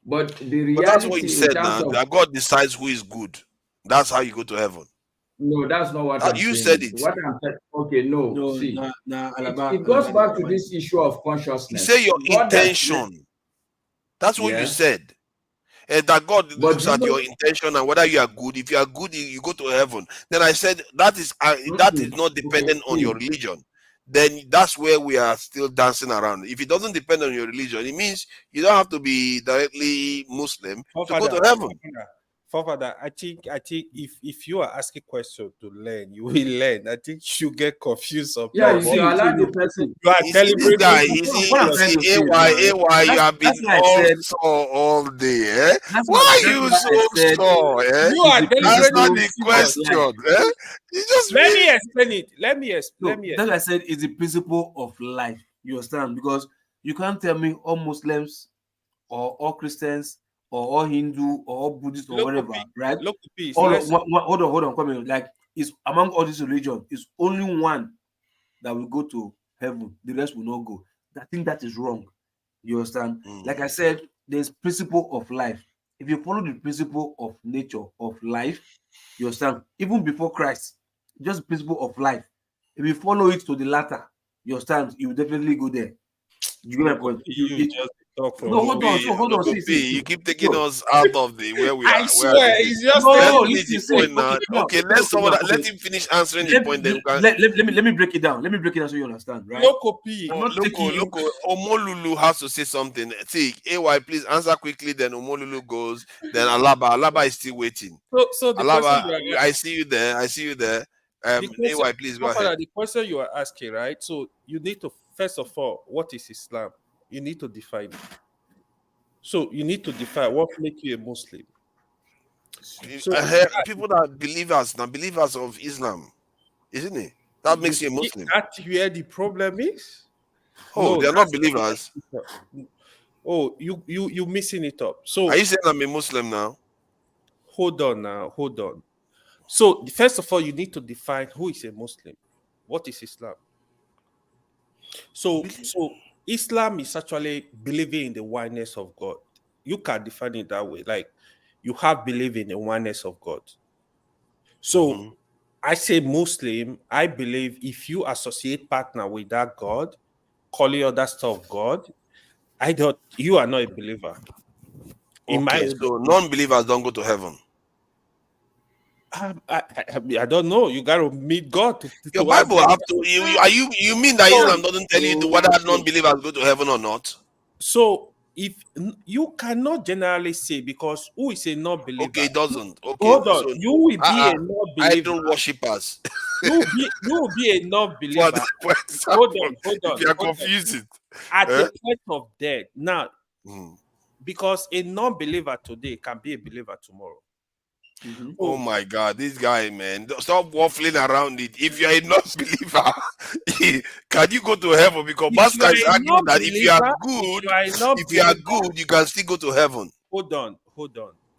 S13: But the reality,
S18: that's what you said now. That God decides who is good. That's how you go to heaven.
S13: No, that's not what I'm saying.
S18: You said it.
S13: What I'm saying, okay, no, see. It goes back to this issue of consciousness.
S18: You say your intention. That's what you said. And that God looks at your intention and whether you are good. If you are good, you go to heaven. Then I said that is not dependent on your religion. Then that's where we are still dancing around. If it doesn't depend on your religion, it means you don't have to be directly Muslim to go to heaven.
S21: Father, I think if you are asking questions to learn, you will learn. I think you get confused.
S13: You allow the person.
S21: You are
S18: this guy. You have been all day. Why are you so sore?
S21: You are
S18: That's not the question. You just
S21: let me explain it. Let me explain.
S17: That I said is the principle of life. You understand? Because you can't tell me all Muslims or all Christians or all Hindu or all Buddhist or whatever, right? Hold on, come in. Like, it's among all these religions, it's only one that will go to heaven. The rest will not go. I think that is wrong. You understand? Like I said, there's principle of life. If you follow the principle of nature of life, you understand? Even before Christ, just principle of life. If you follow it to the latter, you understand? You will definitely go there. You get my point? Hold on. See.
S18: You keep taking us out of the where we are.
S21: I swear, it's just
S18: Okay, let him finish answering the point. Then
S17: let me break it down. Let me break it down so you understand, right?
S18: Look, Omolulu has to say something. See, AY, please answer quickly. Then Omolulu goes. Then Alaba is still waiting.
S21: So
S18: Alaba, I see you there. AY, please go ahead.
S21: The question you are asking, right? So you need to first of all, what is Islam? You need to define it. So you need to define what makes you a Muslim.
S18: So people that are believers of Islam, isn't it? That makes you a Muslim.
S21: That's where the problem is.
S18: Oh, they're not believers.
S21: Oh, you missing it up. So
S18: are you saying I'm a Muslim now?
S21: Hold on. So first of all, you need to define who is a Muslim. What is Islam? So Islam is actually believing in the oneness of God. You can define it that way. Like, you have belief in the oneness of God. So I say Muslim, I believe if you associate partner with that God, calling other stuff God, you are not a believer.
S18: So non-believers don't go to heaven.
S21: I don't know. You gotta meet God.
S18: Your Bible have to. You mean that Islam doesn't tell you whether non-believers go to heaven or not?
S21: So if you cannot generally say, because who is a non-believer?
S18: Okay, it doesn't. Okay,
S21: hold on. You will be a non-believer.
S18: Idol worshippers.
S21: You will be a non-believer. Hold on.
S18: If you are confused
S21: at the point of death. Now, because a non-believer today can be a believer tomorrow.
S18: Oh my God, this guy, man. Stop waffling around it. If you're a non-believer, can you go to heaven? Because Master is arguing that if you are good, you can still go to heaven.
S21: Hold on.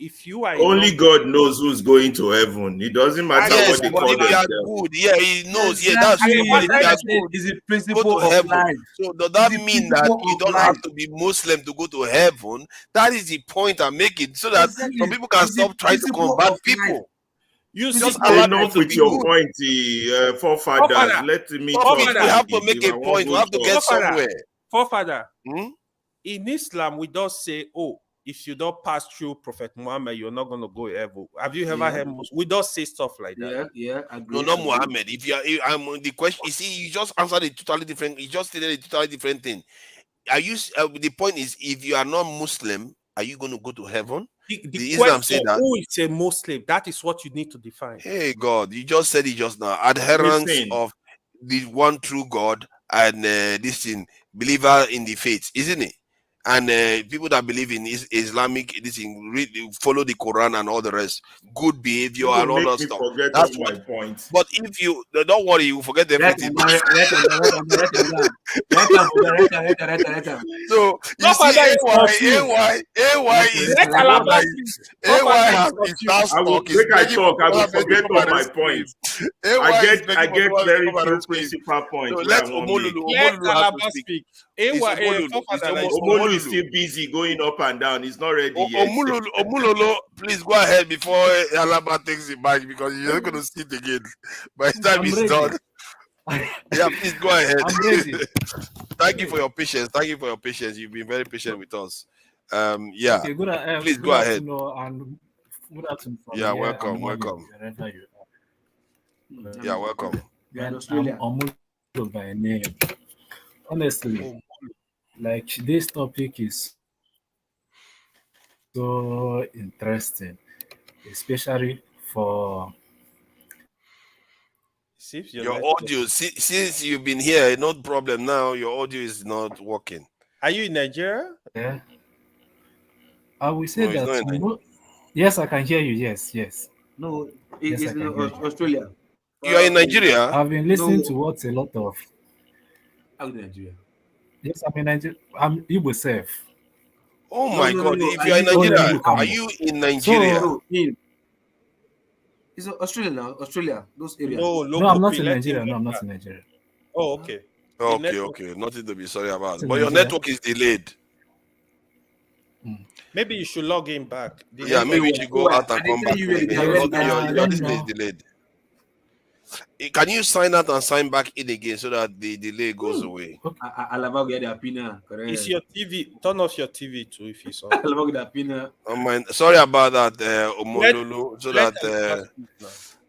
S21: If you are
S3: only God knows who's going to heaven. It doesn't matter what they call
S18: themselves. Good. Yeah, he knows. Yeah, that's true.
S17: Is it principle of
S18: heaven.
S17: life?
S18: So does that mean that you don't have to be Muslim to go to heaven? That is the point I'm making, so that some people can stop trying to combat people.
S3: You just enough with your point, forefathers. Let me talk.
S18: We have to make a point. We have to get somewhere.
S21: Forefather, in Islam, we don't say, if you don't pass through Prophet Muhammad, you're not going to go heaven. Have you ever heard? We don't say stuff like that.
S17: Yeah.
S18: No, not Muhammad. If you are, the question. You see, you just answered a totally different. You just stated a totally different thing. The point is, if you are not Muslim, are you going to go to heaven?
S21: The Islam say that. Who is a Muslim? That is what you need to define.
S18: Hey God, you just said it just now. Adherents of the one true God and this thing, believer in the faith, isn't it? And people that believe in Islamic, this thing, follow the Quran and all the rest, good behavior
S3: You
S18: and all
S3: make
S18: that
S3: me
S18: stuff.
S3: forget
S18: That's
S3: all my
S18: what.
S3: points.
S18: But if you don't worry, you forget everything. So you see, AY is
S17: Let
S18: the one
S17: Alaba
S18: that
S17: speak.
S18: is AY has his last
S3: I will
S18: stock. Is
S3: make I
S18: begging
S3: talk.
S18: for
S3: I will
S18: Tola to
S3: forget
S18: come
S3: all
S18: and
S3: my
S18: rescue him.
S3: points.
S18: AY is
S3: I
S18: begging for
S3: get
S18: Tola to
S3: very
S18: come and
S3: few
S18: rescue him.
S3: principal
S18: So
S3: points where
S18: let
S3: I want make.
S17: Let
S18: Omolulu has to
S17: Alaba
S18: speak.
S17: speak.
S18: It's
S17: Ewa,
S18: Omolulu. It's
S17: Fofana, let's
S3: Omolu is
S18: Omolulu.
S3: still busy going up and down. He's not ready yet.
S18: Omololo, please go ahead before Alaba takes it back, because you're not going to see it again by the time
S16: I'm
S18: it's
S16: ready.
S18: done. Yeah, please go ahead.
S16: I'm ready.
S18: Thank you for your patience. Thank you for your patience. You've been very patient with us. Yeah,
S16: Okay,
S18: please
S16: good
S18: go ahead.
S16: afternoon and good afternoon from
S18: Yeah,
S16: here
S18: welcome,
S16: and morning,
S18: welcome.
S16: wherever you are.
S18: Yeah, welcome.
S16: And I'm Omulu by name. Honestly, like this topic is so interesting, especially for
S18: Your audio, since you've been here, no problem now. Your audio is not working.
S17: Are you in Nigeria?
S16: yeah. I will say
S18: No, it's not
S16: that
S18: in Nigeria.
S16: yes, I can hear you. Yes.
S21: No,
S16: Yes,
S21: it's
S16: I
S21: in
S16: can hear you.
S21: Australia.
S18: You are in Nigeria?
S16: I've been listening to
S21: No,
S16: what a lot of.
S21: I'm in Nigeria.
S16: Yes, I'm in Nigeria. I'm Igbo self.
S18: Oh my God! If you are in
S16: Oh,
S18: Nigeria,
S16: Igbo
S18: are
S16: Kamo.
S18: you in Nigeria?
S16: So,
S21: It's Australia now. Australia, those areas.
S16: no, I'm not in Nigeria. No, I'm not in Nigeria.
S17: Oh, okay.
S18: Okay. Nothing to be sorry about.
S16: In
S18: But your
S16: Nigeria.
S18: network is delayed.
S19: Maybe you should log in back.
S18: Yeah, maybe you should go out and come back in again. Your this is delayed. Can you sign out and sign back in again so that the delay goes away?
S21: Alaba get the opinion. Correct.
S19: Is your TV? Turn off your TV too if it's on.
S21: Alaba get the opinion.
S18: Sorry about that, Omololu. So
S19: let
S18: that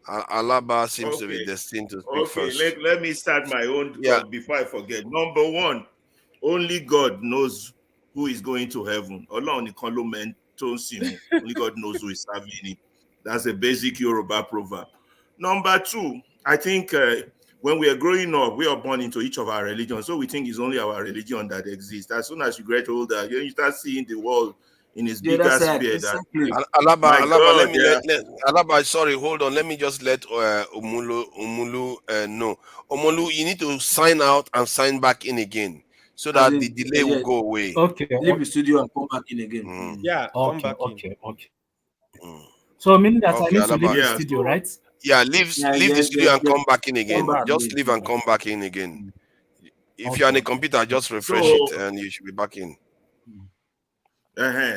S18: Alaba seems to be destined to speak
S3: Okay,
S18: first.
S3: let me start my own
S18: Yeah.
S3: before I forget. Number one, only God knows who is going to heaven. Only God knows who is serving him. That's a basic Yoruba proverb. Number two, I think when we are growing up, we are born into each of our religions. So we think it's only our religion that exists. As soon as you get older, you start seeing the world in its bigger sphere.
S18: Alaba, sorry, hold on. Let me just let Omolu know. Omolu, you need to sign out and sign back in again so that the delay will go away.
S16: Okay.
S21: Leave the studio and come back in again.
S19: Yeah, come back in.
S16: Okay. So meaning that I
S18: Okay,
S16: need to leave
S18: Alaba.
S16: the studio, right?
S18: Yeah, leave the studio and come back in again.
S16: Come back.
S18: Just leave and come back in again. If you're on a computer, just refresh it and you should be back in.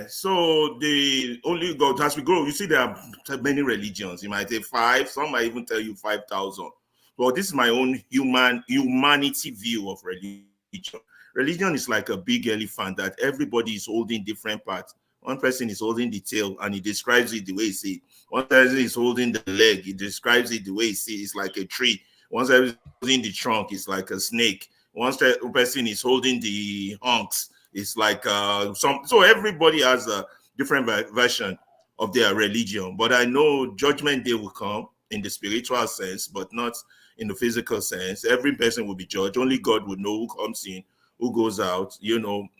S3: So the only God, as we grow, you see there are many religions. You might say 5, some might even tell you 5,000. But this is my own humanity view of religion. Religion is like a big elephant that everybody is holding different parts. One person is holding the tail and he describes it the way he sees it. One person is holding the leg, he describes it the way he sees it. It's like a tree. One person is holding the trunk, it's like a snake. One person is holding the hunks, it's like so everybody has a different version of their religion. But I know judgment day will come in the spiritual sense, but not in the physical sense. Every person will be judged. Only God will know who comes in, who goes out.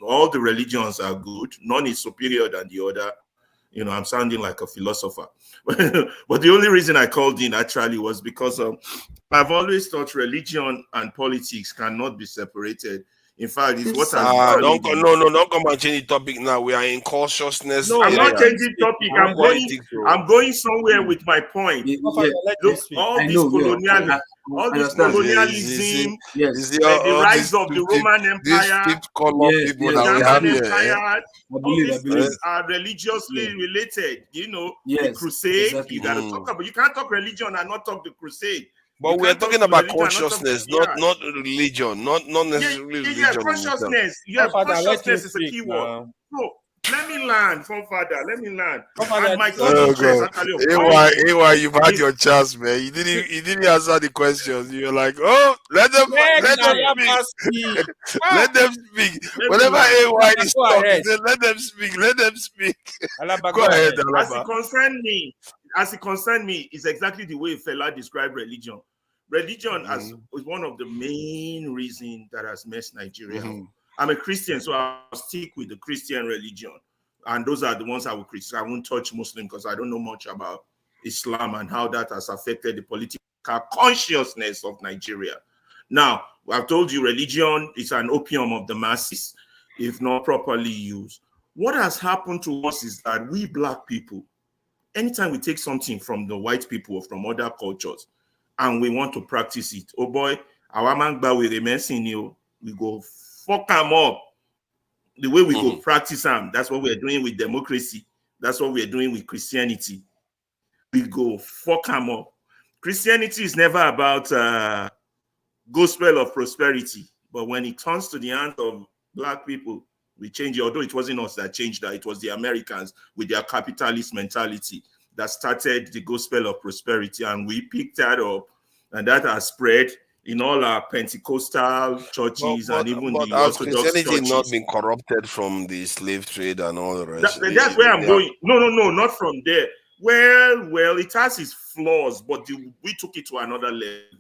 S3: All the religions are good. None is superior than the other. I'm sounding like a philosopher. But the only reason I called in actually was because I've always thought religion and politics cannot be separated. In fact, it's what has
S18: don't come and change the topic now. We are in consciousness.
S3: No, I'm not changing topic. I'm going somewhere with my point. Look, all this colonialism, the rise of the Roman Empire, the German Empire, all these things are religiously related. The crusade, you got to talk about. You can't talk religion and not talk the crusade.
S18: But we're talking about consciousness, not religion, not necessarily religion.
S3: Yeah, consciousness. Consciousness is a key word. So let me learn, Father. Let me learn. And my thought
S18: AY, you've had your chance, man. You didn't answer the questions. You're like, let them speak. Let them speak. Whenever AY is talking, let them speak. Let them speak. Go ahead, Alaba.
S3: As it concerned me, it's exactly the way Fela described religion. Religion is one of the main reasons that has messed Nigeria up. I'm a Christian, so I'll stick with the Christian religion. And those are the ones I will criticize. I won't touch Muslim because I don't know much about Islam and how that has affected the political consciousness of Nigeria. Now, I've told you religion is an opium of the masses if not properly used. What has happened to us is that we Black people, anytime we take something from the white people or from other cultures and we want to practice it, oh boy, our man with the we go fuck them up. The way we go practice them, that's what we're doing with democracy. That's what we're doing with Christianity. We go fuck them up. Christianity is never about gospel of prosperity, but when it turns to the hands of Black people, we change it. Although it wasn't us that changed that, it was the Americans with their capitalist mentality that started the gospel of prosperity, and we picked that up, and that has spread in all our Pentecostal churches and even the
S18: has
S3: Orthodox
S18: Christianity
S3: churches.
S18: not been corrupted from the slave trade and all the rest?
S3: That's where I'm going. No, not from there. Well, it has its flaws, but we took it to another level.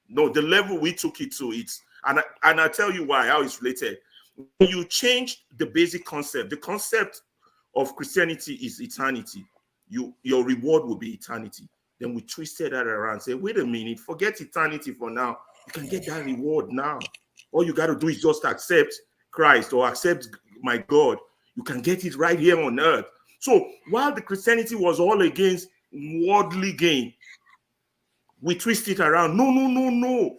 S3: No, the level we took it to, and I'll tell you why, how it's related. When you change the basic concept, the concept of Christianity is eternity. Your reward will be eternity. Then we twisted that around and say, wait a minute, forget eternity for now. You can get that reward now. All you got to do is just accept Christ or accept my God. You can get it right here on earth. So while the Christianity was all against worldly gain, we twist it around. No.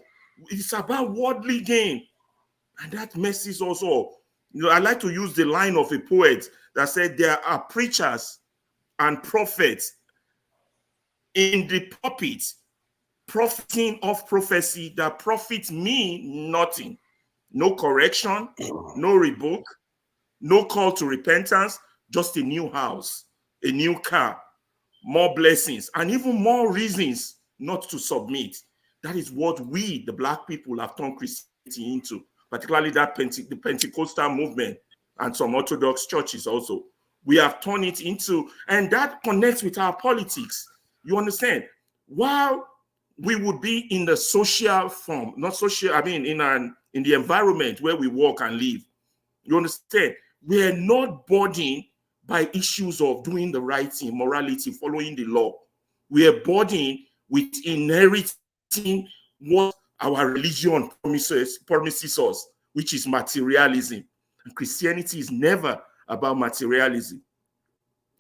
S3: It's about worldly gain. And that messes us up. I like to use the line of a poet that said there are preachers and prophets in the pulpit profiting of prophecy that profit me nothing. No correction, no rebuke, no call to repentance, just a new house, a new car, more blessings, and even more reasons not to submit. That is what we, the Black people, have turned Christianity into, particularly the Pentecostal movement and some Orthodox churches also. We have turned it into, and that connects with our politics. You understand? While we would be in the social form, not social, in the environment where we work and live, you understand? We are not burdened by issues of doing the right thing, morality, following the law. We are burdened with inheriting what our religion promises us, which is materialism. And Christianity is never about materialism.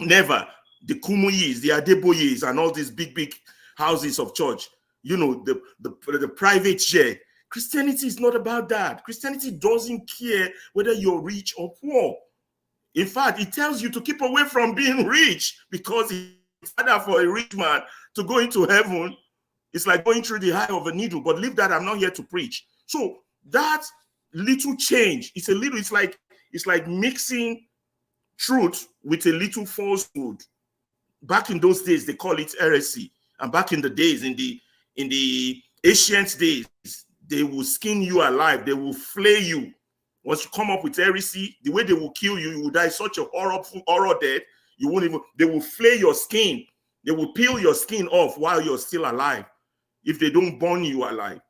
S3: Never. The Kumuyis, the Adeboyes, and all these big houses of church, the private share. Christianity is not about that. Christianity doesn't care whether you're rich or poor. In fact, it tells you to keep away from being rich, because it's harder for a rich man to go into heaven. It's like going through the eye of a needle, but leave that, I'm not here to preach. So that little change, it's like mixing truth with a little falsehood. Back in those days, they call it heresy. And back in the days, in the ancient days, they will skin you alive. They will flay you. Once you come up with heresy, the way they will kill you, you will die such a horror death. You won't even. They will flay your skin. They will peel your skin off while you're still alive, if they don't burn you alive.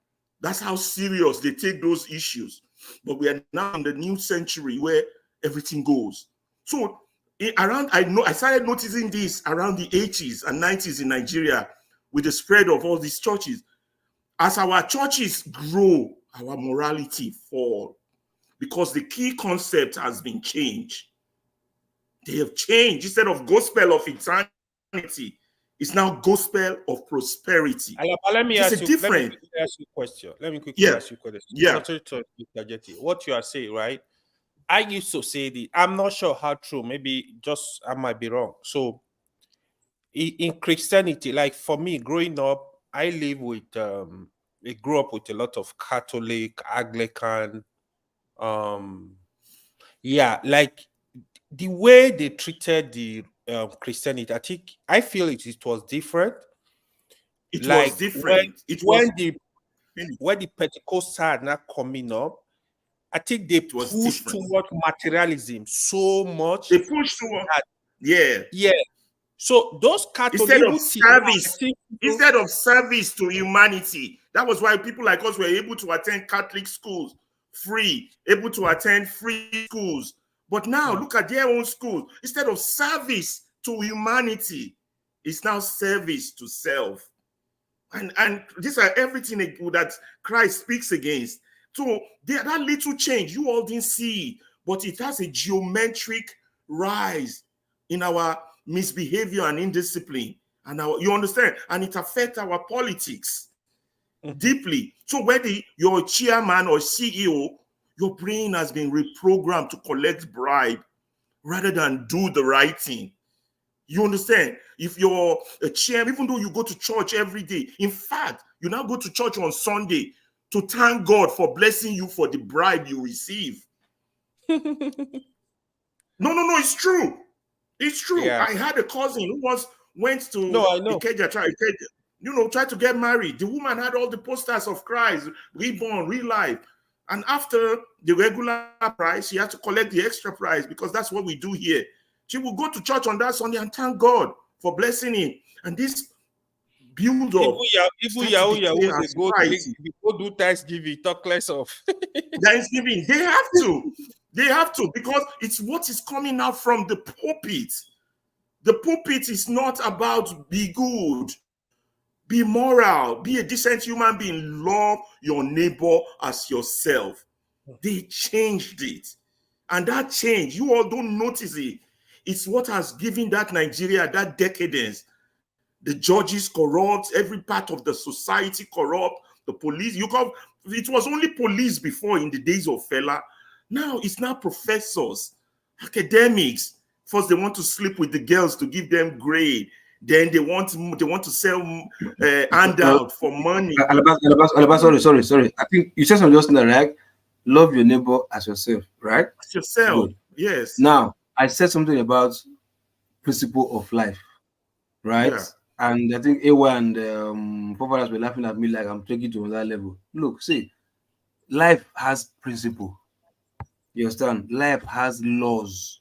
S3: That's how serious they take those issues. But we are now in the new century where everything goes. So I started noticing this around the 80s and 90s in Nigeria with the spread of all these churches. As our churches grow, our morality falls, because the key concept has been changed. They have changed. Instead of gospel of eternity, it's now gospel of prosperity.
S19: Let me ask you a question. Let me quickly ask you a question.
S3: Yeah.
S19: What you are saying, right? I used to say this. I'm not sure how true. Maybe just I might be wrong. So in Christianity, like for me, growing up, I grew up with a lot of Catholic, Anglican, like the way they treated the Christianity, I feel it was different.
S3: It was different.
S19: When the Pentecostal are now coming up, I think they pushed toward materialism so much.
S3: They pushed toward,
S19: yeah.
S21: So those
S3: instead of
S21: Catholics,
S3: service to humanity. That was why people like us were able to attend Catholic schools free, able to attend free schools. But now look at their own schools. Instead of service to humanity, it's now service to self. And these are everything that Christ speaks against. So that little change, you all didn't see, but it has a geometric rise in our misbehavior and indiscipline. And you understand? And it affects our politics deeply. So whether you're a chairman or CEO, your brain has been reprogrammed to collect bribe rather than do the right thing. You understand? If you're a chairman, even though you go to church every day, in fact, you now go to church on Sunday to thank God for blessing you for the bribe you receive. No, it's true. It's true.
S21: Yeah.
S3: I had a cousin who once went to
S21: Ikeja,
S3: tried to get married. The woman had all the posters of Christ, reborn, real life. And after the regular price, she had to collect the extra price because that's what we do here. She will go to church on that Sunday and thank God for blessing him. And this build up.
S21: Even Yahoo they go do Thanksgiving, talk less of
S3: Thanksgiving. They have to because it's what is coming out from the pulpit. The pulpit is not about be good, be moral, be a decent human being, love your neighbor as yourself. They changed it. And that change, you all don't notice it. It's what has given that Nigeria, that decadence. The judges corrupt, every part of the society corrupt, the police. It was only police before in the days of Fela. Now it's now professors, academics. First, they want to sleep with the girls to give them grade. Then they want to sell handout for money.
S17: Sorry. I think you said something just now, right? Love your neighbor as yourself, right?
S3: As yourself,
S17: good.
S3: Yes.
S17: Now, I said something about principle of life, right?
S3: Yeah.
S17: And I think AY and Prof were laughing at me like I'm taking it to another level. Look, see, life has principle. You understand? Life has laws.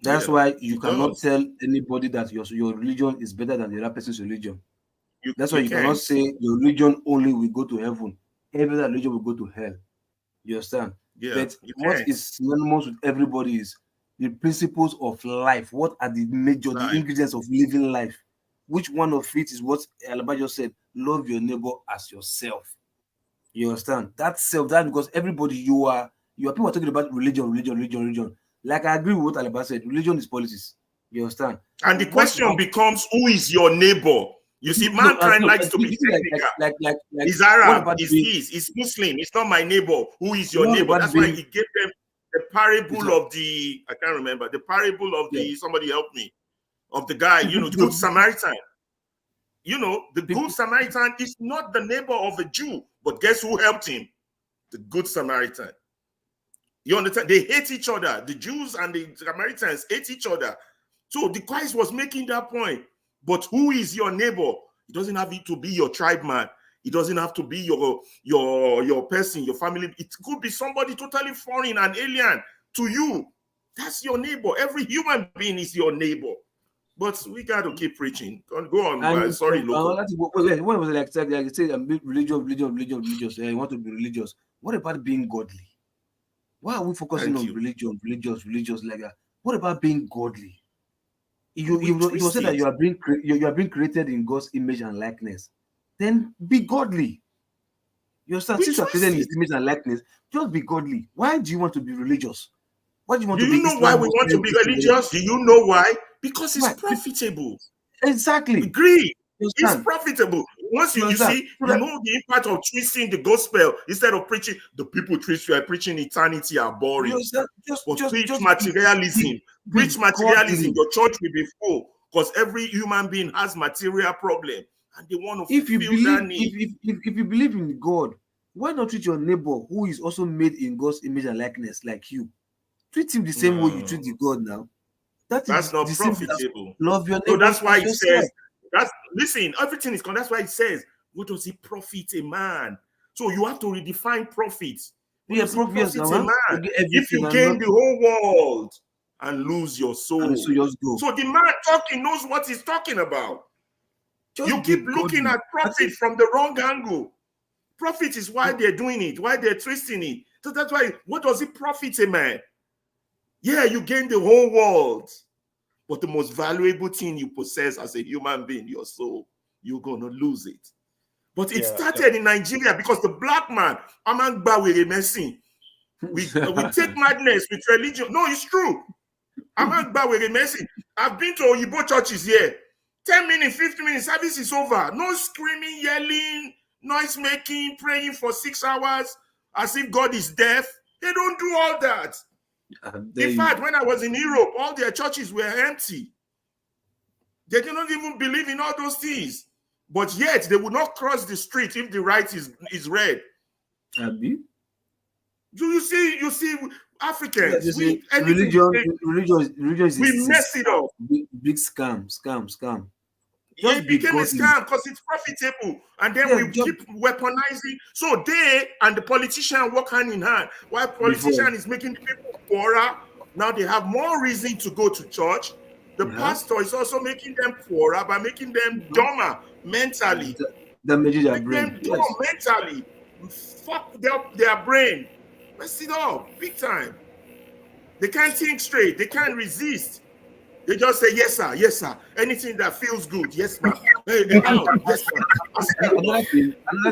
S17: That's why you cannot tell anybody that your religion is better than the other person's religion. That's why you cannot say your religion only will go to heaven. Every other religion will go to hell. You understand?
S3: Yeah,
S17: but what is synonymous with everybody is the principles of life. What are the the ingredients of living life? Which one of it is what Alaba just said? Love your neighbor as yourself. You understand? That's self. That because everybody you are people are talking about religion. Like I agree with what Alaba said. Religion is politics. You understand?
S3: And the question becomes, who is your neighbor? You see, mankind likes to be technical. He's Arab, he's Muslim, it's not my neighbor. Who is your neighbor? That's why he gave them the parable of the, I can't remember, the parable of the, somebody help me, of the guy, the Good Samaritan. The Good Samaritan is not the neighbor of a Jew, but guess who helped him? The Good Samaritan. You understand? They hate each other. The Jews and the Samaritans hate each other. So the Christ was making that point. But who is your neighbor? It doesn't have to be your tribe man. It doesn't have to be your person, your family. It could be somebody totally foreign and alien to you. That's your neighbor. Every human being is your neighbor. But we got to keep preaching. Go on, man. Sorry, local.
S17: What was it like say religious. You want to be religious. What about being godly? Why are we focusing on religious like that? What about being godly? You said that you are being created in God's image and likeness. Then be godly. You understand? Since you are created in His image and likeness, just be godly. Why do you want to be religious? Why do you want to be?
S3: Do you know why we want to be religious? Do you know why? Because it's profitable.
S17: Exactly.
S3: Agree. It's profitable. Once you see, you know the impact of twisting the gospel instead of preaching. The people preaching eternity are boring. Preach materialism. Preach materialism. Your church will be full because every human being has material problem, and they want to fulfill that need.
S17: If you believe in God, why not treat your neighbor who is also made in God's image and likeness like you? Treat him the same way you treat the God now.
S3: That's not profitable.
S17: Love your neighbor.
S3: So that's why it says. Listen, everything is gone. That's why it says, what does it profit a man? So you have to redefine profit. What does it profit a man? If you gain the whole world and lose your soul.
S17: And so just go.
S3: So the man talking knows what he's talking about.
S17: Just
S3: you keep looking at profit from the wrong angle. Profit is why they're doing it, why they're twisting it. So that's why, what does it profit a man? Yeah, you gain the whole world. But the most valuable thing you possess as a human being, your soul, you're going to lose it. But it started in Nigeria because the black man, we take madness with religion. No, it's true. I've been to Oyibo churches here. 10 minutes, 15 minutes, service is over. No screaming, yelling, noise making, praying for 6 hours as if God is deaf. They don't do all that. In fact, when I was in Europe, all their churches were empty. They do not even believe in all those things. But yet, they will not cross the street if the light is red.
S17: Abi?
S3: You see Africans.
S17: Yeah, religion is
S3: we mess it up.
S17: Big scam.
S3: It became a scam because it's profitable. And then we keep weaponizing. So they and the politician work hand in hand. While politician is making people poorer, now they have more reason to go to church. The pastor is also making them poorer by making them dumber mentally.
S17: Make
S3: them dumb mentally. Fuck their brain. Mess it up big time. They can't think straight. They can't resist. They just say, yes, sir. Yes, sir. Anything that feels good. Yes, ma'am. Hey, yes, sir.
S17: Another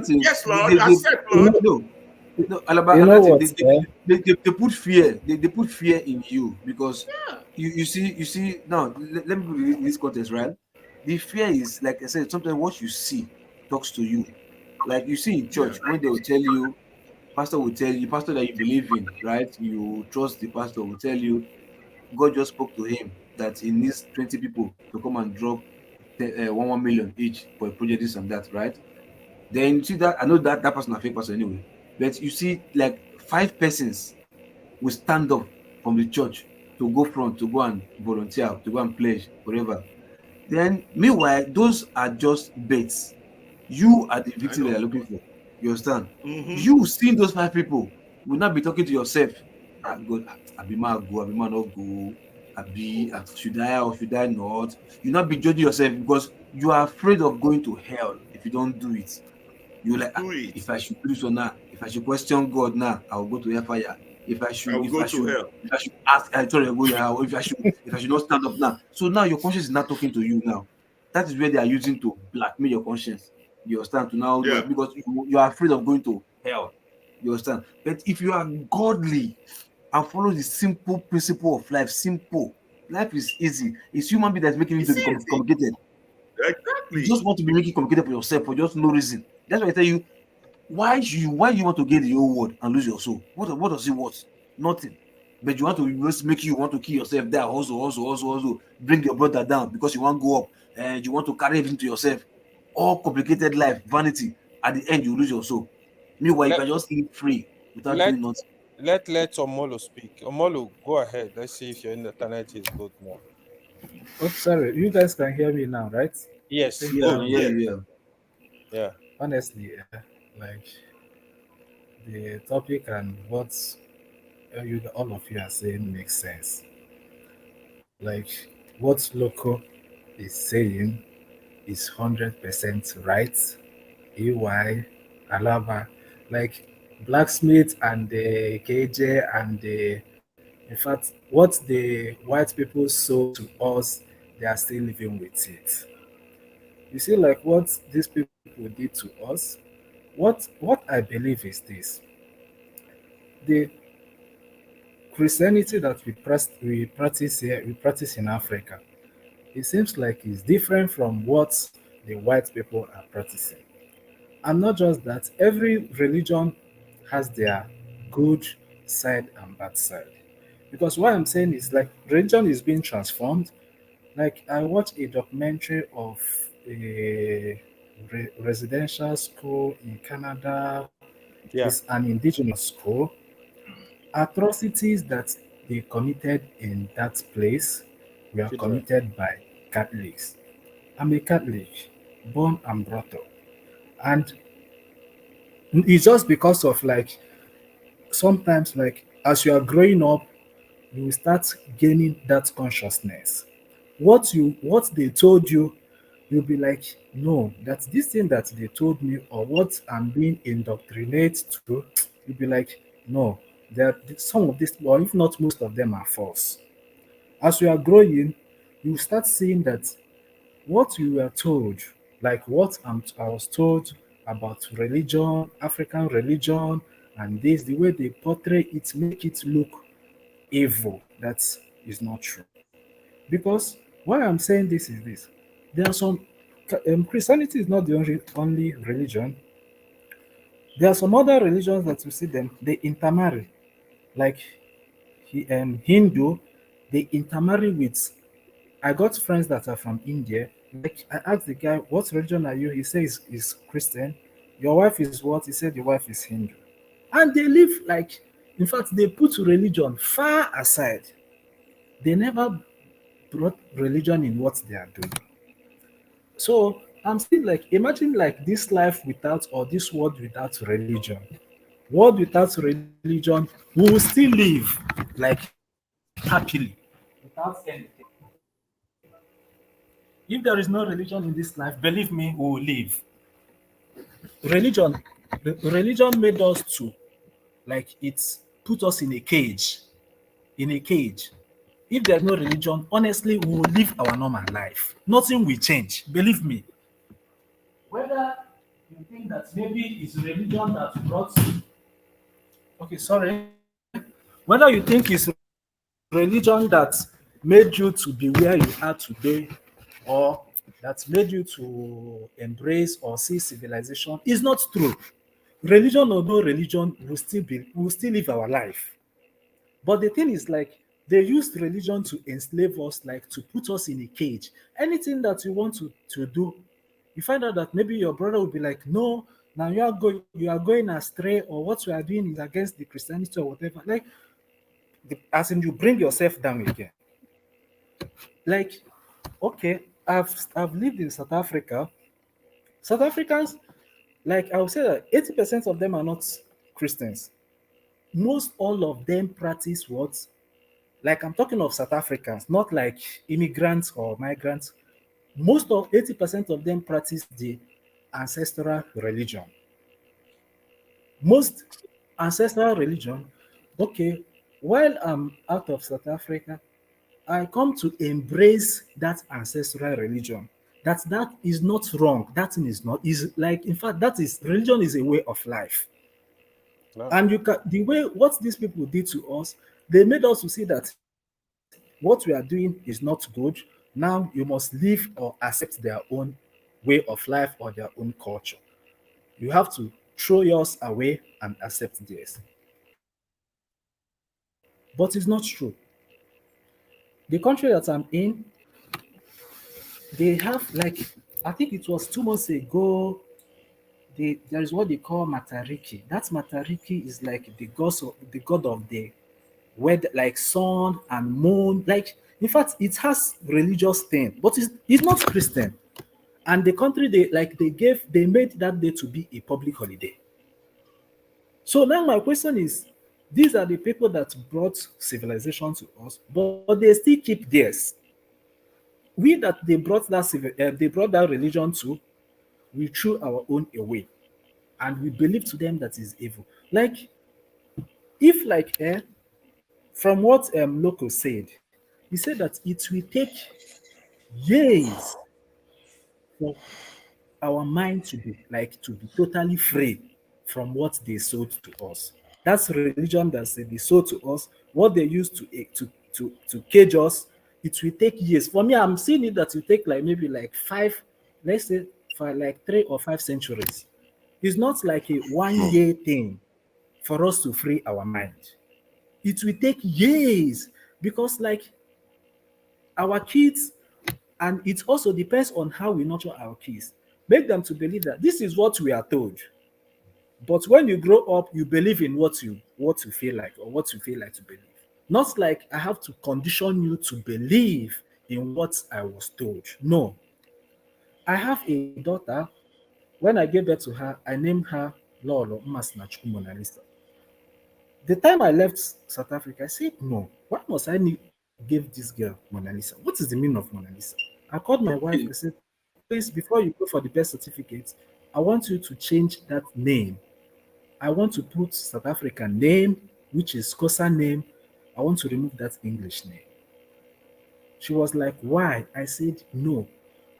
S17: thing.
S3: Yes, Lord. Accept, Lord.
S17: They put fear. They put fear in you because you see now. Let me put it in this context, right? The fear is, like I said, sometimes what you see talks to you. Like you see in church when they will tell you, pastor will tell you, pastor that you believe in, right? You trust the pastor will tell you, God just spoke to him that he needs 20 people to come and drop 1 million each for a project, this and that, right? Then you see that, I know that person is a fake person anyway, but you see like 5 persons will stand up from the church to go front, to go and volunteer, to go and pledge, whatever. Then meanwhile, those are just baits. You are the victim they are looking for. You understand? You seeing those 5 people will not be talking to yourself. God, Abi man go, Abi man not go, Abi should I or should I not? You not be judging yourself because you are afraid of going to hell if you don't do it. You're like, if I should do this or not, if I should question God now, I'll go to hellfire. If I should ask, I told you if I should not stand up now. So now your conscience is not talking to you now. That is where they are using to blackmail your conscience. You understand? To now because you are afraid of going to hell. You understand? But if you are godly and follow the simple principle of life, life is easy. It's human being that's making it to be complicated.
S3: Exactly.
S17: You just want to be making it complicated for yourself for just no reason. That's why I tell you, why you want to get the whole world and lose your soul? What does it worth? Nothing. But you want to just make you want to kill yourself there, also bring your brother down because you want to go up and you want to carry everything to yourself. All complicated life, vanity. At the end, you lose your soul. Meanwhile, you can just live free without doing nothing.
S19: Let Omolo speak. Omolo, go ahead. Let's see if your internet is good now.
S16: Oh, sorry. You guys can hear me now, right?
S19: Yes.
S16: Yeah. Honestly, like the topic and what all of you are saying makes sense. Like what Loco is saying is 100% right. EY, Alaba, like blacksmith and the KJ and the, in fact, what the white people sold to us, they are still living with it. You see, like what these people did to us. What I believe is this: the Christianity that we practice here, we practice in Africa, it seems like it's different from what the white people are practicing. And not just that, every religion has their good side and bad side. Because what I'm saying is like religion is being transformed. Like I watched a documentary of a residential school in Canada. It's an indigenous school. Atrocities that they committed in that place were committed by Catholics. I'm a Catholic, born and brought up. And it's just because of like sometimes like as you are growing up, you will start gaining that consciousness. What they told you, you'll be like, no, that's this thing that they told me or what I'm being indoctrinated to, you'll be like, no, there some of this, or if not most of them are false. As you are growing, you start seeing that what you were told, like what I was told about religion, African religion, and this, the way they portray it, make it look evil. That is not true. Because why I'm saying this is this: there are some Christianity is not the only religion. There are some other religions that you see them they intermarry, like Hindu, they intermarry with. I got friends that are from India. Like I asked the guy, "What religion are you?" He says is Christian. Your wife is what? He said your wife is Hindu, and they live like. In fact, they put religion far aside. They never brought religion in what they are doing. So I'm still like, imagine like this life without or this world without religion. World without religion, we will still live like happily without anything. If there is no religion in this life, believe me, we will live. Religion, religion made us to like it's put us in a cage. In a cage. If there's no religion, honestly, we will live our normal life. Nothing will change. Believe me. Whether you think that maybe it's religion that brought okay, sorry. Whether you think it's religion that made you to be where you are today, or that made you to embrace or see civilization, is not true. Religion or no religion will still live our life. But the thing is, like, they used religion to enslave us, like to put us in a cage. Anything that you want to do, you find out that maybe your brother will be like, no, now you are going astray, or what you are doing is against the Christianity or whatever. Like, as in you bring yourself down again. Like, okay, I've lived in South Africa. South Africans, like I would say that 80% of them are not Christians. Most all of them practice what? Like I'm talking of South Africans, not like immigrants or migrants. Most of 80% of them practice the ancestral religion. Most ancestral religion, okay, while I'm out of South Africa, I come to embrace that ancestral religion. That is not wrong. That thing is not is like in fact that is religion is a way of life. And you can the way what these people did to us, they made us to see that what we are doing is not good. Now you must live or accept their own way of life or their own culture. You have to throw yours away and accept theirs. But it's not true. The country that I'm in, they have like I think it was 2 months ago. There is what they call Matariki. That Matariki is like the god of the weather, like sun and moon. Like in fact, it has religious thing, but it's not Christian. And the country they made that day to be a public holiday. So now my question is, these are the people that brought civilization to us, but they still keep theirs. We that they brought that religion to, we threw our own away, and we believe to them that is evil. Like if from what Loco said, he said that it will take years for our mind to be totally free from what they sold to us. That's religion that they sold to us. What they used to cage us. It will take years. For me, I'm seeing it that will take like maybe like five, let's say for like 3 or 5 centuries. It's not like a 1 year thing for us to free our mind. It will take years because like our kids, and it also depends on how we nurture our kids. Make them to believe that this is what we are told. But when you grow up, you believe in what you feel like or what you feel like to believe. Not like I have to condition you to believe in what I was told. No. I have a daughter. When I gave birth to her, I named her Lolo Mmasinachuku Mona Lisa. The time I left South Africa, I said, no, why must I give this girl Mona Lisa? What is the meaning of Mona Lisa? I called my wife, I said, please, before you go for the birth certificate, I want you to change that name. I want to put South African name, which is Xhosa name. I want to remove that English name. She was like, why? I said, no.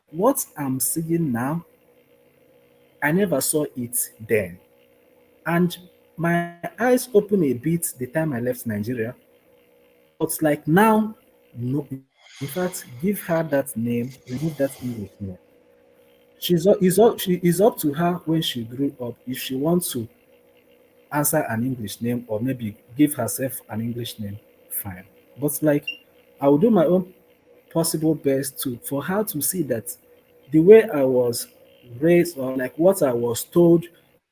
S16: What I'm seeing now, I never saw it then. And my eyes opened a bit the time I left Nigeria. But like now, no. In fact, give her that name, remove that English name. She is up to her when she grew up if she wants to answer an English name or maybe give herself an English name, fine. But like I will do my own possible best to for her to see that the way I was raised or like what I was told,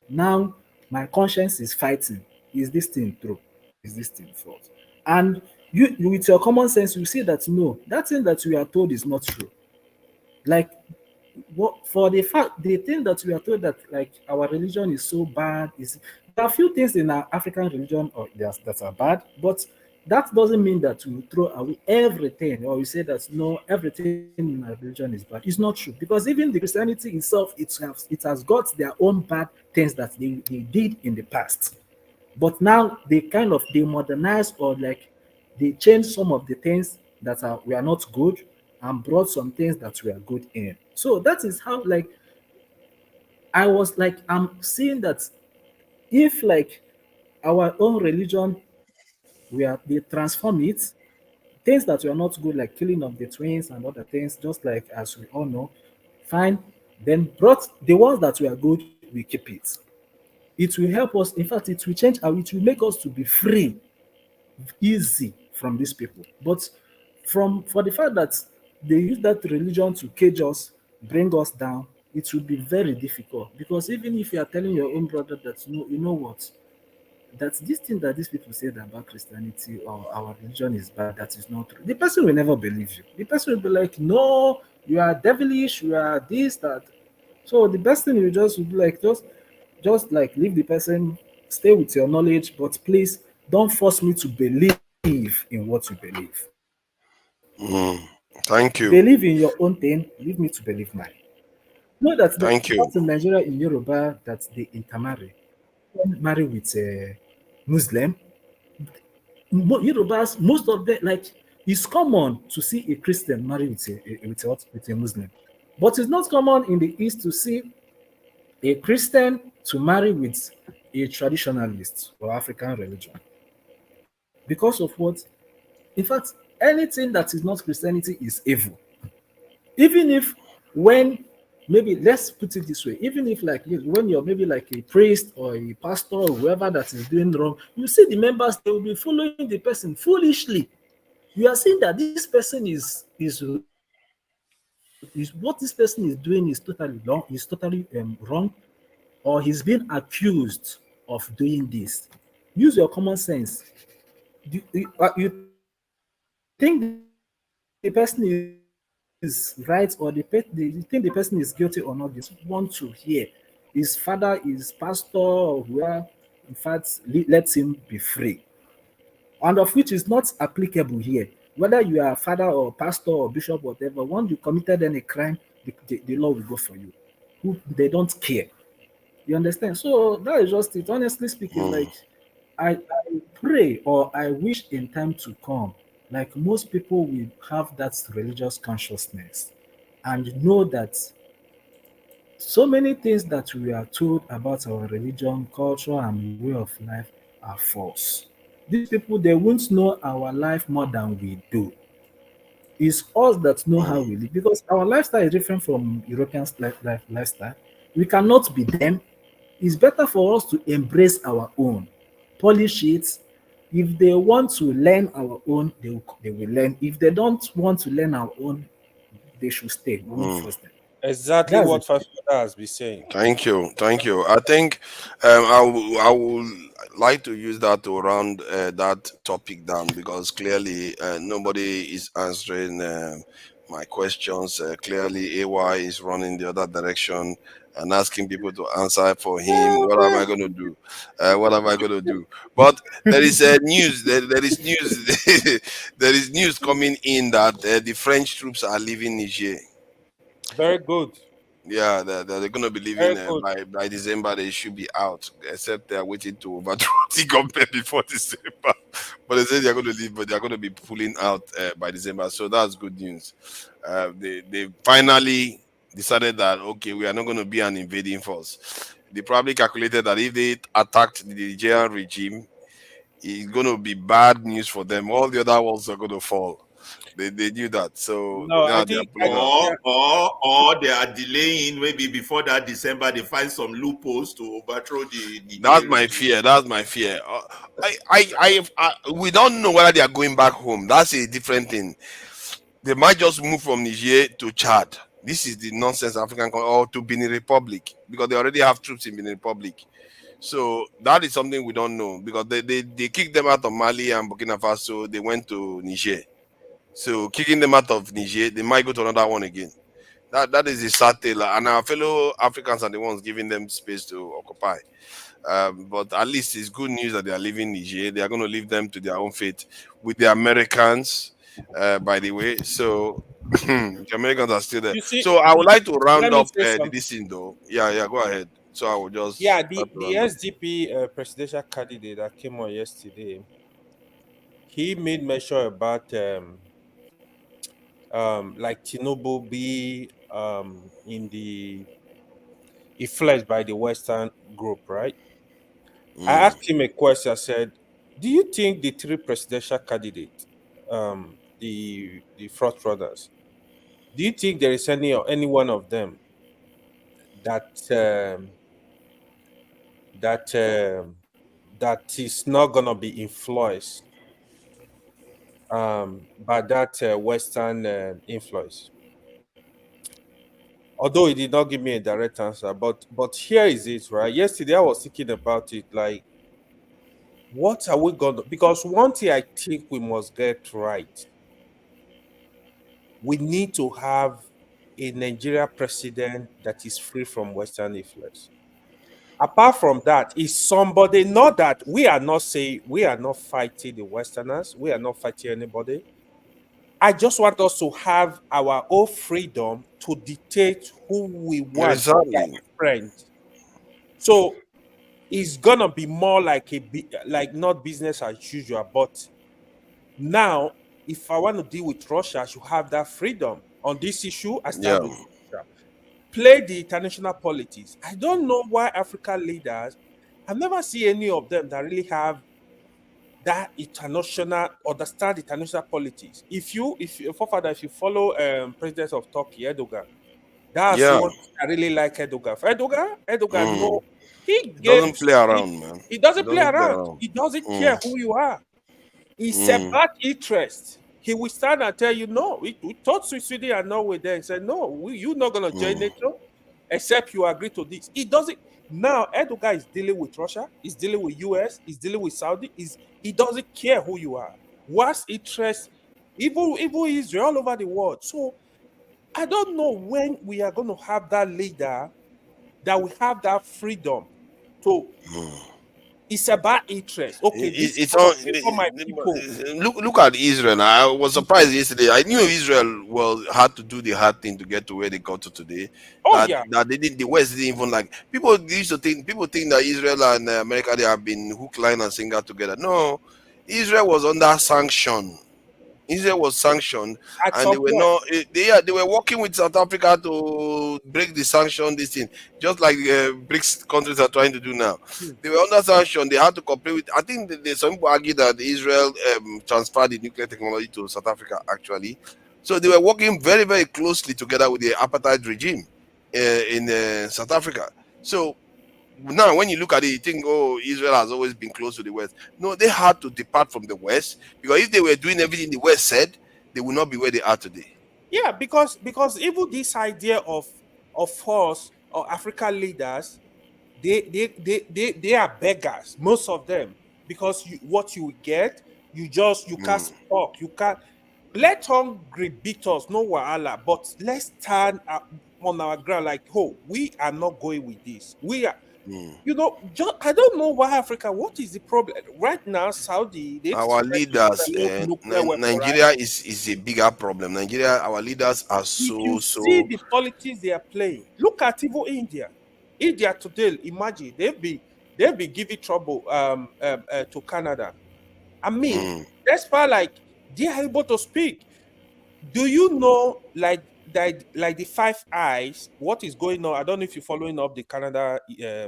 S16: now my conscience is fighting. Is this thing true? Is this thing false? And you with your common sense, you see that no, that thing that we are told is not true. Like what for the fact the thing that we are told that like our religion is so bad is there are a few things in our African religion or that are bad, but that doesn't mean that we throw away everything or we say that no, everything in our religion is bad. It's not true because even the Christianity itself, it has got their own bad things that they did in the past. But now they modernize or like they change some of the things that are we are not good and brought some things that we are good in. So that is how like I was like I'm seeing that if like our own religion they transform it, things that were not good like killing of the twins and other things, just like as we all know, fine. Then brought the ones that were good, we keep it. It will help us. In fact, it will change how it will make us to be free easy from these people. But for the fact that they use that religion to cage us, bring us down, it will be very difficult. Because even if you are telling your own brother that no, you know what, that this thing that these people said about Christianity or our religion is bad, that is not true. The person will never believe you. The person will be like, no, you are devilish, you are this, that. So the best thing you just would be like, just like leave the person, stay with your knowledge, but please don't force me to believe in what you believe.
S18: Thank you.
S16: Believe in your own thing, leave me to believe mine. Know that
S18: Thank you.
S16: in Nigeria, in Yoruba, that they intermarry. Marry with a Muslim. Yorubas, most of them, like, it's common to see a Christian marry with a Muslim. But it's not common in the East to see a Christian to marry with a traditionalist or African religion. Because of what? In fact, anything that is not Christianity is evil. Even if when maybe let's put it this way, even if like when you're maybe like a priest or a pastor or whoever that is doing wrong, you see the members, they will be following the person foolishly. You are saying that this person is what this person is doing is totally wrong, or he's been accused of doing this. Use your common sense. You think the person is right or you think the person is guilty or not? You want to hear his father is pastor or whoever. In fact, let him be free, and of which is not applicable here. Whether you are a father or pastor or bishop, whatever, once you committed any crime, the law will go for you. They don't care. You understand? So that is just it. Honestly speaking, like I pray or I wish in time to come, like most people will have that religious consciousness and know that so many things that we are told about our religion, culture, and way of life are false. These people, they won't know our life more than we do. It's us that know how we live because our lifestyle is different from European lifestyle. We cannot be them. It's better for us to embrace our own, polish it. If they want to learn our own, they will learn. If they don't want to learn our own, they should stay. We won't force them.
S21: Exactly
S16: That's
S21: what
S16: it.
S21: Father has been saying.
S18: Thank you. I think I would like to use that to round that topic down because clearly nobody is answering my questions. Clearly, AY is running the other direction. and asking people to answer for him. What am I going to do? What am I going to do? But there is news. There is news. There is news coming in that the French troops are leaving Niger.
S21: Very good.
S18: Yeah, they're going to be leaving by December. They should be out, except they are waiting to overthrow the government before December. But they say they're going to leave, but they're going to be pulling out by December. So that's good news. They finally decided that, okay, we are not going to be an invading force. They probably calculated that if they attacked the Nigerian regime, it's going to be bad news for them. All the other walls are going to fall. They knew that. So
S21: No,
S18: now
S21: I
S18: they are
S21: think,
S18: pulling out.
S3: Or they are delaying, maybe before that December they find some loopholes to overthrow the
S18: That's my fear. That's my fear. We don't know whether they are going back home. That's a different thing. They might just move from Niger to Chad. This is the nonsense or to Benin Republic, because they already have troops in Benin Republic. So that is something we don't know, because they kicked them out of Mali and Burkina Faso. They went to Niger. So kicking them out of Niger, they might go to another one again. That is the sad tale, and our fellow Africans are the ones giving them space to occupy. But at least it's good news that they are leaving Niger. They are going to leave them to their own fate with the Americans, by the way. So the Americans are still there.
S21: You see,
S18: So I would like to round
S21: let me
S18: up
S21: say something.
S18: this thing, though. Yeah, go ahead. So I will just
S21: the
S18: round up.
S21: SDP presidential candidate that came on yesterday, he made mention about like Tinubu be in the influenced by the Western group, right? I asked him a question. I said, "Do you think the three presidential candidates, the front runners, do you think there is any one of them that that is not gonna be influenced by that Western influence?" Although he did not give me a direct answer, but here is it, right? Yesterday I was thinking about it, like, what are we gonna? Because one thing I think we must get right, we need to have a Nigeria president that is free from Western influence. Apart from that, is somebody, not that we are not saying we are not fighting the Westerners, we are not fighting anybody. I just want us to have our own freedom to dictate who we want
S18: Exactly.
S21: friends. So it's gonna be more like like not business as usual. But now, if I want to deal with Russia, I should have that freedom on this issue. I start with Russia. Play the international politics. I don't know why African leaders, I've never seen any of them that really have that international, understand international politics. If you follow president of Turkey, Erdogan, that's one thing I really like Erdogan. For Erdogan, no, he
S18: doesn't play around, man.
S21: He doesn't play around. He doesn't care who you are. It's about interest. He will stand and tell you, no, we talked to Sweden and Norway there and said, no, you're not going to join NATO except you agree to this. He doesn't. Now, Erdogan is dealing with Russia, he's dealing with US, he's dealing with Saudi. He doesn't care who you are. What's interest? Even Israel all over the world. So I don't know when we are going to have that leader that will have that freedom to. It's about interest. Okay,
S18: it's all
S21: for my people.
S18: Look at Israel. I was surprised yesterday. I knew Israel had to do the hard thing to get to where they got to today. That they didn't. The West didn't even like. People used to think. People think that Israel and America, they have been hook, line, and sinker together. No, Israel was under sanction. Israel was sanctioned, and they were not. They were working with South Africa to break the sanction. This thing, just like BRICS countries are trying to do now. They were under sanction. They had to cooperate with. I think some people argue that Israel transferred the nuclear technology to South Africa. Actually, so they were working very, very closely together with the apartheid regime in South Africa. So now when you look at it, you think, oh, Israel has always been close to the West. No, they had to depart from the West, because if they were doing everything the West said, they would not be where they are today.
S21: Yeah, because even this idea of us or African leaders, they are beggars, most of them, because what you get, you can't talk, you can't. let hungry beat us, no wahala, but let's stand on our ground like, oh, we are not going with this. We are, you know, I don't know why Africa, what is the problem? Right now, Saudi, they
S18: Our leaders,
S21: develop nuclear weapon, right?
S18: Nigeria is a bigger problem. Nigeria, our leaders are
S21: If you see the politics they are playing, look at even India. India today, imagine they've been giving trouble to Canada. I mean, that's why like they are able to speak. Do you know like that like the Five Eyes? What is going on? I don't know if you're following up the Canada
S18: yeah.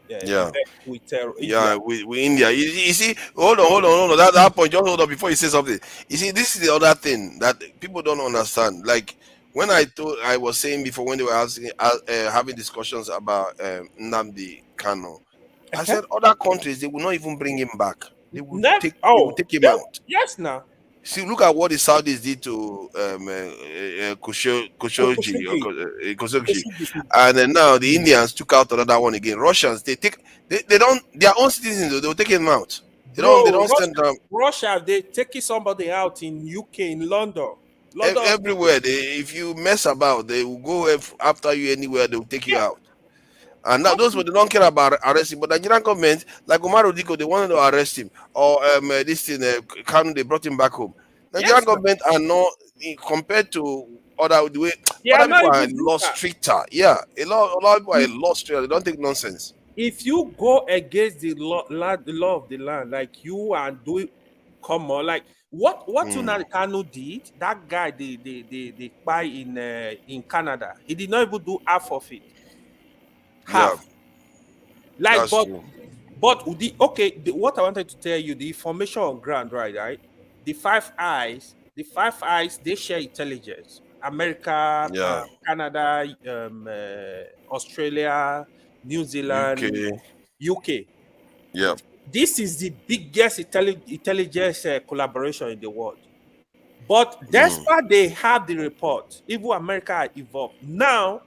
S21: event with
S18: Yeah,
S21: India.
S18: with India. You see, hold on. That point, just hold on before you say something. You see, this is the other thing that people don't understand. Like when I was saying before when they were asking, having discussions about Nnamdi Kanu, I said other countries they will not even bring him back. They will take him out.
S21: Yes, now.
S18: See, look at what the Saudis did to Khashoggi, and then now the Indians took out another one again. Russians, they don't their own citizens, they will take him out. They don't send them.
S21: Russia, they taking somebody out in UK, in London.
S18: Everywhere. If you mess about, they will go after you anywhere. They will take you out. And now those who they don't care about arresting, but the Nigerian government, like Omar Odiko, they wanted to arrest him, or this thing, Kanu, they brought him back home. Nigerian government are not compared to other the way other people are a lot stricter. Yeah, a lot of people are a lot stricter. They don't take nonsense.
S21: If you go against the law of the land, like you are doing, come on, like what Nnamdi Kanu did, that guy they buy in Canada, he did not even do half of it. Half.
S18: Yeah,
S21: like,
S18: that's true.
S21: But what I wanted to tell you, the information on ground, right? The Five Eyes, they share intelligence. America, Canada, Australia, New Zealand, UK.
S18: Yeah.
S21: This is the biggest intelligence collaboration in the world. But despite they have the report, even America are involved. Now,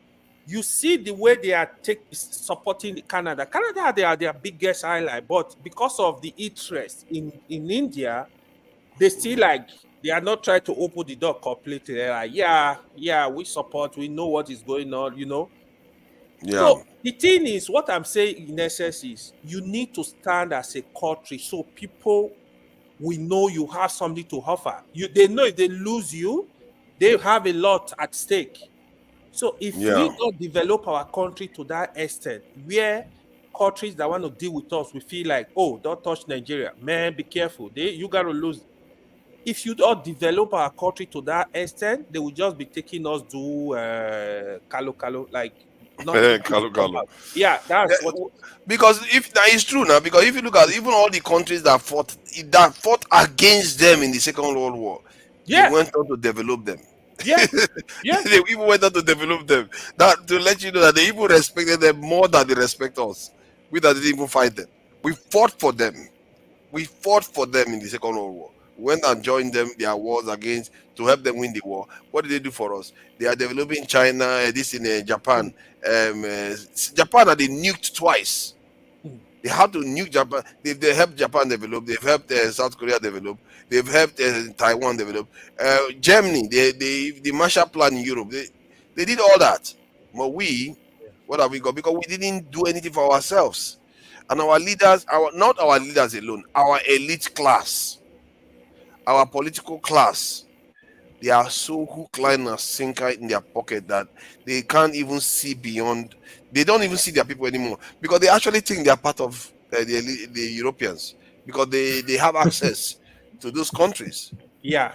S21: you see the way they are supporting Canada. Canada, they are their biggest highlight, but because of the interest in India, they still they are not trying to open the door completely. They're like, yeah, we support, we know what is going on, you know.
S18: Yeah.
S21: So the thing is, what I'm saying in essence is you need to stand as a country so people will know you have something to offer. They know if they lose you, they have a lot at stake. So if we don't develop our country to that extent, where countries that want to deal with us, we feel like, oh, don't touch Nigeria, man, be careful. You got to lose. If you don't develop our country to that extent, they will just be taking us to kalo, like
S18: Kalo.
S21: Yeah, that's what.
S18: Because if that is true now, because if you look at even all the countries that fought against them in the Second World War, they went on to develop them.
S21: Yeah.
S18: They even went on to develop them. That to let you know that they even respected them more than they respect us. We that didn't even fight them. We fought for them. We fought for them in the Second World War. We went and joined them, their wars against to help them win the war. What did they do for us? They are developing China, this in Japan. Japan they nuked twice. They had to nuke Japan. They helped Japan develop. They've helped South Korea develop. They've helped Taiwan develop. Germany, the Marshall Plan in Europe. They did all that. But what have we got? Because we didn't do anything for ourselves. And our leaders, not our leaders alone, our elite class, our political class, they are so hook, line, and sinker in their pocket that they can't even see beyond. They don't even see their people anymore because they actually think they are part of the Europeans because they have access to those countries.
S21: Yeah,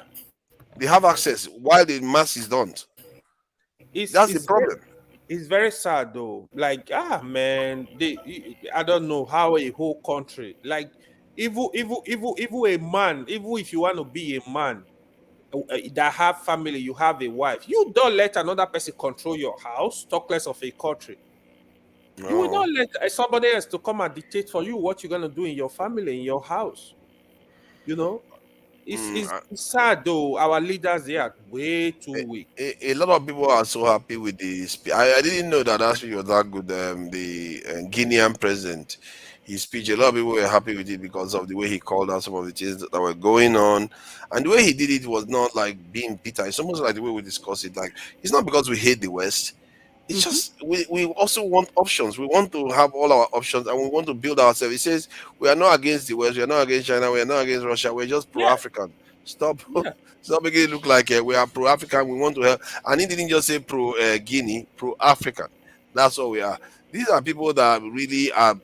S18: they have access while the masses don't. That's the problem.
S21: It's very sad though. Like, man, I don't know how a whole country, like, even a man, even if you want to be a man that have family, you have a wife, you don't let another person control your house, talk less of a country. No. You will not let somebody else to come and dictate for you what you're going to do in your family, in your house. You know, it's sad though. Our leaders, they are way too weak.
S18: A lot of people are so happy with the speech. I didn't know that actually was that good. The Guinean president, his speech. A lot of people were happy with it because of the way he called out some of the things that were going on, and the way he did it was not like being bitter. It's almost like the way we discuss it. Like, it's not because we hate the West. It's just we also want options. We want to have all our options, and we want to build ourselves. He says we are not against the West, we are not against China, we are not against Russia. We're just pro-African. Stop, stop making it look like we are pro-African. We want to help, and he didn't just say pro-Guinea, pro-African. That's what we are. These are people that really are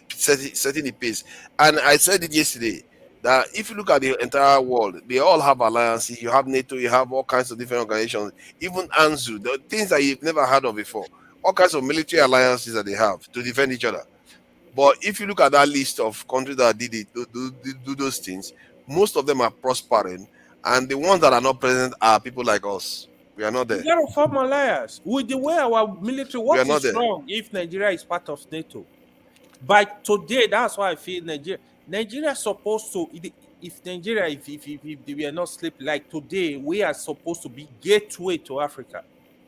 S18: setting the pace. And I said it yesterday that if you look at the entire world, they all have alliances. You have NATO, you have all kinds of different organizations, even ANZU, the things that you've never heard of before, all kinds of military alliances that they have to defend each other. But if you look at that list of countries that did it, do those things, most of them are prospering, and the ones that are not present are people like us. We are not there.
S21: We gotta form alliance with the way our military. What
S18: are not
S21: is
S18: there.
S21: wrong if Nigeria is part of NATO? By today, that's why I feel Nigeria is supposed to. If Nigeria, if we are not sleeping like today, we are supposed to be gateway to Africa.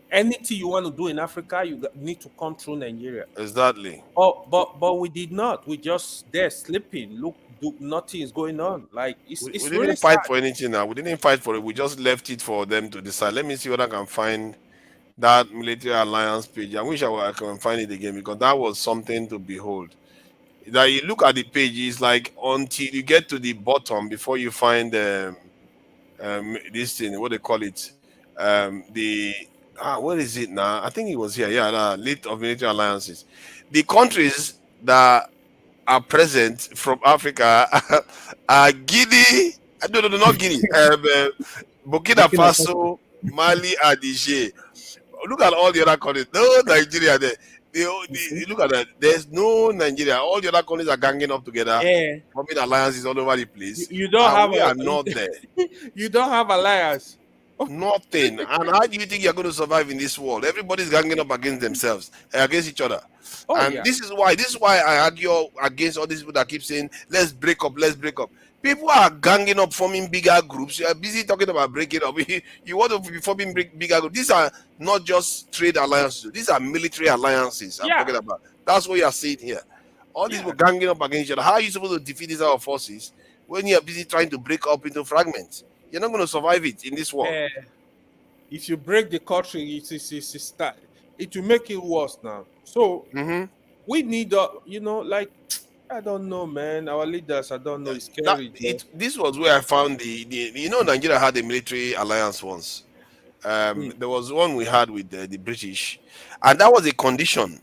S21: Anything you want to do in Africa, you need to come through Nigeria.
S18: Exactly.
S21: But we did not. We just there sleeping. Look, nothing is going on. Like it's
S18: We
S21: really
S18: didn't fight
S21: sad.
S18: for anything now. We didn't fight for it. We just left it for them to decide. Let me see whether I can find that military alliance page. I wish I can find it again, because that was something to behold. That you look at the page, it's like until you get to the bottom before you find this thing, what they call it, what is it now? I think it was here. Yeah, the list of military alliances. The countries that are present from Africa are Guinea. No, not Guinea. Burkina Faso, Mali, and Niger. Look at all the other countries. No Nigeria there. Look at that. There's no Nigeria. All the other countries are ganging up together, forming alliances all over the place.
S21: You don't have.
S18: We are not there.
S21: You don't have alliance.
S18: Nothing. And how do you think you're going to survive in this world? Everybody's ganging up against themselves, against each other. This is why I argue against all these people that keep saying, let's break up. People are ganging up, forming bigger groups. You are busy talking about breaking up. You want to be forming bigger groups. These are not just trade alliances. These are military alliances I'm talking about. That's what you are seeing here. All these people ganging up against each other. How are you supposed to defeat these other forces when you are busy trying to break up into fragments? You're not going to survive it in this world.
S21: If you break the country, it will make it worse now. So we need, like, I don't know, man. Our leaders, I don't know. It's scary.
S18: This was where I found Nigeria had a military alliance once. There was one we had with the British, and that was a condition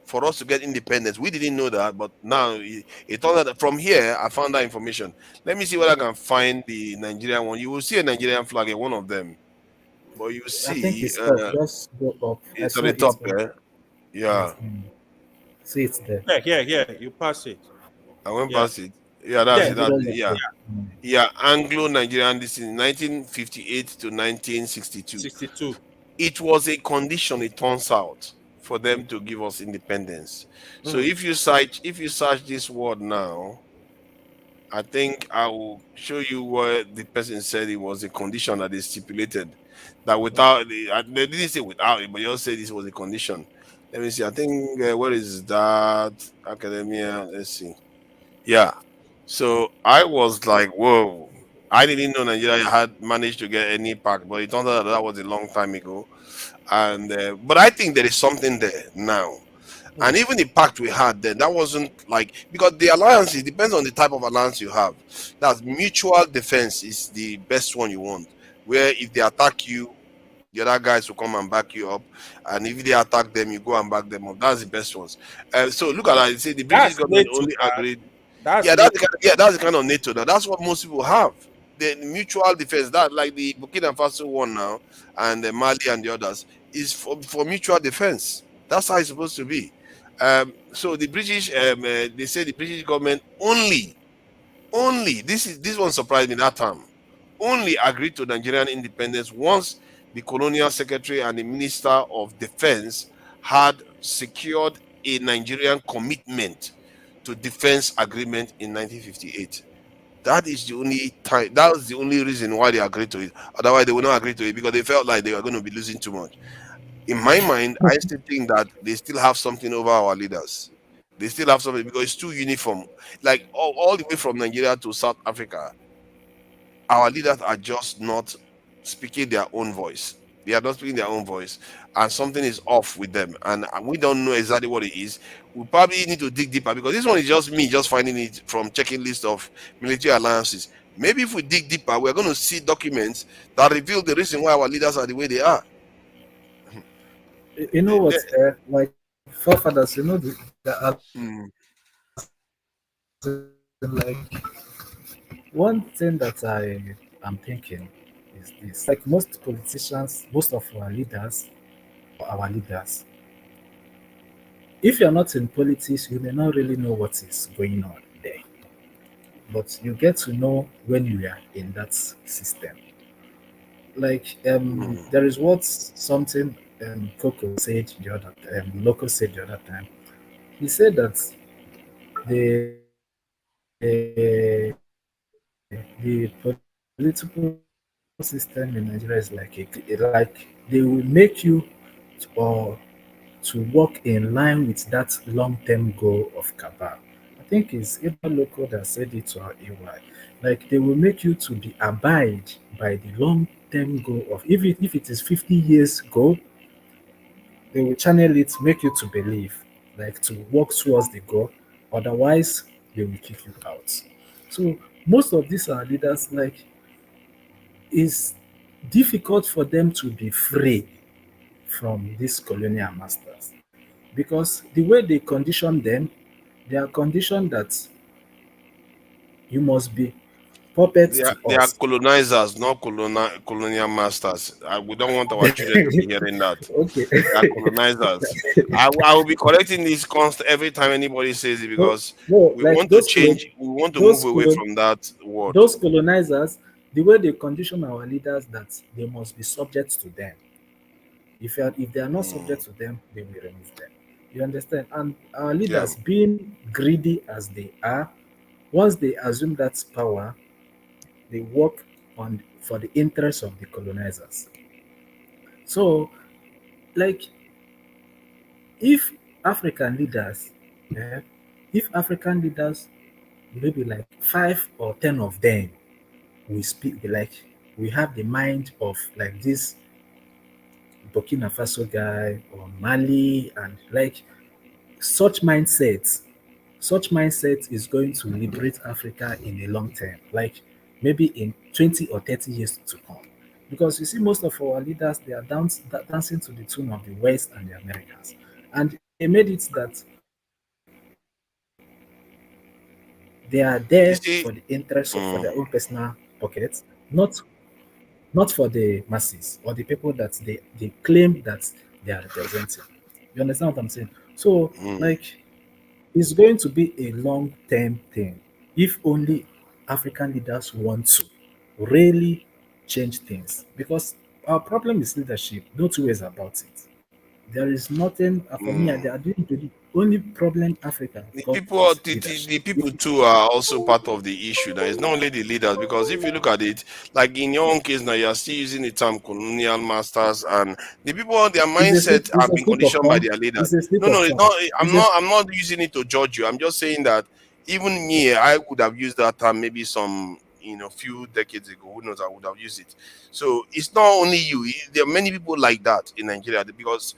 S18: for us to get independence. We didn't know that, but now it turned out that from here, I found that information. Let me see whether I can find the Nigerian one. You will see a Nigerian flag in one of them, but you see,
S16: I think it's up. Just go up.
S18: It's on the top there. Yeah.
S16: See, it's there.
S21: Yeah. You pass it.
S18: I went past it. Yeah, that's it. Yeah. Anglo-Nigerian. This is 1958 to 1962.
S21: 62.
S18: It was a condition, it turns out, for them to give us independence. So if you search this word now, I think I will show you what the person said. It was a condition that they stipulated that without they didn't say without it, but they just said this was a condition. Let me see. I think where is that academia? Let's see. Yeah. So I was like, whoa. I didn't know Nigeria had managed to get any pact, but it turned out that was a long time ago. And but I think there is something there now. And even the pact we had then, that wasn't like, because the alliance, it depends on the type of alliance you have. That mutual defense is the best one you want, where if they attack you, the other guys will come and back you up, and if they attack them, you go and back them up. That's the best ones. So look at that. You say the British government only agreed. That's the kind of NATO. Now that's what most people have. The mutual defense, that like the Burkina Faso one now, and the Mali and the others, is for mutual defense. That's how it's supposed to be. So the British, they say the British government only this one surprised me that time. Only agreed to Nigerian independence once the colonial secretary and the minister of defense had secured a Nigerian commitment to defense agreement in 1958. That is the only time. That was the only reason why they agreed to it. Otherwise, they would not agree to it because they felt like they were going to be losing too much. In my mind, I still think that they still have something over our leaders. They still have something because it's too uniform. Like all the way from Nigeria to South Africa, our leaders are just not speaking their own voice. They are not speaking their own voice, and something is off with them, and we don't know exactly what it is. We probably need to dig deeper because this one is just me just finding it from checking list of military alliances. Maybe if we dig deeper, we're going to see documents that reveal the reason why our leaders are the way they are.
S16: You know what? Like forefathers, you know, there are like one thing that I am thinking is this: like most politicians, most of our leaders, if you're not in politics, you may not really know what is going on there. But you get to know when you are in that system. Like there is what something Coco said the other Loco said the other time. He said that the the political system in Nigeria is like they will make you or to work in line with that long-term goal of cabal. I think it's either local that said it or AY. Like they will make you to be abide by the long-term goal of if it is 50 years goal, they will channel it, make you to believe, like to work towards the goal. Otherwise, they will kick you out. So most of these are leaders like it's difficult for them to be free from these colonial masters because the way they condition them, they are conditioned that you must be puppet to
S18: They are
S16: us.
S18: colonizers, not colonial masters. We don't want our children to be hearing that.
S16: Okay.
S18: They are colonizers. I will be correcting this every time anybody says it because
S16: No,
S18: we
S16: like
S18: want to change. We want to move away from that word.
S16: those colonizers, the way they condition our leaders that they must be subject to them. If they are not subject to them, they will remove them. You understand? And our
S18: Yeah.
S16: leaders, being greedy as they are, once they assume that power, they work on for the interests of the colonizers. So, like, if African leaders, eh, if African leaders, maybe like 5 or 10 of them, we speak like we have the mind of like this Burkina Faso guy or Mali, and like such mindsets, such mindset is going to liberate Africa in the long term, like maybe in 20 or 30 years to come. Because you see, most of our leaders they are dancing to the tune of the West and the Americans, and they made it that they are there for the interests of for their own personal pockets, not for the masses or the people that they claim that they are representing. You understand what I'm saying? So, like, it's going to be a long term thing if only African leaders want to really change things. Because our problem is leadership, no two ways about it. There is nothing for me. They are doing the only problem Africa
S18: The
S16: got
S18: people,
S16: is
S18: the,
S16: leadership.
S18: the people too are also part of the issue. Now, it's not only the leaders because if you look at it, like in your own case now, you are still using the term colonial masters, and the people, their mindset
S16: It's
S18: have
S16: a
S18: been
S16: slip of
S18: conditioned by
S16: tongue.
S18: their leaders.
S16: It's a slip
S18: No, no,
S16: of
S18: it's
S16: tongue.
S18: not.
S16: It's a
S18: I'm not using it to judge you. I'm just saying that even me, I would have used that term maybe some few decades ago. Who knows? I would have used it. So it's not only you. There are many people like that in Nigeria because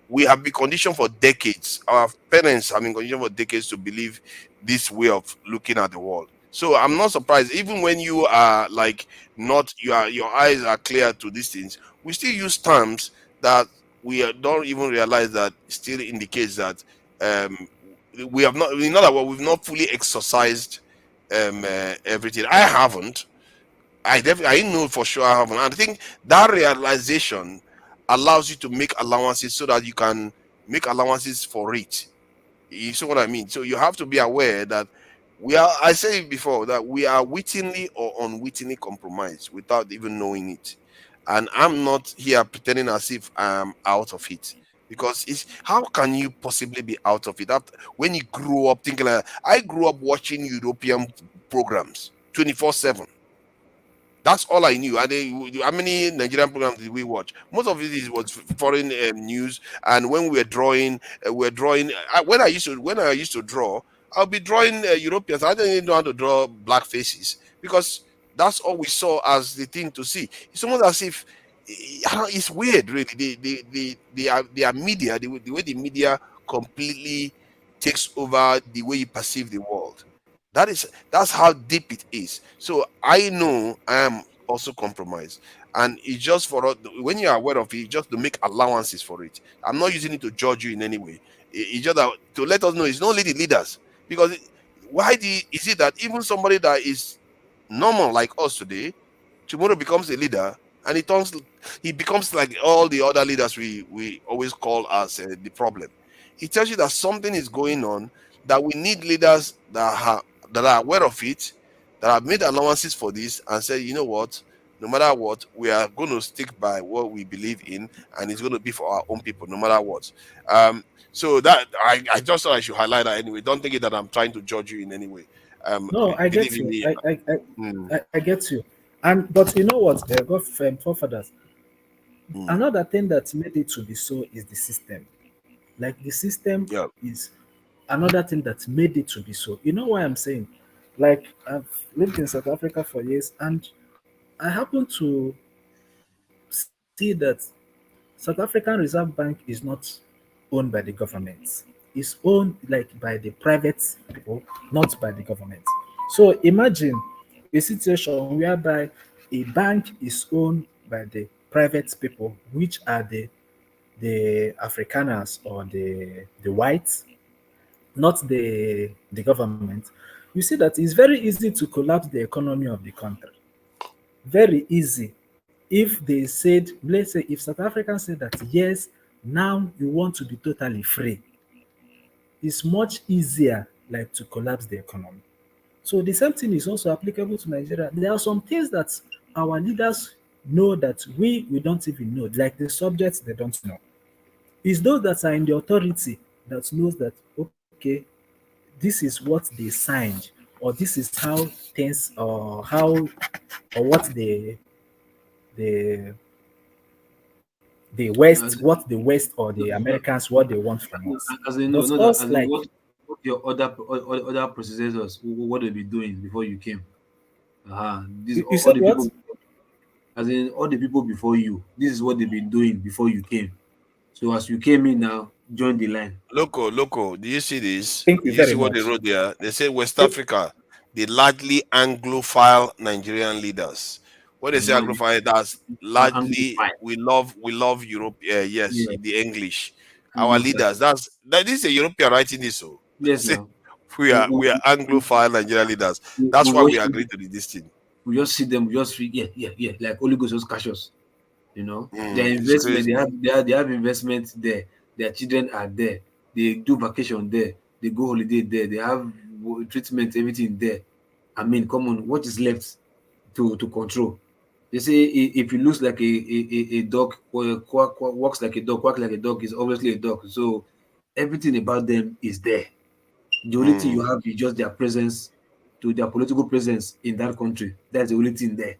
S18: we have been conditioned for decades. Our parents have been conditioned for decades to believe this way of looking at the world. So I'm not surprised, even when you are like not your eyes are clear to these things, we still use terms that don't even realize that still indicates that we have not, in other words, we've not fully exercised everything. I haven't. I know for sure I haven't. And I think that realization allows you to make allowances so that you can make allowances for it. You see what I mean? So you have to be aware that I said it before, that we are wittingly or unwittingly compromised without even knowing it. And I'm not here pretending as if I'm out of it. Because how can you possibly be out of it when you grew up thinking I grew up watching European programs 24/7. That's all I knew. And how many Nigerian programs did we watch? Most of it was foreign news. And when we were drawing, when I used to draw, I'll be drawing Europeans. I didn't even know how to draw black faces because that's all we saw as the thing to see. It's almost as if it's weird, really. The media, the way the media completely takes over the way you perceive the world. That's how deep it is. So I know I am also compromised, and it's just for us when you are aware of it, just to make allowances for it. I'm not using it to judge you in any way. It's just that to let us know it's not only the leaders, because is it that even somebody that is normal like us today, tomorrow becomes a leader, and he becomes like all the other leaders we always call as the problem. It tells you that something is going on, that we need leaders that are aware of it, that have made allowances for this, and say, you know what, no matter what, we are going to stick by what we believe in, and it's going to be for our own people, no matter what. So that I just thought I should highlight that anyway. Don't think that I'm trying to judge you in any way.
S16: No, I get
S18: believe
S16: you.
S18: in me.
S16: I get you. And but you know what? They got forefathers. Another thing that made it to be so is the system. Like the system is another thing that made it to be so. You know why I'm saying? Like I've lived in South Africa for years, and I happen to see that South African Reserve Bank is not owned by the government. It's owned like by the private people, not by the government. So imagine a situation whereby a bank is owned by the private people, which are the Afrikaners or the whites, not the government. You see that it's very easy to collapse the economy of the country. Very easy. If they said, let's say, if South Africans said that, yes, now you want to be totally free, it's much easier like to collapse the economy. So the same thing is also applicable to Nigeria. There are some things that our leaders know that we don't even know, like the subjects they don't know. It's those that are in the authority that knows that, okay, this is what they signed, or this is how things, or what the West, what the West or the Americans, what they want from us.
S17: As in,
S16: But
S17: no,
S16: us,
S17: as in
S16: like,
S17: what your other processors, what they be doing before you came. This
S16: you
S17: all
S16: said
S17: the
S16: what?
S17: people, as in all the people before you. This is what they've been doing before you came. So as you came in now, join the line.
S18: Loco, do you see this?
S16: Thank
S18: Do
S16: you
S18: you see
S16: very
S18: what they
S16: much.
S18: wrote there? They say West Africa, the largely Anglophile Nigerian leaders. When they say
S17: No,
S18: Anglophile, that's largely
S17: Anglophile.
S18: we love Europe. Yes,
S17: Yeah.
S18: the English. Our
S17: Anglophile.
S18: leaders. This is a European writing this. So
S17: Yes,
S18: say
S17: now.
S18: we are Anglophile Nigerian leaders. That's why we agree to this thing.
S17: We just see them, we just feel, yeah, like Holy Ghost just catch us. You know, their
S18: It's
S17: investment,
S18: crazy.
S17: they have investment there. Their children are there. They do vacation there. They go holiday there. They have treatment, everything there. I mean, come on, what is left to control? They say if it looks like a dog, or walks like a dog, quack like a dog, is obviously a dog. So everything about them is there. The only thing you have is just their presence, to their political presence in that country. That's the only thing there.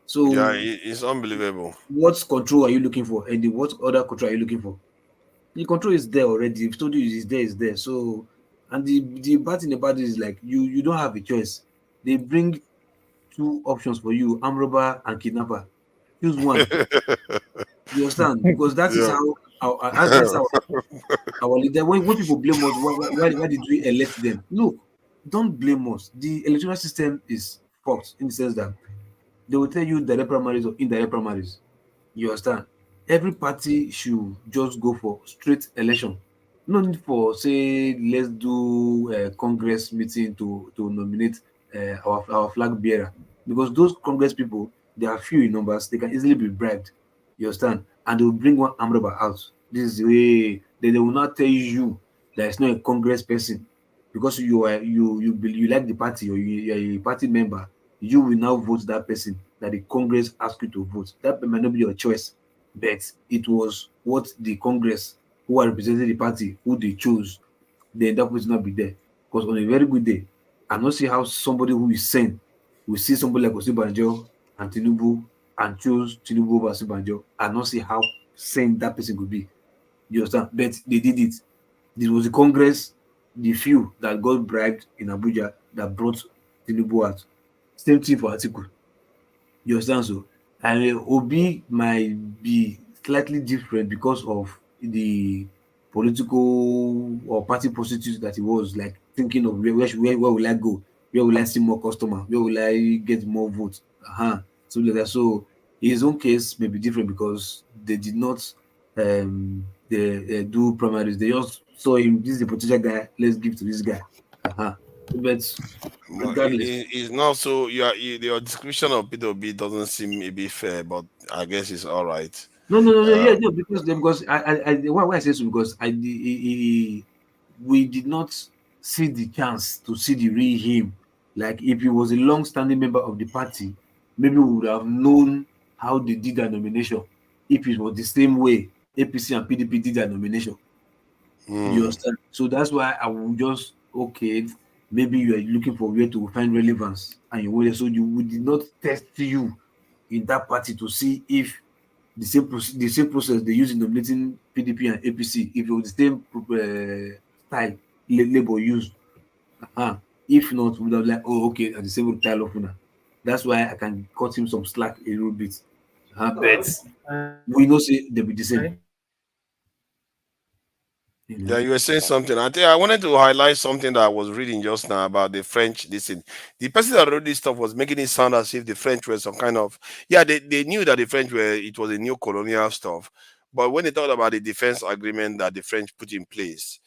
S17: So
S18: Yeah, it's unbelievable.
S17: what control are you looking for, and what other control are you looking for? The control is there already. If told you is there. So, and the bad thing about it is like you don't have a choice. They bring two options for you: arm robber and kidnapper. Choose one. You understand? Because that is
S18: Yeah.
S17: that's how our leader. When people blame us, why did we elect them? Look, don't blame us. The electoral system is fucked in the sense that they will tell you direct primaries or indirect primaries. You understand? Every party should just go for straight election. No need for say let's do a Congress meeting to nominate our flag bearer, because those Congress people, they are few in numbers. They can easily be bribed. You understand? And they will bring one arm robber out. This is the way they will not tell you that it's not a Congress person, because you like the party, or you are a party member. You will now vote that person that the Congress asked you to vote. That might not be your choice, but it was what the Congress, who are representing the party, who they chose, then that will not be there. Because on a very good day, I not see how somebody who is sane will see somebody like Osibanjo and Tinubu and choose Tinubu over Osinbajo and not see how sane that person could be. You understand? But they did it. This was the Congress, the few that got bribed in Abuja that brought Tinubu out. Same thing for Atiku. You understand? So, and Obi might be slightly different because of the political or party prostitute that he was, like thinking of where will I go? Where will I see more customer? Where will I get more votes? So like that. So his own case may be different because they did not do primaries. They just saw him. This is a potential guy. Let's give to this guy. But regardless,
S18: It's not so. Your description of P2B doesn't seem a bit fair, but I guess it's all right.
S17: No, yeah, no, because why I say so because we did not see the chance to see the real him. Like if he was a long-standing member of the party, maybe we would have known how they did their nomination. If it was the same way APC and PDP did their nomination, you understand? So that's why I will just maybe you are looking for where to find relevance, and you will so we did not test you in that party to see if the same process they use in nominating PDP and APC, if it was the same style labor used. If not, we would have like, at the same style of winner. That's why I can cut him some slack a little bit. But we know say they be the same.
S18: Yeah, you were saying something. I think I wanted to highlight something that I was reading just now about the French. Listen, the person that wrote this stuff was making it sound as if the French were some kind of they knew that the French it was a new colonial stuff. But when they talked about the defense agreement that the French put in place,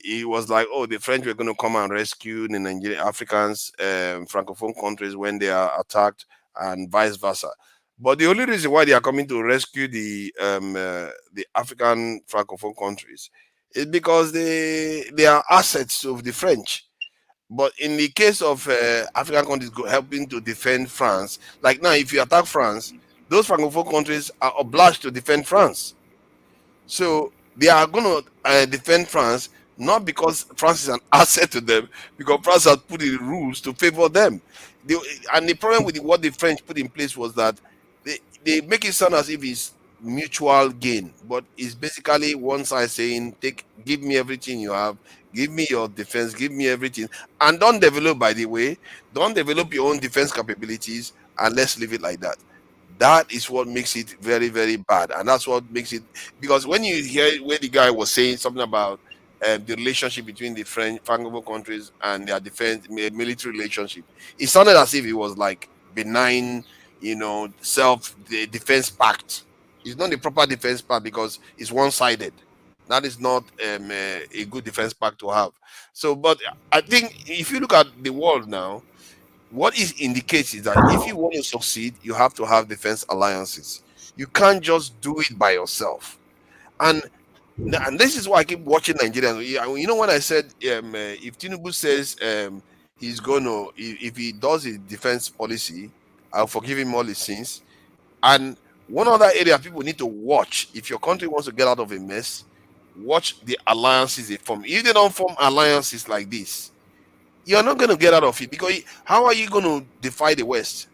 S18: it was like, oh, the French were going to come and rescue the Nigerian Africans, francophone countries when they are attacked, and vice versa. But the only reason why they are coming to rescue the African francophone countries is because they are assets of the French. But in the case of African countries helping to defend France, like now, if you attack France, those francophone countries are obliged to defend France. So they are going to defend France, not because France is an asset to them, because France has put in rules to favor them. And the problem with what the French put in place was that they make it sound as if it's mutual gain, but it's basically one side saying, give me everything you have, give me your defense, give me everything, and don't develop your own defense capabilities, and let's leave it like that. That is what makes it very, very bad. And that's what makes it, because when you hear where the guy was saying something about the relationship between the francophone countries and their defense military relationship, it sounded as if it was like benign, the defense pact. It's not the proper defense pact because it's one-sided. That is not a good defense pact to have. So, but I think if you look at the world now, what it indicates is that if you want to succeed, you have to have defense alliances. You can't just do it by yourself. And this is why I keep watching Nigerians. You know, when I said if Tinubu says he's going to, if he does his defense policy, I'll forgive him all his sins. And one other area people need to watch, if your country wants to get out of a mess, watch the alliances they form. If they don't form alliances like this, you're not going to get out of it, because how are you going to defy the West?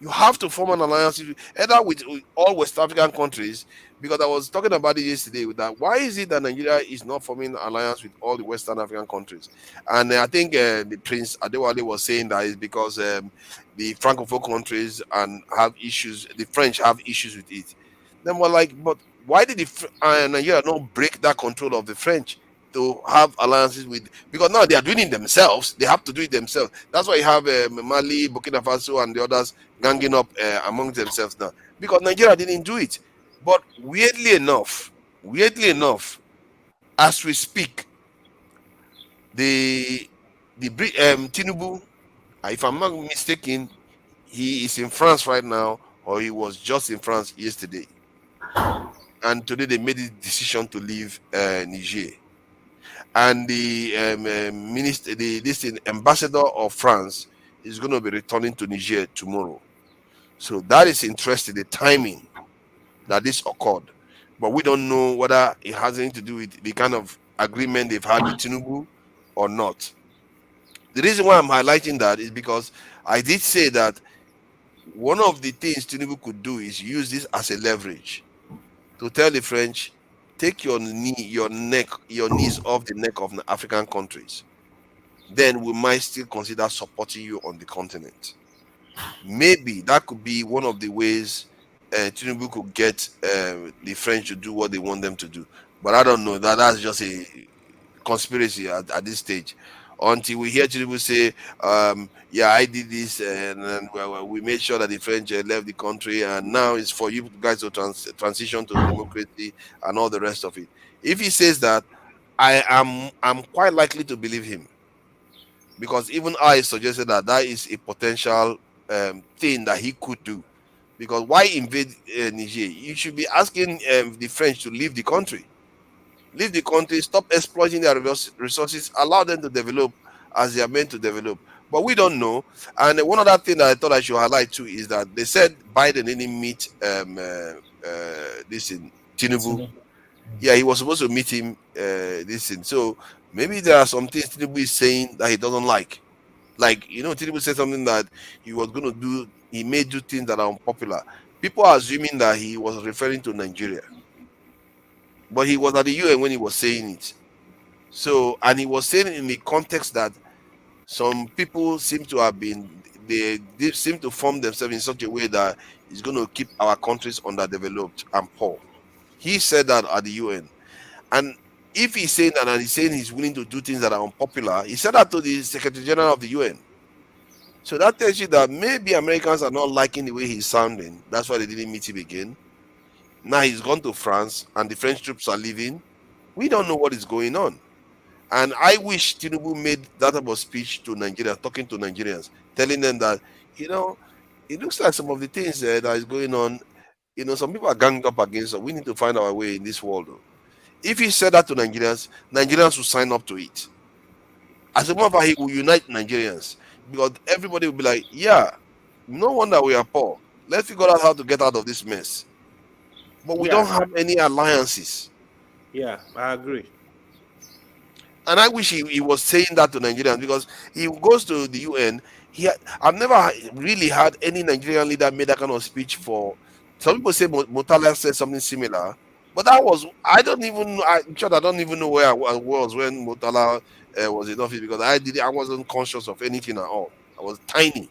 S18: You have to form an alliance either with all West African countries, because I was talking about it yesterday with that. Why is it that Nigeria is not forming an alliance with all the Western African countries? And I think the Prince Adewale was saying that is because the Francophone countries have issues, the French have issues with it. Then we're like, but why did Nigeria not break that control of the French to have alliances with? Because now they are doing it themselves. They have to do it themselves. That's why you have Mali, Burkina Faso, and the others ganging up among themselves now, because Nigeria didn't do it. But weirdly enough, as we speak, the Tinubu, if I'm not mistaken, he is in France right now, or he was just in France yesterday, and today they made the decision to leave Niger. And the ambassador of France is going to be returning to Niger tomorrow. So that is interesting, the timing that this occurred. But we don't know whether it has anything to do with the kind of agreement they've had with Tinubu or not. The reason why I'm highlighting that is because I did say that one of the things Tinubu could do is use this as a leverage to tell the French, take your knees off the neck of the African countries. Then we might still consider supporting you on the continent. Maybe that could be one of the ways Tinubu could get the French to do what they want them to do. But I don't know. That's just a conspiracy at this stage. Until we hear Tinubu say, yeah, I did this, and we made sure that the French left the country, and now it's for you guys to transition to democracy and all the rest of it. If he says that, I'm quite likely to believe him, because even I suggested that is a potential thing that he could do. Because why invade Niger? You should be asking the French to leave the country. Leave the country, stop exploiting their resources, allow them to develop as they are meant to develop. But we don't know. And one other thing that I thought I should highlight too is that they said Biden didn't meet Tinubu. Yeah, he was supposed to meet him So maybe there are some things Tinubu is saying that he doesn't like. Like, Tinubu said something that he was going to do, he may do things that are unpopular. People are assuming that he was referring to Nigeria. But he was at the UN when he was saying it. So, and he was saying it in the context that some people seem to have been, they seem to form themselves in such a way that it's going to keep our countries underdeveloped and poor. He said that at the UN. And if he's saying that and he's saying he's willing to do things that are unpopular, he said that to the Secretary General of the UN. So that tells you that maybe Americans are not liking the way he's sounding. That's why they didn't meet him again. Now he's gone to France and the French troops are leaving. We don't know what is going on. And I wish Tinubu made that type of speech to Nigeria, talking to Nigerians, telling them that, it looks like some of the things that is going on, some people are ganged up against us. We need to find our way in this world. If he said that to Nigerians, Nigerians will sign up to it. As a matter of fact, he will unite Nigerians. Because everybody will be like, yeah, no wonder we are poor. Let's figure out how to get out of this mess. But we don't have any alliances.
S21: Yeah, I agree.
S18: And I wish he was saying that to Nigerians, because he goes to the UN. I've never really had any Nigerian leader make that kind of speech for. Some people say Murtala said something similar, but that was, I don't even know where I was when Murtala was in office, because I wasn't conscious of anything at all. I was tiny.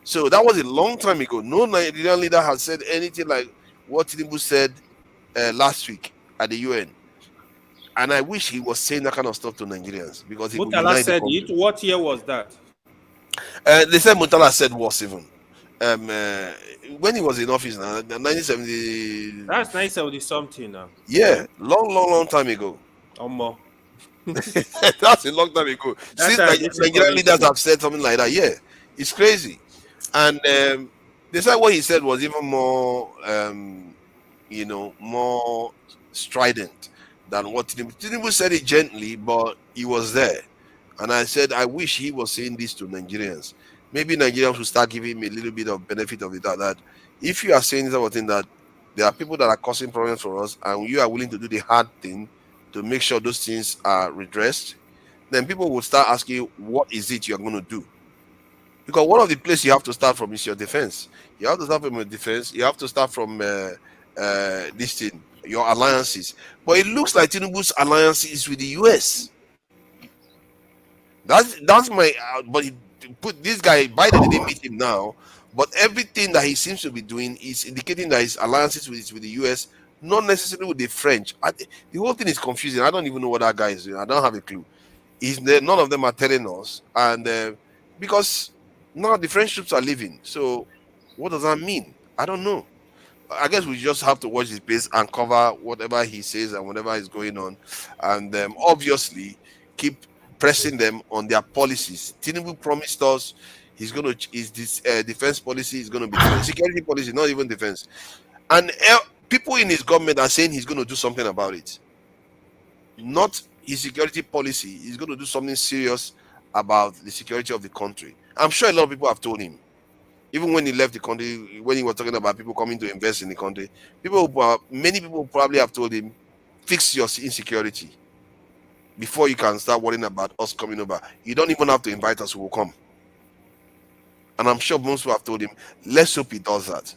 S18: So that was a long time ago. No Nigerian leader has said anything like what Tinubu said last week at the UN. And I wish he was saying that kind of stuff to Nigerians, because he would unite the country.
S21: What year was that?
S18: They said Murtala said worse even. When he was in office now, 1970.
S21: That's 1970 something now.
S18: Yeah, long time ago. That's a long time ago. Since Nigerian leaders have said something like that, yeah, it's crazy. And they said what he said was even more, more strident than what Tinubu said. It gently, but he was there. And I said, I wish he was saying this to Nigerians. Maybe Nigerians will start giving him a little bit of benefit of it, that if you are saying this sort of thing, that there are people that are causing problems for us, and you are willing to do the hard thing to make sure those things are redressed, then people will start asking you, what is it you're going to do? Because one of the places you have to start from is your defense. You have to start from your defense. You have to start from this thing, your alliances. But it looks like Tinubu's alliance is with the US. That's my. But he put this guy. Biden didn't meet him now. But everything that he seems to be doing is indicating that his alliances with the US, not necessarily with the French. The whole thing is confusing. I don't even know what that guy is doing. I don't have a clue. None of them are telling us, and because now the French troops are leaving. So what does that mean? I don't know. I guess we just have to watch his pace and cover whatever he says and whatever is going on, and obviously keep pressing them on their policies. Tinubu promised us his defense policy is going to be security policy, not even defense. And people in his government are saying he's going to do something about it. Not his security policy. He's going to do something serious about the security of the country. I'm sure a lot of people have told him. Even when he left the country, when he was talking about people coming to invest in the country, many people probably have told him, fix your insecurity before you can start worrying about us coming over. You don't even have to invite us, we will come. And I'm sure most people have told him, let's hope he does that.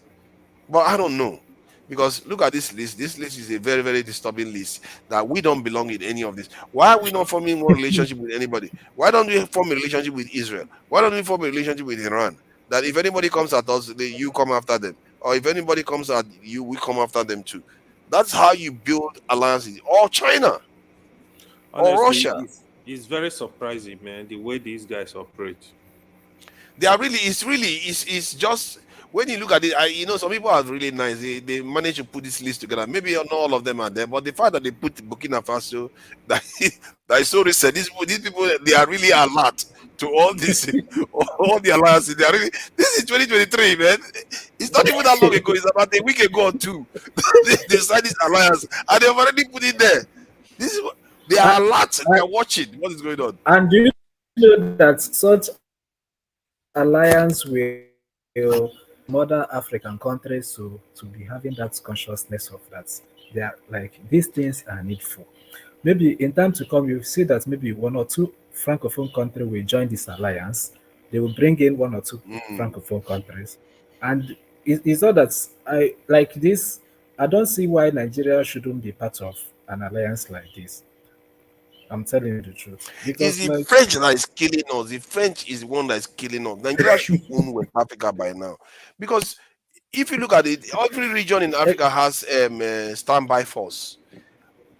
S18: But I don't know. Because look at this list. This list is a very, very disturbing list that we don't belong in any of this. Why are we not forming one relationship with anybody? Why don't we form a relationship with Israel? Why don't we form a relationship with Iran? That if anybody comes at us, you come after them. Or if anybody comes at you, we come after them too. That's how you build alliances. Or China. Or
S19: Honestly,
S18: Russia.
S19: it's very surprising, man, the way these guys operate.
S18: They are really, it's just, when you look at it, some people are really nice. They manage to put this list together. Maybe not all of them are there, but the fact that they put Burkina Faso, that is so recent. These people, they are really alert to all this, all the alliances. They are really, this is 2023, man. It's not even that long ago. It's about a week ago or two. They signed this alliance, and they've already put it there. They are alert. They are watching what is going on.
S16: And do you know that such alliance will modern African countries to be having that consciousness of that they are like these things are needful. Maybe in time to come, you see that maybe one or two francophone countries will join this alliance. They will bring in one or two francophone countries, and it's not that I like this. I don't see why Nigeria shouldn't be part of an alliance like this. I'm telling you the truth.
S18: It's
S16: Because
S18: the French that is killing us. The French is one that is killing us. Nigeria should own West Africa by now. Because if you look at it, every region in Africa has standby force.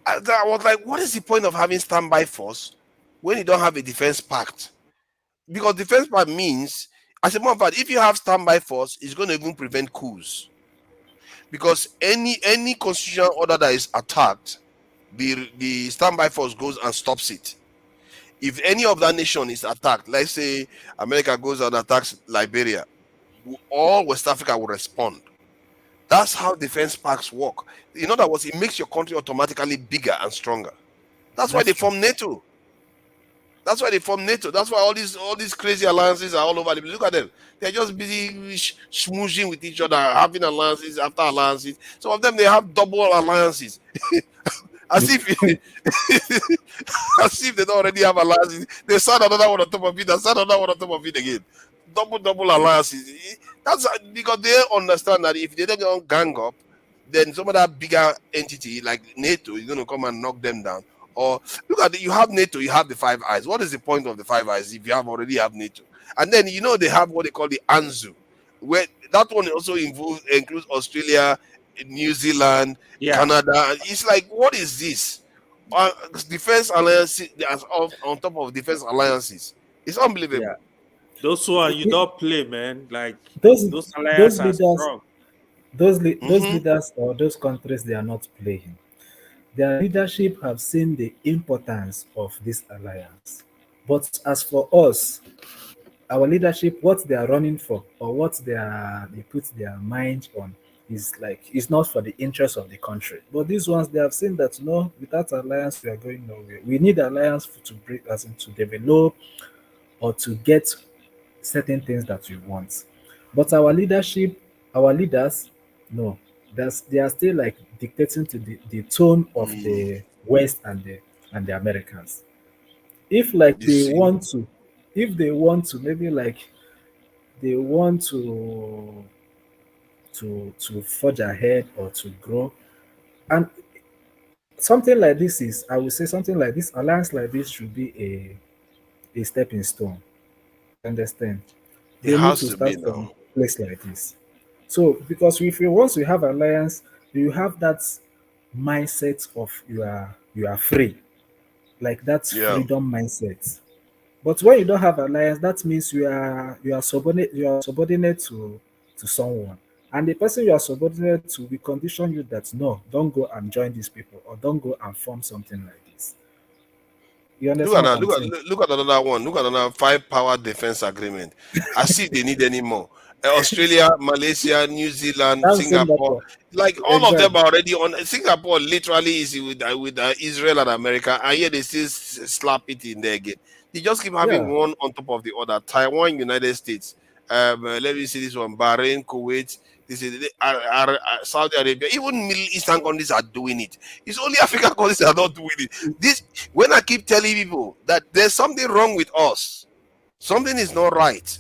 S18: I was like, what is the point of having standby force when you don't have a defense pact? Because defense pact means, as a matter of fact, if you have standby force, it's going to even prevent coups. Because any constitutional order that is attacked, the standby force goes and stops it. If any of that nation is attacked, let's say America goes and attacks Liberia, all West Africa will respond. That's how defense pacts work. In other words, it makes your country automatically bigger and stronger. That's why they form NATO. That's why they form NATO. That's why all these crazy alliances are all over. Look at them. They're just busy schmoozing with each other, having alliances after alliances. Some of them, they have double alliances. As if they don't already have alliances. They sign another one on top of it, and sign another one on top of it again. Double alliances. That's because they understand that if they don't gang up, then some of that bigger entity like NATO is going to come and knock them down. Or look at it, you have NATO, you have the Five Eyes. What is the point of the Five Eyes if you already have NATO? And then they have what they call the ANZU, where that one also includes Australia, New Zealand, Canada. It's like, what is this? Defense alliances on top of defense alliances. It's unbelievable.
S19: Yeah. Those one you don't play, man. Like
S16: those
S19: alliances are
S16: leaders,
S19: strong.
S16: those leaders or those countries, they are not playing. Their leadership have seen the importance of this alliance. But as for us, our leadership, what they are running for or what they put their mind on is not for the interest of the country. But these ones, they have seen that no, without alliance we are going nowhere. We need alliance to develop or to get certain things that we want. But our leaders, no, they are still like dictating to the tone of the West and the Americans. If they want to maybe they want to forge ahead or to grow, and something like this I would say something like this, alliance like this should be a stepping stone. Understand? They need to start from a place like this. So, because if you once you have alliance, you have that mindset of you are free, like that freedom mindset. But when you don't have alliance, that means you are subordinate to someone, and the person you are subordinate to will condition you that no, don't go and join these people or don't go and form something like this. You understand?
S18: Look at another one. Look at another 5-power defense agreement. I see they need any more. Australia, Malaysia, New Zealand, Singapore, like all of them are already on. Singapore literally is with Israel and America, and yet they still slap it in there again. They just keep having one on top of the other. Taiwan, United States. Let me see this one: Bahrain, Kuwait. This is Saudi Arabia. Even Middle Eastern countries are doing it. It's only African countries that are not doing it. When I keep telling people that there's something wrong with us, something is not right.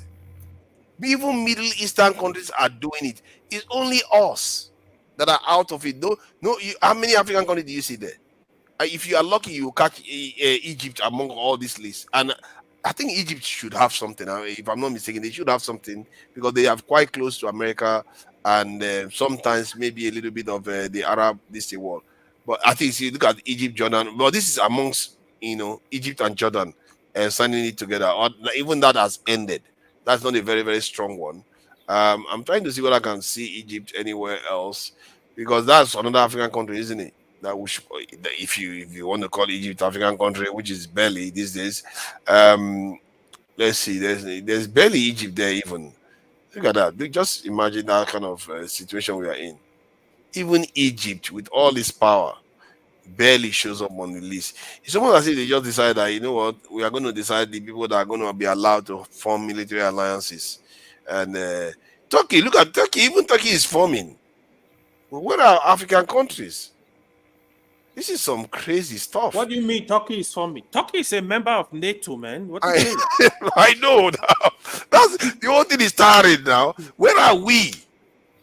S18: Even Middle Eastern countries are doing it. It's only us that are out of it. How many African countries do you see there? If you are lucky, you will catch Egypt among all these lists. And I think Egypt should have something. If I'm not mistaken, they should have something because they are quite close to America and sometimes maybe a little bit of the Arab world. But I think if you look at Egypt, Jordan, well, this is amongst Egypt and Jordan signing it together. Or even that has ended. That's not a very, very strong one. I'm trying to see whether I can see Egypt anywhere else because that's another African country, isn't it? That we should, if you want to call Egypt African country, which is barely these days. Let's see, there's barely Egypt there even. Look at that. Just imagine that kind of situation we are in. Even Egypt, with all its power, barely shows up on the list. It's almost as if they just decide that, you know what, we are going to decide the people that are going to be allowed to form military alliances. And Turkey, look at Turkey. Even Turkey is forming. Well, where are African countries? This is some crazy stuff.
S21: What do you mean Turkey is forming? Turkey is a member of NATO, man. What do you mean?
S18: I know now. That's the whole thing is tiring now. Where are we?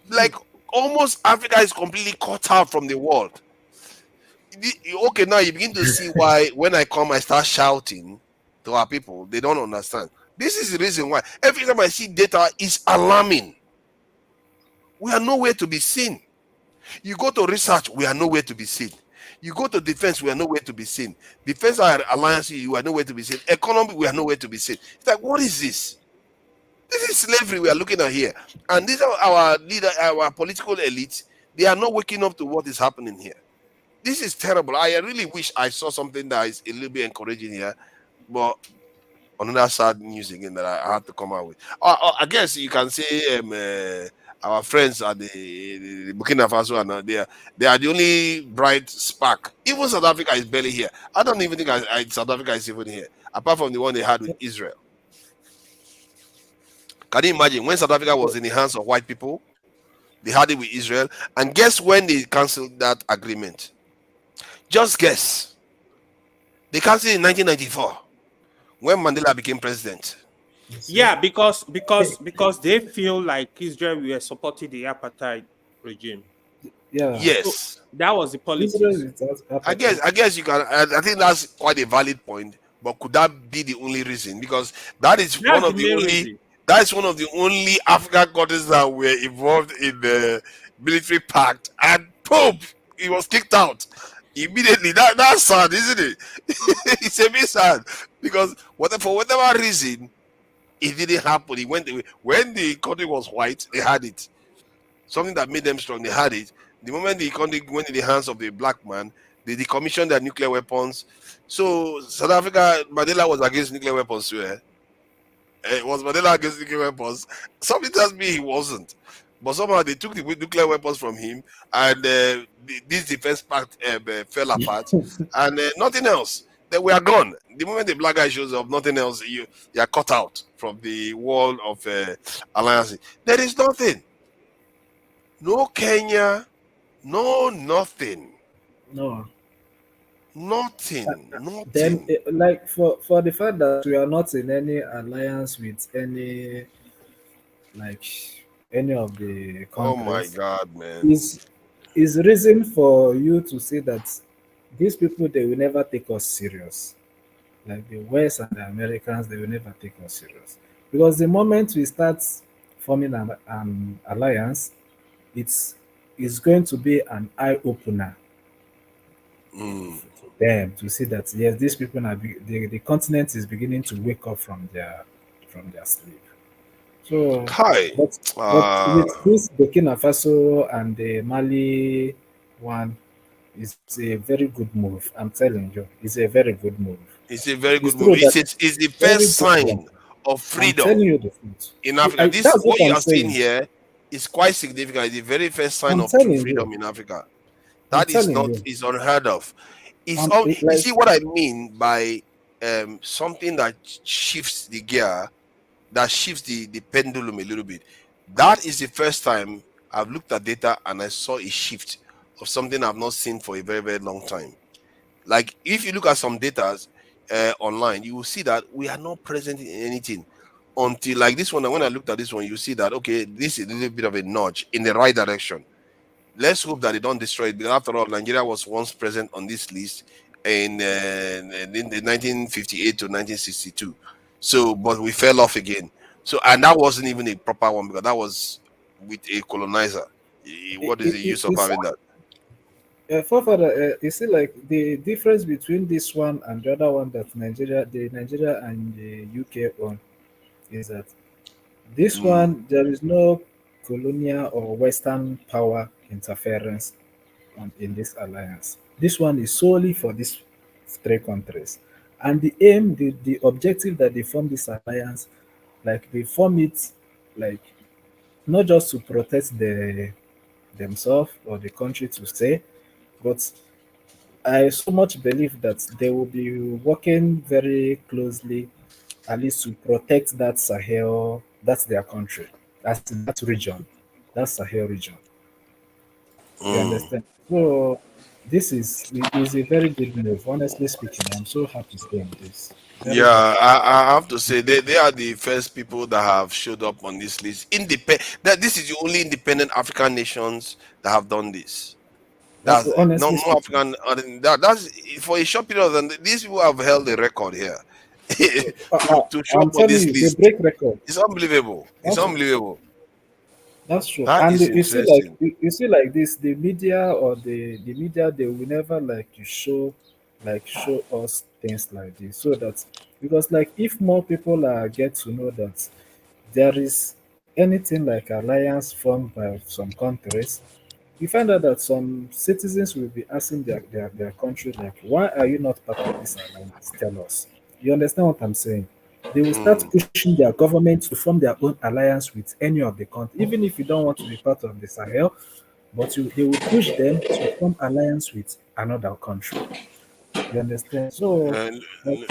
S18: Like almost Africa is completely cut out from the world. Okay, now you begin to see why when I come, I start shouting to our people. They don't understand. This is the reason why every time I see data, it's alarming. We are nowhere to be seen. You go to research, we are nowhere to be seen. You go to defense, we are nowhere to be seen. Defense alliance, you are nowhere to be seen. Economy, we are nowhere to be seen. It's like, what is this? This is slavery we are looking at here. And these are our our political elites. They are not waking up to what is happening here. This is terrible. I really wish I saw something that is a little bit encouraging here. But another sad news again that I had to come out with. I guess you can say our friends at the Burkina Faso, and they are the only bright spark. Even South Africa is barely here. I don't even think South Africa is even here, apart from the one they had with Israel. Can you imagine when South Africa was in the hands of white people? They had it with Israel, and guess when they canceled that agreement? Just guess. They canceled it in 1994 when Mandela became president.
S21: Yeah, because they feel like Israel were supporting the apartheid regime.
S16: Yeah.
S18: Yes.
S21: So that was the politics.
S18: I guess you can. I think that's quite a valid point. But could that be the only reason? Because that's one of the only. Reason. That's one of the only African countries that were involved in the military pact, and boom, he was kicked out immediately. That's sad, isn't it? It's a bit sad because for whatever reason, it didn't happen. He went away. When the country was white, they had it. Something that made them strong, they had it. The moment the country went in the hands of the black man, they decommissioned their nuclear weapons. So South Africa, Mandela was against nuclear weapons too. Was Mandela against nuclear weapons? Something tells me he wasn't. But somehow they took the nuclear weapons from him, and this defense pact fell apart, and nothing else. They were gone. The moment the black guy shows up, nothing else. You are cut out from the wall of alliances. There is nothing. No Kenya. No nothing.
S16: No.
S18: Nothing.
S16: Then, like for the fact that we are not in any alliance with any of the countries.
S18: Oh my God, man!
S16: Is reason for you to say that these people, they will never take us serious. Like the West and the Americans, they will never take us serious. Because the moment we start forming an alliance, it's going to be an eye opener. Them to see that yes, these people are the continent is beginning to wake up from their sleep. So, but with this Burkina Faso and the Mali one, it's a very good move. I'm telling you, it's a very good move.
S18: It's a very good move. It's the first sign of freedom in Africa. This what you are seeing here is quite significant. It's the very first sign of true freedom in Africa. That is unheard of. You see what I mean by something that shifts the gear, that shifts the pendulum a little bit. That is the first time I've looked at data and I saw a shift of something I've not seen for a very, very long time. Like if you look at some data online, you will see that we are not present in anything. until like this one. And when I looked at this one, you see that okay, this is a little bit of a nudge in the right direction. Let's hope that they don't destroy it. Because after all, Nigeria was once present on this list in the 1958 to 1962. So, but we fell off again. So, and that wasn't even a proper one because that was with a colonizer. What is the use of having that?
S16: Forefather, you see, like the difference between this one and the other one that Nigeria and the UK own is that this one there is no colonial or Western power interference in this alliance. This one is solely for these three countries, and the aim, the objective that they form this alliance, like they form it, like not just to protect themselves or the country to say, but I so much believe that they will be working very closely, at least to protect that Sahel. That's their country. That's that region. That's Sahel region. You understand? So this is a very good move. Honestly speaking, I'm so happy seeing this. Very
S18: Yeah,
S16: happy.
S18: I have to say they are the first people that have showed up on this list. That this is the only independent African nations that have done this. That's
S16: Honestly
S18: no
S16: speaking.
S18: African. That's for a short period, and these people have held the record here to show
S16: I'm
S18: up on
S16: telling
S18: this
S16: you, they
S18: list.
S16: break record.
S18: It's unbelievable. It's
S16: That's
S18: unbelievable.
S16: That's true.
S18: That
S16: And
S18: is
S16: you see, like
S18: interesting.
S16: you see, like this, the media or the media, they will never like to show us things like this, so that because like if more people get to know that there is anything like alliance formed by some countries, you find out that some citizens will be asking their country like, why are you not part of this alliance? Tell us. You understand what I'm saying? They will start pushing their government to form their own alliance with any of the countries, even if you don't want to be part of the Sahel, but they will push them to form alliance with another country. You understand? So
S18: Uh,
S16: like,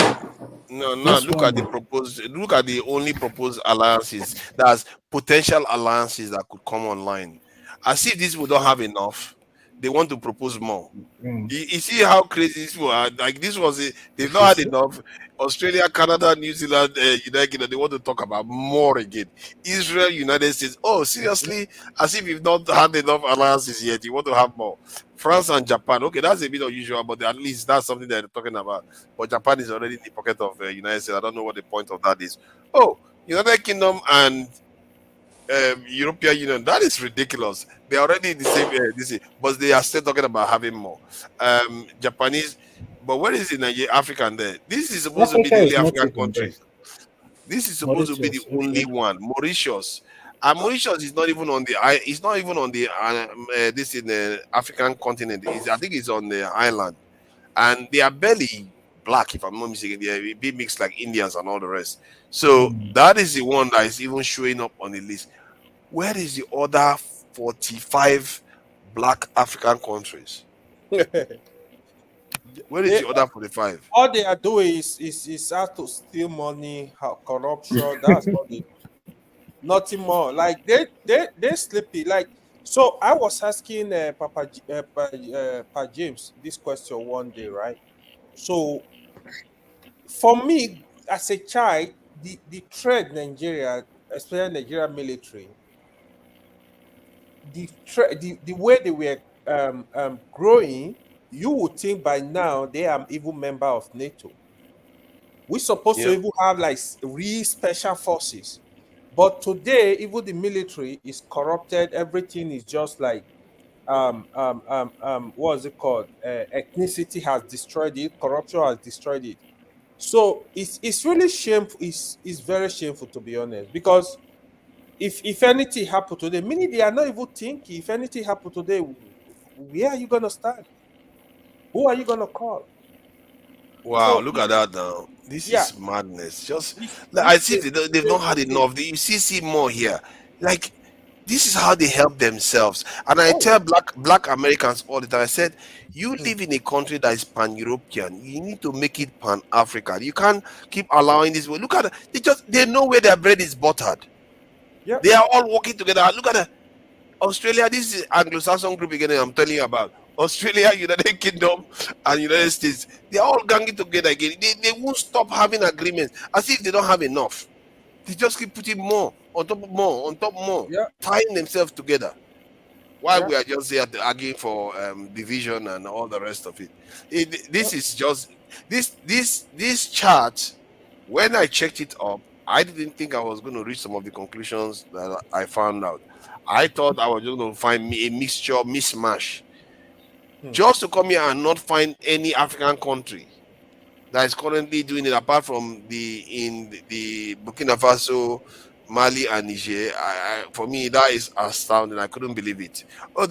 S18: No, no.
S16: this
S18: Look at the
S16: one,
S18: proposed. Look at the only proposed alliances. That's potential alliances that could come online. As if these people don't have enough, they want to propose more.
S16: mm,
S18: You see how crazy these people are. Like this was they've
S16: you
S18: not had
S16: see?
S18: enough. Australia, Canada, New Zealand, United Kingdom. They want to talk about more again. Israel, United States. Oh, seriously? As if you've not had enough alliances yet. You want to have more. France and Japan. Okay, that's a bit unusual, but at least that's something that they're talking about. But Japan is already in the pocket of United States. I don't know what the point of that is. Oh, United Kingdom and European Union. That is ridiculous. They're already in the same but they are still talking about having more. Japanese, but where is it? Nigeria, African there? This is supposed to be
S16: Africa
S18: the only
S16: is not
S18: African
S16: even there.
S18: country. This is supposed to be the
S16: Mauritius,
S18: only
S16: okay.
S18: one. Mauritius, and Mauritius is not even on the. It's not even on the. This in the African continent. I think it's on the island, and they are barely black. If I'm not mistaken, they are a bit mixed like Indians and all the rest. So that is the one that is even showing up on the list. Where is the other 45 black African countries? Where is the other 45?
S21: All they are doing is how to steal money, corruption. That's all they do. Nothing more. Like they sleepy. Like so, I was asking Pa James this question one day, right? So for me, as a child, the trade Nigeria, especially Nigeria military, the way they were growing, you would think by now they are even member of NATO. We're supposed to even have like real special forces. But today, even the military is corrupted. Everything is just like what is it called? Ethnicity has destroyed it, corruption has destroyed it. So it's really shameful, it's very shameful to be honest. Because if anything happened today, meaning they are not even thinking, if anything happened today, where are you gonna stand? Who are you gonna call?
S18: Wow,
S21: So
S18: look at that now. This
S21: yeah,
S18: is madness. Just like I
S21: if
S18: see they've not had enough. You see more here. Like this is how they help themselves. And I tell black Americans all the time. I said, you live in a country that is pan-European. You need to make it pan-African. You can't keep allowing this. Look at they know where their bread is buttered.
S21: Yeah.
S18: They are all working together. Look at Australia. This is Anglo-Saxon group again. I'm telling you about Australia, United Kingdom, and United States. They are all ganging together again. They won't stop having agreements as if they don't have enough. They just keep putting more on top of more, on top of more,
S21: Yeah.
S18: tying themselves together. While
S21: Yeah.
S18: we are just here arguing for division and all the rest of it. This is just this chart. When I checked it up, I didn't think I was going to reach some of the conclusions that I found out. I thought I was just going to find me a mixture, mismatch, just to come here and not find any African country that is currently doing it apart from the Burkina Faso, Mali, and Niger. For me, that is astounding. I couldn't believe it. Oh,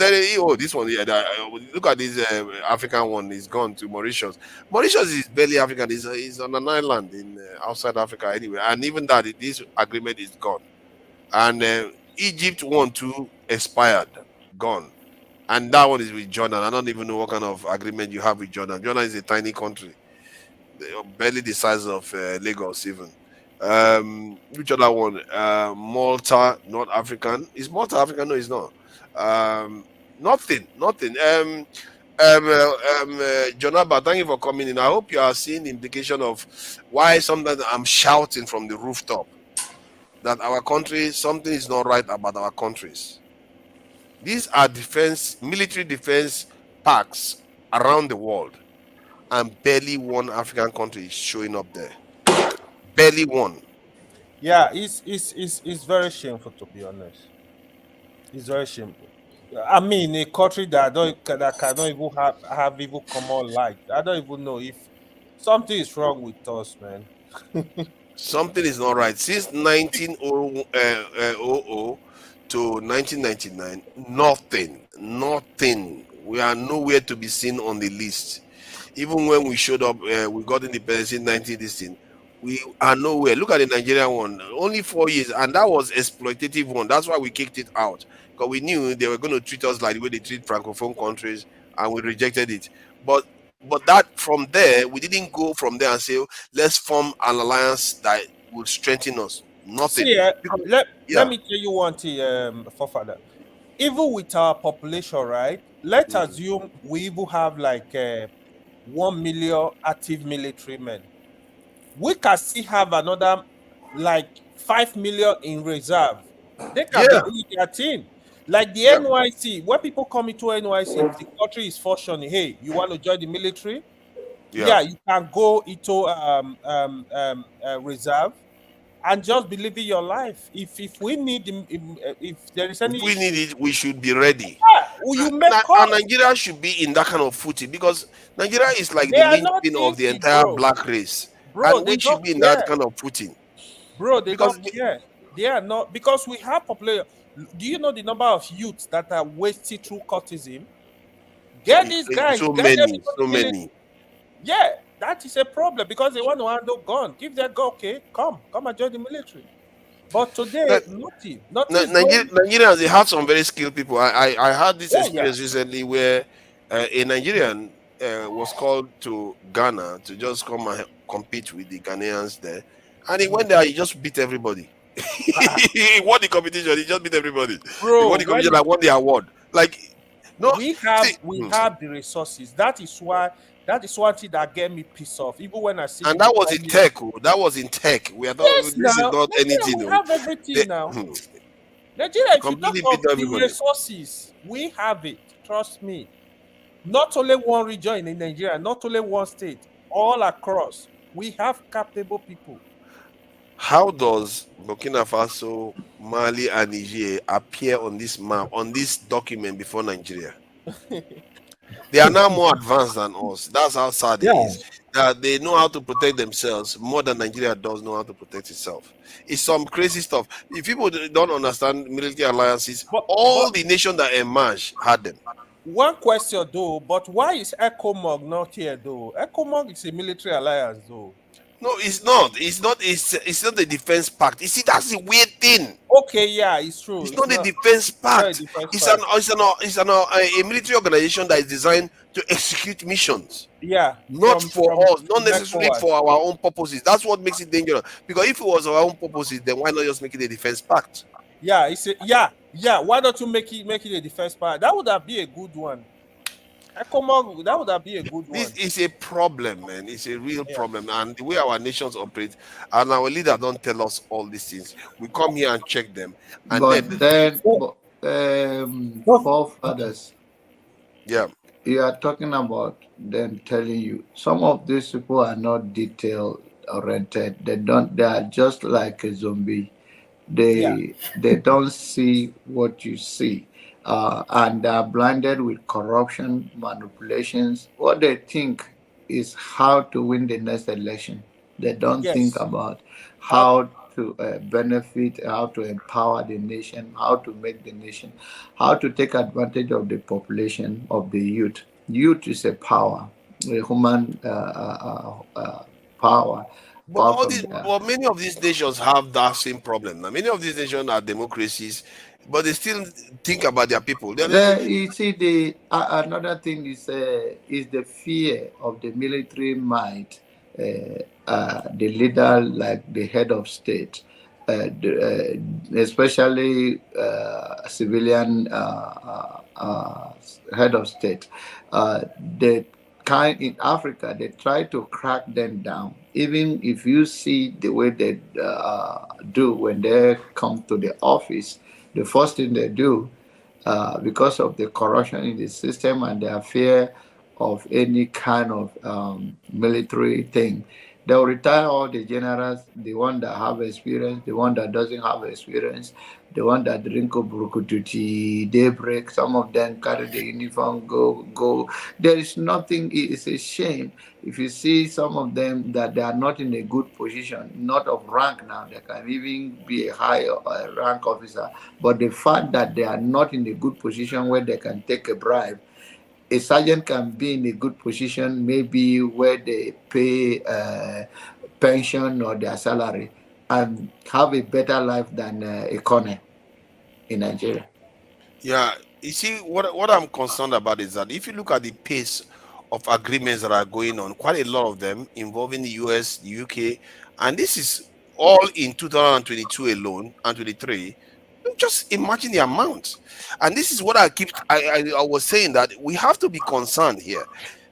S18: this one. Yeah, look at this African one. Is gone to Mauritius. Mauritius is barely African. It's on an island in outside Africa anyway. And even that, this agreement is gone. And Egypt one too expired, gone. And that one is with Jordan. I don't even know what kind of agreement you have with Jordan. Jordan is a tiny country, barely the size of Lagos even. Which other one? Malta, not African. Is Malta African? No, it's not. Nothing. Jonaba, thank you for coming in. I hope you are seeing the implication of why sometimes I'm shouting from the rooftop that our country, something is not right about our countries. These are military defense packs around the world, and barely one African country is showing up there. Barely one.
S21: Yeah, it's very shameful, to be honest. It's very shameful. I mean, a country that cannot even have even common light. I don't even know if something is wrong with us, man.
S18: Something is not right. Since 1900 to 1999, nothing. We are nowhere to be seen on the list. Even when we showed up, we got independence in 1916. We are nowhere. Look at the Nigerian one. Only 4 years, and that was exploitative one. That's why we kicked it out, because we knew they were going to treat us like the way they treat francophone countries, and we rejected it. But that from there, we didn't go from there and say, let's form an alliance that will strengthen us. Nothing.
S21: See, let me tell you one thing, Forefather. Even with our population, right? Let's assume we even have like 1 million active military men. We can still have another like 5 million in reserve. They can be doing their thing. Like the NYC, when people come into NYC, the country is functioning. Hey, you want to join the military? Yeah, you can go into reserve and just be living your life. If we need, if there is any,
S18: if we need it, we should be ready.
S21: Yeah, you make
S18: and Nigeria should be in that kind of footing, because Nigeria is like the linchpin of the entire black race.
S21: Bro,
S18: and we should be in that kind of footing.
S21: Bro, they don't care. They are not, because we have population. Do you know the number of youths that are wasted through cultism? Get these guys.
S18: So many.
S21: Yeah, that is a problem, because they want to handle gun. Give their gun, okay, come and join the military. But today, nothing.
S18: Nigerians, they have some very skilled people. I had this experience recently where a Nigerian was called to Ghana to just come and compete with the Ghanaians there, and he went there. He just beat everybody. He won the competition. He just beat everybody.
S21: Bro,
S18: he won the competition. I won the award. Like, no,
S21: we have the resources. That is one thing that get me pissed off. Even when I see,
S18: and that was in tech. That was in tech. We are not. Yes, this is not anything.
S21: We have everything now. Nigeria, if you talk of the resources, we have it. Trust me. Not only one region in Nigeria, not only one state, all across, we have capable people.
S18: How does Burkina Faso, Mali, and Niger appear on this map, on this document before Nigeria? They are now more advanced than us. That's how sad it is. That they know how to protect themselves more than Nigeria does know how to protect itself. It's some crazy stuff. If people don't understand military alliances, all the nations that emerged had them.
S21: One question though, but why is ECOMOG not here though? ECOMOG is a military alliance though.
S18: No, it's not. It's not a defense pact. You see, that's the weird thing.
S21: Okay, yeah, it's true.
S18: It's not a defense pact. It's a military organization that is designed to execute missions.
S21: Yeah.
S18: Not for us, not necessarily for our own purposes. That's what makes it dangerous. Because if it was our own purposes, then why not just make it a defense pact?
S21: Yeah, Why don't you make it a defense pact? That would have been a good one. Ecomogu, that would be a good one.
S18: This is a problem, man. It's a real problem. And the way our nations operate, and our leaders don't tell us all these things. We come here and check them. And
S7: But then,
S21: Oh.
S7: forefathers,
S18: yeah,
S7: you are talking about them telling you. Some of these people are not detail oriented. They are just like a zombie. They don't see what you see, and they are blinded with corruption, manipulations. What they think is how to win the next election. They don't think
S21: Yes.
S7: about how to benefit, how to empower the nation, how to make the nation, how to take advantage of the population, of the youth. Youth is a power, a human power.
S18: but all these, well, many of these nations have that same problem. Now, many of these nations are democracies, but they still think about their people.
S7: You see, another thing is the fear of the military might. The leader, like the head of state, especially civilian head of state, the kind in Africa, they try to crack them down. Even if you see the way they do when they come to the office, the first thing they do, because of the corruption in the system and their fear of any kind of military thing, they'll retire all the generals, the one that have experience, the one that doesn't have experience, the one that drink burukututi, daybreak. Some of them carry the uniform, go. There is nothing. It's a shame if you see some of them that they are not in a good position, not of rank now. They can even be a high rank officer, but the fact that they are not in a good position where they can take a bribe. A sergeant can be in a good position, maybe where they pay pension or their salary, and have a better life than a colonel in Nigeria.
S18: Yeah, you see, what I'm concerned about is that if you look at the pace of agreements that are going on, quite a lot of them involving the US, the UK, and this is all in 2022 alone and 23. Just imagine the amount. And this is what I was saying, that we have to be concerned here,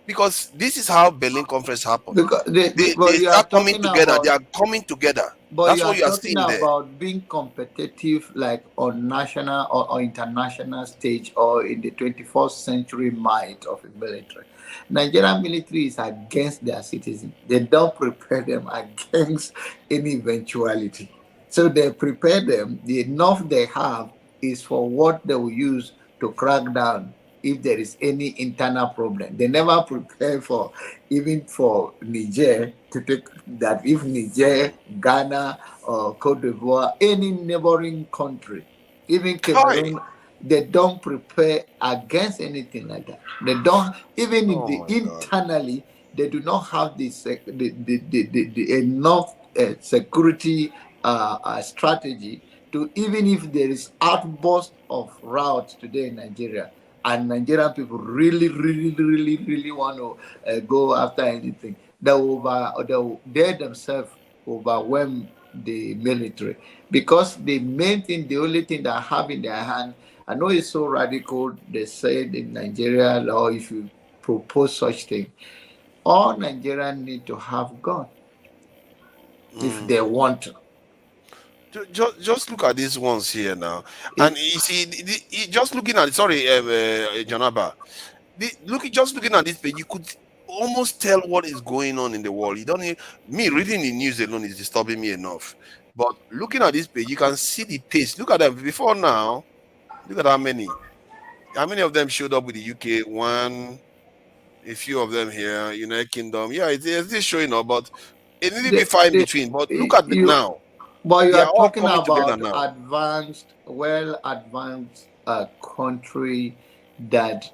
S18: because this is how Berlin Conference happened.
S7: Because
S18: They start coming together. They are coming together.
S7: But
S18: That's
S7: you
S18: what
S7: are
S18: you are
S7: talking
S18: seeing there.
S7: about being competitive, like on national or international stage, or in the 21st century might of a military. Nigerian military is against their citizens. They don't prepare them against any eventuality. So they prepare them. The enough they have is for what they will use to crack down if there is any internal problem. They never prepare for, even for Niger, to take that if Niger, Ghana, or Cote d'Ivoire, any neighboring country, even Cameroon, they don't prepare against anything like that. They don't, even in the internally, they do not have the enough security strategy to, even if there is outburst of riots today in Nigeria, and Nigerian people really want to go after anything, they themselves overwhelm the military, because the main thing, the only thing they have in their hand, I know it's so radical, they said in Nigeria law, if you propose such thing, all Nigerians need to have gun if they want to.
S18: Just look at these ones here now, and you see, just looking at, sorry, Janaba, just looking at this page, you could almost tell what is going on in the world. You don't need, me reading the news alone is disturbing me enough, but looking at this page, you can see the pace. Look at them before now. Look at how many of them showed up with the UK. One, a few of them here, United Kingdom. Yeah, it's still showing up, but it needed to be far in between. But look at it now.
S7: But you
S18: They
S7: are
S18: are all
S7: talking
S18: coming together
S7: about
S18: now.
S7: advanced, well-advanced country that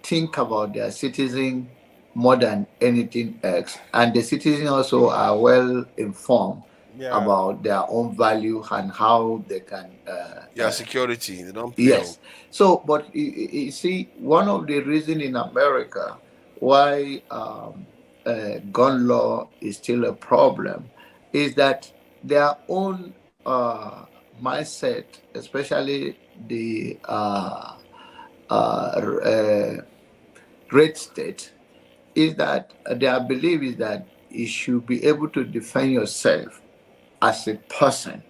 S7: think about their citizen more than anything else, and the citizens also are well informed about their own value and how they can.
S18: Security. They don't play.
S7: Yes. So, but you see, one of the reasons in America why gun law is still a problem is that their own mindset, especially the great state is that their belief is that you should be able to defend yourself as a person.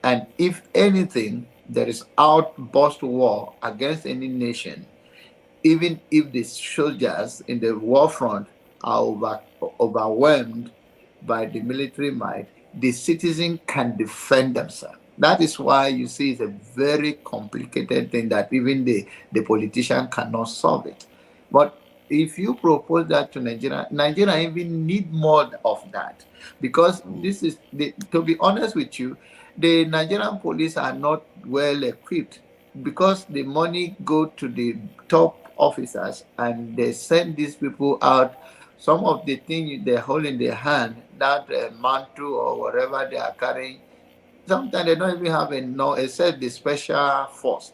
S7: And if anything, there is outburst war against any nation, even if the soldiers in the war front are overwhelmed by the military might, the citizen can defend themselves. That is why you see it's a very complicated thing that even the politician cannot solve it. But if you propose that to Nigeria, Nigeria even need more of that, because this is to be honest with you, the Nigerian police are not well equipped, because the money go to the top officers and they send these people out. Some of the things they hold in their hand, that mantle or whatever they are carrying, sometimes they don't even have enough, except the special force.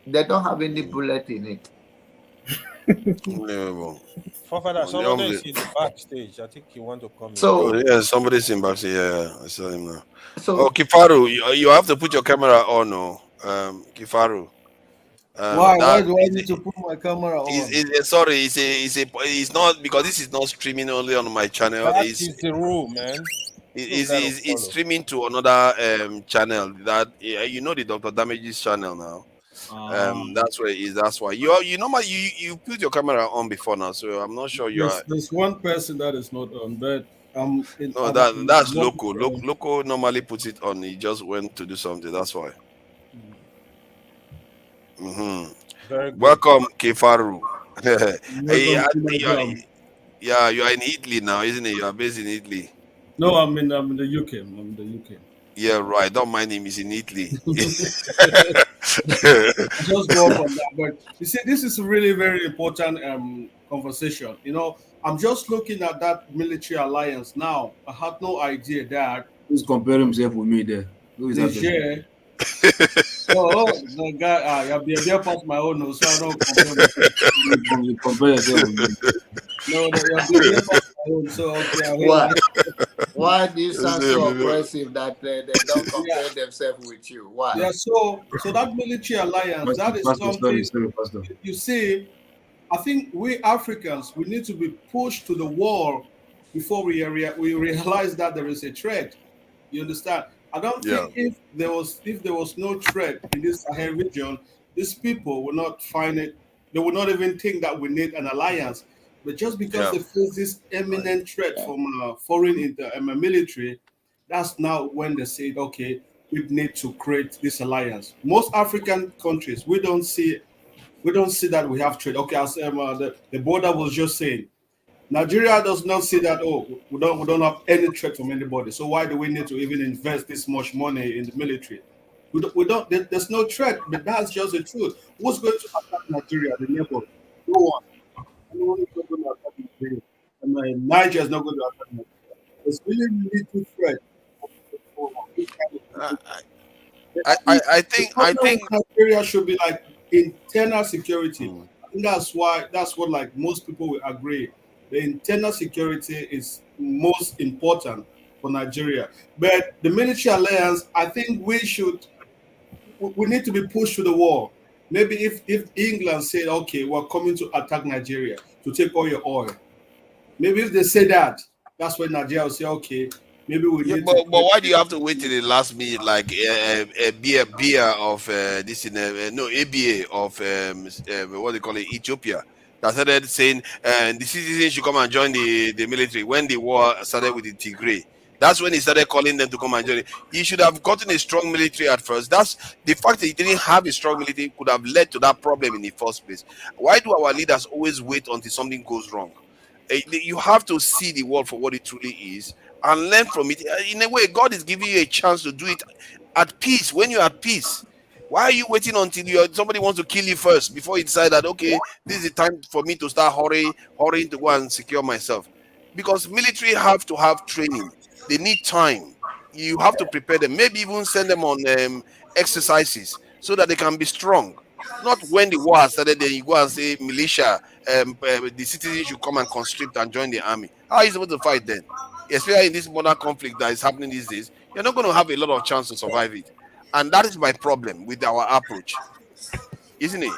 S7: They don't have any bullet in it.
S18: Unbelievable.
S21: Father, somebody is in the backstage. I think you want to come in.
S18: So yeah, somebody's in backstage. Yeah, I saw him now.
S7: So
S18: Kifaru, you have to put your camera on, no, Kifaru.
S2: Why do I need to put my camera on?
S18: Sorry, it's not, because this is not streaming only on my channel.
S21: That is the rule, man.
S18: It's streaming to another channel that you know, the Dr. Damage's channel now. That's where it is. That's why you normally you put your camera on before now, so I'm not sure you are.
S2: There's one person that is not on, but
S18: no, that's Loco. Loco normally puts it on. He just went to do something. That's why.
S21: Very good.
S18: Welcome, Kefaru.
S2: Welcome,
S18: yeah, you are in Italy now, isn't it? You are based in Italy.
S2: No, I'm in the UK. I'm in the UK.
S18: Yeah, right. Don't mind him. He's in Italy.
S2: Just go up on that. But you see, this is a really very important conversation. You know, I'm just looking at that military alliance now. I had no idea that
S17: Who's comparing himself with me there? Who is that?
S2: Niger. The guy, you're past my own, so I don't compare
S17: yourself with me.
S2: No, you're past my own, so okay.
S7: Why do you sound so aggressive that they don't compare themselves with you? Why?
S2: Yeah, so that military alliance, that is something. You see, I think we Africans, we need to be pushed to the wall before we realize that there is a threat. You understand? I don't think if there was no threat in this Sahel region, these people will not find it. They will not even think that we need an alliance. But just because they face this imminent threat from foreign military, that's now when they say, okay, we need to create this alliance. Most African countries, we don't see that we have trade. Okay, as the border was just saying, Nigeria does not see that. Oh, we don't have any threat from anybody. So why do we need to even invest this much money in the military? We don't. There's no threat, but that's just the truth. Who's going to attack Nigeria, the neighbor? No one. No one is not going to attack Nigeria. And Niger is not going to attack Nigeria. There's really little threat.
S18: I think
S2: Nigeria should be like internal security. I think that's what like most people will agree. The internal security is most important for Nigeria. But the military alliance, I think we need to be pushed to the wall. Maybe if England said, okay, we're coming to attack Nigeria to take all your oil. Maybe if they say that, that's when Nigeria will say, okay, maybe we need
S18: but why do you have to wait till the last minute, like a beer of this in ABA of what they call it, Ethiopia, that started saying the citizens should come and join the military when the war started with the Tigray. That's when he started calling them to come and join it. He should have gotten a strong military at first. That's the fact that he didn't have a strong military could have led to that problem in the first place. Why do our leaders always wait until something goes wrong? You have to see the world for what it truly is and learn from it. In a way, God is giving you a chance to do it at peace. When you're at peace, why are you waiting until somebody wants to kill you first before you decide that, okay, this is the time for me to start hurrying to go and secure myself? Because military have to have training. They need time. You have to prepare them. Maybe even send them on exercises so that they can be strong. Not when the war has started, then you go and say militia, the citizens should come and conscript and join the army. How are you supposed to fight then? Especially in this modern conflict that is happening these days, you're not going to have a lot of chance to survive it. And that is my problem with our approach, isn't it?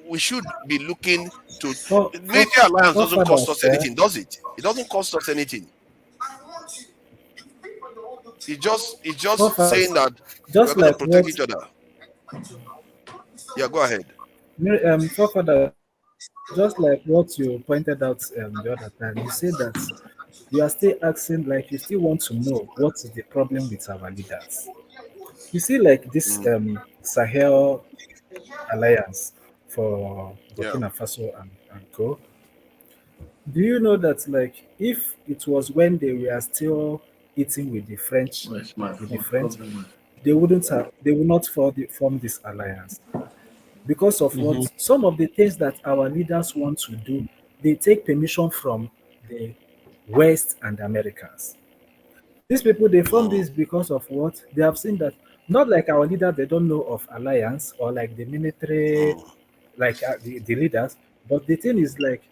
S18: We should be looking military alliance doesn't cost us anything, does it? It doesn't cost us anything. It's just saying that we're going to protect each other. Yeah, go ahead.
S16: Forefather, just like what you pointed out the other time, you say that you are still asking, like you still want to know what is the problem with our leaders. You see, like this Sahel Alliance for Burkina Faso and Co. Do you know that, like, if it was when they were still eating with the French, they would not form this alliance because of what some of the things that our leaders want to do. They take permission from the West and Americans. These people, they form this because of what they have seen, that not like our leaders, they don't know of alliance, or like the military, like the leaders, but the thing is, like,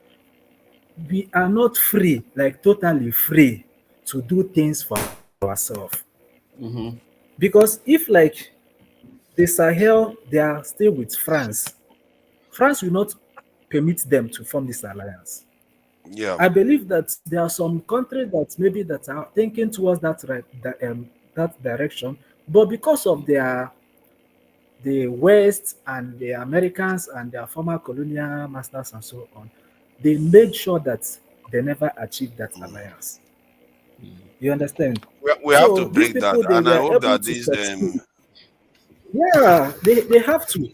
S16: we are not free, like totally free to do things for ourselves. Because if, like, the Sahel, they are still with France, France will not permit them to form this alliance.
S18: Yeah,
S16: I believe that there are some countries that maybe that are thinking towards that that direction, but because of the West and the Americans and their former colonial masters and so on, they made sure that they never achieved that alliance. You understand?
S18: We have to break that, and I hope that these
S16: yeah, they have to.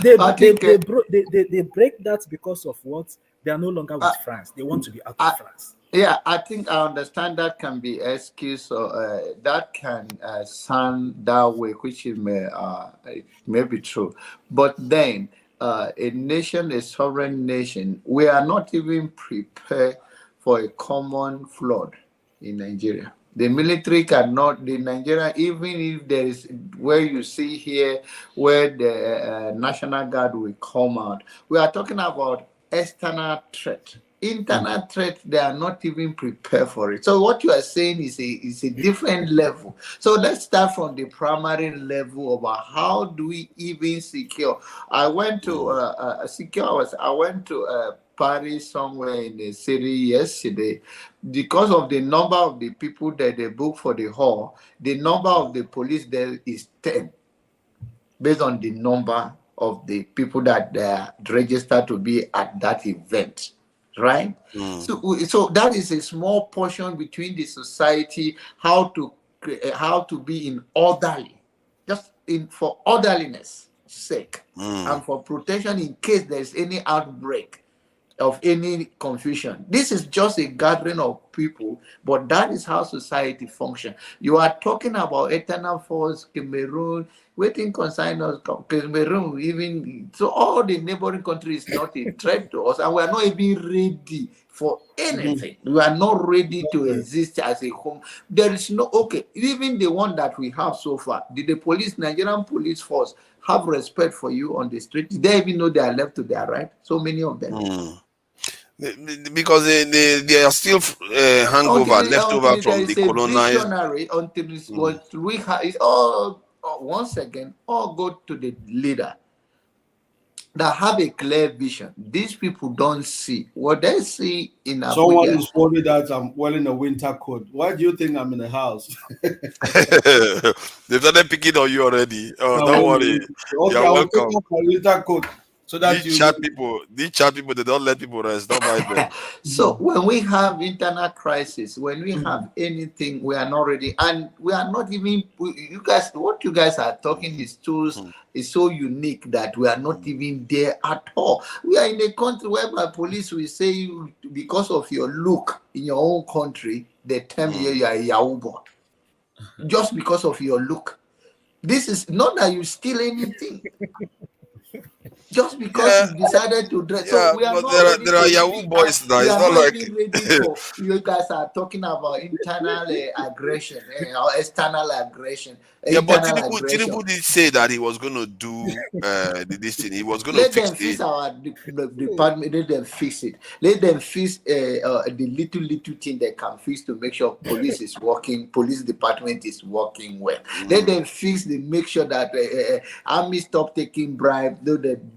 S16: They break that because of what? They are no longer with France. They want to be out of France.
S7: Yeah, I think I understand that can be excuse, or that can sound that way, which may be true. But then, a nation, a sovereign nation, we are not even prepared for a common flood in Nigeria. The military cannot, the Nigeria, even if there is, where you see here, where the National Guard will come out, we are talking about external threat. Internal threat, they are not even prepared for it. So what you are saying is a different level. So let's start from the primary level about how do we even secure. I went to I went to Paris, somewhere in the city yesterday. Because of the number of the people that they book for the hall, the number of the police there is 10, based on the number of the people that they are registered to be at that event, right? So that is a small portion between the society, how to be in orderly, just for orderliness sake, and for protection in case there's any outbreak of any confusion. This is just a gathering of people, but that is how society functions. You are talking about eternal force, Cameroon, waiting consign us, Cameroon, even so all the neighboring countries not a threat to us, and we are not even ready for anything. We are not ready to exist as a home. There is no, even the one that we have so far, did the police, Nigerian police force, have respect for you on the street? Did they even know they are left to their right? So many of them.
S18: Because they are still hangover, leftover from the colonized.
S7: Until it's what we have, it's all once again, all go to the leader that have a clear vision. These people don't see what they see in Abuja.
S2: Someone is worried that I'm wearing a winter coat. Why do you think I'm in the house?
S18: They've started picking on you already. Oh, don't worry. You're welcome.
S2: Winter coat. So that
S18: these chat people, they don't let people rest. Don't mind them.
S7: So when we have internal crisis, when we have anything, we are not ready, and we are not even. You guys, what you guys are talking is so unique that we are not even there at all. We are in a country whereby police will say because of your look in your own country, they tell you you are a Yahoo boy, just because of your look. This is not that you steal anything. Just because you decided to dress.
S18: Yeah,
S7: so we are
S18: but
S7: not
S18: there are Yahoo boys now. It's not like
S7: you guys are talking about internal aggression or external aggression.
S18: Yeah, but Tinubu did say that he was going to do this thing. He was going to fix it.
S7: Let them fix our department. Let them fix it. Let them fix the little thing they can fix to make sure police is working. Police department is working well. Let them fix make sure that army stop taking bribe.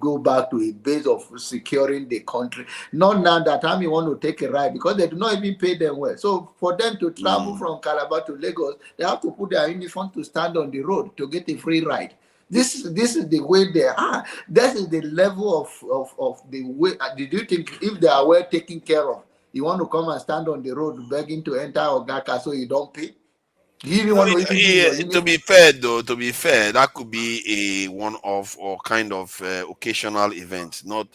S7: go back to a base of securing the country. Not now that army want to take a ride because they do not even pay them well. So for them to travel from Calabar to Lagos, they have to put their uniform to stand on the road to get a free ride. This is the way they are. That is the level of the way. Did you think if they are well taken care of, you want to come and stand on the road begging to enter Ogaka so you don't pay? Do you even want to even use your uniform?
S18: To be fair, though, that could be a one-off or kind of occasional event, not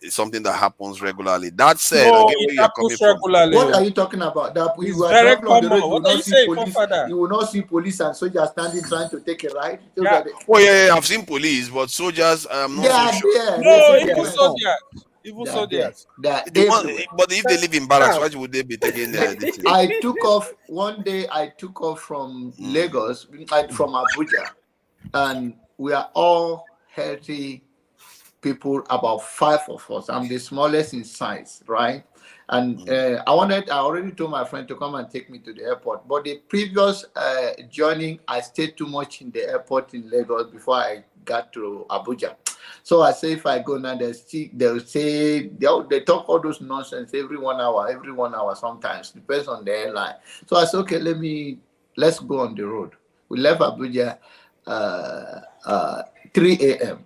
S18: something that happens regularly. That said,
S21: No,
S18: I get where
S21: it
S18: you're coming
S21: happens
S18: from.
S21: regularly.
S7: What are you talking about? That
S21: It's
S7: you are
S21: very
S7: traveling on the road,
S21: common.
S7: you will
S21: What are
S7: not
S21: you
S7: see
S21: saying,
S7: police.
S21: Father?
S7: You will not see police and soldiers standing trying to take a ride. Those
S21: Yeah.
S7: are the-
S18: Oh yeah, I've seen police, but soldiers, I'm
S7: They
S18: not so
S7: are
S18: sure.
S7: there.
S21: No,
S7: They
S21: even
S7: say
S21: soldiers. Even
S7: they are there.
S21: soldiers.
S7: They are
S18: The one,
S7: everywhere.
S18: but if they live in barracks,
S21: Now,
S18: why would they be taking this thing?
S7: I took off one day. I took off from Lagos, from Abuja, and we are all healthy people, about 5 of us. I'm the smallest in size, right? And I already told my friend to come and take me to the airport. But the previous journey, I stayed too much in the airport in Lagos before I got to Abuja. So I say if I go now, they'll say they talk all those nonsense every 1 hour sometimes, depends on the airline. So I said, okay, let's go on the road. We left Abuja 3 a.m.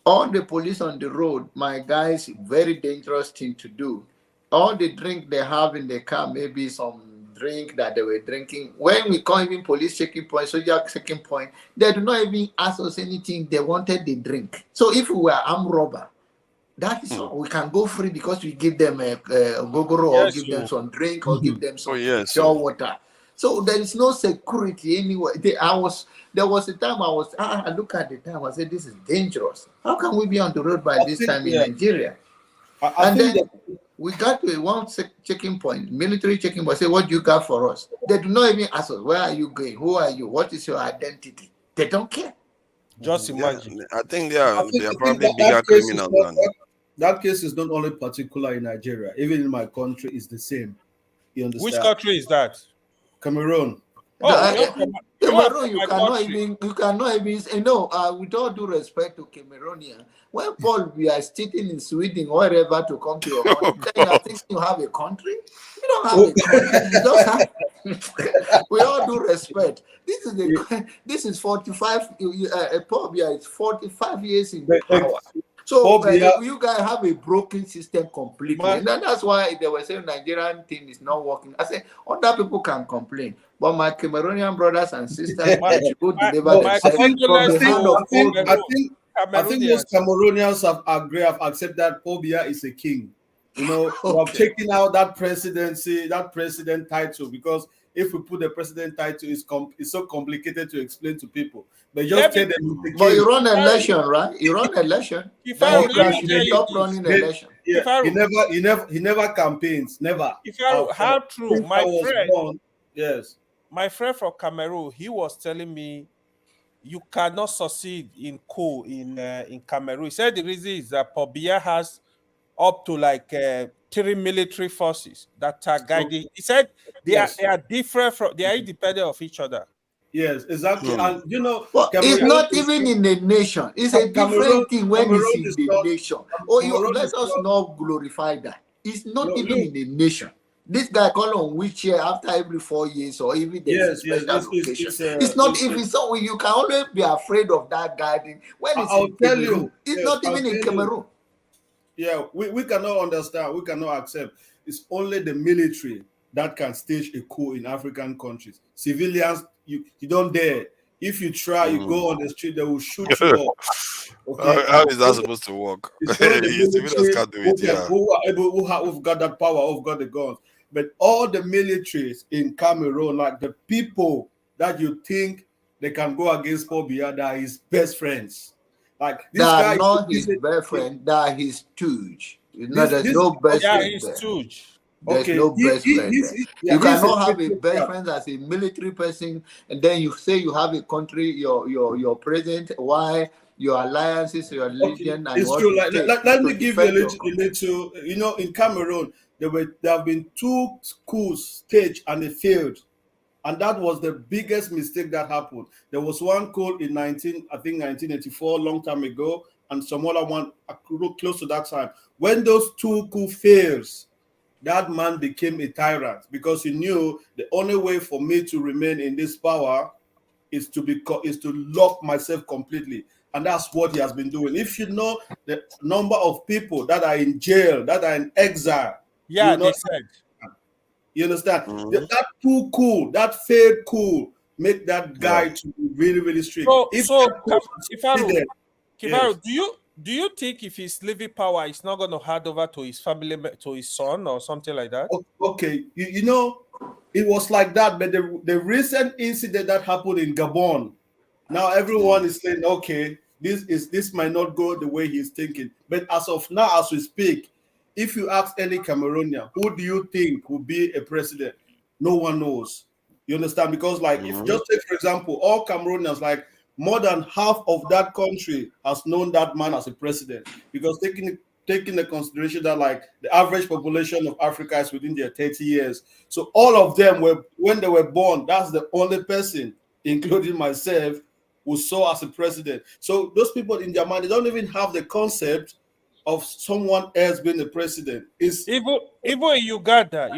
S7: All the police on the road, my guys, very dangerous thing to do. All the drink they have in the car, maybe some drink that they were drinking. When we call even police checking point, soldier checking point, they do not even ask us anything. They wanted the drink. So if we were armed robber, that is all. We can go free because we give them a gogoro or give them some drink or give them some pure water. So there is no security anywhere. There was a time I look at the time, I said, this is dangerous. How can we be on the road by this time in Nigeria? And then we got to one checking point, military checking point, say, what do you got for us? They do not even ask us, where are you going? Who are you? What is your identity? They don't care.
S21: Just imagine.
S18: I think they are probably bigger criminals than
S2: that case is not only particular in Nigeria, even in my country, it's the same. You understand?
S21: Which country is that?
S2: Cameroon.
S7: Cameroon, you cannot even say, no, with all due respect to Cameroonian, when Paul, we are sitting in Sweden or wherever to come to your country, then you think you have a country? You don't have a country. You just have, with all due respect, this is 45, Paul, it's 45 years in power. So you guys have a broken system completely. And that's why they were saying Nigerian thing is not working. I say other people can complain, but my Cameroonian brothers and sisters, they should go deliver themselves from the hand of
S2: I think most Cameroonians have accepted that Paul Biya is a king. You know, we have taken out that president title, because if we put the president title, it's so complicated to explain to people. But just tell them.
S7: But you run an election, right? You run an election. Then you should stop running an election.
S2: Yeah, he never campaigns. Never.
S21: How true? My friend.
S2: Born, yes.
S21: My friend from Cameroon, he was telling me, you cannot succeed in coup in Cameroon. He said the reason is that Paul Biya has up to like 3 military forces that are guiding. He said they are different from, they are independent of each other.
S2: Yes, exactly. And you know,
S7: it's not even in the nation. It's a different thing when it's in the nation. Let us not glorify that. It's not even in the nation. This guy call on wheelchair after every 4 years, or even there's a special occasion. It's not even so. You can always be afraid of that guy. When it's
S2: I'll
S7: in
S2: tell
S7: Cameroon,
S2: you,
S7: it's not even in Cameroon.
S2: Yeah, we cannot understand. We cannot accept. It's only the military that can stage a coup in African countries. Civilians, you don't dare. If you try, you go on the street, they will shoot you up. Okay?
S18: How is that supposed to work? Civilians can't do it.
S2: Who've got that power, who've got the guns. But all the militaries in Cameroon, like the people that you think they can go against Paul Biya, they are his best friends. Like this guy,
S7: not his best friend, they are his stooge. There's no best friend there.
S21: Stooge.
S7: There's no best friend there. You cannot have a best friend as a military person, and then you say you have a country, your president, why your alliances, your religion, and
S2: it's
S7: what
S2: true.
S7: Like,
S2: let me give you a little. You know, in Cameroon, there have been 2 coups staged and they failed. And that was the biggest mistake that happened. There was one coup in 1984, long time ago, and some other one close to that time. When those two coups fails, that man became a tyrant because he knew the only way for me to remain in this power is to lock myself completely. And that's what he has been doing. If you know the number of people that are in jail, that are in exile,
S21: yeah,
S2: you know,
S21: they said.
S2: You understand? That too cool, that failed cool, make that guy to be really, really strict.
S21: Kifaru,
S2: yes.
S21: do you think if he's leaving power, he's not going to hand over to his family, to his son or something like that?
S2: Okay, you know, it was like that, but the recent incident that happened in Gabon, now everyone is saying, okay, this might not go the way he's thinking. But as of now, as we speak, if you ask any Cameroonian, who do you think will be a president? No one knows. You understand? Because like, if just take for example, all Cameroonians, like more than half of that country has known that man as a president. Because taking the consideration that like the average population of Africa is within their 30 years. So all of them were, when they were born, that's the only person, including myself, who saw as a president. So those people in their mind, they don't even have the concept of someone else being the president. Is
S21: even in Uganda,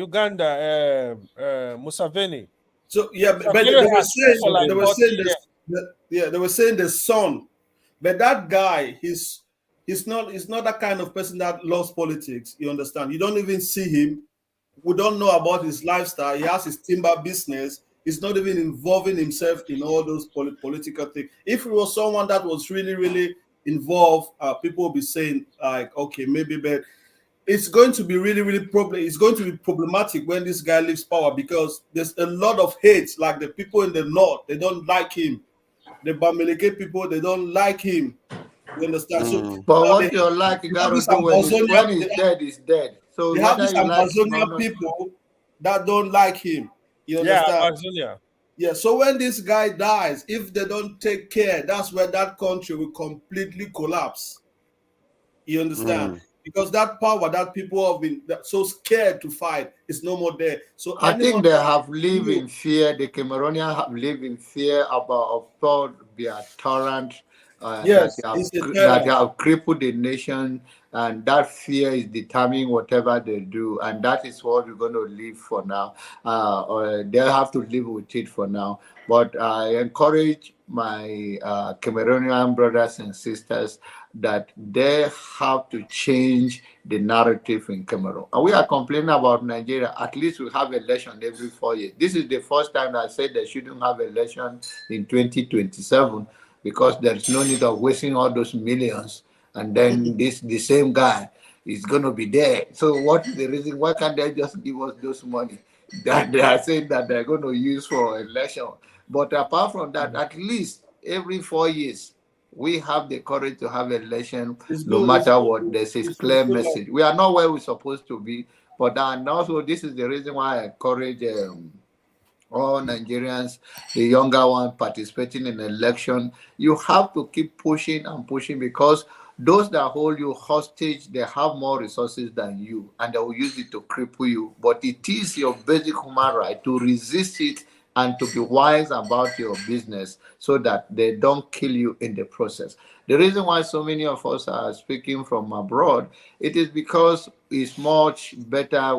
S21: Museveni.
S2: So yeah, but they were saying the son, but that guy, he's not that kind of person that loves politics. You understand? You don't even see him. We don't know about his lifestyle. He has his timber business. He's not even involving himself in all those political things. If it was someone that was really, really involved, people will be saying like, okay, maybe, but it's going to be really, really it's going to be problematic when this guy leaves power because there's a lot of hate. Like the people in the north, they don't like him. The Bamileke people, they don't like him. You understand? So,
S7: but what you like, you gotta do when he's dead, he's dead. So
S2: they have these Amazonian people that don't like him. You understand? Yeah, so when this guy dies, if they don't take care, that's where that country will completely collapse. You understand? Because that power that people have been so scared to fight is no more there. So
S7: I think they have lived in fear. The Cameroonians have lived in fear about their torrent. That have crippled the nation, and that fear is determining whatever they do, and that is what we're going to live for now. Or they'll have to live with it for now. But I encourage my Cameroonian brothers and sisters that they have to change the narrative in Cameroon. And we are complaining about Nigeria. At least we have election every 4 years. This is the first time I said they shouldn't have election in 2027. Because there's no need of wasting all those millions, and then the same guy is going to be there. So what is the reason? Why can't they just give us those money that they are saying that they're going to use for election? But apart from that, at least every 4 years, we have the courage to have election, no matter what. There's a clear message. We are not where we're supposed to be, but and also this is the reason why I encourage all Nigerians, the younger one participating in election. You have to keep pushing and pushing because those that hold you hostage, they have more resources than you and they will use it to cripple you. But it is your basic human right to resist it and to be wise about your business so that they don't kill you in the process. The reason why so many of us are speaking from abroad, it is because it's much better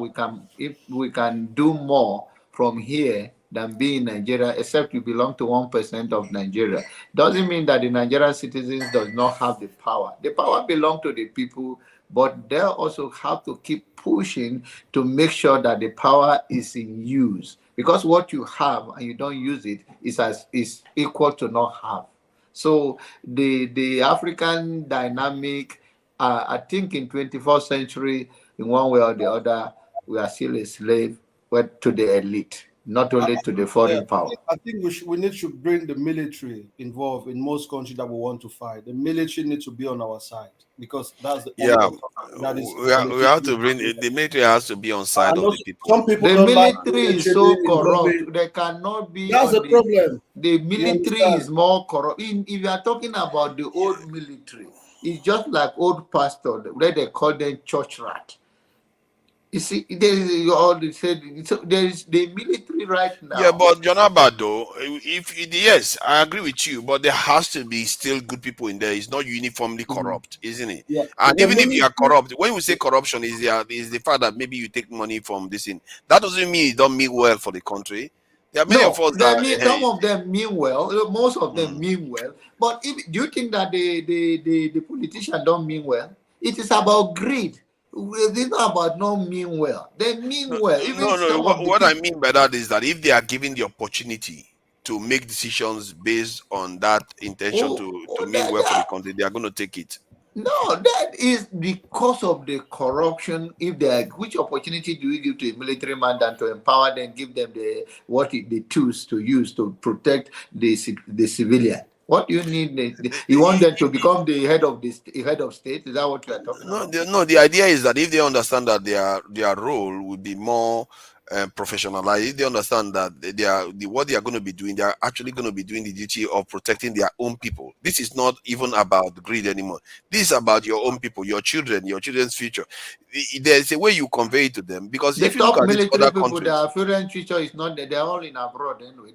S7: if we can do more from here than be in Nigeria, except you belong to 1% of Nigeria. Doesn't mean that the Nigerian citizens does not have the power. The power belongs to the people, but they also have to keep pushing to make sure that the power is in use. Because what you have and you don't use it is equal to not have. So the African dynamic, I think in 21st century, in one way or the other, we are still a slave to the elite, not only to the foreign power.
S2: I think we need to bring the military involved in most countries that we want to fight. The military needs to be on our side because that's the
S18: we have to bring the military has to be on side of the people.
S2: Some people
S7: the
S2: don't
S7: military is so corrupt. They cannot be.
S2: That's the problem.
S7: The military is more corrupt. If you are talking about the old military, it's just like old pastor, where they call them church rat. You see, you already said there is the military right now.
S18: Yeah, but Jonaba, though, yes, I agree with you, but there has to be still good people in there. It's not uniformly corrupt, isn't it?
S2: Yeah.
S18: And
S2: The
S18: even if you are
S2: military-
S18: corrupt, when we say corruption, is the fact that maybe you take money from this thing. That doesn't mean it don't mean well for the country. There are many of us that
S7: some of them mean well, most of them mean well. But do you think that the politicians don't mean well? It is about greed. It's not about not mean well. They mean well. Even
S18: No. What I mean by that is that if they are given the opportunity to make decisions based on that intention to mean well for the country, they are going to take it.
S7: No, that is because of the corruption. Which opportunity do we give to a military man than to empower them, give them the tools to use to protect the civilian? What do you need? You want them to become the head of state? Is that what you are talking about?
S18: No. The idea is that if they understand that their role would be more professionalized, if they understand that what they are going to be doing, they are actually going to be doing the duty of protecting their own people. This is not even about greed anymore. This is about your own people, your children, your children's future. There's a way you convey it to them, because
S7: The
S18: if you look
S7: top
S18: at
S7: military
S18: other
S7: people,
S18: countries,
S7: their children's future is not there. They're all in abroad anyway.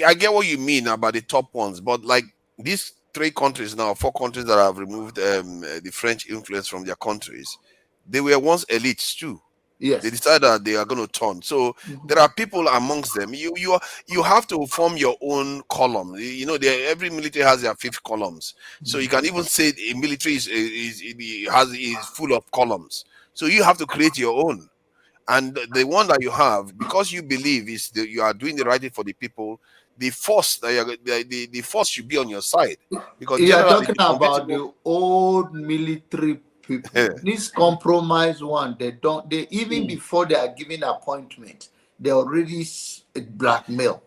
S18: I get what you mean about the top ones, but like these 4 countries that have removed the French influence from their countries, they were once elites too.
S7: Yes.
S18: They decided that they are going to turn. So there are people amongst them. You have to form your own column. Every military has their 5 columns. So you can even say a military is full of columns. So you have to create your own. And the one that you have, because you believe you are doing the right thing for the people, the force the force should be on your side. Because
S7: you are
S18: generally
S7: talking about the old military people. This compromise one, they even before they are given appointment, they already blackmail.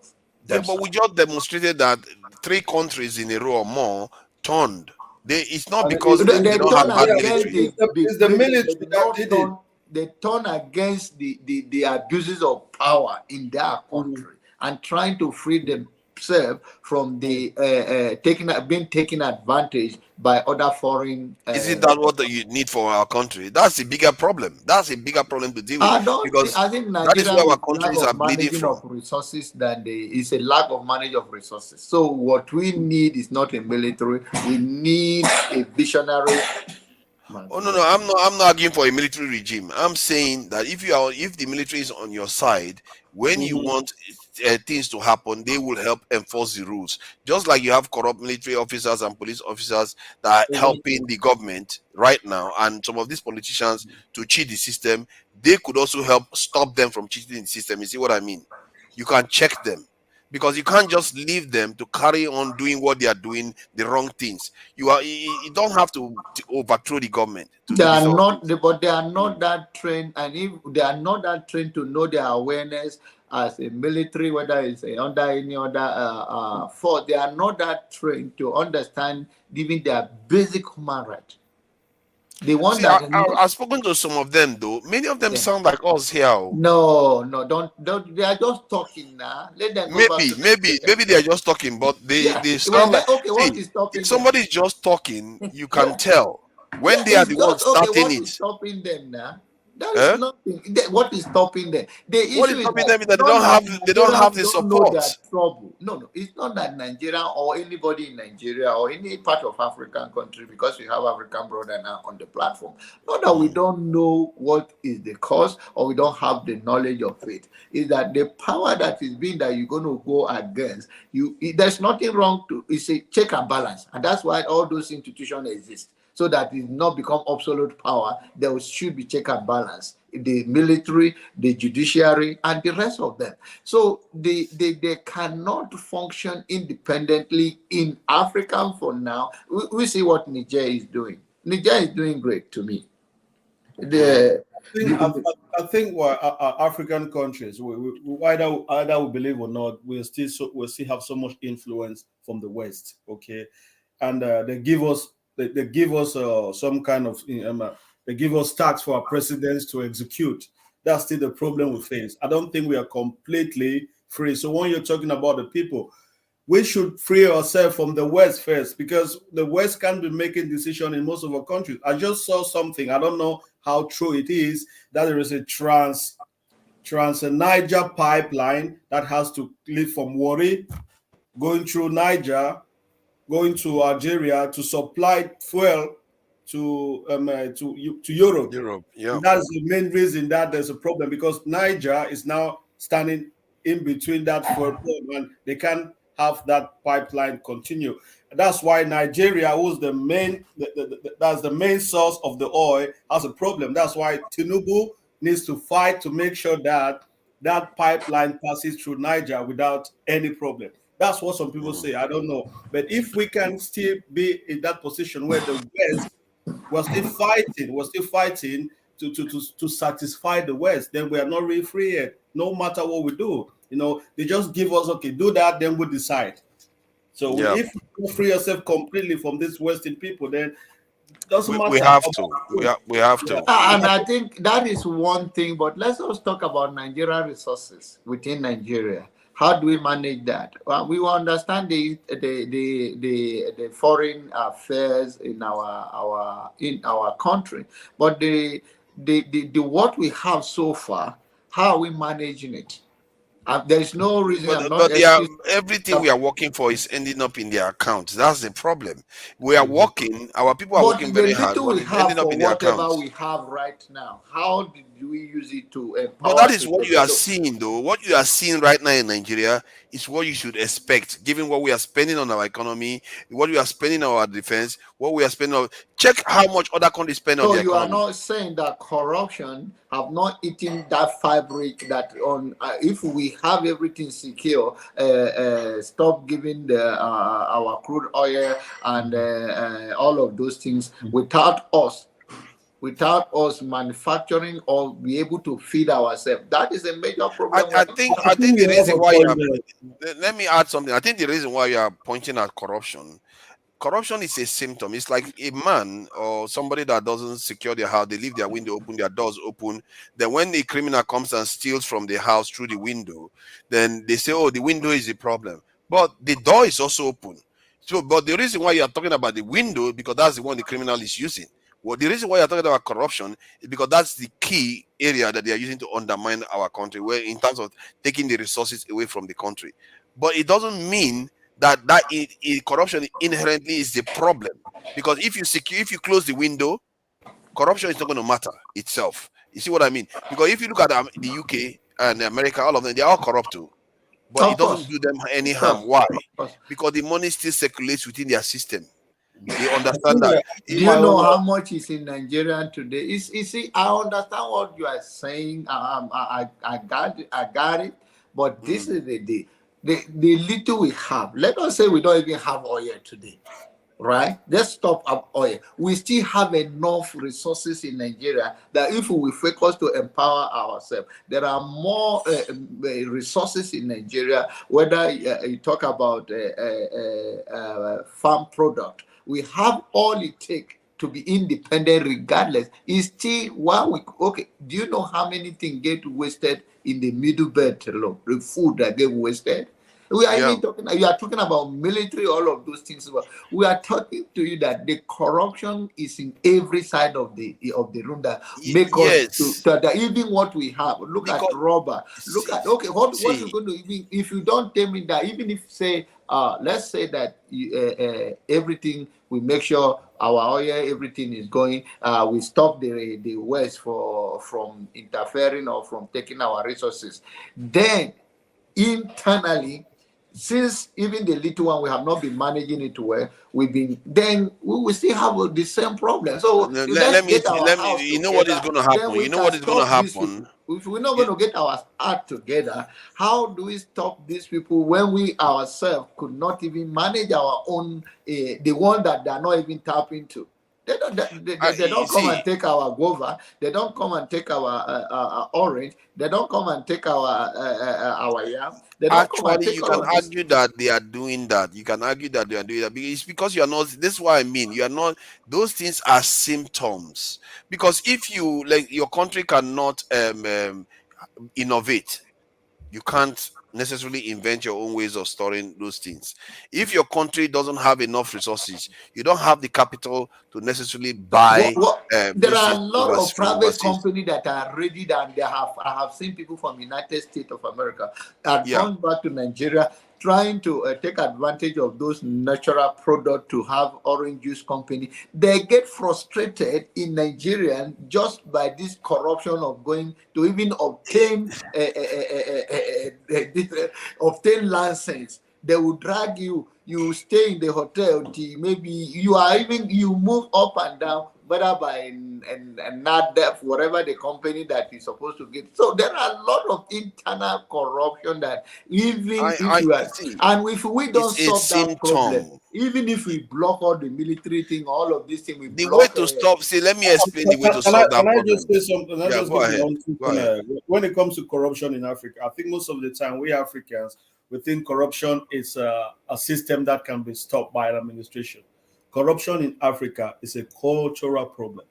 S18: Yeah, but we just demonstrated that 3 countries in a row or more turned. It's not because they don't have bad military.
S2: It's the military that did it.
S7: They turn against the abuses of power in their country and trying to free themselves from the being taken advantage by other foreign.
S18: Isn't that what you need for our country? That's a bigger problem. That's a bigger problem to deal with.
S7: I think
S18: that is
S7: Nigeria
S18: where our countries are bleeding from.
S7: of resources it's a lack of management of resources. So what we need is not a military. We need a visionary.
S18: Oh no, I'm not arguing for a military regime. I'm saying that if the military is on your side, when you want things to happen, they will help enforce the rules. Just like you have corrupt military officers and police officers that are helping the government right now, and some of these politicians to cheat the system, they could also help stop them from cheating the system. You see what I mean? You can check them. Because you can't just leave them to carry on doing what they are doing, the wrong things. You don't have to overthrow the government.
S7: They are not that trained, and if they are not that trained to know their awareness as a military, whether it's under any other force, they are not that trained to understand even their basic human right. The one
S18: I've spoken to some of them though. Many of them sound like us here.
S7: No, don't. They are just talking now. Let them go
S18: maybe they are just talking, but they sound like.
S7: Okay, what is stopping?
S18: If somebody's just talking, you can tell when they are the ones starting
S7: what
S18: it.
S7: Is stopping them now? That is nothing. What is stopping them?
S18: What is stopping them is that they don't have the support.
S7: Trouble. No, it's not that Nigeria or anybody in Nigeria or any part of African country, because we have African brother now on the platform. Not that we don't know what is the cause or we don't have the knowledge of it. Is that the power that is being that you're going to go against you? There's nothing wrong to. It's a check and balance, and that's why all those institutions exist. So that it not become absolute power, there should be check and balance. The military, the judiciary, and the rest of them. So they cannot function independently in Africa for now. We see what Niger is doing. Niger is doing great to me.
S2: I think African countries, either we believe or not, we still have so much influence from the West. Okay, and they give us. They give us some kind of, they give us tax for our presidents to execute. That's still the problem we face. I don't think we are completely free. So when you're talking about the people, we should free ourselves from the West first, because the West can't be making decisions in most of our countries. I just saw something, I don't know how true it is, that there is a Trans-Niger pipeline that has to leave from Warri, going through Niger, going to Algeria to supply fuel to Europe.
S18: Yeah.
S2: And that's the main reason that there's a problem, because Niger is now standing in between that fuel problem, and they can't have that pipeline continue. That's why Nigeria, who's the main, that's the main source of the oil, has a problem. That's why Tinubu needs to fight to make sure that that pipeline passes through Niger without any problem. That's what some people say. I don't know. But if we can still be in that position where the West was still fighting to satisfy the West, then we are not really free yet, no matter what we do. They just give us, okay, do that, then we decide. So if we free ourselves completely from these Western people, then it doesn't matter.
S18: We have to. We have to.
S7: And I think that is one thing, but let's also talk about Nigerian resources within Nigeria. How do we manage that? Well, we will understand the foreign affairs in our country, but the what we have so far, how are we managing it? There is no reason.
S18: But everything we are working for is ending up in their accounts. That's the problem. We are working. Our people are working very hard, but it's ending up in their accounts.
S7: Whatever we have right now, how did we use it to empower?
S18: But that is what you are seeing, though. What you are seeing right now in Nigeria is what you should expect, given what we are spending on our economy, what we are spending on our defense, what we are spending on. Check how much other countries spend on their economy.
S7: So you are not saying that corruption have not eaten that fabric that if we have everything secure, stop giving our crude oil and all of those things without us manufacturing or be able to feed ourselves. That is a major problem.
S18: I think the reason why let me add something. I think the reason why you are pointing at corruption is a symptom. It's like a man or somebody that doesn't secure their house. They leave their window open, their doors open. Then when a criminal comes and steals from the house through the window, then they say, oh, the window is the problem. But the door is also open. So, but the reason why you are talking about the window, because that's the one the criminal is using. Well, the reason why you're talking about corruption is because that's the key area that they are using to undermine our country, where in terms of taking the resources away from the country. But it doesn't mean that corruption inherently is the problem, because if you close the window, corruption is not going to matter itself. You see what I mean? Because if you look at the UK and America, all of them, they are all corrupt too. But it doesn't do them any harm. Why? Because the money still circulates within their system. They understand that.
S7: Do you know how much is in Nigeria today? You see, I understand what you are saying. I got it. But this is the little we have. Let us say we don't even have oil today, right? Let's stop up oil. We still have enough resources in Nigeria that if we focus to empower ourselves, there are more resources in Nigeria. Whether you talk about farm product, we have all it takes to be independent regardless. It's still do you know how many things get wasted in the middle belt alone? The food that get wasted. You are talking about military, all of those things. We are talking to you that the corruption is in every side of the room that make us that even what we have. Look at rubber. Look at what you're going to even if you don't tell me that, even if say let's say that everything, we make sure our oil, everything is going. We stop the West from interfering or from taking our resources. Then internally, since even the little one, we have not been managing it well, we will still have the same problem. So let me
S18: you know what is going to happen. You know what is going to happen.
S7: If we're not going to get our act together, how do we stop these people when we ourselves could not even manage our own, the one that they are not even tapping into? They don't come and take our guava. They don't come and take our orange. They don't come and take our yam.
S18: Actually, you can argue that they are doing that. You can argue that they are doing that. It's because you are not. This is what I mean. You are not. Those things are symptoms. Because if your country cannot innovate, you can't necessarily invent your own ways of storing those things. If your country doesn't have enough resources, you don't have the capital to necessarily buy.
S7: There are a lot of private companies that are ready, and I have seen people from United States of America that gone back to Nigeria trying to take advantage of those natural products to have orange juice company. They get frustrated in Nigeria just by this corruption of going to even obtain obtain license. They will drag you. You stay in the hotel till maybe you move up and down, whether by NADEF, whatever the company that is supposed to get. So there are a lot of internal corruption that if we don't solve that problem, even if we block all the military thing, all of this thing,
S18: the way to stop. See, let me explain the way to solve that problem.
S2: Can I just say something?
S18: Go ahead.
S2: When it comes to corruption in Africa, I think most of the time we Africans, we think corruption is a system that can be stopped by an administration. Corruption in Africa is a cultural problem.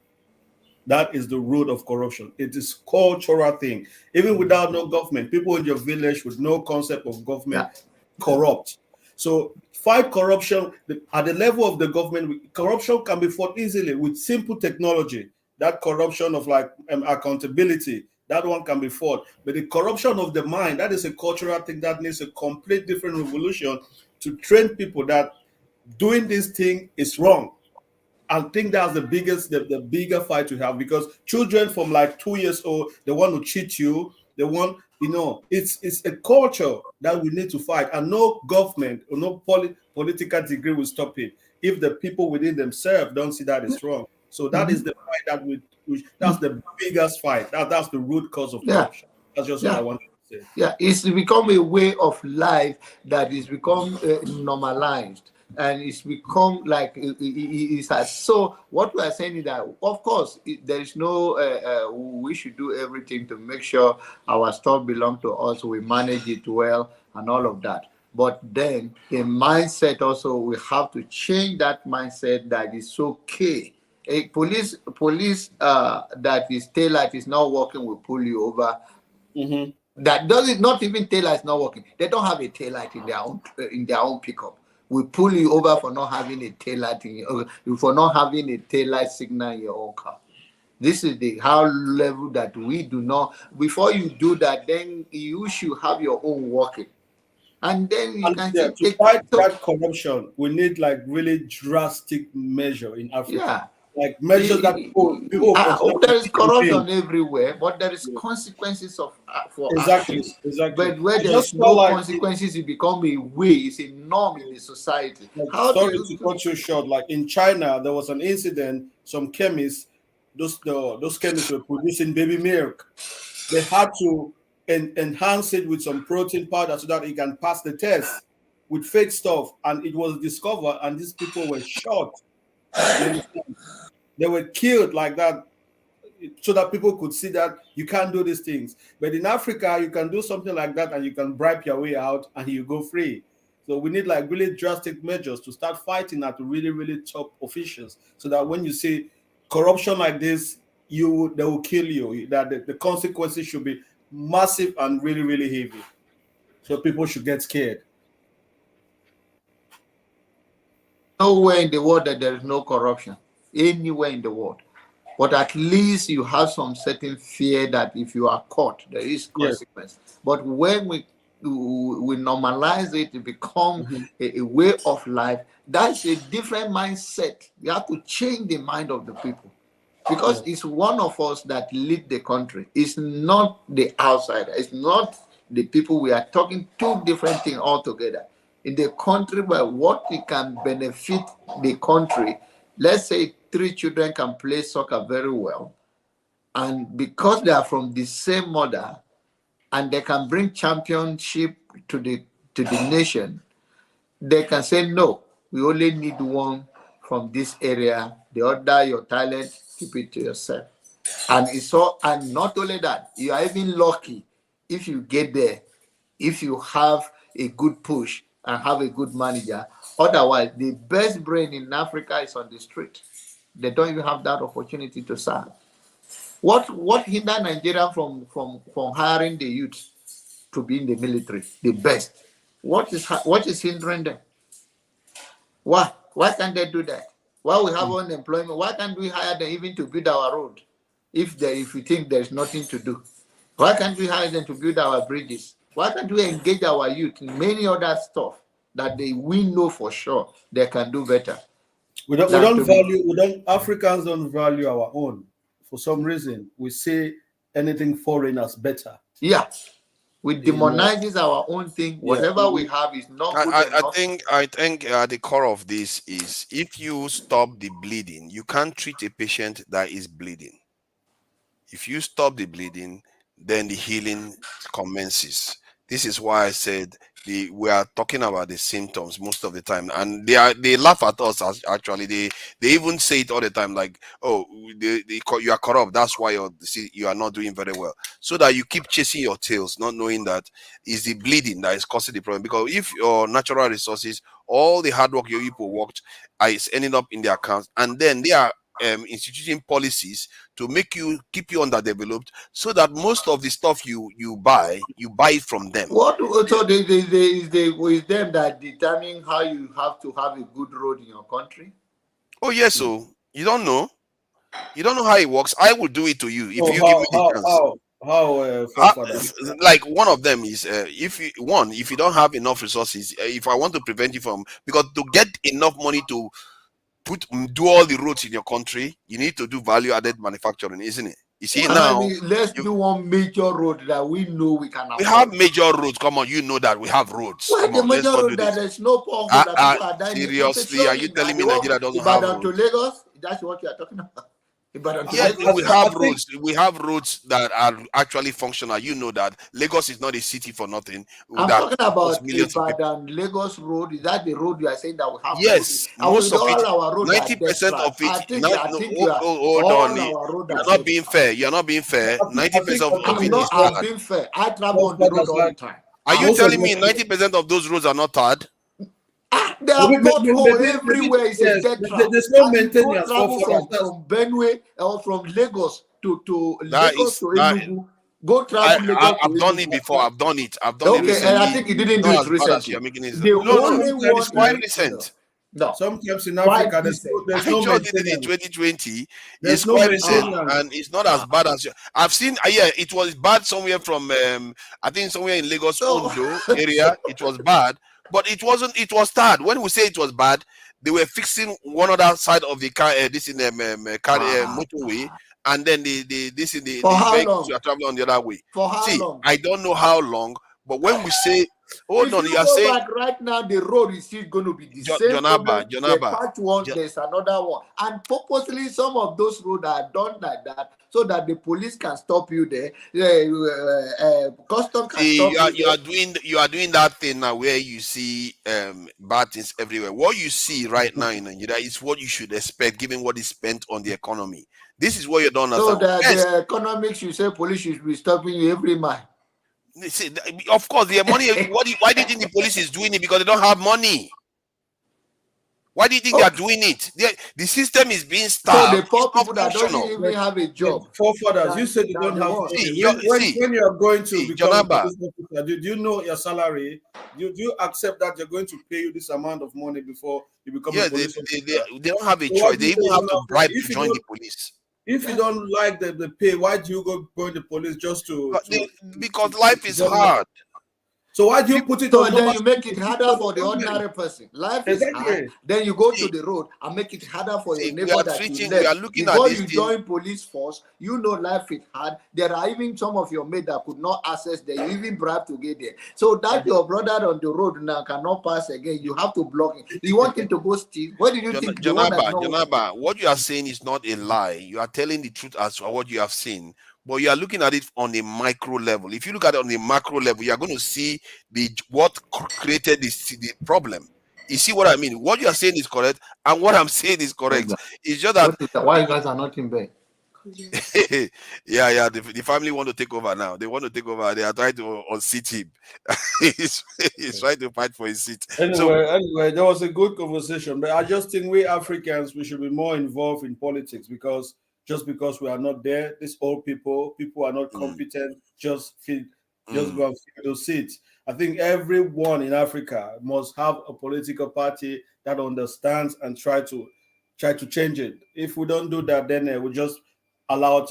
S2: That is the root of corruption. It is cultural thing. Even without no government, people in your village with no concept of government corrupt. So fight corruption at the level of the government. Corruption can be fought easily with simple technology. That corruption of accountability, that one can be fought. But the corruption of the mind, that is a cultural thing that needs a complete different revolution to train people that doing this thing is wrong. I think that's the bigger fight to have, because children from like 2 years old, they want to cheat you. They want, it's a culture that we need to fight, and no government or no political degree will stop it if the people within themselves don't see that it's wrong. So that is the fight that that's the biggest fight. That's the root cause of corruption. That's just what I wanted to say.
S7: Yeah, it's become a way of life that is become normalized. And it's become like so what we are saying is that, of course, there is no we should do everything to make sure our stuff belongs to us, we manage it well and all of that. But then the mindset also, we have to change that mindset that it's okay. A police that is taillight is not working will pull you over. That does it, not even taillight is not working. They don't have a taillight in their own pickup. We pull you over for not having a taillight for not having a taillight signal in your own car. This is the high level that we do not. Before you do that, then you should have your own working, and then you can
S2: to fight that corruption. We need like really drastic measure in Africa.
S7: Yeah.
S2: Like measures that people
S7: there is corruption everywhere, but there is consequences for actions.
S2: Exactly.
S7: But where there is no consequences, it becomes a way, it's a norm in the society.
S2: Sorry to cut you short. Like in China, there was an incident. Some chemists, those chemists were producing baby milk. They had to enhance it with some protein powder so that it can pass the test with fake stuff, and it was discovered, and these people were shot. They were killed like that so that people could see that you can't do these things. But in Africa, you can do something like that and you can bribe your way out and you go free. So we need like really drastic measures to start fighting at really, really top officials, so that when you see corruption like this, they will kill you. That the consequences should be massive and really, really heavy. So people should get scared.
S7: Nowhere in the world that there is no corruption. Anywhere in the world. But at least you have some certain fear that if you are caught, there is consequence. Yes. But when we normalize it, it becomes a way of life. That's a different mindset. You have to change the mind of the people. Because it's one of us that lead the country. It's not the outsider. It's not the people. We are talking two different things altogether. In the country, where what it can benefit the country, let's say 3 children can play soccer very well, and because they are from the same mother, and they can bring championship to the nation, they can say, no, we only need one from this area. The other, your talent, keep it to yourself. And it's so, and not only that, you are even lucky if you get there, if you have a good push and have a good manager. Otherwise, the best brain in Africa is on the street. They don't even have that opportunity to serve. What hinder Nigeria from hiring the youth? to be in the military, the best. What is hindering them? Why can't they do that? Why we have unemployment? Why can't we hire them even to build our road? If we think there's nothing to do, why can't we hire them to build our bridges? Why can't we engage our youth in many other stuff that we know for sure they can do better?
S2: Africans don't value our own. For some reason, we say anything foreign as better.
S7: Yeah. We demonizes our own thing. Whatever we have is not good enough.
S18: I think at the core of this is, if you stop the bleeding, you can't treat a patient that is bleeding. If you stop the bleeding, then the healing commences. This is why I said we are talking about the symptoms most of the time, and they laugh at us. Actually, they even say it all the time, like, oh, you are corrupt, that's why you are not doing very well. So that you keep chasing your tails, not knowing that it's the bleeding that is causing the problem. Because if your natural resources, all the hard work your people worked, is ending up in their accounts, and then they are instituting policies to keep you underdeveloped, so that most of the stuff you buy it from them.
S7: So is them that determine how you have to have a good road in your country?
S18: Oh yes, so you don't know how it works. I will do it to you if you give me the chance. Like one of them is if you don't have enough resources, if I want to prevent you from, because to get enough money to do all the roads in your country, you need to do value-added manufacturing, isn't it? You see,
S7: let's do one major road that we know we can afford.
S18: We have major roads. Come on, you know that we have roads.
S7: Why the major road that there's no pothole that people are dying?
S18: Seriously, are you telling me Nigeria doesn't have roads?
S7: To Lagos? That's what you are talking about.
S18: Yeah, we have roads. We have roads that are actually functional. You know that Lagos is not a city for nothing.
S7: I'm talking about Ibadan Lagos road. Is that the road you are saying that we have?
S18: Yes, most of it. 90% of it. Hold on, you're not being fair. You're not being fair. 90% of it is
S7: tarred. I'm being fair. I travel on the road all the time.
S18: Are you telling me 90% of those roads are not tarred?
S7: There are potholes everywhere.
S2: There's no maintenance
S7: from Benue or from Lagos to Lagos to Enugu. Go travel Lagos.
S18: I've done it before. I've done it
S7: recently. And I think you didn't do it recently.
S18: It's quite recent.
S7: No.
S2: Sometimes in Africa, there's no
S18: did it in 2020. It's quite recent, and it's not as bad as I've seen. Yeah, it was bad somewhere from I think somewhere in Lagos Ondo area. It was bad. But it wasn't. It was tarred. When we say it was bad, they were fixing one other side of the car. This in the motorway, and then the vehicles are traveling on the other way.
S7: For how long?
S18: I don't know how long. But when we say, hold on, you are saying
S7: back right now the road is still going to be the same. Part one, there's another one, and purposely some of those roads are done like that so that the police can stop you there. Custom can stop you.
S18: You are doing that thing now where you see bad things everywhere. What you see right now in Nigeria is what you should expect, given what is spent on the economy. This is what you don't understand.
S7: So the economics, you say police should be stopping you every mile.
S18: See, of course, the money. Why do you think the police is doing it? Because they don't have money. Why do you think they are doing it? The system is being starved.
S7: So the poor people that don't even have a job.
S2: Forefathers, you said you don't have money. When you are going to become a police officer, do you know your salary? Do you accept that they're going to pay you this amount of money before you become a police officer?
S18: They don't have a choice. They even have to bribe to join the police.
S2: If you don't like the pay, why do you go join the police just to?
S18: Because life is hard.
S2: So why do you put it
S7: so
S2: on?
S7: Then you make it harder for the ordinary person. Life is hard. Then you go to the road and make it harder for your neighbor that you left. Before you join police force, you know life is hard. There are even some of your mates that could not access there. You even bribe to get there. So that your brother on the road now cannot pass again. You have to block him. You want him to go steal? What do you think?
S18: Janaba, what you are saying is not a lie. You are telling the truth as to what you have seen. But you are looking at it on a micro level. If you look at it on a macro level, you are going to see what created the problem. You see what I mean? What you are saying is correct, and what I'm saying is correct. It's just that
S7: why you guys are not in bed.
S18: Yeah. The family want to take over now. They want to take over. They are trying to unseat him. he's trying to fight for his seat.
S2: Anyway, there was a good conversation, but I just think we Africans, we should be more involved in politics, because just because we are not there, these old people are not competent, just feel just go and fill those seats. I think everyone in Africa must have a political party that understands and try to change it. If we don't do that, then we just allow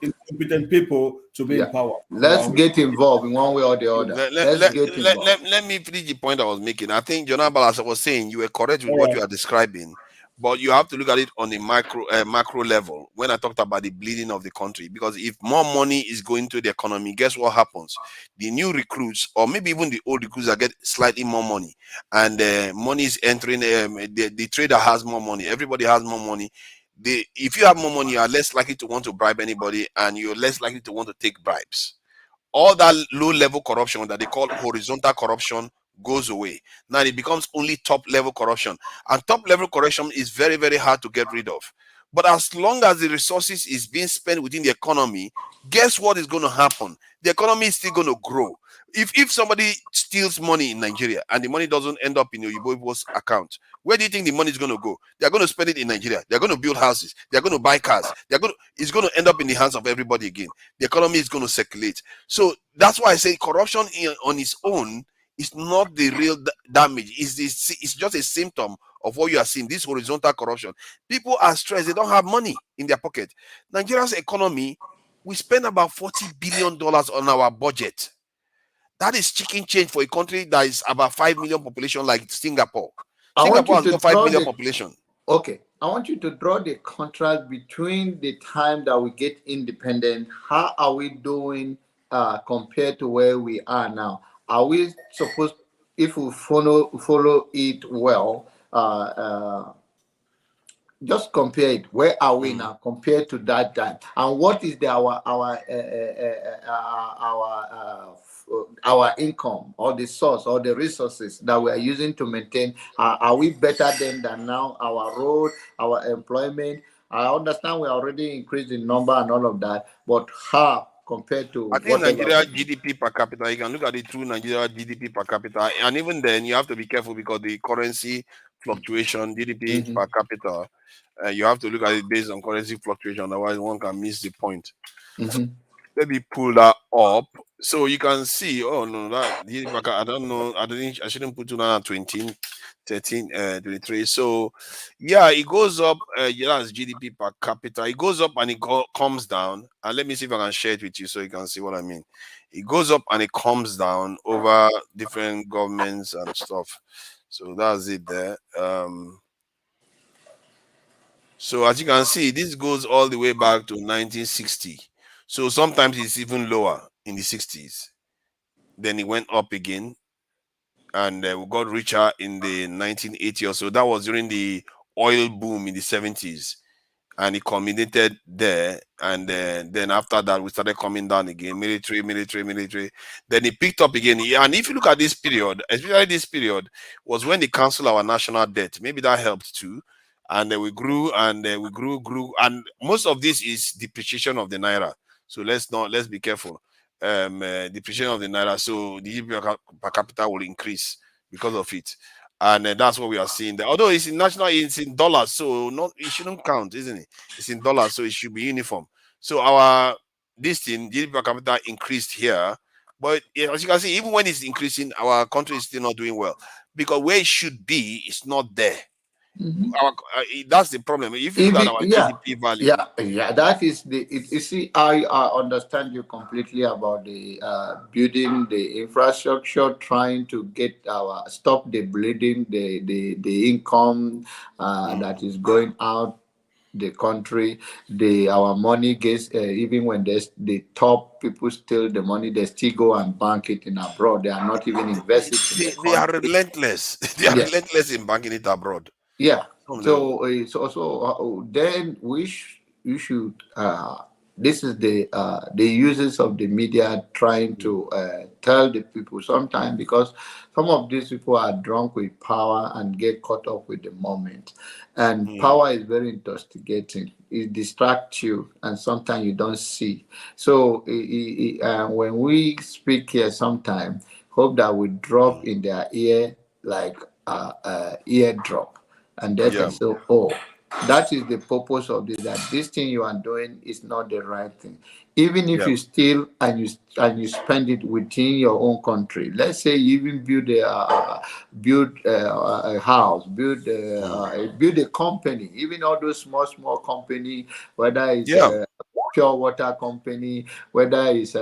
S2: incompetent people to be in power.
S7: Let's get involved in one way or the other.
S18: Let me finish the point I was making. I think Jonah Balasa was saying you were correct with what you are describing, but you have to look at it on a macro level when I talked about the bleeding of the country. Because if more money is going to the economy, guess what happens? The new recruits, or maybe even the old recruits, that get slightly more money, and money is entering. The trader has more money. Everybody has more money. If you have more money, you are less likely to want to bribe anybody, and you're less likely to want to take bribes. All that low-level corruption that they call horizontal corruption goes away. Now it becomes only top-level corruption. And top-level corruption is very, very hard to get rid of. But as long as the resources is being spent within the economy, guess what is going to happen? The economy is still going to grow. If somebody steals money in Nigeria and the money doesn't end up in your Ibo's account, where do you think the money is going to go? They're going to spend it in Nigeria. They're going to build houses. They're going to buy cars. It's going to end up in the hands of everybody again. The economy is going to circulate. So that's why I say corruption on its own is not the real damage. It's just a symptom of what you are seeing, this horizontal corruption. People are stressed. They don't have money in their pocket. Nigeria's economy, we spend about $40 billion on our budget. That is chicken change for a country that is about 5 million population like Singapore. Singapore has got 5 million population.
S7: Okay. I want you to draw the contrast between the time that we get independent. How are we doing compared to where we are now? Are we supposed, if we follow it well, just compare it. Where are we now compared to that time? And what is our income or the source or the resources that we are using to maintain? Are we better than now? Our road, our employment. I understand we already increased in number and all of that, but how compared to?
S18: I think Nigeria GDP per capita, you can look at it through Nigeria GDP per capita, and even then you have to be careful because the currency fluctuation, GDP per capita, you have to look at it based on currency fluctuation, otherwise one can miss the point. Let me pull that up so you can see. Oh no, that I don't know. I shouldn't put 2020, 13, 23. So yeah, it goes up. That's GDP per capita. It goes up and it comes down. And let me see if I can share it with you so you can see what I mean. It goes up and it comes down over different governments and stuff. So that's it there. So as you can see, this goes all the way back to 1960. So sometimes it's even lower in the 60s. Then it went up again. And we got richer in the 1980s or so. That was during the oil boom in the 70s. And it culminated there. And then after that, we started coming down again. Military. Then it picked up again. And if you look at this period, especially this period, was when they canceled our national debt. Maybe that helped too. And we grew and we grew. And most of this is depreciation of the Naira. So let's be careful. Depreciation of the Naira. So the GDP per capita will increase because of it. And that's what we are seeing there. Although it's in dollars, so it shouldn't count, isn't it? It's in dollars, so it should be uniform. So our GDP per capita increased here. But as you can see, even when it's increasing, our country is still not doing well. Because where it should be, it's not there. That's the problem. If you look at our GDP value,
S7: that is you see, I understand you completely about the building the infrastructure, trying to get stop the bleeding, the income that is going out the country. Our money gets even when the top people steal the money, they still go and bank it in abroad. They are not even investing.
S18: They are relentless. They are relentless in banking it abroad.
S7: Yeah. So it's also then we should. This is the uses of the media trying to tell the people sometimes, because some of these people are drunk with power and get caught up with the moment, and power is very intoxicating. It distracts you, and sometimes you don't see. So when we speak here, sometimes hope that we drop in their ear like eardrop. And they can say, oh, That is the purpose of this. That this thing you are doing is not the right thing. Even if
S18: Yeah.
S7: you steal and you spend it within your own country. Let's say you even build a house, build a company. Even all those small company, whether it's a pure water company, whether it's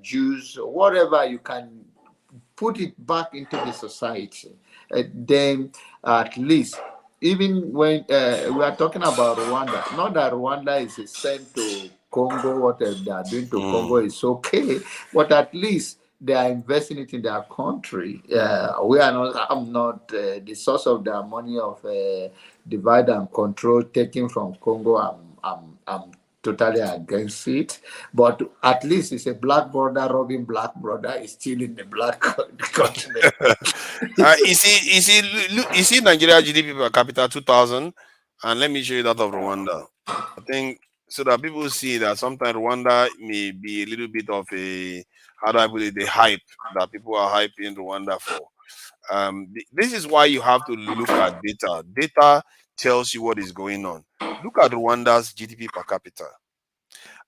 S7: juice, whatever, you can put it back into the society. Then at least, even when we are talking about Rwanda, not that Rwanda is sent to Congo, whatever they are doing to Congo is okay, but at least they are investing it in their country. We are not. I'm not the source of their money of divide and control taken from Congo. I'm totally against it, but at least it's a black brother robbing black brother is still in the black continent.
S18: You see Nigeria GDP per capita 2000, and let me show you that of Rwanda. I think so that people see that sometimes Rwanda may be a little bit of a, how do I put it, the hype that people are hyping Rwanda for. This is why you have to look at data. Data tells you what is going on. Look at Rwanda's GDP per capita,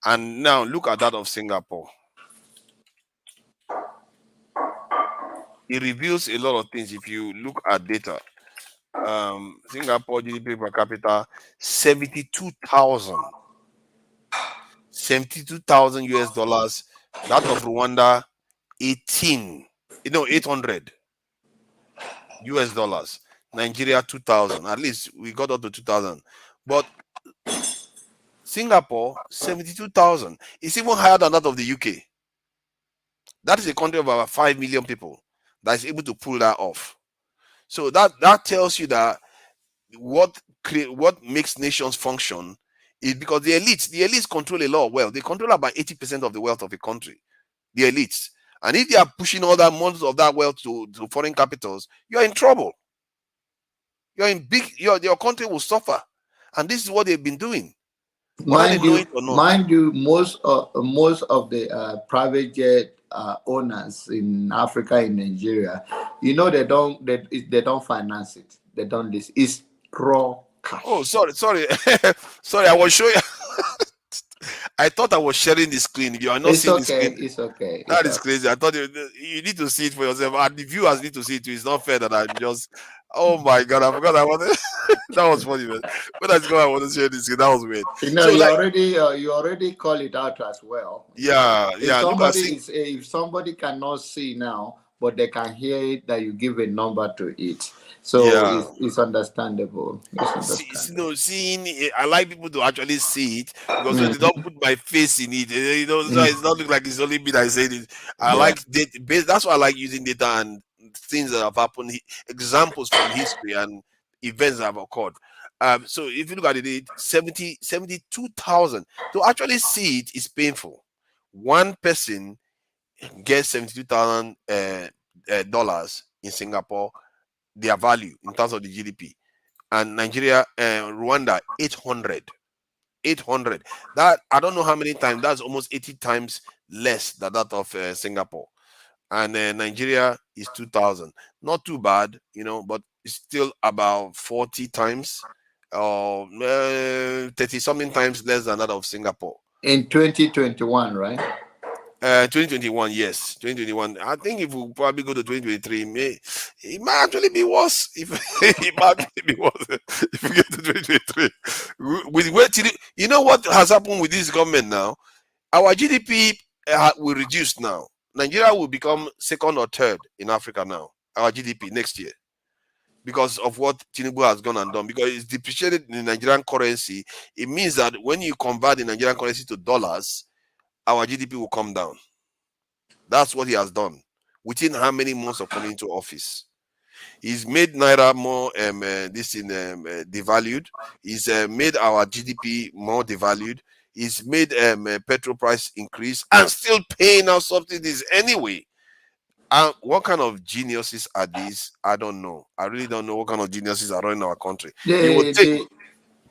S18: and now look at that of Singapore. It reveals a lot of things if you look at data. Singapore GDP per capita 72,000 US dollars. That of Rwanda 800 US dollars. Nigeria 2,000. At least we got up to 2,000. But Singapore 72,000. It's even higher than that of the UK. That is a country of about 5 million people that is able to pull that off. So that tells you that what makes nations function is because the elites control a lot of wealth. They control about 80% of the wealth of a country, the elites. And if they are pushing all that most of that wealth to foreign capitals, you're in trouble. Your country will suffer. And this is what they've been doing.
S7: Mind you, most of the private jet owners in Africa, in Nigeria, they don't finance it. They don't list. It's raw cash.
S18: Oh, sorry, sorry, I was showing. I thought I was sharing the screen. You are not seeing the screen.
S7: It's okay.
S18: That is crazy. I thought you need to see it for yourself, and the viewers need to see it too. It's not fair that I'm just. Oh my God! I forgot I wanted. That was funny, man. When I go, I want to share this screen. That was weird.
S7: You already call it out as well.
S18: Yeah.
S7: If somebody cannot see now, but they can hear it, that you give a number to it. So it's understandable.
S18: Seeing I like people to actually see it because they don't put my face in it. So it's not look like it's only me that is saying it. I like data. That's why I like using data and things that have happened, examples from history and events that have occurred. So if you look at it, 72,000. To actually see it is painful. One person gets $72,000 dollars in Singapore, their value in terms of the GDP, and Nigeria, Rwanda 800. That I don't know how many times. That's almost 80 times less than that of Singapore, and Nigeria is 2,000. Not too bad, but it's still about 40 times or 30 something times less than that of Singapore.
S7: In 2021, right?
S18: 2021, yes, 2021. I think if we probably go to 2023, it might actually be worse. If it might actually be worse if we get to 2023. You know what has happened with this government now? Our GDP will reduce now. Nigeria will become second or third in Africa now. Our GDP next year, because of what Tinubu has gone and done. Because it's depreciated in the Nigerian currency. It means that when you convert the Nigerian currency to dollars, our GDP will come down. That's what he has done. Within how many months of coming into office? He's made Naira more devalued. He's made our GDP more devalued. He's made petrol price increase and still paying our subsidies anyway. What kind of geniuses are these? I don't know. I really don't know what kind of geniuses are running our country.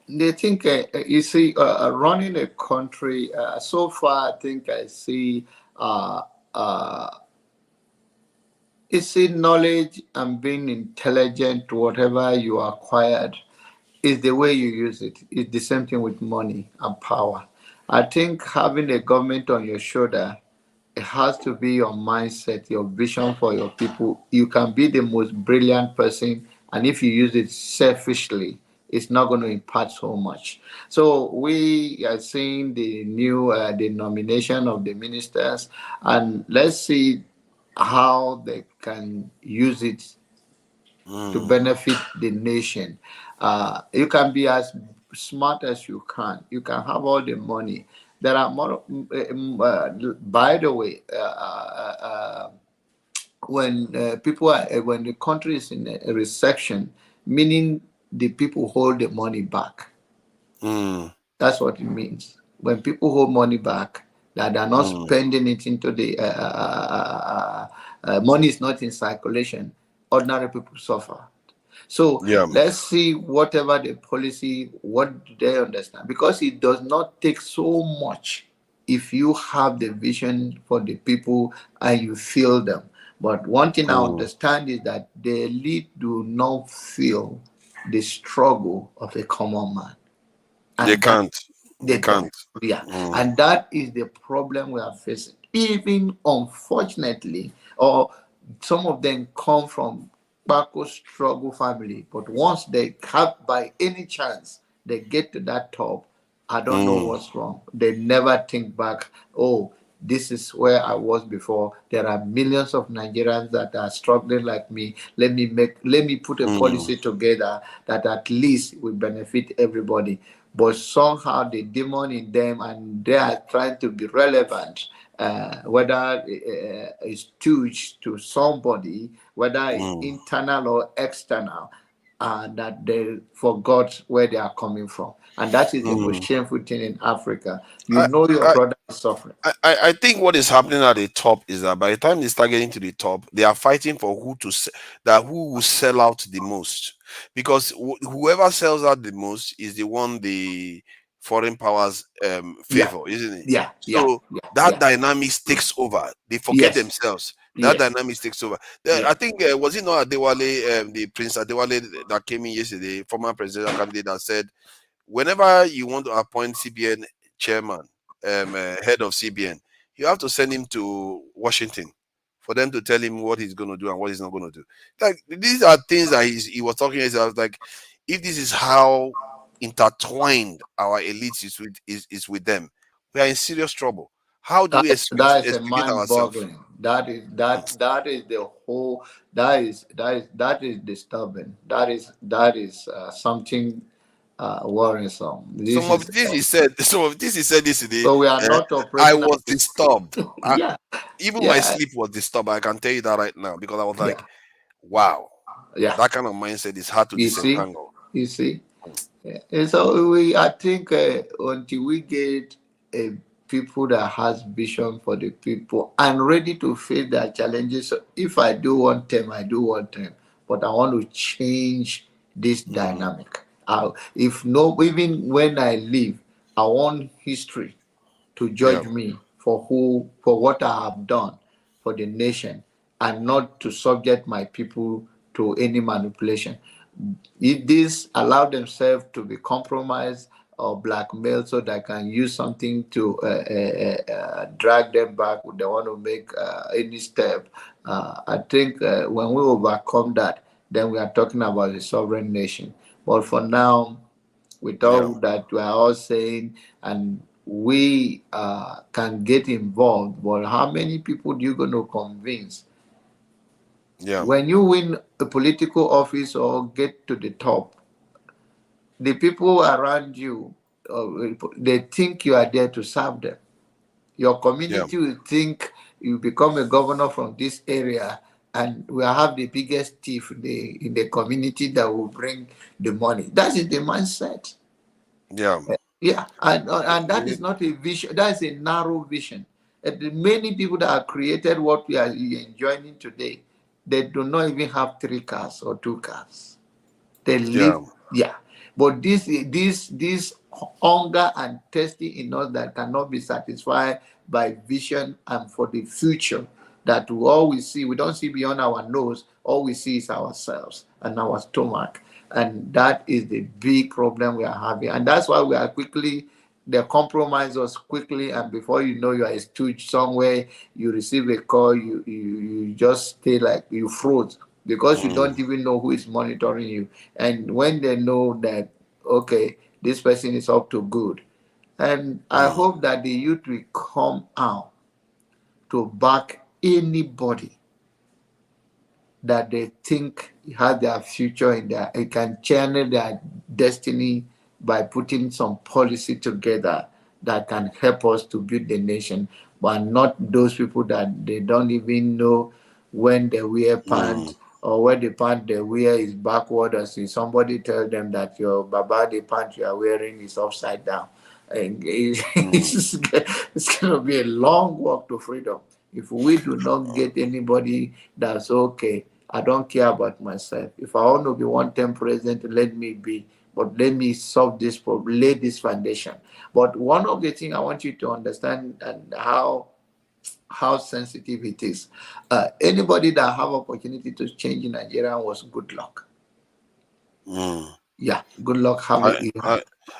S7: They think, you see, running a country, so far, I think I see It's in knowledge and being intelligent, whatever you acquired, is the way you use it. It's the same thing with money and power. I think having a government on your shoulder, it has to be your mindset, your vision for your people. You can be the most brilliant person, and if you use it selfishly, it's not going to impact so much. So we are seeing the new the nomination of the ministers, and let's see how they can use it to benefit the nation. You can be as smart as you can. You can have all the money. There are more. By the way, when people are, when the country is in a recession, meaning the people hold the money back. That's what it means. When people hold money back, that they're not spending it into the money is not in circulation. Ordinary people suffer. So let's see whatever the policy, what do they understand? Because it does not take so much if you have the vision for the people and you feel them. But one thing I understand is that the elite do not feel the struggle of the common man. And
S18: they can't.
S7: They can't. Yeah. And that is the problem we are facing. Even unfortunately, or some of them come from Bako struggle family, but once they have, by any chance, they get to that top, I don't know what's wrong. They never think back, oh, this is where I was before. There are millions of Nigerians that are struggling like me. Let me put a policy together that at least will benefit everybody. But somehow the demon in them, and they are trying to be relevant, whether it's huge to somebody, whether it's internal or external, that they forgot where they are coming from. And that is the most shameful thing in Africa. You know your brother is suffering.
S18: I think what is happening at the top is that by the time they start getting to the top, they are fighting for who will sell out the most, because whoever sells out the most is the one the foreign powers favor, isn't it?
S7: Yeah.
S18: So that dynamics takes over. They forget themselves. That dynamics takes over. I think was it not Adewale, the Prince Adewale that came in yesterday, former presidential candidate, that said, whenever you want to appoint CBN chairman, head of CBN, you have to send him to Washington for them to tell him what he's going to do and what he's not going to do. Like, these are things that he was talking about. I was like, if this is how intertwined our elites is with them, we are in serious trouble. How do we
S7: that is a
S18: extricate ourselves?
S7: mind-boggling. That is the whole. That is disturbing. That is something worrisome.
S18: Some of this he said yesterday.
S7: So we are not operating.
S18: I was disturbed. Even my
S7: Yeah.
S18: sleep was disturbed. I can tell you that right now, because I was like, wow. That kind of mindset is hard to disentangle.
S7: You see? And so I think until we get people that has vision for the people and ready to face their challenges. So if I do one term, I do one term, but I want to change this dynamic. Even when I leave, I want history to judge me for what I have done for the nation, and not to subject my people to any manipulation. If this allow themselves to be compromised or blackmailed so they can use something to drag them back, they want to make any step, I think when we overcome that, then we are talking about a sovereign nation. But for now, with all that we are all saying, and we can get involved, but how many people do you going to convince? When you win a political office or get to the top, the people around you, they think you are there to serve them. Your community will think you become a governor from this area, and we have the biggest thief in the community that will bring the money. That is the mindset. And that is not a vision. That is a narrow vision. And the many people that have created what we are enjoying today, they do not even have 3 cars or 2 cars. They live, But this hunger and thirsty in us that cannot be satisfied by vision and for the future, that all we see, we don't see beyond our nose. All we see is ourselves and our stomach. And that is the big problem we are having. And that's why we are quickly, they compromise us quickly. And before you know, you are a stooge somewhere, you receive a call, you just stay like you froze because you don't even know who is monitoring you. And when they know that, okay, this person is up to good. And I hope that the youth will come out to back anybody that they think has their future in there. It can channel their destiny by putting some policy together that can help us to build the nation, but not those people that they don't even know when they wear pants or where the pant they wear is backward, or see somebody tell them that your baba, the pant you are wearing is upside down. And it's going to be a long walk to freedom if we do not get anybody that's okay. I don't care about myself. If I want to be one-term president, let me be. But let me solve this problem, lay this foundation. But one of the things I want you to understand and how sensitive it is. Anybody that have opportunity to change in Nigeria was good luck. Yeah, good luck having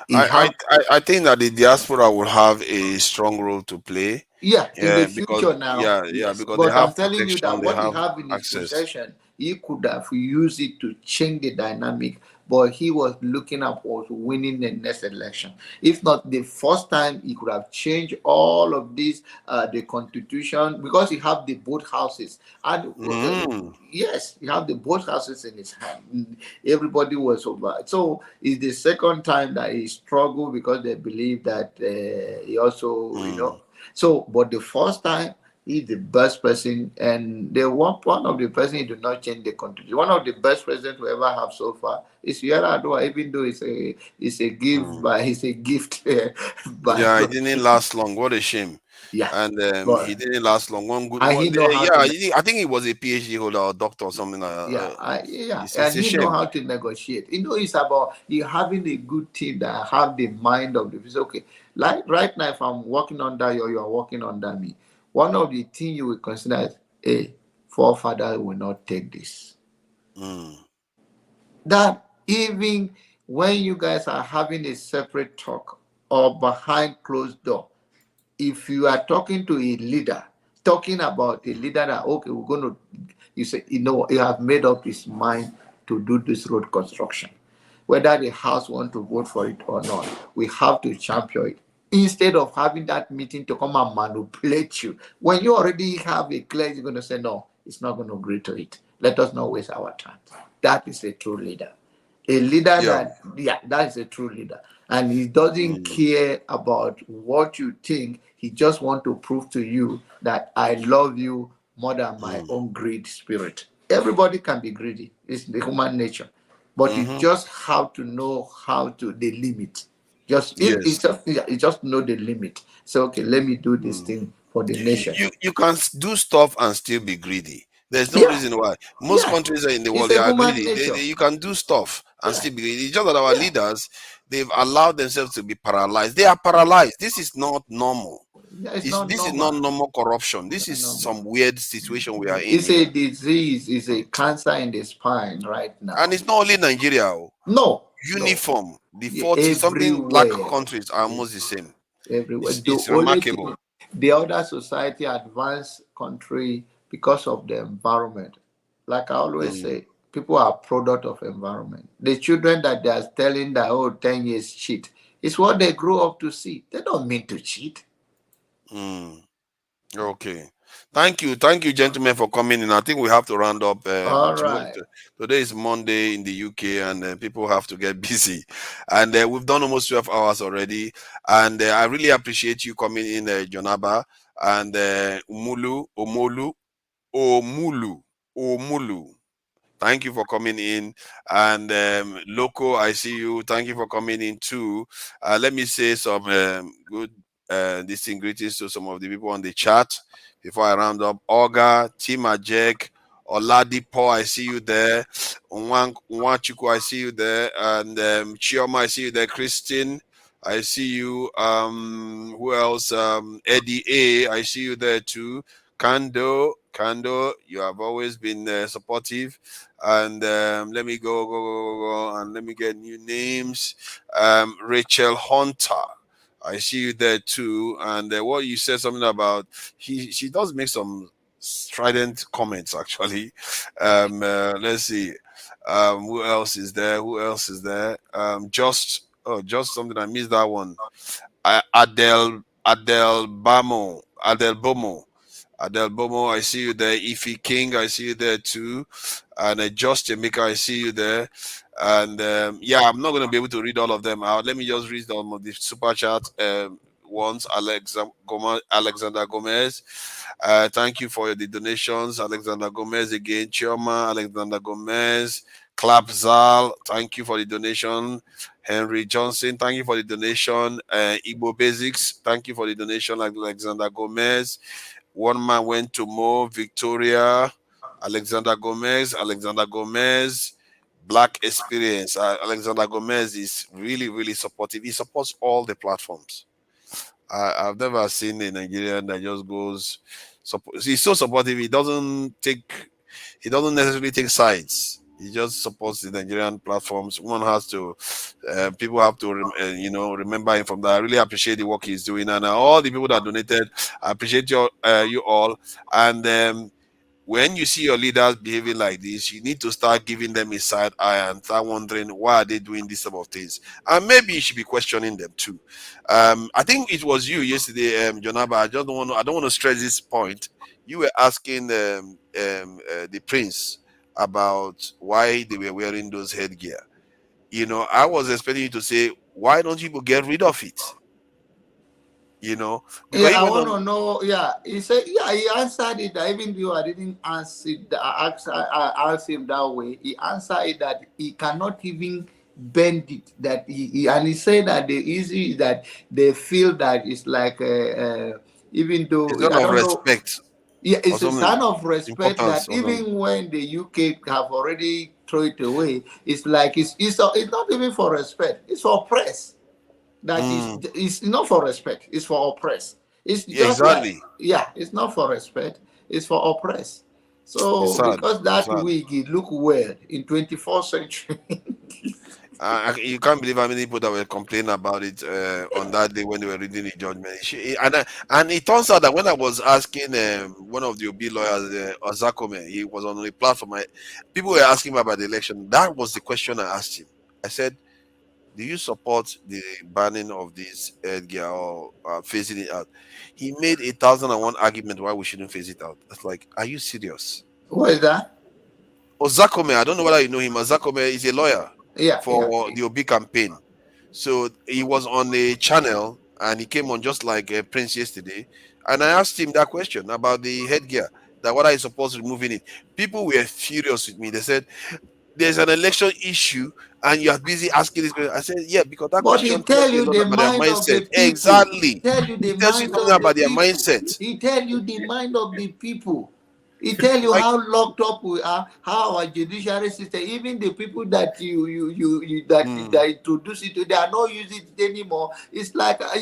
S18: I think that the diaspora will have a strong role to play.
S7: Yeah, in the future now.
S18: Because
S7: but
S18: they have
S7: I'm telling you that what he have in his
S18: access.
S7: possession, he could have used it to change the dynamic, but he was looking up for winning the next election. If not the first time, he could have changed all of this, the constitution, because he have the both houses. And yes, he have the both houses in his hand. Everybody was over. So it's the second time that he struggled because they believe that he also, you know. So, but the first time, he's the best person, and the one of the person he did not change the country. One of the best presidents we ever have so far is Yar'Adua, even though it's a gift, but it's a gift.
S18: Yeah, it didn't last long. What a shame.
S7: Yeah,
S18: and he didn't last long. I think he was a PhD holder or doctor or something like that.
S7: And he know how to negotiate. You know, it's about you having a good team that have the mind of the people. Okay, like right now, if I'm working under you, you are working under me. One of the things you will consider is, hey, forefather will not take this. That even when you guys are having a separate talk or behind closed door, if you are talking to a leader, talking about a leader that, okay, we're going to, you say, you know, you have made up his mind to do this road construction. Whether the House want to vote for it or not, we have to champion it. Instead of having that meeting to come and manipulate you, when you already have a clear, you're going to say, no, it's not going to agree to it. Let us not waste our time. That is a true leader. A leader that is a true leader. And he doesn't care about what you think. He just wants to prove to you that I love you more than my own greed spirit. Everybody can be greedy. It's the human nature. But you just have to know how to, the limit. You just know the limit. So, okay, let me do this thing for the nation.
S18: You can do stuff and still be greedy. There's no reason why. Most countries in the world, they are greedy. You can do stuff and still be greedy. It's just that our leaders, they've allowed themselves to be paralyzed. They are paralyzed. This is not normal. This is not normal corruption. This is some weird situation we are in.
S7: It's a disease. It's a cancer in the spine right now.
S18: And it's not only Nigeria.
S7: No.
S18: Uniform. The 40-something black countries are almost the same.
S7: Everywhere.
S18: It's remarkable.
S7: The other society, advanced country, because of the environment. Like I always say, people are product of environment. The children that they are telling that, 10 years cheat, it's what they grow up to see. They don't mean to cheat.
S18: Okay. Thank you, gentlemen, for coming in. I think we have to round up.
S7: All right.
S18: Today is Monday in the UK, and people have to get busy. And we've done almost 12 hours already. And I really appreciate you coming in, Jonaba, and Omulu. Thank you for coming in. And Loco, I see you. Thank you for coming in too. Let me say some good distinct greetings to some of the people on the chat before I round up. Olga, Tima Jack, Oladipo, I see you there. Nwachuku, I see you there. And Chioma, I see you there. Christine, I see you. Who else? Eddie A, I see you there too. Kando, you have always been supportive. And let me go, and let me get new names. Rachel Hunter, I see you there too. And what you said something about, she does make some strident comments actually. Let's see. Who else is there? Just something, I missed that one. Adel Bomo, I see you there. Ify King, I see you there too. And Just Jamaica, I see you there. And yeah, I'm not going to be able to read all of them out. Let me just read some of the super chat ones. Alexander Gomez, thank you for the donations. Alexander Gomez again. Chioma, Alexander Gomez. Clapzal, thank you for the donation. Henry Johnson, thank you for the donation. Igbo Basics, thank you for the donation. Alexander Gomez. One man went to Mo. Victoria, Alexander Gomez. Black Experience. Alexander Gomez is really, really supportive. He supports all the platforms. I've never seen a Nigerian that just goes. He's so supportive. He doesn't necessarily take sides. He just supports the Nigerian platforms. One has to, people have to, remember him from that. I really appreciate the work he's doing, and all the people that donated, I appreciate you all. And when you see your leaders behaving like this, you need to start giving them a side eye and start wondering why are they doing this type of things, and maybe you should be questioning them too. I think it was you yesterday, Jonaba. I don't want to stress this point. You were asking the prince about why they were wearing those headgear. I was expecting you to say, why don't people get rid of it? Because
S7: I want to know. Yeah, he said. Yeah, he answered it. Even though I didn't answer it, I asked him that way. He answered it that he cannot even bend it. That and he said that the issue is that they feel that it's like even though
S18: it's not of respect.
S7: Yeah, it's a sign of respect that even when the UK have already thrown it away, it's like it's not even for respect. It's for press. That is not for respect. It's for oppress. It's just
S18: exactly.
S7: It's not for respect. It's for oppress. So because that wig it look weird in 24th century.
S18: You can't believe how many people that were complaining about it on that day when they were reading the judgment. And it turns out that when I was asking one of the OB lawyers, Ozakome, he was on the platform. People were asking him about the election. That was the question I asked him. I said, do you support the banning of this headgear or phasing it out? He made 1,001 argument why we shouldn't phase it out. It's like, are you serious?
S7: What is that?
S18: Ozakome, I don't know whether you know him. Ozakome is a lawyer for the OB campaign. So he was on a channel and he came on just like Prince yesterday. And I asked him that question about the headgear, that what are you supposed to removing it? People were furious with me. They said, there's an election issue and you are busy asking this question. I said, yeah, because that question
S7: tells you the mind of the people.
S18: Exactly.
S7: Tell you the
S18: tells you something about their mindset.
S7: He tell you the mind of the people. He tell you how locked up we are, how our judiciary system, even the people that that introduce it, they are not using it anymore. It's like I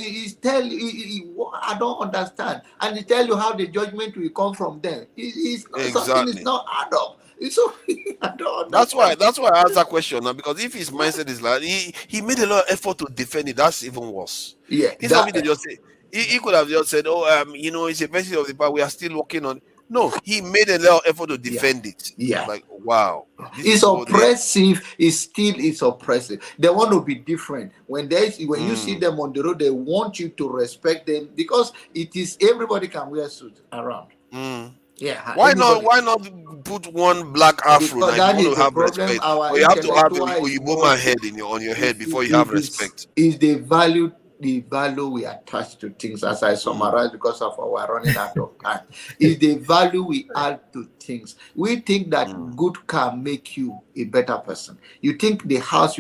S7: don't understand, and he tell you how the judgment will come from them. Something is not add up. So I don't understand.
S18: That's why I asked that question now, because if his mindset is like he made a lot of effort to defend it, that's even worse.
S7: Yeah,
S18: to just say he could have just said, it's a message of the power. We are still working on. No, he made a lot of effort to defend it.
S7: Yeah,
S18: like wow,
S7: it's oppressive. It's oppressive. They want to be different. When you see them on the road, they want you to respect them because it is everybody can wear suit around. Yeah.
S18: Why not put one black afro that you want to have respect? But you have to have a Uyiboma head on your head before you have respect.
S7: Is the value we attach to things, as I summarize because of our running out of time, is the value we add to things. We think that good can make you a better person. You think the house